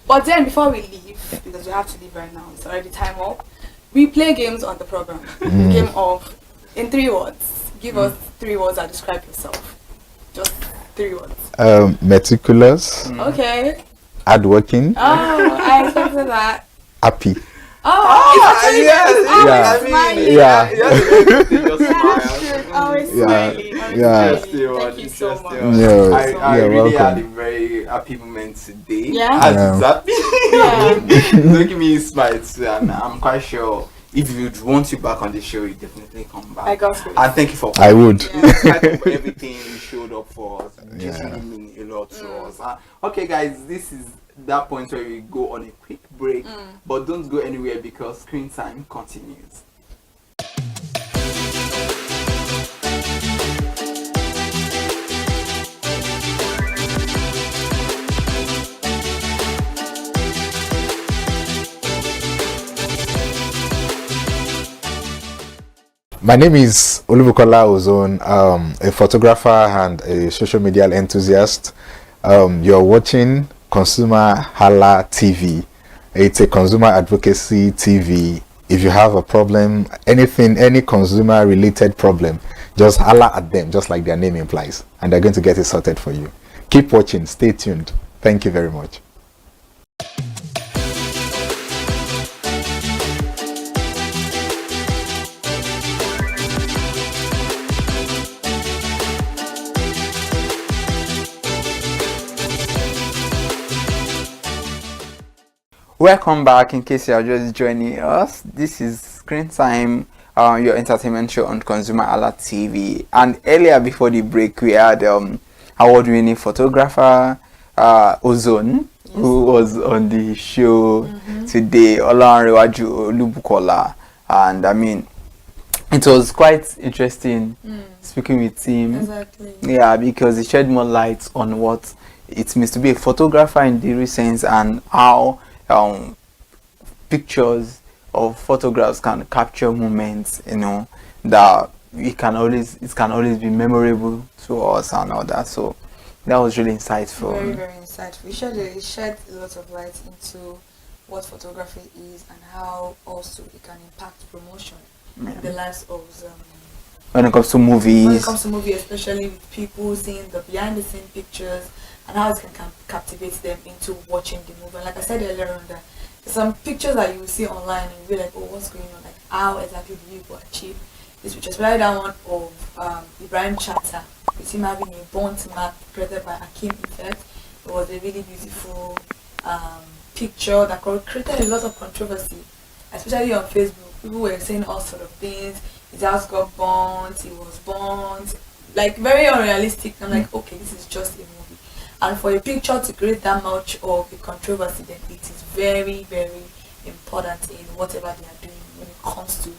but then before we leave, because we have to leave right now, it's already time up, we play games on the program. Game of, in 3 words, give us 3 words that describe yourself. Just 3 words. Meticulous. Okay. Hardworking. Oh, I expected that. Happy. Always smiling. Thank you so much. I really welcome. had a very happy moment today. Yeah. It's making me smile too, and I'm quite sure if you'd want you back on the show, you definitely come back. I got it. And thank you for I would. for everything you showed up for us. Just really mean a lot to us. Okay, guys, this is that point where we go on a quick break, but don't go anywhere because screen time continues. My name is Olubukola Ozone, a photographer and a social media enthusiast. You're watching ConsumerHallaTV. It's a consumer advocacy TV. If you have a problem, anything, any consumer related problem, just holla at them, just like their name implies, and they're going to get it sorted for you. Keep watching, stay tuned. Thank you very much. Welcome back. In case you are just joining us, this is Screen Time, your entertainment show on ConsumerHallaTV. And earlier before the break, we had award-winning photographer Ozone, who was on the show today, Olanrewaju Olubukola. And I mean, it was quite interesting speaking with him. Exactly. Yeah, because he shed more light on what it means to be a photographer in the real sense, and how pictures or photographs can capture moments, you know, that it can always be memorable to us and all that. So that was really insightful. Very, very insightful. It shed a lot of light into what photography is and how also it can impact promotion in the lives of when it comes to movies. When it comes to movies, especially with people seeing the behind the scene pictures and how it can captivate them into watching the movie. And like I said earlier on, that there's some pictures that you will see online and you'll be like, oh, what's going on? Like, how exactly do you achieve this picture? Especially that one of Ibrahim Chatta, with him having a burnt map created by Akim Effect. It was a really beautiful picture that created a lot of controversy, especially on Facebook. People were saying all sort of things. His house got burnt, he was burnt, like very unrealistic. I'm like, okay, this is just a movie. And for a picture to create that much of a controversy, then it is very, very important in whatever they are doing when it comes to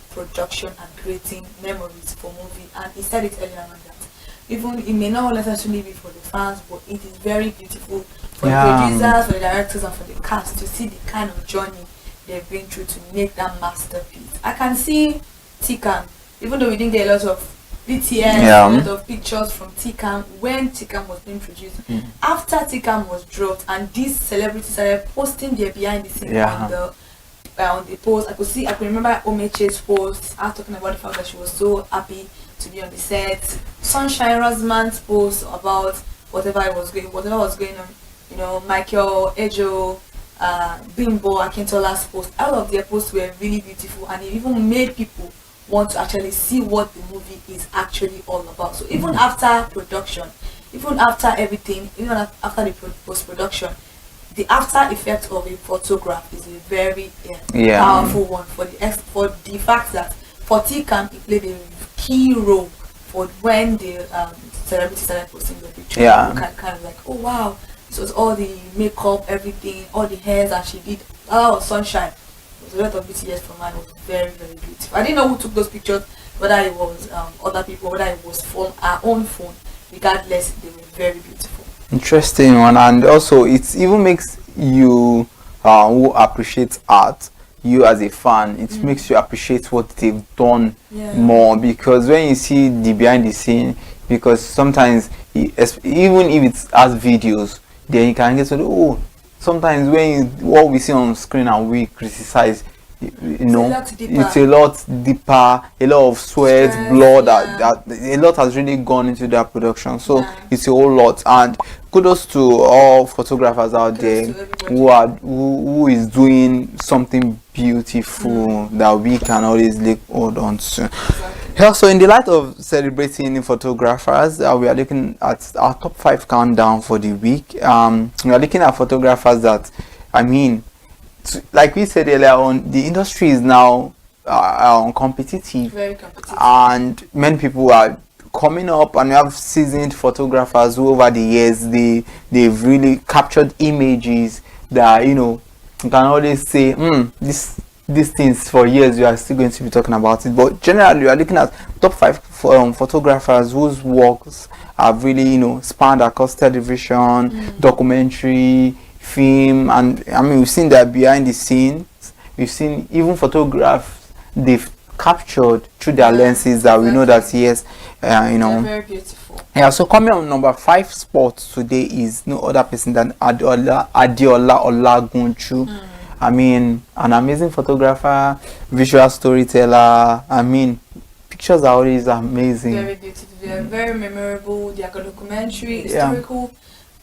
production and creating memories for movie. And he said it earlier on that even it may not necessarily be for the fans, but it is very beautiful for the producers, for the directors, and for the cast to see the kind of journey they've been through to make that masterpiece. I can see Tikam, even though we didn't get a lot of BTS, a lot of pictures from Tikam when Tikam was being produced. After Tikam was dropped and these celebrities started posting their behind the scenes on the post, I could remember Omeche's post, I was talking about the fact that she was so happy to be on the set. Sunshine Rosman's post about whatever was going on. You know, Michael Ejo, Bimbo Akintola's post. All of their posts were really beautiful, and it even made people want to actually see what the movie is actually all about. So even after production, even after everything, even after the post-production, the after effect of a photograph is a very powerful one for the fact that for Tikam it played a key role for when the celebrities started posting their pictures. Kind of like, oh wow, this was all the makeup, everything, all the hairs that she did. Oh, Sunshine. There was a lot of BTS for mine. It was very, very beautiful. I didn't know who took those pictures, whether it was other people, whether it was from our own phone. Regardless, they were very beautiful. Interesting one, and also it even makes you who appreciates art, you as a fan, it makes you appreciate what they've done more, because when you see the behind the scene, because sometimes even if it's as videos, then you can get to oh, sometimes when what we see on screen and we criticize, you know, it's a lot deeper, a lot of sweat, blood, that a lot has really gone into that production. So it's a whole lot, and kudos to all photographers out there who is doing something beautiful that we can always hold on to. Also, in the light of celebrating photographers, we are looking at our top 5 countdown for the week. We are looking at photographers that, I mean, like we said earlier on, the industry is now competitive. Very competitive. And many people are coming up, and we have seasoned photographers who over the years they've really captured images that, you know, you can always say these things for years you are still going to be talking about it. But generally, we are looking at top 5 photographers whose works have really, you know, spanned across television, documentary, film, and I mean, we've seen that behind the scenes. We've seen even photographs they've captured through their lenses that we know that yes, you know, very beautiful. Yeah, so coming on number 5 spot today is no other person than Adiola Olagunchu. I mean, an amazing photographer, visual storyteller. I mean, pictures are always amazing. Very beautiful. They are very memorable. They are documentary, historical.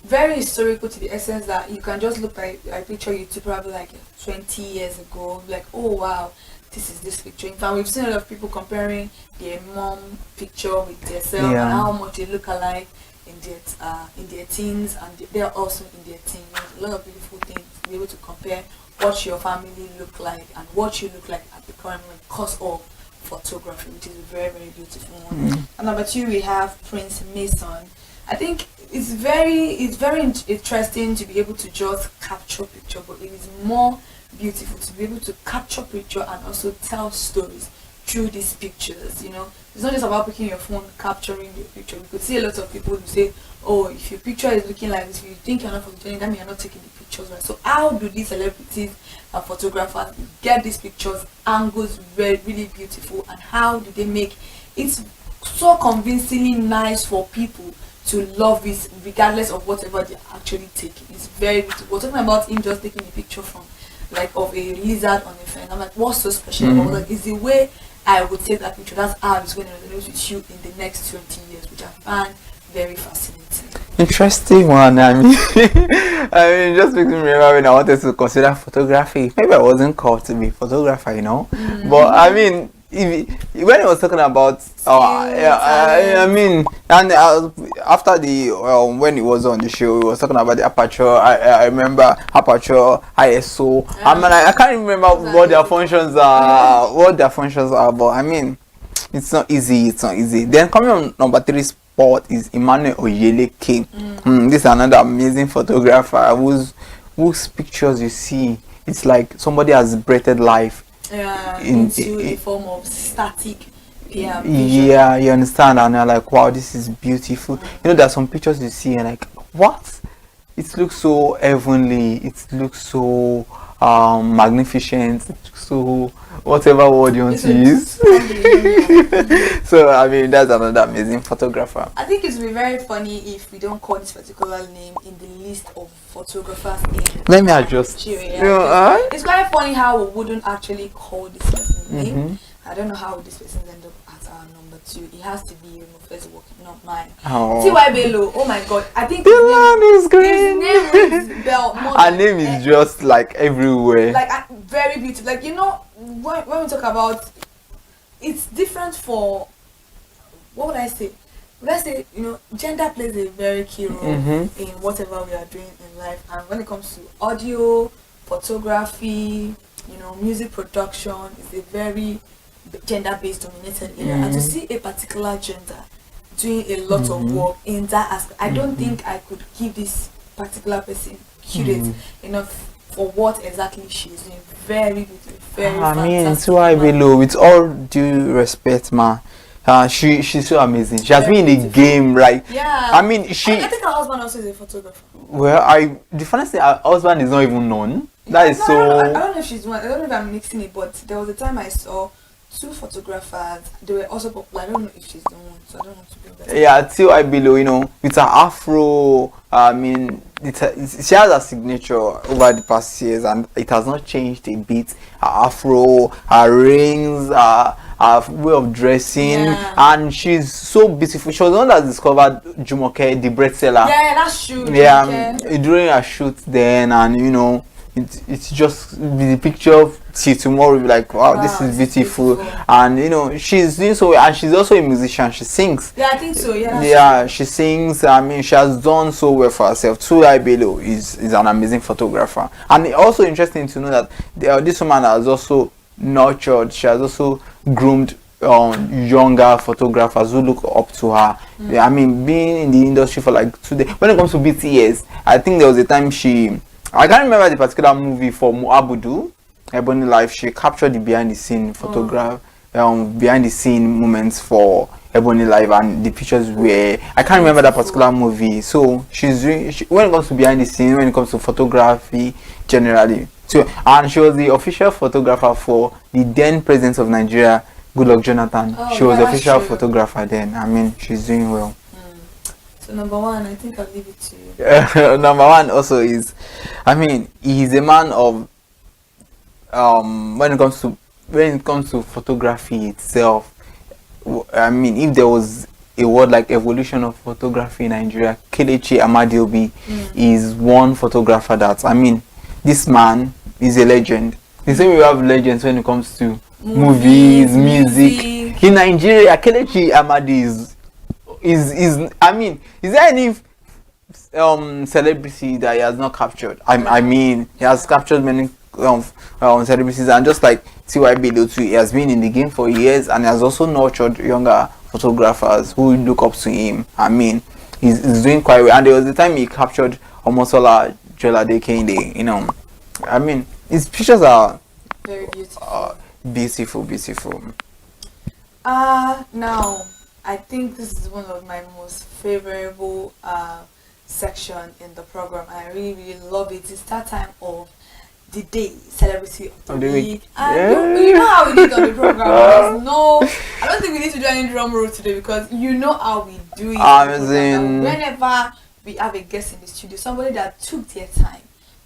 Very historical to the essence that you can just look at a picture you took probably like 20 years ago, like, oh wow, this picture. In fact, we've seen a lot of people comparing their mom picture with themselves and how much they look alike in their teens, and they're also in their teens. A lot of beautiful things to be able to compare what your family look like and what you look like at the current moment because of photography, which is a very, very beautiful one. And number 2, we have Prince Mason. I think it's very interesting to be able to just capture picture, but it is more beautiful to be able to capture picture and also tell stories through these pictures. You know, it's not just about picking your phone, capturing your picture. We could see a lot of people who say, oh, if your picture is looking like this, if you think you're not photogenic, that means you're not taking the pictures right. So how do these celebrities and photographers get these pictures, angles really beautiful, and how do they make it so convincingly nice for people to love it regardless of whatever they're actually taking? It's very beautiful. We're talking about him just taking a picture from like of a lizard on a fence. I'm like, what's so special about that? Is the way I would take that picture. That's how it's going to resonate with you in the next 20 years, which I find very fascinating. Interesting one. I mean, it just makes me remember when I wanted to consider photography. Maybe I wasn't called to be a photographer, you know. But I mean, when I was talking about, I mean, and after the when it was on the show, we was talking about the aperture. I remember aperture, ISO. I mean, I can't remember what their functions are. But I mean, it's not easy. Then coming on number 3 spot is Emmanuel Oyeleke. This is another amazing photographer whose pictures you see, it's like somebody has breathed life into a form of static visual. Yeah, you understand, and you're like, wow, this is beautiful. You know, there's some pictures you see and like, what? it looks so heavenly. It looks so magnificent. It looks so whatever word you want to use. So I mean, that's another amazing photographer. I think it would be very funny if we don't call this particular name in the list of photographers in Let me adjust. Nigeria. It's quite funny how we wouldn't actually call this person's name. I don't know how this person end up as our number 2. It has to be first work, not mine. T.Y. Bello. Oh my God! I think the line is green. His name is Bell. Her name is just like everywhere. Like very beautiful. Like, you know, when we talk about, it's different for, what would I say? Let's say, you know, gender plays a very key role in whatever we are doing in life. And when it comes to audio, photography, you know, music production, is a very gender-based dominated area. And to see a particular gender doing a lot of work in that aspect, I don't think I could give this particular person credit enough for what exactly she's doing. Very beautiful, very fantastic. I mean, Bello, with all due respect, ma, she's so amazing. She has been in the game, right? Yeah. I mean, I think her husband also is a photographer. Well, the funniest thing, her husband is not even known. That is so. I don't know if she's one. I don't know if I'm mixing it, but there was a time I saw 2 photographers. They were also popular. I don't know if she's the one, so I don't want to bring that. Yeah, T.Y. Bello, you know, with her afro, I mean, she has a signature over the past years, and it has not changed a bit. Her afro, her rings, her way of dressing, and she's so beautiful. She was the one that discovered Jumoke, the bread seller. Yeah, that's true. Yeah, during her shoot then, and you know, it's just the picture till tomorrow will be like, wow, this is beautiful. And you know, she's doing so well, and she's also a musician. She sings. Yeah, I think so. Yeah, she sings. I mean, she has done so well for herself. T.Y. Bello is an amazing photographer, and it's also interesting to know that this woman has also nurtured. She has also groomed younger photographers who look up to her. Yeah, I mean, being in the industry for like 2 days. When it comes to BTS, I think there was a time I can't remember the particular movie for Muabudu, Ebony Life. She captured the behind the scene photograph, behind the scene moments for Ebony Life, and the pictures were, I can't remember that particular movie. So she's doing, when it comes to behind the scene, when it comes to photography generally. So, and she was the official photographer for the then president of Nigeria, Goodluck Jonathan. She was the official photographer then. I mean, she's doing well. So number 1, I think I'll leave it to you. Number 1 also is, I mean, he's a man of when it comes to photography itself. I mean, if there was a word like evolution of photography in Nigeria, Kelechi Amadiobi is one photographer that, I mean, this man is a legend. The same way we have legends when it comes to movies, music. In Nigeria, Kelechi Amadi is I mean, is there any celebrity that he has not captured? I mean, he has captured many celebrities, and just like T.Y. Bello too, he has been in the game for years, and he has also nurtured younger photographers who look up to him. I mean, he's doing quite well, and there was the time he captured Omotola Joladeke, you know. I mean, his pictures are very beautiful. Beautiful. Now, I think this is one of my most favorable section in the program. I really love it. It's that time of the day, celebrity of the week. And you know how we did on the program. I don't think we need to do any drum roll today, because you know how we do it. Whenever we have a guest in the studio, somebody that took their time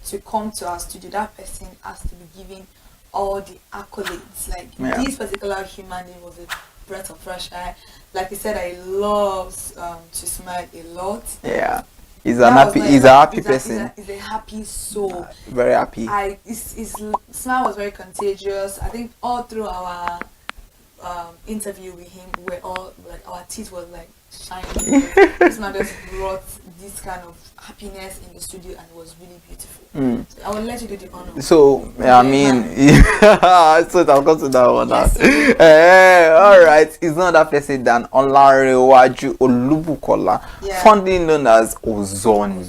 to come to our studio, that person has to be given all the accolades. Like this particular human being was a breath of fresh air. Like he said, I love to smile a lot. Yeah, he's a happy person. He's a happy soul. Very happy. His smile was very contagious. I think all through our interview with him, we're all like, our teeth were like shining. This man just brought this kind of happiness in the studio, and it was really beautiful. So I will let you do the honor. So I mean, so I'll come to that one. All right, it's not that person than Olarewaju Olubukola, fondly known as Ozone.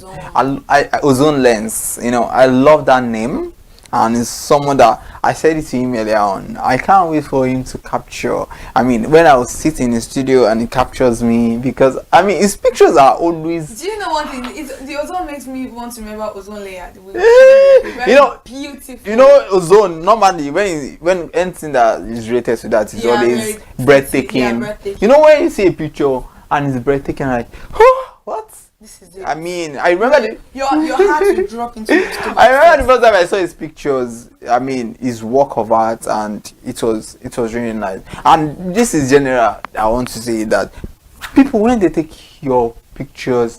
Ozone Lens. You know, I love that name. and it's someone that I said it to him earlier on. I can't wait for him to capture. I mean, when I was sitting in the studio and he captures me, because I mean, his pictures are always. Do you know one thing? The ozone makes me want to remember ozone layer. You know, beautiful. You know, ozone normally when anything that is related to that is always breathtaking. Yeah, breathtaking. You know, when you see a picture and it's breathtaking, like, what? This is it. I mean, I remember your heart will drop into your stomach. I remember the first time I saw his pictures. I mean, his work of art, and it was really nice. And this is general. I want to say that people, when they take your pictures,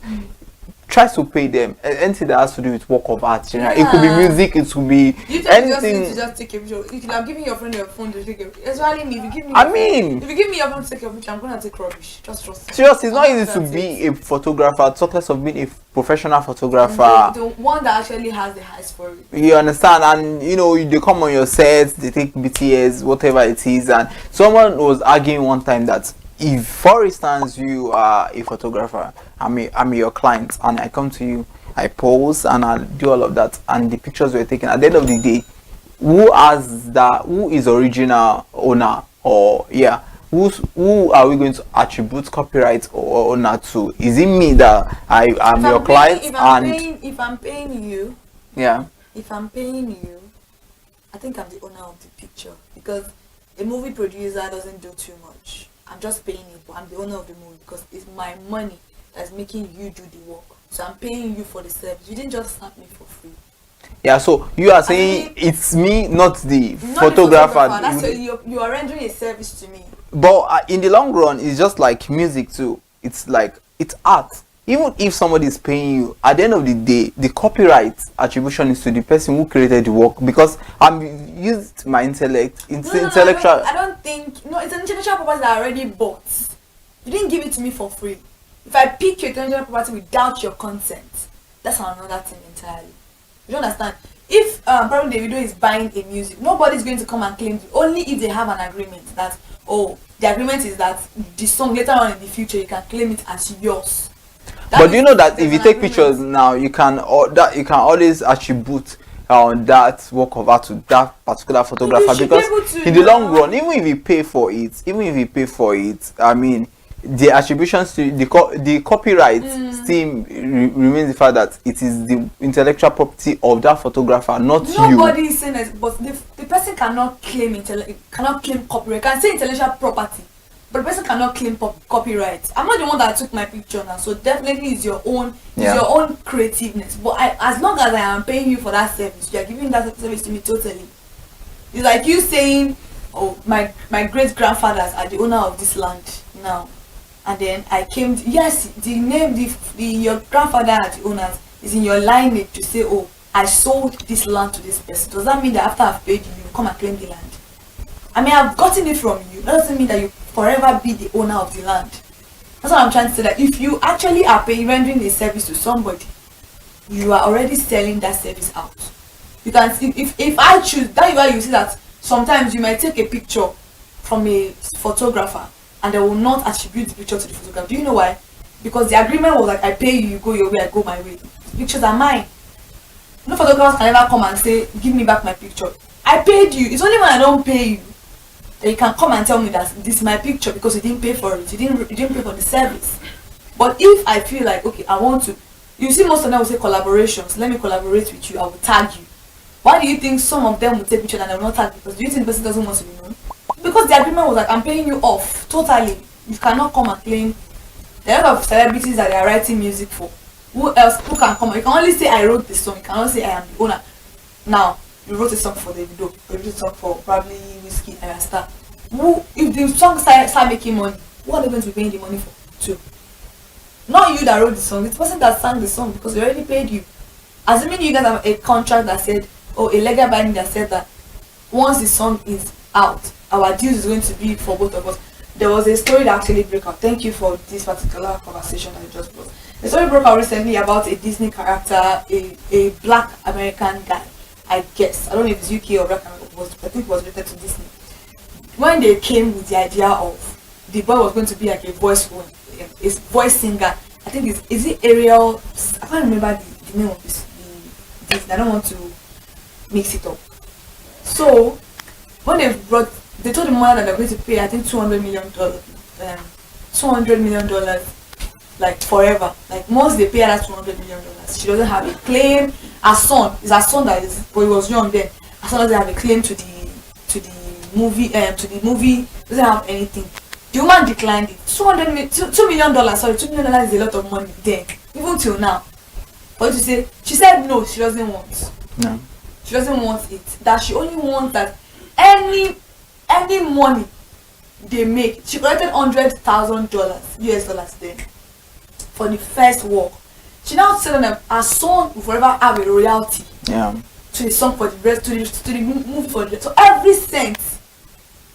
try to pay them anything that has to do with work of art. You know? It could be music, it could be anything. You just take a picture. You could have given your friend your phone to take a picture. Especially me, if you give me. If you give me your phone to take a picture, I'm gonna take rubbish. Just trust me. Seriously, it's not easy to be a photographer. Talk less of being a professional photographer. The one that actually has the eyes for it. You understand? And you know, they come on your sets, they take BTS, whatever it is. And someone was arguing one time that if, for instance, you are a photographer, I'm your client, and I come to you, I pose and I do all of that, and the pictures were taken. At the end of the day, who is original owner, or who are we going to attribute copyright or owner to? Is it me that I am your client? If I'm paying you, if I'm paying you, I think I'm the owner of the picture, because a movie producer doesn't do too much. I'm just paying you, but I'm the owner of the movie because it's my money that's making you do the work. So I'm paying you for the service. You didn't just snap me for free. Yeah, so you are saying it's me, not the photographer. That's you are rendering a service to me. But in the long run, it's just like music too. It's like, it's art. Even if somebody is paying you, at the end of the day, the copyright attribution is to the person who created the work, because I'm used my intellect. Intellectual. I don't think. No, it's an intellectual property that I already bought. You didn't give it to me for free. If I pick your intellectual property without your consent, that's another thing entirely. You understand? If probably Davido is buying a music, nobody's going to come and claim it. Only if they have an agreement that, oh, the agreement is that the song later on in the future you can claim it as yours. But do you know that if you take pictures now, you can always attribute that work of art to that particular photographer, because in the long run, even if you pay for it, I mean, the attributions to the copyright still remains the fact that it is the intellectual property of that photographer, not you. Nobody is saying that, but the person cannot claim copyright. Can say intellectual property, but the person cannot claim copyright. I'm not the one that took my picture now, so definitely it's your own. It's your own creativeness. But as long as I am paying you for that service, you are giving that service to me totally. It's like you saying, "Oh, my great grandfathers are the owner of this land now." And then I came to, yes, the name, your grandfather and the owners is in your lineage to say, oh, I sold this land to this person. Does that mean that after I've paid you, you come and claim the land? I mean, I've gotten it from you. That doesn't mean that you forever be the owner of the land. That's what I'm trying to say, that if you actually are rendering a service to somebody, you are already selling that service out. You can see, if I choose, that is why you see that sometimes you might take a picture from a photographer, and they will not attribute the picture to the photographer. Do you know why? Because the agreement was like, I pay you, you go your way, I go my way. The pictures are mine. No photographers can ever come and say, give me back my picture. I paid you. It's only when I don't pay you that you can come and tell me that this is my picture because you didn't pay for it. You didn't pay for the service. But if I feel like, okay, I want to, you see most of them will say collaborations. Let me collaborate with you. I will tag you. Why do you think some of them will take pictures and they will not tag? Because do you think the person doesn't want to be known? Because the agreement was like, I'm paying you off totally. You cannot come and claim. There are a lot of celebrities that they are writing music for. Who can come? You can only say I wrote this song. You cannot say I am the owner. Now you wrote a song for Davido. You wrote a song for probably Whiskey and Star. If the song start making money, what are they going to be paying the money for? To not you that wrote the song. It's the person that sang the song, because they already paid you. Assuming you guys have a contract that said, or a legal binding that said that once the song is out, our dues is going to be for both of us. There was a story that actually broke out. Thank you for this particular conversation that you just brought. The story broke out recently about a Disney character, a black American guy, I guess. I don't know if it's UK or black American, I think it was related to Disney. When they came with the idea of the boy was going to be like a voice singer, I think is it Ariel? I can't remember the name of this. I don't want to mix it up. So when they told the mother that they're going to pay, I think $200 million, like forever. Like once they pay her that $200 million, she doesn't have a claim. Her son, it's her son that is, but he was young then. Her son doesn't have a claim to the movie, doesn't have anything. The woman declined it. $2 million, sorry, $2 million is a lot of money then, even till now. But to say, she said no, she doesn't want. No. She doesn't want it. That she only wants that any money they make. She collected $100,000 US dollars then for the first work. She now said them her son will forever have a royalty. Yeah. To the song for the rest, to the movie for the rest. So every cent.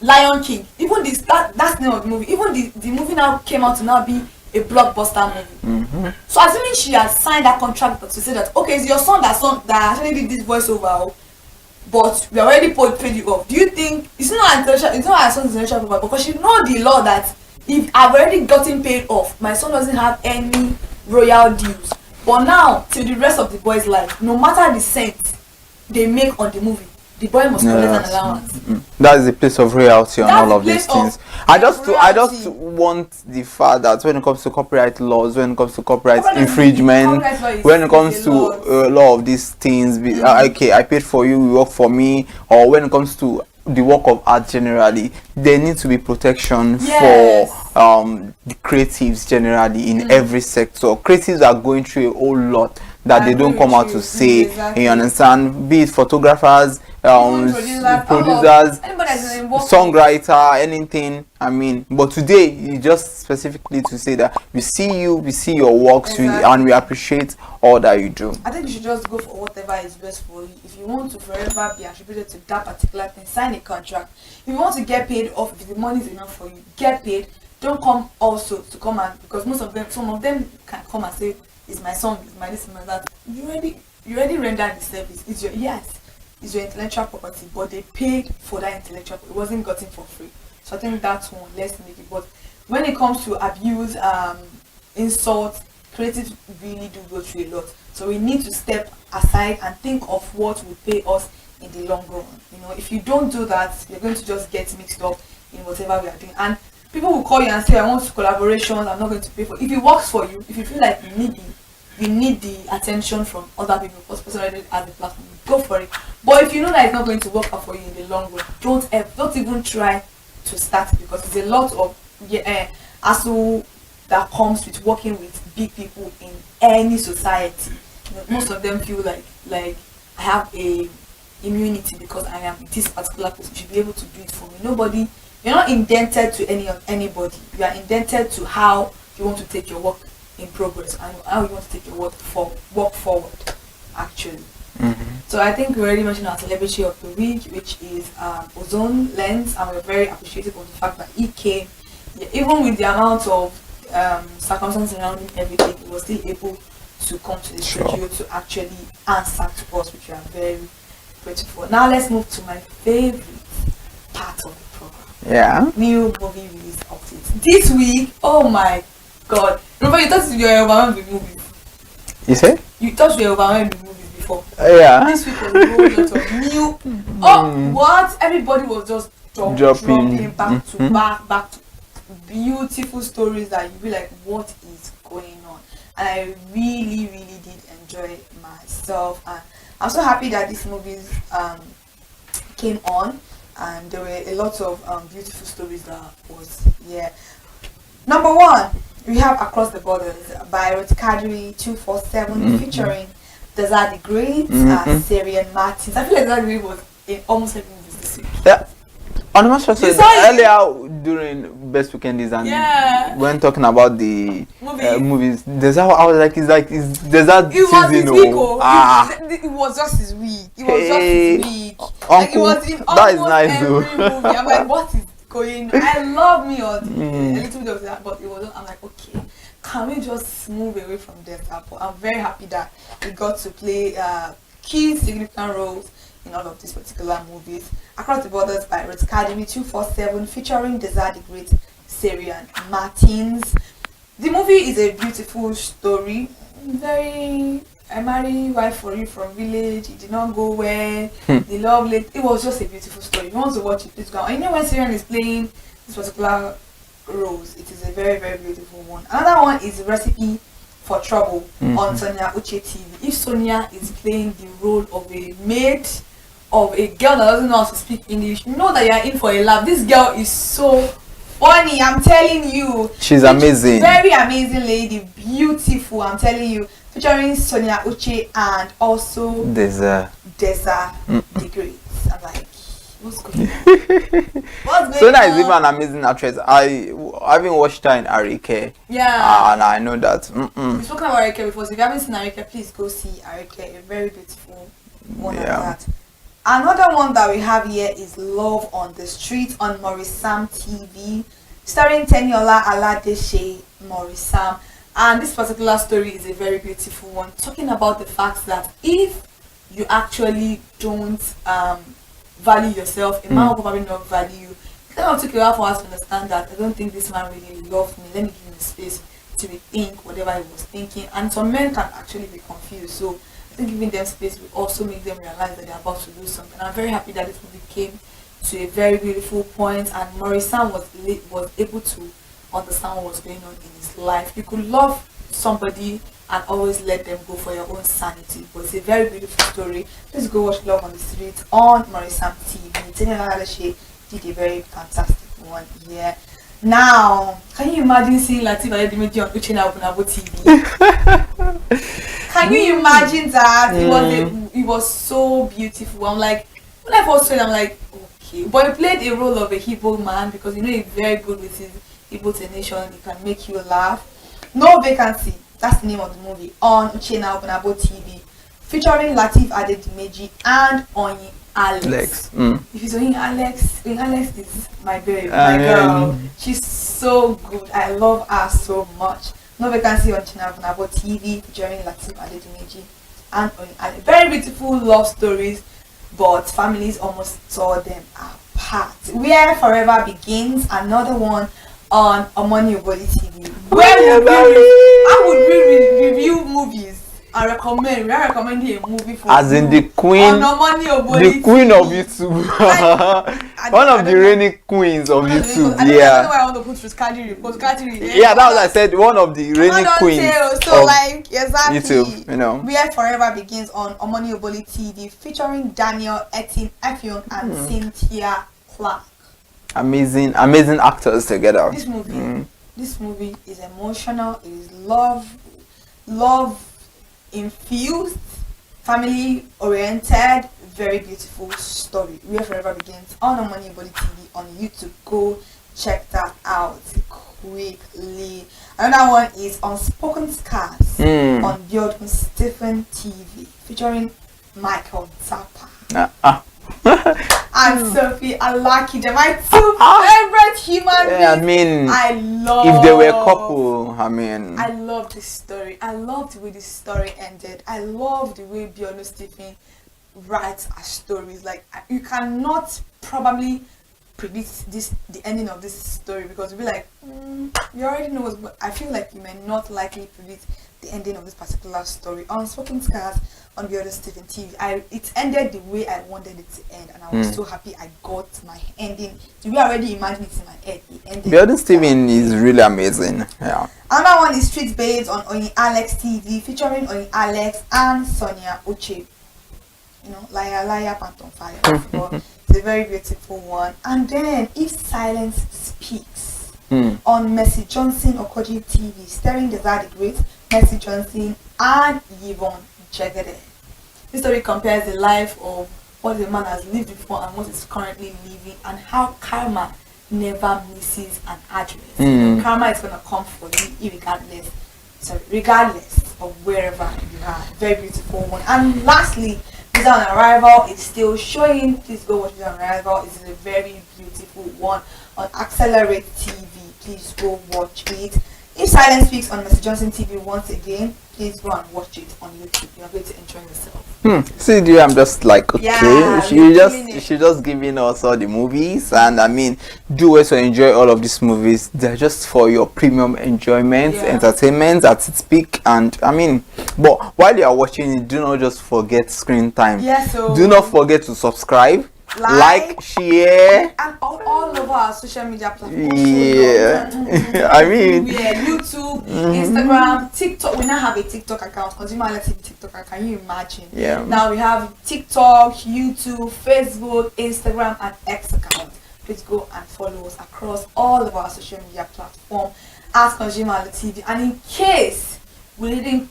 Lion King, even this that's the name of the movie. Even the movie now came out to now be a blockbuster movie. So assuming she has signed that contract to say that okay, it's your son that actually did this voiceover, but we already paid you off. Do you think it's not her son's intellectual property? Because she know the law that if I've already gotten paid off, my son doesn't have any royal dues. But now till the rest of the boys' life, no matter the cent they make on the movie, the boy must collect an allowance. That is the place of royalty on all of these things. I just want the fact that when it comes to copyright laws, when it comes to copyright infringement, when it comes to a lot of these things, okay, I paid for you, you work for me, or when it comes to the work of art generally, there needs to be protection for the creatives generally in every sector. Creatives are going through a whole lot that they don't come out to say. You understand? Be it photographers, producers, songwriter, anything. I mean, but today you just specifically to say that we see your works, and we appreciate all that you do. I think you should just go for whatever is best for you. If you want to forever be attributed to that particular thing, sign a contract. If you want to get paid off, if the money is enough for you, get paid. Don't come also to come and, because some of them can come and say, it's my song, it's my this, it's my that. You already rendered the service. It's your intellectual property, but they paid for that intellectual property. It wasn't gotten for free. So I think that's one. Let's make it. But when it comes to abuse, insult, creatives really do go through a lot. So we need to step aside and think of what will pay us in the long run. You know, if you don't do that, you're going to just get mixed up in whatever we are doing. And people will call you and say, I want collaborations, I'm not going to pay for it. If it works for you, if you feel like you need the attention from other people, because person already has the platform, go for it. But if you know that it's not going to work out for you in the long run, don't even try to start it, because it's a lot of hassle that comes with working with big people in any society. You know, most of them feel like I have a immunity because I am this particular person, should be able to do it for me. You're not indented to anybody. You are indented to how you want to take your work in progress and how you want to take your work forward, actually. So I think we already mentioned our celebrity of the week, which is Ozone Lens, and we're very appreciative of the fact that he came, even with the amount of circumstances surrounding everything, he was still able to come to the studio to actually answer to us, which we are very grateful for. Now let's move to my favorite part of the program. Yeah. New movie release updates. This week, oh my god. Remember, you thought you were overwhelmed with movies. You say? You thought you were overwhelmed with movies before. Yeah. This week was a whole lot of new. Oh, what? Everybody was just dropping back to back to beautiful stories that you'd be like, what is going on? And I really, really did enjoy myself. And I'm so happy that these movies came on. And there were a lot of beautiful stories that was, Number one, we have Across the Borders by Kadri 247 featuring Desert the Great, Syrian Martins. I feel like Desert the Great was in almost every movie this week. Yeah. On the master earlier during Best Weekend when talking about the movies, there's how I was like, it's Desert season. It was just his week. It was just his week. Like, it was in almost every movie. I'm like, what is going on? I love me a little bit of that, but it wasn't. I'm like, okay, can we just move away from that? But I'm very happy that we got to play key significant roles in all of these particular movies. Across the Borders by Kadri 247 featuring Desert the Great, Syrian Martins. The movie is a beautiful story, very I marry wife for you from village. It did not go well. The love late. It was just a beautiful story. If you want to watch it, please go. And you know when Syrian is playing this particular roles, it is a very, very beautiful one. Another one is Recipe for Trouble on Sonia Uche TV. If Sonia is playing the role of a maid of a girl that doesn't know how to speak English, you know that you are in for a laugh. This girl is so funny, I'm telling you. She's amazing. Very amazing lady, beautiful, I'm telling you. Featuring Sonia Uche and also Deza the Great. I'm like, what's going on? Sonia is even an amazing actress. I haven't watched her in Arike. Yeah. And I know that. We've spoken about Arike before, so if you haven't seen Arike, please go see Arike. A very beautiful one of that. Another one that we have here is Love on the Street on Morisam TV, starring Teniola Aladeshe Morisam. And this particular story is a very beautiful one, talking about the fact that if you actually don't value yourself, a man will probably not value you. It kind of took a while for us to understand that I don't think this man really loves me. Let me give him the space to rethink whatever he was thinking. And some men can actually be confused. So I think giving them space will also make them realize that they're about to do something. I'm very happy that this movie came to a very beautiful point, and Morisam was able to understand what was going on in his life. You could love somebody and always let them go for your own sanity, but it's a very beautiful story. Please go watch Love on the Street on Morisam TV. Teniola Aladeshe did a very fantastic one here. Now, can you imagine seeing Lateef Adedimeji on Uchenna Obunabo TV? Can you imagine that? It was so beautiful. I'm like, when I first saw it, I'm like, okay. But he played a role of a Igbo man, because you know he's very good with his Igbo nation. He can make you laugh. No Vacancy, that's the name of the movie, on Uchenna Obunabo TV, featuring Lateef Adedimeji and Oyin Alex. If it's Oyin Alex is my baby, my girl. She's so good. I love her so much. No Vacancy on Uchenna Obunabo TV, featuring Lateef Adedimeji and Oyin Alex. Very beautiful love stories, but families almost tore them apart. Where Forever Begins, another one on Omoni Oboli TV. How would we review movies and recommend? We are recommending a movie for as in the queen, the queen of YouTube. One of the reigning queens of YouTube. I don't know why I want to put through Kadiri, because Kadiri. Yeah, that was I said, one of the reigning queens so of like exactly YouTube. You know, Where Forever Begins on Omoni Oboli TV, featuring Daniel Etin Effiong and Cynthia Clark. Amazing actors together. This movie is emotional. It is love infused, family oriented, very beautiful story. Where Forever Begins on Omoni Oboli TV on YouTube. Go check that out quickly. Another one is Unspoken Scars on Biodun Stephen TV, featuring Michael Zappa. And Sophie Alakija, my two favorite human beings. I love. If they were a couple, I love this story. I love the way this story ended. I love the way Biodun Stephen writes her stories. Like, you cannot probably predict the ending of this story, because you'll be like, you already know what's. But I feel like you may not likely predict the ending of this particular story. Unspoken Scars on Biodun Stephen TV. It ended the way I wanted it to end, and I was so happy I got my ending. The way I already imagined it in my head, it ended. Biodun Stephen is really amazing. Yeah. Another one is Street Babes on Oyin Alex TV, featuring Oyin Alex and Sonia Uche. You know, Liar, Phantom Fire. It's a very beautiful one. And then If Silence Speaks on Mercy Johnson Okoji TV, starring Deza the Great, Mercy Johnson and Yvonne Jegede. This story compares the life of what the man has lived before and what is currently living, and how karma never misses an address. Karma is gonna come for you regardless of wherever you are. Very beautiful one. And lastly, Visa on Arrival is still showing. Please go watch Visa on Arrival. It's a very beautiful one on Accelerate TV. Please go watch it. If Silence Speaks on Mr. Johnson TV once again, please go and watch it on YouTube. You're going to enjoy yourself. See, dear, I'm just like, okay, Yeah, she just giving us all the movies, and I mean, do also enjoy all of these movies. They're just for your premium enjoyment, entertainment at its peak, and I mean, but while you are watching it, do not just forget screen time. So do not forget to subscribe, like, share, and all of our social media platforms. I mean, YouTube, Instagram, TikTok. We now have a TikTok account, ConsumerHallaTV TikTok account. Can you imagine? Now we have TikTok, YouTube, Facebook, Instagram, and X account. Please go and follow us across all of our social media platforms as ConsumerHallaTV. And in case we didn't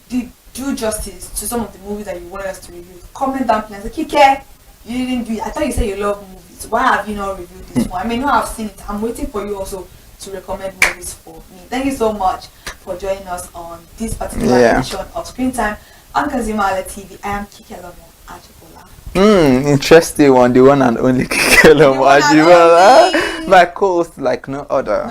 do justice to some of the movies that you wanted us to review, comment down below and say, Kike, you didn't do it. I thought you said you love movies. Why have you not reviewed this one? I may not have seen it. I'm waiting for you also to recommend movies for me. Thank you so much for joining us on this particular edition of Screen Time on ConsumerHallaTV. I am Kike Lomo Ajibola. Interesting one, the one and only Kike Lomo Ajibola. My co-host like no other.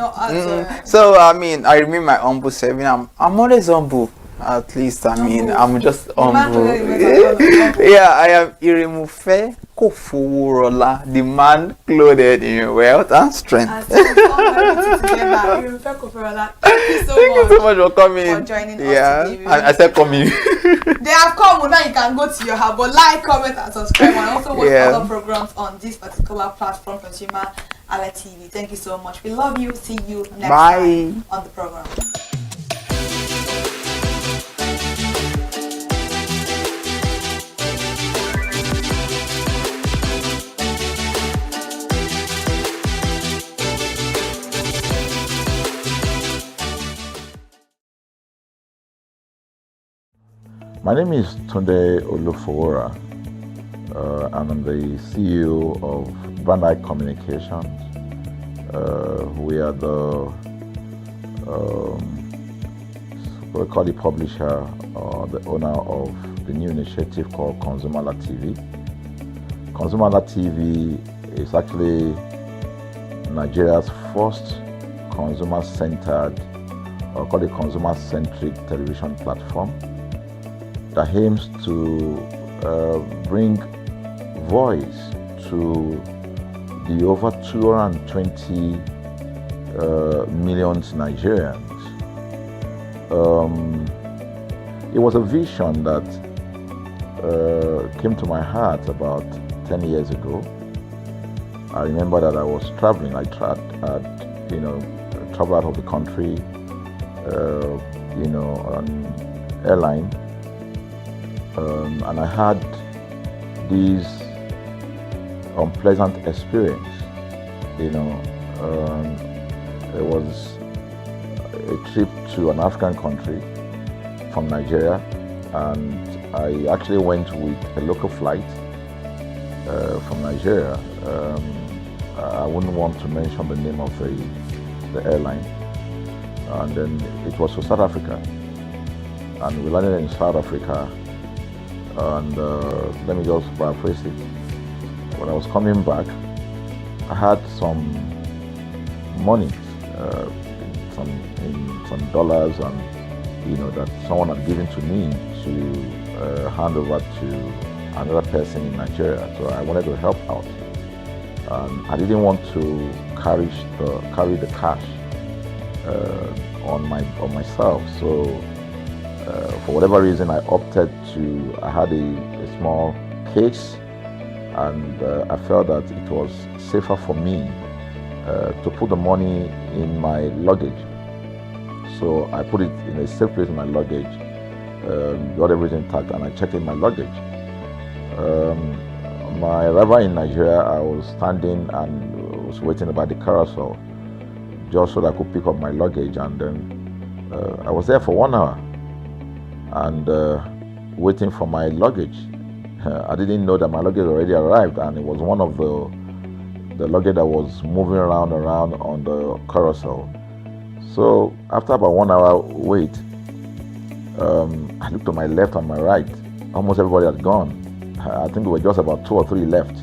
So I mean, I remain my humble self. I'm always humble. At least I mean, I'm just humble. I am Irimufe Kofurola, the man clothed in wealth and strength. Thank you so much for coming. For joining us today. I said coming. They have come. Now you can go to your house, but like, comment, and subscribe, and also watch other programs on this particular platform, ConsumerHallaTV. Thank you so much. We love you. See you next time on the program. My name is Tunde Olufowora. I'm the CEO of Brand Eye Communications. We are the we call the publisher or the owner of the new initiative called ConsumerHallaTV. ConsumerHallaTV is actually Nigeria's first consumer-centered, or call it consumer-centric television platform that aims to bring voice to the over 220 million Nigerians. It was a vision that came to my heart about 10 years ago. I remember that I was traveling. I traveled out of the country, on airline. And I had this unpleasant experience. It was a trip to an African country from Nigeria, and I actually went with a local flight from Nigeria. I wouldn't want to mention the name of the airline. And then it was to South Africa, and we landed in South Africa. And let me just paraphrase it. When I was coming back, I had some money, some dollars, and that someone had given to me to hand over to another person in Nigeria. So I wanted to help out. I didn't want to carry the cash on myself. So for whatever reason, I had a small case, and I felt that it was safer for me to put the money in my luggage. So I put it in a safe place in my luggage, got everything intact, and I checked in my luggage. My arrival in Nigeria, I was standing and was waiting by the carousel just so that I could pick up my luggage, and then I was there for 1 hour and waiting for my luggage. I didn't know that my luggage already arrived, and it was one of the luggage that was moving around on the carousel. So after about 1 hour wait, I looked to my left and my right. Almost everybody had gone. I think there were just about 2 or 3 left.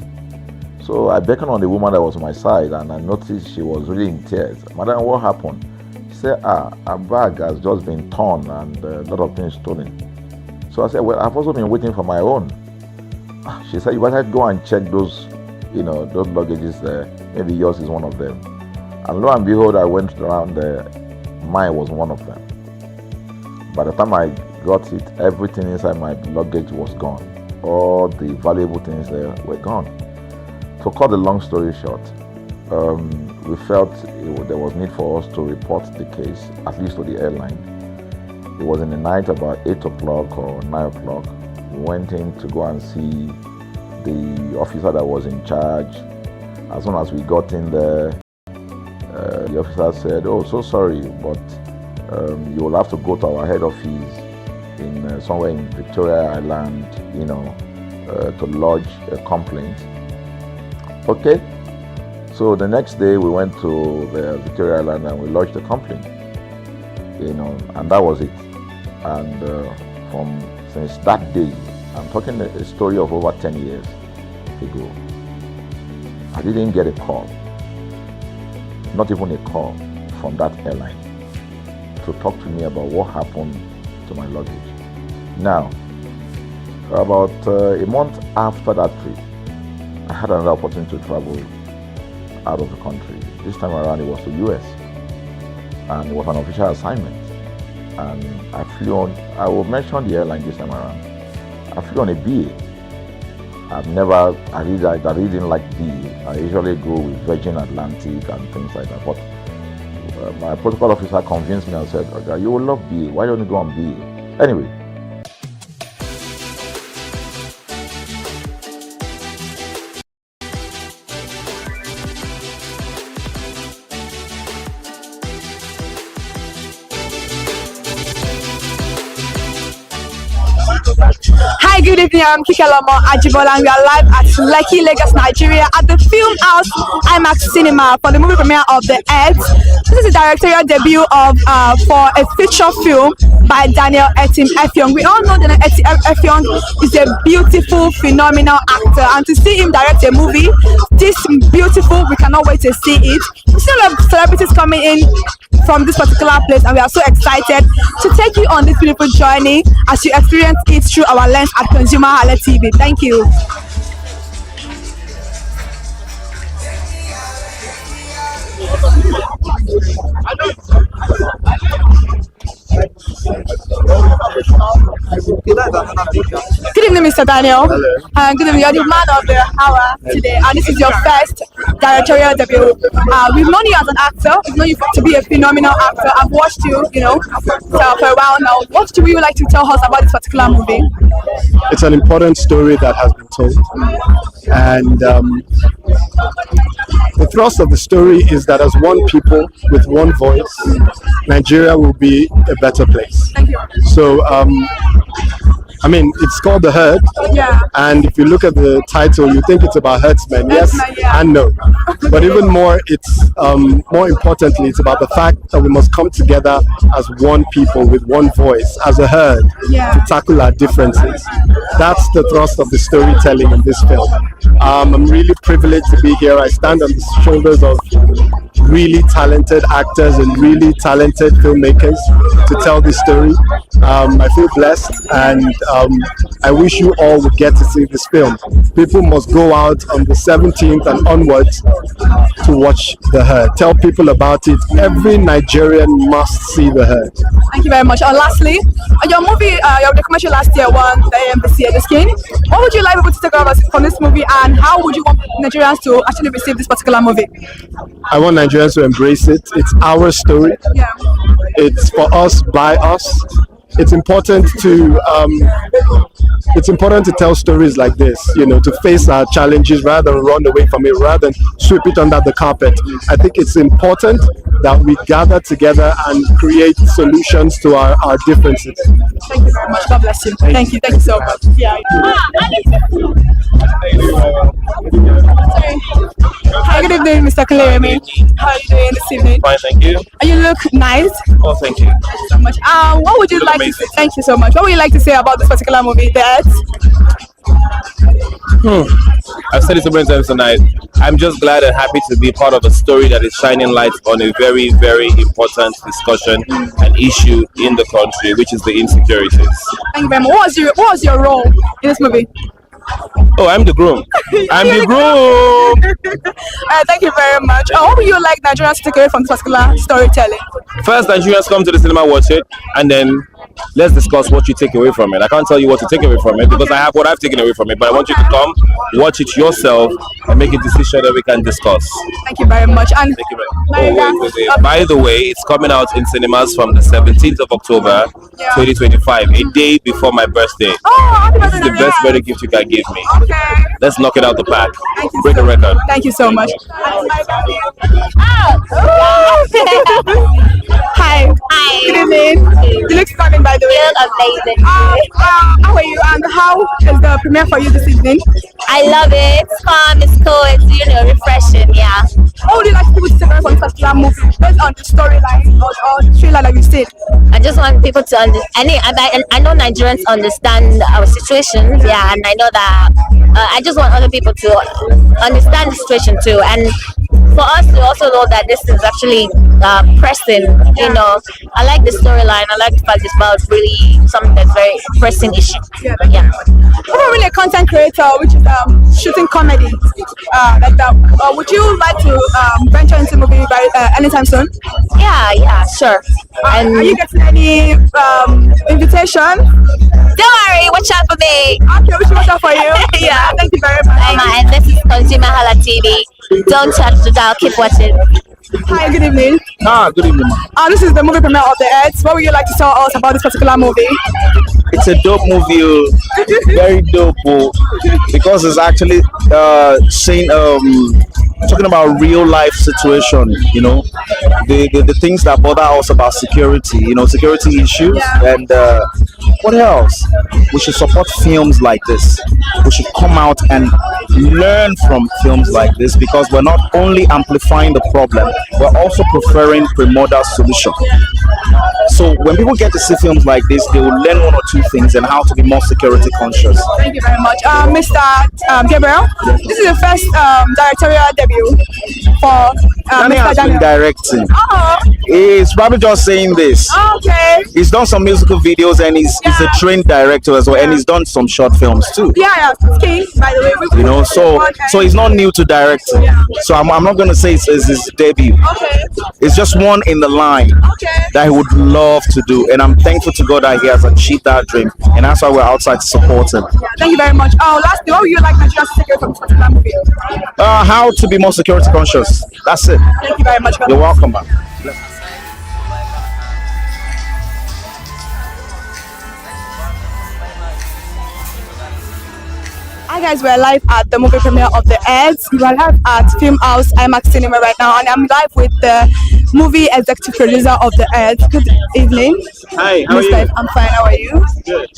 So I beckoned on the woman that was on my side, and I noticed she was really in tears. "Madam, what happened?" She said, a bag has just been torn and a lot of things stolen. So I said, well, I've also been waiting for my own. She said, you better go and check those, those luggages there. Maybe yours is one of them. And lo and behold, I went around there. Mine was one of them. By the time I got it, everything inside my luggage was gone. All the valuable things there were gone. To cut the long story short, we felt there was need for us to report the case, at least to the airline. It was in the night, about 8 o'clock or 9 o'clock. We went in to go and see the officer that was in charge. As soon as we got in there, the officer said, "Oh, so sorry, but you will have to go to our head office in somewhere in Victoria Island, to lodge a complaint." Okay. So the next day we went to the Victoria Island and we lodged a complaint, and that was it. And since that day, I'm talking a story of over 10 years ago, I didn't get a call, not even a call from that airline to talk to me about what happened to my luggage. Now, about a month after that trip, I had another opportunity to travel out of the country. This time around it was to US, and it was an official assignment. And I flew on, I will mention the airline this time around. I flew on a BA. I really didn't like BA. I usually go with Virgin Atlantic and things like that. But my protocol officer convinced me and said, "Okay, you will love BA. Why don't you go on BA?" Anyway, Hi, good evening. I'm Kikelamo Ajibola, and we are live at Lekki, Lagos, Nigeria, at the Film House IMAX Cinema for the movie premiere of The Earth. This is the directorial debut of for a feature film by Daniel Etim Effiong. We all know Daniel Etim Effiong is a beautiful, phenomenal actor, and to see him direct a movie this beautiful, we cannot wait to see it. We see a lot of celebrities coming in from this particular place, and we are so excited to take you on this beautiful journey as you experience it through our lens at ConsumerHallaTV. Thank you. Good evening, Mr. Daniel. Good evening. You're the man of the hour today, and this is your first directorial debut. We've known you as an actor. We've known you to be a phenomenal actor. I've watched you, for a while now. What do you like to tell us about this particular movie? It's an important story that has been told, and the thrust of the story is that as one people with one voice, Nigeria will be a better place. Thank you. So, it's called The Herd, and if you look at the title, you think it's about herdsmen, yes and no. But even more, it's more importantly, it's about the fact that we must come together as one people with one voice, as a herd, to tackle our differences. That's the thrust of the storytelling in this film. I'm really privileged to be here. I stand on the shoulders of really talented actors and really talented filmmakers to tell this story. I feel blessed, and I wish you all would get to see this film. People must go out on the 17th and onwards to watch The Herd. Tell people about it. Every Nigerian must see The Herd. Thank you very much. Lastly, your movie, your commercial last year won the AMVC at the skin. What would you like people to take over from this movie, and how would you want Nigerians to actually receive this particular movie? I want Nigerians to embrace it. It's our story. It's for us, by us. It's important to tell stories like this, to face our challenges rather than run away from it, rather than sweep it under the carpet. I think it's important that we gather together and create solutions to our differences. Thank you very much. God bless you. Thank you so much. Hi, good evening, Mr. Kaleremi. How are you doing this evening? Fine, thank you. You look nice. Oh, thank you. Thank you so much. What would you like to say? Thank you so much. What would you like to say about this particular movie, The Earth? I've said it so many times tonight. I'm just glad and happy to be part of a story that is shining light on a very, very important discussion and issue in the country, which is the insecurities. Thank you very much. What was your role in this movie? Oh, I'm the groom. I'm the groom. Thank you very much. What would you like Nigerians to take away from this particular storytelling? First, Nigerians come to the cinema, watch it, and then let's discuss what you take away from it. I can't tell you what to take away from it because I have what I've taken away from it, but I want you to come, watch it yourself, and make a decision that we can discuss. Thank you very much. And Thank you very much. By the way, it's coming out in cinemas from the 17th of October, 2025, a day before my birthday. This is the best birthday gift you can give me. Okay. Let's knock it out the park. Break a record. Thank you so much. Hi. Hi. Good evening. You look stunning, by the way. You look amazing. How are you? And how is the premiere for you this evening? I love it. It's fun. It's cool. It's refreshing. Yeah. What would you like people to take away from this particular movie based on the storyline or trailer that you said? I just want people to understand. I know Nigerians understand our situations. Yeah, and I know that. I just want other people to understand the situation too, and for us to also know that this is actually pressing. You know, I like the storyline. I like the fact it's about really something that's very pressing issue. Yeah. I'm really a content creator, which is shooting comedy like that. Would you like to venture into movie by anytime soon? Yeah, sure. And are you getting any invitation? Don't worry, watch out for me. Okay, we should watch out for you. Yeah. Thank you very much. And this is ConsumerHallaTV. Don't touch the dial. Keep watching. Hi, good evening. Good evening. This is the movie premiere of The Earth. What would you like to tell us about this particular movie? It's a dope movie, very dope, because it's actually saying talking about real life situation, you know, the things that bother us about security, you know, security issues, and what else? We should support films like this. We should come out and learn from films like this, because we're not only amplifying the problem, we're also preferring pre-modal solution. So when people get to see films like this, they will learn one or two things and how to be more security conscious. Thank you very much. Mr. Gabriel, this is the first directorial debut for Danny Mr. has Daniel. been directing. Oh, He's probably just saying this. okay. He's done some musical videos and he's a trained director as well, and he's done some short films too. Yeah, King, by the way. You know, so he's not new to directing. So I'm not going to say it's his debut. Okay. It's just one in the line that he would love to do, and I'm thankful to God that he has achieved that dream, and that's why we're outside to support him. Thank you very much. Lastly, what would you like Nigerians to take away from this particular movie? How to be more security conscious. That's it. Thank you very much. You're welcome, man. Hi guys, we're live at the movie premiere of The Earth. We are live at Film House IMAX Cinema right now, and I'm live with the movie executive producer of The Earth. Good evening. Hi, how are you? I'm fine, how are you? Good.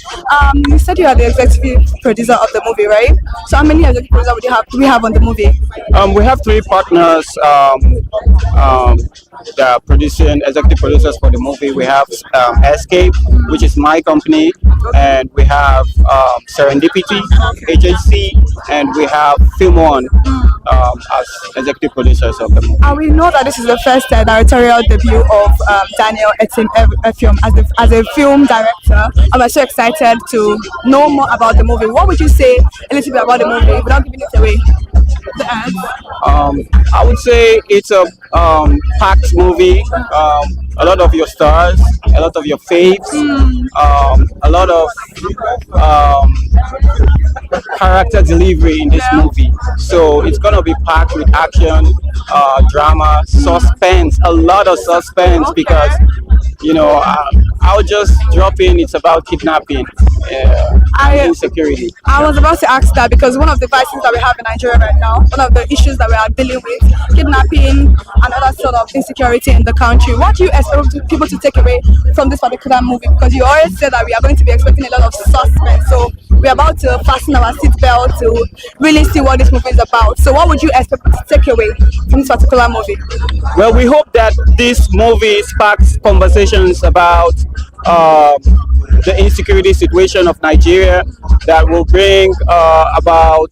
You said you are the executive producer of the movie, right? So how many executive producers do we have on the movie? We have 3 partners that are producing, executive producers for the movie. We have Escape, which is my company, and we have Serendipity Agency, and we have Film One as executive producers of the movie. And we know that this is the first directorial debut of Daniel Etim Effium as a film director. I'm so excited to know more about the movie. What would you say a little bit about the movie without giving it away? I would say it's a packed movie. A lot of your stars, a lot of your faves, a lot of character delivery in this movie. So it's gonna be packed with action, drama, suspense, a lot of suspense, because you know, I'll just drop in. It's about kidnapping and insecurity. I was about to ask that because one of the vices that we have in Nigeria right now, one of the issues that we are dealing with, kidnapping and other sort of insecurity in the country. What do you expect people to take away from this particular movie? Because you always said that we are going to be expecting a lot of suspense. So we're about to fasten our seatbelt to really see what this movie is about. So what would you expect to take away from this particular movie? Well, we hope that this movie sparks conversations about the insecurity situation of Nigeria, that will bring about,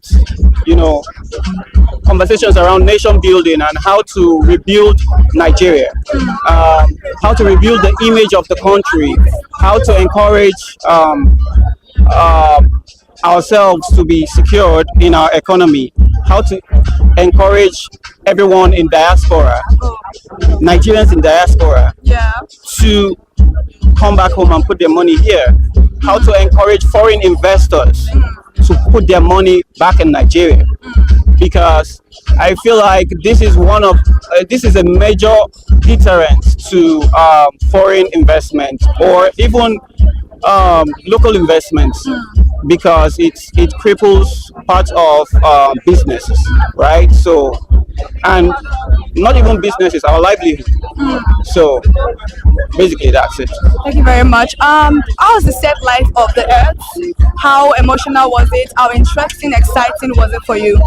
conversations around nation building and how to rebuild Nigeria, how to rebuild the image of the country, how to encourage ourselves to be secured in our economy, how to encourage everyone in diaspora, Nigerians in diaspora, to come back home and put their money here, how to encourage foreign investors to put their money back in Nigeria, because I feel like this is a major deterrent to foreign investment or even local investments, because it cripples parts of businesses, right? So, and not even businesses, our livelihood. So basically that's it. Thank you very much. How was the set life of the Earth? How emotional was it? How interesting, exciting was it for you?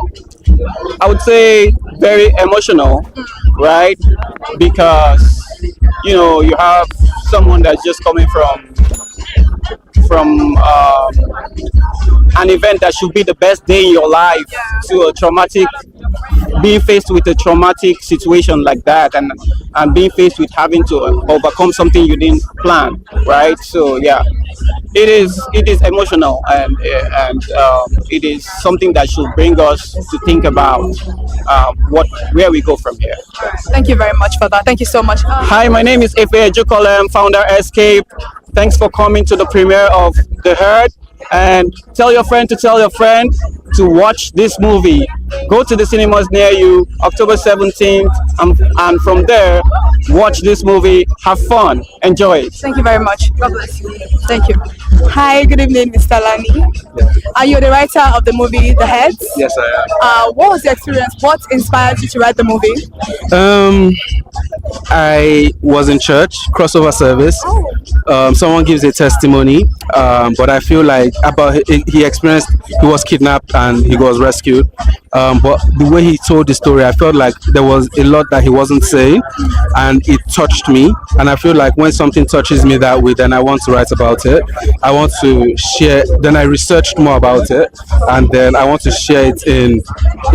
I would say very emotional, right? Because you have someone that's just coming from an event that should be the best day in your life to being faced with a traumatic situation like that, and being faced with having to overcome something you didn't plan, right? So yeah, it is emotional, and it is something that should bring us to think about where we go from here. Thank you very much for that. Thank you so much. Hi, my name is Efe Ejukolem, founder Escape. Thanks for coming to the premiere of The Herd, and tell your friend to watch this movie. Go to the cinemas near you October 17th, and from there watch this movie, have fun, enjoy it. Thank you very much. God bless you. Thank you. Hi, good evening, Mr. Lani. Are you the writer of the movie The Heads? Yes, I am. What was the experience? What inspired you to write the movie? I was in church, crossover service. Someone gives a testimony, but I feel like he was kidnapped and he was rescued. But the way he told the story, I felt like there was a lot that he wasn't saying, and it touched me. And I feel like when something touches me that way, then I want to write about it. I want to share. Then I researched more about it, and then I want to share it in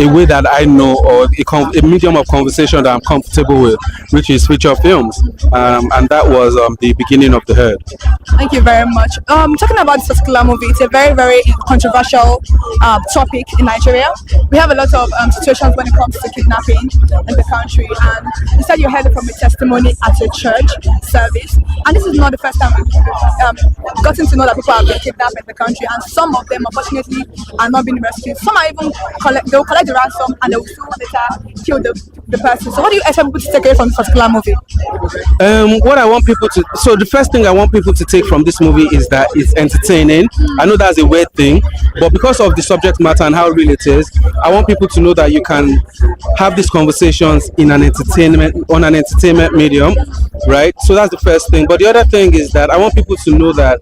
a way that I know, or a medium of conversation that I'm comfortable with, which is feature films. And that was the beginning of The Herd. Thank you very much. Talking about this particular movie, it's a very, very controversial topic in Nigeria. We have a lot of situations when it comes to kidnapping in the country, and you said you heard it from a testimony at a church service, and this is not the first time we've gotten to know that people have been kidnapped in the country, and some of them unfortunately are not being rescued. Some are even they'll collect the ransom and they will still later kill the person. So what do you expect people to take away from this particular movie? The first thing I want people to take from this movie is that it's entertaining. I know that's a weird thing, but because of the subject matter and how real it is, I want people to know that you can have these conversations on an entertainment medium, right? So that's the first thing. But the other thing is that I want people to know that,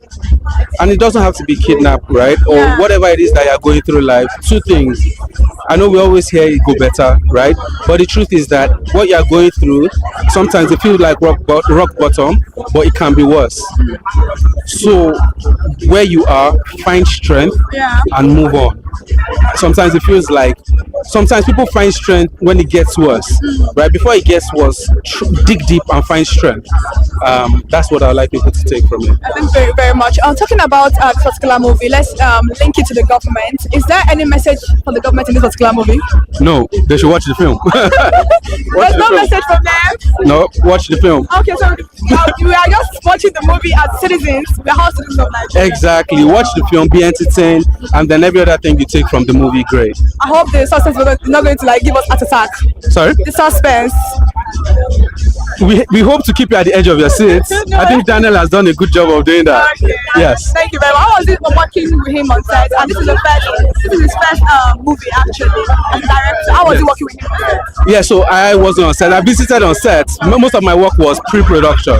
and it doesn't have to be kidnapped, right? Or whatever it is that you're going through life. Two things. I know we always hear it go better, right? But the truth is that what you're going through, sometimes it feels like rock bottom, but it can be worse. So where you are, find strength and move on. Sometimes it feels like, sometimes people find strength when it gets worse, right? Before it gets worse, dig deep and find strength. That's what I'd like people to take from it. Thank you very, very much. Talking about this particular movie, let's link it to the government. Is there any message for the government in this particular movie? No, they should watch the film. There's no message from them? No, watch the film. Okay, so we are just watching the movie as citizens. We are all citizens of Nigeria. Exactly. Watch the film, be entertained, and then every other thing you take from the movie, great. I hope the suspense is not going to give us heart attack. Sorry? The suspense. we hope to keep you at the edge of your seat. I think Daniel has done a good job of doing that. Okay. Yes. Thank you very much. How was it working with him on set? And this is his first movie actually as director. How was it working with him on set? Yeah, so I wasn't on set. I visited on set. Most of my work was pre-production,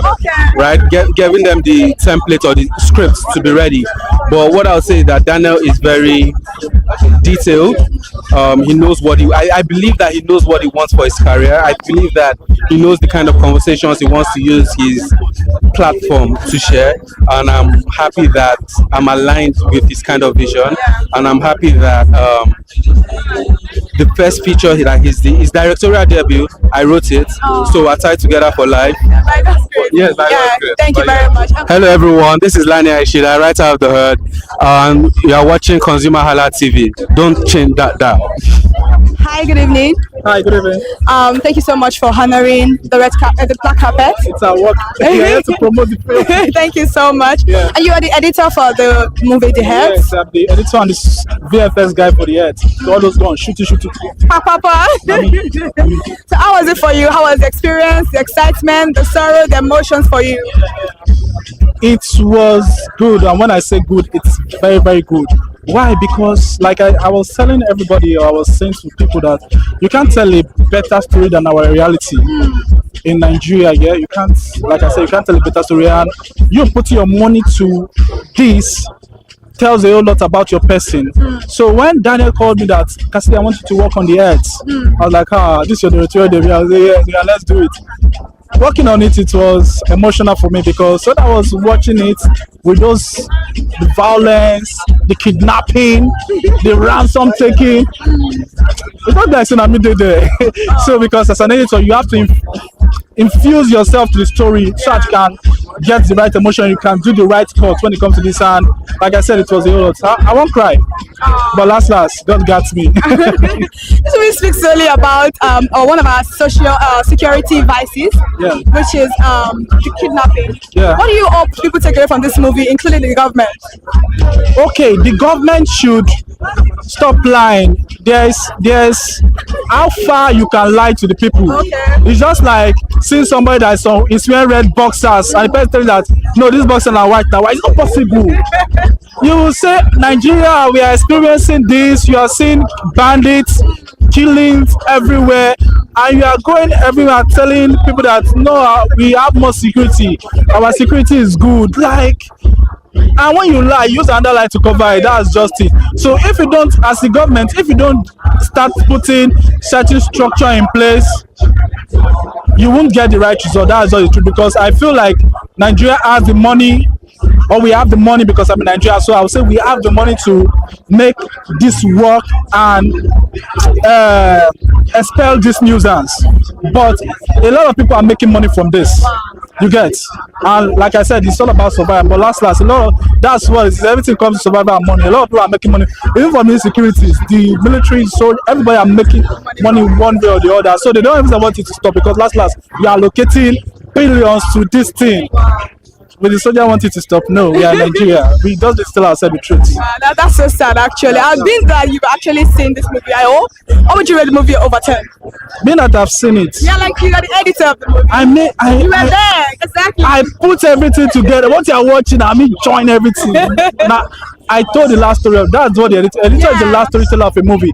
right? Giving them the template or the script to be ready. But what I'll say is that Daniel is very detailed. He knows what I believe that he knows what he wants for his career. I believe that he knows the kind of conversations he wants to use his platform to share, and I'm happy that I'm aligned with his kind of vision, and I'm happy that the first feature that his directorial debut, I wrote it, so we're tied together for life. That's great. Yes, that's great. Thank you very much. Hello everyone, this is Lani Aishida, right out of the herd, and you are watching ConsumerHallaTV. Don't change that dial. Hi, good evening. Hi, good evening. Thank you so much for honoring the the black carpet. It's our work. We are here to promote the film. Thank you so much. Yeah. And you are the editor for the movie The Head. Yes, I'm the editor and the VFX guy for The Head. So all those guns, shoot. Papa. So how was it for you? How was the experience, the excitement, the sorrow, the emotions for you? It was good, and when I say good, it's very, very good. Why? Because like I was telling everybody, or I was saying to people that you can't tell a better story than our reality in Nigeria. Yeah, you can't, like I said, you can't tell a better story, and you put your money to this tells a whole lot about your person. So when Daniel called me that, Cassidy, I want you to work on The Earth, I was like, this is your directorial debut. I was like, yeah, let's do it. Working on it, it was emotional for me because when I was watching it with the violence, the kidnapping, the ransom taking, it's not like saying I'm there. So because as an editor, you have to infuse yourself to the story so that you can get the right emotion, you can do the right cut when it comes to this. And like I said, it was a whole lot. I won't cry, but last, God got me. So we speak solely about one of our social security vices, which is the kidnapping. Yeah. What do you hope people take away from this movie, including the government? Okay, the government should stop lying. There's how far you can lie to the people. It's just like seeing somebody that's is wearing red boxers and the person telling that no, these boxers are white now. Why? It's not possible. You will say Nigeria, we are experiencing this. You are seeing bandits, killings everywhere, and you are going everywhere telling people that no, we have more security. Our security is good. Like, and when you lie, use another lie to cover it. That's just it. So if you don't, as the government, if you don't start putting certain structure in place, you won't get the right result. That's just the truth. Because I feel like Nigeria has the money, or we have the money because I'm in Nigeria. So I would say we have the money to make this work and expel this nuisance. But a lot of people are making money from this. You get, and like I said, it's all about survival. But last, a lot of, that's what it is. Everything comes to survival and money. A lot of people are making money, even from insecurities. The military, so everybody are making money one way or the other. So they don't even want it to stop because last, we are allocating billions to this thing. Will the soldier want it to stop? No, we are in Nigeria. We just tell ourselves the truth. That's so sad, actually. I've been glad you've actually seen this movie. I hope. How would you rate the movie over 10? Being that I've seen it. Yeah, like you are the editor of the movie. You were there, exactly. I put everything together. What you are watching, I join everything. Now, I told the last story. That's what the editor is the last storyteller of a movie.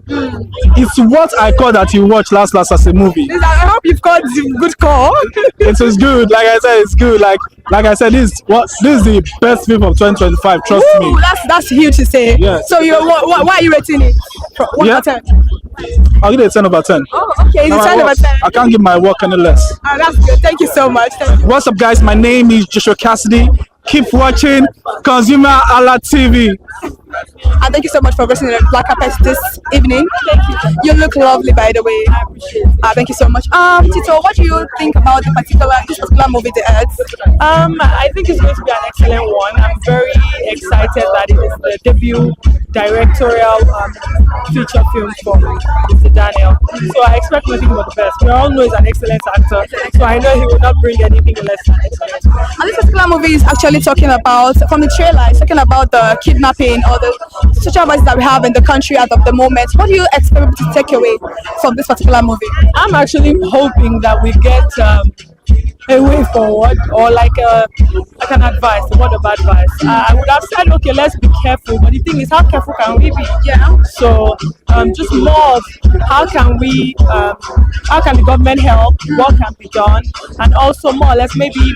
It's what I call that you watch last as a movie. I hope you've got the good call. It is good. Like I said, it's good. Like I said, this is the best film of 2025. Trust me. That's huge to say. Yeah. So why are you rating it? 1 over 10. I'll give it a 10 over 10. Oh, okay. It's a 10 over 10. I can't give my work any less. Oh, that's good. Thank you so much. What's up, guys? My name is Joshua Cassidy. Keep watching ConsumerHallaTV. And thank you so much for listening to Black Carpet this evening. Thank you. You look lovely, by the way. I appreciate it. Thank you so much. Tito, what do you think about this particular movie, The Earth? I think it's going to be an excellent one. I'm very excited that it is the debut directorial feature film for Mr. Daniel. So I expect nothing but the best. We all know he's an excellent actor, so I know he will not bring anything less than excellent. And this particular movie is actually talking about, from the trailer, it's talking about the kidnapping or the social violence that we have in the country as of the moment. What do you expect to take away from this particular movie? I'm actually hoping that we get a way forward, or like an advice, a word of advice, I would have said, okay, let's be careful. But the thing is, how careful can we be? Yeah. So just more of how can the government help? What can be done? And also more or less maybe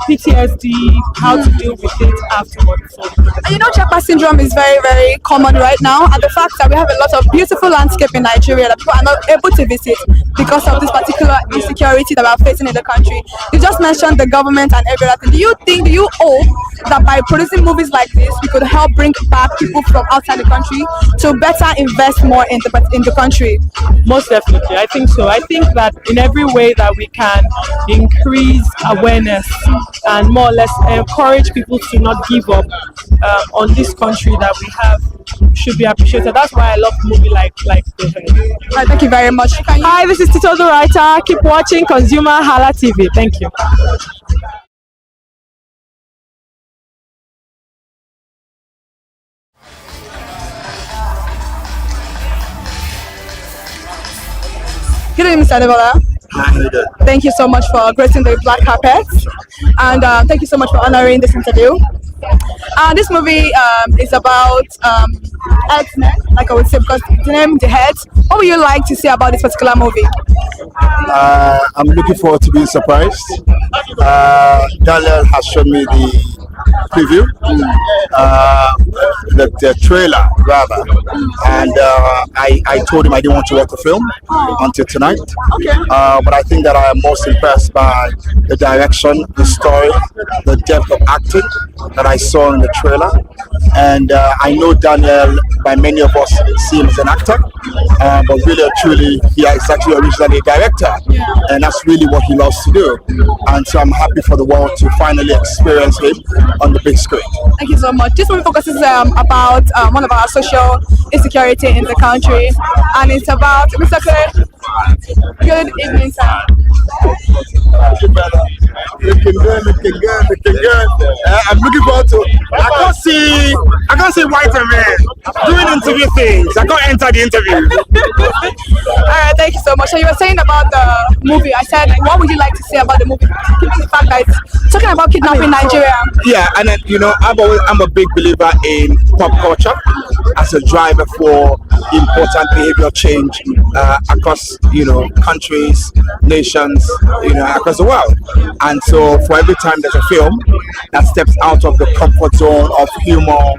PTSD, how to deal with it afterwards. And you know, Japa syndrome is very, very common right now, and the fact that we have a lot of beautiful landscape in Nigeria that people are not able to visit because of this particular insecurity that we're facing in the country. You just mentioned the government and everything. Do you hope that by producing movies like this, we could help bring back people from outside the country to better invest more in the country? Most definitely, I think so. I think that in every way that we can increase awareness and more or less encourage people to not give up on this country that we have should be appreciated. That's why I love a movie like The Hood. Right, thank you very much. Hi, this is Tito the Writer. Keep watching ConsumerHalla TV. Thank you. Good evening, Mr. Adebola. Thank you so much for gracing the black carpet, and thank you so much for honoring this interview. This movie is about X-Men, like I would say, because the name, The Head. What would you like to say about this particular movie? I'm looking forward to being surprised. Daniel has shown me the preview, the trailer rather, and I told him I didn't want to watch the film until tonight. But I think that I am most impressed by the direction, the story, the depth of acting that I saw in the trailer. And I know Daniel, by many of us, see him as an actor, but really or truly, he is actually originally a director, and that's really what he loves to do. And so I'm happy for the world to finally experience him on the big screen. Thank you so much. This movie focuses about one of our social insecurity in the country, and it's about Mr. Clay. Good evening, sir. Looking good. I'm looking forward to. I can't see white men doing interview things. I can't enter the interview. All right, thank you so much. So you were saying about the movie. I said, what would you like to say about the movie, given the fact that it's talking about kidnapping Nigeria? Yeah, and then, I'm a big believer in pop culture as a driver for important behavior change across countries, nations, across the world. And so for every time there's a film that steps out of the comfort zone of humor,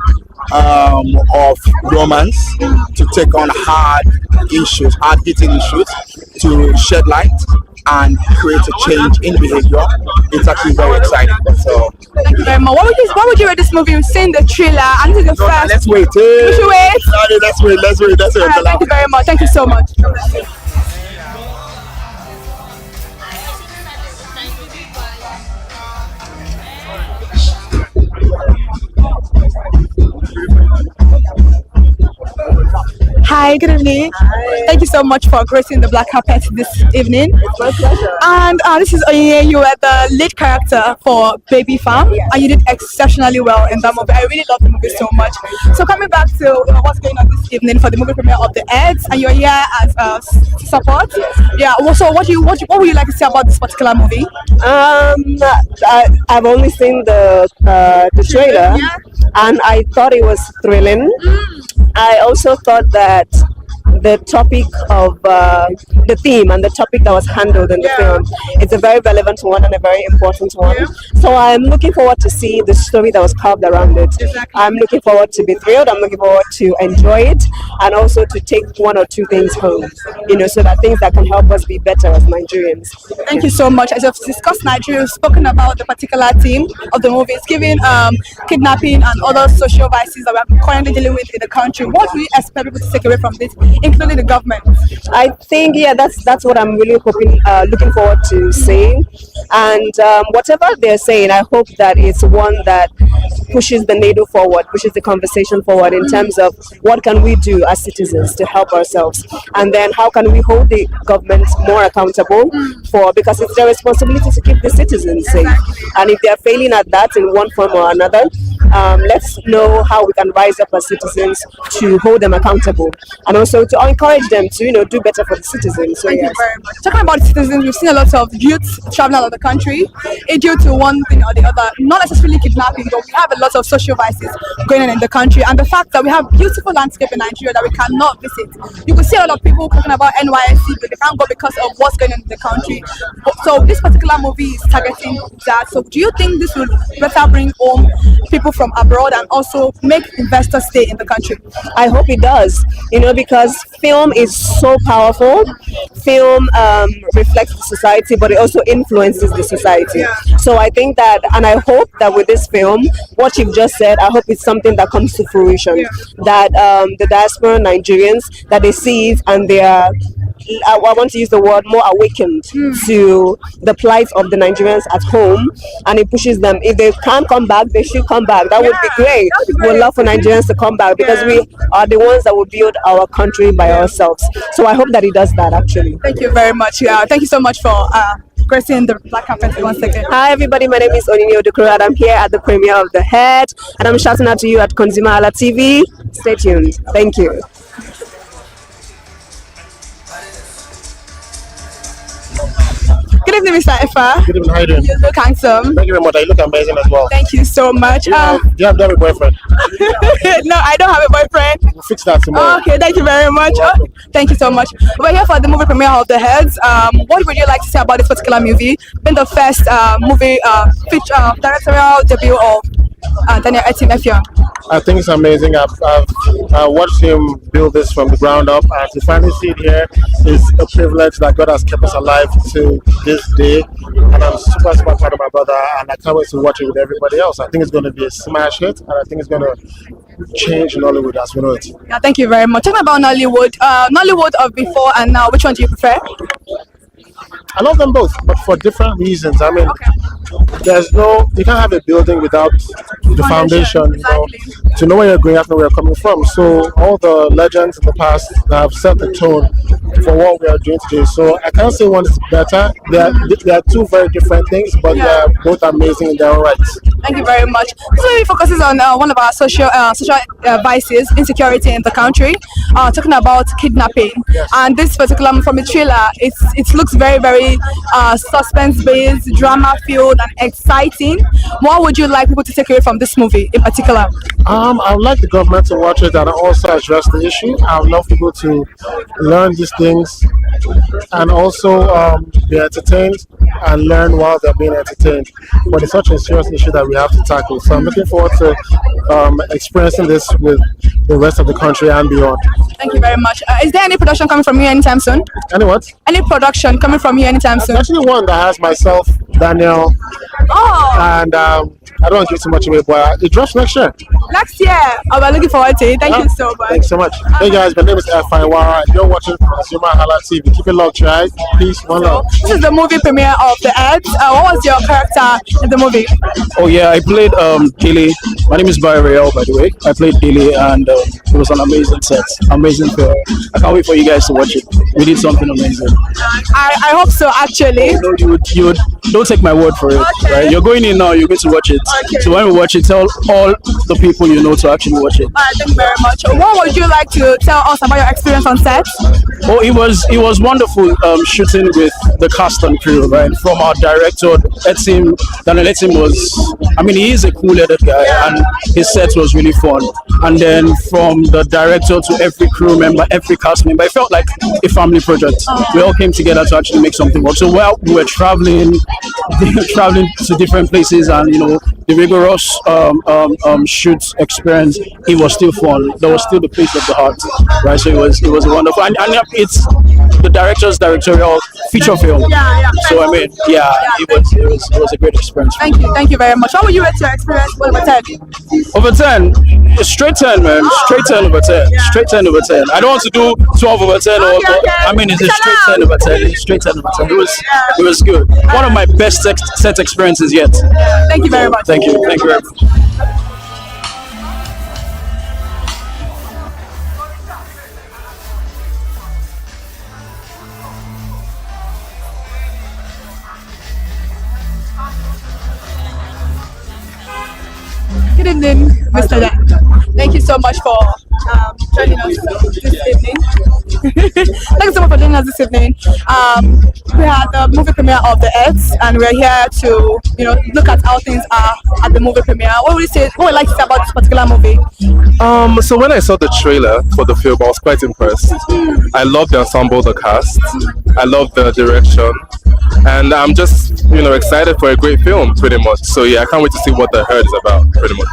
of romance, to take on hard-hitting issues, to shed light and create a change in behavior, it's actually very exciting. So thank you very much. What would you rate this movie? You've seen the trailer and this is the first. Let's wait. We should wait. Let's wait. All right, thank you very much. Thank you so much. Hi, good evening. Hi. Thank you so much for gracing the black carpet this evening. It's my pleasure. And this is Onyinye. You were the lead character for Baby Farm, and you did exceptionally well in that movie. I really love the movie so much. So coming back to what's going on this evening for the movie premiere of The Eds, and you're here as support. Yeah. So what would you like to say about this particular movie? I've only seen the trailer, and I thought it was thrilling. I also thought that the topic of the theme and the topic that was handled in the film, it's a very relevant one and a very important one. So I'm looking forward to see the story that was carved around it. I'm looking forward to be thrilled. I'm looking forward to enjoy it, and also to take one or two things home, so that things that can help us be better as Nigerians. Thank you so much. As you've discussed Nigeria, you've spoken about the particular theme of the movie. It's giving kidnapping and other social vices that we're currently dealing with in the country. What do you expect people to take away from this, including the government? I think, that's what I'm really looking forward to seeing. And whatever they're saying, I hope that it's one that pushes the needle forward, pushes the conversation forward in terms of what can we do as citizens to help ourselves, and then how can we hold the government more accountable because it's their responsibility to keep the citizens safe. And if they're failing at that in one form or another, let's know how we can rise up as citizens to hold them accountable, and also to I'll encourage them to, do better for the citizens. So Thank yes. you very much. Talking about citizens, we've seen a lot of youths traveling out of the country due to one thing or the other, not necessarily kidnapping, but we have a lot of social vices going on in the country. And the fact that we have beautiful landscape in Nigeria that we cannot visit. You can see a lot of people talking about NYSC, but they can't go because of what's going on in the country. So this particular movie is targeting that. So do you think this will better bring home people from abroad and also make investors stay in the country? I hope it does, because film is so powerful. Film reflects the society, but it also influences the society. So I think that, and I hope that with this film, what you've just said, I hope it's something that comes to fruition. That the diaspora Nigerians, that they see it and they are, I want to use the word, more awakened to the plight of the Nigerians at home, and it pushes them. If they can't come back, they should come back. That would be great. We'd love for Nigerians to come back because we are the ones that will build our country by ourselves. So I hope that it does that, actually. Thank you very much. Thank you so much for gracing the black carpet once again. Hi everybody, my name is Onini Odukuro and I'm here at the premiere of The Head, and I'm shouting out to you at ConsumerHallaTV. Stay tuned. Thank you. Good evening, Mr. Efa. Good evening, how you doing? You look handsome. Thank you very much. You look amazing as well. Thank you so much. Do you have a boyfriend? No, I don't have a boyfriend. We'll fix that tomorrow. Okay, thank you very much. Thank you so much. We're here for the movie premiere of The Heads. What would you like to say about this particular movie? Being the first movie directorial debut of Daniel Etim. I think it's amazing. I've watched him build this from the ground up, and to finally see it here is a privilege that God has kept us alive to this day. And I'm super proud of my brother, and I can't wait to watch it with everybody else. I think it's going to be a smash hit, and I think it's going to change Nollywood as we know it. Yeah, thank you very much. Talking about Nollywood, Nollywood of before and now, which one do you prefer? I love them both, but for different reasons. I mean, you can't have a building without the foundation, to know where you're going, you have to know where you're coming from. So all the legends in the past have set the tone for what we are doing today. So I can't say one is better. They are two very different things, but they are both amazing in their own rights. Thank you very much. This movie focuses on one of our social vices, insecurity in the country, talking about kidnapping. And this particular, from the trailer, it looks very, very suspense-based, drama-filled, and exciting. What would you like people to take away from this movie in particular? I would like the government to watch it and also address the issue. I would love people to learn these things and also be entertained and learn while they're being entertained. But it's such a serious issue that we have to tackle. So I'm looking forward to experiencing this with the rest of the country and beyond. Thank you very much. Is there any production coming from you anytime soon? Any what? Any production coming from you anytime soon? There's actually one that has myself, Daniel, and I don't want to give too much away, but it drops next year. Next year. Oh, we're looking forward to it. Thank you so much. Thanks so much. Hey guys, my name is Faiwara. You're watching ConsumerHallaTV. Keep it locked, right? Peace, one love. This is the movie premiere of The Heads. What was your character in the movie? Oh yeah, I played Gilly. My name is Barry Real, by the way. I played Gilly, and it was an amazing set, amazing film. I can't wait for you guys to watch it. We did something amazing. I hope so, actually. No, you don't take my word for it. Okay. Right? You're going in now. You're going to watch it. Okay. So when we watch it, tell all the people you know to actually watch it. Thank you very much. What would you like to tell us about your experience on set? Oh, it was wonderful shooting with the cast and crew, right? From our director, Daniel Etim he is a cool-headed guy, and his set was really fun. And then from the director to every crew member, every cast member, it felt like a family project. We all came together to actually make something work. So while we were traveling to different places, and the rigorous shoot experience, it was still fun. There was still the place of the heart, right? So it was wonderful, and it's the director's directorial feature film. So it was a great experience. Thank you very much. How would you rate your experience over 10? Over 10, straight 10, man. Straight 10 over 10. Straight 10 over 10. I don't want to do 12 over 10 it's a straight 10 over 10. Straight 10 over 10. It was good. One of my best set experiences yet. Thank you very much. Thank you very much. Good evening, Mr. Dan. Thank you so much for joining us this evening. Thank you so much for joining us this evening. We had the movie premiere of The Earth, and we're here to, look at how things are at the movie premiere. What would you like to say about this particular movie? So when I saw the trailer for the film, I was quite impressed. I love the ensemble, the cast. I love the direction, and I'm just excited for a great film, pretty much. So yeah, I can't wait to see what The Herd is about, pretty much.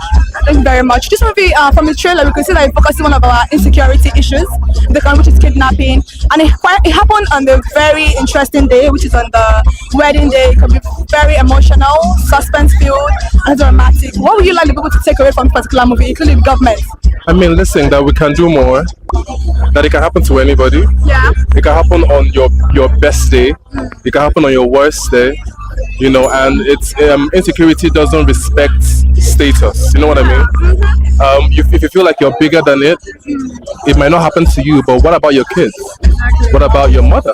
Thank you very much. This movie, from the trailer, we can see that it focuses on one of our insecurity issues, which is kidnapping, and it happened on the very interesting day, which is on the wedding day. It can be very emotional, suspense-filled, and dramatic. What would you like the people to take away from this particular movie, including the government? I mean, listen, that we can do more, that it can happen to anybody. Yeah. It can happen on your best day. It can happen on your worst day. And it's insecurity doesn't respect status. You know what I mean? If you feel like you're bigger than it might not happen to you, but what about your kids? What about your mother?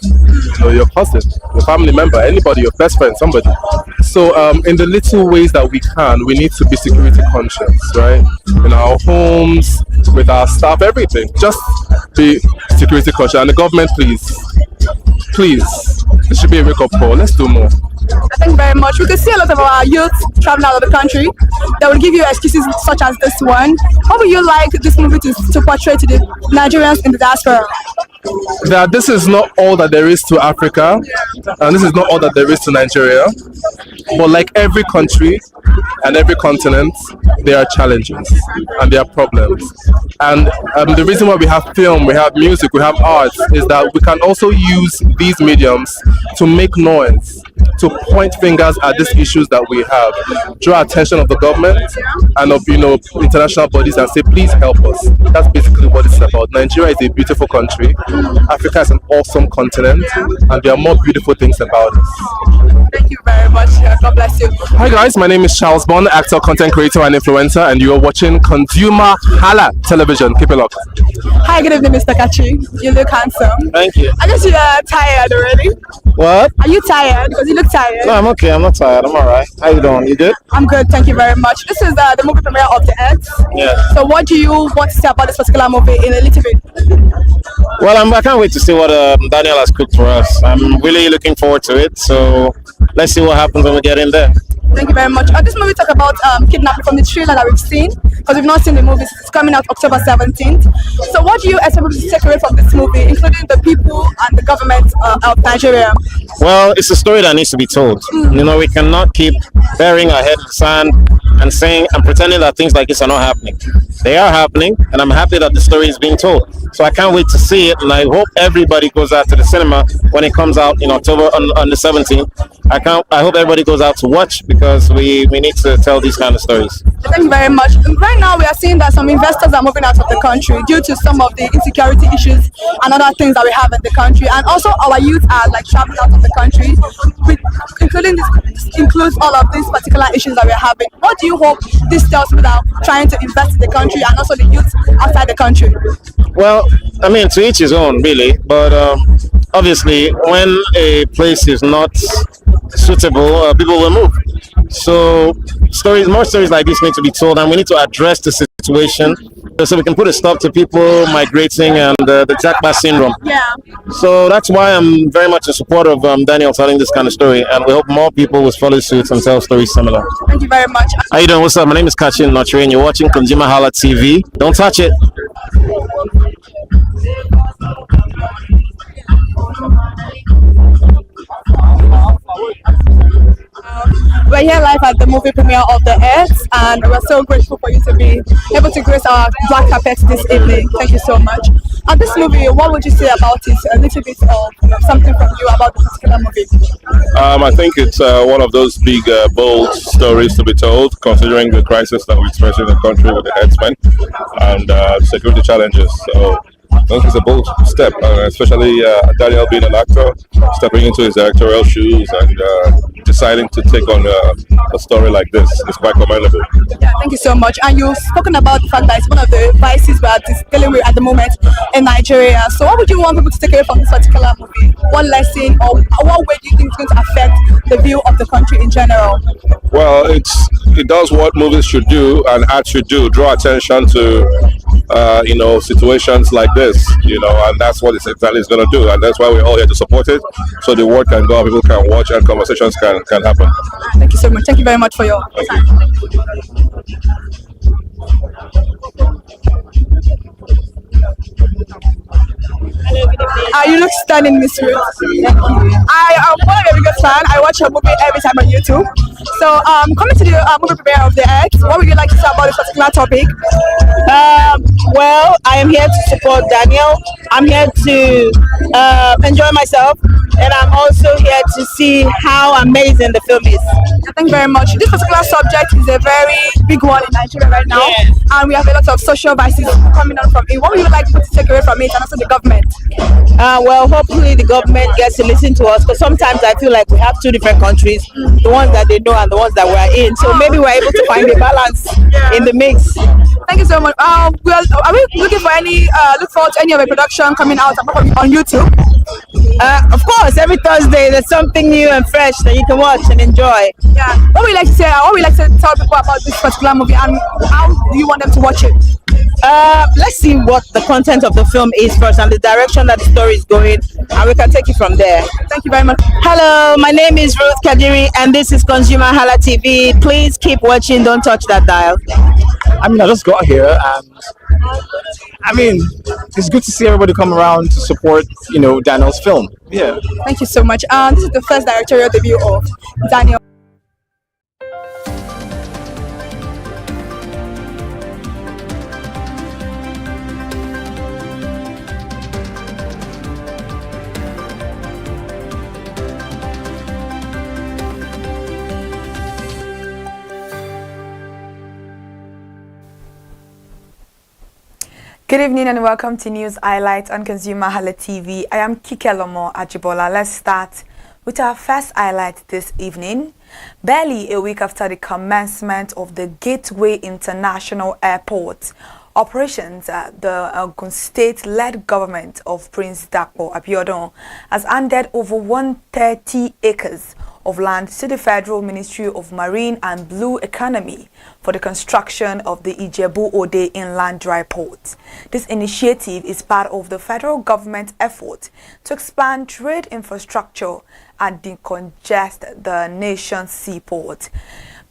Your cousin, your family member, anybody, your best friend, somebody. So in the little ways that we can, we need to be security conscious, right? In our homes, with our staff, everything. Just be security conscious. And the government, please, it should be a wake-up call. Let's do more. Thank you very much. We can see a lot of our youth traveling out of the country that will give you excuses such as this one. How would you like this movie to portray to the Nigerians in the diaspora? That this is not all that there is to Africa, and this is not all that there is to Nigeria. But like every country and every continent, there are challenges and there are problems. And the reason why we have film, we have music, we have art, is that we can also use these mediums to make noise, to point fingers at these issues that we have, draw attention of the government and of international bodies and say, please help us. That's basically what it's about. Nigeria is a beautiful country. Africa is an awesome continent, and there are more beautiful things about us. Thank you very much. God bless you. Hi guys, my name is Charles Bond, actor, content creator, and influencer, and you are watching ConsumerHalla television. Keep it locked. Hi, good evening, Mr. Kachi. You look handsome. Thank you. I guess you are tired already. What? Are you tired? Because you look tired. No, I'm okay. I'm not tired. I'm alright. How you doing? You good? I'm good. Thank you very much. This is the movie premiere of The Earth. Yeah. So what do you want to say about this particular movie in a little bit? Well, I can't wait to see what Daniel has cooked for us. I'm really looking forward to it. So let's see what happens when we get in there. Thank you very much. This movie talk about kidnapping from the trailer that we've seen, because we've not seen the movie. It's coming out October 17th. So what do you expect people to take away from this movie, including the people and the government of Nigeria? Well, it's a story that needs to be told. We cannot keep burying our head in the sand and saying and pretending that things like this are not happening. They are happening, and I'm happy that the story is being told. So I can't wait to see it, and I hope everybody goes out to the cinema when it comes out in October on the 17th. I hope everybody goes out to watch, because we need to tell these kind of stories. Thank you very much. Right now we are seeing that some investors are moving out of the country due to some of the insecurity issues and other things that we have in the country, and also our youth are traveling out of the country, includes all of these particular issues that we're having. What do you hope this tells people that are trying to invest in the country and also the youth outside the country? Well, I mean, to each his own, really, but obviously when a place is not suitable, people will move. So more stories like this need to be told, and we need to address the situation so we can put a stop to people migrating and the jackpot syndrome. Yeah. So that's why I'm very much in support of Daniel telling this kind of story, and we hope more people will follow suit and tell stories similar. Thank you very much. How you doing? What's up? My name is Kachi Notri, and you're watching ConsumerHallaTV. Don't touch it. We're here live at the movie premiere of The Earth, and we're so grateful for you to be able to grace our black carpet this evening. Thank you so much. And this movie, what would you say about it? A little bit of something from you about this particular movie. I think it's one of those big, bold stories to be told, considering the crisis that we're experiencing in the country with the herdsmen and security challenges. So I think it's a bold step, especially Daniel being an actor, stepping into his directorial shoes and deciding to take on a story like this is quite commendable. Yeah, thank you so much. And you've spoken about the fact that it's one of the vices we are dealing with at the moment in Nigeria. So what would you want people to take away from this particular movie? What lesson or what way do you think it's going to affect the view of the country in general? Well, it does what movies should do and art should do, draw attention to situations like this, and that's what it's exactly is going to do, and that's why we're all here to support it, so the word can go, people can watch, and conversations can happen. Thank you so much. Thank you very much for your time. You look stunning, Miss Ruth. Thank you. I am one of your biggest fan. I watch your movie every time on YouTube. So, coming to the movie premiere of The Earth, what would you like to say about this particular topic? Well, I am here to support Daniel. I'm here to enjoy myself, and I'm also here to see how amazing the film is. Thank you very much. This particular subject is a very big one in Nigeria right now, and we have a lot of social vices coming on from it. What would you like to take away from it, and also the government? Well, hopefully the government gets to listen to us, because sometimes I feel like we have two different countries, the ones that they know and the ones that we're in. So maybe we're able to find a balance in the mix. Thank you so much. Well, are we looking for look forward to any of the production coming out on YouTube? Of course, every Thursday there's something new and fresh that you can watch and enjoy. Yeah. What would you like to say? What would you like to tell people about this particular movie, and how do you want them to watch it? Let's see what the content of the film is first and the direction that the story is going, and we can take it from there. Thank you very much. Hello, my name is Ruth Kadiri, and this is ConsumerHallaTV. Please keep watching, don't touch that dial. I just got here, and it's good to see everybody come around to support, Daniel's film. Yeah. Thank you so much. This is the first directorial debut of Daniel. Good evening and welcome to News Highlights on ConsumerHallaTV. I am Kike Lomo Ajibola. Let's start with our first highlight this evening. Barely a week after the commencement of the Gateway International Airport operations, the Ogun State-led government of Prince Dapo Abiodun has handed over 130 acres of land to the Federal Ministry of Marine and Blue Economy for the construction of the Ijebu-Ode Inland Dry Port. This initiative is part of the federal government effort to expand trade infrastructure and decongest the nation's seaport.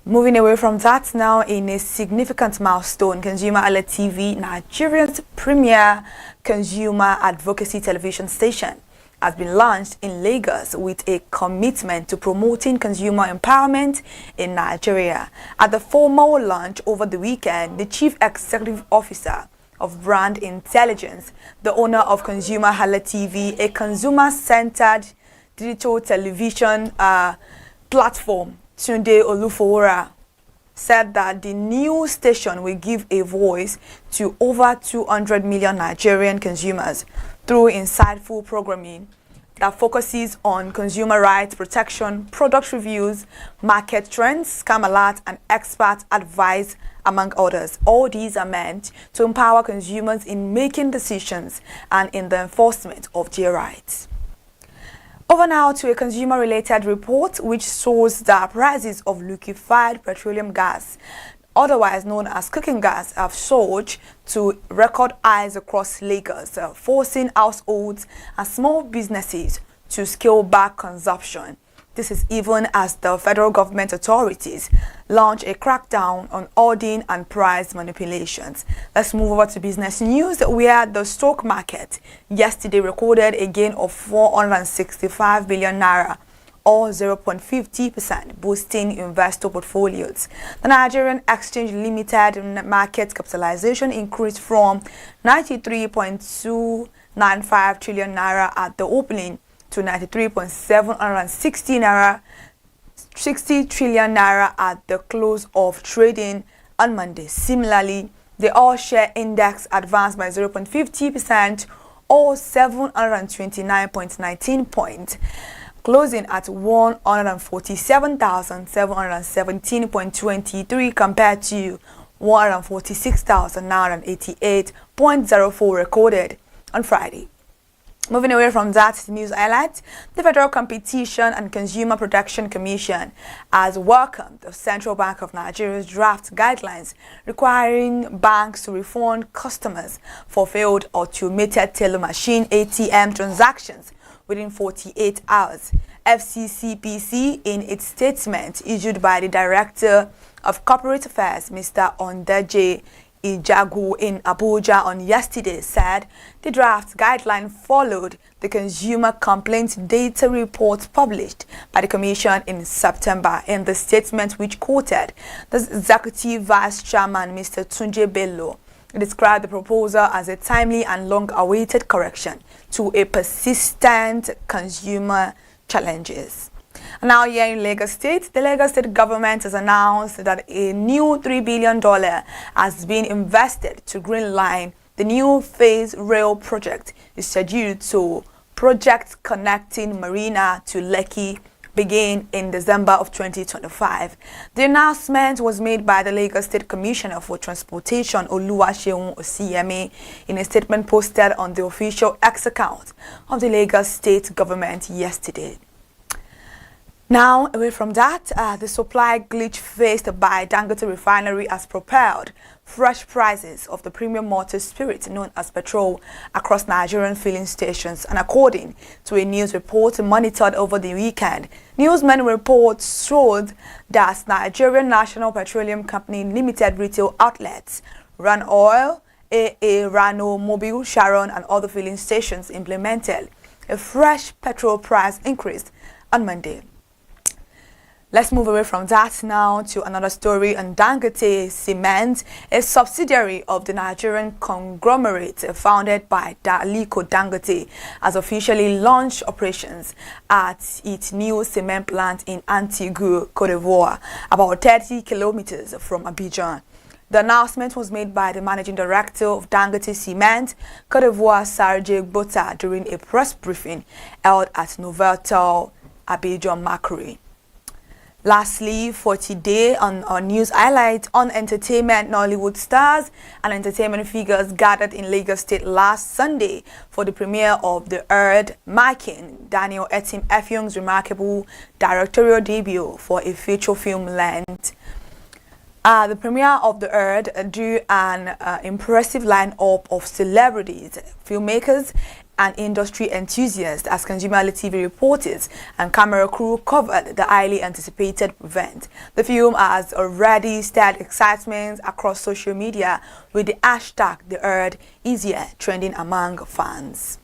Moving away from that now, in a significant milestone, ConsumerHallaTV, Nigeria's premier consumer advocacy television station, has been launched in Lagos with a commitment to promoting consumer empowerment in Nigeria. At the formal launch over the weekend, the Chief Executive Officer of Brand Intelligence, the owner of ConsumerHallaTV, a consumer-centered digital television platform, Tunde Olufowora, said that the new station will give a voice to over 200 million Nigerian consumers through insightful programming that focuses on consumer rights protection, product reviews, market trends, scam alert, and expert advice, among others. All these are meant to empower consumers in making decisions and in the enforcement of their rights. Over now to a consumer-related report which shows that prices of liquefied petroleum gas, otherwise known as cooking gas, have surged to record highs across Lagos, forcing households and small businesses to scale back consumption. This is even as the federal government authorities launch a crackdown on hoarding and price manipulations. Let's move over to business news, where the stock market yesterday recorded a gain of 465 billion naira, or 0.50%, boosting investor portfolios. The Nigerian Exchange Limited market capitalization increased from 93.295 trillion naira at the opening to 93.760 trillion naira at the close of trading on Monday. Similarly, the all-share index advanced by 0.50%, or 729.19 points, closing at 147,717.23 compared to 146,988.04 recorded on Friday. Moving away from that news highlight, the Federal Competition and Consumer Protection Commission has welcomed the Central Bank of Nigeria's draft guidelines requiring banks to refund customers for failed automated teller machine ATM transactions within 48 hours. FCCPC, in its statement issued by the Director of Corporate Affairs, Mr. Ondaje Ijagu, in Abuja on yesterday, said the draft guideline followed the Consumer Complaints Data Report published by the Commission in September. In the statement, which quoted the Executive Vice Chairman, Mr. Tunje Bello, it described the proposal as a timely and long-awaited correction to a persistent consumer challenges. Now here in Lagos State, the Lagos State government has announced that a new $3 billion has been invested to greenline the new phase rail project is scheduled to project connecting Marina to Lekki begin in December of 2025. The announcement was made by the Lagos State Commissioner for Transportation, Oluwaseun Osiyemi, in a statement posted on the official X account of the Lagos State government yesterday. Now, away from that, the supply glitch faced by Dangote Refinery has propelled fresh prices of the premium motor spirit known as petrol across Nigerian filling stations. And according to a news report monitored over the weekend, newsmen reports showed that Nigerian National Petroleum Company Limited retail outlets, Ran Oil, AA Rano, Mobile, Sharon, and other filling stations implemented a fresh petrol price increase on Monday. Let's move away from that now to another story on Dangote Cement, a subsidiary of the Nigerian conglomerate founded by Aliko Dangote, has officially launched operations at its new cement plant in Antigua, Cote d'Ivoire, about 30 kilometers from Abidjan. The announcement was made by the managing director of Dangote Cement, Cote d'Ivoire, Sarje Gbota, during a press briefing held at Novotel Abidjan Macri. Lastly, for today on our news highlight on entertainment, Nollywood stars and entertainment figures gathered in Lagos State last Sunday for the premiere of The Herd, marking Daniel Etim Effiong's remarkable directorial debut for a feature film length. The premiere of The Herd drew an impressive lineup of celebrities, filmmakers, and industry enthusiasts as ConsumerHallaTV reporters and camera crew covered the highly anticipated event. The film has already stirred excitement across social media with the hashtag The Herd is here trending among fans.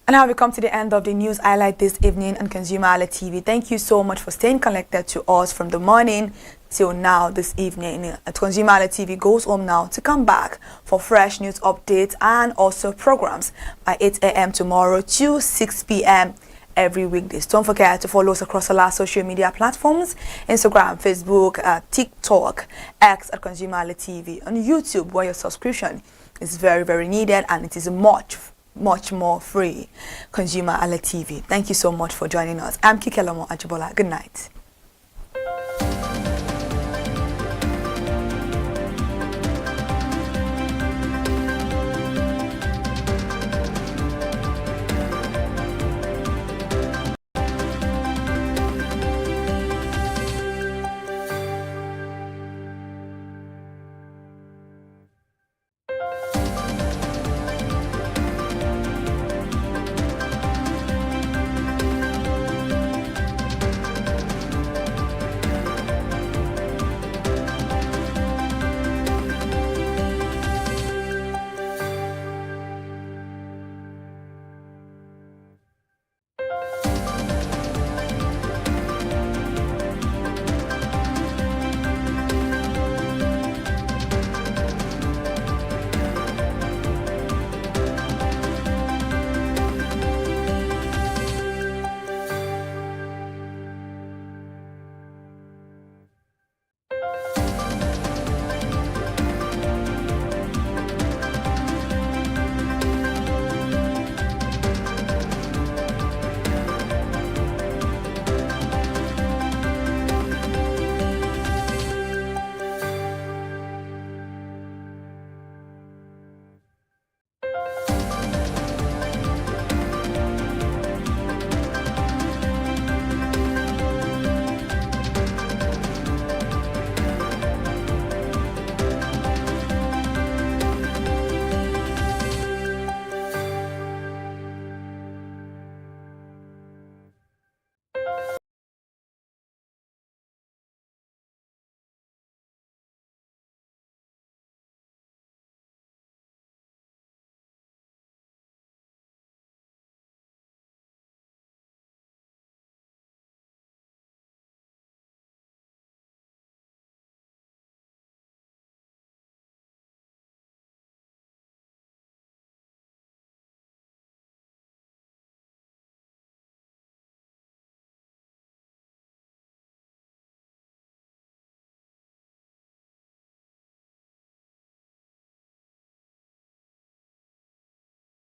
And now we come to the end of the news highlight this evening on ConsumerHallaTV. Thank you so much for staying connected to us from the morning till now this evening. ConsumerHallaTV goes home now to come back for fresh news updates and also programs by 8 a.m. tomorrow to 6 p.m. every weekdays. Don't forget to follow us across all our social media platforms: Instagram, Facebook, TikTok, X at ConsumerHallaTV, on YouTube, where your subscription is very needed and it is much more free. ConsumerHallaTV. Thank you so much for joining us. I'm Kikelomo Ajibola. Good night.